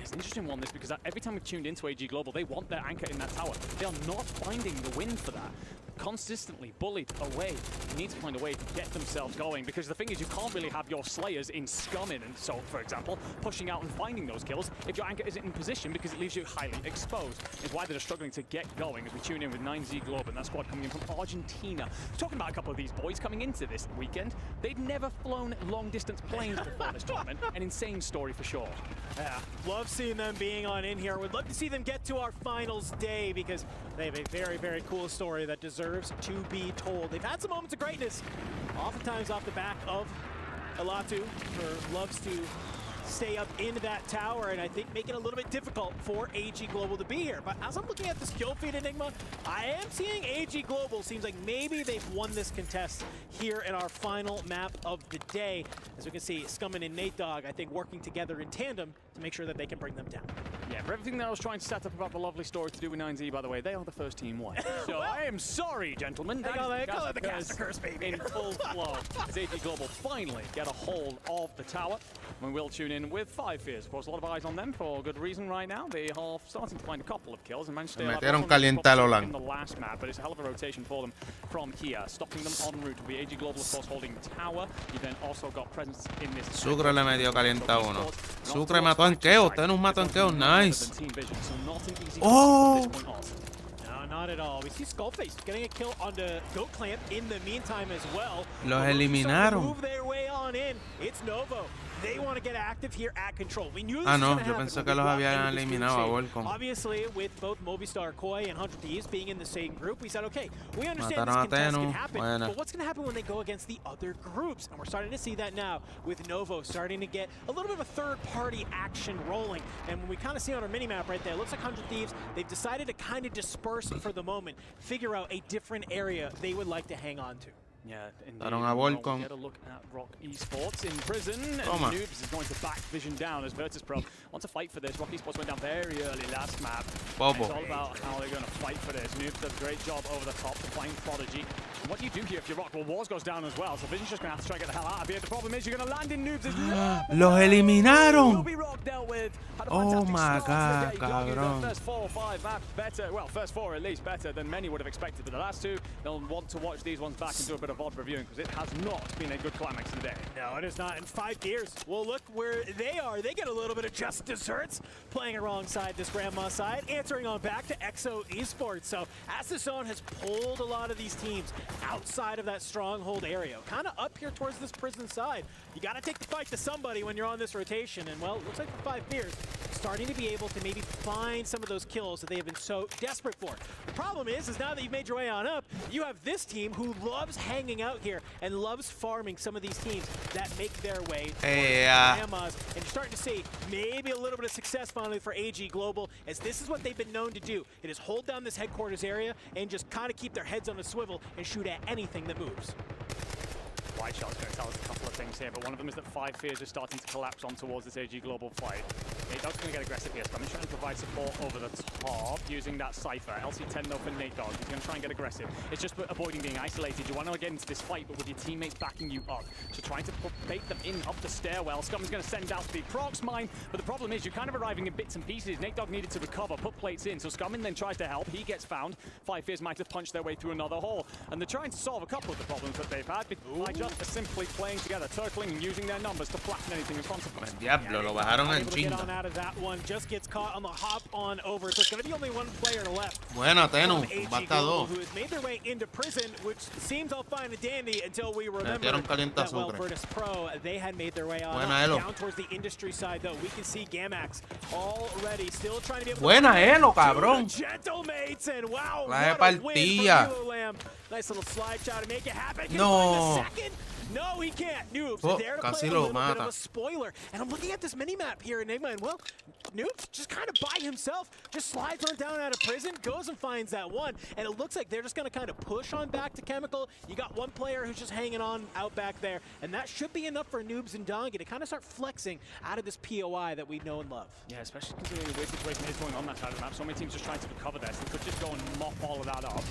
It's an interesting one, this, because every time we've tuned into AG Global, they want their anchor in that tower. They are not finding the win for that. Consistently bullied away. They need to find a way to get themselves going, because the thing is, you can't really have your Slayers in scumming, and so, for example, pushing out and finding those kills if your anchor isn't in position, because it leaves you highly exposed. It's why they're struggling to get going as we tune in with 9Z Globe and that squad coming in from Argentina. Talking about a couple of these boys coming into this weekend, they've never flown long-distance planes before this tournament. An insane story for sure. Yeah, love seeing them being on in here. Would love to see them get to our finals day, because they have a very, very cool story that deserves to be told. They've had some moments of greatness, oftentimes off the back of Alatu, who loves to stay up in that tower, and I think make it a little bit difficult for AG Global to be here. But as I'm looking at this kill feed, Enigma, I am seeing AG Global. Seems like maybe they've won this contest here in our final map of the day. As we can see, Scummin and Nate Dogg, I think, working together in tandem to make sure that they can bring them down. Yeah, for everything that I was trying to set up about the lovely story to do with 9Z, by the way, they are the first team won. So well, I am sorry, gentlemen. They call it the caster curse, baby. In full flow, as AG Global finally get a hold of the tower. We will tune in with 5 Fears. Of course, a lot of eyes on them for good reason right now. They are starting to find a couple of kills and managed to stay alive in the last map, but it's a hell of a rotation for them from here. Stopping them en route will be AG Global, of course, holding tower. You then also got presence in this. Sucre le metió calienta uno. Sucre mató a Anqueo. Usted nos mató a Anqueo. Nice. Oh! No, not at all. We see Skullface getting a kill on the Goat Clamp in the meantime as well. Los eliminaron. Move their way on in. It's Novo. They want to get active here at Control. We knew this no, was yo pensé que los habían eliminado a Volcom. Obviously, with both Movistar Koi and 100 Thieves being in the same group, we said, okay, we understand this contest can happen, but what's going to happen when they go against the other groups? And we're starting to see that now with Novo starting to get a little bit of a third-party action rolling. And when we kind of see on our mini-map right there, it looks like 100 Thieves, they've decided to kind of disperse for the moment, figure out a different area they would like to hang on to. Yeah, indeed. Daron a Volcom. Get a look at Rock Esports in prison. And Noobs is going to back Vision down as Virtus Pro wants to fight for this. Rock Esports went down very early last map. It's all about how they're going to fight for this. Noobs does a great job over the top to find Prodigy. And what do you do here if you're Rock? Well, Wars goes down as well, so Vision's just going to have to try to get the hell out of here. The problem is you're going to land in Noobs. Los eliminaron. Rock dealt with. Oh my god, cabrón. First 4 or 5 maps better. Well, first 4 at least better than many would have expected. But the last 2, they'll want to watch these ones back and do a bit of odd reviewing, because it has not been a good climax today. No, it is not. In 5 gears, well, look where they are. They get a little bit of just desserts playing alongside this Grandma side, answering on back to Exo Esports. So as the zone has pulled a lot of these teams outside of that stronghold area, kind of up here towards this prison side, you got to take the fight to somebody when you're on this rotation. And well, it looks like the 5 Fears starting to be able to maybe find some of those kills that they have been so desperate for. The problem is now that you've made your way on up, you have this team who loves hanging hanging out here and loves farming some of these teams that make their way Yeah. grandmas. And you're starting to see maybe a little bit of success finally for AG Global, as this is what they've been known to do. It is hold down this headquarters area and just kind of keep their heads on a swivel and shoot at anything that moves. White Shot's going to tell us a couple of things here, but one of them is that 5 Fears is starting to collapse on towards this AG Global fight. Nate Dogg's going to get aggressive here, so I'm trying to provide support over the top using that Cypher. LC10 though for Nate Dogg, he's going to try and get aggressive. It's just avoiding being isolated. You want to get into this fight, but with your teammates backing you up. So trying to bait them in up the stairwell. Scum is going to send out the Prox mine, but the problem is you're kind of arriving in bits and pieces. Nate Dogg needed to recover, put plates in, so Scummin then tries to help. He gets found. 5 Fears might have punched their way through another hole, and they're trying to solve a couple of the problems that they've had by just simply playing together, circling and using their numbers to flatten anything in front of them. Diablo, lo bajaron en Get on chinga. out of that one, just gets caught on the hop on over. So it's going to be only one player left. Buena, Tenu. AG Basta Global, dos. who has made their way into prison, which seems all fine and dandy until we remember Metieron caliente that, well, azúcar. Virtus Pro, they had made their way on Buena, up. Elo. Down towards the industry side, though. We can see Gamax already still trying to be able Buena, to Elo, to cabrón. the Gentlemates, and wow, La de what a win for partida. Hilo Lamb. Nice little slide shot to make it happen. Can he No. find the second? No, he can't. Noobs Oh, there to casi play a lo little bit mata. of a spoiler. And I'm looking at this mini-map here, Enigma, and well, Noobs just kind of by himself, just slides on down out of prison, goes and finds that one, and it looks like they're just going to kind of push on back to Chemical. You got one player who's just hanging on out back there, and that should be enough for Noobs and Dongi to kind of start flexing out of this POI that we know and love. Yeah, especially considering the way situation is going on that side of the map. So many teams just trying to recover this. They could just go and mop all of that up.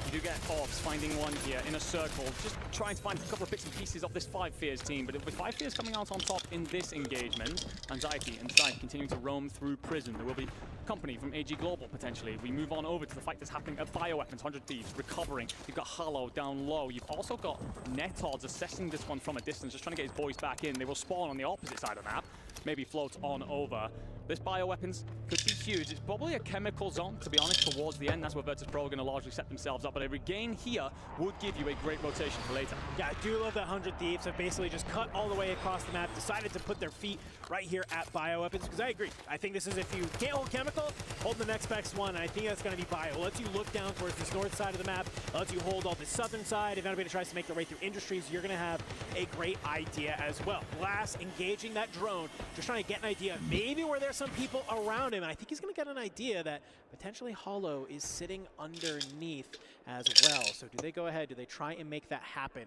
You do get Orbs finding one here in a circle, just trying to find a couple of bits and pieces of this 5 Fears team. But with 5 Fears coming out on top in this engagement, Anxiety and Side continuing to roam through prison. There will be company from AG Global potentially. We move on over to the fight that's happening at Bioweapons, 100 Thieves recovering. You've got Hollow down low. You've also got Netodds assessing this one from a distance, just trying to get his boys back in. They will spawn on the opposite side of the map, maybe float on over. This Bioweapons could be huge. It's probably a chemical zone, to be honest, towards the end. That's where Virtus Pro are going to largely set themselves up. But a regain here would give you a great rotation for later. Yeah, I do love that 100 Thieves have basically just cut all the way across the map, decided to put their feet right here at Bioweapons, because I agree. I think this is, if you can't hold Chemical, hold the next best one, and I think that's going to be Bio. It lets you look down towards this north side of the map, it lets you hold all the southern side. If anybody tries to make their way through Industries, you're going to have a great idea as well. Glass engaging that drone, just trying to get an idea maybe where there's some people around him, and I think he's going to get an idea that potentially Hollow is sitting underneath as well. So do they go ahead? Do they try and make that happen?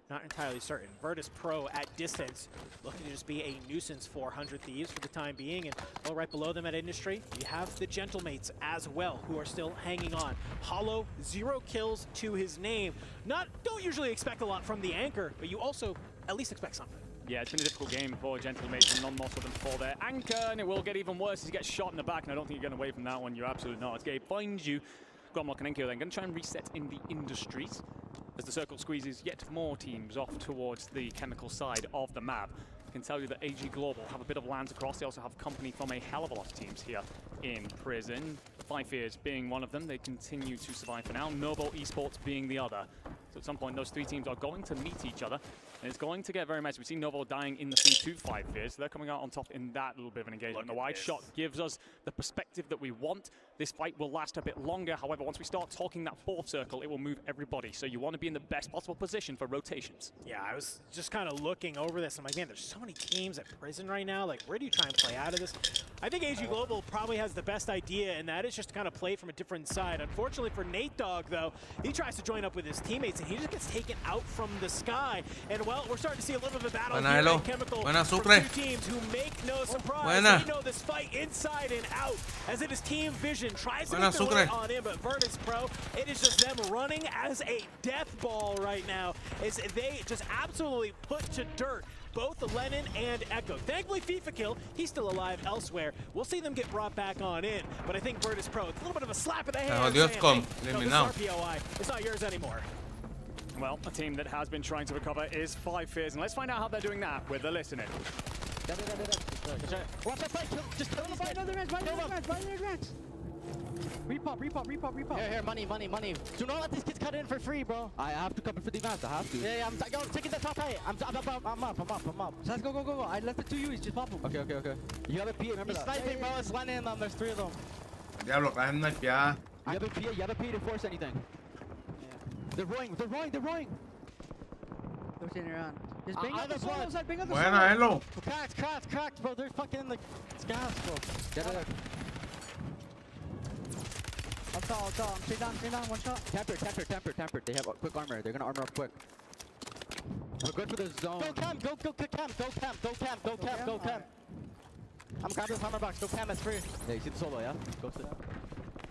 Not entirely certain. Virtus Pro at distance, looking to just be a nuisance for 100 Thieves for the time being. And well, right below them at Industry, you have the Gentlemates as well, who are still hanging on. Hollow, 0 kills to his name. Don't usually expect a lot from the Anchor, but you also at least expect something. Yeah, it's been a difficult game for Gentlemates and none more so than for their Anchor, and it will get even worse as he gets shot in the back, and I don't think you're getting away from that one. You're absolutely not. As Gabe finds you, Gromlock and Enko then going to try and reset in the Industries as the circle squeezes yet more teams off towards the chemical side of the map. I can tell you that AG Global have a bit of lands across. They also have company from a hell of a lot of teams here in prison. 5 Fears being one of them. They continue to survive for now. Novo Esports being the other. So at some point, those 3 teams are going to meet each other. And it's going to get very messy. We've seen Novo dying in the 3-2-5 Fears, so they're coming out on top in that little bit of an engagement. The wide shot gives us the perspective that we want. This fight will last a bit longer. However, once we start talking that 4th circle, it will move everybody. So you want to be in the best possible position for rotations. Yeah, I was just kind of looking over this. I'm like, man, there's so many teams at prison right now. Like, where do you try and play out of this? I think AG Global probably has the best idea, and that is just to kind of play from a different side. Unfortunately for Nate Dogg, though, he tries to join up with his teammates, and he just gets taken out from the sky. And, well, we're starting to see a little bit of a battle Buena, here Elo. at Chemical Buena, from Sucre. 2 teams who make no surprise. Buena. They know this fight inside and out, as it is Team Vision. Tries to Buena, make their way Sucre. on in, but Virtus Pro, it is just them running as a death ball right now, as they just absolutely put to dirt both Lennon and Echo. Thankfully, FIFA kill, he's still alive elsewhere. We'll see them get brought back on in, but I think Virtus Pro, it's a little bit of a slap in the hand. Dios, saying, come. hey, Let me this know. RPOI, it's not yours anymore. Well, a team that has been trying to recover is 5 Fears, and let's find out how they're doing that with the listening. Watch that fight. Just kill him. Buy another advance. Buy another advance. Buy another advance. Repop. Here, money. Do not let these kids cut in for free, bro. I have to cover for the advance. I have to. Yeah, I'm taking the top height. I'm up. Let's go. I left it to you. He's just pop him. Okay. You have a P. Remember that. He's sniping, bro. It's Lennon. There's 3 of them. Diablo, caen snipeadas. You have a P to force anything. Yeah. They're rowing. rotating around. Just bang up the solo side, bang up the Buena, Elo. Cracked, bro. They're fucking in the gas, bro. Get it. I'll tell. I'm straight down, one shot. Tempered. They have quick armor. They're gonna armor up quick. We're good for the zone. Go cam. I'm grabbing this hammer box. Go cam, it's free. Yeah, you see the solo, yeah? Go to that.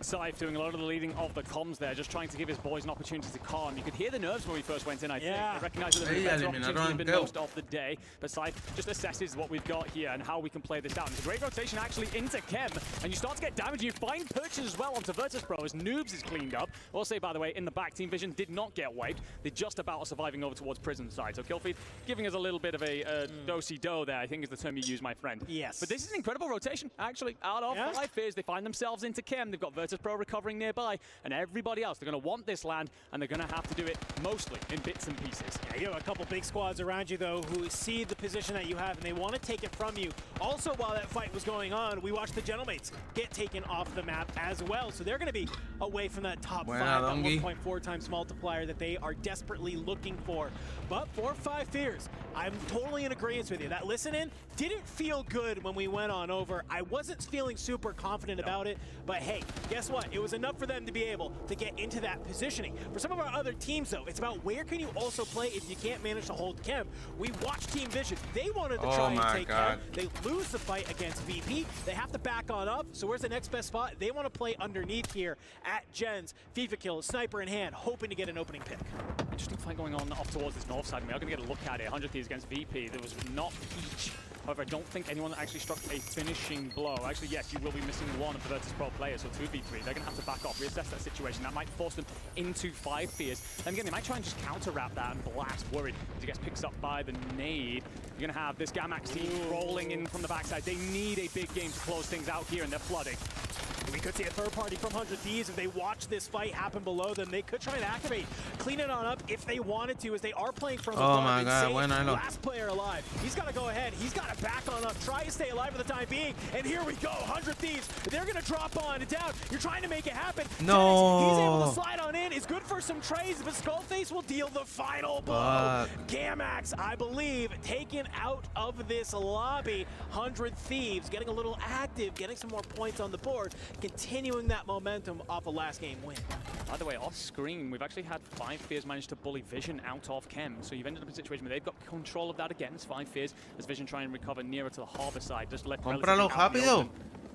Scythe doing a lot of the leading of the comms there, just trying to give his boys an opportunity to calm. You could hear the nerves when we first went in, I think. They recognize that there's a better opportunity than been most of the day. But Scythe just assesses what we've got here and how we can play this out. And it's a great rotation actually into Chem, and you start to get damage. You find perches as well onto Virtus Pro as Noobs is cleaned up. I'll say, by the way, in the back, Team Vision did not get wiped. They just about are surviving over towards prison side. So Killfeed giving us a little bit of a do-si-do there, I think is the term you use, my friend. Yes. But this is an incredible rotation, actually. Out of 5 fears, they find themselves into Chem. They've got Virtus Pro recovering nearby, and everybody else, they're going to want this land, and they're going to have to do it mostly in bits and pieces. Yeah, you have a couple big squads around you, though, who see the position that you have, and they want to take it from you. Also, while that fight was going on, we watched the Gentlemates get taken off the map as well, so they're going to be away from that top 5, that 1.4 times multiplier that they are desperately looking for. But for 5 fears, I'm totally in agreement with you. That listen-in didn't feel good when we went on over. I wasn't feeling super confident about it, but hey, guess what? It was enough for them to be able to get into that positioning. For some of our other teams, though, it's about where can you also play if you can't manage to hold Chem. We watched Team Vision. They wanted to try and take Chem. They lose the fight against VP. They have to back on up. So where's the next best spot? They want to play underneath here at Gens. FIFA kill, sniper in hand, hoping to get an opening pick. Interesting fight going on off towards this north side. We are going to get a look at it. 100 Thieves against VP. There was not Peach. However, I don't think anyone actually struck a finishing blow. Actually, yes, you will be missing one of the Virtus Pro players, so 2v3. They're going to have to back off, reassess that situation. That might force them into 5 fears. Then again, they might try and just counter-wrap that and blast Worried as he gets picked up by the nade. You're going to have this Gamax team rolling in from the backside. They need a big game to close things out here, and they're flooding. We could see a third party from 100 Thieves. If they watch this fight happen below them, they could try and activate, clean it on up if they wanted to, as they are playing from above. Oh my God, last player alive. He's got to go ahead. He's got to back on up, try to stay alive for the time being. And here we go, 100 Thieves. They're going to drop on and down. You're trying to make it happen. No. He's able to slide on in. It's good for some trades, but Skullface will deal the final blow. Gamax, I believe, taken out of this lobby. 100 Thieves getting a little active, getting some more points on the board, continuing that momentum off a last game win. By the way, off screen, we've actually had 5 fears manage to bully Vision out of Chem. So you've ended up in a situation where they've got control of that again. It's 5 fears as Vision try and recover nearer to the harbor side. Just let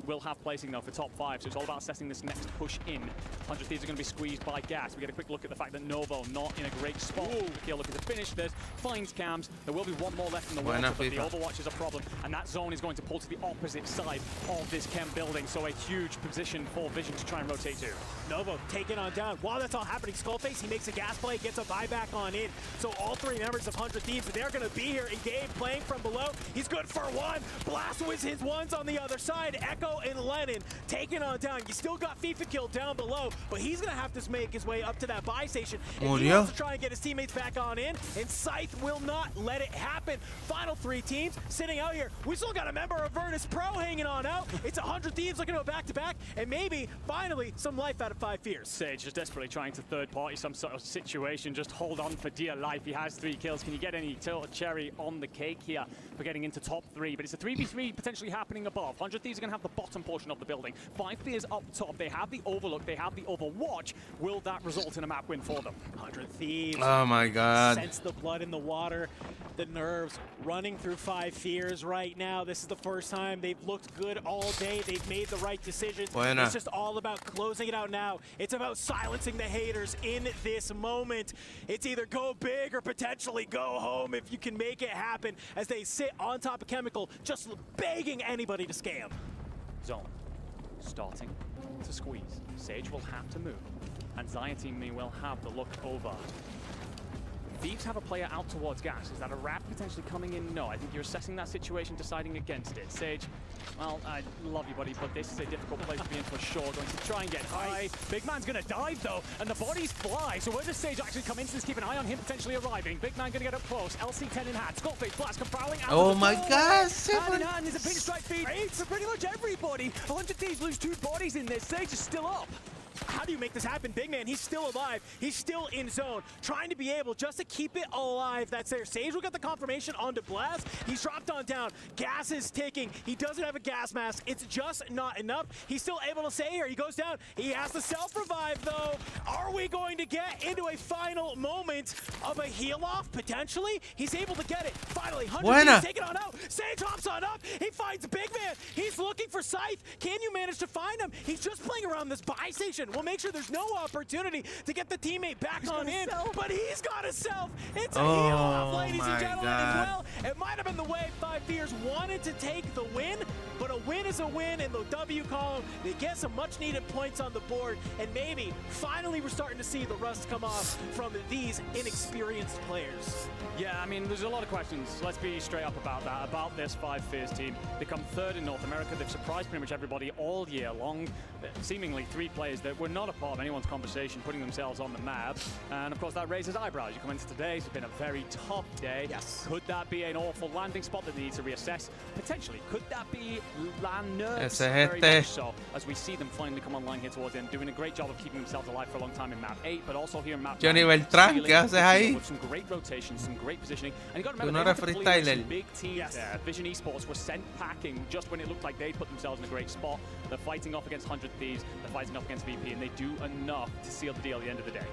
will have placing though for top 5, so it's all about assessing this next push in. 100 Thieves are going to be squeezed by gas. We get a quick look at the fact that Novo not in a great spot. Kill looking to finish this, finds cams. There will be one more left in the water, but the Overwatch is a problem, and that zone is going to pull to the opposite side of this Chem building, so a huge position for Vision to try and rotate to. Novo taken on down. While that's all happening, Skullface, he makes a gas play, gets a buyback on in. So all 3 members of 100 Thieves, they're going to be here in game, playing from below. He's good for 1. Blast was his ones on the other side. Echo and Lennon taken on down. You still got FIFA kill down below, but he's going to have to make his way up to that buy station. And he wants to try and get his teammates back on in, and Scythe will not let it happen. Final 3 teams sitting out here. We still got a member of Virtus Pro hanging on out. It's 100 Thieves looking to go back-to-back, and maybe, finally, some life out of 5 fears. Sage just desperately trying to third-party some sort of situation. Just hold on for dear life. He has 3 kills. Can you get any cherry on the cake here for getting into top 3? But it's a 3v3 potentially happening above. 100 Thieves are going to have the bottom portion of the building. 5 fears up top. They have the overlook. They have the overwatch. Will that result in a map win for them? 100 Thieves. Oh my God. Sense the blood in the water. The nerves running through 5 fears right now. This is the first time they've looked good all day. They've made the right decisions. It's just all about closing it out now. It's about silencing the haters in this moment. It's either go big or potentially go home if you can make it happen, as they sit on top of Chemical, just begging anybody to scam. Zone starting to squeeze. Sage will have to move. Anxiety may well have the look over. Thieves have a player out towards gas. Is that a wrap potentially coming in? No, I think you're assessing that situation, deciding against it. Sage, well, I love you, buddy, but this is a difficult place to be in for sure. Going to try and get high. Big man's going to dive, though, and the bodies fly. So where does Sage actually come into this? Keep an eye on him potentially arriving. Big man going to get up close. LC10 in hand. Skullface blast come prowling out. Oh my God! Hand in hand is a pinstripe feed for pretty much everybody. 100 Thieves lose 2 bodies in this. Sage is still up. how do you make this happen? Big man, he's still alive. He's still in zone, trying to be able just to keep it alive. That's there. Sage will get the confirmation onto Blast. He's dropped on down. Gas is ticking. He doesn't have a gas mask. It's just not enough. He's still able to stay here. He goes down. He has to self-revive, though. Are we going to get into a final moment of a heal-off, potentially? He's able to get it. Finally, 100 take it on out. Sage hops on up. He finds Big Man. He's looking for Scythe. Can you manage to find him? He's just playing around this buy station. We'll make sure there's no opportunity to get the teammate back on in, but he's got a self. It's a heal-off, ladies and gentlemen, as well. It might have been the way 5 Fears wanted to take the win, but a win is a win in the W column. They get some much-needed points on the board, and maybe finally we're starting to see the rust come off from these inexperienced players. Yeah, I mean, there's a lot of questions. Let's be straight up about that, about this 5 Fears team. They come 3rd in North America. They've surprised pretty much everybody all year long. Seemingly 3 players that were not a part of anyone's conversation, putting themselves on the map. And of course, that raises eyebrows. You come into today, it's been a very tough day. Yes. Could that be an awful landing spot that they need to reassess? Potentially. Could that be land nerves? Ese Very es much so, as we see them finally come online here towards the end, doing a great job of keeping themselves alive for a long time in map 8, but also here in map 9. Johnny Beltrán, ¿qué haces ahí? With some great rotations, some great positioning. And you got to Tú remember, no they eres had to clear freestyler. some big teams there. Vision Esports were sent packing just when it looked like they'd put themselves in a great spot. They're fighting off against 100 Thieves, they're fighting off against VP, and they do enough to seal the deal at the end of the day.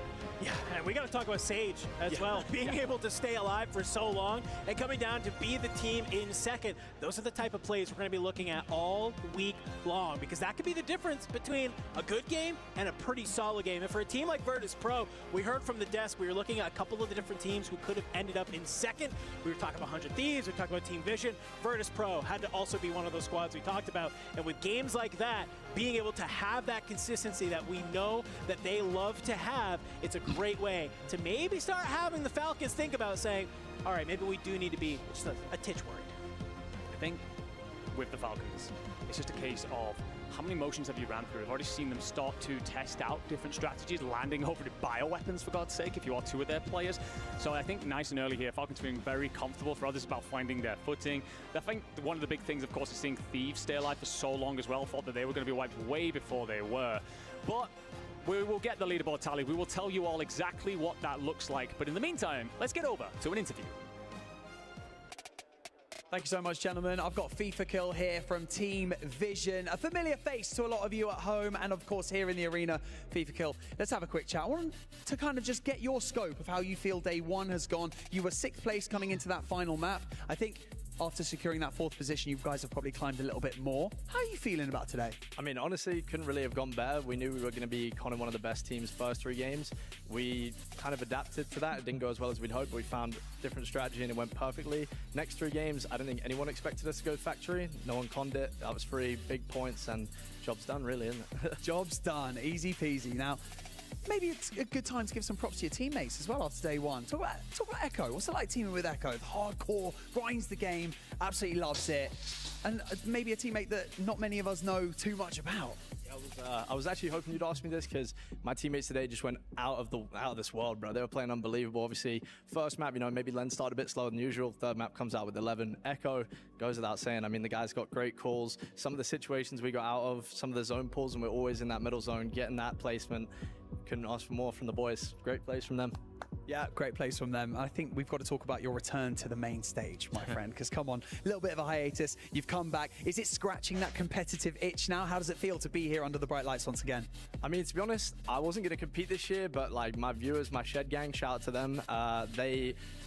Yeah, and we got to talk about Sage as well. Being able to stay alive for so long and coming down to be the team in second. Those are the type of plays we're going to be looking at all week long, because that could be the difference between a good game and a pretty solid game. And for a team like Virtus Pro, we heard from the desk, we were looking at a couple of the different teams who could have ended up in second. We were talking about 100 Thieves, we were talking about Team Vision. Virtus Pro had to also be one of those squads we talked about. And with games like that, being able to have that consistency that we know that they love to have, it's a great way to maybe start having the Falcons think about saying, all right, maybe we do need to be just a titch worried. I think with the Falcons, it's just a case of how many motions have you ran through? I've already seen them start to test out different strategies, landing over to bioweapons, for God's sake, if you are 2 of their players. So I think nice and early here, Falcons feeling very comfortable. For others, about finding their footing. I think one of the big things, of course, is seeing Thieves stay alive for so long as well. Thought that they were going to be wiped way before they were. But we will get the leaderboard tally. We will tell you all exactly what that looks like. But in the meantime, let's get over to an interview. Thank you so much, gentlemen. I've got FIFA Kill here from Team Vision, a familiar face to a lot of you at home and, of course, here in the arena, FIFA Kill. Let's have a quick chat. I want to kind of just get your scope of how you feel day 1 has gone. You were 6th place coming into that final map. I think after securing that 4th position, you guys have probably climbed a little bit more. How are you feeling about today? I mean, honestly, couldn't really have gone better. We knew we were going to be kind of one of the best teams first 3 games. We kind of adapted to that. It didn't go as well as we'd hoped, but we found different strategy and it went perfectly. Next 3 games, I don't think anyone expected us to go factory. No one conned it. That was free, big points, and job's done, really, isn't it? Job's done. Easy peasy. Now, maybe it's a good time to give some props to your teammates as well after day 1. Talk about Echo. What's it like teaming with Echo? Hardcore, grinds the game, absolutely loves it. And maybe a teammate that not many of us know too much about. I was actually hoping you'd ask me this, because my teammates today just went out of this world, bro. They were playing unbelievable. Obviously, first map, you know, maybe Len started a bit slower than usual. 3rd map comes out with 11. Echo goes without saying. I mean, the guys got great calls. Some of the situations we got out of, some of the zone pulls, and we're always in that middle zone, getting that placement. Couldn't ask for more from the boys. Great plays from them. Yeah, great plays from them. I think we've got to talk about your return to the main stage, my friend, because come on, a little bit of a hiatus. You've come back. Is it scratching that competitive itch now? How does it feel to be here under the bright lights once again? I mean, to be honest, I wasn't going to compete this year, but like my viewers, my Shed gang, shout out to them.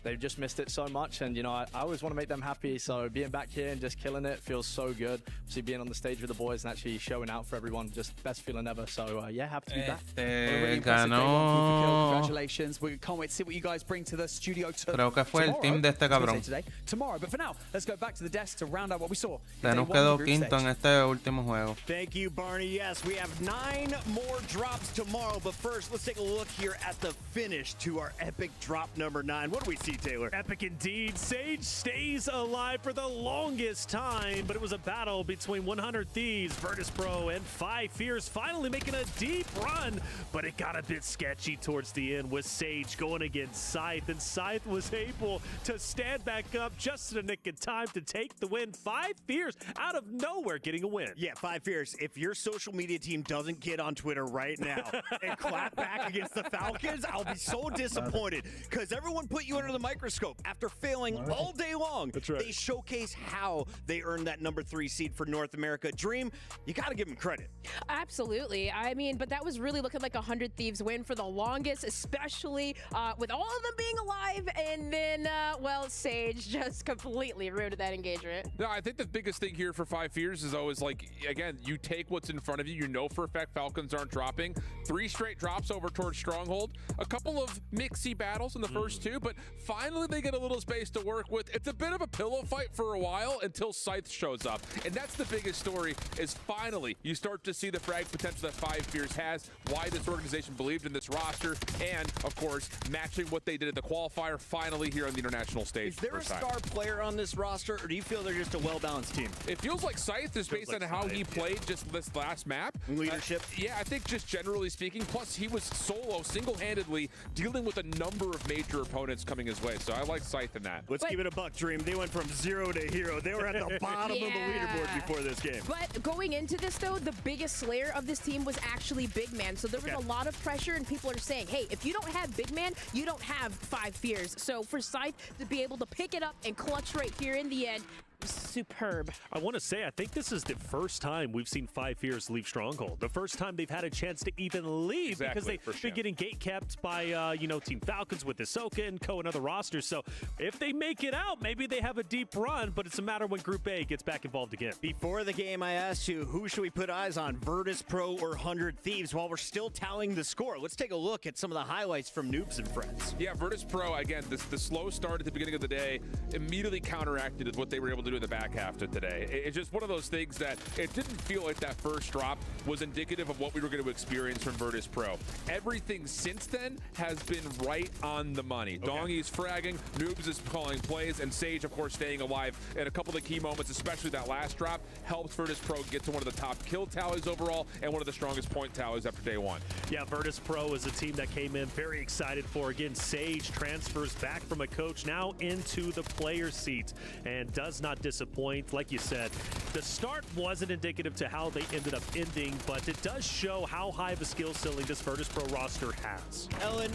They've just missed it so much, and you know, I always want to make them happy. So being back here and just killing it feels so good. See, being on the stage with the boys and actually showing out for everyone, just best feeling ever. So yeah, happy to be back. Really ganó. Congratulations. We can't wait to see what you guys bring to the studio Creo que fue el team de este cabrón. Tomorrow, but for now, let's go back to the desk to round out what we saw. Nos quedó quinto en este último juego. Thank you, Barney. Yes, we have 9 more drops tomorrow, but first, let's take a look here at the finish to our epic drop number 9. What do we see, Taylor? Epic indeed. Sage stays alive for the longest time, but it was a battle between 100 Thieves, Virtus Pro, and 5 Fears finally making a deep run, but it got a bit sketchy towards the end with Sage Sage going against Scythe, and Scythe was able to stand back up just in the nick of time to take the win. 5 Fears out of nowhere getting a win. Yeah, 5 Fears. If your social media team doesn't get on Twitter right now and clap back against the Falcons, I'll be so disappointed because everyone put you under the microscope after failing all day long. That's right. They showcase how they earned that number 3 seed for North America. Dream, you got to give them credit. Absolutely. I mean, but that was really looking like a 100 Thieves win for the longest, especially with all of them being alive. And then, well, Sage just completely ruined that engagement. No, I think the biggest thing here for 5 Fears is always like, again, you take what's in front of you. You know for a fact Falcons aren't dropping. 3 straight drops over towards Stronghold. A couple of mixy battles in the first 2, but finally they get a little space to work with. It's a bit of a pillow fight for a while until Scythe shows up. And that's the biggest story, is finally you start to see the frag potential that 5 Fears has, why this organization believed in this roster, and, of course, matching what they did at the qualifier finally here on the international stage. Is there a star player on this roster, or do you feel they're just a well-balanced team? It feels like Scythe is based on how he played just this last map. Leadership? Yeah, I think just generally speaking. Plus, he was solo, single-handedly, dealing with a number of major opponents coming his way. So I like Scythe in that. Let's give it a buck, Dream. They went from 0 to hero. They were at the bottom of the leaderboard before this game. But going into this, though, the biggest slayer of this team was actually Big Man. So there was a lot of pressure, and people are saying, hey, if you don't have Big Man, you don't have 5 Fears. So for Scythe to be able to pick it up and clutch right here in the end, superb. I want to say, I think this is the first time we've seen 5 Fears leave Stronghold. The first time they've had a chance to even leave, because they've been getting gate kept by, you know, Team Falcons with Ahsoka and Co and other rosters. So if they make it out, maybe they have a deep run, but it's a matter when Group A gets back involved again. Before the game, I asked you, who should we put eyes on, Virtus Pro or 100 Thieves? While we're still tallying the score, let's take a look at some of the highlights from Noobs and Friends. Yeah, Virtus Pro, again, the slow start at the beginning of the day immediately counteracted with what they were able to do in the back half of today. It's just one of those things that it didn't feel like that first drop was indicative of what we were going to experience from Virtus Pro. Everything since then has been right on the money. Dongy's fragging, Noobs is calling plays, and Sage, of course, staying alive. And a couple of the key moments, especially that last drop, helped Virtus Pro get to one of the top kill tallies overall and one of the strongest point tallies after day 1. Yeah, Virtus Pro is a team that came in very excited for. Again, Sage transfers back from a coach now into the player seat and does not disappoint. Like you said, the start wasn't indicative to how they ended up ending, but it does show how high of a skill ceiling this Virtus Pro roster has. Ellen,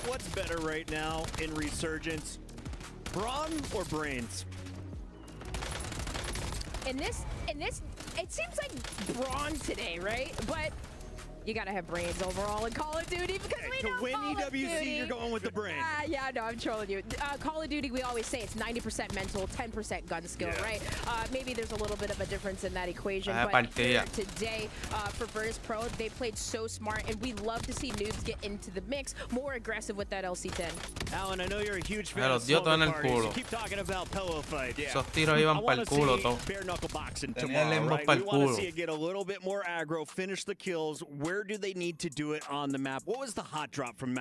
what's better right now in Resurgence, brawn or brains? In this, it seems like brawn today, right? But you gotta have brains overall in Call of Duty, because we know to win Call of EWC, Duty, you're going with the brain. Yeah, no, I'm trolling you. Call of Duty, we always say it's 90% mental, 10% gun skill, right? Maybe there's a little bit of a difference in that equation, but here today for Virtus Pro, they played so smart, and we love to see Noobs get into the mix, more aggressive with that LC-10. Alan, I know you're a huge fan los of dio todo en el parties. culo. You keep talking about pillow fight. Esos tiros iban para el culo todo. Bare knuckle boxing Tenía tomorrow, lembos right? para We el want to culo. see it get a little bit more aggro, finish the kills. Where do they need to do it on the map? What was the hot drop from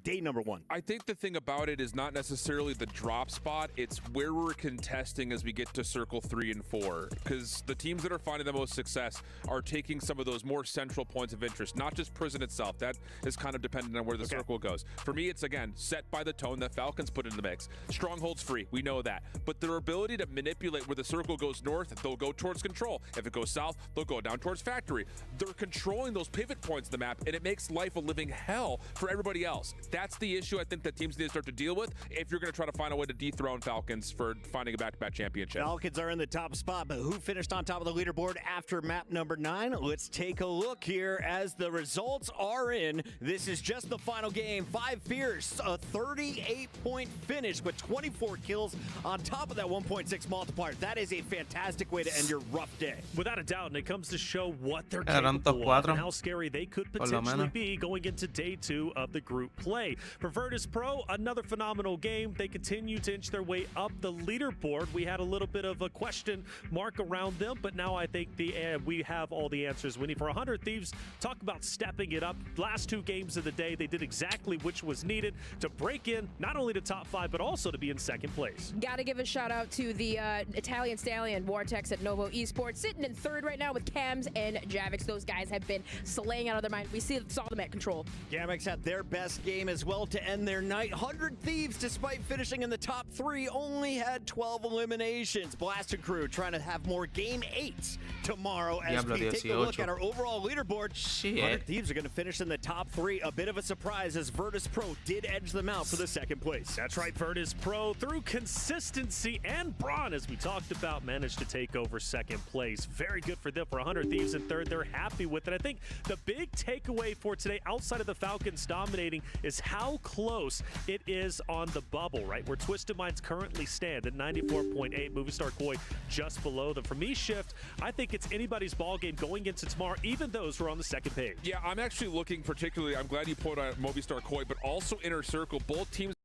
day number 1? I think the thing about it is not necessarily the drop spot, it's where we're contesting as we get to circle 3 and 4, because the teams that are finding the most success are taking some of those more central points of interest, not just prison itself. That is kind of dependent on where the circle goes. For me, it's again set by the tone that Falcons put in the mix. Stronghold's free, we know that, but their ability to manipulate where the circle goes north, they'll go towards control. If it goes south, they'll go down towards factory. They're controlling those pivot points in the map, and it makes life a living hell for everybody else. That's the issue I think that teams need to start to deal with if you're going to try to find a way to dethrone Falcons for finding a back-to-back championship. Falcons are in the top spot, but who finished on top of the leaderboard after map number 9? Let's take a look here as the results are in. This is just the final game. 5 Fears, a 38-point finish with 24 kills on top of that 1.6 multiplier. That is a fantastic way to end your rough day. Without a doubt, and it comes to show what they're Eran capable of and 4. how scary they could potentially be going into day 2 of the group play. For Virtus Pro, another phenomenal game. They continue to inch their way up the leaderboard. We had a little bit of a question mark around them, but now I think we have all the answers we need. For 100 Thieves, talk about stepping it up. Last 2 games of the day, they did exactly which was needed to break in not only to top 5, but also to be in 2nd place. Gotta give a shout out to the Italian Stallion Vortex at Novo Esports, sitting in 3rd right now with Cams and Javix. Those guys have been slaying out of their mind. We saw them at control. Gamex had their best game as well to end their night. 100 Thieves, despite finishing in the top 3, only had 12 eliminations. Blast and Crew trying to have more game 8s tomorrow as we take a look at our overall leaderboard. 100 Thieves are going to finish in the top 3. A bit of a surprise as Virtus Pro did edge them out for the second place. That's right, Virtus Pro, through consistency and brawn, as we talked about, managed to take over second place. Very good for them. For 100 Thieves in third, they're happy with it. I think the big takeaway for today, outside of the Falcons dominating, is how close it is on the bubble, right? Where Twisted Minds currently stand at 94.8, Movie Star Koi just below them. For me, Shift, I think it's anybody's ball game going into tomorrow, even those who are on the second page. Yeah, I'm actually looking particularly, I'm glad you put out Movistar Koi, but also Inner Circle. Both teams.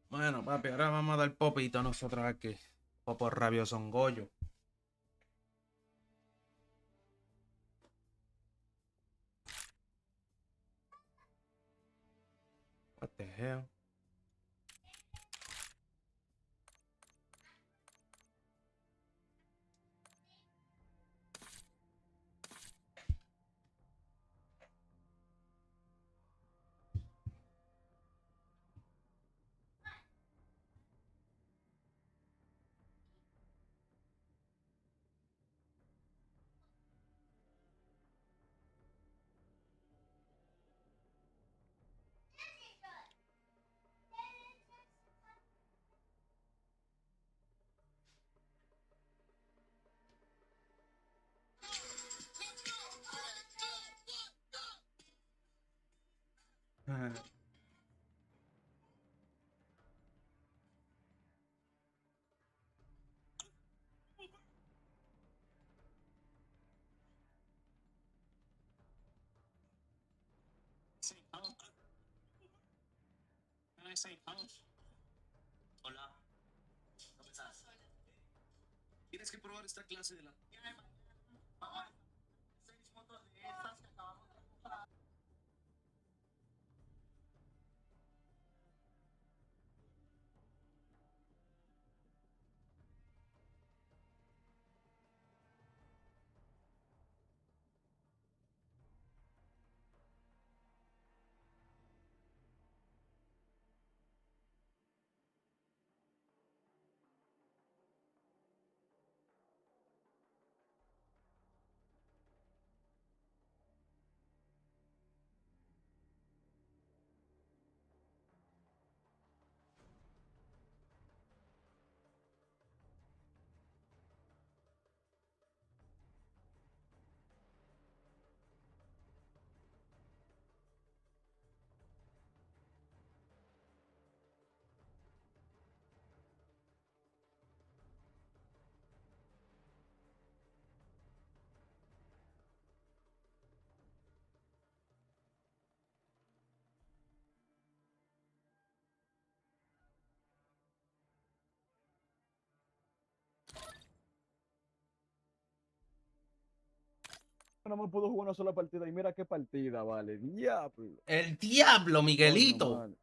Bueno, papi, ahora vamos a dar popito nosotros aquí. Popo rabioso Goyo. What the hell? Hola, ¿cómo estás? Tienes que probar esta clase de la... No me pudo jugar una sola partida y mira qué partida, vale. Diablo. El diablo, Miguelito. Coño,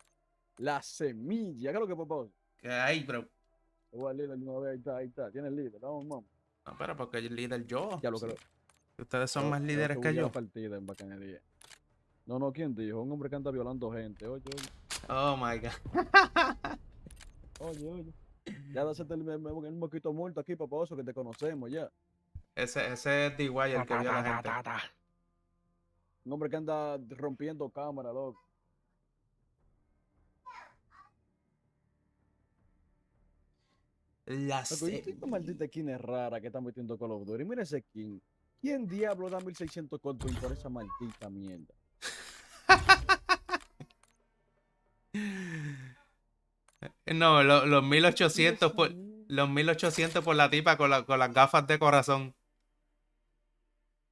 la semilla. ¿Qué es lo que papá? ¿Qué hay, bro? Voy al líder de una vez. Ahí está. Tiene el líder. Vamos, vamos. No, pero porque el líder yo. Ya lo creo. Ustedes son más líderes que yo. Partida en bacanería. No, ¿quién dijo? Un hombre que anda violando gente. Oye. Oh my God. Oye. Ya de hacerte el moquito muerto aquí, papá, que te conocemos ya. Ese es DY el que vio a la gente. Un hombre que anda rompiendo cámara, loco. Esta maldita skin es rara que están metiendo Call of Duty. Mira ese skin. ¿Quién diablo da 1600 coins por esa maldita mierda? No, los 1800 por los 1800 por la tipa con las gafas de corazón.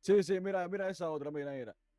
Sí, mira esa otra, mira.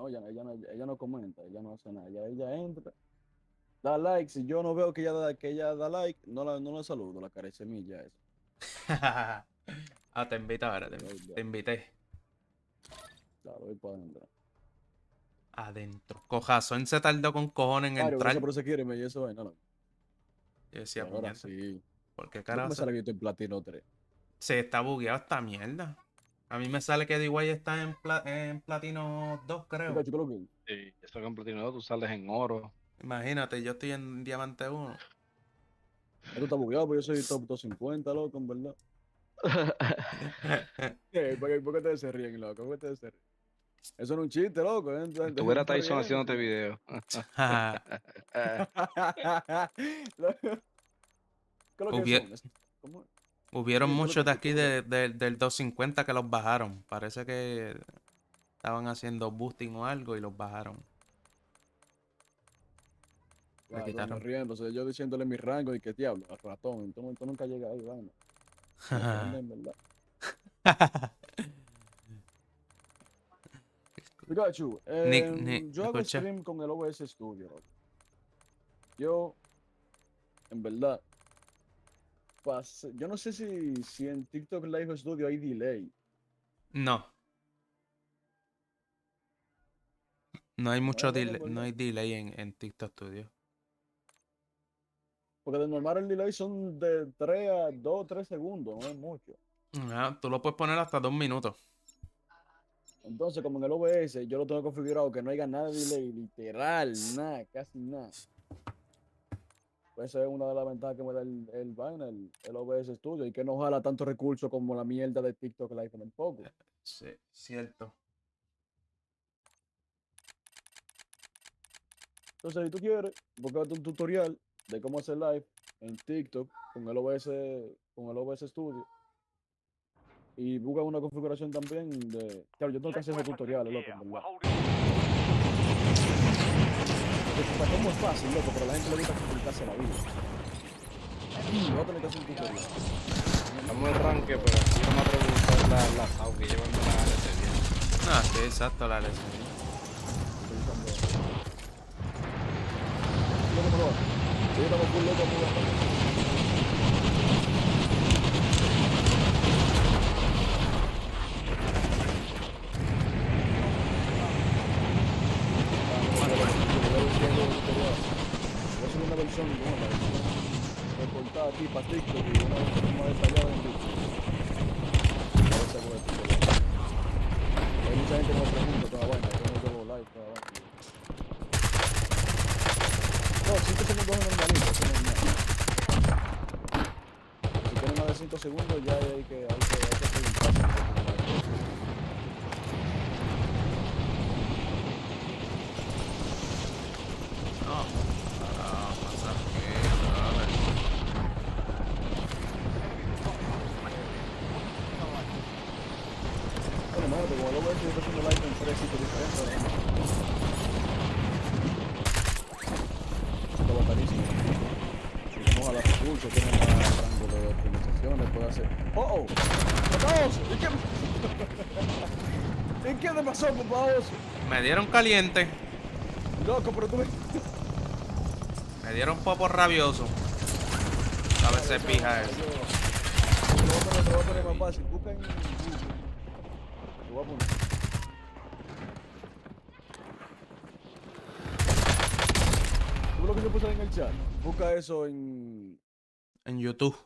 No, ella no comenta, ella no hace nada. Ella entra, da like. Si yo no veo que ella da like, no la saludo, la cara de semilla eso. Ah, te invito ahora, te invité. Claro, voy para adentro. Adentro. Cojazón se tardó con cojones en Mario, entrar. gracias por ese quiere, y eso, no. Yo decía, ahora puñeta, sí. ¿por qué ¿Cómo carajo? me sale que yo estoy en platino 3? Se está bugueado esta mierda. A mí me sale que DY está en platino 2, creo. Sí, eso que en platino 2 tú sales en oro. Imagínate, yo estoy en diamante 1. Esto está bugueado, porque yo soy top 250, loco, en verdad. ¿Por qué ustedes se ríen, loco? ¿Por qué ustedes se ríen? Eso no es un chiste, loco. Tuviera Tyson haciéndote video. ¿Qué es lo que son? ¿Cómo? Hubieron ¿Qué es lo muchos de que- aquí del 250 que los bajaron. Parece que estaban haciendo boosting o algo y los bajaron. Le Claro, quitaron. me riéndose, yo diciéndole mi rango y que diablo, ratón. Entonces nunca llega ahí, vaina. Me ofende, en verdad. Pikachu, yo hago escucha. stream con el OBS Studio. Loco. Yo, en verdad, yo no sé si en TikTok Live Studio hay delay. No. No hay mucho bueno, delay, ¿verdad? no hay delay en TikTok Studio. Porque de normal el delay son de 3 a 2 3 segundos, no es mucho. Tú lo puedes poner hasta 2 minutos. Entonces, como en el OBS, yo lo tengo configurado que no haya nada de delay, literal, nada, casi nada. Pues esa es una de las ventajas que me da el vaina, el OBS Studio, y que no jala tanto recursos como la mierda de TikTok Live tampoco. Sí, cierto. Entonces, si tú quieres, búscate un tutorial de cómo hacer live en TikTok con el OBS Studio. Y busca una configuración también de... Claro, yo tengo que hacer esos tutoriales, loco, en verdad. Porque para cómo es fácil, loco, pero a la gente le gusta complicarse la vida. Voy a tener que hacer un tutorial. Estamos en ranque, pero aquí vamos a preguntar la SAU que llevan la LCD. Ah, sí, exacto, la LCD. Sí, estamos full loco, voy a hacer una versión nueva, recortada aquí para TikTok y una versión más detallada en YouTube. Hay mucha gente que me pregunta toda vaina, yo no llevo live toda vaina. No, 5 segundos es normalito, eso no es nada. Si tienen más de 5 segundos ya hay que preguntar. Bueno, imagínate, como lo ves, yo estoy haciendo live en 3 sitios diferentes. Está bacanísimo. Si vamos a la recursos, tienen más rango de optimizaciones, puede hacer... ¡Oh! ¡Oso! ¿Y qué te pasó, papá Oso? Me dieron caliente. Loco, pero tú me... Me dieron popo rabioso. A ver si se pija eso. Te voy a poner más fácil. Busca en Google. Te voy a poner. ¿Tú lo que yo puse en el chat? Busca eso en YouTube.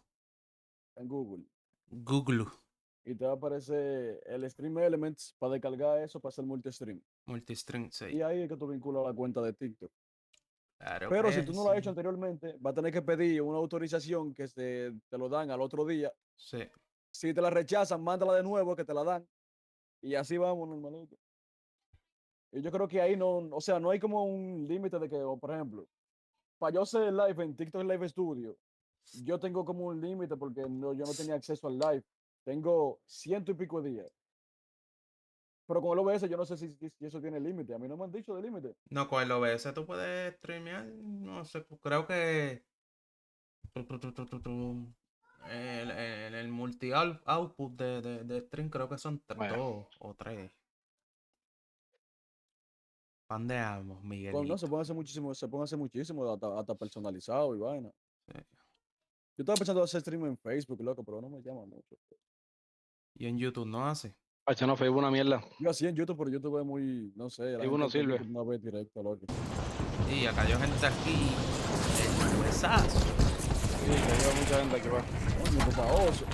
En Google. Google. Y te va a aparecer el Stream Elements para descargar eso para hacer multistream. Multistream, sí. Y ahí es que tú vinculas la cuenta de TikTok. Claro. Pero si tú no lo has hecho anteriormente, vas a tener que pedir una autorización que te lo dan al otro día. Sí. Si te la rechazan, mándala de nuevo que te la dan. Y así vamos, normalito. Y yo creo que ahí no, o sea, no hay como un límite de que, por ejemplo, para yo hacer live en TikTok Live Studio, yo tengo como un límite porque yo no tenía acceso al live. Tengo 100 y pico de días. Pero con el OBS yo no sé si eso tiene límite. A mí no me han dicho de límite. No, con el OBS tú puedes streamear. No sé, creo que el multi output de stream creo que son 2 o 3. Pandeamos, Bueno, Miguelito. no, se puede hacer muchísimo, hasta personalizado y vaina. Sí. Yo estaba pensando en hacer stream en Facebook, loco, pero no me llama mucho. Y en YouTube no hace. Pacho, no, Facebook una mierda. Yo así en YouTube, pero YouTube es muy, no sé, la Facebook no gente sirve. una vez directo, loco. Y acá hay gente aquí. El huesazo. Sí, que hay mucha gente aquí va. Coño, papá oso.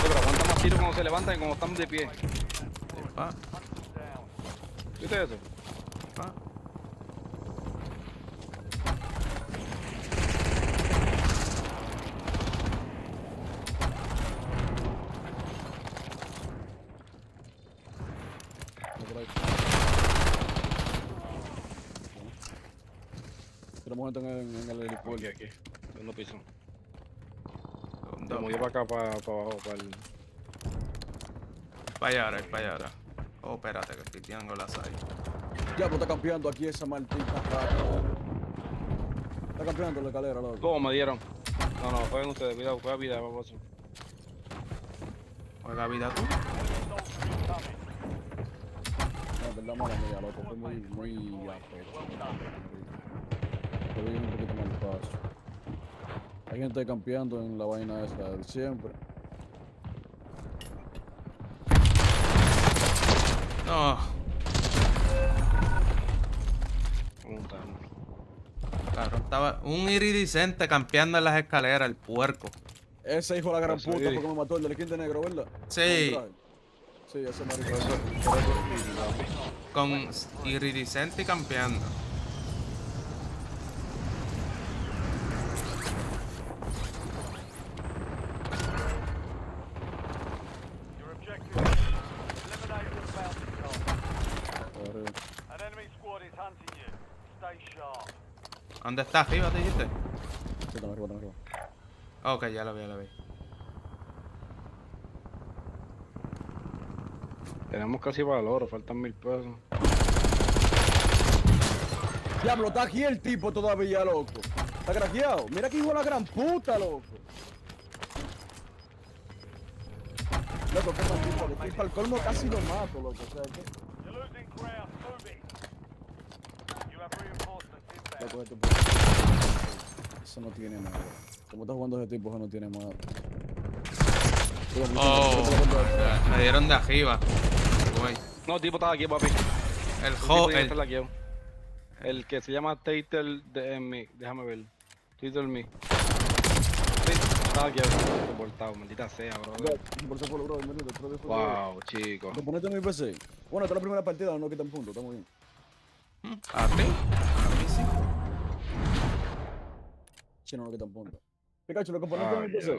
Pero aguanta más tiro cuando se levantan y cuando están de pie. Epa, ¿Viste eso? epa. Tenemos gente en el helipuerto. Aquí. Segundo piso. Como yo para acá, para abajo, para el... Para allá ahora. Oh, espérate, que estoy tirando las ahí. Ya, pero está campeando aquí esa maldita rata. Está campeando la escalera, loco. ¿Cómo me dieron? No, jueguen ustedes, cuidado, juega vida, vamos. Juega vida tú. No, verdad, mala mía, loco. Fue muy afecto. Te vi un poquito más despacio. Hay gente campeando en la vaina esa de siempre. No. Cabrón, estaba un iridiscente campeando en las escaleras, el puerco. Ese hijo de la gran puta fue que me mató el del skin de negro, ¿verdad? Sí. Sí, ese marico. Con iridiscente y campeando. ¿Dónde está? ¿Arriba te dijiste? Sí, está arriba. Ok, ya lo vi. Tenemos casi para el oro, faltan 1000 pesos. Diablo, está aquí el tipo todavía, loco. Está grajeado. Mira que hijo de la gran puta, loco. Loco, qué maldito. Aquí para el colmo casi lo mato, loco. O sea, ¿qué? Loco, este tipo. Eso no tiene nada. Como está jugando ese tipo, eso no tiene nada. Oh, me dieron de arriba. Uy. No, el tipo estaba aquí, papi. El que se llama Tatel de Me. Déjame ver. Tatel Me. Sí, estaba aquí soportado, maldita sea, bro. Por eso fue lo bro, wow, chico. ¿Te ponete en mi PC? Bueno, esta es la primera partida, no quitan puntos, estamos bien. ¿A ti? A mí sí. Sí, no quitan puntos. Pikachu, lo que ponete en mi PC.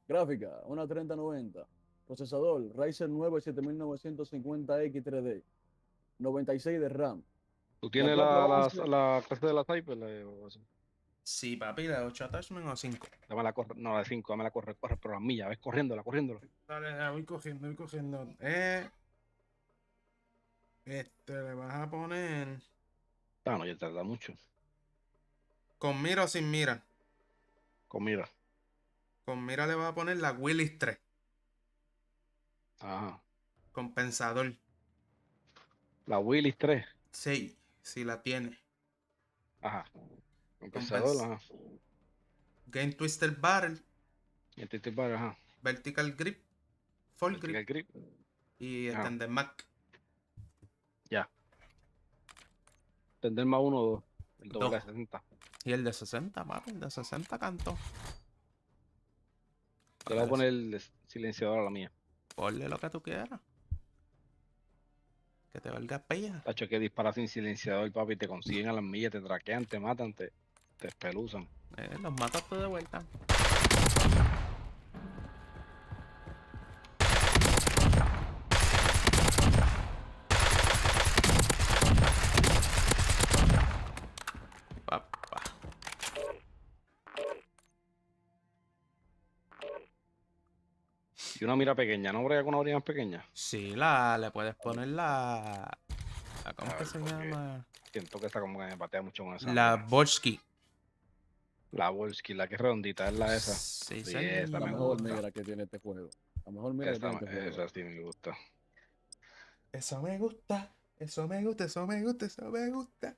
Gráfica, una 3090. Procesador, Ryzen 9 7950X 3D. 96 de RAM. ¿Tú tienes la clase de la Cyber? Sí, papi, la 8 attachment o 5. Dame la corre, no, la de 5, dame la corre por la milla, ves corriéndola. Dale, voy cogiendo. Le vas a poner. Ah, no, ya tarda mucho. ¿Con mira o sin mira? Con mira. Con mira le vas a poner la Willis 3. Ajá. Compensador. La Willis 3. Sí, si la tiene. Ajá. Compensador, ajá. Game Twister Barrel. Game Twister Barrel, ajá. Vertical Grip. Full Vertical grip. Y ajá. Extender Mac. Ya. Extender más 1 o 2. El doble de 60. Y el de 60, papi. El de 60 cantó. Yo le voy a poner el silenciador a la mía. Ponle lo que tú quieras. Que te valga pella. Tacho, que disparas sin silenciador, papi. Te consiguen a las millas, te traquean, te matan, te espeluzan. Los matas tú de vuelta. Y una mira pequeña, ¿no brega con una orilla más pequeña? Sí, le puedes poner la ¿cómo es que se llama? Siento que está como que me patea mucho con esa. La Volsky. La Volsky, la que es redondita, es la esa. Sí, esa la mejor negra que tiene este juego. A lo mejor mira que tiene que jugar. Esa sí me gusta. Eso me gusta, eso me gusta, eso me gusta, eso me gusta.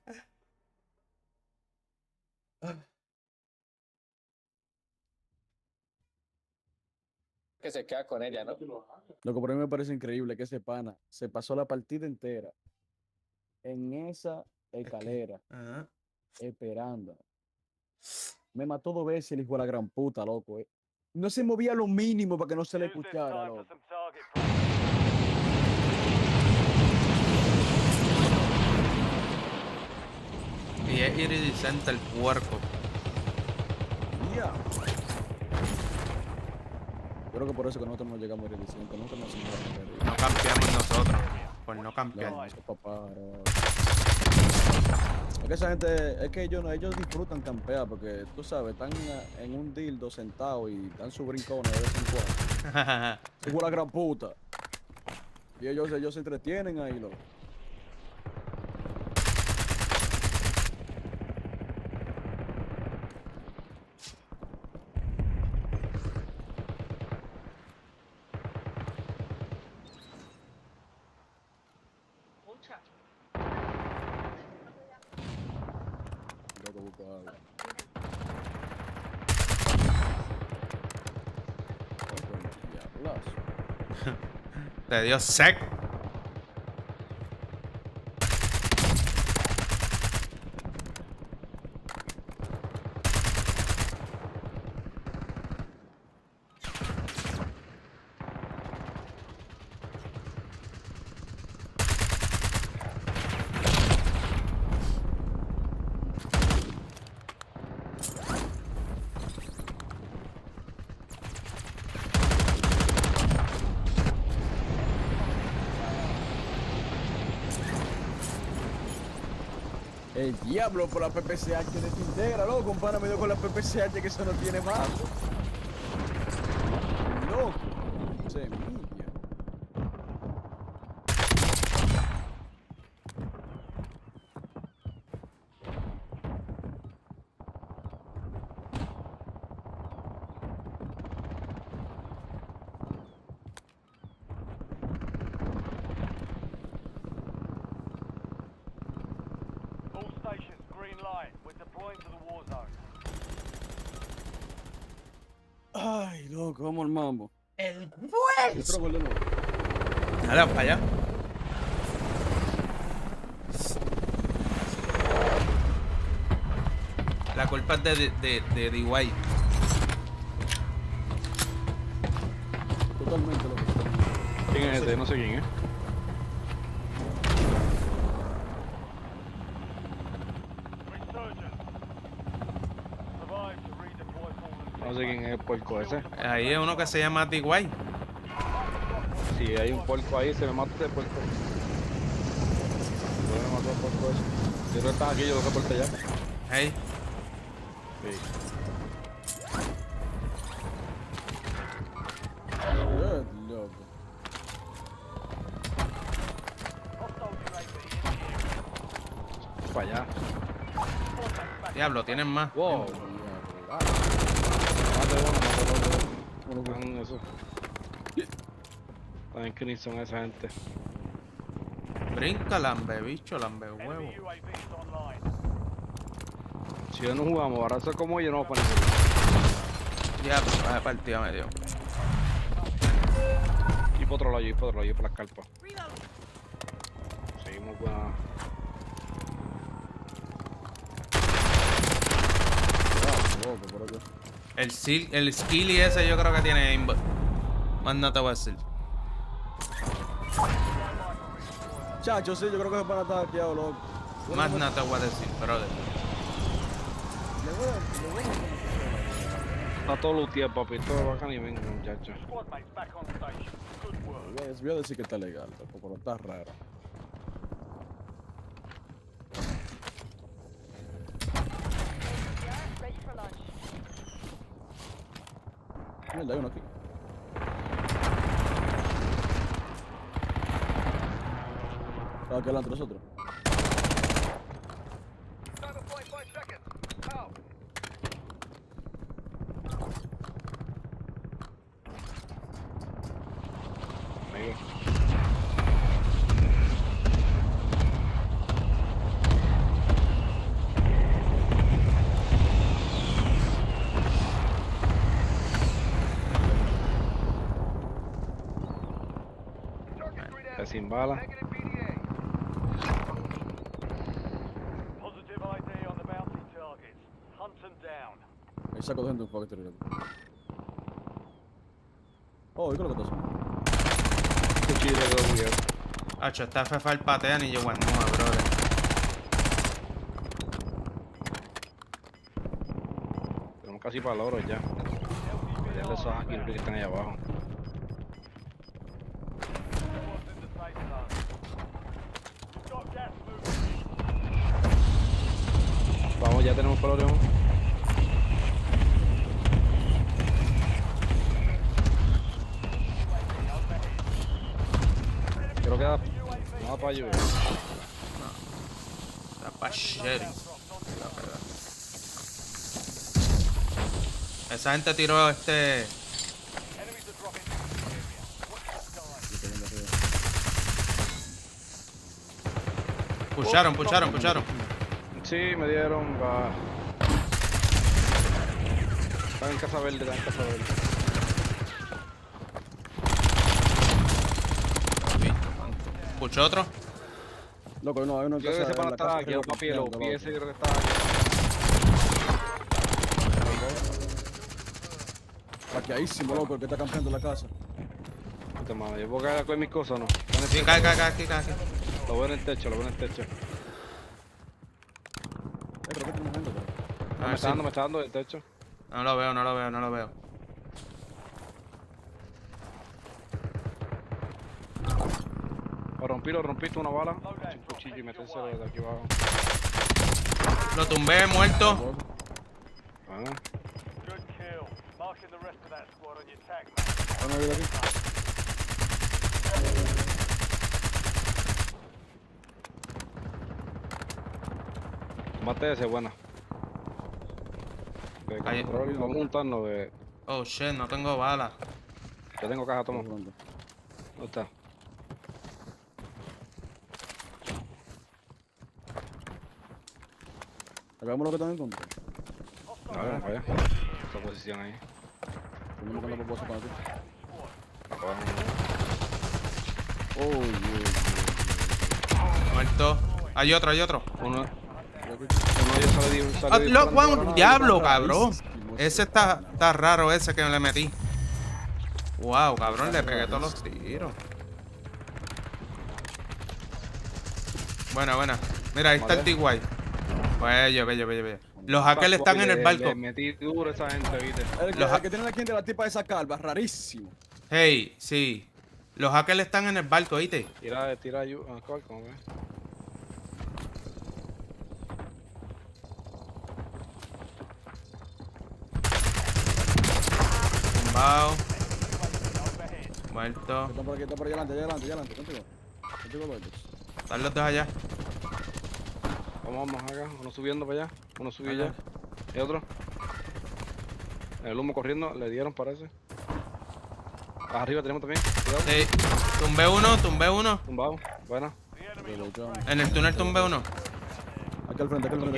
Que se queda con ella, ¿no? Lo que por mí me parece increíble que ese pana se pasó la partida entera en esa escalera, esperando. Me mató 2 veces el hijo de la gran puta, loco, No se movía lo mínimo para que no se le escuchara, loco. Y es iridiscente el puerco. Yeah. Yo creo que por eso que nosotros no llegamos a iridiscente. Nosotros no hacemos No campeamos nosotros. Por no campear. No, eso, papá, es que esa gente, es que ellos disfrutan campear porque tú sabes, están en un dildo sentados y dan sus brincones de vez en cuando. Hijo de la gran puta. Y ellos se entretienen ahí, loco. Te dio sec. El diablo por la PPCH desintegra, loco. Compárame con la PPCH que eso no tiene más. Loco. Semilla. Ay, loco, vamos al mambo. El Otro gol de nuevo. Dale, para allá. La culpa es de DY. Totalmente loco. ¿Quién es ese? No sé quién es. No sé quién es el puerco ese. Ahí es uno que se llama DY. Si hay un puerco ahí, se me mata ese puerco. Yo me mato al puerco ese. Si no estás aquí, yo lo reporté ya. Hey. Sí. Loco. Para allá. Diablo, tienen más. Wow. Mate eso. Saben que ni son esa gente. Brinca, lambe, bicho, lambe, huevo. Si ya no jugamos, ahora eso como yo no voy a poner. Ya, pues, partida medio. Y por otro lado, y por otro lado, y por las carpas. Seguimos buena. El skilly ese yo creo que tiene aimbot. Más no te voy a decir. Chacho, sí, yo creo que se para estar aquí, loco. Más no te voy a decir, pero Está todo looteado, papi. Todo bacán y venga, muchacho. Voy a decir que está legal, pero está raro. Mira, hay uno aquí. Estaba aquí adelante nosotros. Sin bala. Ahí saco de gente un poquito. Oh, ¿y qué es lo que está haciendo? Cuchillo de doble. Hacho, esta fefa el patea ni yo guanúa, brother. Tenemos casi para el oro ya. Ya de esos aquí que están ahí abajo. Vamos, ya tenemos para el oro. Creo que da nada para ayudar. Está pa' shit. Esa gente tiró Pusharon. Sí, me dieron. Están en casa verde, Pucho otro. Loco, no, hay uno en casa. Ese para estar aquí, papi, el OP ese creo que está aquí. Hackeadísimo, loco, el que está campeando la casa. Puta madre, ¿yo puedo caer con mis cosas o no? Sí, cae. Lo veo en el techo, Creo que tenemos gente, me está dando el techo. No lo veo. Lo rompiste una bala. Un cuchillo y metérselo desde aquí abajo. Lo tumbé, muerto. Mate ese, buena. Vamos a montarnos de... Oh shit, no tengo bala. Yo tengo caja, toma. ¿Dónde está? Hagamos lo que están en contra. A ver, vaya. Esta posición ahí. Tenemos que andar por para ti. Muerto. Hay otro. Uno ya sale un diablo, cabrón. Ese está raro, ese que le metí. Wow, cabrón, le pegué todos los tiros. Buena. Mira, ahí está el T-White. Bello. Los hackers están en el barco. Le metí duro esa gente, ¿viste? El que tiene aquí de la tipa de esa calva, rarísimo. Hey, sí. Los hackers están en el barco, ¿viste? Tira ¿cuál? ¿Cómo ves? Tumbado. Muerto. Está por aquí, allá adelante. Contigo, Están los dos allá. Vamos acá, uno subiendo para allá, uno subió allá. ¿Y otro? El humo corriendo, le dieron parece. Arriba tenemos también, cuidado. Sí, tumbé uno. Tumbado, buena. En el túnel tumbé uno. Aquí al frente. Roto, un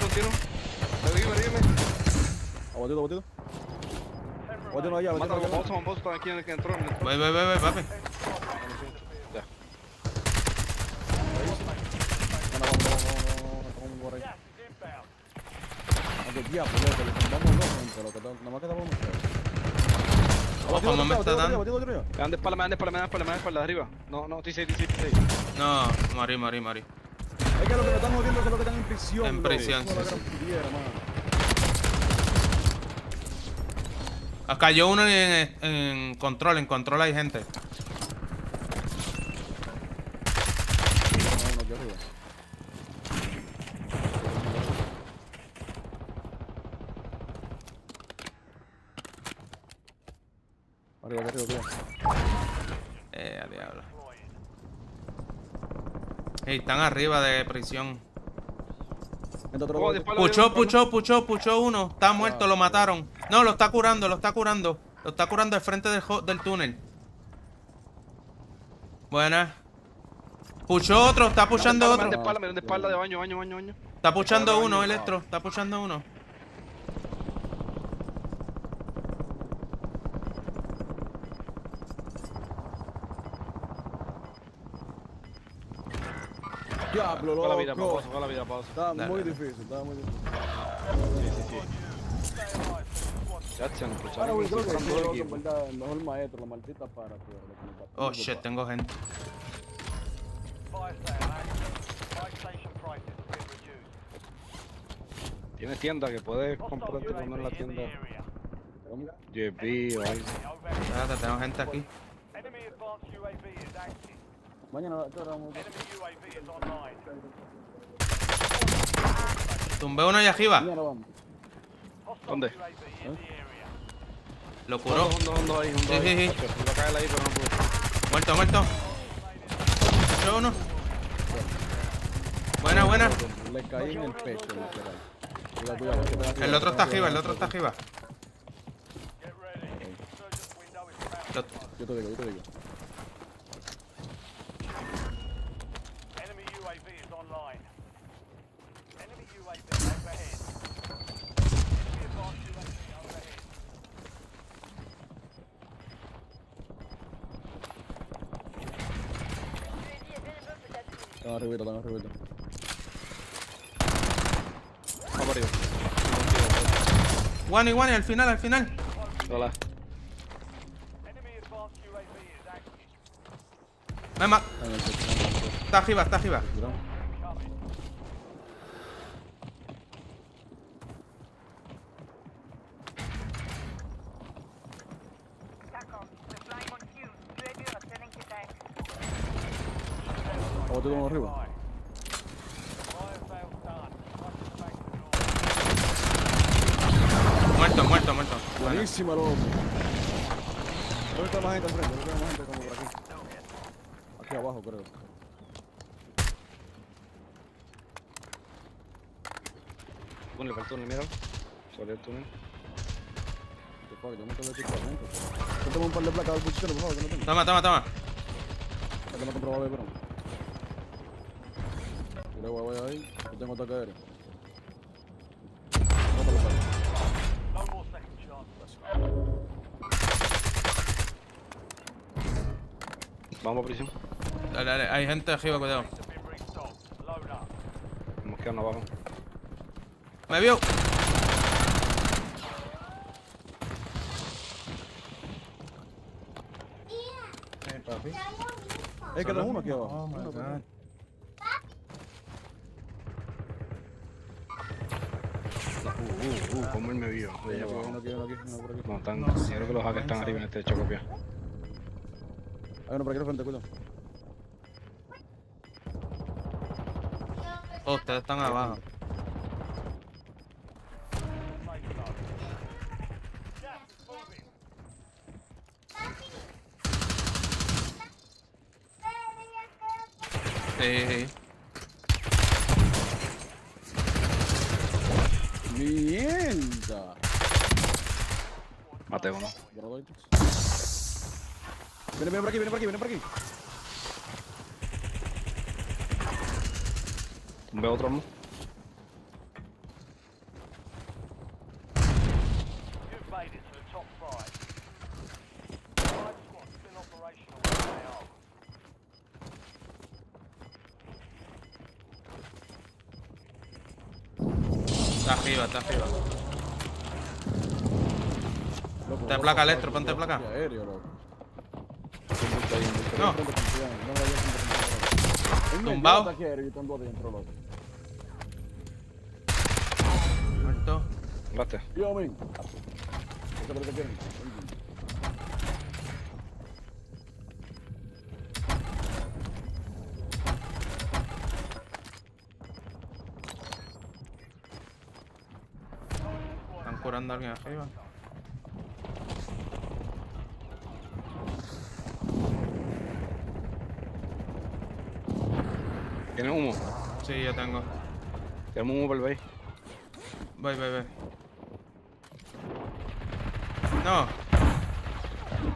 tiro. Revíveme. Abatido. Abatido allá, mátalo, vamos, están aquí en el que entró. Voy, papi. Ya. ¿Cómo me está dando? Me dan de espalda, de arriba. No, T6. No, morí. Es que lo que me están jodiendo es lo que están en prisión. En prisión, sí. Acá cayó uno en control. En control hay gente. Arriba. A diablo. Hey, están arriba de prisión. Puchó uno. Está muerto, lo mataron. No, lo está curando. Lo está curando al frente del túnel. Buena. Pushó otro, está pushando otro. De espalda, de baño. Está pushando uno, Electro. Está pushando uno. Diablo, loco. Con la vida, pausa. Estaba muy difícil, Ya se han escuchado. Ahora, güey, creo que es el mejor maestro, la maldita para. Oh, shit, tengo gente. Tienes tienda que puedes comprarte cuando en la tienda. GB o algo. Espérate, tengo gente aquí. Mañana, Tumbé uno allá arriba. ¿Dónde? Lo curó. Hondo ahí. Sí. Iba a caer ahí, pero no pude. Muerto. Yo uno. Buena. Le caí en el pecho, literal. El otro está arriba. Yo te digo. Están arribita. Vamos arriba. One, al final. Hola. Está arriba. Otro uno arriba. Muerto. Buenísima, loco. ¿Dónde está más gente al frente? ¿Dónde está más gente como por aquí? Aquí abajo, creo. Túnel, mira. Sobre el túnel. Yo me tengo que echar gente. Yo tengo un par de placas de posiciones, por favor, que no tengo. Toma. Que no comprobaba, pero. Mira, voy ahí. Yo tengo ataque aéreo. Vamos a prisión. Dale, hay gente arriba, cuidado. Vamos quedando abajo. Me vio. Es que tengo uno aquí abajo. Oh my God. Cómo él me vio. Uno aquí. No, están. Yo creo que los hackers están arriba en este techo, copia. Hay uno por aquí al frente, cuidado. Oh, ustedes están abajo. Sí. Mierda. Mate uno. Viene por aquí. Veo otro, ¿no? Está arriba. Ponte placa, Electro, ponte placa. No. Tumbado. Muerto. Bate. Yo, men. Están curando a alguien arriba. ¿Tienes humo? Sí, yo tengo. Tenemos humo por el base. Voy. No.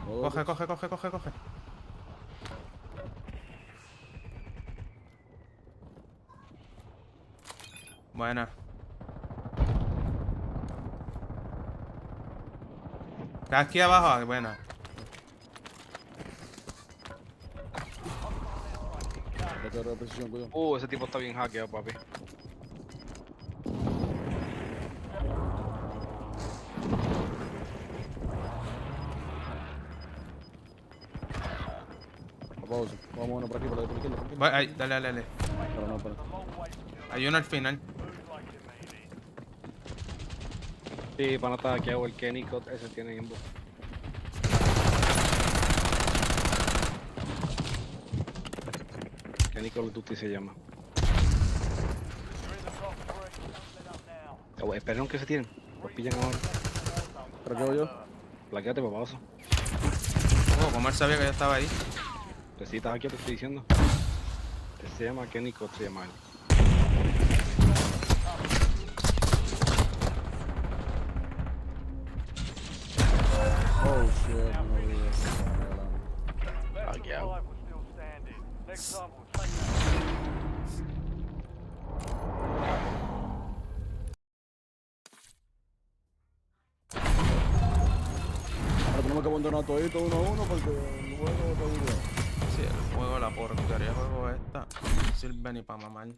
Coge, coge, coge, coge, coge. Buena. Está aquí abajo, buena. Ese tipo está bien hackeado, papi. Pausa. Vamos uno por aquí, por la izquierda. Ahí, dale, dale, dale. Hay uno al final. Sí, para no estar hackeado el Kenny Code, ese tiene inbox. Kenny Call of Duty se llama. Esperen que se tiren. Los pillan ahora. ¿Para qué voy yo? Plaqueate, papazo. Oh, como él sabía que yo estaba ahí. Pues sí, estás aquí, te estoy diciendo. Se llama Kenny Code, se llama él. Oh shit, Hackeado. Ahora tenemos que abandonar todo uno a uno porque el juego está duro. Sí, el juego, la porquería de juego esta. No sirve ni para mamar.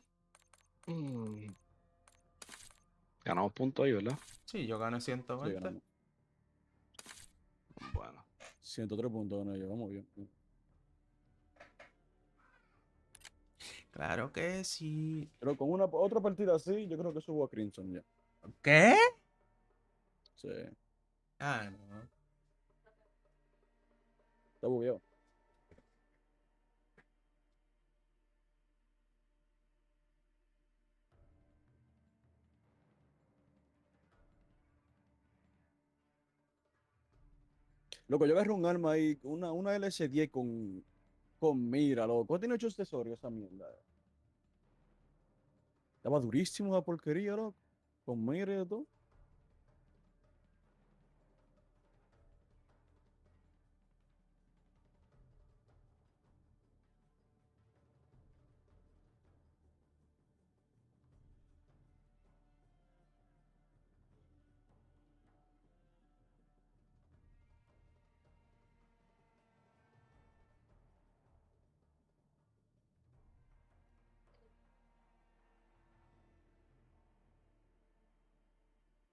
Ganamos puntos ahí, ¿verdad? Sí, yo gané 120. Sí, bueno. 103 puntos gané yo, vamos bien. Claro que sí. Pero con otra partida así, yo creo que subo a Crimson ya. ¿Qué? Sí. Ah, no. Está bugueado. Loco, yo agarré un arma ahí, una LS10 con mira, loco. Tiene 8 accesorios esa mierda. Estaba durísimo la porquería, loco. Con mira y de todo.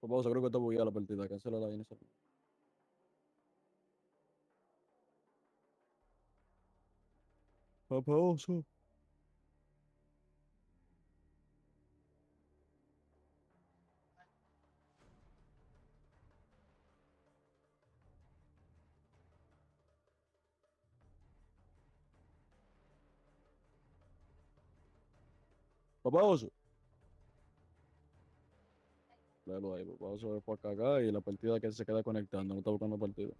Pues vamos, creo que está bugueada la partida. Cancela la esa. Papaoso. Papaoso. Léelo ahí, papaoso es para cagar y la partida que se queda conectando. No está buscando partida.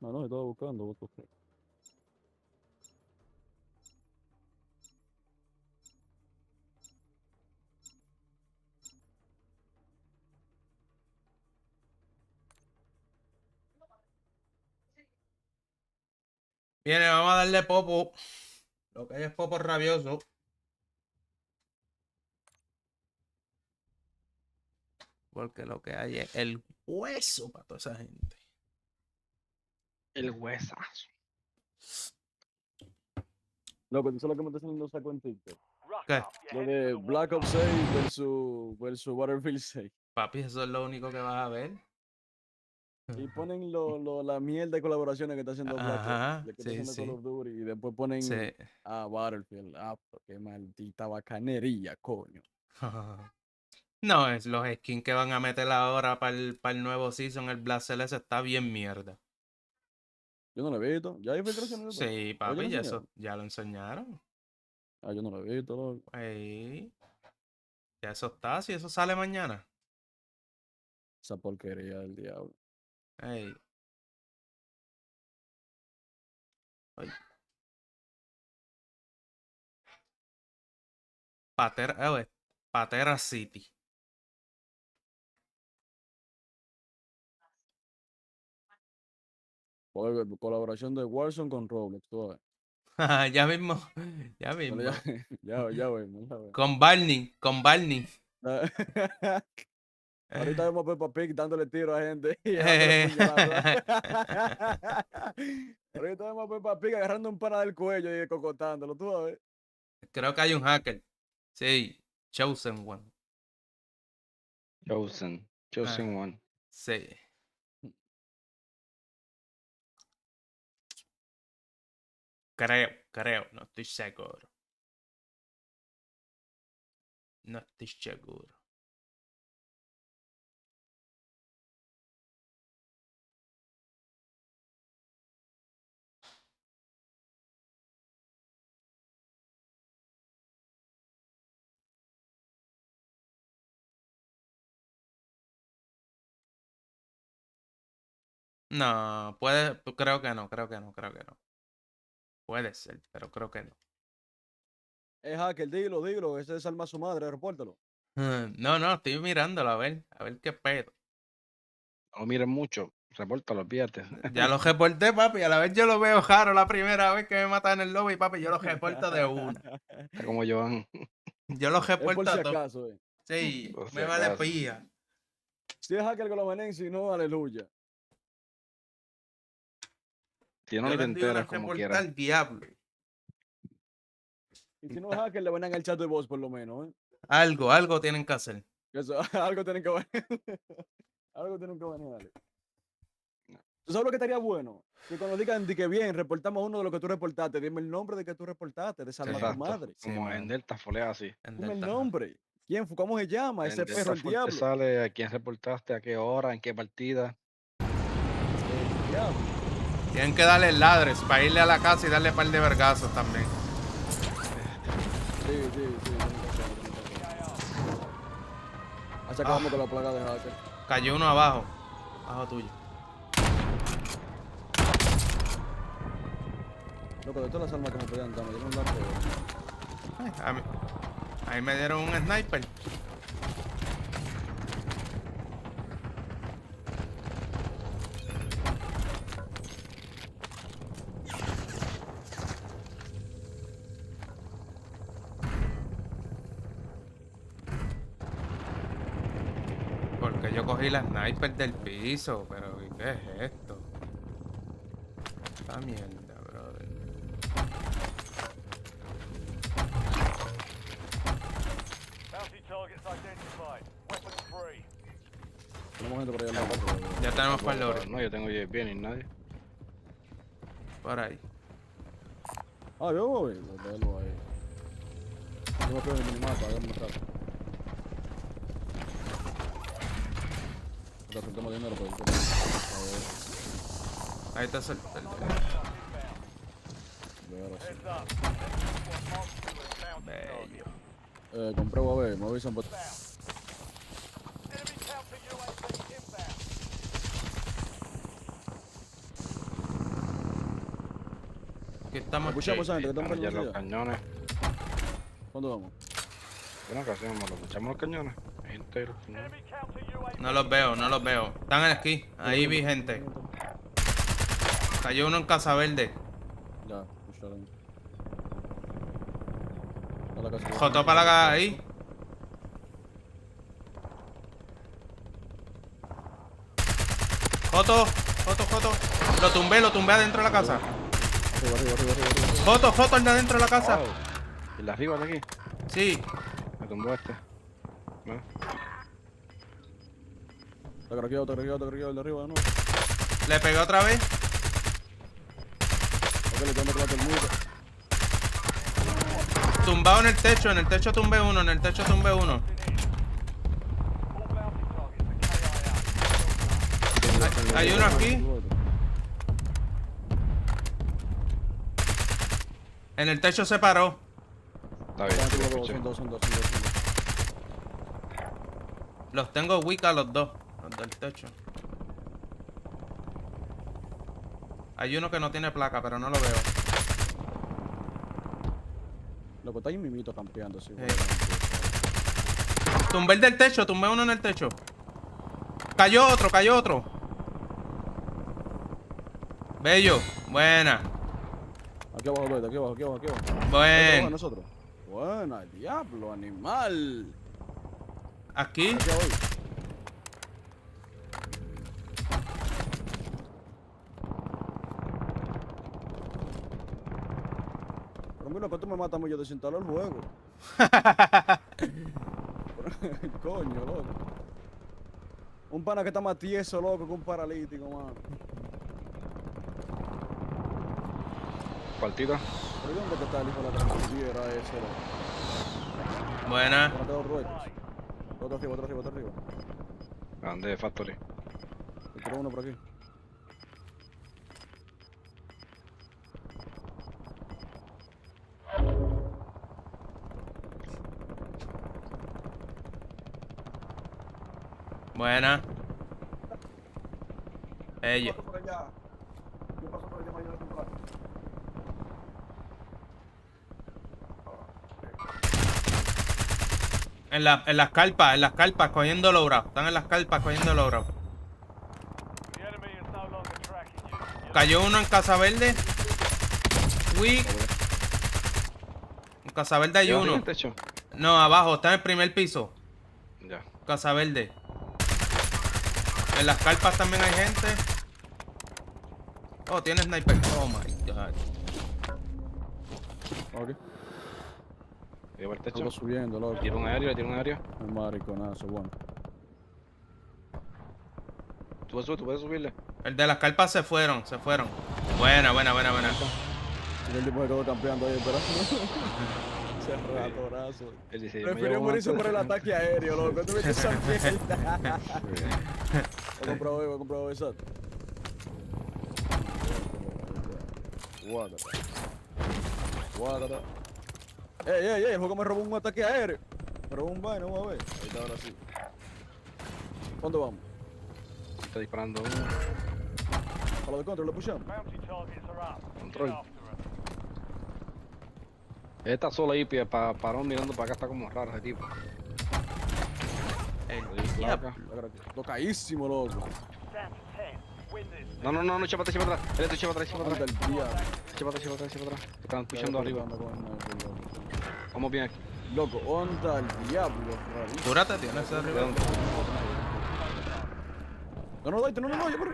No, estaba buscando. What the fuck. Viene, vamos a darle popo. Lo que hay es popo rabioso. Porque lo que hay es el hueso para toda esa gente. El huesazo. Loco, ¿tú sabes lo que me está haciendo saco en TikTok? ¿Qué? Lo de Black Ops 6 versus Battlefield 6. Papi, eso es lo único que vas a ver. Y ponen la mierda de colaboraciones que está haciendo Black Ajá, Ops, que está sí, haciendo sí. Call of Duty, y después ponen Sí. a Battlefield. Ah, pero qué maldita bacanería, coño. No, es los skins que van a meter ahora para el nuevo season, el Black Celeste está bien mierda. Yo no lo he visto. ¿Ya hay filtraciones de todo? Sí, ¿O ya lo papi, enseñaron? ya lo enseñaron. Ah, yo no lo he visto, loco. Ey, ya eso está, si eso sale mañana. Esa porquería del diablo. Ey. Ay. Patera City. Colaboración de Warzone con Roblox, tú ves. Ya mismo, ya mismo. Ya vemos. Con Barney. Ahorita vemos a Peppa Pig dándole tiro a gente. Y ahorita vemos a Peppa Pig agarrando un pana del cuello y cocotándolo, tú ves. Creo que hay un hacker. Sí, Chosen One. Chosen One. Sí. Creo, no estoy seguro. No estoy seguro. No, creo que no. Puede ser, pero creo que no. Hacker, dilo, ese desarma a su madre, repórtalo. No, estoy mirándolo a ver qué pedo. No miren mucho, repórtalo, fíjate. Ya lo reporté, papi, a la vez yo lo veo jaro la primera vez que me matan en el lobby, papi, yo lo reporto de una. Está como Joan. Yo lo reporto por si a todo. acaso, Sí, Por si me vale acaso. pía. Si es hacker que lo venen, si no, aleluya. Si no, Yo ni te le envío una enteras como reporta quieras. al diablo. Y si no es hacker, le venen al chat de voz por lo menos, Algo tienen que hacer. Eso, algo tienen que venir. Algo tienen que venir, dale. ¿Tú sabes lo que estaría bueno? Que cuando digan de que bien, reportamos uno de lo que tú reportaste, dime el nombre de que tú reportaste, desarma a tu madre. Como en Delta folea así. Dime el nombre. ¿Quién fue? ¿Cómo se llama? Ese perro, el Te diablo. sale a quién reportaste, a qué hora, en qué partida. El diablo. Tienen que darle ladres para irle a la casa y darle un par de vergazos también. Sí. Así acabamos con la plaga de hacker. Cayó uno abajo tuyo. Loco, de todas las armas que me podían dar, me dieron un largo. Ahí me dieron un sniper. Porque yo cogí la sniper del piso, pero ¿qué es esto? Esta mierda, brother. Tenemos gente por ahí al lado. Ya tenemos para el oro. No, yo tengo bien y nadie. Por ahí. Ah, yo voy. Déjalo ahí. Yo me pego en el minimapa, déjame matar. Te soltamos dinero por el Ahí está el... Bello. Compré UAV, me avisan por... Aquí estamos. Escuchamos a gente que estamos Vamos ya poniendo los cañones. ¿Cuándo vamos? Bueno, ¿qué hacemos? ¿Los echamos los cañones? Hay gente de los cañones. No los veo. Están en el esquí. Ahí vi gente. Cayó uno en Casa Verde. Ya, pusharon. A la casa. Joto para la ahí. Joto. Lo tumbé adentro de la casa. Arriba. Joto anda dentro de la casa. Wow. ¿El de arriba de aquí? Sí. Me tumbó este. ¿No? Te craqueado el de arriba de nuevo. Le pegué otra vez. Ok, le tengo que matar el muro. Tumbado en el techo tumbé uno, Hay uno aquí. En el techo se paró. Está bien, Son dos. Los tengo weak a los dos. Los del techo. Hay uno que no tiene placa, pero no lo veo. Loco, está ahí mimito campeando, sí. Tumbé el del techo, tumbé uno en el techo. Cayó otro. Bello, buena. Aquí abajo, aquí abajo. Buen. Nosotros. Buena, el diablo, animal. Aquí. Pero mira, ¿cuánto me matamos yo desinstalar el juego? Coño, loco. Un pana que está más tieso, loco, que un paralítico, mano. Partida. ¿Pero dónde que está el hijo de la transmitiera ese, loco? Buena. Otro arriba. Grande Factory. Quiero uno por aquí. Buena. Bello. En las carpas, cogiendo lowround. Están en las carpas cogiendo lowround. Cayó uno en Casa Verde. Uy. En Casa Verde hay uno. No, abajo, está en el primer piso. Ya. Casa Verde. En las carpas también hay gente. Oh, tiene sniper. Oh my god. Ok. Lleva el techo. Estamos subiendo, loco. Tira un aéreo. El mariconazo, bueno. Tú puedes subirle. El de las carpas se fueron. Buena. Tiene el tipo que quedó campeando ahí, pero... Ese ratorazo. Prefirió morirse por el ataque aéreo, loco. ¿Tú viste esa mierda? Voy a comprar esa. Guárdate. Ey, el juego me robó un ataque aéreo. Me robó un vaino, vamos a ver. Ahí está, ahora sí. ¿Dónde vamos? Está disparando uno. A lo de control, lo pushamos. Control. Está solo ahí, parón mirando para acá, está como raro ese tipo. Tocadísimo, loco. No, echa para atrás. Él echa para atrás. Echa para atrás. Están pushando arriba. Vamos bien aquí. Loco, onda el diablo. Cúrate, tienes arriba. No, yo por...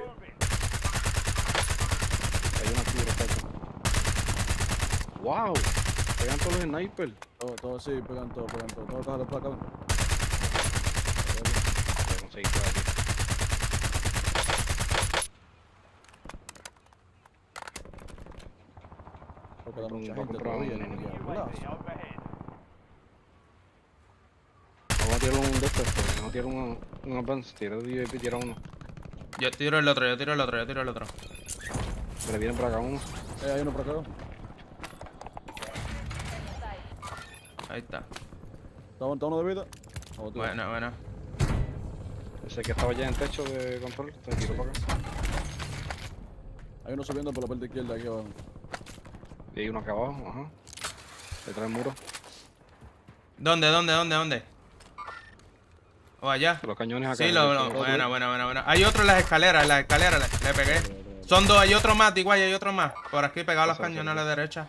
Hay una tira, perfecto. Wow. Pegan todos los snipers. Todos sí, pegan todo. Todo caja de placa. Vamos a tirar un de estos, vamos a tirar un advance, tira uno. Yo tiro el otro. Me le vienen por acá uno. Hay uno por acá. Ahí está. ¿Está uno de vida? Buena. Ese que estaba ya en techo de control, te tiro para acá. Hay uno subiendo por la parte izquierda aquí abajo. Y hay uno acá abajo, ajá. Detrás del muro. ¿Dónde? ¿O allá? Los cañones acá. Sí, buena. Hay otro en las escaleras, le pegué. Son dos, hay otro más, igual hay otro más. Por aquí pegado a los cañones a la derecha.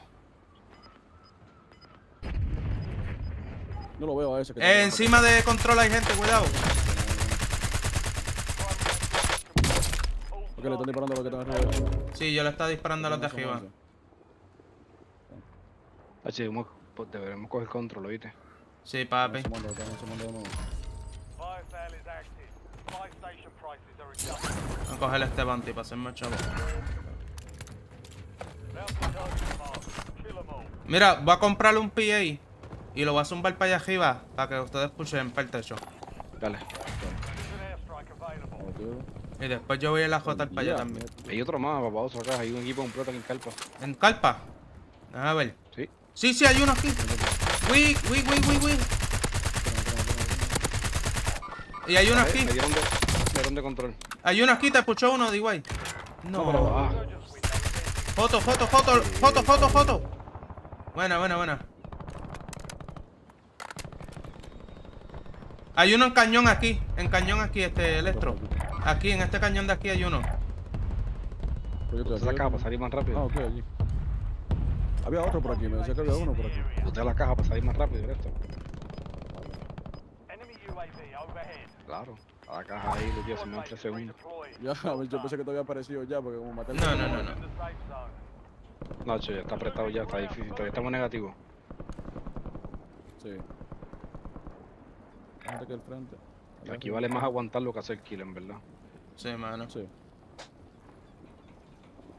No lo veo a ese. Que Encima de control hay gente, cuidado. ¿Por qué le están disparando a los que están arriba? Sí, yo le estaba disparando a los de arriba. Deberemos coger control, ¿oíste? Sí, papi. Vamos a coger este bounty para hacerme chavo. Mira, voy a comprarle un PA y lo voy a zumbar para allá arriba para que ustedes pushen para el techo. Dale. Y después yo voy a la J para allá también. Hay otro más, papá, acá. Hay un equipo completo en Carpa. ¿En Carpa? A ver. Sí. Sí, hay uno aquí. Uy. Y hay uno aquí. Me dieron de control. Hay uno aquí, te puchó uno, D.Y. No. Foto. Buena. Hay uno en cañón aquí, Electro. Aquí, en este cañón de aquí hay uno. Usted la caja para salir más rápido. Ah, ok, allí. Había otro por aquí, me decía que había uno por aquí. Usted la caja para salir más rápido, esto. Claro, a la caja ahí, lo llevo en 3 segundos. Ya, yo pensé que te había aparecido ya, porque como maté. No. No, che, ya está apretado ya, está difícil, todavía estamos negativos. Sí. Gente al frente. Aquí vale más aguantarlo que hacer kill, en verdad. Sí, mano. Sí.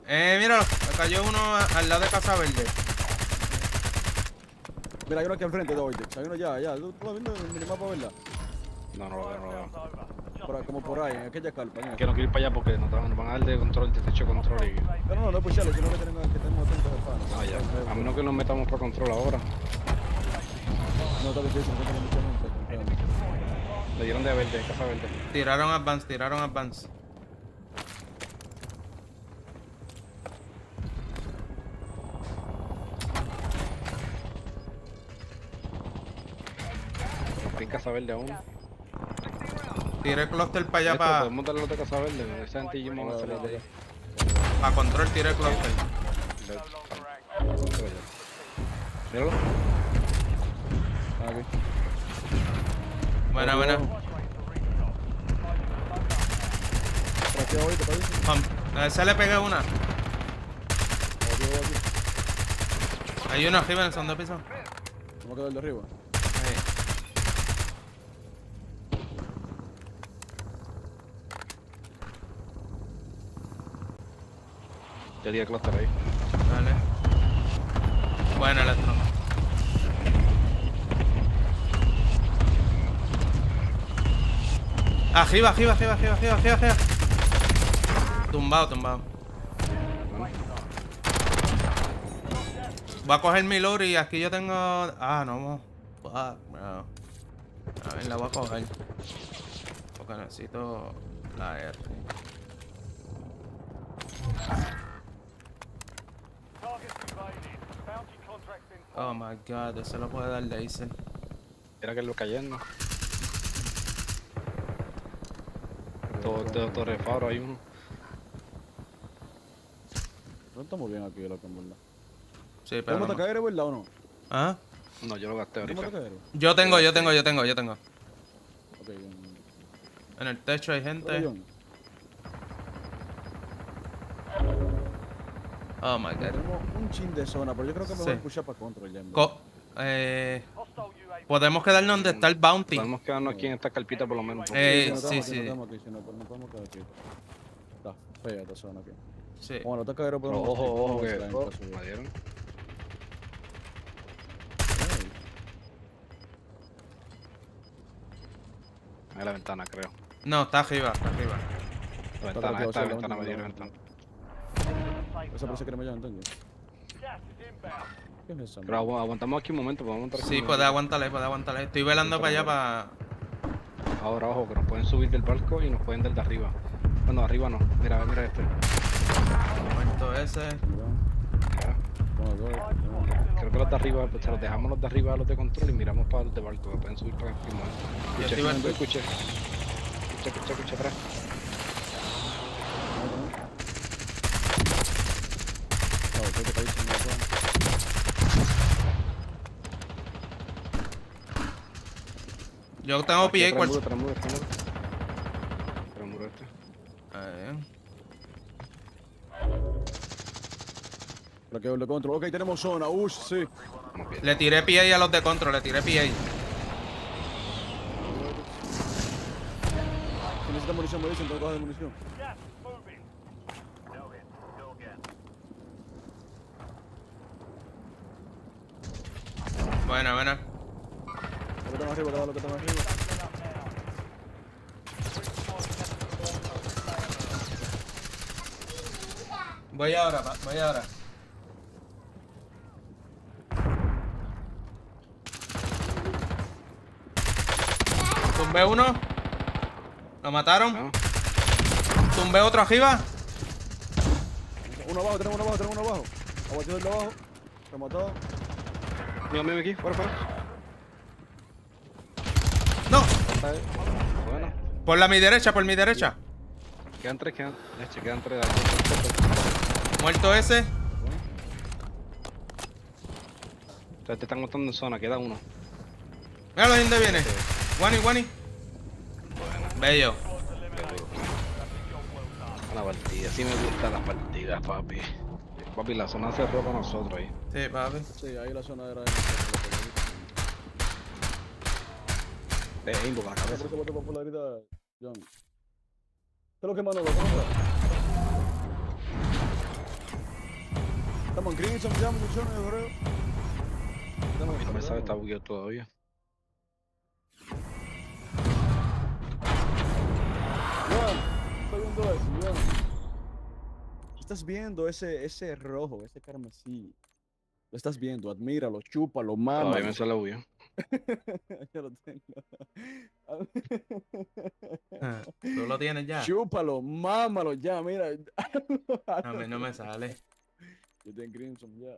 Míralo, me cayó uno al lado de Casa Verde. Mira, hay uno aquí al frente de Vortex. Hay uno ya. ¿Tú lo viendo en el minimapa, verdad? No lo veo. Como por ahí, en aquella carpa. Que no quiero ir para allá porque nos van a dar de control, de techo de control. Y... No es pucharle, sino que tenemos atentos al pan. Ah, ya. A menos que nos metamos por control ahora. No, está difícil, no tengo mucha gente. Le dieron de verde, Casa Verde. Tiraron advance. Nos Casa Verde aún. Tiré el cluster para allá para... Podemos darle los de Casa Verde, esa gente y yo me voy a salir de allá. A control tiré el cluster. Míralo. Aquí. Buena. Se le pegué una. Hay uno arriba en el segundo piso. ¿Cómo quedó el de arriba? Ahí. Ya di el cluster ahí. Vale. Buena, Electro. Arriba. Tumbado. Voy a coger mi lure y aquí yo tengo... Ah, no. Fuck, bro. A ver, la voy a coger. Porque necesito la R. Oh my god, eso lo puede dar laser. Era que lo cayendo. Todo refaro hay uno. No estamos bien aquí, loco, en verdad. Sí, pero... ¿Tenemos atacaderos, verdad o no? ¿Ah? No, yo lo gasté ahorita. Yo tengo. Ok, en el techo hay gente. Oh my god. Tenemos un chin de zona, pero yo creo que mejor pushar para control ya. Podemos quedarnos donde está el bounty. Podemos quedarnos aquí en esta carpita por lo menos. Sí. No podemos quedar aquí. Está fea esta zona aquí. Sí. Bueno, está caer, pero ojo, que me dieron. Ahí la ventana, creo. No, está arriba. Esta ventana me dieron ventana. Esa parece que no me llama, entonces. ¿Qué es eso? Pero aguantamos aquí un momento, podemos aguantar. Sí, puede aguantarle. Estoy velando para allá para... Ahora, ojo, que nos pueden subir del barco y nos pueden dar de arriba. Bueno, arriba no. Mira este. Momento ese. Creo que los de arriba, pues los dejamos los de arriba a los de control y miramos para los de barco, que pueden subir para aquí. Escuche atrás. Yo tengo Aquí PA. Tras muro este. Bloqueo el de control. Ok, tenemos zona. Sí. Le tiré PA a los de control, le tiré PA. Si necesita munición, me dicen, tengo cajas de munición. Buena. Lo que estamos arriba, lo que estamos arriba. Voy ahora. Tumbé uno. Lo mataron. Tumbé otro arriba. Uno abajo, tenemos uno abajo. Abatido el de abajo. Rematado. Mira aquí, fuera. No. Bueno. Por mi derecha. Quedan tres. Muerto ese. Te están matando en zona, queda uno. Míralo de dónde viene. Guani. Bello. Una partida, así me gustan las partidas, papi. Papi, la zona cerró con nosotros ahí. Sí, papi. Sí, ahí la zona era Ingo para la cabeza. Popularidad, John. ¿Qué es lo que mano? Estamos en Crimson, ya, muchachones, yo creo. No me sabe, está bugueado todavía. Estoy viendo eso, John. Estás viendo ese rojo, ese carmesí. Lo estás viendo, admíralo, chúpalo, mámalo. Todavía me sale bugueado. Yo lo tengo. ¿Tú lo tienes ya? Chúpalo, mámalo ya, mira. A mí no me sale. Yo tengo Crimson ya.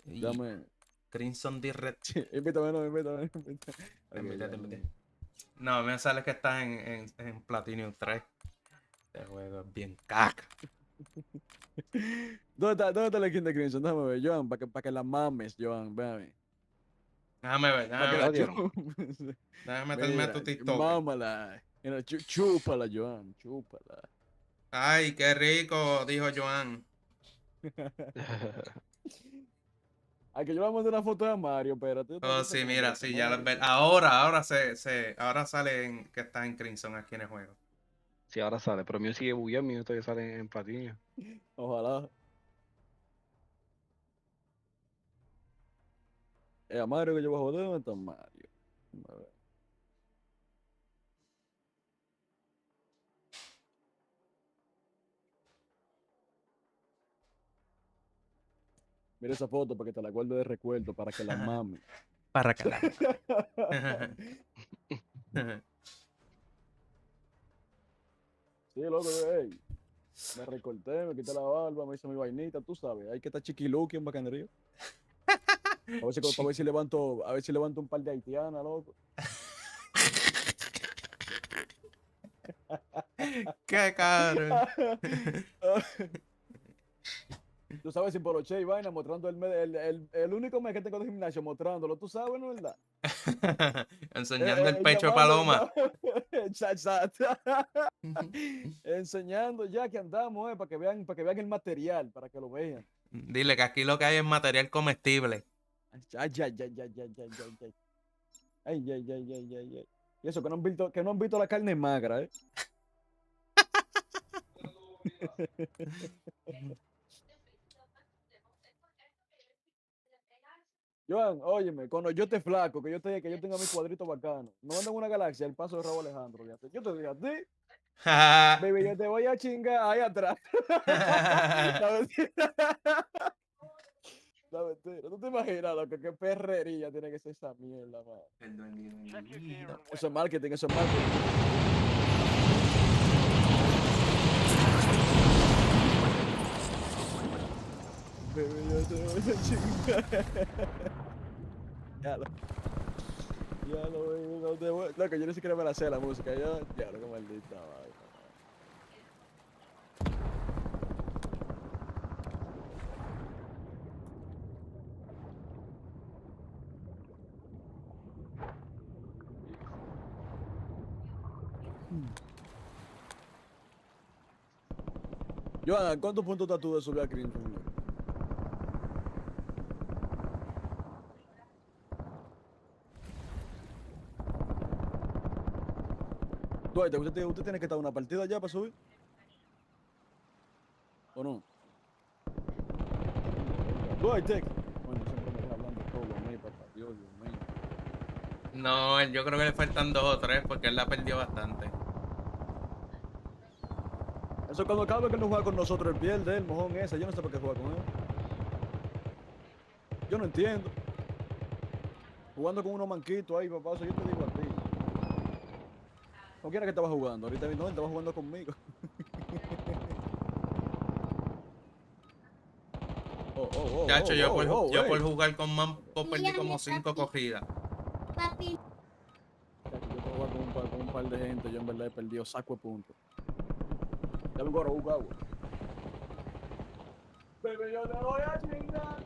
Dame. Crimson Direct. Invítame. No, me sale que estás en Platinum 3. Este juego es bien caca. ¿Dónde está la skin de Crimson? Déjame ver, Joan, para que la mames, Joan, véame. Déjame ver. Déjame meterme a tu TikTok. Mámala. Chúpala, Joan, chúpala. Ay, qué rico, dijo Joan. Ay, que yo le mandé una foto de Mario, espérate. Oh, sí, mira, sí, ya las ves. Ahora sale que está en Crimson aquí en el juego. Sí, ahora sale, pero mío sigue bugueado, mío todavía sale en platino. Ojalá. A Mario que yo voy a joder, ¿dónde está Mario? A ver. Mira esa foto para que te la guarde de recuerdo, para que la mames. Para que la Sí, loco, ey. Me recorté, me quité la barba, me hice mi vainita, tú sabes. Hay que estar chiquiluki en bacanería. A ver si levanto un par de haitianas, loco. Qué caro. Tú sabes, sin poloche y vaina, mostrando el único mes que tengo de gimnasio, mostrándolo, tú sabes, ¿no es verdad? Enseñando el pecho de paloma. Exacto. Enseñando ya que andamos, para que vean el material, para que lo vean. Dile que aquí lo que hay es material comestible. Ay. Y eso, que no han visto la carne magra, ¿eh? Joan, óyeme, cuando yo te flaco, que yo tenga mi cuadrito bacano, no andan una galaxia, el paso de Raúl Alejandro. Yo te digo a ti, baby, yo te voy a chingar ahí atrás. La mentira. ¿Tú te imaginas lo que qué perrería tiene que ser esa mierda, man? Eso es marketing, Baby, yo te voy a chingar. Ya lo, baby, no te voy. Loco, yo ni siquiera me la sé la música. Ya lo que maldita vaina. Joana, ¿cuántos puntos estás tú de subir a Crimson? Duarte, ¿usted tiene que estar en una partida ya para subir? ¿O no? Duarte. Bueno, siempre me está hablando todo lo mío, papá. Dios mío. No, yo creo que le faltan 2 o 3 porque él la perdió bastante. Eso cuando cada vez que él no juega con nosotros, él pierde, el mojón ese. Yo no sé por qué juega con él. Yo no entiendo. Jugando con unos manquitos ahí, papá. Eso yo te digo a ti. ¿Con quién era que estaba jugando? Ahorita no, él estaba jugando conmigo. Chacho, yo por jugar con Mampo perdí como 5 cogidas. Yo puedo jugar con un par de gente, yo en verdad he perdido saco de puntos. Ya vengo ahora a buscar agua. Bebé, yo te voy a chingar.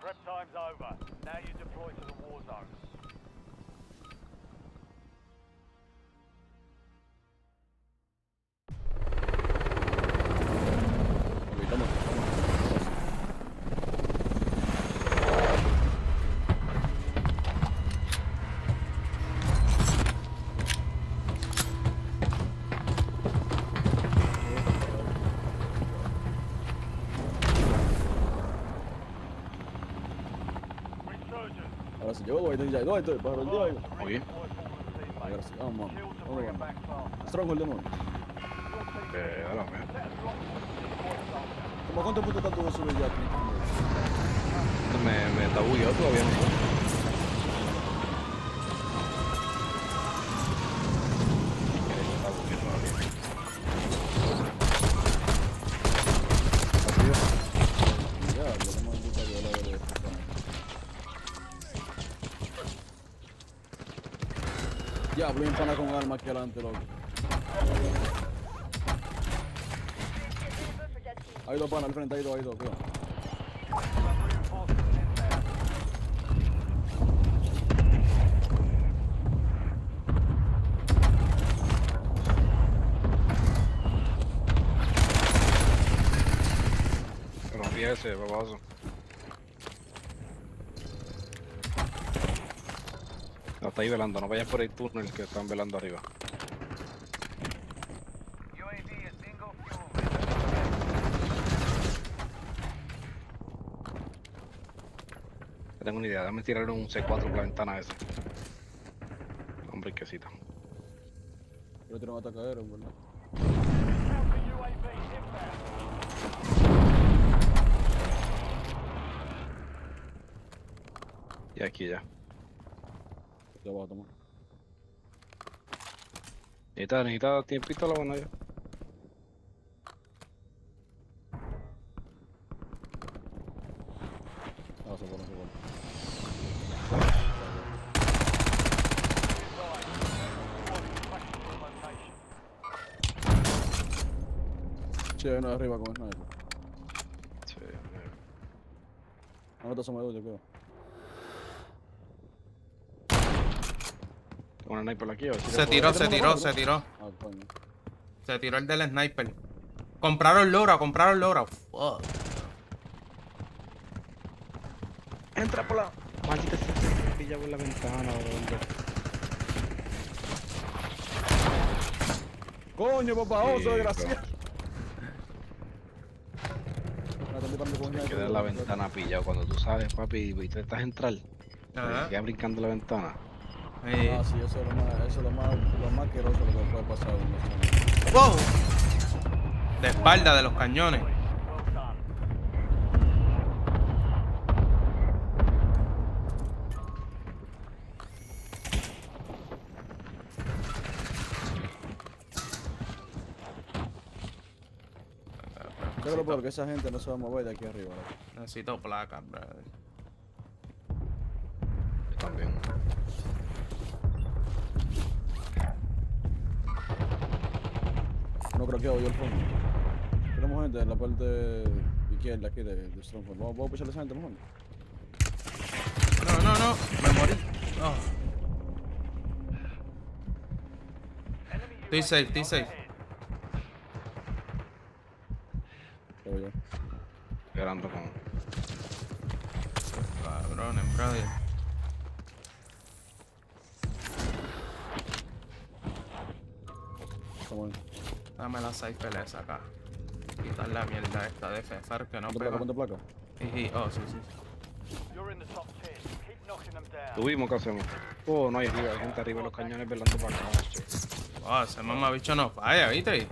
Prep time's over. Now you deploy to the war zone. Ahora sí, yo voy, estoy, para el día. Muy bien. Gracias, vamos. Stronghold de nuevo. A la mierda. ¿Cómo cuántos puntos estás tú de subir ya aquí? Me está bugueado todavía, ¿no? Ya, voy a empanar con arma aquí adelante, loco. Hay 2 panas al frente, hay dos, cuidado. Rompí ese, baboso. No, está ahí velando, no vayas por el túnel que están velando arriba. Tengo una idea, déjame tirar un C4 por la ventana esa. Hombre, quesita. Yo tengo un atacadero, en verdad. Y aquí ya. Te voy a tomar. Necesita tiempito la buena ya. No, se pone. Sí, hay uno de arriba con el sniper. Sí, Nosotros somos dos, yo creo. ¿Con una sniper aquí? Se tiró. Ah, coño. Se tiró el del sniper. Compraron Lora. Fuck. Entra por la... Maldita sea, se pilla por la ventana, boludo. Coño, papá, oso, desgraciado. Se queda en la ventana pillado. Cuando tú sales, papi, y tratas de entrar, Ajá. te quedas brincando la ventana. Ah, sí, eso es lo más asqueroso que puede pasar en una zona. ¡Wow! De espalda de los cañones. Necesito... porque esa gente no se va a mover de aquí arriba. Necesito placas, brother. Yo también. No creo que oye el fondo. Tenemos gente en la parte izquierda aquí de Stronghold. Vamos a pucharle esa gente mejor. No, me morí. Oh. Estoy safe. Esperando con... Cabrones, brother. Dame la cypher esa acá. Quitar la mierda esta de FFR que no pega. ¿Cuánto placa? Oh, sí. Tuvimos que hacemos. Oh, no hay arriba, hay gente arriba de los cañones velando para acá. Oh, ese mamabicho no falla, ¿viste?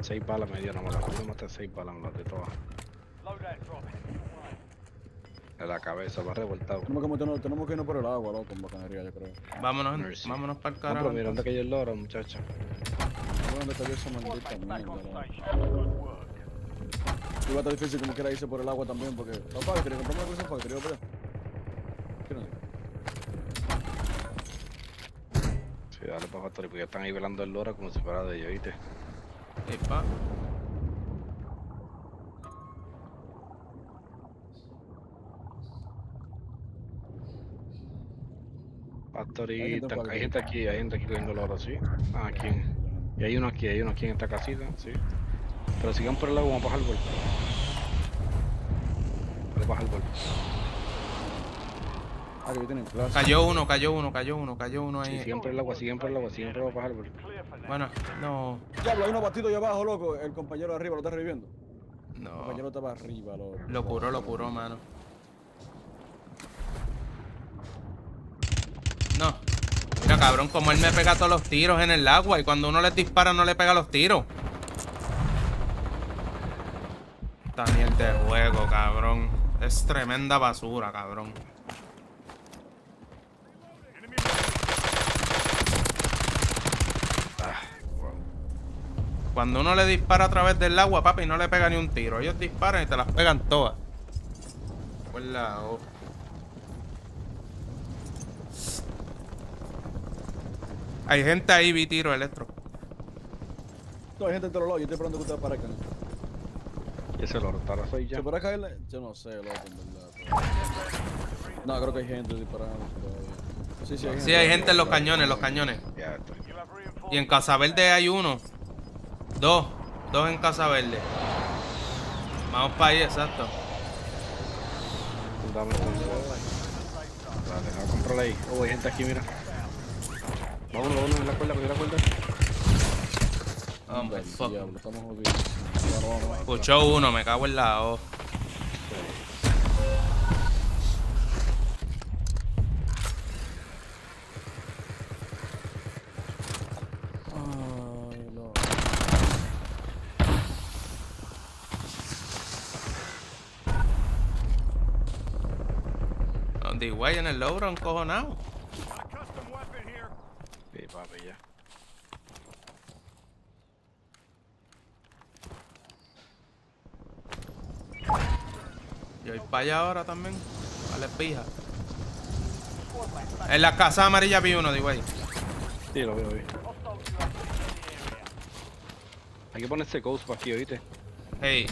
6 balas me dio, no me la pude matar 6 balas, me las de todas. En la cabeza, va revoltado. Tenemos que irnos por el agua, loco, en bacanería, yo creo. Vámonos para el carajo. No, pero mira dónde cayó el loro, muchacho. ¿Dónde cayó esa maldita mierda? Y va a estar difícil como quiera irse por el agua también, porque... Papá, quería comprarme una cosa en factoría, pero... Sí, dale para factoría, porque ya están ahí velando el loro como si fuera de ellos, ¿viste? Epa. Factory, hay gente aquí cogiendo el oro, ¿sí? Ah, aquí. Y hay uno aquí en esta casita, ¿sí? Pero sigan por el lago, vamos a bajar el golpe. Vamos a bajar el golpe. Ah, que tienen clase. Cayó uno ahí. Sí, sigan por el agua, siempre vamos a bajar el golpe. Bueno, no. Diablo, hay unos batidos allá abajo, loco. El compañero de arriba lo está reviviendo. No. El compañero estaba arriba, loco. Lo curó, mano. No. Mira, cabrón, como él me pega todos los tiros en el agua y cuando uno le dispara no le pega los tiros. Esta mierda de juego, cabrón. Es tremenda basura, cabrón. Cuando uno le dispara a través del agua, papi, no le pega ni un tiro. Ellos disparan y te las pegan todas. Por la hoja. Hay gente ahí, vi tiro electro. No, hay gente en todos lados. Yo estoy esperando que ustedes aparezcan. ¿Y ese loro está ahí ya? ¿Se podrá caerle? Yo no sé, loco, en verdad. No, creo que hay gente disparando todavía. Sí, hay gente en los cañones, Ya estoy. Y en Casa Verde hay uno. Dos en Casa Verde. Vamos para ahí, exacto. Dame el control. Dale, no control ahí. Oh, hay gente aquí, mira. Vámonos en la cuerda, porque la cuerda. Hombre, fuck. Estamos jodidos. Puchó uno, me cago en la O. Donde güey en el logro encojonado. Sí, papi, ya. Yo voy para allá ahora también. Vale, pija. En la casa amarilla vi uno, digo ahí. Sí, lo veo. Hay que ponerse ghost para aquí, ¿oíste? Hey.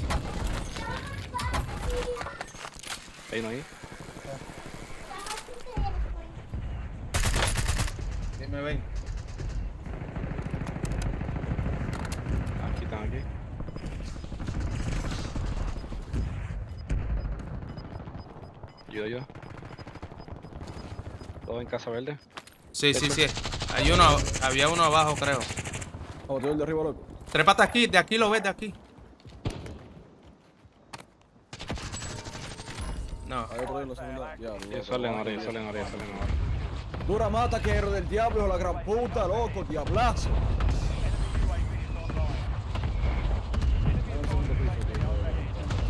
Ahí no hay. Dime, ven. Aquí están, aquí. Ayuda. ¿Todo en Casa Verde? Sí. Hay uno, había uno abajo, creo. Vamos, te doy el de arriba, loco. Trépate aquí, de aquí lo ves, de aquí. No. Ahí otro en la segunda. Ya, salen ahora. Dura mata, que héroe del diablo, hijo de la gran puta, loco, diablazo.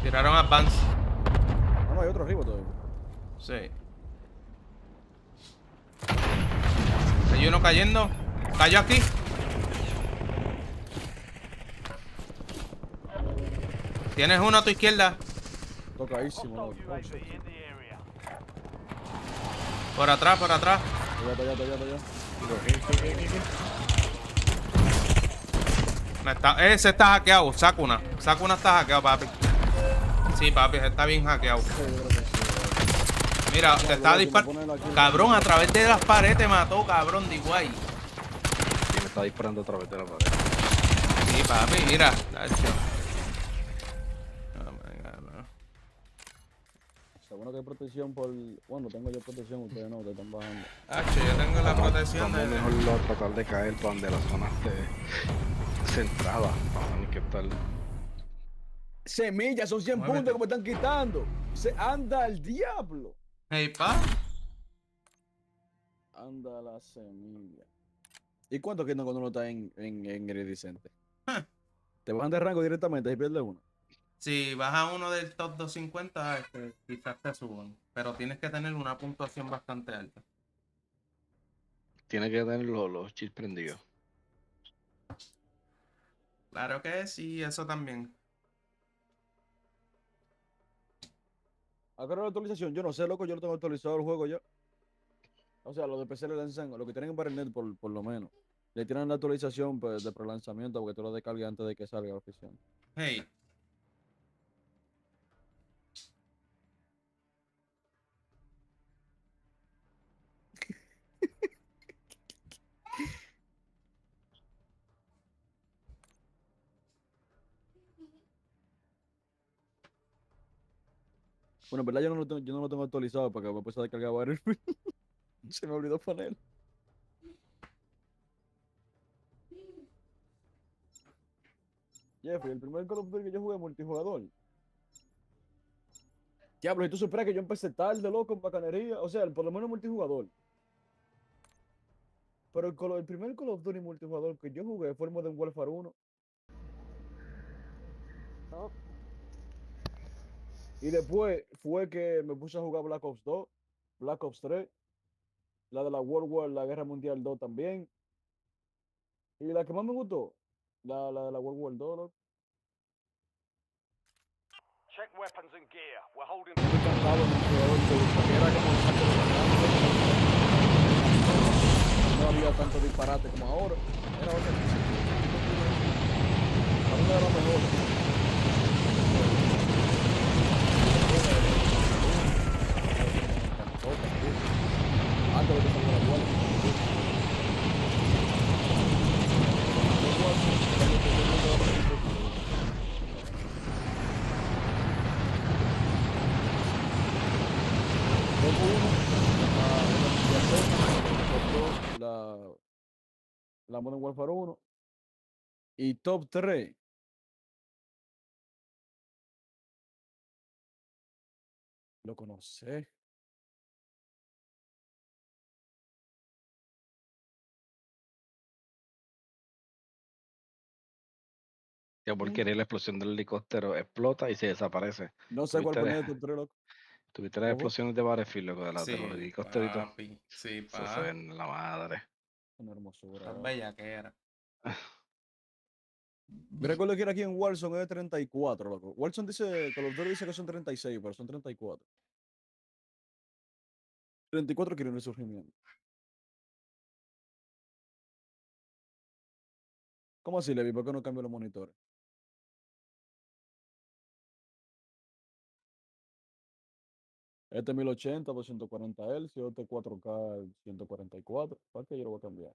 Tiraron advance. No, hay otro arriba todavía. Sí. Hay uno cayendo. Cayó aquí. Tienes uno a tu izquierda. Tocadísimo, loco. Por atrás, por atrás. Ese está hackeado. Sakuna está hackeado, papi. Sí, papi, está bien hackeado. Mira, te está disparando. Cabrón, a través de las paredes te mató, cabrón, de igual. Sí, me está disparando a través de la pared. Sí, papi, mira. Está bueno que hay protección por... Bueno, tengo yo protección, ustedes no, ustedes están bajando. Yo tengo la protección de... mejor lo tratar de caer para donde la zona esté centrada. Para no que tal. Semillas, son 100 puntos que me están quitando. Se anda al diablo. Hey, pa. Anda la semilla. ¿Y cuánto quedan cuando uno está en iridiscente? Te bajan de rango directamente y pierdes uno. Si vas a uno del top 250, quizás te suban. Pero tienes que tener una puntuación bastante alta. Tiene que tener los chips prendidos. Claro que sí, eso también. ¿A qué hora la actualización? Yo no sé, loco, yo no tengo actualizado el juego ya. O sea, los de PC le lanzan, lo que tienen en Internet por lo menos. Le tienen la actualización pues, de prelanzamiento porque tú lo descargues antes de que salga la oficial. Hey. Bueno, en verdad yo no lo tengo actualizado para que me pueda descargar Battlefield. Se me olvidó poner. Jeffrey, el primer Call of Duty que yo jugué multijugador. Diablo, y tú supieras que yo empecé tarde, loco, en bacanería. O sea, por lo menos multijugador. Pero el primer Call of Duty multijugador que yo jugué fue el Modern Warfare 1. ¿No? Y después fue que me puse a jugar Black Ops 2, Black Ops 3, la de la World War, la Guerra Mundial 2 también. Y la que más me gustó, la de la World War 2, loco. Check weapons and gear. We're holding. No había tanto disparate como ahora. Era otra cosa. Ahora era mejor. Antes de que saliera la guardia. La Modern Warfare 1 y top 3 lo conoce. Ya por querer la explosión del helicóptero explota y se desaparece. No sé cuál poner de top 3, loco. Tuviste las explosiones de Battlefield, loco, de los helicópteros. Papi. Sí, papi. Eso se ve en la madre. Una hermosura. Tan bella que era. Me recuerdo que era aquí en Warzone es 34, loco. Warzone dice, Call of Duty dice que son 36, pero son 34. 34 quieren resurgimiento. ¿Cómo así, Levi? ¿Por qué no cambio los monitores? Este 1080, 240 Hz, este 4K, 144. ¿Para qué yo lo voy a cambiar?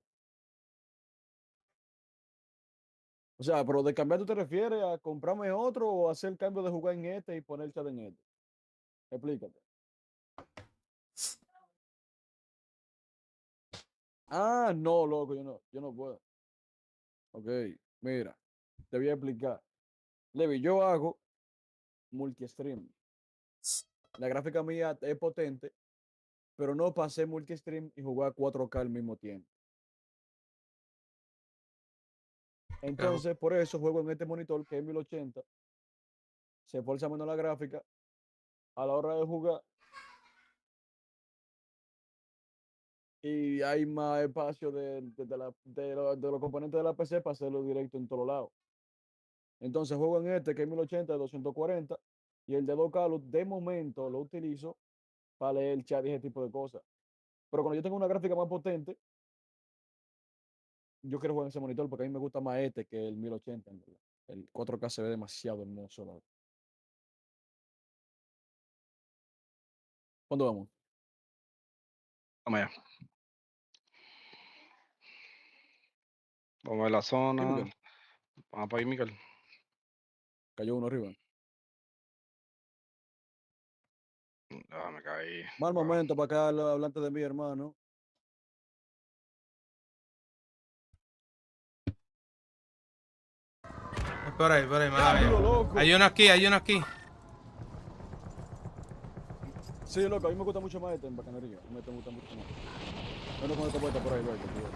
O sea, pero de cambiar tú te refieres a comprarme otro o hacer el cambio de jugar en este y poner el chat en este. Explícate. Ah, no, loco, yo no puedo. Ok, mira, te voy a explicar. Levi, yo hago multi-stream. La gráfica mía es potente, pero no pasé multi-stream y jugar 4K al mismo tiempo. Entonces, por eso juego en este monitor que es 1080. Se esfuerza menos la gráfica. A la hora de jugar. Y hay más espacio de los componentes de la PC para hacerlo directo en todos lados. Entonces juego en este que es 1080 de 240 y el de 2K de momento lo utilizo para leer el chat y ese tipo de cosas. Pero cuando yo tengo una gráfica más potente, yo quiero jugar en ese monitor porque a mí me gusta más este que el 1080, en verdad. El 4K se ve demasiado hermoso. ¿Cuándo vamos? Vamos allá. Vamos a ver la zona. Vamos para ahí, Miguel. Cayó uno arriba. Ah, me caí. Mal momento para acá hablante de mi hermano. Por ahí, mala mía. Hay uno aquí, Sí, loco, a mí me gusta mucho más este en bacanería. A mí me gusta mucho más. Bueno, con esta vuelta por ahí, luego, tío.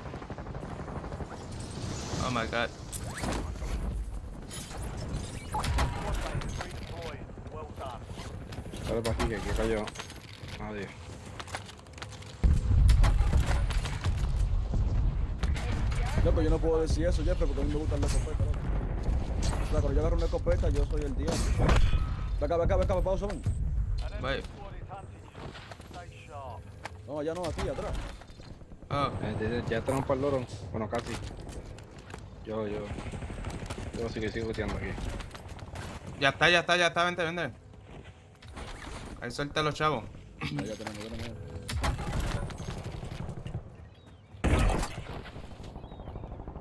Oh my god. Dale para aquí, que aquí cayó. Nadie. Loco, yo no puedo decir eso, Jeffrey, porque a mí me gustan las escopetas, loco. O sea, cuando yo agarro una escopeta, yo soy el diablo. Ve acá, pausa, ven. Bye. No, allá no, aquí, atrás. Ah. Ya tenemos para el loro. Bueno, casi. Yo sigo tirando aquí. Ya está, vente. Ahí suelta los chavos. Ya tenemos.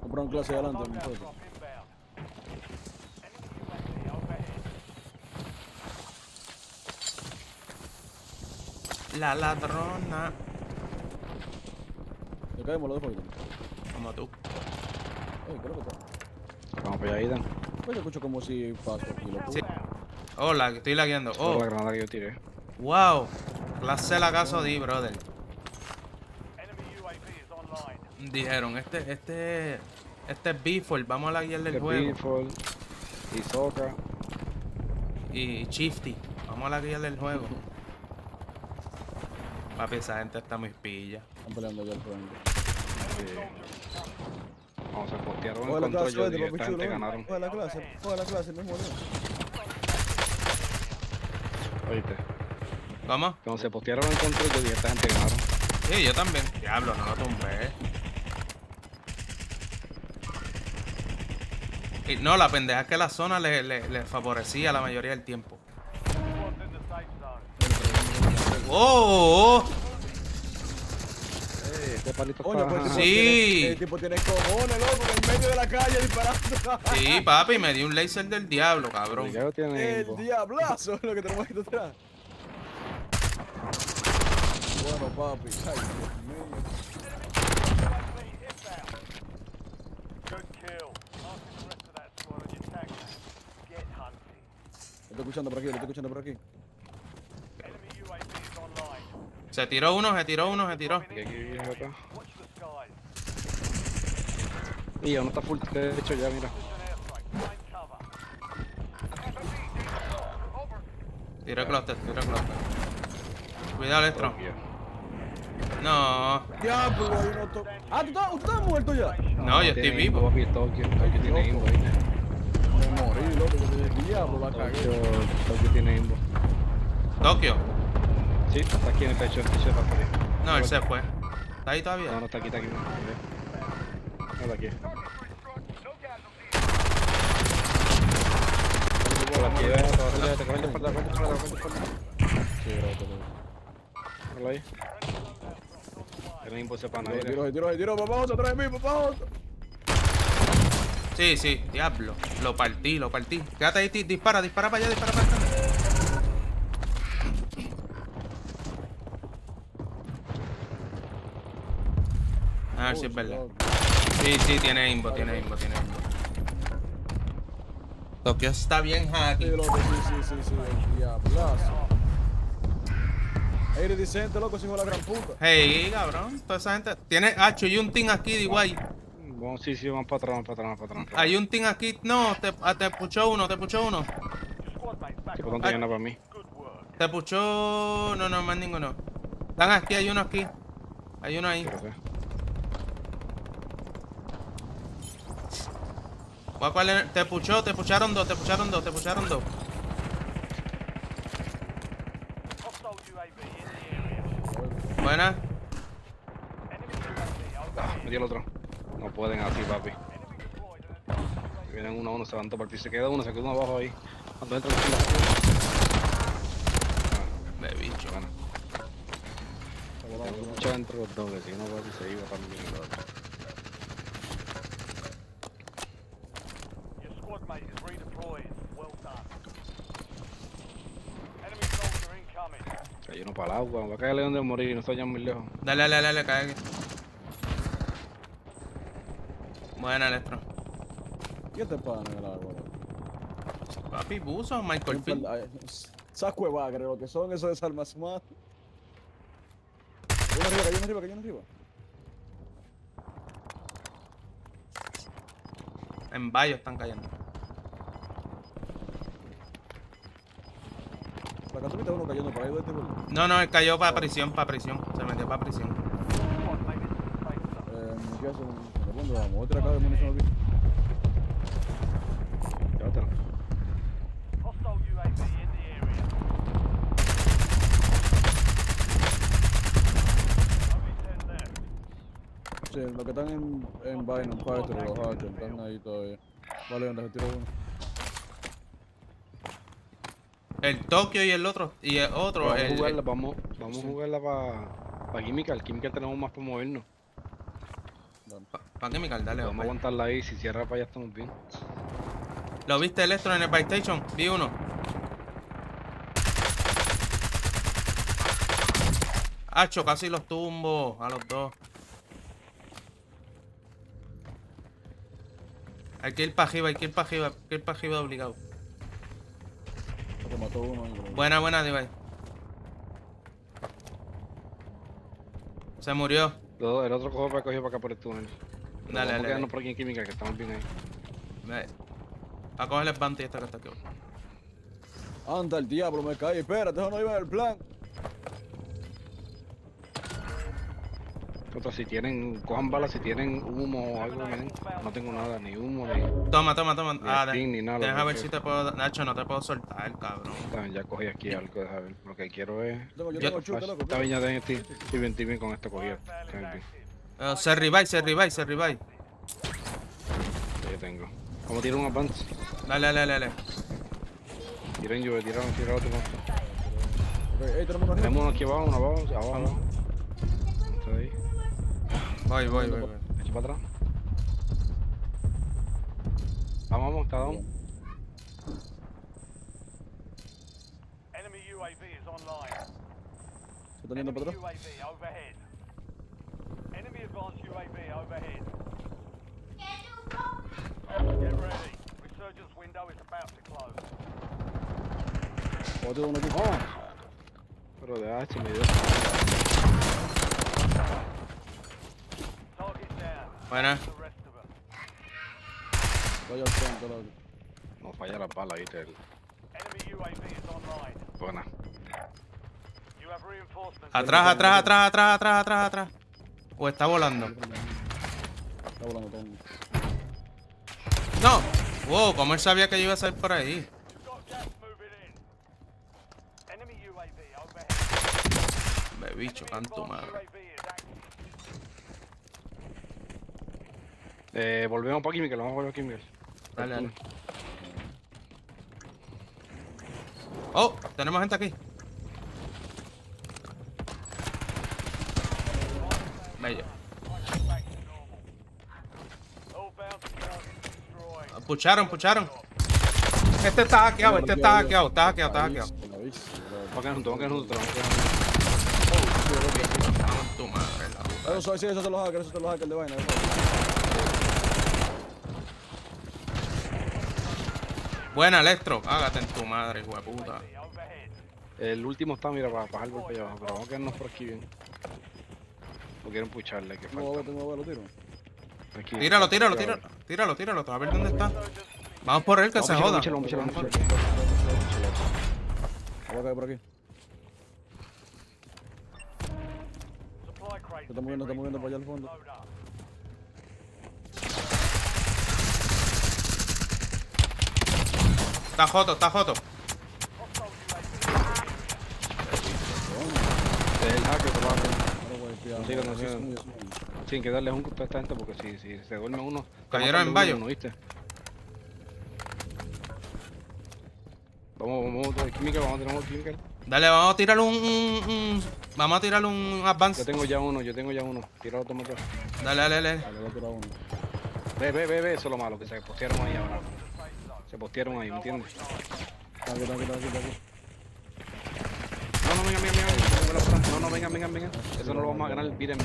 Comprar un clase adelante, muchachos. La ladrona. ¿Le caemos los dos poquitos? Como tú. Creo que está. Vamos para allá, Aidan. Pues yo escucho como si paso aquí, loco. Sí. Oh, estoy lagueando. Oh. La granada que yo tiré. Wow. Clase lagazo di, brother. Dijeron, este es Before, vamos a laguearle el juego. Before y Soca. Y Shifty, vamos a laguearle el juego. Papi, esa gente está muy pilla. Están peleando ya el juego. Sí. Vamos a postear un Coge la control clase, y esta gente ganaron. Coge la clase, mismo día. Oíste. ¿Cómo? Cuando se postearon el control y esta gente ganaron. Sí, yo también. Diablo, no lo tumbé. Y no, la pendeja es que la zona le favorecía la mayoría del tiempo. ¡Oh! Este palito Coño, está... pues, sí. El tipo tiene cojones, loco, en medio de la calle disparando. Sí, papi, me dio un laser del diablo, cabrón. El diablazo es lo que tenemos aquí atrás. Bueno, papi. Ay, Dios mío. Lo estoy escuchando por aquí, Se tiró uno. Aquí, acá. Y uno está full techo ya, mira. Tiro cluster. Cuidado, Electron. No. Diablo, ahí no to... Ah, ¿tú estás muerto ya? No, yo estoy vivo. Papi, Tokio tiene imbo, ¿viste? Me morí, loco, el diablo la cagué. Tokio tiene imbo. ¿Tokio? Sí, está aquí en el techo de factoría. No, él se fue. ¿Está ahí todavía? No, está aquí. No está aquí. Por aquí, corre la espalda. Sí, bro, ahí. El imbo se pana. Tiro, papá, otra vez, papá. Sí, diablo. Lo partí. Quédate ahí, dispara para allá, A ver si es verdad. Sí, tiene imbo. Tokio está bien hacky. Sí, diablazo. Aire decente, loco, sin la gran puta. Hey, cabrón, toda esa gente. Tiene hacho y un team aquí de igual. Sí, vamos para atrás. Hay un team aquí. No, te puchó uno. Sí, pues no tiene nada para mí. Te puchó. No, más ninguno. Están aquí, hay uno aquí. Hay uno ahí. Te pucharon dos. Buena. Metí el otro. No pueden así, papi. Vienen 1-1, se van a partir. Se queda uno abajo ahí. Cuando entra De bicho. Bueno. Mucha entre los dos, que si no, papi, se iba también el otro. Your squad mate is redeployed. Well done. Enemy soldier incoming. Cayó uno para el agua. Va a caerle donde morir y no está ya muy lejos. Dale, cae aquí. Buena, Electro. ¿Qué te pasa en el agua? Papi, buzo, Michael Field. Esas cuevas, creo lo que son esos desarmados. Cayó uno arriba. En Bayo están cayendo. La catapulta uno cayendo por ahí, ¿dónde te vuelve? No, él cayó para prisión. Se metió para prisión. ¿Qué hacen? ¿Dónde vamos? Otra caja de munición aquí. Llévatela. Hostile UAV in the area. Only 10 left. Sí, los que están en vaina, en Fighter, los hackers, están ahí todavía. Vale, anda, se tiró uno. El Tokio y el otro. Vamos a jugarla para Chemical. Chemical tenemos más para movernos. Para Chemical, dale. Vamos a aguantarla ahí. Si cierra para allá estamos bien. ¿Lo viste, Electro, en el Buy Station? Vi uno. Hacho, casi los tumbo a los dos. Hay que ir para arriba, obligado. Se mató uno ahí, bro. Buena, Divide. Se murió. El otro cogió para acá por el túnel. Dale. Vamos a quedarnos por aquí en Química, que estamos bien ahí. Ve. A coger el bounty esta que está aquí. Anda, el diablo, me caí. Espérate, eso no iba en el plan. Otros, si tienen, cojan balas, si tienen humo o algo, men. No tengo nada, ni humo, ni... Toma. Ni nada. Deja ver si te puedo... Nacho, no te puedo soltar, cabrón. Ya cogí aquí algo, deja ver. Lo que quiero es... Yo tengo chute, loco. Está bien, ya estoy bien con esto cogido. Se revive. Yo tengo. Vamos a tirar un advance. Dale. Tiren otro monstruo. Okay, tenemos uno aquí abajo, abajo. Está ahí. Voy. Echa para atrás. Vamos, está down. Enemy UAV is online. ¿Se están yendo para atrás? UAV overhead. Enemy advanced UAV overhead. Get ready. Resurgence window is about to close. Otro uno aquí. Pero de H me dio. Target down. Buena. The rest of them. Vaya al frente, loco. No falla la bala, viste. Enemy UAV is online. Buena. You have reinforcements. Atrás. O está volando. Está volando todo. No. Wow, ¿cómo él sabía que yo iba a salir por ahí? You've got gas moving in. Enemy UAV overhead. Me bicho, canto madre. Volvemos para Química, vamos a volver a Química. Dale. Oh, tenemos gente aquí. Bello. Pucharon. Este está hackeado. Vamos a quedar juntos. Tu madre, la Eso te los hackers de vaina. Buena, Electro. Hágate en tu madre, hijo de puta. El último está, mira, para bajar el golpe allá abajo, pero vamos a quedarnos por aquí bien. No quieren pucharle, que falta. Lo tiro. Aquí. Tíralo. A ver dónde está. Vamos por él, que se joda. Vamos a caer por aquí. Se está moviendo para allá al fondo. Está joto, está joto. Es el hacker, no sigan, no sigan. Sin que darles un gusto a esta gente porque si se duerme uno... Cayeron en Bayo. ¿Viste? Vamos a tirar química. Dale, vamos a tirar vamos a tirar un advance. Yo tengo ya uno. Tira otro motor. Dale. Ve, eso es lo malo, que se postearon ahí ahora. Se postearon ahí, ¿me entiendes? No, vengan. Eso no lo vamos a ganar, miren. Lo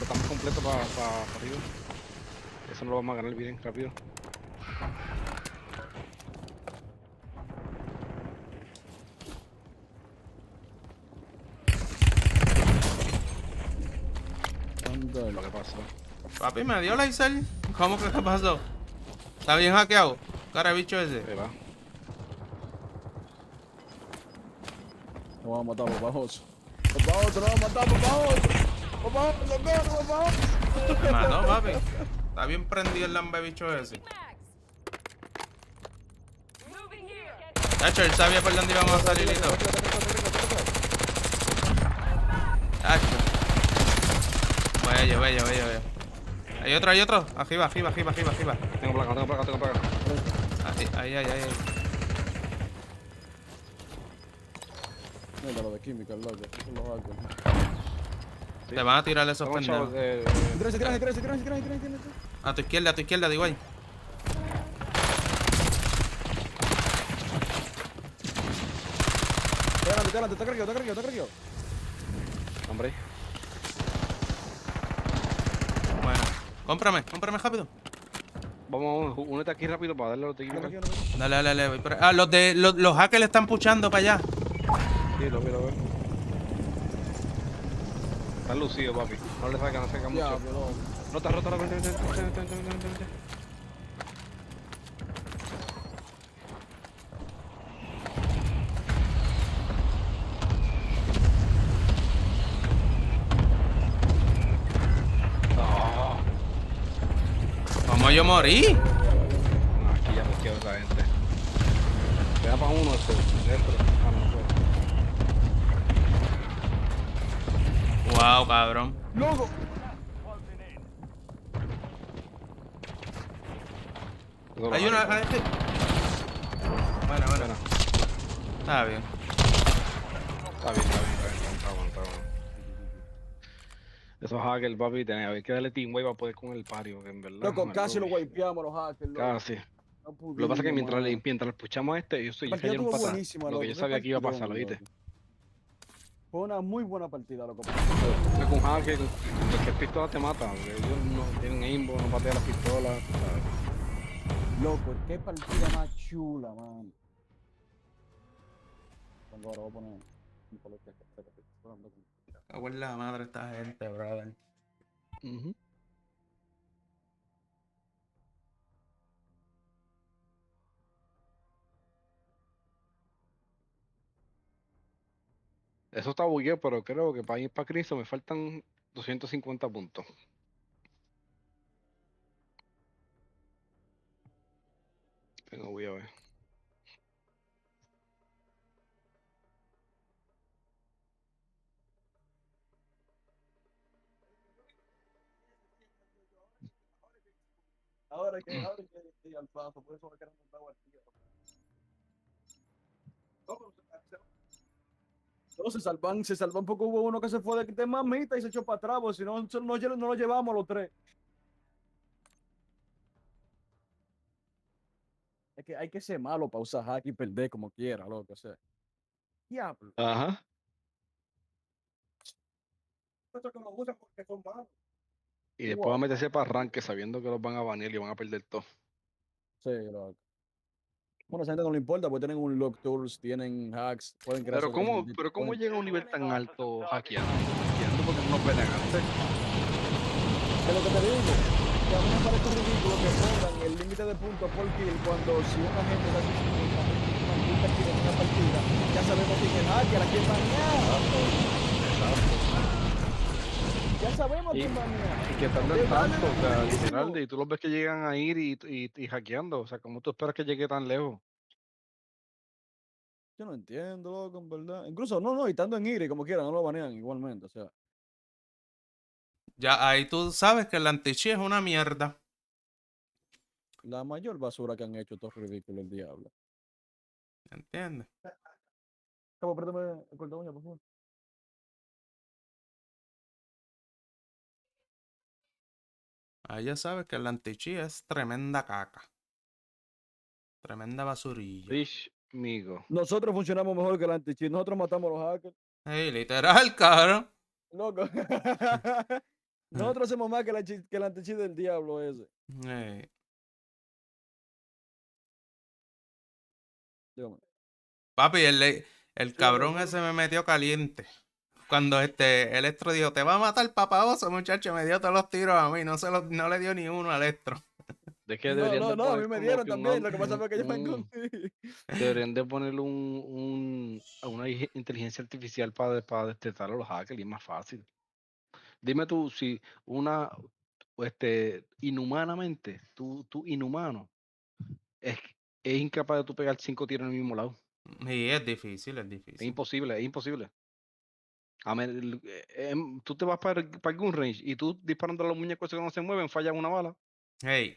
estamos completo para arriba. Eso no lo vamos a ganar, miren, rápido. Lo que pasó. Papi, me dio laser. ¿Cómo que qué pasó? ¿Está bien hackeado? Cara de bicho ese. Lo vamos a matar, papá José. Papá José, lo vamos a matar, papá José. Me mató, papi. Está bien prendido el lambe bicho ese. Tacho, él sabía por dónde íbamos a salir y todo. Tacho. Bello. Hay otro. Arriba. Tengo placa. Ahí. Mira lo de química, loco. Los hackers. Te van a tirar esos pendejos. Crece. A tu izquierda, digo ahí. Adelante, está cargado. Hombre. Bueno, cómprame rápido. Vamos, únete aquí rápido para darle a los de química. Dale, voy por ahí. Los hackers le están puchando para allá. Sí, lo veo. Está lucido, papi. No le saca mucho. No está roto, vente. ¿Cómo yo morí? Aquí ya me quedo esa gente. Queda para uno dentro. No. Wow, cabrón. ¡Loco! Hay una... Bueno. Está bien. Está bien. Esos hackers, papi, hay que darle team wave para poder con el pario, que en verdad. Loco, casi lo wipeamos los hackers, loco. Casi. Lo que pasa es que mientras puchamos yo cayeron para atrás. Lo que yo sabía que iba a pasar, ¿lo viste? Fue una muy buena partida, loco. Con hacker, el que pistola te mata. Ellos no tienen aimbot, no patean las pistolas, ¿sabes? Loco, qué partida más chula, man. Ahora voy a poner un coloque. Cago en la madre esta gente, brother. Eso está bugueado, pero creo que para ir para Cristo me faltan 250 puntos. Venga, voy a ver. Ahora que al paso, por eso va a quedar montado al tío. No, se salvan porque hubo uno que se fue de mamita y se echó para atrás, porque si no, no lo llevamos los tres. Es que hay que ser malo para usar hack y perder como quiera, loco, o sea. Diablo. Ajá. Y después va a meterse para arranque sabiendo que los van a banear y van a perder todo. Sí, loco. Bueno, a esa gente no le importa porque tienen un lock tools, tienen hacks, pueden crear. Pero ¿cómo llega a un nivel tan alto hackeando? Porque no pueden hacer. Es lo que te digo. Que a mí me parece ridículo que pongan el límite de puntos por kill cuando si una gente está haciendo una partida, ya sabemos quién es hacker, a quién banear. Ya sabemos quién banear. Y que tardan tanto, o sea, literal, y tú los ves que llegan a ir y hackeando, o sea, ¿cómo tú esperas que llegue tan lejos? Yo no entiendo, loco, en verdad. Incluso, no, y estando en IRI, como quiera, no lo banean igualmente, o sea. Ya ahí tú sabes que el anti-cheat es una mierda. La mayor basura que han hecho estos ridículos, el diablo. ¿Entiendes? Cabo, préstame el corta uña, por favor. Ahí ya sabes que el anti-cheat es tremenda caca. Tremenda basurilla. Migo. Nosotros funcionamos mejor que el anti-cheat. Nosotros matamos a los hackers. Ey, literal, cabrón. Loco. Nosotros hacemos más que el anti-cheat del diablo ese. Ey. Dígame. Papi, el cabrón ese me metió caliente. Cuando Electro dijo, te va a matar papaoso, muchacho, me dio todos los tiros a mí. No le dio ni uno a Electro. De que deberían No, a mí me dieron también. Lo que pasa fue que yo me encontré. Deberían de ponerle una inteligencia artificial para detectar a los hackers y es más fácil. Dime tú, si inhumanamente, tú inhumano, es incapaz de tú pegar 5 tiros en el mismo lado. Sí, es difícil, es difícil. Es imposible, es imposible. Tú te vas para algún range y tú disparando a los muñecos que no se mueven, fallan una bala. Hey.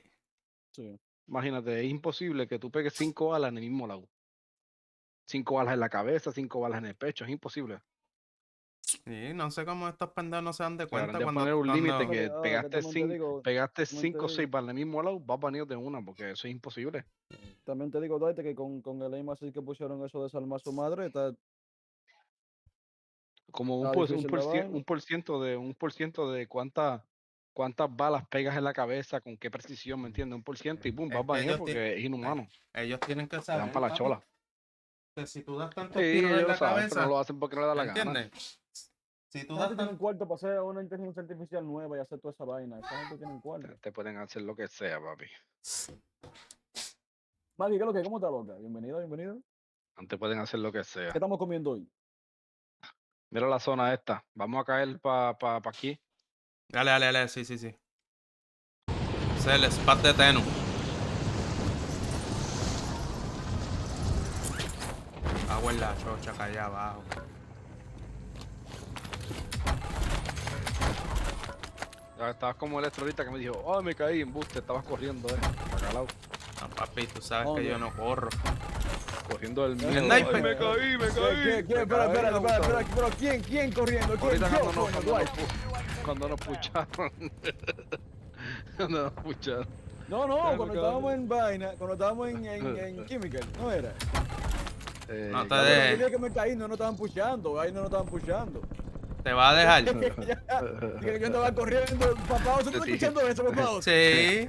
Sí. Imagínate, es imposible que tú pegues 5 balas en el mismo lado. 5 balas en la cabeza, 5 balas en el pecho, es imposible. Sí, no sé cómo estos pendejos no se dan de cuenta Deberían de poner un límite que pegaste 5 o 6 balas en el mismo lado, vas baneado de una, porque eso es imposible. También te digo, Duarte, que con el aim assist que pusieron eso de desarmar a su madre, está como un por ciento de cuántas balas pegas en la cabeza, con qué precisión, ¿me entiendes? 1% y boom, vas baneado porque es inhumano. Ellos tienen que Te saber. dan para la chola. Que si tú das tantos Sí, tiros en ellos la saben, cabeza, pero no lo hacen porque no le da la gana. ¿entiendes? Si tú esa das gente tiene un cuarto para hacer una inteligencia artificial nueva y hacer toda esa vaina. Esa gente tiene un cuarto. Te pueden hacer lo que sea, papi. Maggie, ¿qué es lo que? ¿Cómo está, loca? Bienvenido. Te pueden hacer lo que sea. ¿Qué estamos comiendo hoy? Mira la zona esta. Vamos a caer para aquí. Dale, sí. Ese es el spot de Tenu. Agua en la chocha acá allá abajo. Ya estabas como Electro ahorita que me dijo, oh, me caí en buste, estabas corriendo, para lado. No, papi, tú sabes que yo no corro. Corriendo del miedo. Me caí. ¿Quién? Espera, pero ¿quién corriendo? ¿Quién? Cuando nos pucharon. No, cuando estábamos en vaina, cuando estábamos en Chemical, ¿no era? No te dejes. Que me caí, no nos estaban puchando, ahí no nos estaban puchando. Te va a dejar. Que yo andaba corriendo, papá, ¿tú estás escuchando eso, papá? Sí.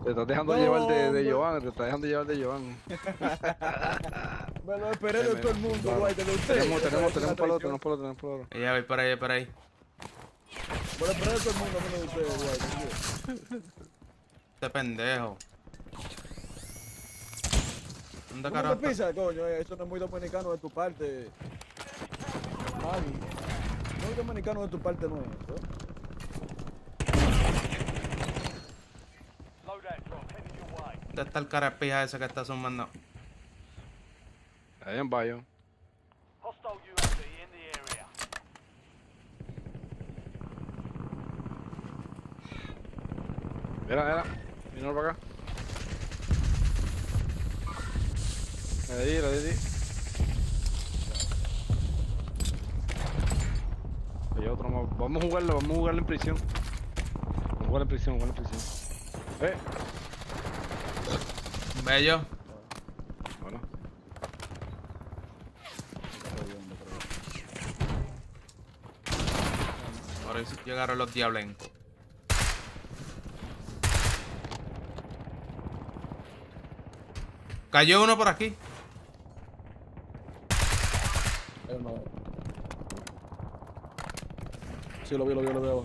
Te estás dejando llevar de Joan, Me lo esperé de todo el mundo, guay, de ustedes. Tenemos palo. Ya voy por ahí. Me lo esperé de todo el mundo, menos de ustedes, guay. Este pendejo. ¿Dónde ¿Cómo carajo? te pisa, coño? Eso no es muy dominicano de tu parte. Maggie. Muy dominicano de tu parte no es eso. ¿Dónde está el carapija ese que está sumando? Ahí en Bayo. Hostile UAV in the area. Mira. Vino para acá. La de ahí. Hay otro más. Vamos a jugarlo en prisión. Vamos a jugar en prisión. Bello. Bueno. Por eso llegaron los diablencos. Cayó uno por aquí. Sí, lo vi abajo.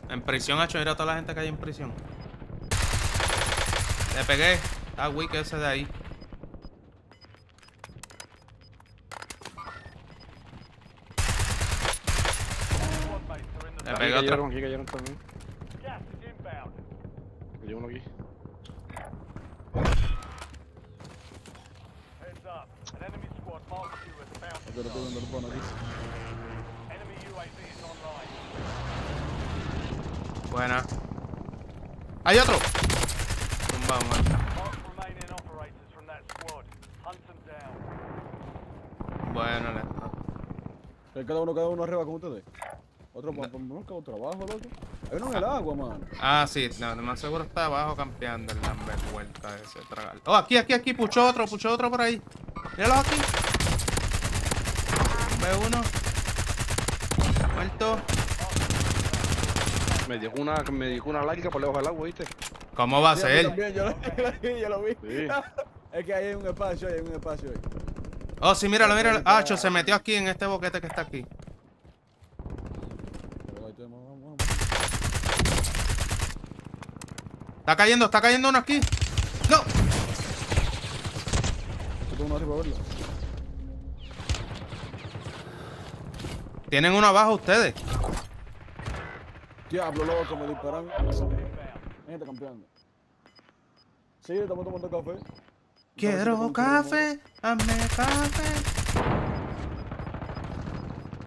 En prisión, hecho, mira a toda la gente que hay en prisión. Le pegué. Está weak ese de ahí. Le pegué otro. Aquí cayeron también. Cayó uno aquí. Heads up. An enemy squad Yo lo estoy viendo el bono aquí. Enemy UAV is online. Buena. ¡Hay otro! Tumbado, man. Mark remaining operators from that squad. Hunt them down. Bueno, Cada uno arriba con ustedes. Otro abajo, loco. Hay uno en el agua, mano. Ah, sí, no, más seguro está abajo campeando el Lambert vuelta ese tragal. Oh, aquí, puchó otro por ahí. Míralo aquí. Ve uno. Muerto. Me dio una larga por debajo del agua, ¿viste? ¿Cómo va a ser? También, yo lo vi. Sí. Es que hay un espacio ahí, Oh, sí, míralo. Cho, se metió aquí en este boquete que está aquí. Está cayendo uno aquí. ¡No! Tienen uno abajo ustedes. Diablo, loco, me disparan. Gente campeando. Sí, estamos tomando café. Quiero café, hazme café.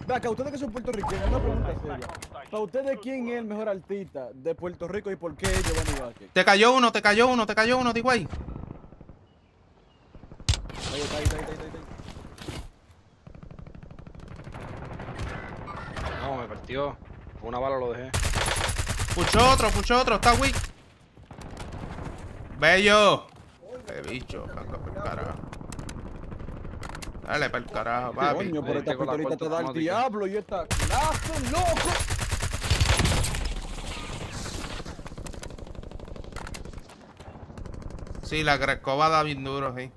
Ve acá, ustedes que son puertorriqueños, una pregunta seria. Para ustedes, ¿quién es el mejor artista de Puerto Rico y por qué Giovanni Vázquez? Te cayó uno, Tigüey. Ahí. No, me partió. Con una bala lo dejé. Pucho otro, está weak. Bello. Qué bicho, anda por el carajo. Dale para el carajo, papi. Coño, por esta pistolita te da el diablo y esta clase, loco. Sí, la grescoba da bien duro, sí.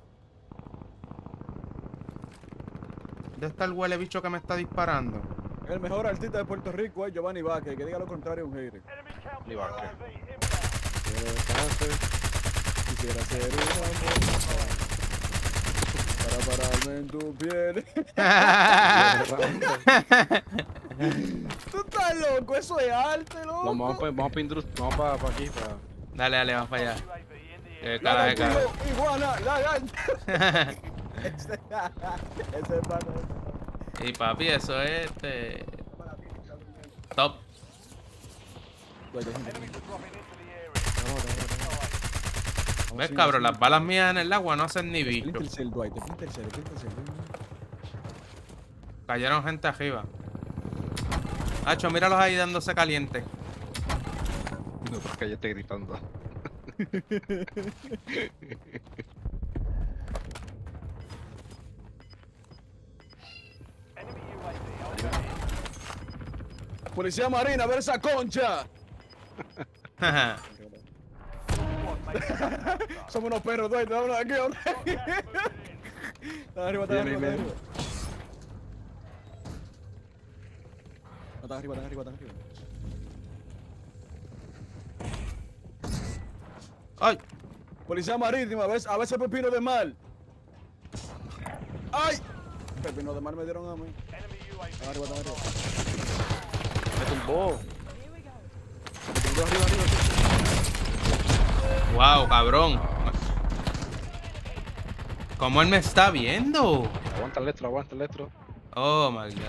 ¿Dónde está el huele bicho que me está disparando? El mejor artista de Puerto Rico es Giovanni Vázquez, que diga lo contrario un hater. Ni Vázquez. Quisiera ser un amor para pararme en tu piel. Tú estás loco, eso es arte, loco. Vamos para aquí. Dale, vamos para allá. Iguana, ese es para. Y papi, eso es top. ¿Ves, cabrón? Las balas mías en el agua no hacen ni bicho. Cayeron gente arriba. Hacho, míralos ahí dándose caliente. No, porque ya estoy gritando. Policía Marina, a ver esa concha. Somos unos perros, Dwight, vámonos aquí, hombre. Están arriba. Están arriba. ¡Ay! Policía Marítima, a ver ese pepino de mal. ¡Ay! Pepino de mal me dieron a mí. Están arriba. Me tumbó. Arriba. Wow, cabrón. ¿Cómo él me está viendo? Aguanta el electro. Oh my god.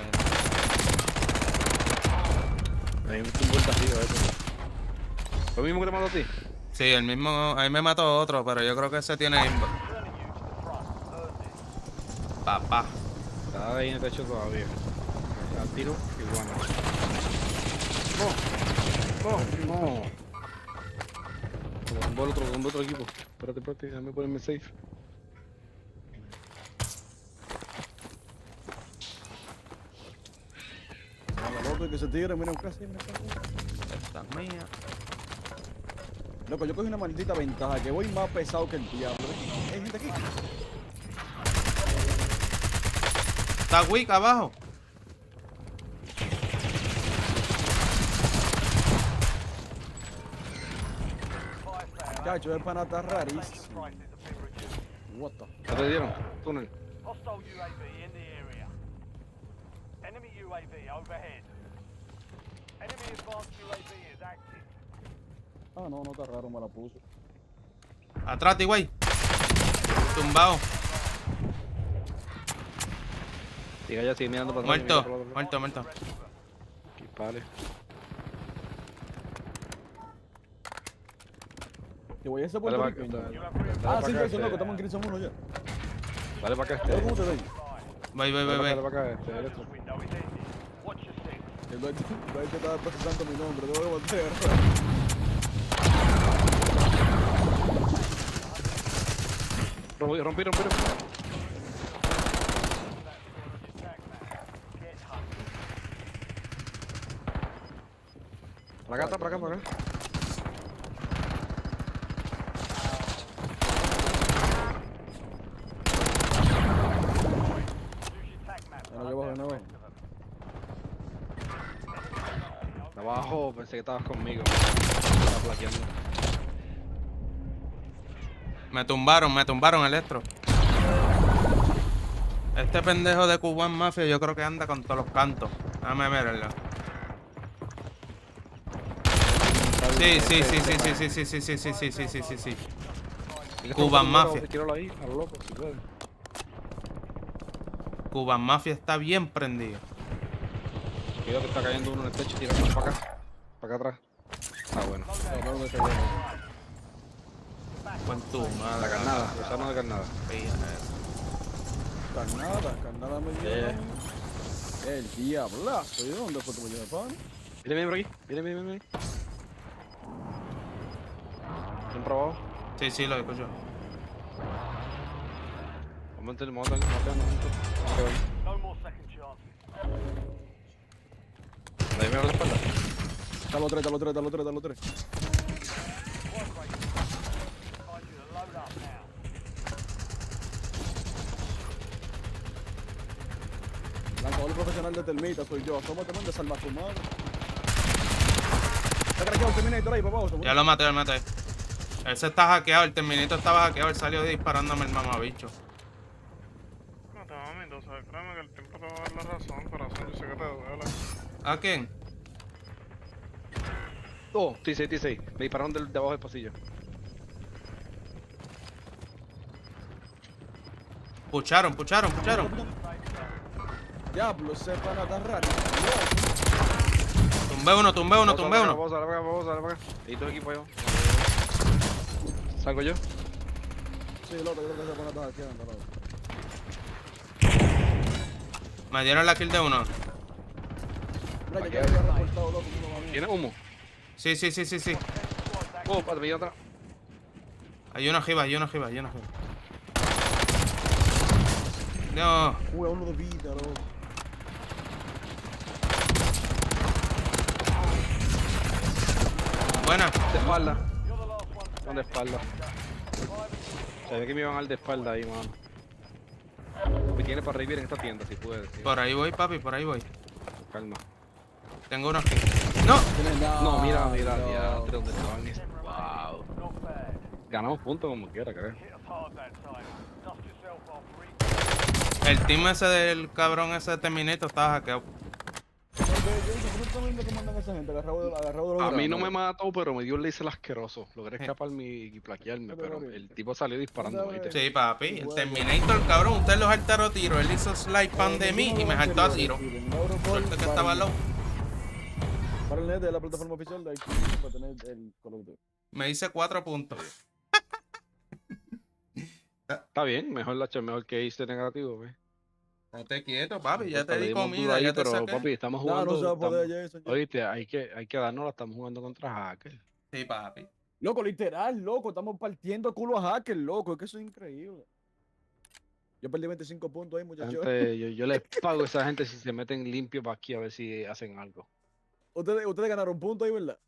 Ahí me tumbó el tajido ese. ¿Lo mismo que te mató a ti? Sí, el mismo. A mí me mató otro, pero yo creo que ese tiene aimbot. Papá. Está ahí en el techo todavía. Al tiro y bueno. No. Tumbó el otro equipo. Espérate, déjame ponerme safe. Loco, que se tire, mira, casi. Esta es mía. Loco, yo cogí una maldita ventaja, que voy más pesado que el diablo. ¿Hay gente aquí? Está weak abajo. Chacho, el pana está rarísimo. What the? ¿Ya te dieron? Túnel. Hostile UAV in the area. Enemy UAV overhead. Enemy advanced UAV is active. Ah, no, está raro, me la puso. Atrás, güey. Tumbado. Sigue allá, sigue mirando para atrás. Muerto, muerto, muerto. Aquí, vale. Te voy a ese Puerto Rico. Sí, que loco, estamos en Crimson 1 ya. Dale para acá ¿Cómo te ves? Voy. Dale para acá, electro. El Dwight que estaba procesando mi nombre, tengo que voltear. Rompí. Para acá. Abajo, pensé que estabas conmigo. Estaba plaqueando. Me tumbaron, Electro. Este pendejo de Cuban Mafia yo creo que anda con todos los cantos. Déjame verlo. Sí. Cuban Mafia. Cuban Mafia está bien prendido. Cuidado que está cayendo uno en el techo, tira para acá atrás. Ah, bueno. ¿Cuánto? La carnada, usarnos de carnada. Carnada me dio. El diablazo, ¿y dónde fue tu lleva pan? Viene por aquí, viene. ¿Han probado? Sí, lo escucho. Vamos a No more second chances. Ahí me abre la espalda. Está los tres. Lanzador profesional de termita soy yo. Asómate, man, de salvar tu madre. Está craqueado el Terminator ahí, papá. Ya lo maté. Ese está hackeado, el Terminator estaba hackeado, él salió disparándome el mamabicho. No te mames, tú sabes, créeme que el tiempo te va a dar la razón, corazón, yo sé que te duele. ¿A quién? Oh, T6. Me dispararon de abajo del pasillo. Pucharon. Diablo, ese pana tan raro. Tumbé uno. Vamos a la acá. Y todo equipo yo. ¿Salgo yo? Sí, loco, yo creo que ese pana está quedando, loco. Me dieron la kill de uno. ¿Tiene humo? Sí. Oh, para mí otra. Hay uno arriba. No. Uno de vida, loco. Buena. De espalda. Son de espalda. Sabía que me iban al de espalda ahí, mano. Me tiene para revivir en esta tienda, si puedes. ¿Sí? Por ahí voy, papi, Calma. Tengo uno aquí. ¡No! No, mira, diantre, donde estaban. Wow. Ganamos puntos como quiera, creo. El team ese del cabrón ese de Terminator estaba hackeado. A mí no me mató, pero me dio el laser asqueroso. Logré escaparme y plaquearme, pero el tipo salió disparando. ¿Viste? Sí, papi. El Terminator, cabrón, usted los altero tiro. Él hizo slide pan de mí y me saltó a tiro. Suerte que estaba low. Para el net de la plataforma oficial de aquí para tener el color de... Me hice 4 puntos. Está bien, mejor que hice negativo, ¿ves? Estate quieto, papi, ya Pues te di perdimos comida, ahí, ya te pero saqué. papi, estamos jugando. No se va a poder, Jason. Oíste, hay que darnos, estamos jugando contra hackers. Sí, papi. Loco, literal, loco, estamos partiendo culo a hackers, loco, es que eso es increíble. Yo perdí 25 puntos ahí, muchachos. Yo les pago a esa gente si se meten limpio para aquí a ver si hacen algo. Ustedes ganaron puntos ahí, ¿verdad?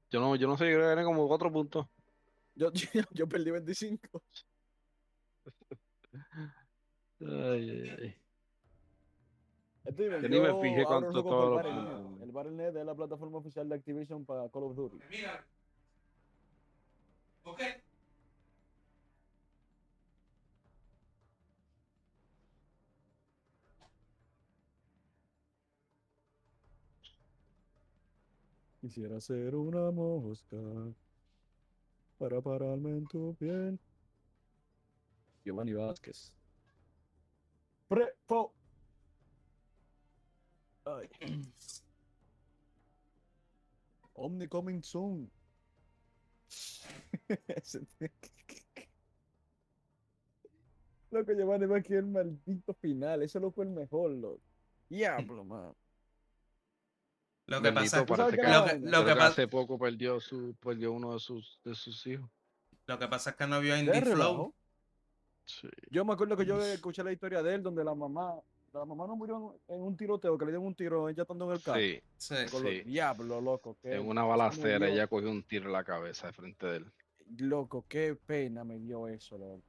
Yo no sé, yo gané como 4 puntos. Yo perdí 25. Ay. Yo ni me fijé cuánto todo el Battle.net es la plataforma oficial de Activision para Call of Duty. Mira. Ok. Quisiera ser una mosca para pararme en tu piel. Giovanni Vázquez. Ay. Omni coming soon. Loco, Giovanni va aquí el maldito final. Eso lo fue el mejor, loco. Diablo, man. Lo que pasa, Bendito, parece que, lo que hace poco perdió uno de sus hijos. Lo que pasa es que no vio ¿De Indie Flow. rebajo? Sí. Yo me acuerdo que yo escuché la historia de él donde la mamá no murió en un tiroteo, que le dieron un tiro ella estando en el carro. Sí, Con los diablos, loco. En una balacera ella cogió un tiro en la cabeza de frente de él. Loco, qué pena me dio eso, loco.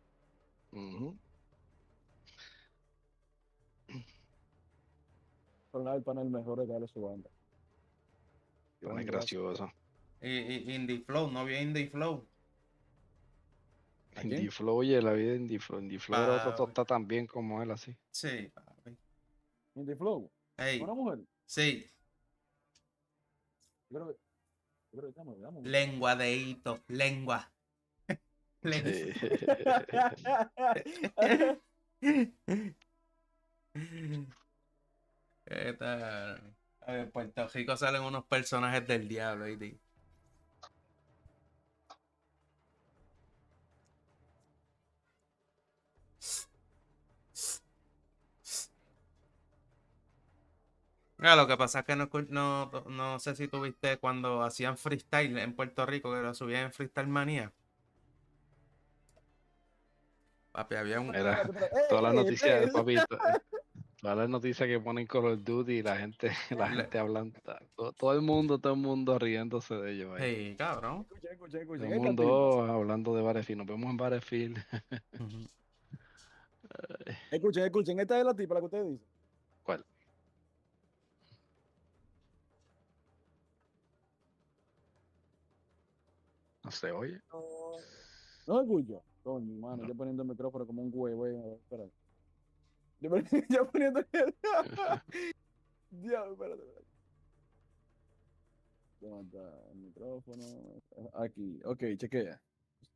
El panel mejor regalo su banda. Pana gracioso. Y Indie Flow, no vio Indie Flow. Indie Flow, oye, la vida de Indie Flow. Indie Flow era otro está tan bien como él, así. Sí, papi. Indie Flow. Hey. ¿Una mujer? Sí. Yo creo que estamos. Lengua de hito, lengua. ¿Qué tal? En Puerto Rico salen unos personajes del diablo, ¿sí? Lo que pasa es que no sé si tuviste cuando hacían freestyle en Puerto Rico, que lo subían en Freestyle Manía. Papi, había un... Todas las noticias, papi, todas las noticias que ponen Call of Duty y la gente hablando, todo el mundo riéndose de ellos ahí. Sí, cabrón. Escuchen. Todo el mundo hablando de Battlefield. Nos vemos en Battlefield. Escuchen. Esta es la tipa, la que ustedes dicen. ¿Cuál? No se oye. No escucho. Coño, mano, yo poniendo el micrófono como un huevo. Espera. Yo poniendo el... Diablo, espérate. ¿Dónde está el micrófono? Aquí. Ok, chequea.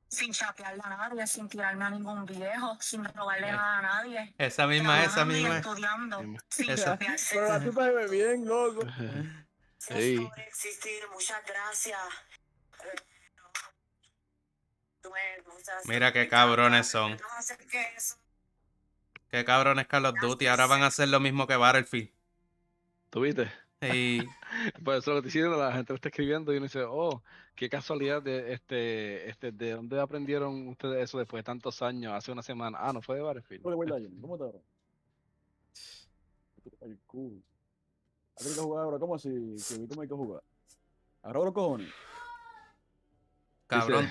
Sin chapearle a nadie, sin tirarme a ningún viejo, sin robarle nada a nadie. Esa misma. Estudiando, sin chapearse. Pero la tipa se ve bien, loco. Gracias por existir, muchas gracias. Mira qué cabrones son. Qué cabrones Call of Duty. Ahora van a hacer lo mismo que Battlefield. ¿Tú viste? Sí. Pues eso lo que diciendo, la gente lo está escribiendo y uno dice, oh, qué casualidad de dónde aprendieron ustedes eso después de tantos años, hace una semana. Ah, no fue de Battlefield. ¿Cómo está ahora? Ay, cool. Hay que jugar ahora, ¿cómo así? ¿Cómo hay que jugar? Ahora los cojones. Cabrón.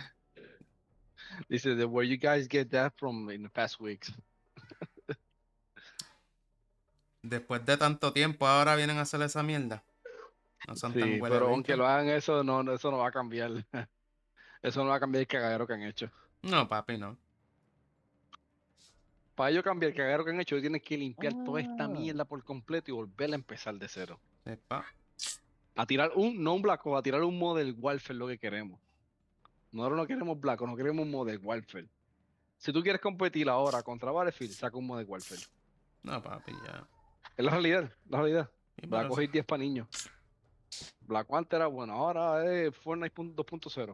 Dice, where you guys get that from in the past weeks? Después de tanto tiempo, ahora vienen a hacer esa mierda. No son tan buenos. Pero aunque lo hagan eso no va a cambiar. Eso no va a cambiar el cagadero que han hecho. No, papi, no. Para ellos cambiar el cagadero que han hecho, tienen que limpiar toda esta mierda por completo y volver a empezar de cero. Epa. A tirar no un Black Ops, a tirar un Modern Warfare lo que queremos. Nosotros no queremos Black Ops, no queremos un Modern Warfare. Si tú quieres competir ahora contra Battlefield, saca un Modern Warfare. No, papi, ya. Es la realidad, Sí, va a coger 10 para niños. Black Panther era bueno, ahora es Fortnite 2.0.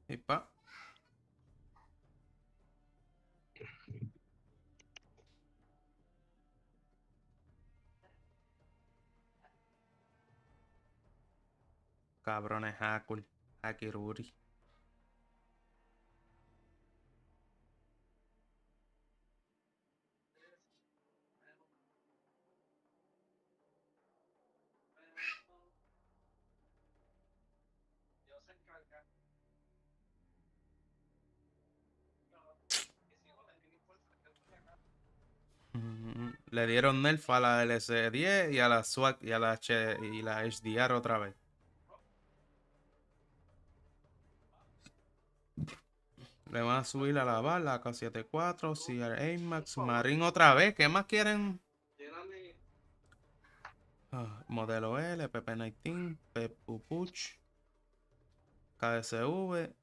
Epa. Cabrones Hakul, Hakiruri. Le dieron nerf a la LC10 y a la SWAT y a la HDR otra vez. Le van a subir a la bala, AK-74, CR Max, Marine otra vez. ¿Qué más quieren? Modelo L, PP19, Pupuch, KSV.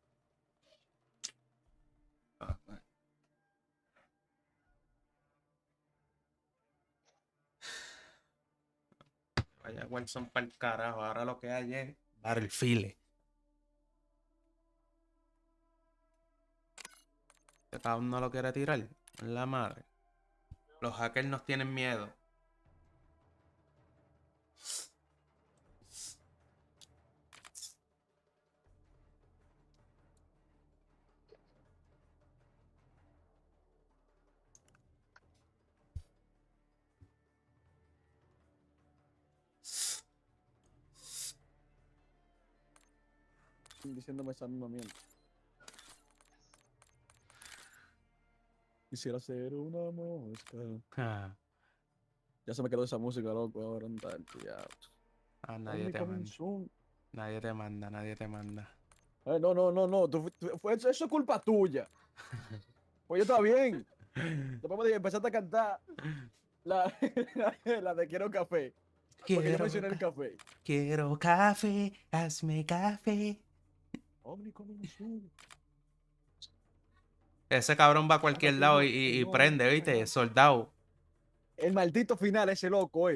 Vaya Wilson para el carajo. Ahora lo que hay es dar el file. Este cabrón no lo quiere tirar. La madre. Los hackers nos tienen miedo. Diciéndome esa misma mierda. Quisiera ser una mosca. Ya se me quedó esa música, loco. Ahora no está el diablo. Nadie te manda. Nadie te manda, nadie te manda. No. Eso es culpa tuya. Pues yo estaba bien. Después empezaste a cantar la de Quiero Café. Porque yo mencioné el café. Quiero café, hazme café. Ese cabrón va a cualquier lado y prende, ¿viste? Soldado. El maldito final, ese loco, A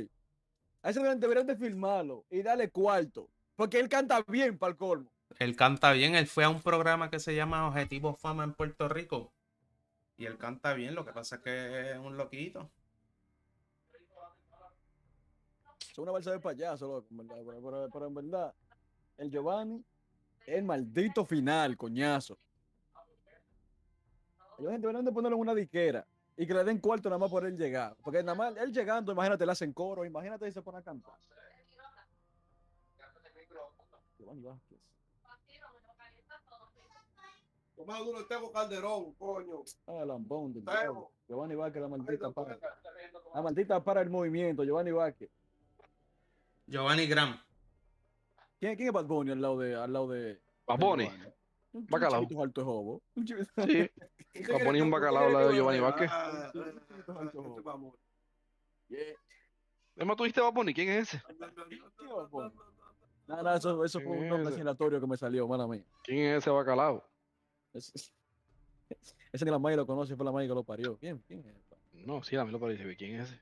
ese deberían de filmarlo y darle cuarto. Porque él canta bien para el colmo. Él canta bien. Él fue a un programa que se llama Objetivo Fama en Puerto Rico. Y él canta bien. Lo que pasa es que es un loquito. Es una balsa de payaso, loco, en verdad. Pero en verdad, el Giovanni es el maldito final, coñazo. Ellos deberían de ponerlo en una diquera y que le den cuarto nada más por él llegar. Porque nada más él llegando, imagínate, le hacen coro, imagínate y se pone a cantar. Giovanni Vázquez. Tomás duro tengo Calderón, coño. Lambón del diablo. Giovanni Vázquez, la maldita para. La maldita para el movimiento, Giovanni Vázquez. Giovanni Graham. ¿Quién es Bad Bunny al lado de Bad Bunny? Bacalao. Un chiquito alto de jobo. Sí. Bad Bunny es un bacalao al lado de Giovanni Vázquez. ¿Tú dijiste Bad Bunny? ¿Quién es ese? Nada, eso fue un nombre aleatorio que me salió, mala mía. ¿Quién es ese bacalao? Ese ni la May lo conoce, fue la May que lo parió. ¿Quién es? No, sí, a mí lo parece. ¿Quién es ese?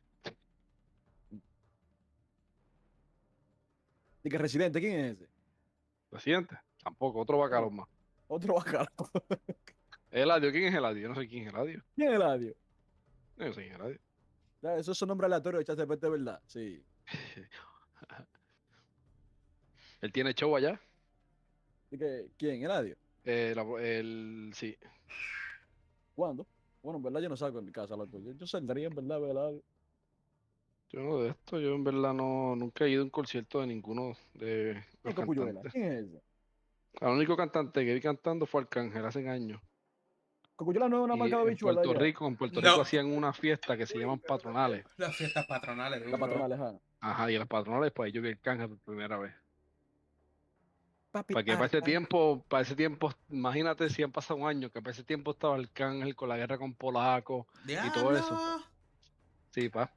¿Y que Residente? ¿Quién es ese? Residente, tampoco, otro bacalao más. Otro bacalao. Eladio, ¿quién es Eladio? Yo no sé quién es Eladio. ¿Quién es Eladio? Yo no sé quién es Eladio. Eso es un nombre aleatorio de ChatGPT, de verdad, sí. Él tiene show allá. ¿Quién? ¿Eladio? Sí. ¿Cuándo? Bueno, en verdad yo no salgo de mi casa, loco. Yo saldría en verdad, Eladio. Yo no de esto, yo en verdad nunca he ido a un concierto de ninguno de los cantantes. ¿Quién es ese? El único cantante que vi cantando fue Arcángel hace años. Cocuyuela no es una marca de bichuela. En Puerto Rico hacían una fiesta que se llaman patronales. Las fiestas patronales. Las patronales, Ajá, y las patronales, pues yo vi Arcángel por primera vez. Papi, Porque para ese tiempo, imagínate si han pasado un año, que para ese tiempo estaba Arcángel con la guerra con Polaco y todo eso. Sí, pa.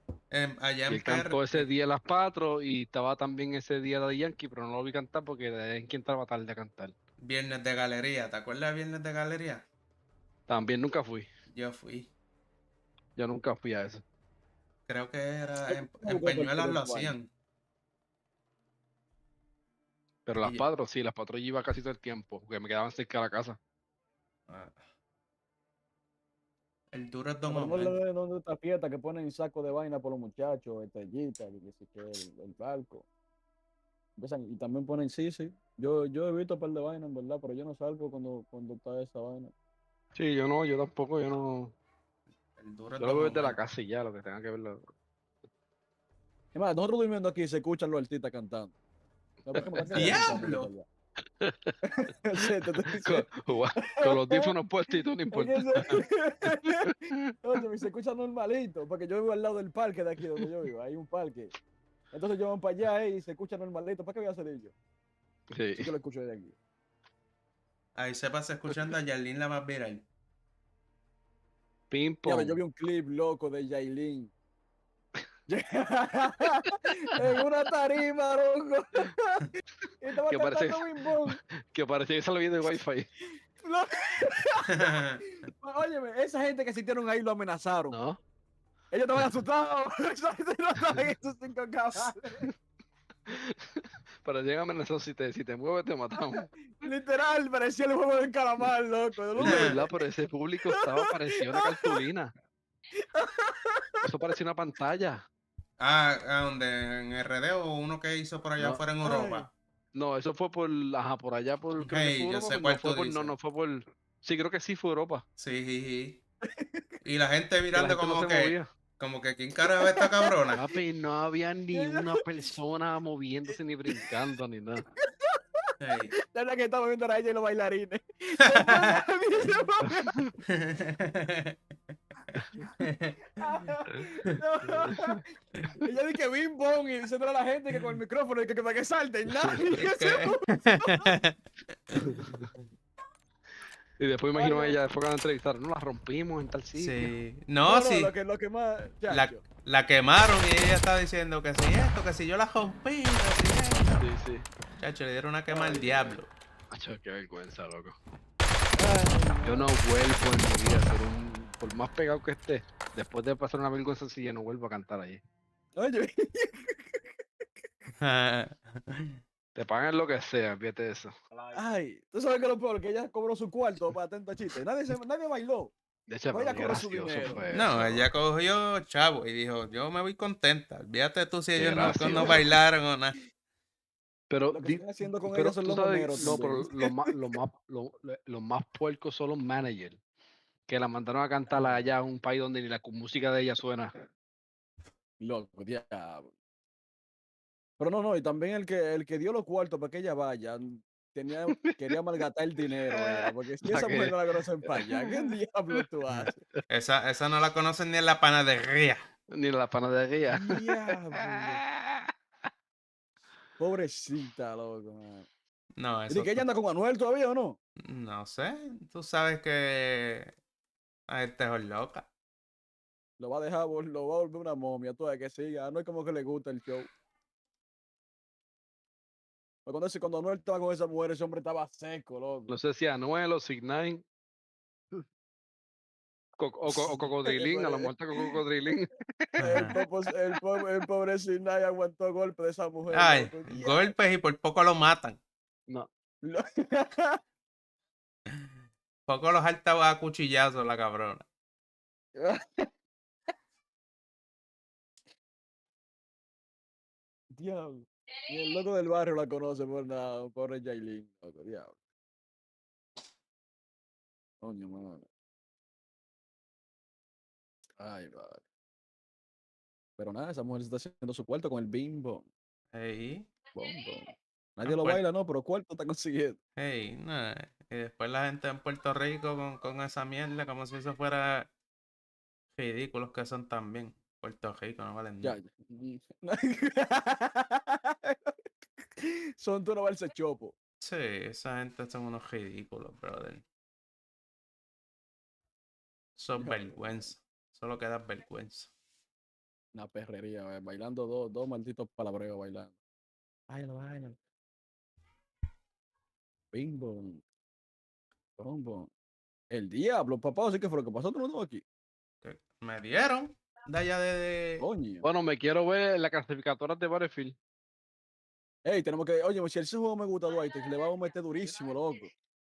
Allá y él cantó ese día las Patros y estaba también ese día de Yankee, pero no lo vi cantar porque en quien entraba tarde a cantar. Viernes de Galería, ¿te acuerdas de Viernes de Galería? También nunca fui. Yo fui. Yo nunca fui a eso. Creo que era en Peñuelas lo hacían. Pero las Patros, sí, las Patros yo iba casi todo el tiempo, porque me quedaban cerca de la casa. El duro es Don Omar. No de esta fiesta que ponen saco de vaina por los muchachos, estrellitas, el barco. Y también ponen sí. Yo he visto un par de vainas, en verdad, pero yo no salgo cuando está esa vaina. Sí, yo tampoco, yo no. El duro es yo lo veo desde la casa y ya, lo que tenga que verlo. Es más, nosotros durmiendo aquí se escuchan los artistas cantando. ¡Diablo! con los audífonos puestos y todo no importa. Oye, se escucha normalito, porque yo vivo al lado del parque de aquí donde yo vivo, hay un parque. Entonces yo voy para allá y se escucha normalito. ¿Para qué voy a hacer ello? Sí. Yo lo escucho de aquí. Ahí se pasa escuchando a Yailin la más viral. Ping-pong. Yo vi un clip loco de Yailin. En una tarima, loco. Y estaba cantando Wimbón. Que parecía que se lo viene de Wi-Fi. Óyeme, esa gente que sintieron ahí lo amenazaron. ¿No? Ellos estaban asustados. Esa gente no saben esos 5 cabales. Pero llega amenazado, si te mueves te matamos. Literal, parecía el juego del calamar, loco. ¿No lo De ves? verdad, pero ese público parecía una cartulina. Eso parecía una pantalla. ¿Donde? ¿En RD o uno que hizo por allá afuera en Europa? No, eso fue por allá por... Hey, yo sé cuál tú dices. No fue por... Sí, creo que sí fue Europa. Sí. Y la gente mirando la gente como no se que... movía. Como que ¿quién carajo esta cabrona? Papi, no había ni una persona moviéndose ni brincando ni nada. Hey. La verdad que estaba viendo a ella y los bailarines. Ella dice que bim bom y diciendo a la gente que con el micrófono y que para que salten. Y después imagino a ella, después que la entrevistaron, no la rompimos en tal sitio. Sí. No, sí. Lo que más, la quemaron y ella está diciendo que si esto, que si yo la rompí, que si esto. Sí. Chacho, le dieron una quema al diablo. Chacho, qué vergüenza, loco. Yo no vuelvo en mi vida a ser por más pegado que esté, después de pasar una vergüenza así, yo no vuelvo a cantar allí. Oye. Te pagan lo que sea, fíjate de eso. Ay, tú sabes que lo peor, que ella cobró su cuarto para atento chiste. Nadie bailó. De hecho, ella cobró su dinero. No, ella cogió chavo y dijo, yo me voy contenta. Olvídate tú si ellos no bailaron o nada. Pero lo que están haciendo con ellos son los moneros. No, pero los más puercos son los managers, que la mandaron a cantar allá a un país donde ni la música de ella suena. Loco, diablo. Pero no, y también el que dio los cuartos para que ella vaya, quería malgastar el dinero, porque si esa mujer no la conocen para allá, ¿qué diablo tú haces? Esa no la conocen ni en la panadería. Ni en la panadería. Diablo. Pobrecita, loco, man. No, eso. ¿Y que ella anda con Anuel todavía o no? No sé, tú sabes que la gente es loca. Lo va a volver una momia, tú sabes que siga, no es como que le gusta el show. Cuando Anuel estaba con esa mujer, ese hombre estaba seco, loco. No sé si Anuel o Sig9 o Cocodrilín, a la muerte con Cocodrilín. El pobre Sig9 aguantó golpes de esa mujer. Ay, loco. golpes y por poco lo matan. No. Poco los harta a cuchillazos la cabrona. Diablo. Ni el loco del barrio la conoce por nada, pobre Jailin, loco, diablo. Coño, mano. Ay, vale. Pero nada, esa mujer se está haciendo su cuarto con el bimbo. Hey. Nadie lo baila, no, pero cuarto está consiguiendo. Hey, no. Y después la gente en Puerto Rico con esa mierda, como si eso fuera ridículos que son también. Puerto Rico, no valen nada. Son tú no valse chopo. Sí, esa gente son unos ridículos, brother. Eso es vergüenza. Solo queda vergüenza. Una perrería, bailando dos malditos palabreos bailando. Báilalo. Bimbo. Bombo. El diablo, papá, así que fue lo que pasó todo aquí. ¿Qué me dieron? De allá de... Coño. Bueno, me quiero ver la clasificatoria de Battlefield. Ey, tenemos que... Oye, si ese juego me gusta, Dwight, le vamos a meter durísimo, loco.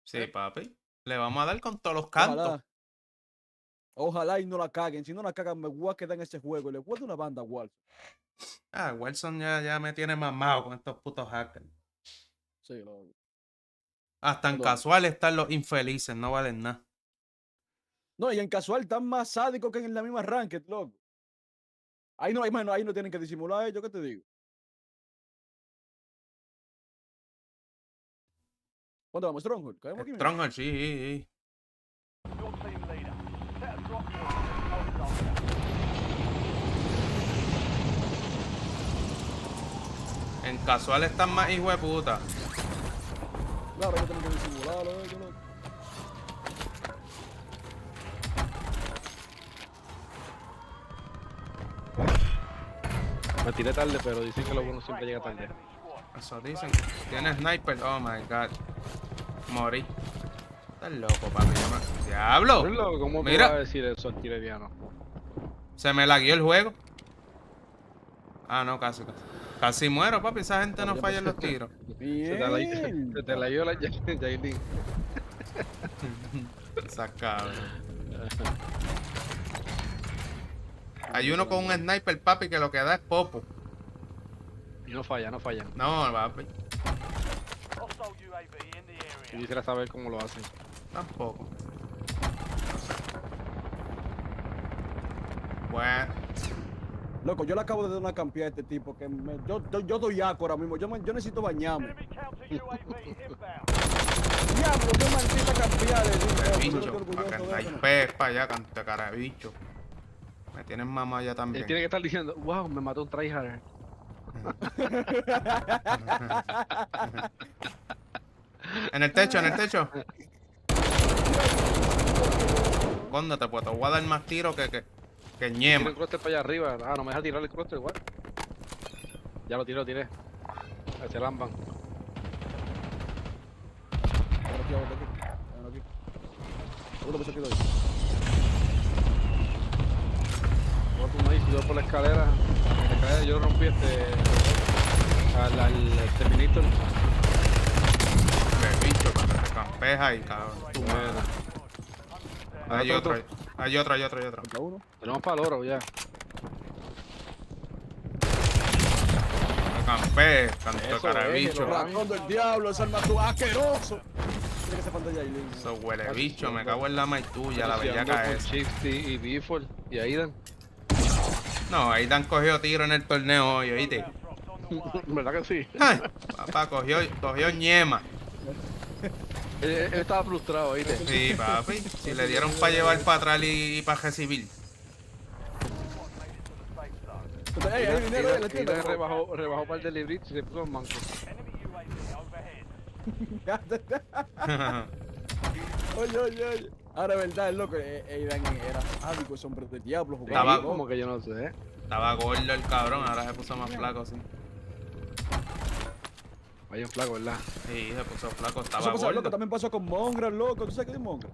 Sí, papi. Le vamos a dar con todos los cantos. Ojalá y no la caguen. Si no la cagan, me voy a quedar en ese juego. Y le voy a dar una banda a Walson. Walson ya me tiene mamado con estos putos hackers. Sí, loco. Hasta en casual están los infelices, no valen nada. No, y en casual están más sádicos que en la misma ranked, loco. Ahí no tienen que disimular ellos, ¿qué te digo? ¿Cuándo vamos, Stronghold? ¿Caemos aquí? Stronghold, sí. En casual están más hijo de puta. Claro, yo tengo que disimularlo, loco. Me tiré tarde, pero dicen que lo bueno siempre llega tarde. Eso dicen. Tiene sniper. Oh my god. Morí. Estás loco, papi. ¡Diablo! ¿Cómo mira. vas a decir eso al tirediano? Se me lagueó el juego. Ah, no, casi. Casi muero, papi. Esa gente no falla en los tiros. Se te la dio la Yailin. Esa cabra. Hay uno con un sniper, papi, que lo que da es popo. Y no falla, no falla. No, papi. Yo quisiera saber cómo lo hacen. Tampoco. Bueno. Loco, yo le acabo de dar una campeada a este tipo que yo doy asco ahora mismo. Yo necesito bañarme. Diablo, qué maldita campeada de bicho, para que sniper para allá, cante cara de bicho. Me tienen mamá ya también. Él tiene que estar diciendo, wow, me mató un tryhard. En el techo, en el techo. Cóndate, pues te voy a dar más tiro que ñema. Tiene un cluster para allá arriba. Ah, no me deja tirar el cluster igual. Ya lo tiré. Se lamban. Subió por la escalera. Yo rompí al Terminator. Qué bicho, cuando te campeas ahí, cabrón. Hay otro. Tenemos para el oro ya. Me campé, canto cara de bicho. Ratón del diablo, ese arma tú asqueroso. Tiene que ser pantalla ahí. Eso huele bicho, me cago en la maíz tuya, la bellaca esa. Y Bifford y Aidan. No, Aidan cogió tiro en el torneo hoy, ¿oíste? ¿Verdad que sí? Ay, papá, cogió ñema. Él estaba frustrado, ¿oíste? Sí, papi. Si le dieron para llevar para atrás y para recibir. Rebajó para el delivery y se puso en manco. Oye. Ahora, verdad, es loco. Aidan era sádico, ese hombre del diablo. Estaba como que yo no sé. Estaba gordo el cabrón, ahora se puso más flaco, sí. Vaya un flaco, ¿verdad? Sí, se puso flaco, estaba Eso gordo. Loco, también pasó con Mongra, loco. ¿Tú sabes qué es Mongra?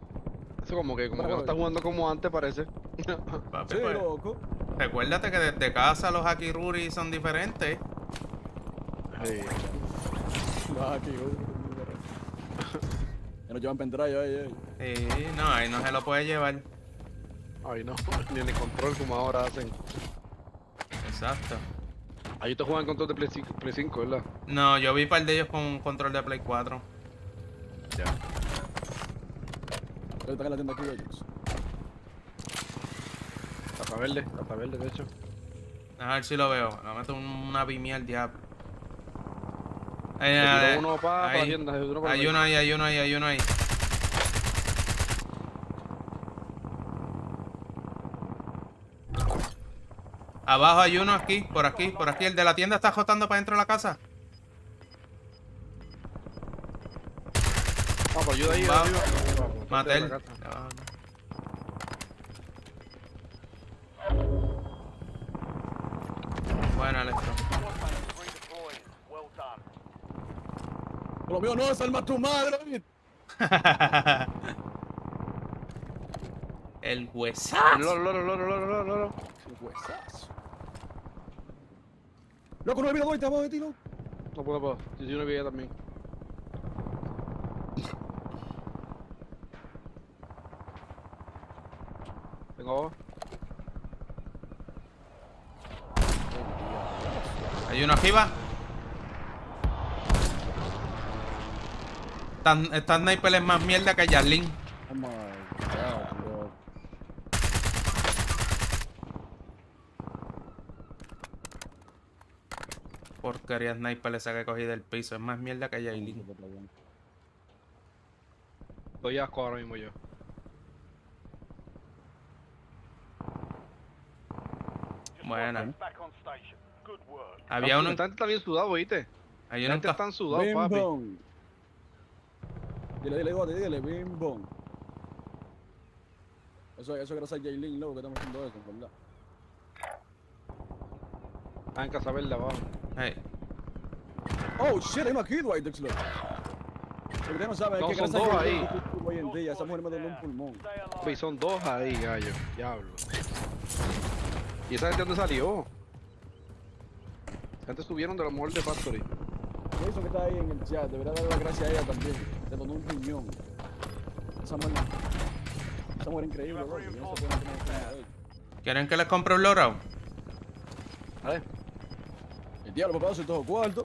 Eso como que no está jugando como antes, parece. Papi, Sí, pues, loco. recuérdate que desde casa los Hakiruri son diferentes. Sí. Los Hakiruri. Ya nos llevan pendrive ahí. Sí, no, ahí no se lo puede llevar. Ay, no, ni en el control como ahora hacen. Exacto. Ahí te juegan control de Play 5, ¿verdad? No, yo vi un par de ellos con un control de Play 4. Ya. ¿Dónde está en la tienda aquí ellos? Tapa verde, de hecho. A ver si lo veo. Le meto una bimia al diablo. Hay uno para la tienda, hay uno ahí. Abajo hay uno aquí, por aquí. El de la tienda está jotando para dentro de la casa. Vamos, ayuda ahí. Matel. Bueno, Alex. Lo mío no, salma tu madre. El huesazo. Loro. El huesazo. Loco, no he visto abajo de ti, loco. No puedo. Yo no vi también. Tengo. Hay uno arriba. Esta sniper es más mierda que Yarlin. Oh my god, bro. Porquería sniper esa que cogí del piso. Es más mierda que Yarlin. Estoy asco ahora mismo yo. Bueno. Había uno. Está bien sudado, ¿viste? Hay uno están sudados, papi. Dile, bim bom. Eso es gracias a Jaylin, loco, que estamos haciendo eso, ¿verdad? Ah, en Casa Verde abajo. Hey. Oh shit, hay más Dwight, loco. Lo que no sabe es que son gracias dos a ahí. Jaylin, hoy en día, esa mujer me dolió un pulmón. Sí, son dos ahí, gallo. Diablo. ¿Y esa gente dónde salió? Gente subieron de los moldes de Factory. Eso que está ahí en el chat, debería darle las gracias a ella también. Te donó un riñón. Esa mujer increíble, loco. Yo no sé por qué no tiene. ¿Quieren que les compre un loadout? A ver. El diablo, papá, hace todo cuarto.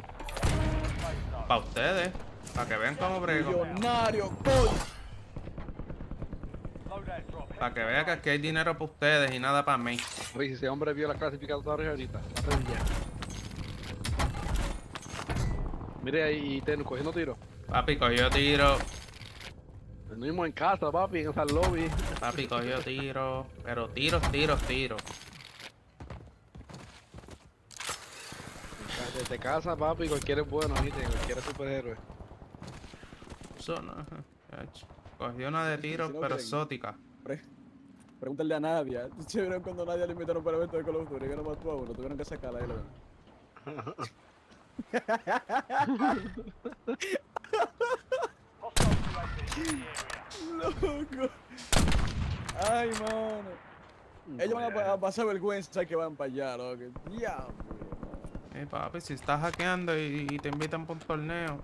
Para ustedes. Para que vean cómo brego. Millonario, coño. Para que vean que aquí hay dinero para ustedes y nada para mí. Oye, si ese hombre vio la clasificatoria ahorita. Mire ahí, Tenu, cogiendo tiro. Papi, cogió tiro. Nos mismo en casa, papi, en esa lobby. Papi, cogió tiro. Pero tiros. Desde casa, papi, cualquiera es bueno, ¿viste? Cualquiera es superhéroe. Eso no. Cogió una de tiro, pero exótica. Pregúntale a Nadia. ¿Se vieron cuando Nadia le invitaron para el evento de Call of Duty? Que no mató a uno, tuvieron que sacarla ahí, Loco. Ay, mano. Ellos van a pasar vergüenza que van para allá, loco. Diablo. Papi, si estás hackeando y te invitan por un torneo.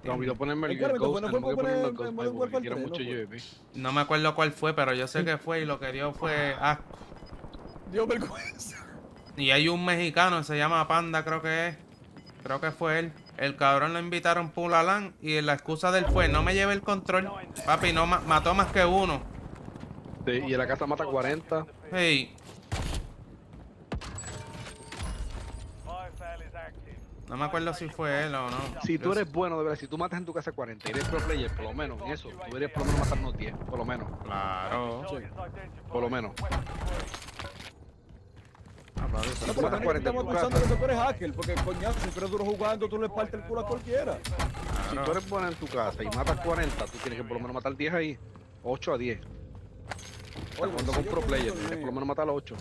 No, olvidó ponerme el Ghost, tenemos que ponerlo el Ghost porque quiero mucho UAV. No me acuerdo cuál fue, pero yo sé que fue y lo que dio fue asco. Dio vergüenza. Y hay un mexicano, se llama Panda, creo que es. Creo que fue él. El cabrón lo invitaron Pulalán y la excusa de él fue, no me lleve el control. Papi, no mató más que uno. Sí, y en la casa mata 40. Hey. No me acuerdo si fue él o no. Si tú eres bueno, de verdad, si tú matas en tu casa 40 y eres pro player, por lo menos, en eso, tú deberías por lo menos matar unos 10, por lo menos. Claro. Sí. Por lo menos. No, pero estamos acusando de que tú eres hacker, porque coñazo, si tú eres duro jugando, tú le partes el culo a cualquiera. Si tú eres bueno en tu casa y matas 40, tú tienes que por lo menos matar 10 ahí. 8 a 10. Cuando con pro player, tienes que por lo menos matar a los 8.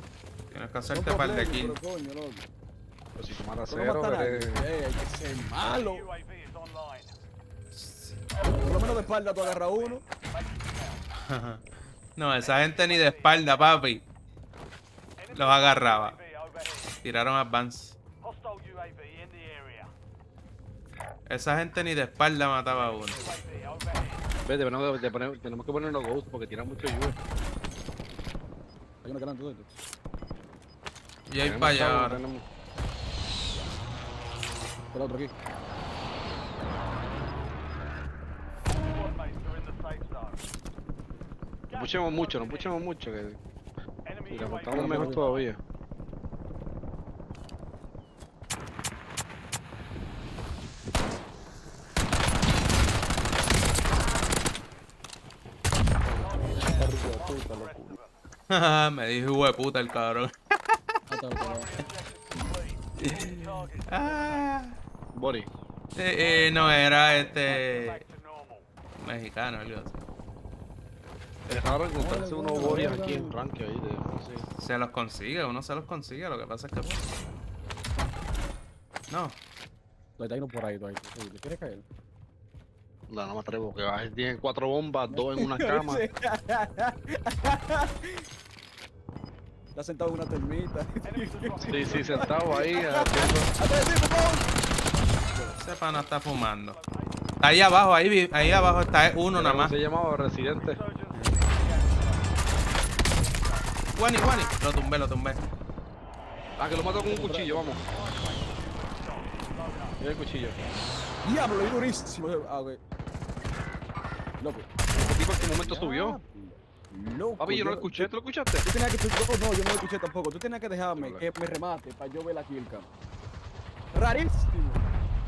Tienes que hacerte par de kills. Pero si tú matas 0, eres... hay que ser malo. Por lo menos de espalda tú agarras uno. No, esa gente ni de espalda, papi. Los agarraba. Tiraron advance. Esa gente ni de espalda mataba a uno. Vete, tenemos que poner los ghosts porque tiran mucho UAV. Hay una gran todo esto. Y ahí para allá ahora. El otro aquí. No puchemos mucho, que si la montamos mejor todavía. Me dijo hueputa el cabrón. Body. No, era mexicano, algo así. Es raro encontrarse unos bodies aquí en rank ahí de Se los consigue, uno se los consigue, lo que pasa es que... No. Hay uno por ahí, ¿te quieres caer? No me atrevo, que tienen 4 bombas, 2 en una cama. Está sentado en una termita. Sí, sentado ahí. Ese pana está fumando. Está ahí abajo, ahí abajo está uno nada más. Se llamaba Residente. Guani. Lo tumbé. Ah, que lo mato con un cuchillo, vamos. Mira el cuchillo. Diablo, es durísimo. Ah, ok. Loco. Este tipo en qué momento subió. Loco. Papi, yo no lo escuché, ¿tú lo escuchaste? Tú tenías que... No, yo no lo escuché tampoco. Tú tenías que dejarme que me remate para yo ver la kill cam. Rarísimo.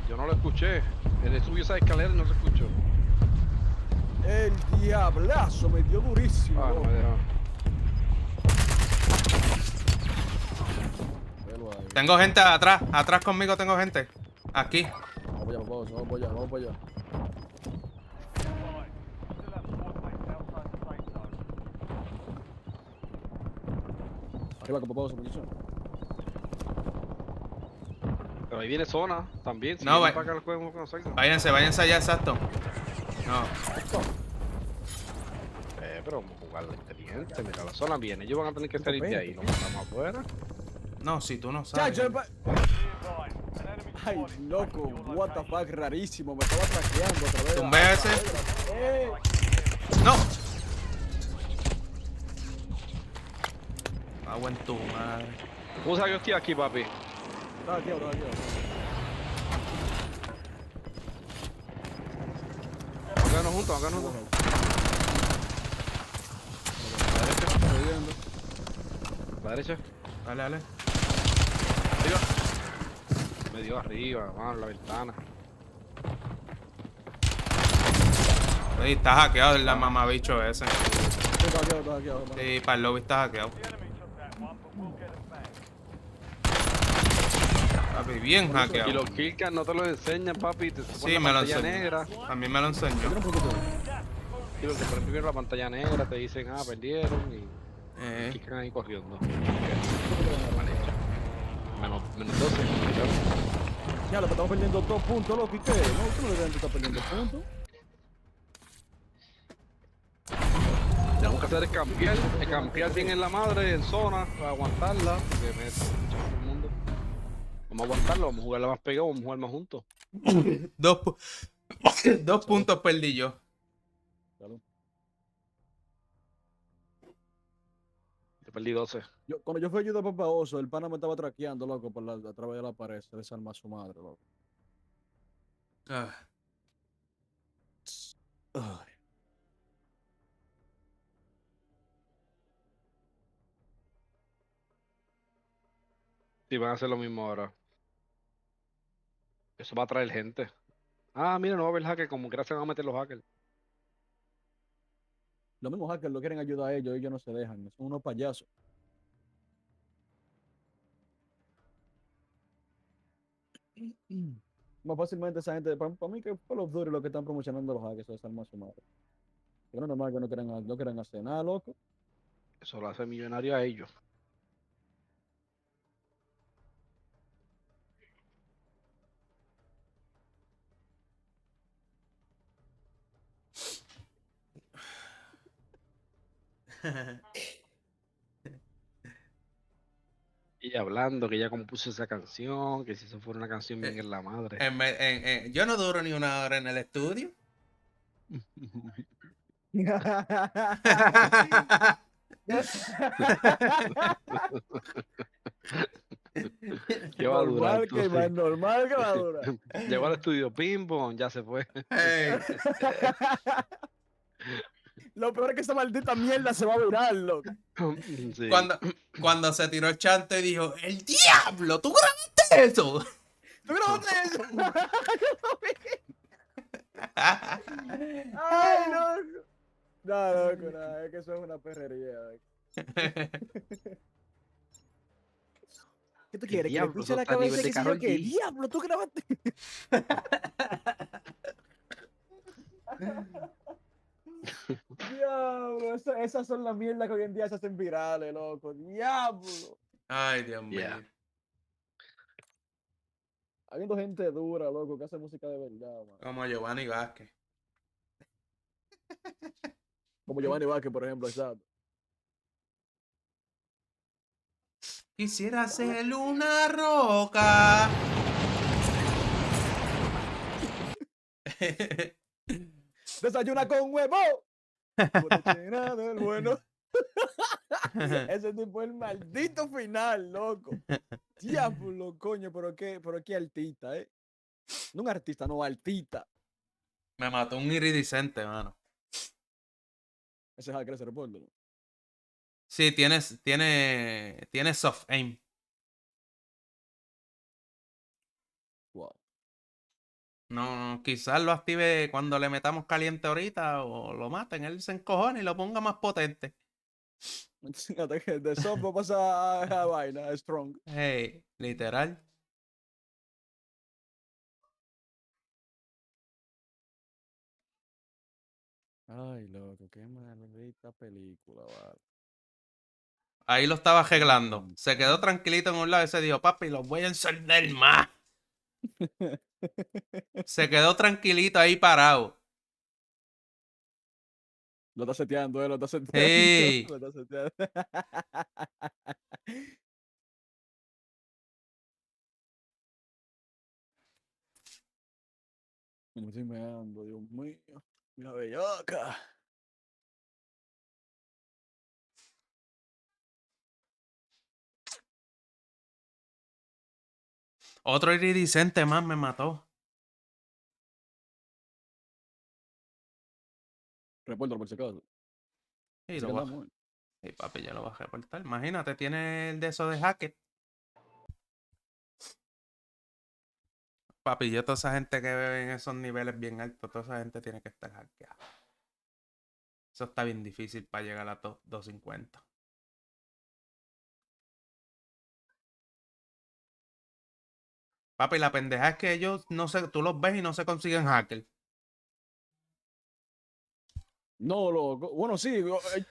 Yo no lo escuché. Él subió esa escalera y no se escuchó. El diablazo me dio durísimo. Ah, no me dejó. Tengo gente atrás conmigo tengo gente. Aquí. Vamos para allá. Arriba con Popó, su posición. Pero ahí viene zona también. Si no, váyanse allá, exacto. No. Pero vamos a jugar inteligente. Mira, la zona viene. Ellos van a tener que salir de ahí. Nos mandamos afuera. No, si tú no sabes. Chacho, ay, loco, what the fuck, rarísimo. Me estaba traqueando otra vez. Tumbé ese. No. Agua en tu madre. ¿Cómo sabes que estoy aquí, papi? Estaba aquí, estaba aquí. Háganos juntos, háganos juntos. La derecha. Dale, dale. Arriba. Me dio arriba, mano, la ventana. Sí, está hackeado el mamabicho ese. Está hackeado. Sí, para el lobby está hackeado. Papi, bien hackeado. Y los killcams no te los enseñan, papi. Sí, me lo enseñó. Negra. A mí me lo enseñó. Sí, porque por ejemplo la pantalla negra te dicen, perdieron y killcam ahí corriendo. Menos 12. Ya, lo que estamos perdiendo 2 puntos, loco. ¿Y qué? No, tú no deberías estar perdiendo puntos. Tenemos que hacer es campear bien en la madre, en zona, para aguantarla. Porque me está escuchando todo el mundo. Vamos a aguantarlo, vamos a jugarla más pegado, vamos a jugar más juntos. 2 puntos perdí yo. Te perdí 12. Cuando yo fui a ayudar a Papá Oso, el pana me estaba traqueando, loco, a través de la pared. Se desarma a su madre, loco. Ay. Sí, van a hacer lo mismo ahora. Eso va a traer gente. Mira, no va a haber hacker, como que se van a meter los hackers. Los mismos hackers lo quieren ayudar a ellos no se dejan. Son unos payasos. Más fácilmente esa gente, para mí que fue los duros los que están promocionando los hackers, se desarma a su madre. Pero no es normal que no quieran hacer nada, loco. Eso lo hace millonario a ellos. Y hablando que ya compuso esa canción, que si eso fuera una canción bien en la madre. Yo no duro ni una hora en el estudio. ¿Qué va a durar? Normal que va a durar. Llegó al estudio Pimpon, ya se fue. Hey. Lo peor es que esa maldita mierda se va a virar, loco. Sí. Cuando se tiró el chanto y dijo, ¡el diablo! ¿Tú grabaste eso? ¿Tú grabaste eso? ¡Ay, loco! No, loco, no, es que eso es una perrería. ¿Qué tú quieres? ¿Que le pinche la cabeza que si yo qué? ¡Diablo, tú grabaste! Diablo, esas son las mierdas que hoy en día se hacen virales, loco. Diablo. Ay, Dios mío. Habiendo gente dura, loco, que hace música de verdad, man. Como Giovanni Vázquez. Como Giovanni Vázquez, por ejemplo, exacto. Quisiera ser una roca. Desayuna con huevo. Por del bueno. Ese tipo es el maldito final, loco. Diablo, coño, pero qué artista, No un artista, no, artista. Me mató un iridiscente, mano. Ese es hacker, ese reporte, ¿no? Sí, tiene soft aim. Wow. No, quizás lo active cuando le metamos caliente ahorita o lo maten. Él se encojona y lo ponga más potente. De soft pasa a vaina, a strong. Hey, literal. Ay, loco, qué maldita película, vale. Ahí lo estaba arreglando. Se quedó tranquilito en un lado y se dijo, papi, los voy a encender más. Se quedó tranquilito ahí parado. Lo está seteando, lo está seteando. Hey. Lo está seteando. Me estoy meando, Dios mío. Mira, bellaca. Otro iridiscente más me mató. Repórtalo por si acaso. Sí, Así lo que bajé. andamos, Sí, papi, ya lo bajé a reportar. Imagínate, tiene el de eso de hacker. Papi, yo toda esa gente que ve en esos niveles bien altos, toda esa gente tiene que estar hackeada. Eso está bien difícil para llegar a 250. Papi, la pendeja es que ellos, no sé, tú los ves y no se consiguen hacker. No, loco. Bueno, sí.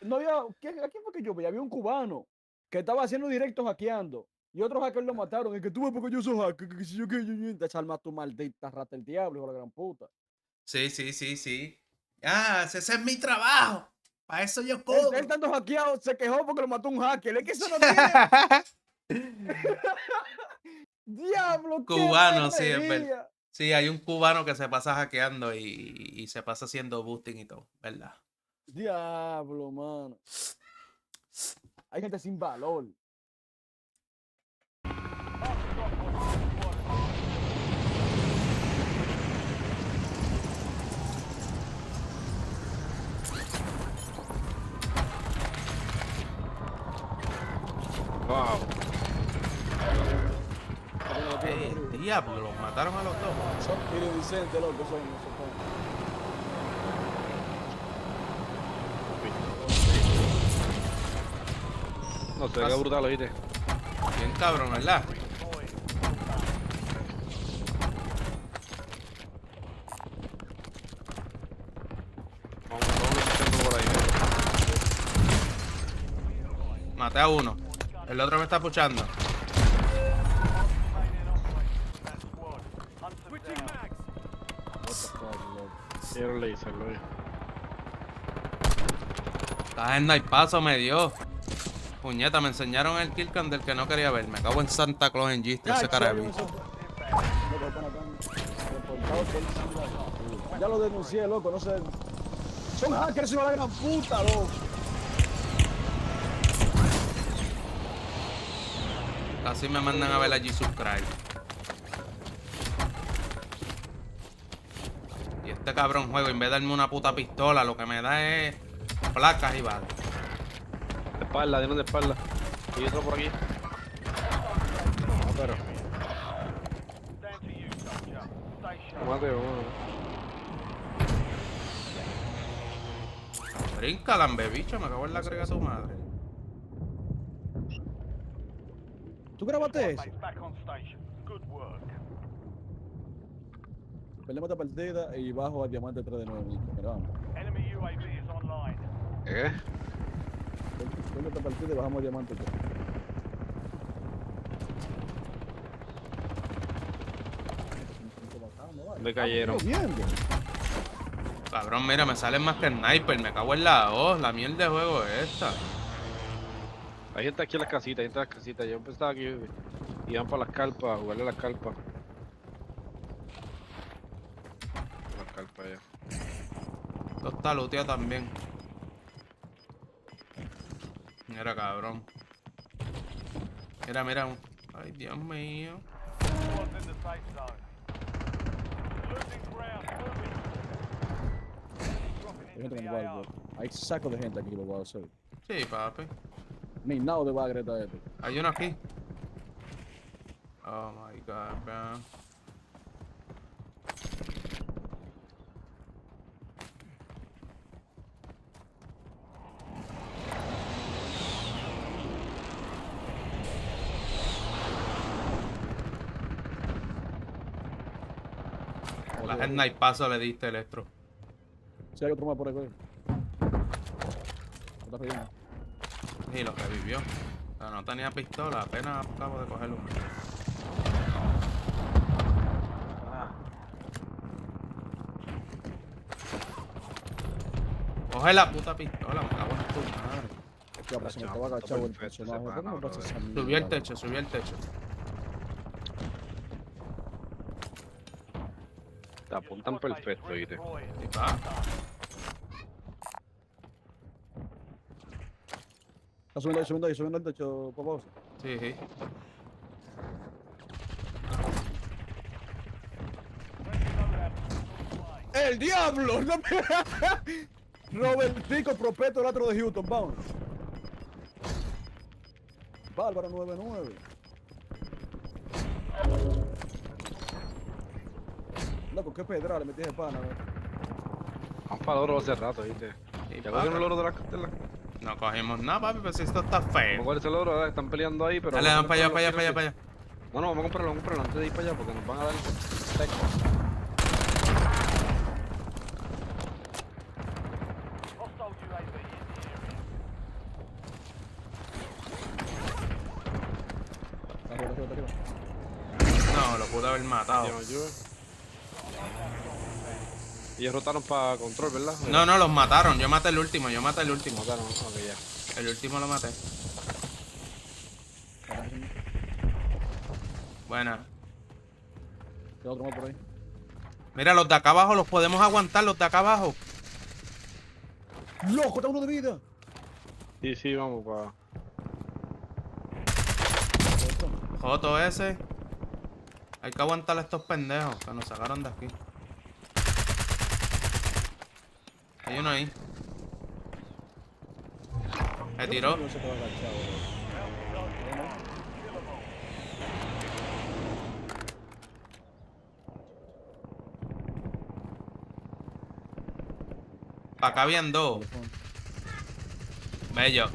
No había. ¿A quién fue que yo vi? Había un cubano que estaba haciendo directos hackeando. Y otros hackers lo mataron. Y que tú ves porque yo soy hacker. Que si yo que yo. Te salma tu maldita rata el diablo, hijo de la gran puta. Sí, sí, sí, sí. Ah, ese es mi trabajo. Para eso yo puedo. Él tanto hackeado se quejó porque lo mató un hacker. Es que eso no tiene. Diablo, qué Cubano, sí, es perrería. verdad. Sí, hay un cubano que se pasa hackeando y se pasa haciendo boosting y todo, ¿verdad? Diablo, mano. Hay gente sin valor. Wow. Diablo, los mataron a los dos. Son iridiscentes, loco, son. No sé, qué brutal, oíste. Bien cabrón, ¿verdad? Vamos por ahí. Maté a uno. El otro me está puchando. Quiero laser, lo vi. Estás en paso me dio. Puñeta, me enseñaron el killcam del que no quería ver. Me cago en Santa Claus en Giste, ese cara de bicho. Ya lo denuncié, loco, no sé. Son hackers, hijo de la gran puta, loco. Así me mandan a ver allí subscribe. Y este cabrón juego, en vez de darme una puta pistola, lo que me da es placas y balas. De espalda, de espalda. Y otro por aquí. No, pero. Mateo, Brinca, lambe, bicho, me cago en la crega tu madre. ¿Tú grabaste eso? Perdemos esta partida y bajo a diamante 3 de 9 minutos. Mira, vamos. ¿Qué? Perdemos esta partida y bajamos a diamante 3. ¿Dónde cayeron? Cabrón, mira, me salen más que sniper, me cago en la hoz, la mierda de juego es esta. Hay gente aquí en las casitas, hay gente en las casitas. Yo pensaba que iban para las carpas, a jugarle a las carpas. Las carpas ya. Esto está looteado también. Mira, cabrón. Mira, mira. Ay, Dios mío. Hay saco de gente aquí que lo voy a hacer. Sí, papi. Ni nada de bagre está esto. Hay uno aquí. Oh my god, bro. La snipe paso le diste, Electro. Si hay otro más por ahí. Está reviendo. Y lo revivió. Pero no tenía pistola, apenas acabo de cogerlo. Coge la puta pistola, me cago en tu madre. Hostia, pero se me estaba agachado el personaje. ¿Por qué no pasa esa mierda? Subió el techo, subió el techo. Te apuntan perfecto, ¿viste? Está subiendo el techo, papá. Sí, sí. ¡El diablo! Robertico Propeto, el otro de Houston, vamos. Bárbaro 99. Loco, qué pedra le metí de pana, Vamos para el oro hace rato, ¿viste? ¿Ya cogieron el oro de la cartela? No cogimos nada, papi, pero si esto está feo. ¿Cuál es el oro? Están peleando ahí, pero... Dale, vamos para allá. No, vamos a comprarlo antes de ir para allá porque nos van a dar Spec. No, lo pude haber matado. Ellos rotaron para control, ¿verdad? No, los mataron. Yo maté el último. Mataron, ok, ya. El último lo maté. Buena. Otro más por ahí. Mira, los de acá abajo los podemos aguantar, los de acá abajo. ¡Loco, está uno de vida! Sí, vamos para... Joto ese. Hay que aguantar a estos pendejos que nos sacaron de aquí. Hay uno ahí. Se tiró. Para acá habían dos. Bello.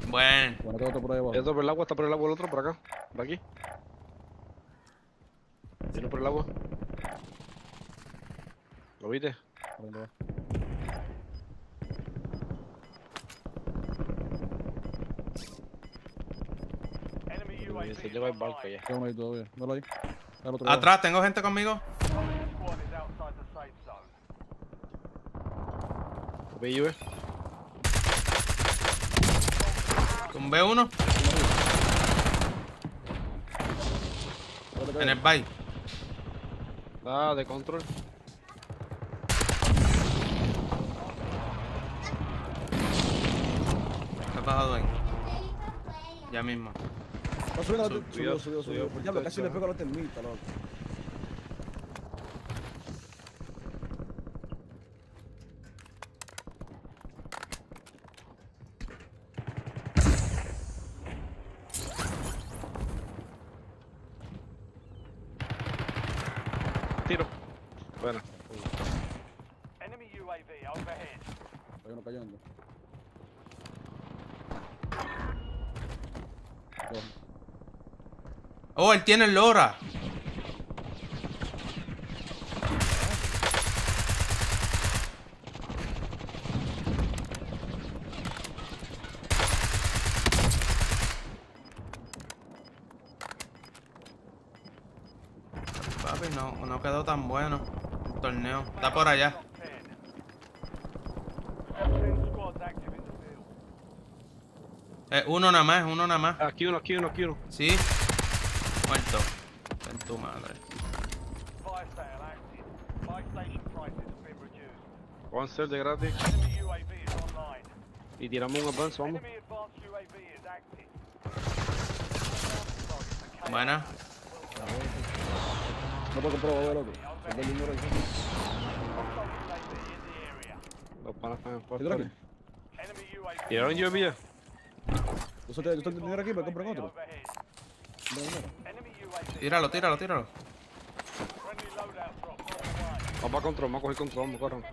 Bueno. Esto por el agua, está por el agua el otro, por acá. Por aquí. Tiene por el agua. ¿Lo viste? Se lleva el barco ya. Atrás, tengo gente conmigo. Ve. Tumbé uno. En el bay. Ah, de control. ¿Qué ha pasado ahí? Ya mismo. Subió. Por diablo, casi le pego a la termita, loco. Tiro. Bueno. Enemy UAV overhead. Hay uno cayendo. Oh, él tiene el LORA. Papi, no quedó tan bueno el torneo. Está por allá. Uno nada más. Aquí uno. Sí. Muerto. En tu madre. Vamos a hacer de gratis. Y tiramos un avance, vamos. Buena. No puedo comprar, loco. Los panas están en puerto. ¿Tiraron UAV ya? Yo tengo dinero aquí para comprar otro. Tíralo. Vamos a control, vamos a coger control, vamos a correr.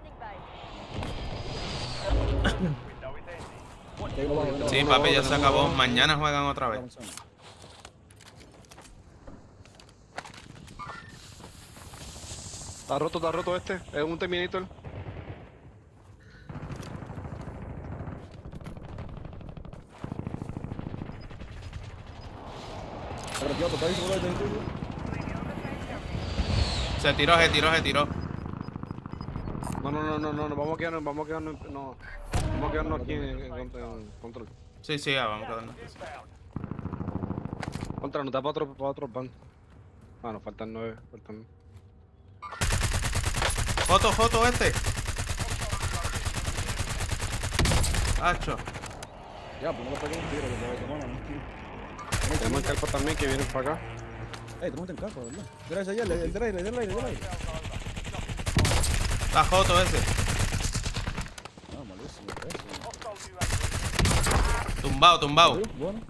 Sí, papi, ya se acabó. Mañana juegan otra vez. Está roto este. Es un Terminator. Se tiró. No, vamos a quedarnos aquí en control. Sí, vamos a quedarnos. Contra, nos da para otro van. Ah, nos faltan 9. Faltan... Joto este. Hacho. Ya, pues no le pegué un tiro, que me voy a tomar. Tenemos el carpa también que vienen para acá. Tenemos el carpa, ¿verdad? Gracias allá, del aire. Está joto ese. Ah, malísimo, Tumbado. Bueno.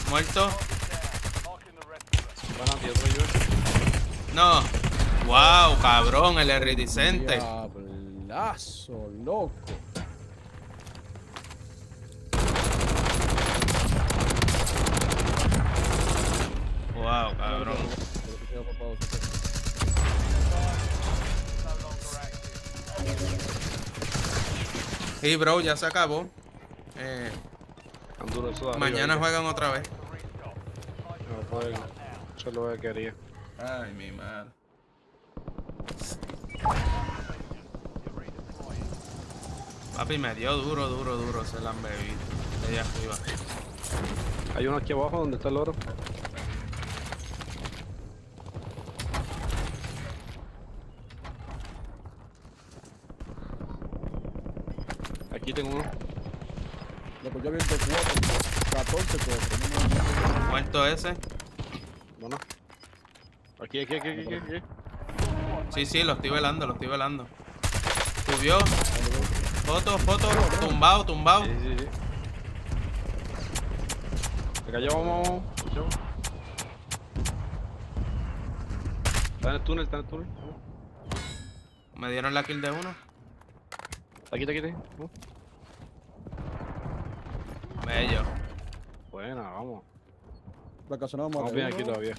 Muerto. Van No. Wow, cabrón, el iridiscente. Diablazo, loco. Wow, cabrón. Sí, bro, ya se acabó. Mañana juegan otra vez. No pueden. Eso es lo que quería. Ay, mi madre. Papi, me dio duro se la han bebido. De allá arriba. Hay uno aquí abajo donde está el oro. Aquí tengo uno. Loco, yo viento 14 4. Muerto ese. Bueno. Aquí. Sí, lo estoy velando. Subió. Foto. Tumbado. Sí. Se cayó, vamos. Está en el túnel. Me dieron la kill de uno. Aquí. Bello. Buena, vamos. Vamos bien aquí todavía.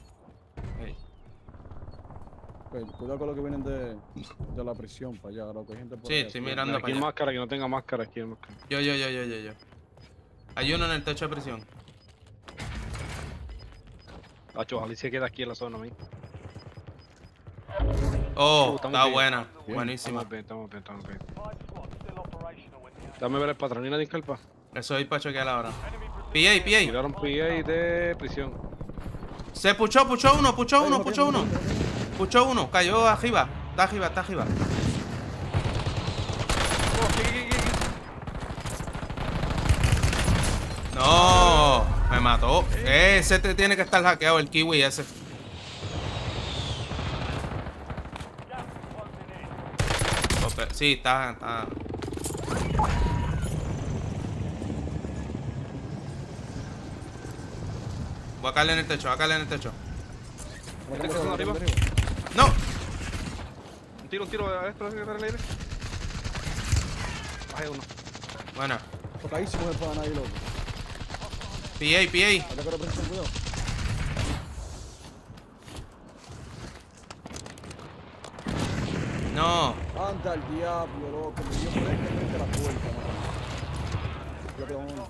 Cuidado con lo que vienen de la prisión para allá, loco. Hay gente por Sí, allá. estoy mirando Aquí hay máscara, que no tenga máscara, aquí hay máscara. Yo. Hay uno en el techo de prisión. Tacho, ojalá se queda aquí en la zona, ¿ven? Oh, está bien. buena. Buenísima. Estamos bien. Dame ver el patrón y nadie escalpa. Eso ahí para chequear ahora. PA. Tiraron PA de prisión. Se puchó uno. Puchó uno, cayó arriba. Está arriba. No, me mató. Ese tiene que estar hackeado, el kiwi ese. Okay, sí, está. Voy a caerle en el techo, arriba? No. Un tiro a esto, que está en el aire. Bajé uno. Buena. Tocadísimo el pan ahí, loco. PA. No. Anda el diablo, loco. Me dio por ahí frente a la puerta, mano. Yo quedo uno.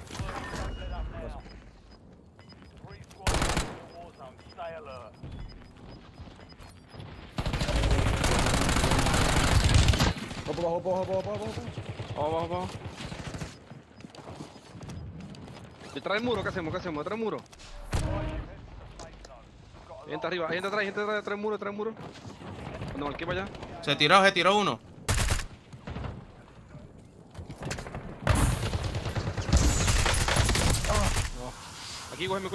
Abajo. Detrás del muro, ¿qué hacemos? Detrás del muro. Gente arriba, gente atrás, detrás del muro. Cuando marqué para allá. Se tiró uno. Aquí, cógeme.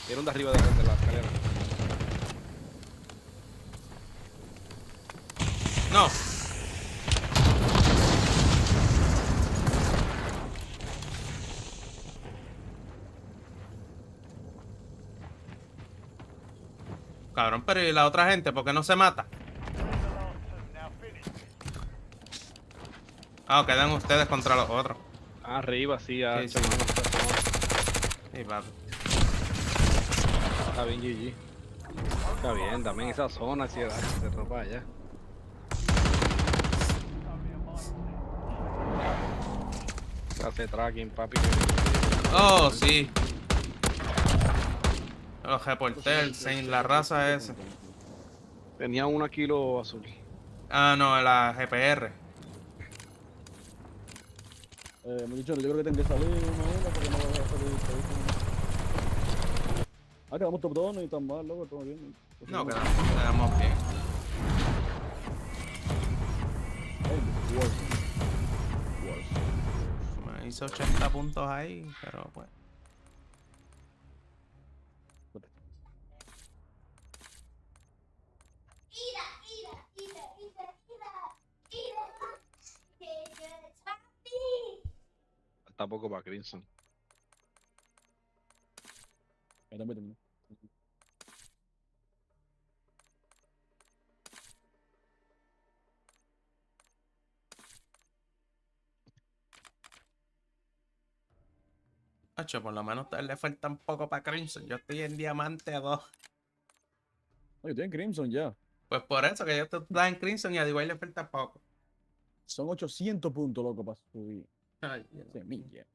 Era un de arriba de la escalera. No. Cabrón, pero ¿y la otra gente? ¿Por qué no se mata? Ah, quedan ustedes contra los otros. Arriba, sí, Sí. Sí, papi. Está bien, GG. Está bien, también esa zona, si se ropa allá. Hace tracking, papi. Oh, sí. Los reporters, en la raza esa. Tenía 1 kilo azul. Ah, no, la GPR. Muchachos, yo creo que tengo que salir una porque no va a salir. Ah, quedamos top 2, no y tan mal, loco, todo bien. No, quedamos bien. Me hizo 80 puntos ahí, pero pues. Falta poco para Crimson. Hacho, por lo menos a él le falta un poco para Crimson. Yo estoy en diamante 2. Yo estoy en Crimson ya. Pues por eso que yo estoy en Crimson y a igual le falta poco. Son 800 puntos, loco, para subir. Ay, Semilla.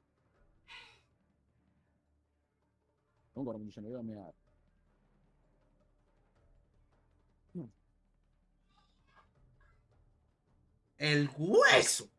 No, para mucho, no iba a mear. El hueso.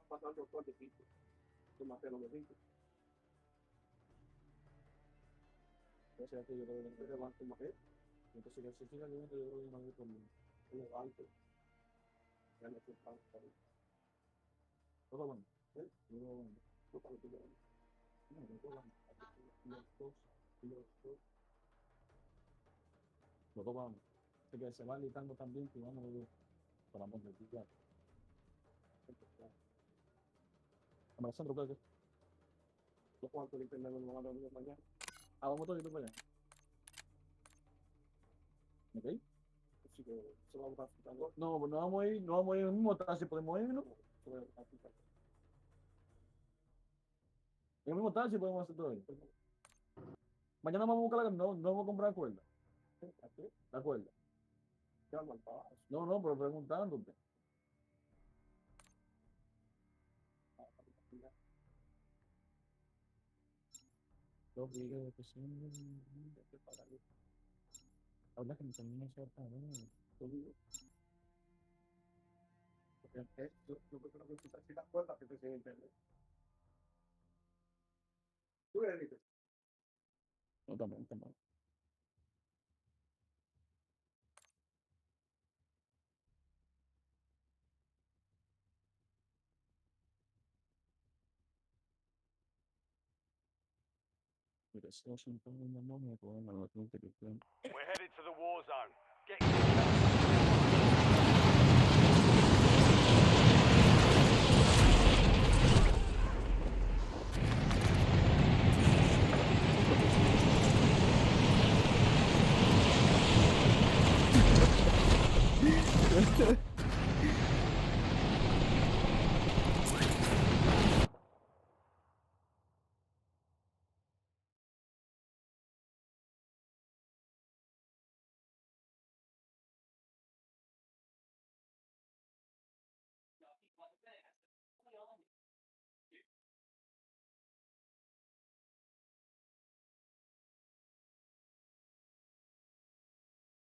Pasando por el sitio. Tómate lo mejito. Entonces, yo creo que levanto más. Entonces, yo si sigue aliento, yo creo que me con un levanto. Ya no estoy tan claro. Todo bueno. Todo bueno. Todo para que yo. No, todo bueno. Todo vamos. Así que se va gritando también que vamos a ver para montar. Alessandro, ¿qué? ¿Lo cuánto le internet no van a dormir mañana? Ah, vamos todos para allá. ¿Ok? Así que se va a buscar. No, pues no vamos a ir en el mismo taxi, podemos ir, ¿no? En el mismo taxi podemos hacer todo eso. Mañana vamos a buscar no vamos a comprar la cuerda. La cuerda. No, pero preguntándote. Los videos que son de pagar. Ahora que me termina de pagar. Porque yo creo que si te acuerdas que te sigue internet. ¿Tú le dices? No, también. We're headed to the war zone. Get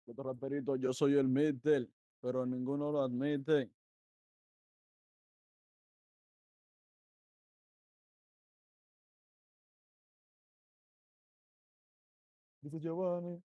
Otro raperito, yo soy el middle, pero ninguno lo admite. Dice Giovanni.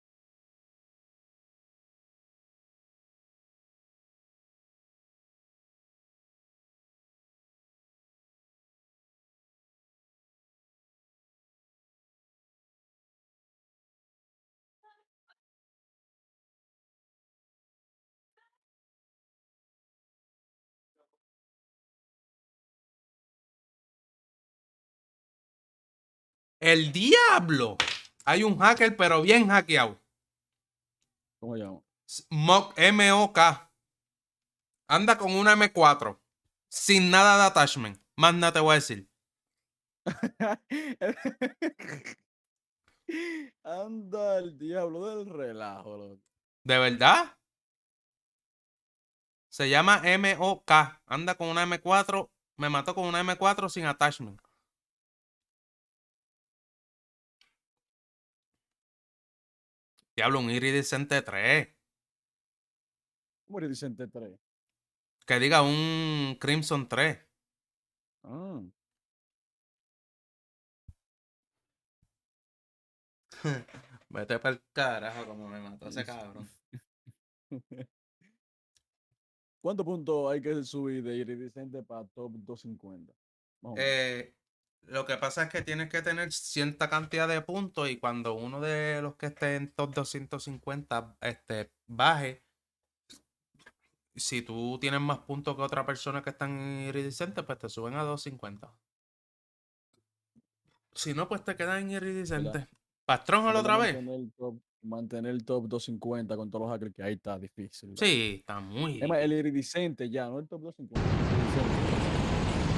¡El diablo! Hay un hacker, pero bien hackeado. ¿Cómo se llama? MOK. Anda con una M4. Sin nada de attachment. Más nada te voy a decir. Anda el diablo del relajo, loco. ¿De verdad? Se llama MOK. Anda con una M4. Me mató con una M4 sin attachment. Diablo, un iridescente 3. ¿Cómo iridescente 3? Que diga un Crimson 3. Ah. Vete para el carajo como me mató ese cabrón. ¿Cuántos puntos hay que subir de iridescente para top 250? Lo que pasa es que tienes que tener cierta cantidad de puntos y cuando uno de los que esté en top 250 baje, si tú tienes más puntos que otra persona que están en iridescente, pues te suben a 250. Si no, pues te quedas en iridescente. ¿Pastrón otra vez? Mantener el top 250 con todos los hackers que ahí está difícil. ¿Verdad? Sí, está muy difícil. El iridescente ya, no el top 250.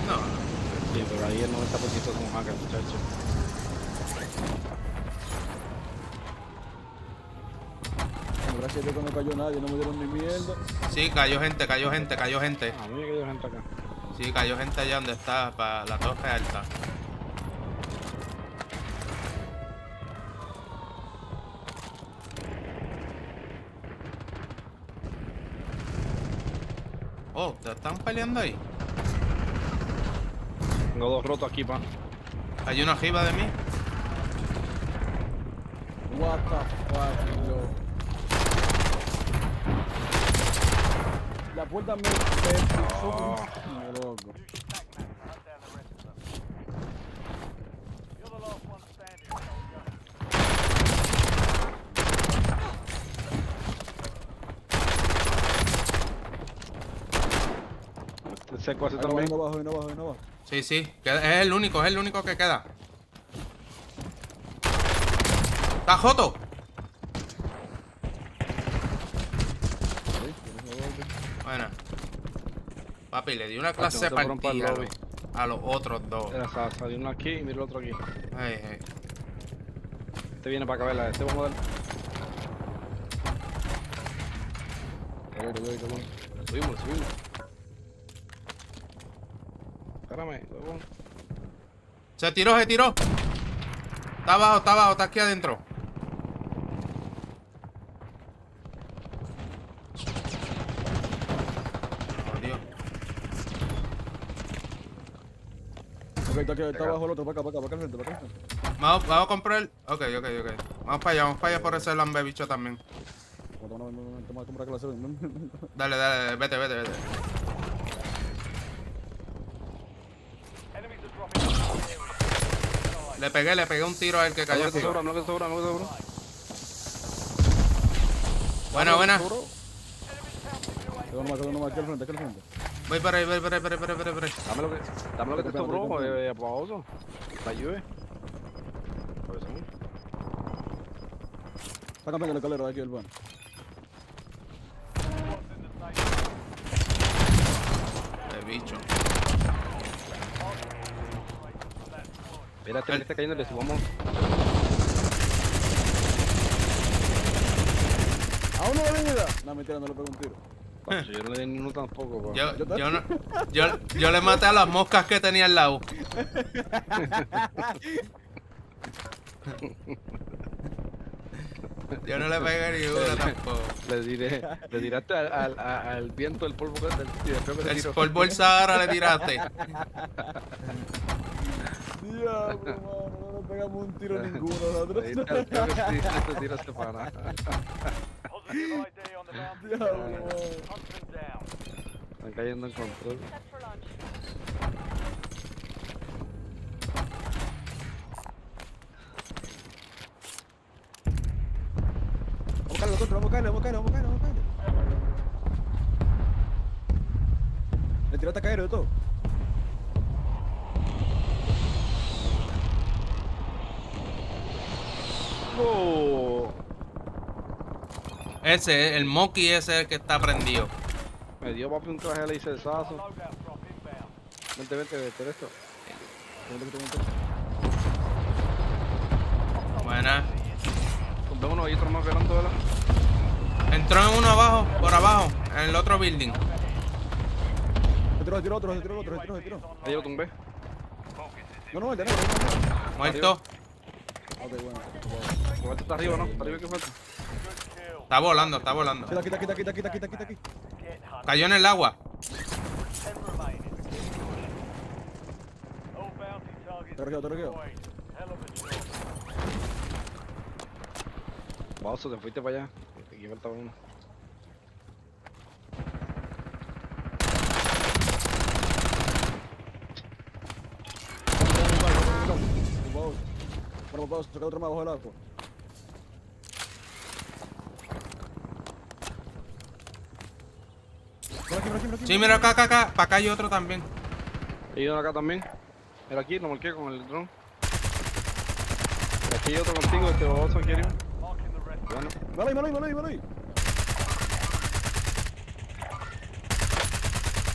No. Sí, pero ahí el 90% son hackers, muchachos. Gracias a Dios que no cayó nadie, no me dieron ni mierda. Sí, cayó gente. A mí me cayó gente acá. Sí, cayó gente allá donde está, para la torre alta. Oh, ¿te están peleando ahí? Tengo dos rotos aquí, pa. Hay una arriba de mí. What the fuck, bro. La puerta me puso loco. Seco ese también. No bajo. Sí, es el único que queda. ¡Está joto! Bueno. Papi, le di una clase partida a los otros dos. Salió uno aquí y mira el otro aquí. Hey. Este viene para acá, este vamos a dar. Subimos. Espérame, huevón. Se tiró. Está abajo, está aquí adentro. Oh, Dios. Ok, está abajo el otro, para acá al frente. Vamos a comprar el... Ok. Vamos para allá por ese lambe bicho también. Dale, vete. Le pegué un tiro a él que cayó. Me sobra. Buena. Uno más aquí al frente. Voy para ahí. Dame lo que te sobró, aplauso. La lluvia. Está cambiando el calero de aquí el bueno. El bicho. Mira, este está cayendo, le subamos. ¿A uno de vida? No, mentira, no le pego un tiro. Yo no le di ni uno tampoco, yo le maté a las moscas que tenía al lado. Yo no le pegué ni una tampoco. Le tiraste al viento el polvo y después me El tiró. polvo del Sahara le tiraste. Diablo, mano, no le pegamos un tiro ninguno nosotros. Ahí está el tío que sí, este tiro se para. Diablo, mano. Están cayendo en control. Vamos a caerle. Le tiraste a caer de todo. Oh. Ese, el monkey ese es el que está prendido. Me dio papi un traje de licensazo. Vente esto. Buena. Compré uno y otro más velando, ¿verdad? Entró en uno abajo, por abajo, en el otro building. Se tiró otro. Ahí yo tumbé. No, el de Muerto. Ok, bueno. Falta está arriba, ¿no? Arriba que falta. Está volando. Quita. Cayó en el agua. Te requeo. Vaso, te fuiste para allá. Aquí falta uno. Vamos, saca otro más abajo del agua. Sí, mira acá. Para acá hay otro también. Hay uno acá también. Era aquí, lo marqué con el dron. Aquí hay otro contigo, este baboso aquí arriba. Bueno. Vale ahí.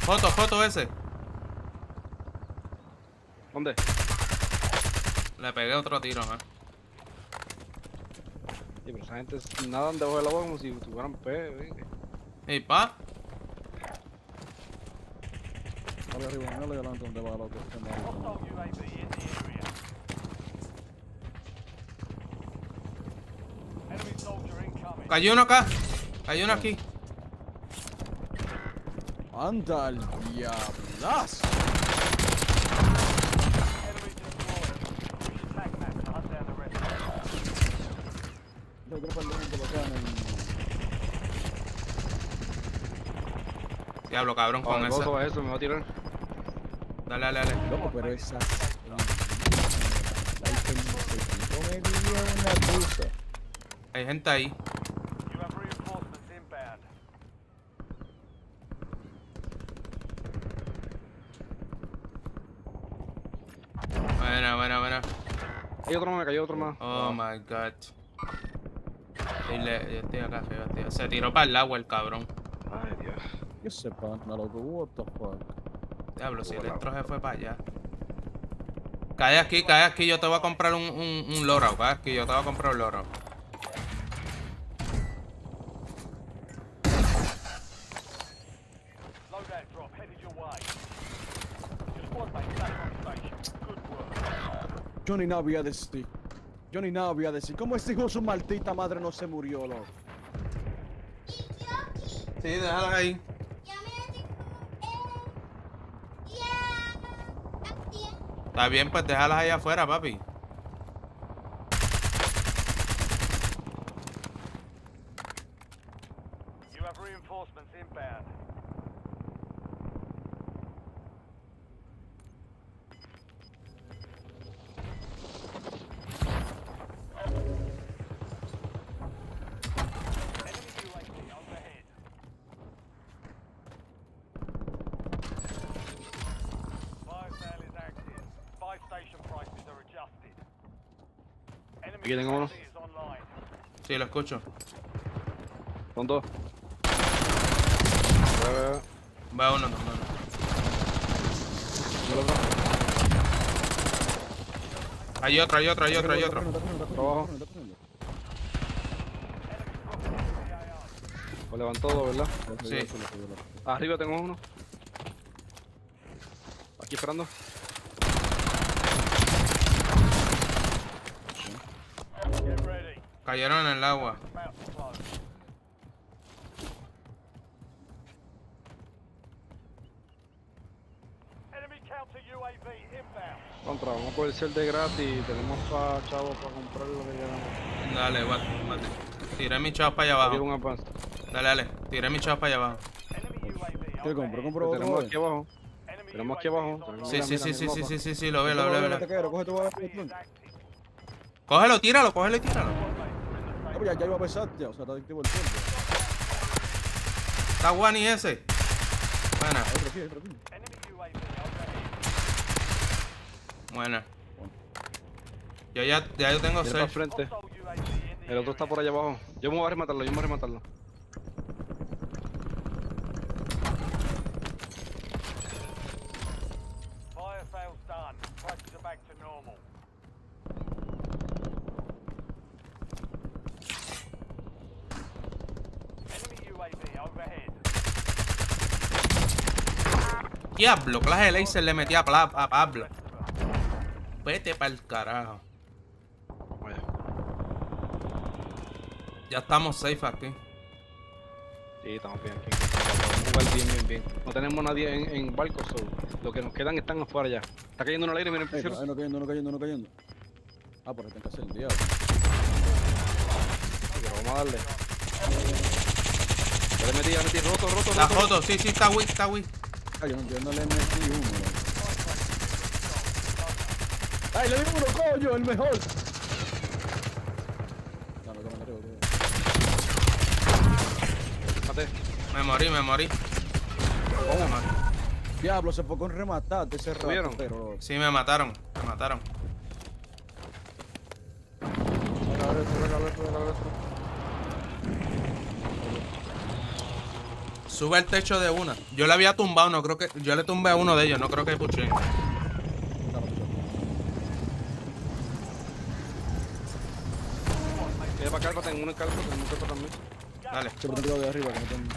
Foto ese. ¿Dónde? Le pegué otro tiro, ¿no? Sí, pero esa gente nadan debajo del agua como si tuvieran pez. ¿Y pa? Vale arriba, no le adelanto donde va el otro. Cayó uno acá. Cayó uno aquí. ¡Anda al diablazo! Yo creo que el momento lo quedan en... Diablo, cabrón, con eso. eso. Me va a tirar. Dale. Loco, pero esa... me dio una puta. Hay gente ahí. Buena. Hay otro más, me cayó otro más. Oh my god. Yo estoy acá, tío. Se tiró para el agua el cabrón. Ay, Dios. Yo sepa, no loco, what the fuck. Diablo, si el dentro se fue para allá. Cae aquí, yo te voy a comprar un loro, cae aquí, yo te voy a comprar un loro. Yo ni nada voy a decir. ¿Cómo ese hijo de su maldita madre no se murió, loco? Sí, déjala ahí. Está bien, pues déjalas ahí afuera, papi. Aquí tengo uno. Sí, lo escucho. Son dos. Va uno. Hay otro. Abajo. Lo levantó dos, ¿verdad? Sí. Arriba tengo uno. Aquí esperando. Cayeron en el agua. Contra, vamos por el ser de gratis y tenemos para chavos para comprar lo que queramos. Dale, guate. Tiré mi chavos para allá abajo. Dale, tiré mi chavos para allá abajo. ¿Qué compro? Compro otro. Tenemos aquí abajo. Tenemos aquí abajo. Sí, lo veo. Cógelo, tíralo. Ya iba a pesar, ya, o sea, está activo el tiempo. Está guani ese. Buena. Buena. Ya yo tengo 6. Frente. El otro está por allá abajo. Yo me voy a rematarlo, Diablo, clase de laser le metí a Pablo. Vete pa'l carajo. Ya estamos safe aquí. Sí, estamos bien aquí. Vamos a jugar bien. No tenemos nadie en barco, so. Los que nos quedan están afuera ya. Está cayendo uno al aire, miren. No cayendo. Ah, por ahí tengo que hacer el diablo. Pero vamos a darle. Ya le metí, roto. Está roto, sí, está weak. Yo no le metí uno. ¡Ay, le di uno, coño! ¡El mejor! Me morí. Diablo, se fue con rematar de ese rato, pero... Sí, me mataron. Sube el techo de una. Yo le había tumbado, no creo que... Yo le tumbé a uno de ellos, no creo que puchen. Viene para acá, tengo uno en calpa, tengo un también. Dale. Se prende de arriba, que no tengo...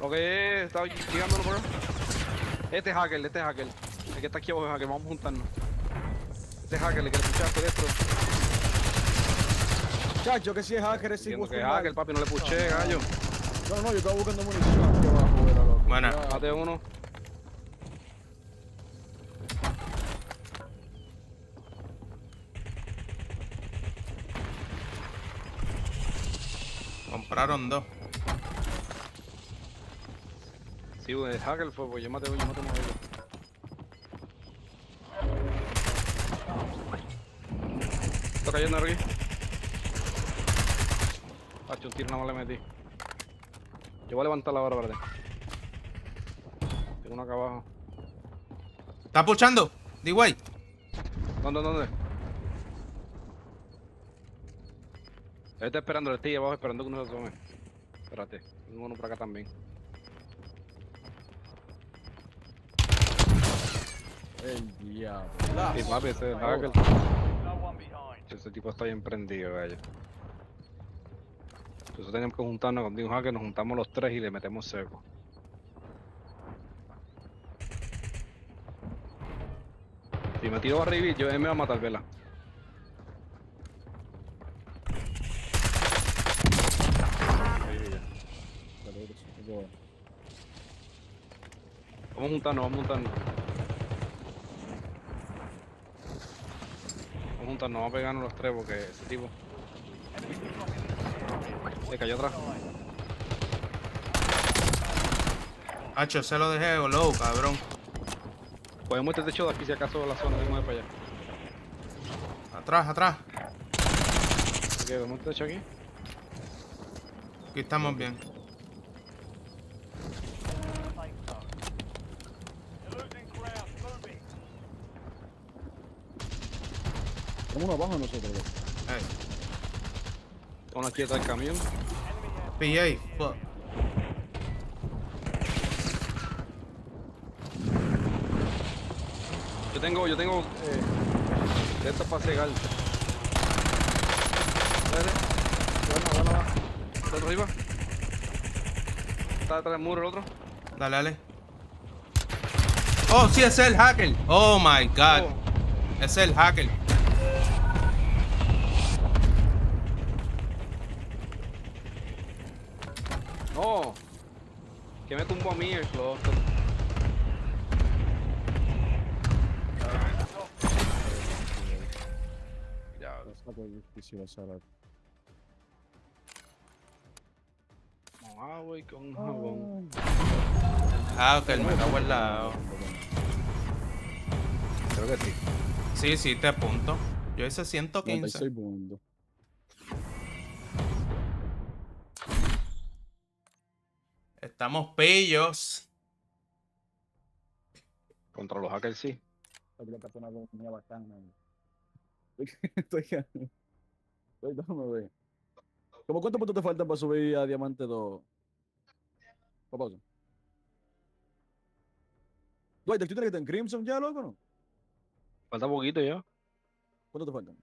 Lo que está llegándolo por acá. Este es hacker. El que está aquí abajo es hacker, vamos a juntarnos. Este es hacker, el que le puchaste dentro. Chacho, que si es hacker, es igual. Que es hacker, papi, no le puché, gallo. No, yo estaba buscando munición aquí abajo, era loco. Buena. Mate uno. Compraron 2. Sí, el hacker fue, pues yo maté uno. Está cayendo aquí. Hacho, un tiro nada más le metí. Yo voy a levantarla ahora, ¿verdad? Tengo uno acá abajo. ¿Está puchando? D-Way. ¿Dónde? Él está esperando, le estoy abajo esperando que uno se tome. Espérate, tengo uno por acá también. El diablo. Sí, papi, ese es el hacker. Ese tipo está bien prendido, gallo. Entonces tenemos que juntarnos con un hacker, nos juntamos los 3 y le metemos seco. Si me tiro a revivir, él me va a matar, vela. Vamos a juntarnos. Vamos a pegarnos los 3 porque ese tipo... Se cayó atrás. Hacho, se lo dejé low, cabrón. Podemos este techo de aquí si acaso la zona, vamos para allá. Atrás. Ok, vamos este techo aquí. Aquí estamos bien. Estamos uno abajo nosotros. Estamos aquí atrás del camión. PA, fuck. Yo tengo de estos para cegar. Bueno, ¿está arriba? ¿Está detrás del muro el otro? Dale. Oh, sí, es el hacker. Oh my god. Es el hacker. No. Que me tumbó a mí el clúster. Ya. Con agua y con jabón. Hacker, me cago en la... Creo que sí. Sí, sí, te apunto. Yo hice 115. 96 puntos. Estamos pillos. Contra los hackers, sí. Déjame ver. ¿Cómo cuántos puntos te faltan para subir a Diamante 2? Papá. Dwight, ¿tú tienes que estar en Crimson ya, loco, no? Falta poquito ya. ¿Cuánto te faltan?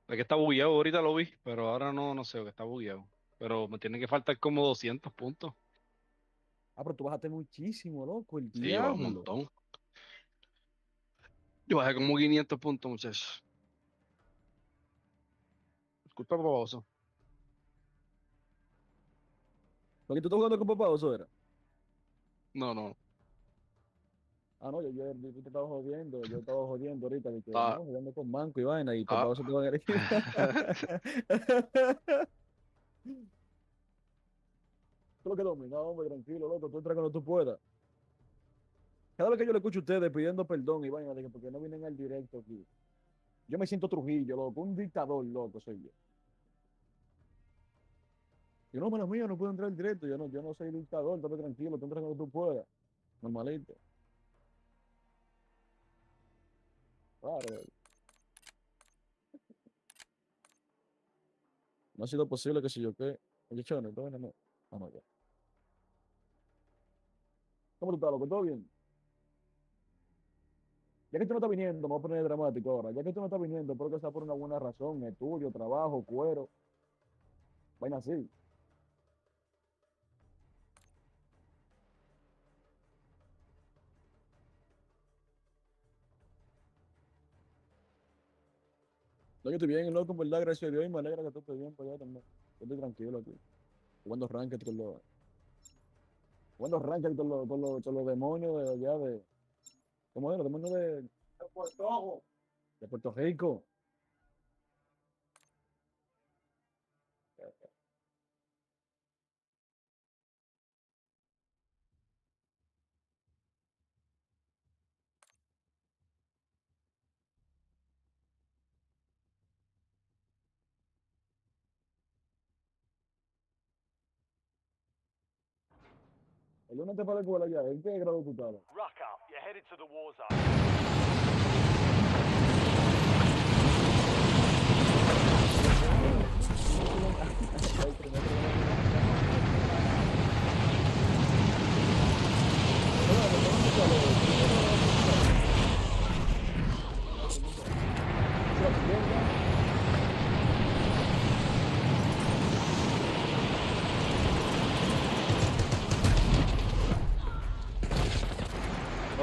Es que está bugueado, ahorita lo vi, pero ahora no sé, que está bugueado. Pero me tiene que faltar como 200 puntos. Ah, pero tú bajaste muchísimo, loco, el Sí, va un diablo. montón. Yo bajé como 500 puntos, muchachos. Disculpa, baboso. ¿Por qué tú estás jugando con papá o era? No. Ah, no, yo te estaba jodiendo, ahorita, de que Ah. no, jugando con Manco y vaina, y Ah. papá se te va a elegir. Tú lo que dominas, hombre, tranquilo, loco, tú entras cuando tú puedas. Cada vez que yo le escucho a ustedes pidiendo perdón y vaina, de que porque no vienen al directo aquí, yo me siento Trujillo, loco, un dictador, loco, soy yo. Yo no, mala mía, no puedo entrar al directo, yo no soy dictador, estate tranquilo, tú entras cuando tú puedas. Normalito. Claro. No ha sido posible que si yo qué. Oye, Chone, ¿todo bien? No. Vamos allá. ¿Cómo tú estás, loco? ¿Todo bien? Ya que tú no estás viniendo, me voy a poner dramático ahora. Ya que tú no estás viniendo, espero que sea por una buena razón. Estudio, trabajo, cuero. Vaina así. No, yo estoy bien, loco, por verdad, gracias a Dios. Y me alegra que tú estés bien por allá también. Yo estoy tranquilo aquí. Jugando ranked con los... Jugando ranked con los demonios de allá de... ¿Cómo es? Los demonios de Puerto Rico. El lunes te para la escuela ya. ¿En qué grado tú estabas? Ruck up. You're headed to the war zone.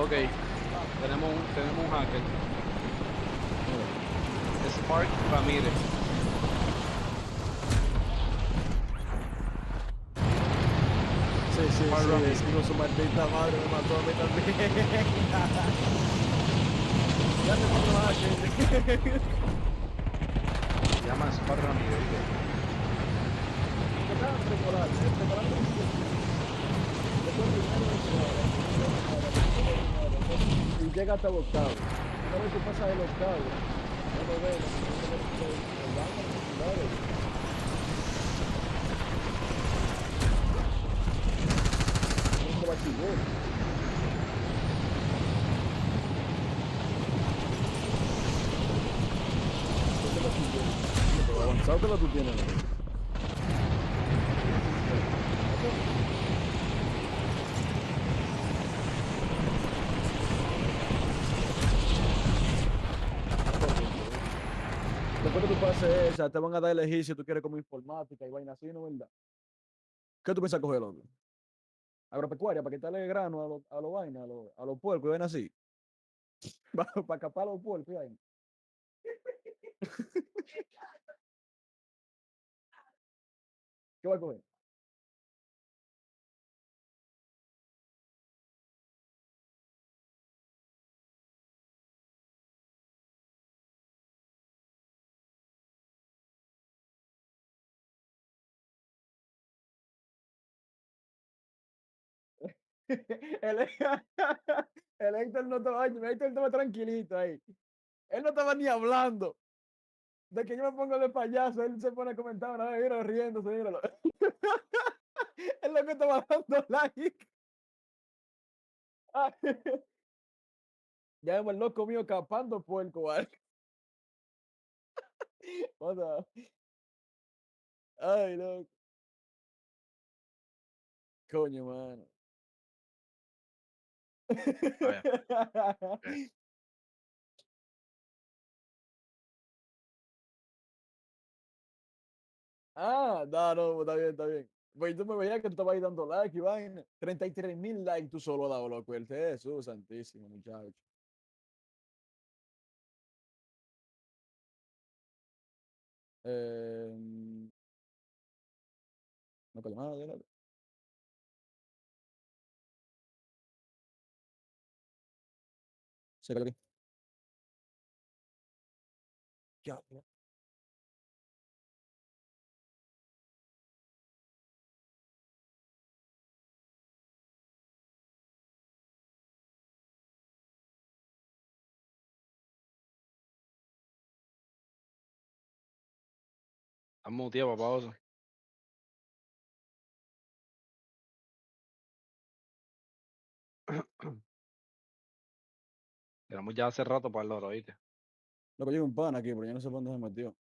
Ok, tenemos un hacker. Spark Ramírez. Sí, con su maldita madre me mató a mí también. Ya te mató a hacker. Se llama Spark Ramírez. Y llega hasta el octavo. Una vez tú pasas el octavo, no lo ves, el banco, no bachiller. Avanzado que lo tú tienes. Después que tú pases esa, te van a dar a elegir si tú quieres como informática y vaina así, ¿no es verdad? ¿Qué tú piensas coger, loco? Agropecuaria, para quitarle grano a los vainas, a los puercos y vaina así. Para capar los puertos ahí. ¿Qué va a coger? El, el Héctor no estaba, Héctor estaba tranquilito ahí. Él no estaba ni hablando. De que yo me pongo de payaso, él se pone a comentar, una vez, mira, riéndose, míralo. Es lo que estaba dando like. Ay, ya vemos el loco mío capando puerco, ¿vale? O sea, ay, loco. Coño, mano. Ah, no, está bien, está bien. Pues tú me veías que tú estabas ahí dando like y vaina. 33,000 likes tú solo has dado, loco. El Jesús santísimo, muchacho. No calma nada, loco. Sécalo aquí. Ya, ya. Estás muteado, papá oso. Tenemos ya hace rato para el oro, ¿viste? Loco, llega un pan aquí, pero yo no sé por dónde se metió.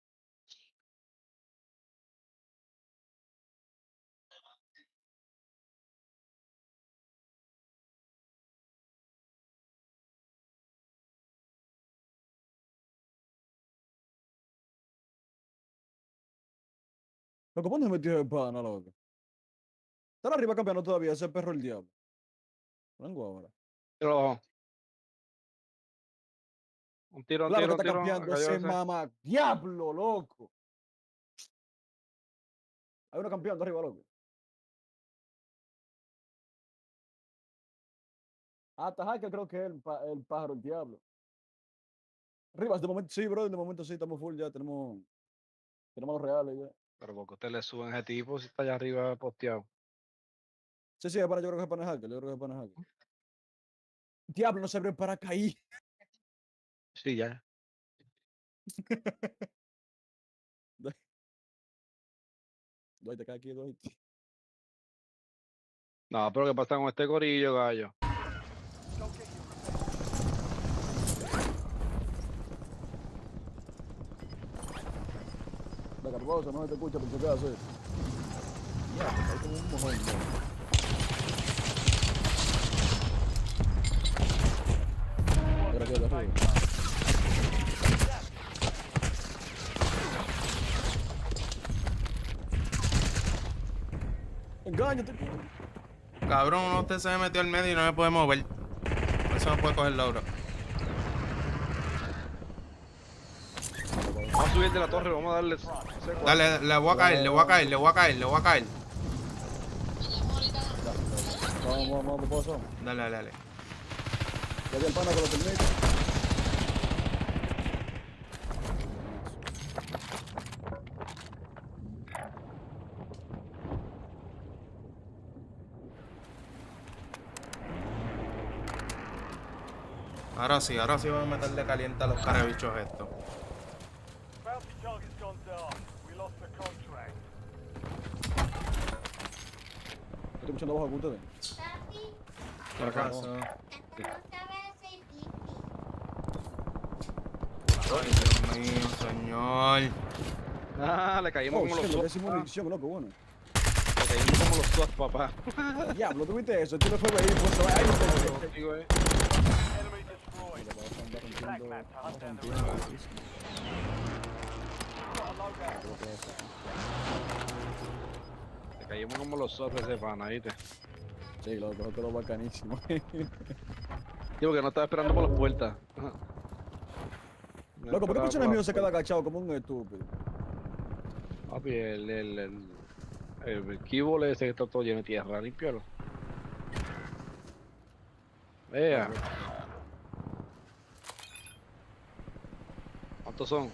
Loco, ¿por dónde se metió el pana, loco? Está arriba campeando todavía, ese perro el diablo. Vengo ahora. Pero, un tiro, Claro que está campeando ese mamá. ¡Diablo, loco! Hay uno campeando arriba, loco. Ah, está que creo que es el pájaro, el diablo. Arriba, de momento sí, bro, de momento sí, estamos full ya, tenemos los reales ya. Pero porque usted le suben a ese tipo si está allá arriba posteado. Sí, yo creo que es para hacker, yo creo que es para hacker. Diablo, no se abre para caer. Sí, ya. Doy, te cae aquí, doy. No, pero ¿qué pasa con este corillo, gallo? La carbosa no se te escucha por si acaso. Ya, hay como un mojón. Gracias, arriba. Engáñate. Cabrón, uno de ustedes se me metió al medio y no me puede mover. Por eso no puede coger logro. Vamos a subir de la torre, vamos a darle. Dale, le voy a caer, le voy a caer, le voy a caer, le voy a caer. Vamos. Dale. Ya vi el pana con los termitos. Ahora sí voy a meterle caliente a los carabichos estos. Bounty target's gone dark. We lost the contract. Estoy escuchando abajo con ustedes. ¿Qué pasó? Ay, Dios mío, señor. Ah, le caímos como los SWAT. Munición, loco, bueno. Le caímos como los SWAT, papá. Diablo, ¿tú viste eso? Tú no fue venir, pues ahí Digo, Enemy destroyed. Flag map to hunt down the rompiendo. rebels. Got a loadout. Le caímos como los SWAT ese pana, ¿viste? Sí, loco, todo bacanísimo. Digo que no estaba esperando por las puertas. Ajá. Loco, ¿por qué escuchas enemigo se queda agachado como un estúpido? Papi, el keyboard ese que está todo lleno de tierra, limpialo. Vea. ¿Cuántos son?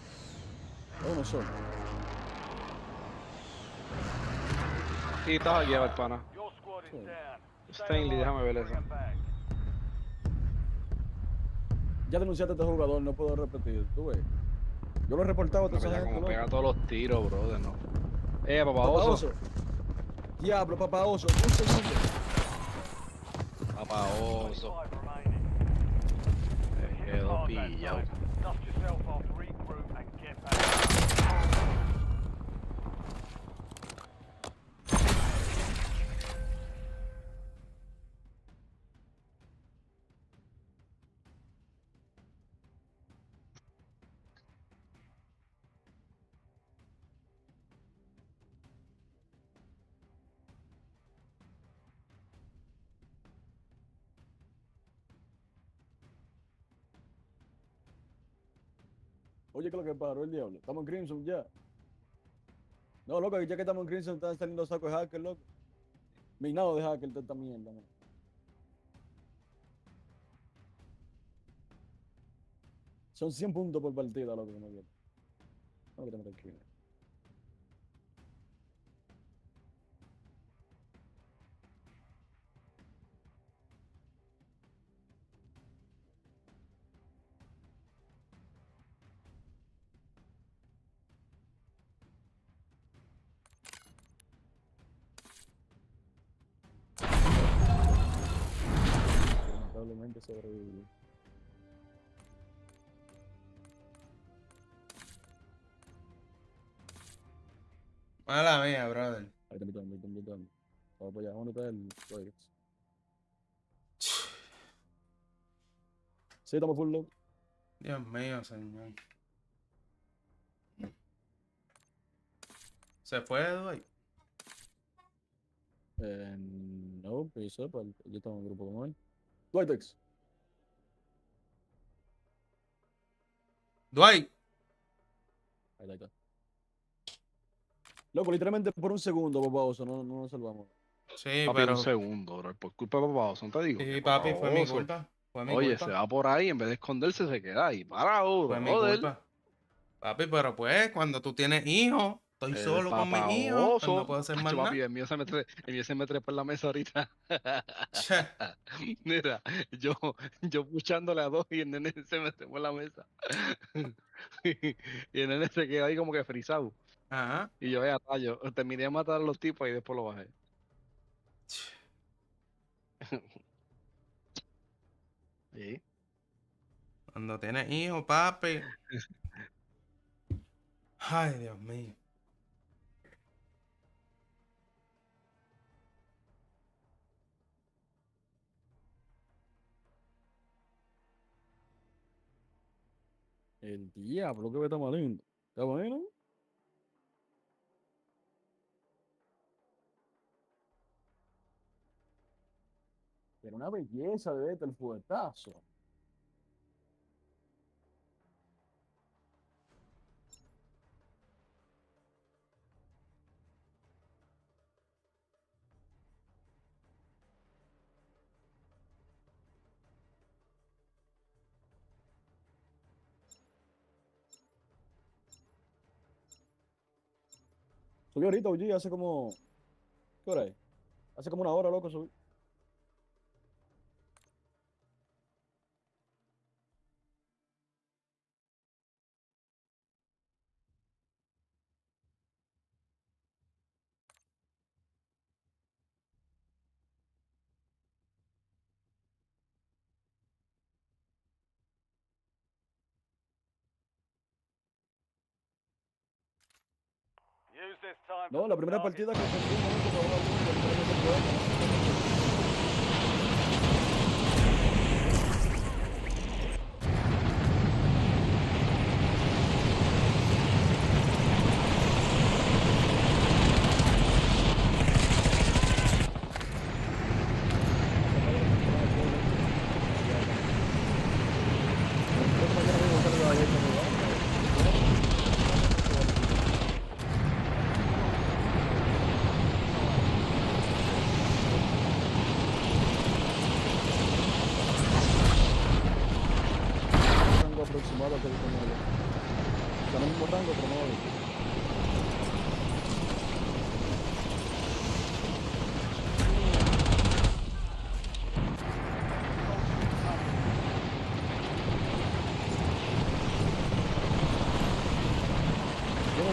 Uno solo. Sí, estás aquí, el pana. Stanley, déjame ver eso. Ya denunciaste a este jugador, no puedo repetir, tú ves. Yo lo he reportado a toda esa gente, Como loco. pega todos los tiros, brother, no. Papá oso. Diablo, papá oso, un segundo. Papá oso. Me quedo pillado. Oye, ¿qué es lo que paró el diablo? Estamos en Crimson ya. No, loco, ya que estamos en Crimson están saliendo sacos de hacker, loco. Minado de hacker toda esta mierda, man. Son 100 puntos por partida, loco, que no quiero. No, que tengo tranquilo. Lamentablemente sobreviví. Mala mía, brother. Ahí te invitando. Vamos para allá, ¿dónde está el HyperX? Sí, estamos full low. Dios mío, señor. ¿Se fue, Dwight? No, pues yo estaba en un grupo como él. HyperX. Dwight. Ahí está. Loco, literalmente por un segundo, papá oso, no nos salvamos. Sí, papi, pero... un segundo, bro. Por culpa de papá oso, no te digo. Sí, papi, fue mi culpa. Oye, se va por ahí, en vez de esconderse, se queda ahí. Parado, fue mi culpa. Papi, pero pues, cuando tú tienes hijos, estoy solo con mis hijos, pues no puedo hacer más nada. Papi, el mío se me trepa en la mesa ahorita. Mira, yo puchándole a dos y el nene se me trepó en la mesa. Y el nene se queda ahí como que frisado. Ajá. Y yo, tallo, terminé de matar a los tipos y después lo bajé. ¿Sí? Cuando tienes hijos, papi. Ay, Dios mío. El diablo, que está más lindo. ¿Está bueno? Pero una belleza de este el fuetazo. Subí ahorita, oye, hace como... ¿Qué hora es? Hace como una hora, loco, subí. No, la primera partida que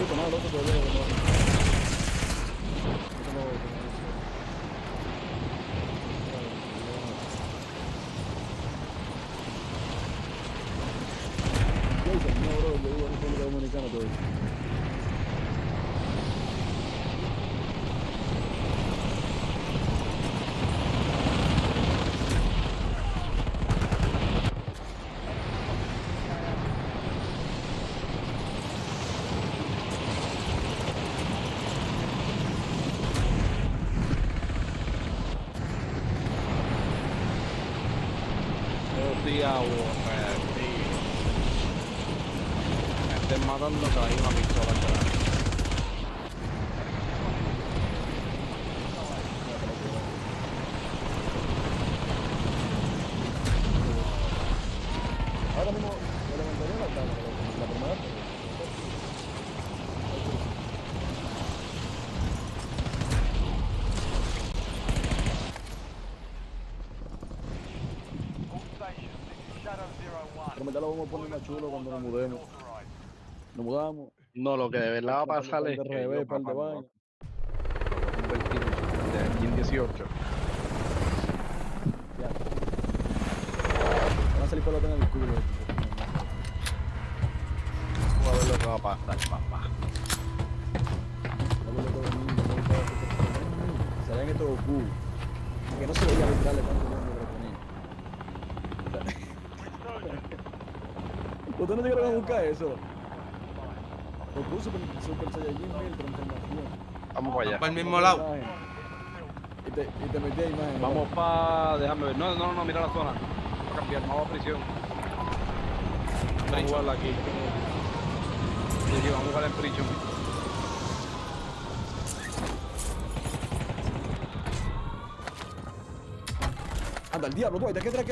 visto nada, loco, todavía. No, bro, yo vivo en República Dominicana todavía. Me estén matando que hay una pistola atrás. Ahora mismo me levantaría la cámara, la primera. Comenta lo vamos a poner más chulo cuando nos mudemos. Nos mudamos. No, lo que de verdad va a pasar es de que revés, yo, par de papá, vainas. de aquí en 18. Ya. Van a salir por la tela del culo. Vamos a ver lo que va a pasar, papá. Salían estos Goku. Que no se veía literales cuánto tiempo lo ponía. ¿Ustedes no llegaron a buscar eso? Goku Super Saiyajin 1000 transformación. Vamos para allá. Para el mismo lado. Y te metí a imagen. Vamos para... Déjame ver. No, mira la zona. Vamos a cambiar, vamos a prisión. Vamos a jugarla aquí. Sí, vamos a jugar en prisión. Anda, el diablo, tú, ¿qué trae?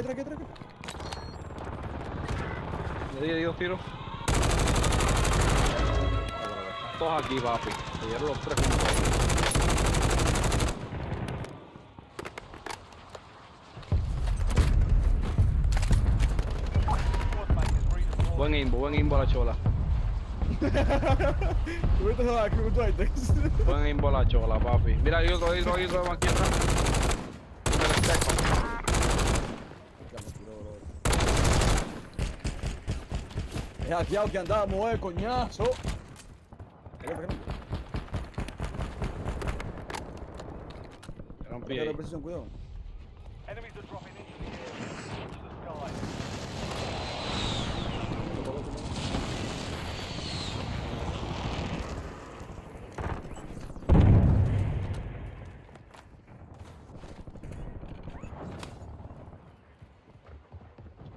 Le di 2 tiros. Todos aquí, papi. Se dieron los 3 juntos. Buen imbo a la chola. Buen imbo a la chola, papi. Mira, hay otro aquí atrás. Es hackeado que andamos, coñazo. Rompí ahí. Cuidado. Enemies are dropping into the area. Watch the sky.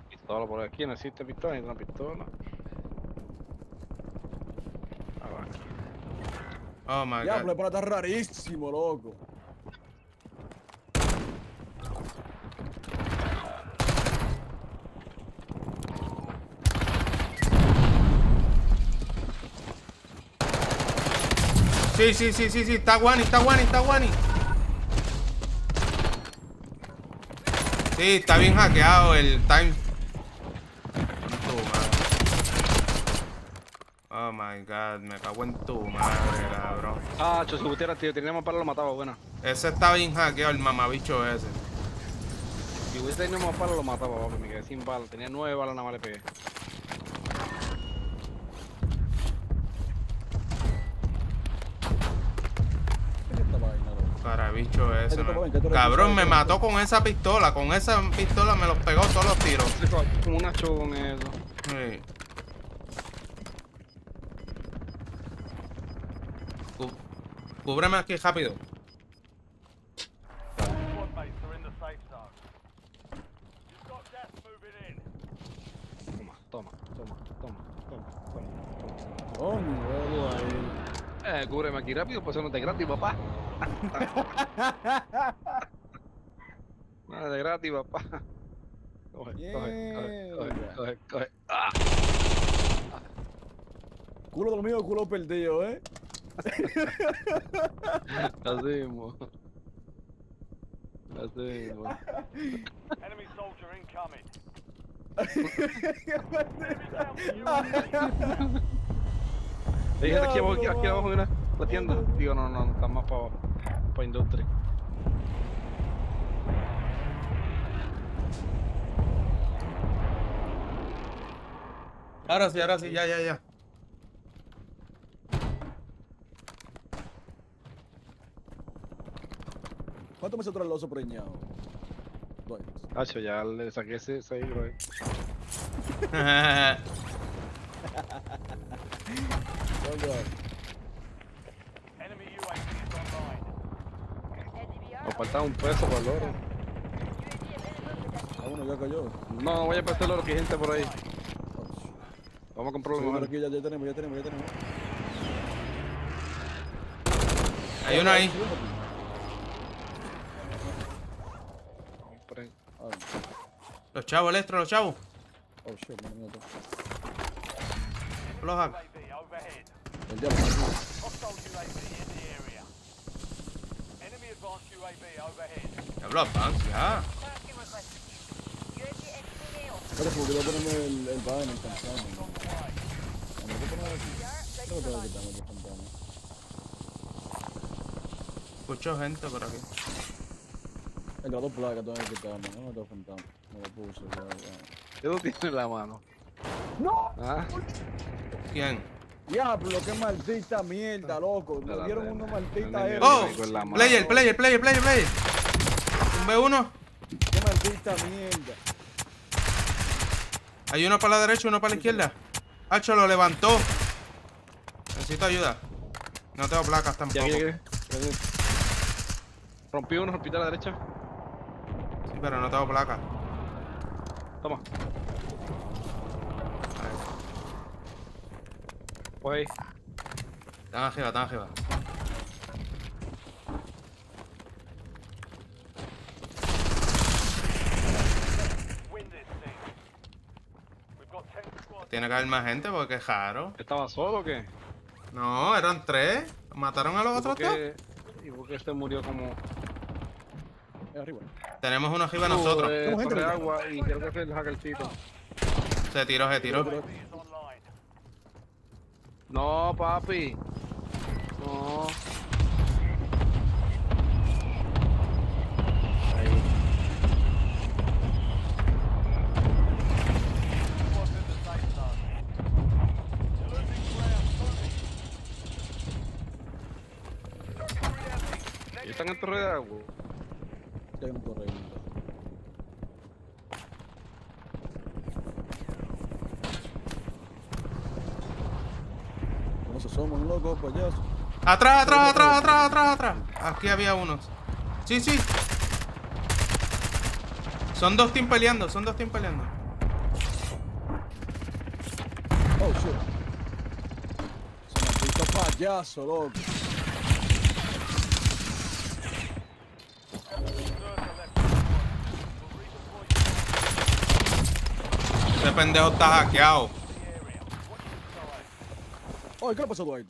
Pistola por aquí, no existe pistola, ni una pistola. Oh my Diablo, god. para estar rarísimo, loco. Sí, está Wani. Sí, está bien hackeado el time. Oh my god, me cago en tu madre, cabrón. Ah, si pusiera, tío, teníamos para lo mataba, buena. Ese está bien hackeado, el mamabicho ese. Si hubiese tenido más balas, lo mataba, papi. Me quedé sin balas. Tenía 9 balas, nada más le pegué. Carabicho ese. Cabrón, me mató con esa pistola. Con esa pistola me los pegó todos los tiros. Como una show con eso. Sí. Cúbreme aquí rápido. Toma. Coño, ahí. Cúbreme aquí rápido, pues eso no es de gratis, papá. No es de gratis, papá. Coge. ¡Ah! Culo dormido, culo perdido, Así mismo. Enemy soldier incoming. Hay gente aquí abajo de la tienda. Digo, no, está más para abajo. Para industria. Ahora sí, ya. ¿Cuánto me saldrá el oso preñado? Hacho, ya le saqué ese bro. Nos faltaba un peso para el oro. Uno ya cayó. No voy a prestar el oro, que hay gente por ahí. Vamos a comprarlo mejor. Aquí ya tenemos. Hay uno ahí. Los chavos, Electro, los chavos. Oh shit, no. Los hago. El diablo. Diablo, avance, ya. Pero porque voy a ponerme el van en el pantano. Escucho gente por aquí. El grado placa todavía que estamos, no me está faltando. No lo puse, ya. ¿Qué tú tienes en la mano? ¡No! ¿Ah? ¿Quién? Diablo, qué maldita mierda, loco. Nos dieron una maldita era. ¡Oh! Player. Un B1. Qué maldita mierda. Hay uno para la derecha y uno para la izquierda. Hacho, lo levantó. Necesito ayuda. No tengo placas tampoco. Rompí uno, rompí a la derecha. Sí, pero no tengo placas. Toma. Pues ahí. Están arriba. Tiene que haber más gente porque es raro. ¿Estaba solo o qué? No, eran 3. Mataron a los otros 2. ¿Y por qué este murió como...? Arriba. Tenemos uno arriba nosotros. Corre agua y creo que es el hackercito. Se tiró. No, papi. No. Ahí. ¿Y están en torre de agua? Hay un correo. Somos un loco, payaso. Atrás. Aquí había unos. Sí. Son dos teams peleando. Oh, shit. Se me pintó payaso, loco. Ese pendejo está hackeado. Oye, ¿qué le pasó a Dwight?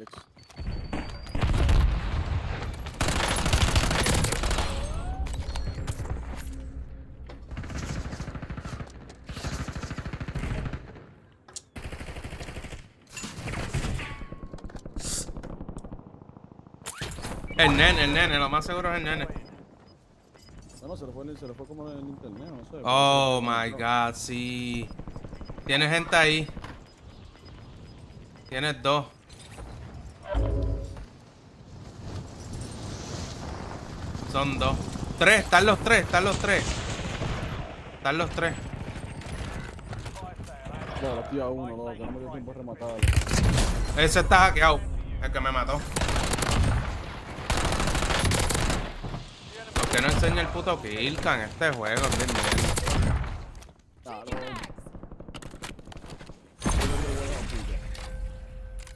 El nene, lo más seguro es el nene. No, se le fue como en el internet, no sé. Oh my god, sí. Tienes gente ahí. Tienes 2. Son 2. 3, están los 3. Claro, tía uno, loco, no me dio tiempo de rematarlo. Ese está hackeado, el que me mató. ¿Por qué no enseña el puto killcam en este juego?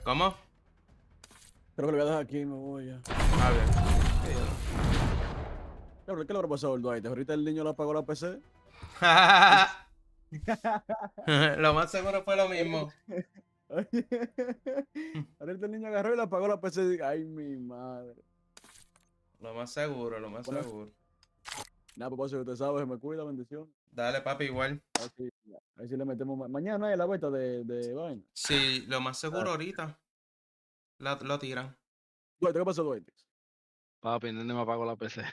¿Cómo? Creo que lo voy a dejar aquí y me voy ya. A ver. ¿Qué le habrá pasado al Dwight? ¿Ahorita el niño le apagó la PC? Lo más seguro fue lo mismo. Ahorita el niño agarró y le apagó la PC. Ay, mi madre. Lo más seguro. Nada, pues si usted sabe, se me cuida, bendición. Dale, papi, igual. Ahí sí le metemos mañana en la vuelta de vaina. Sí, lo más seguro ahorita. Lo tiran. Duarte, ¿qué pasó, Duarte? Papi, ¿dónde me apago la PC?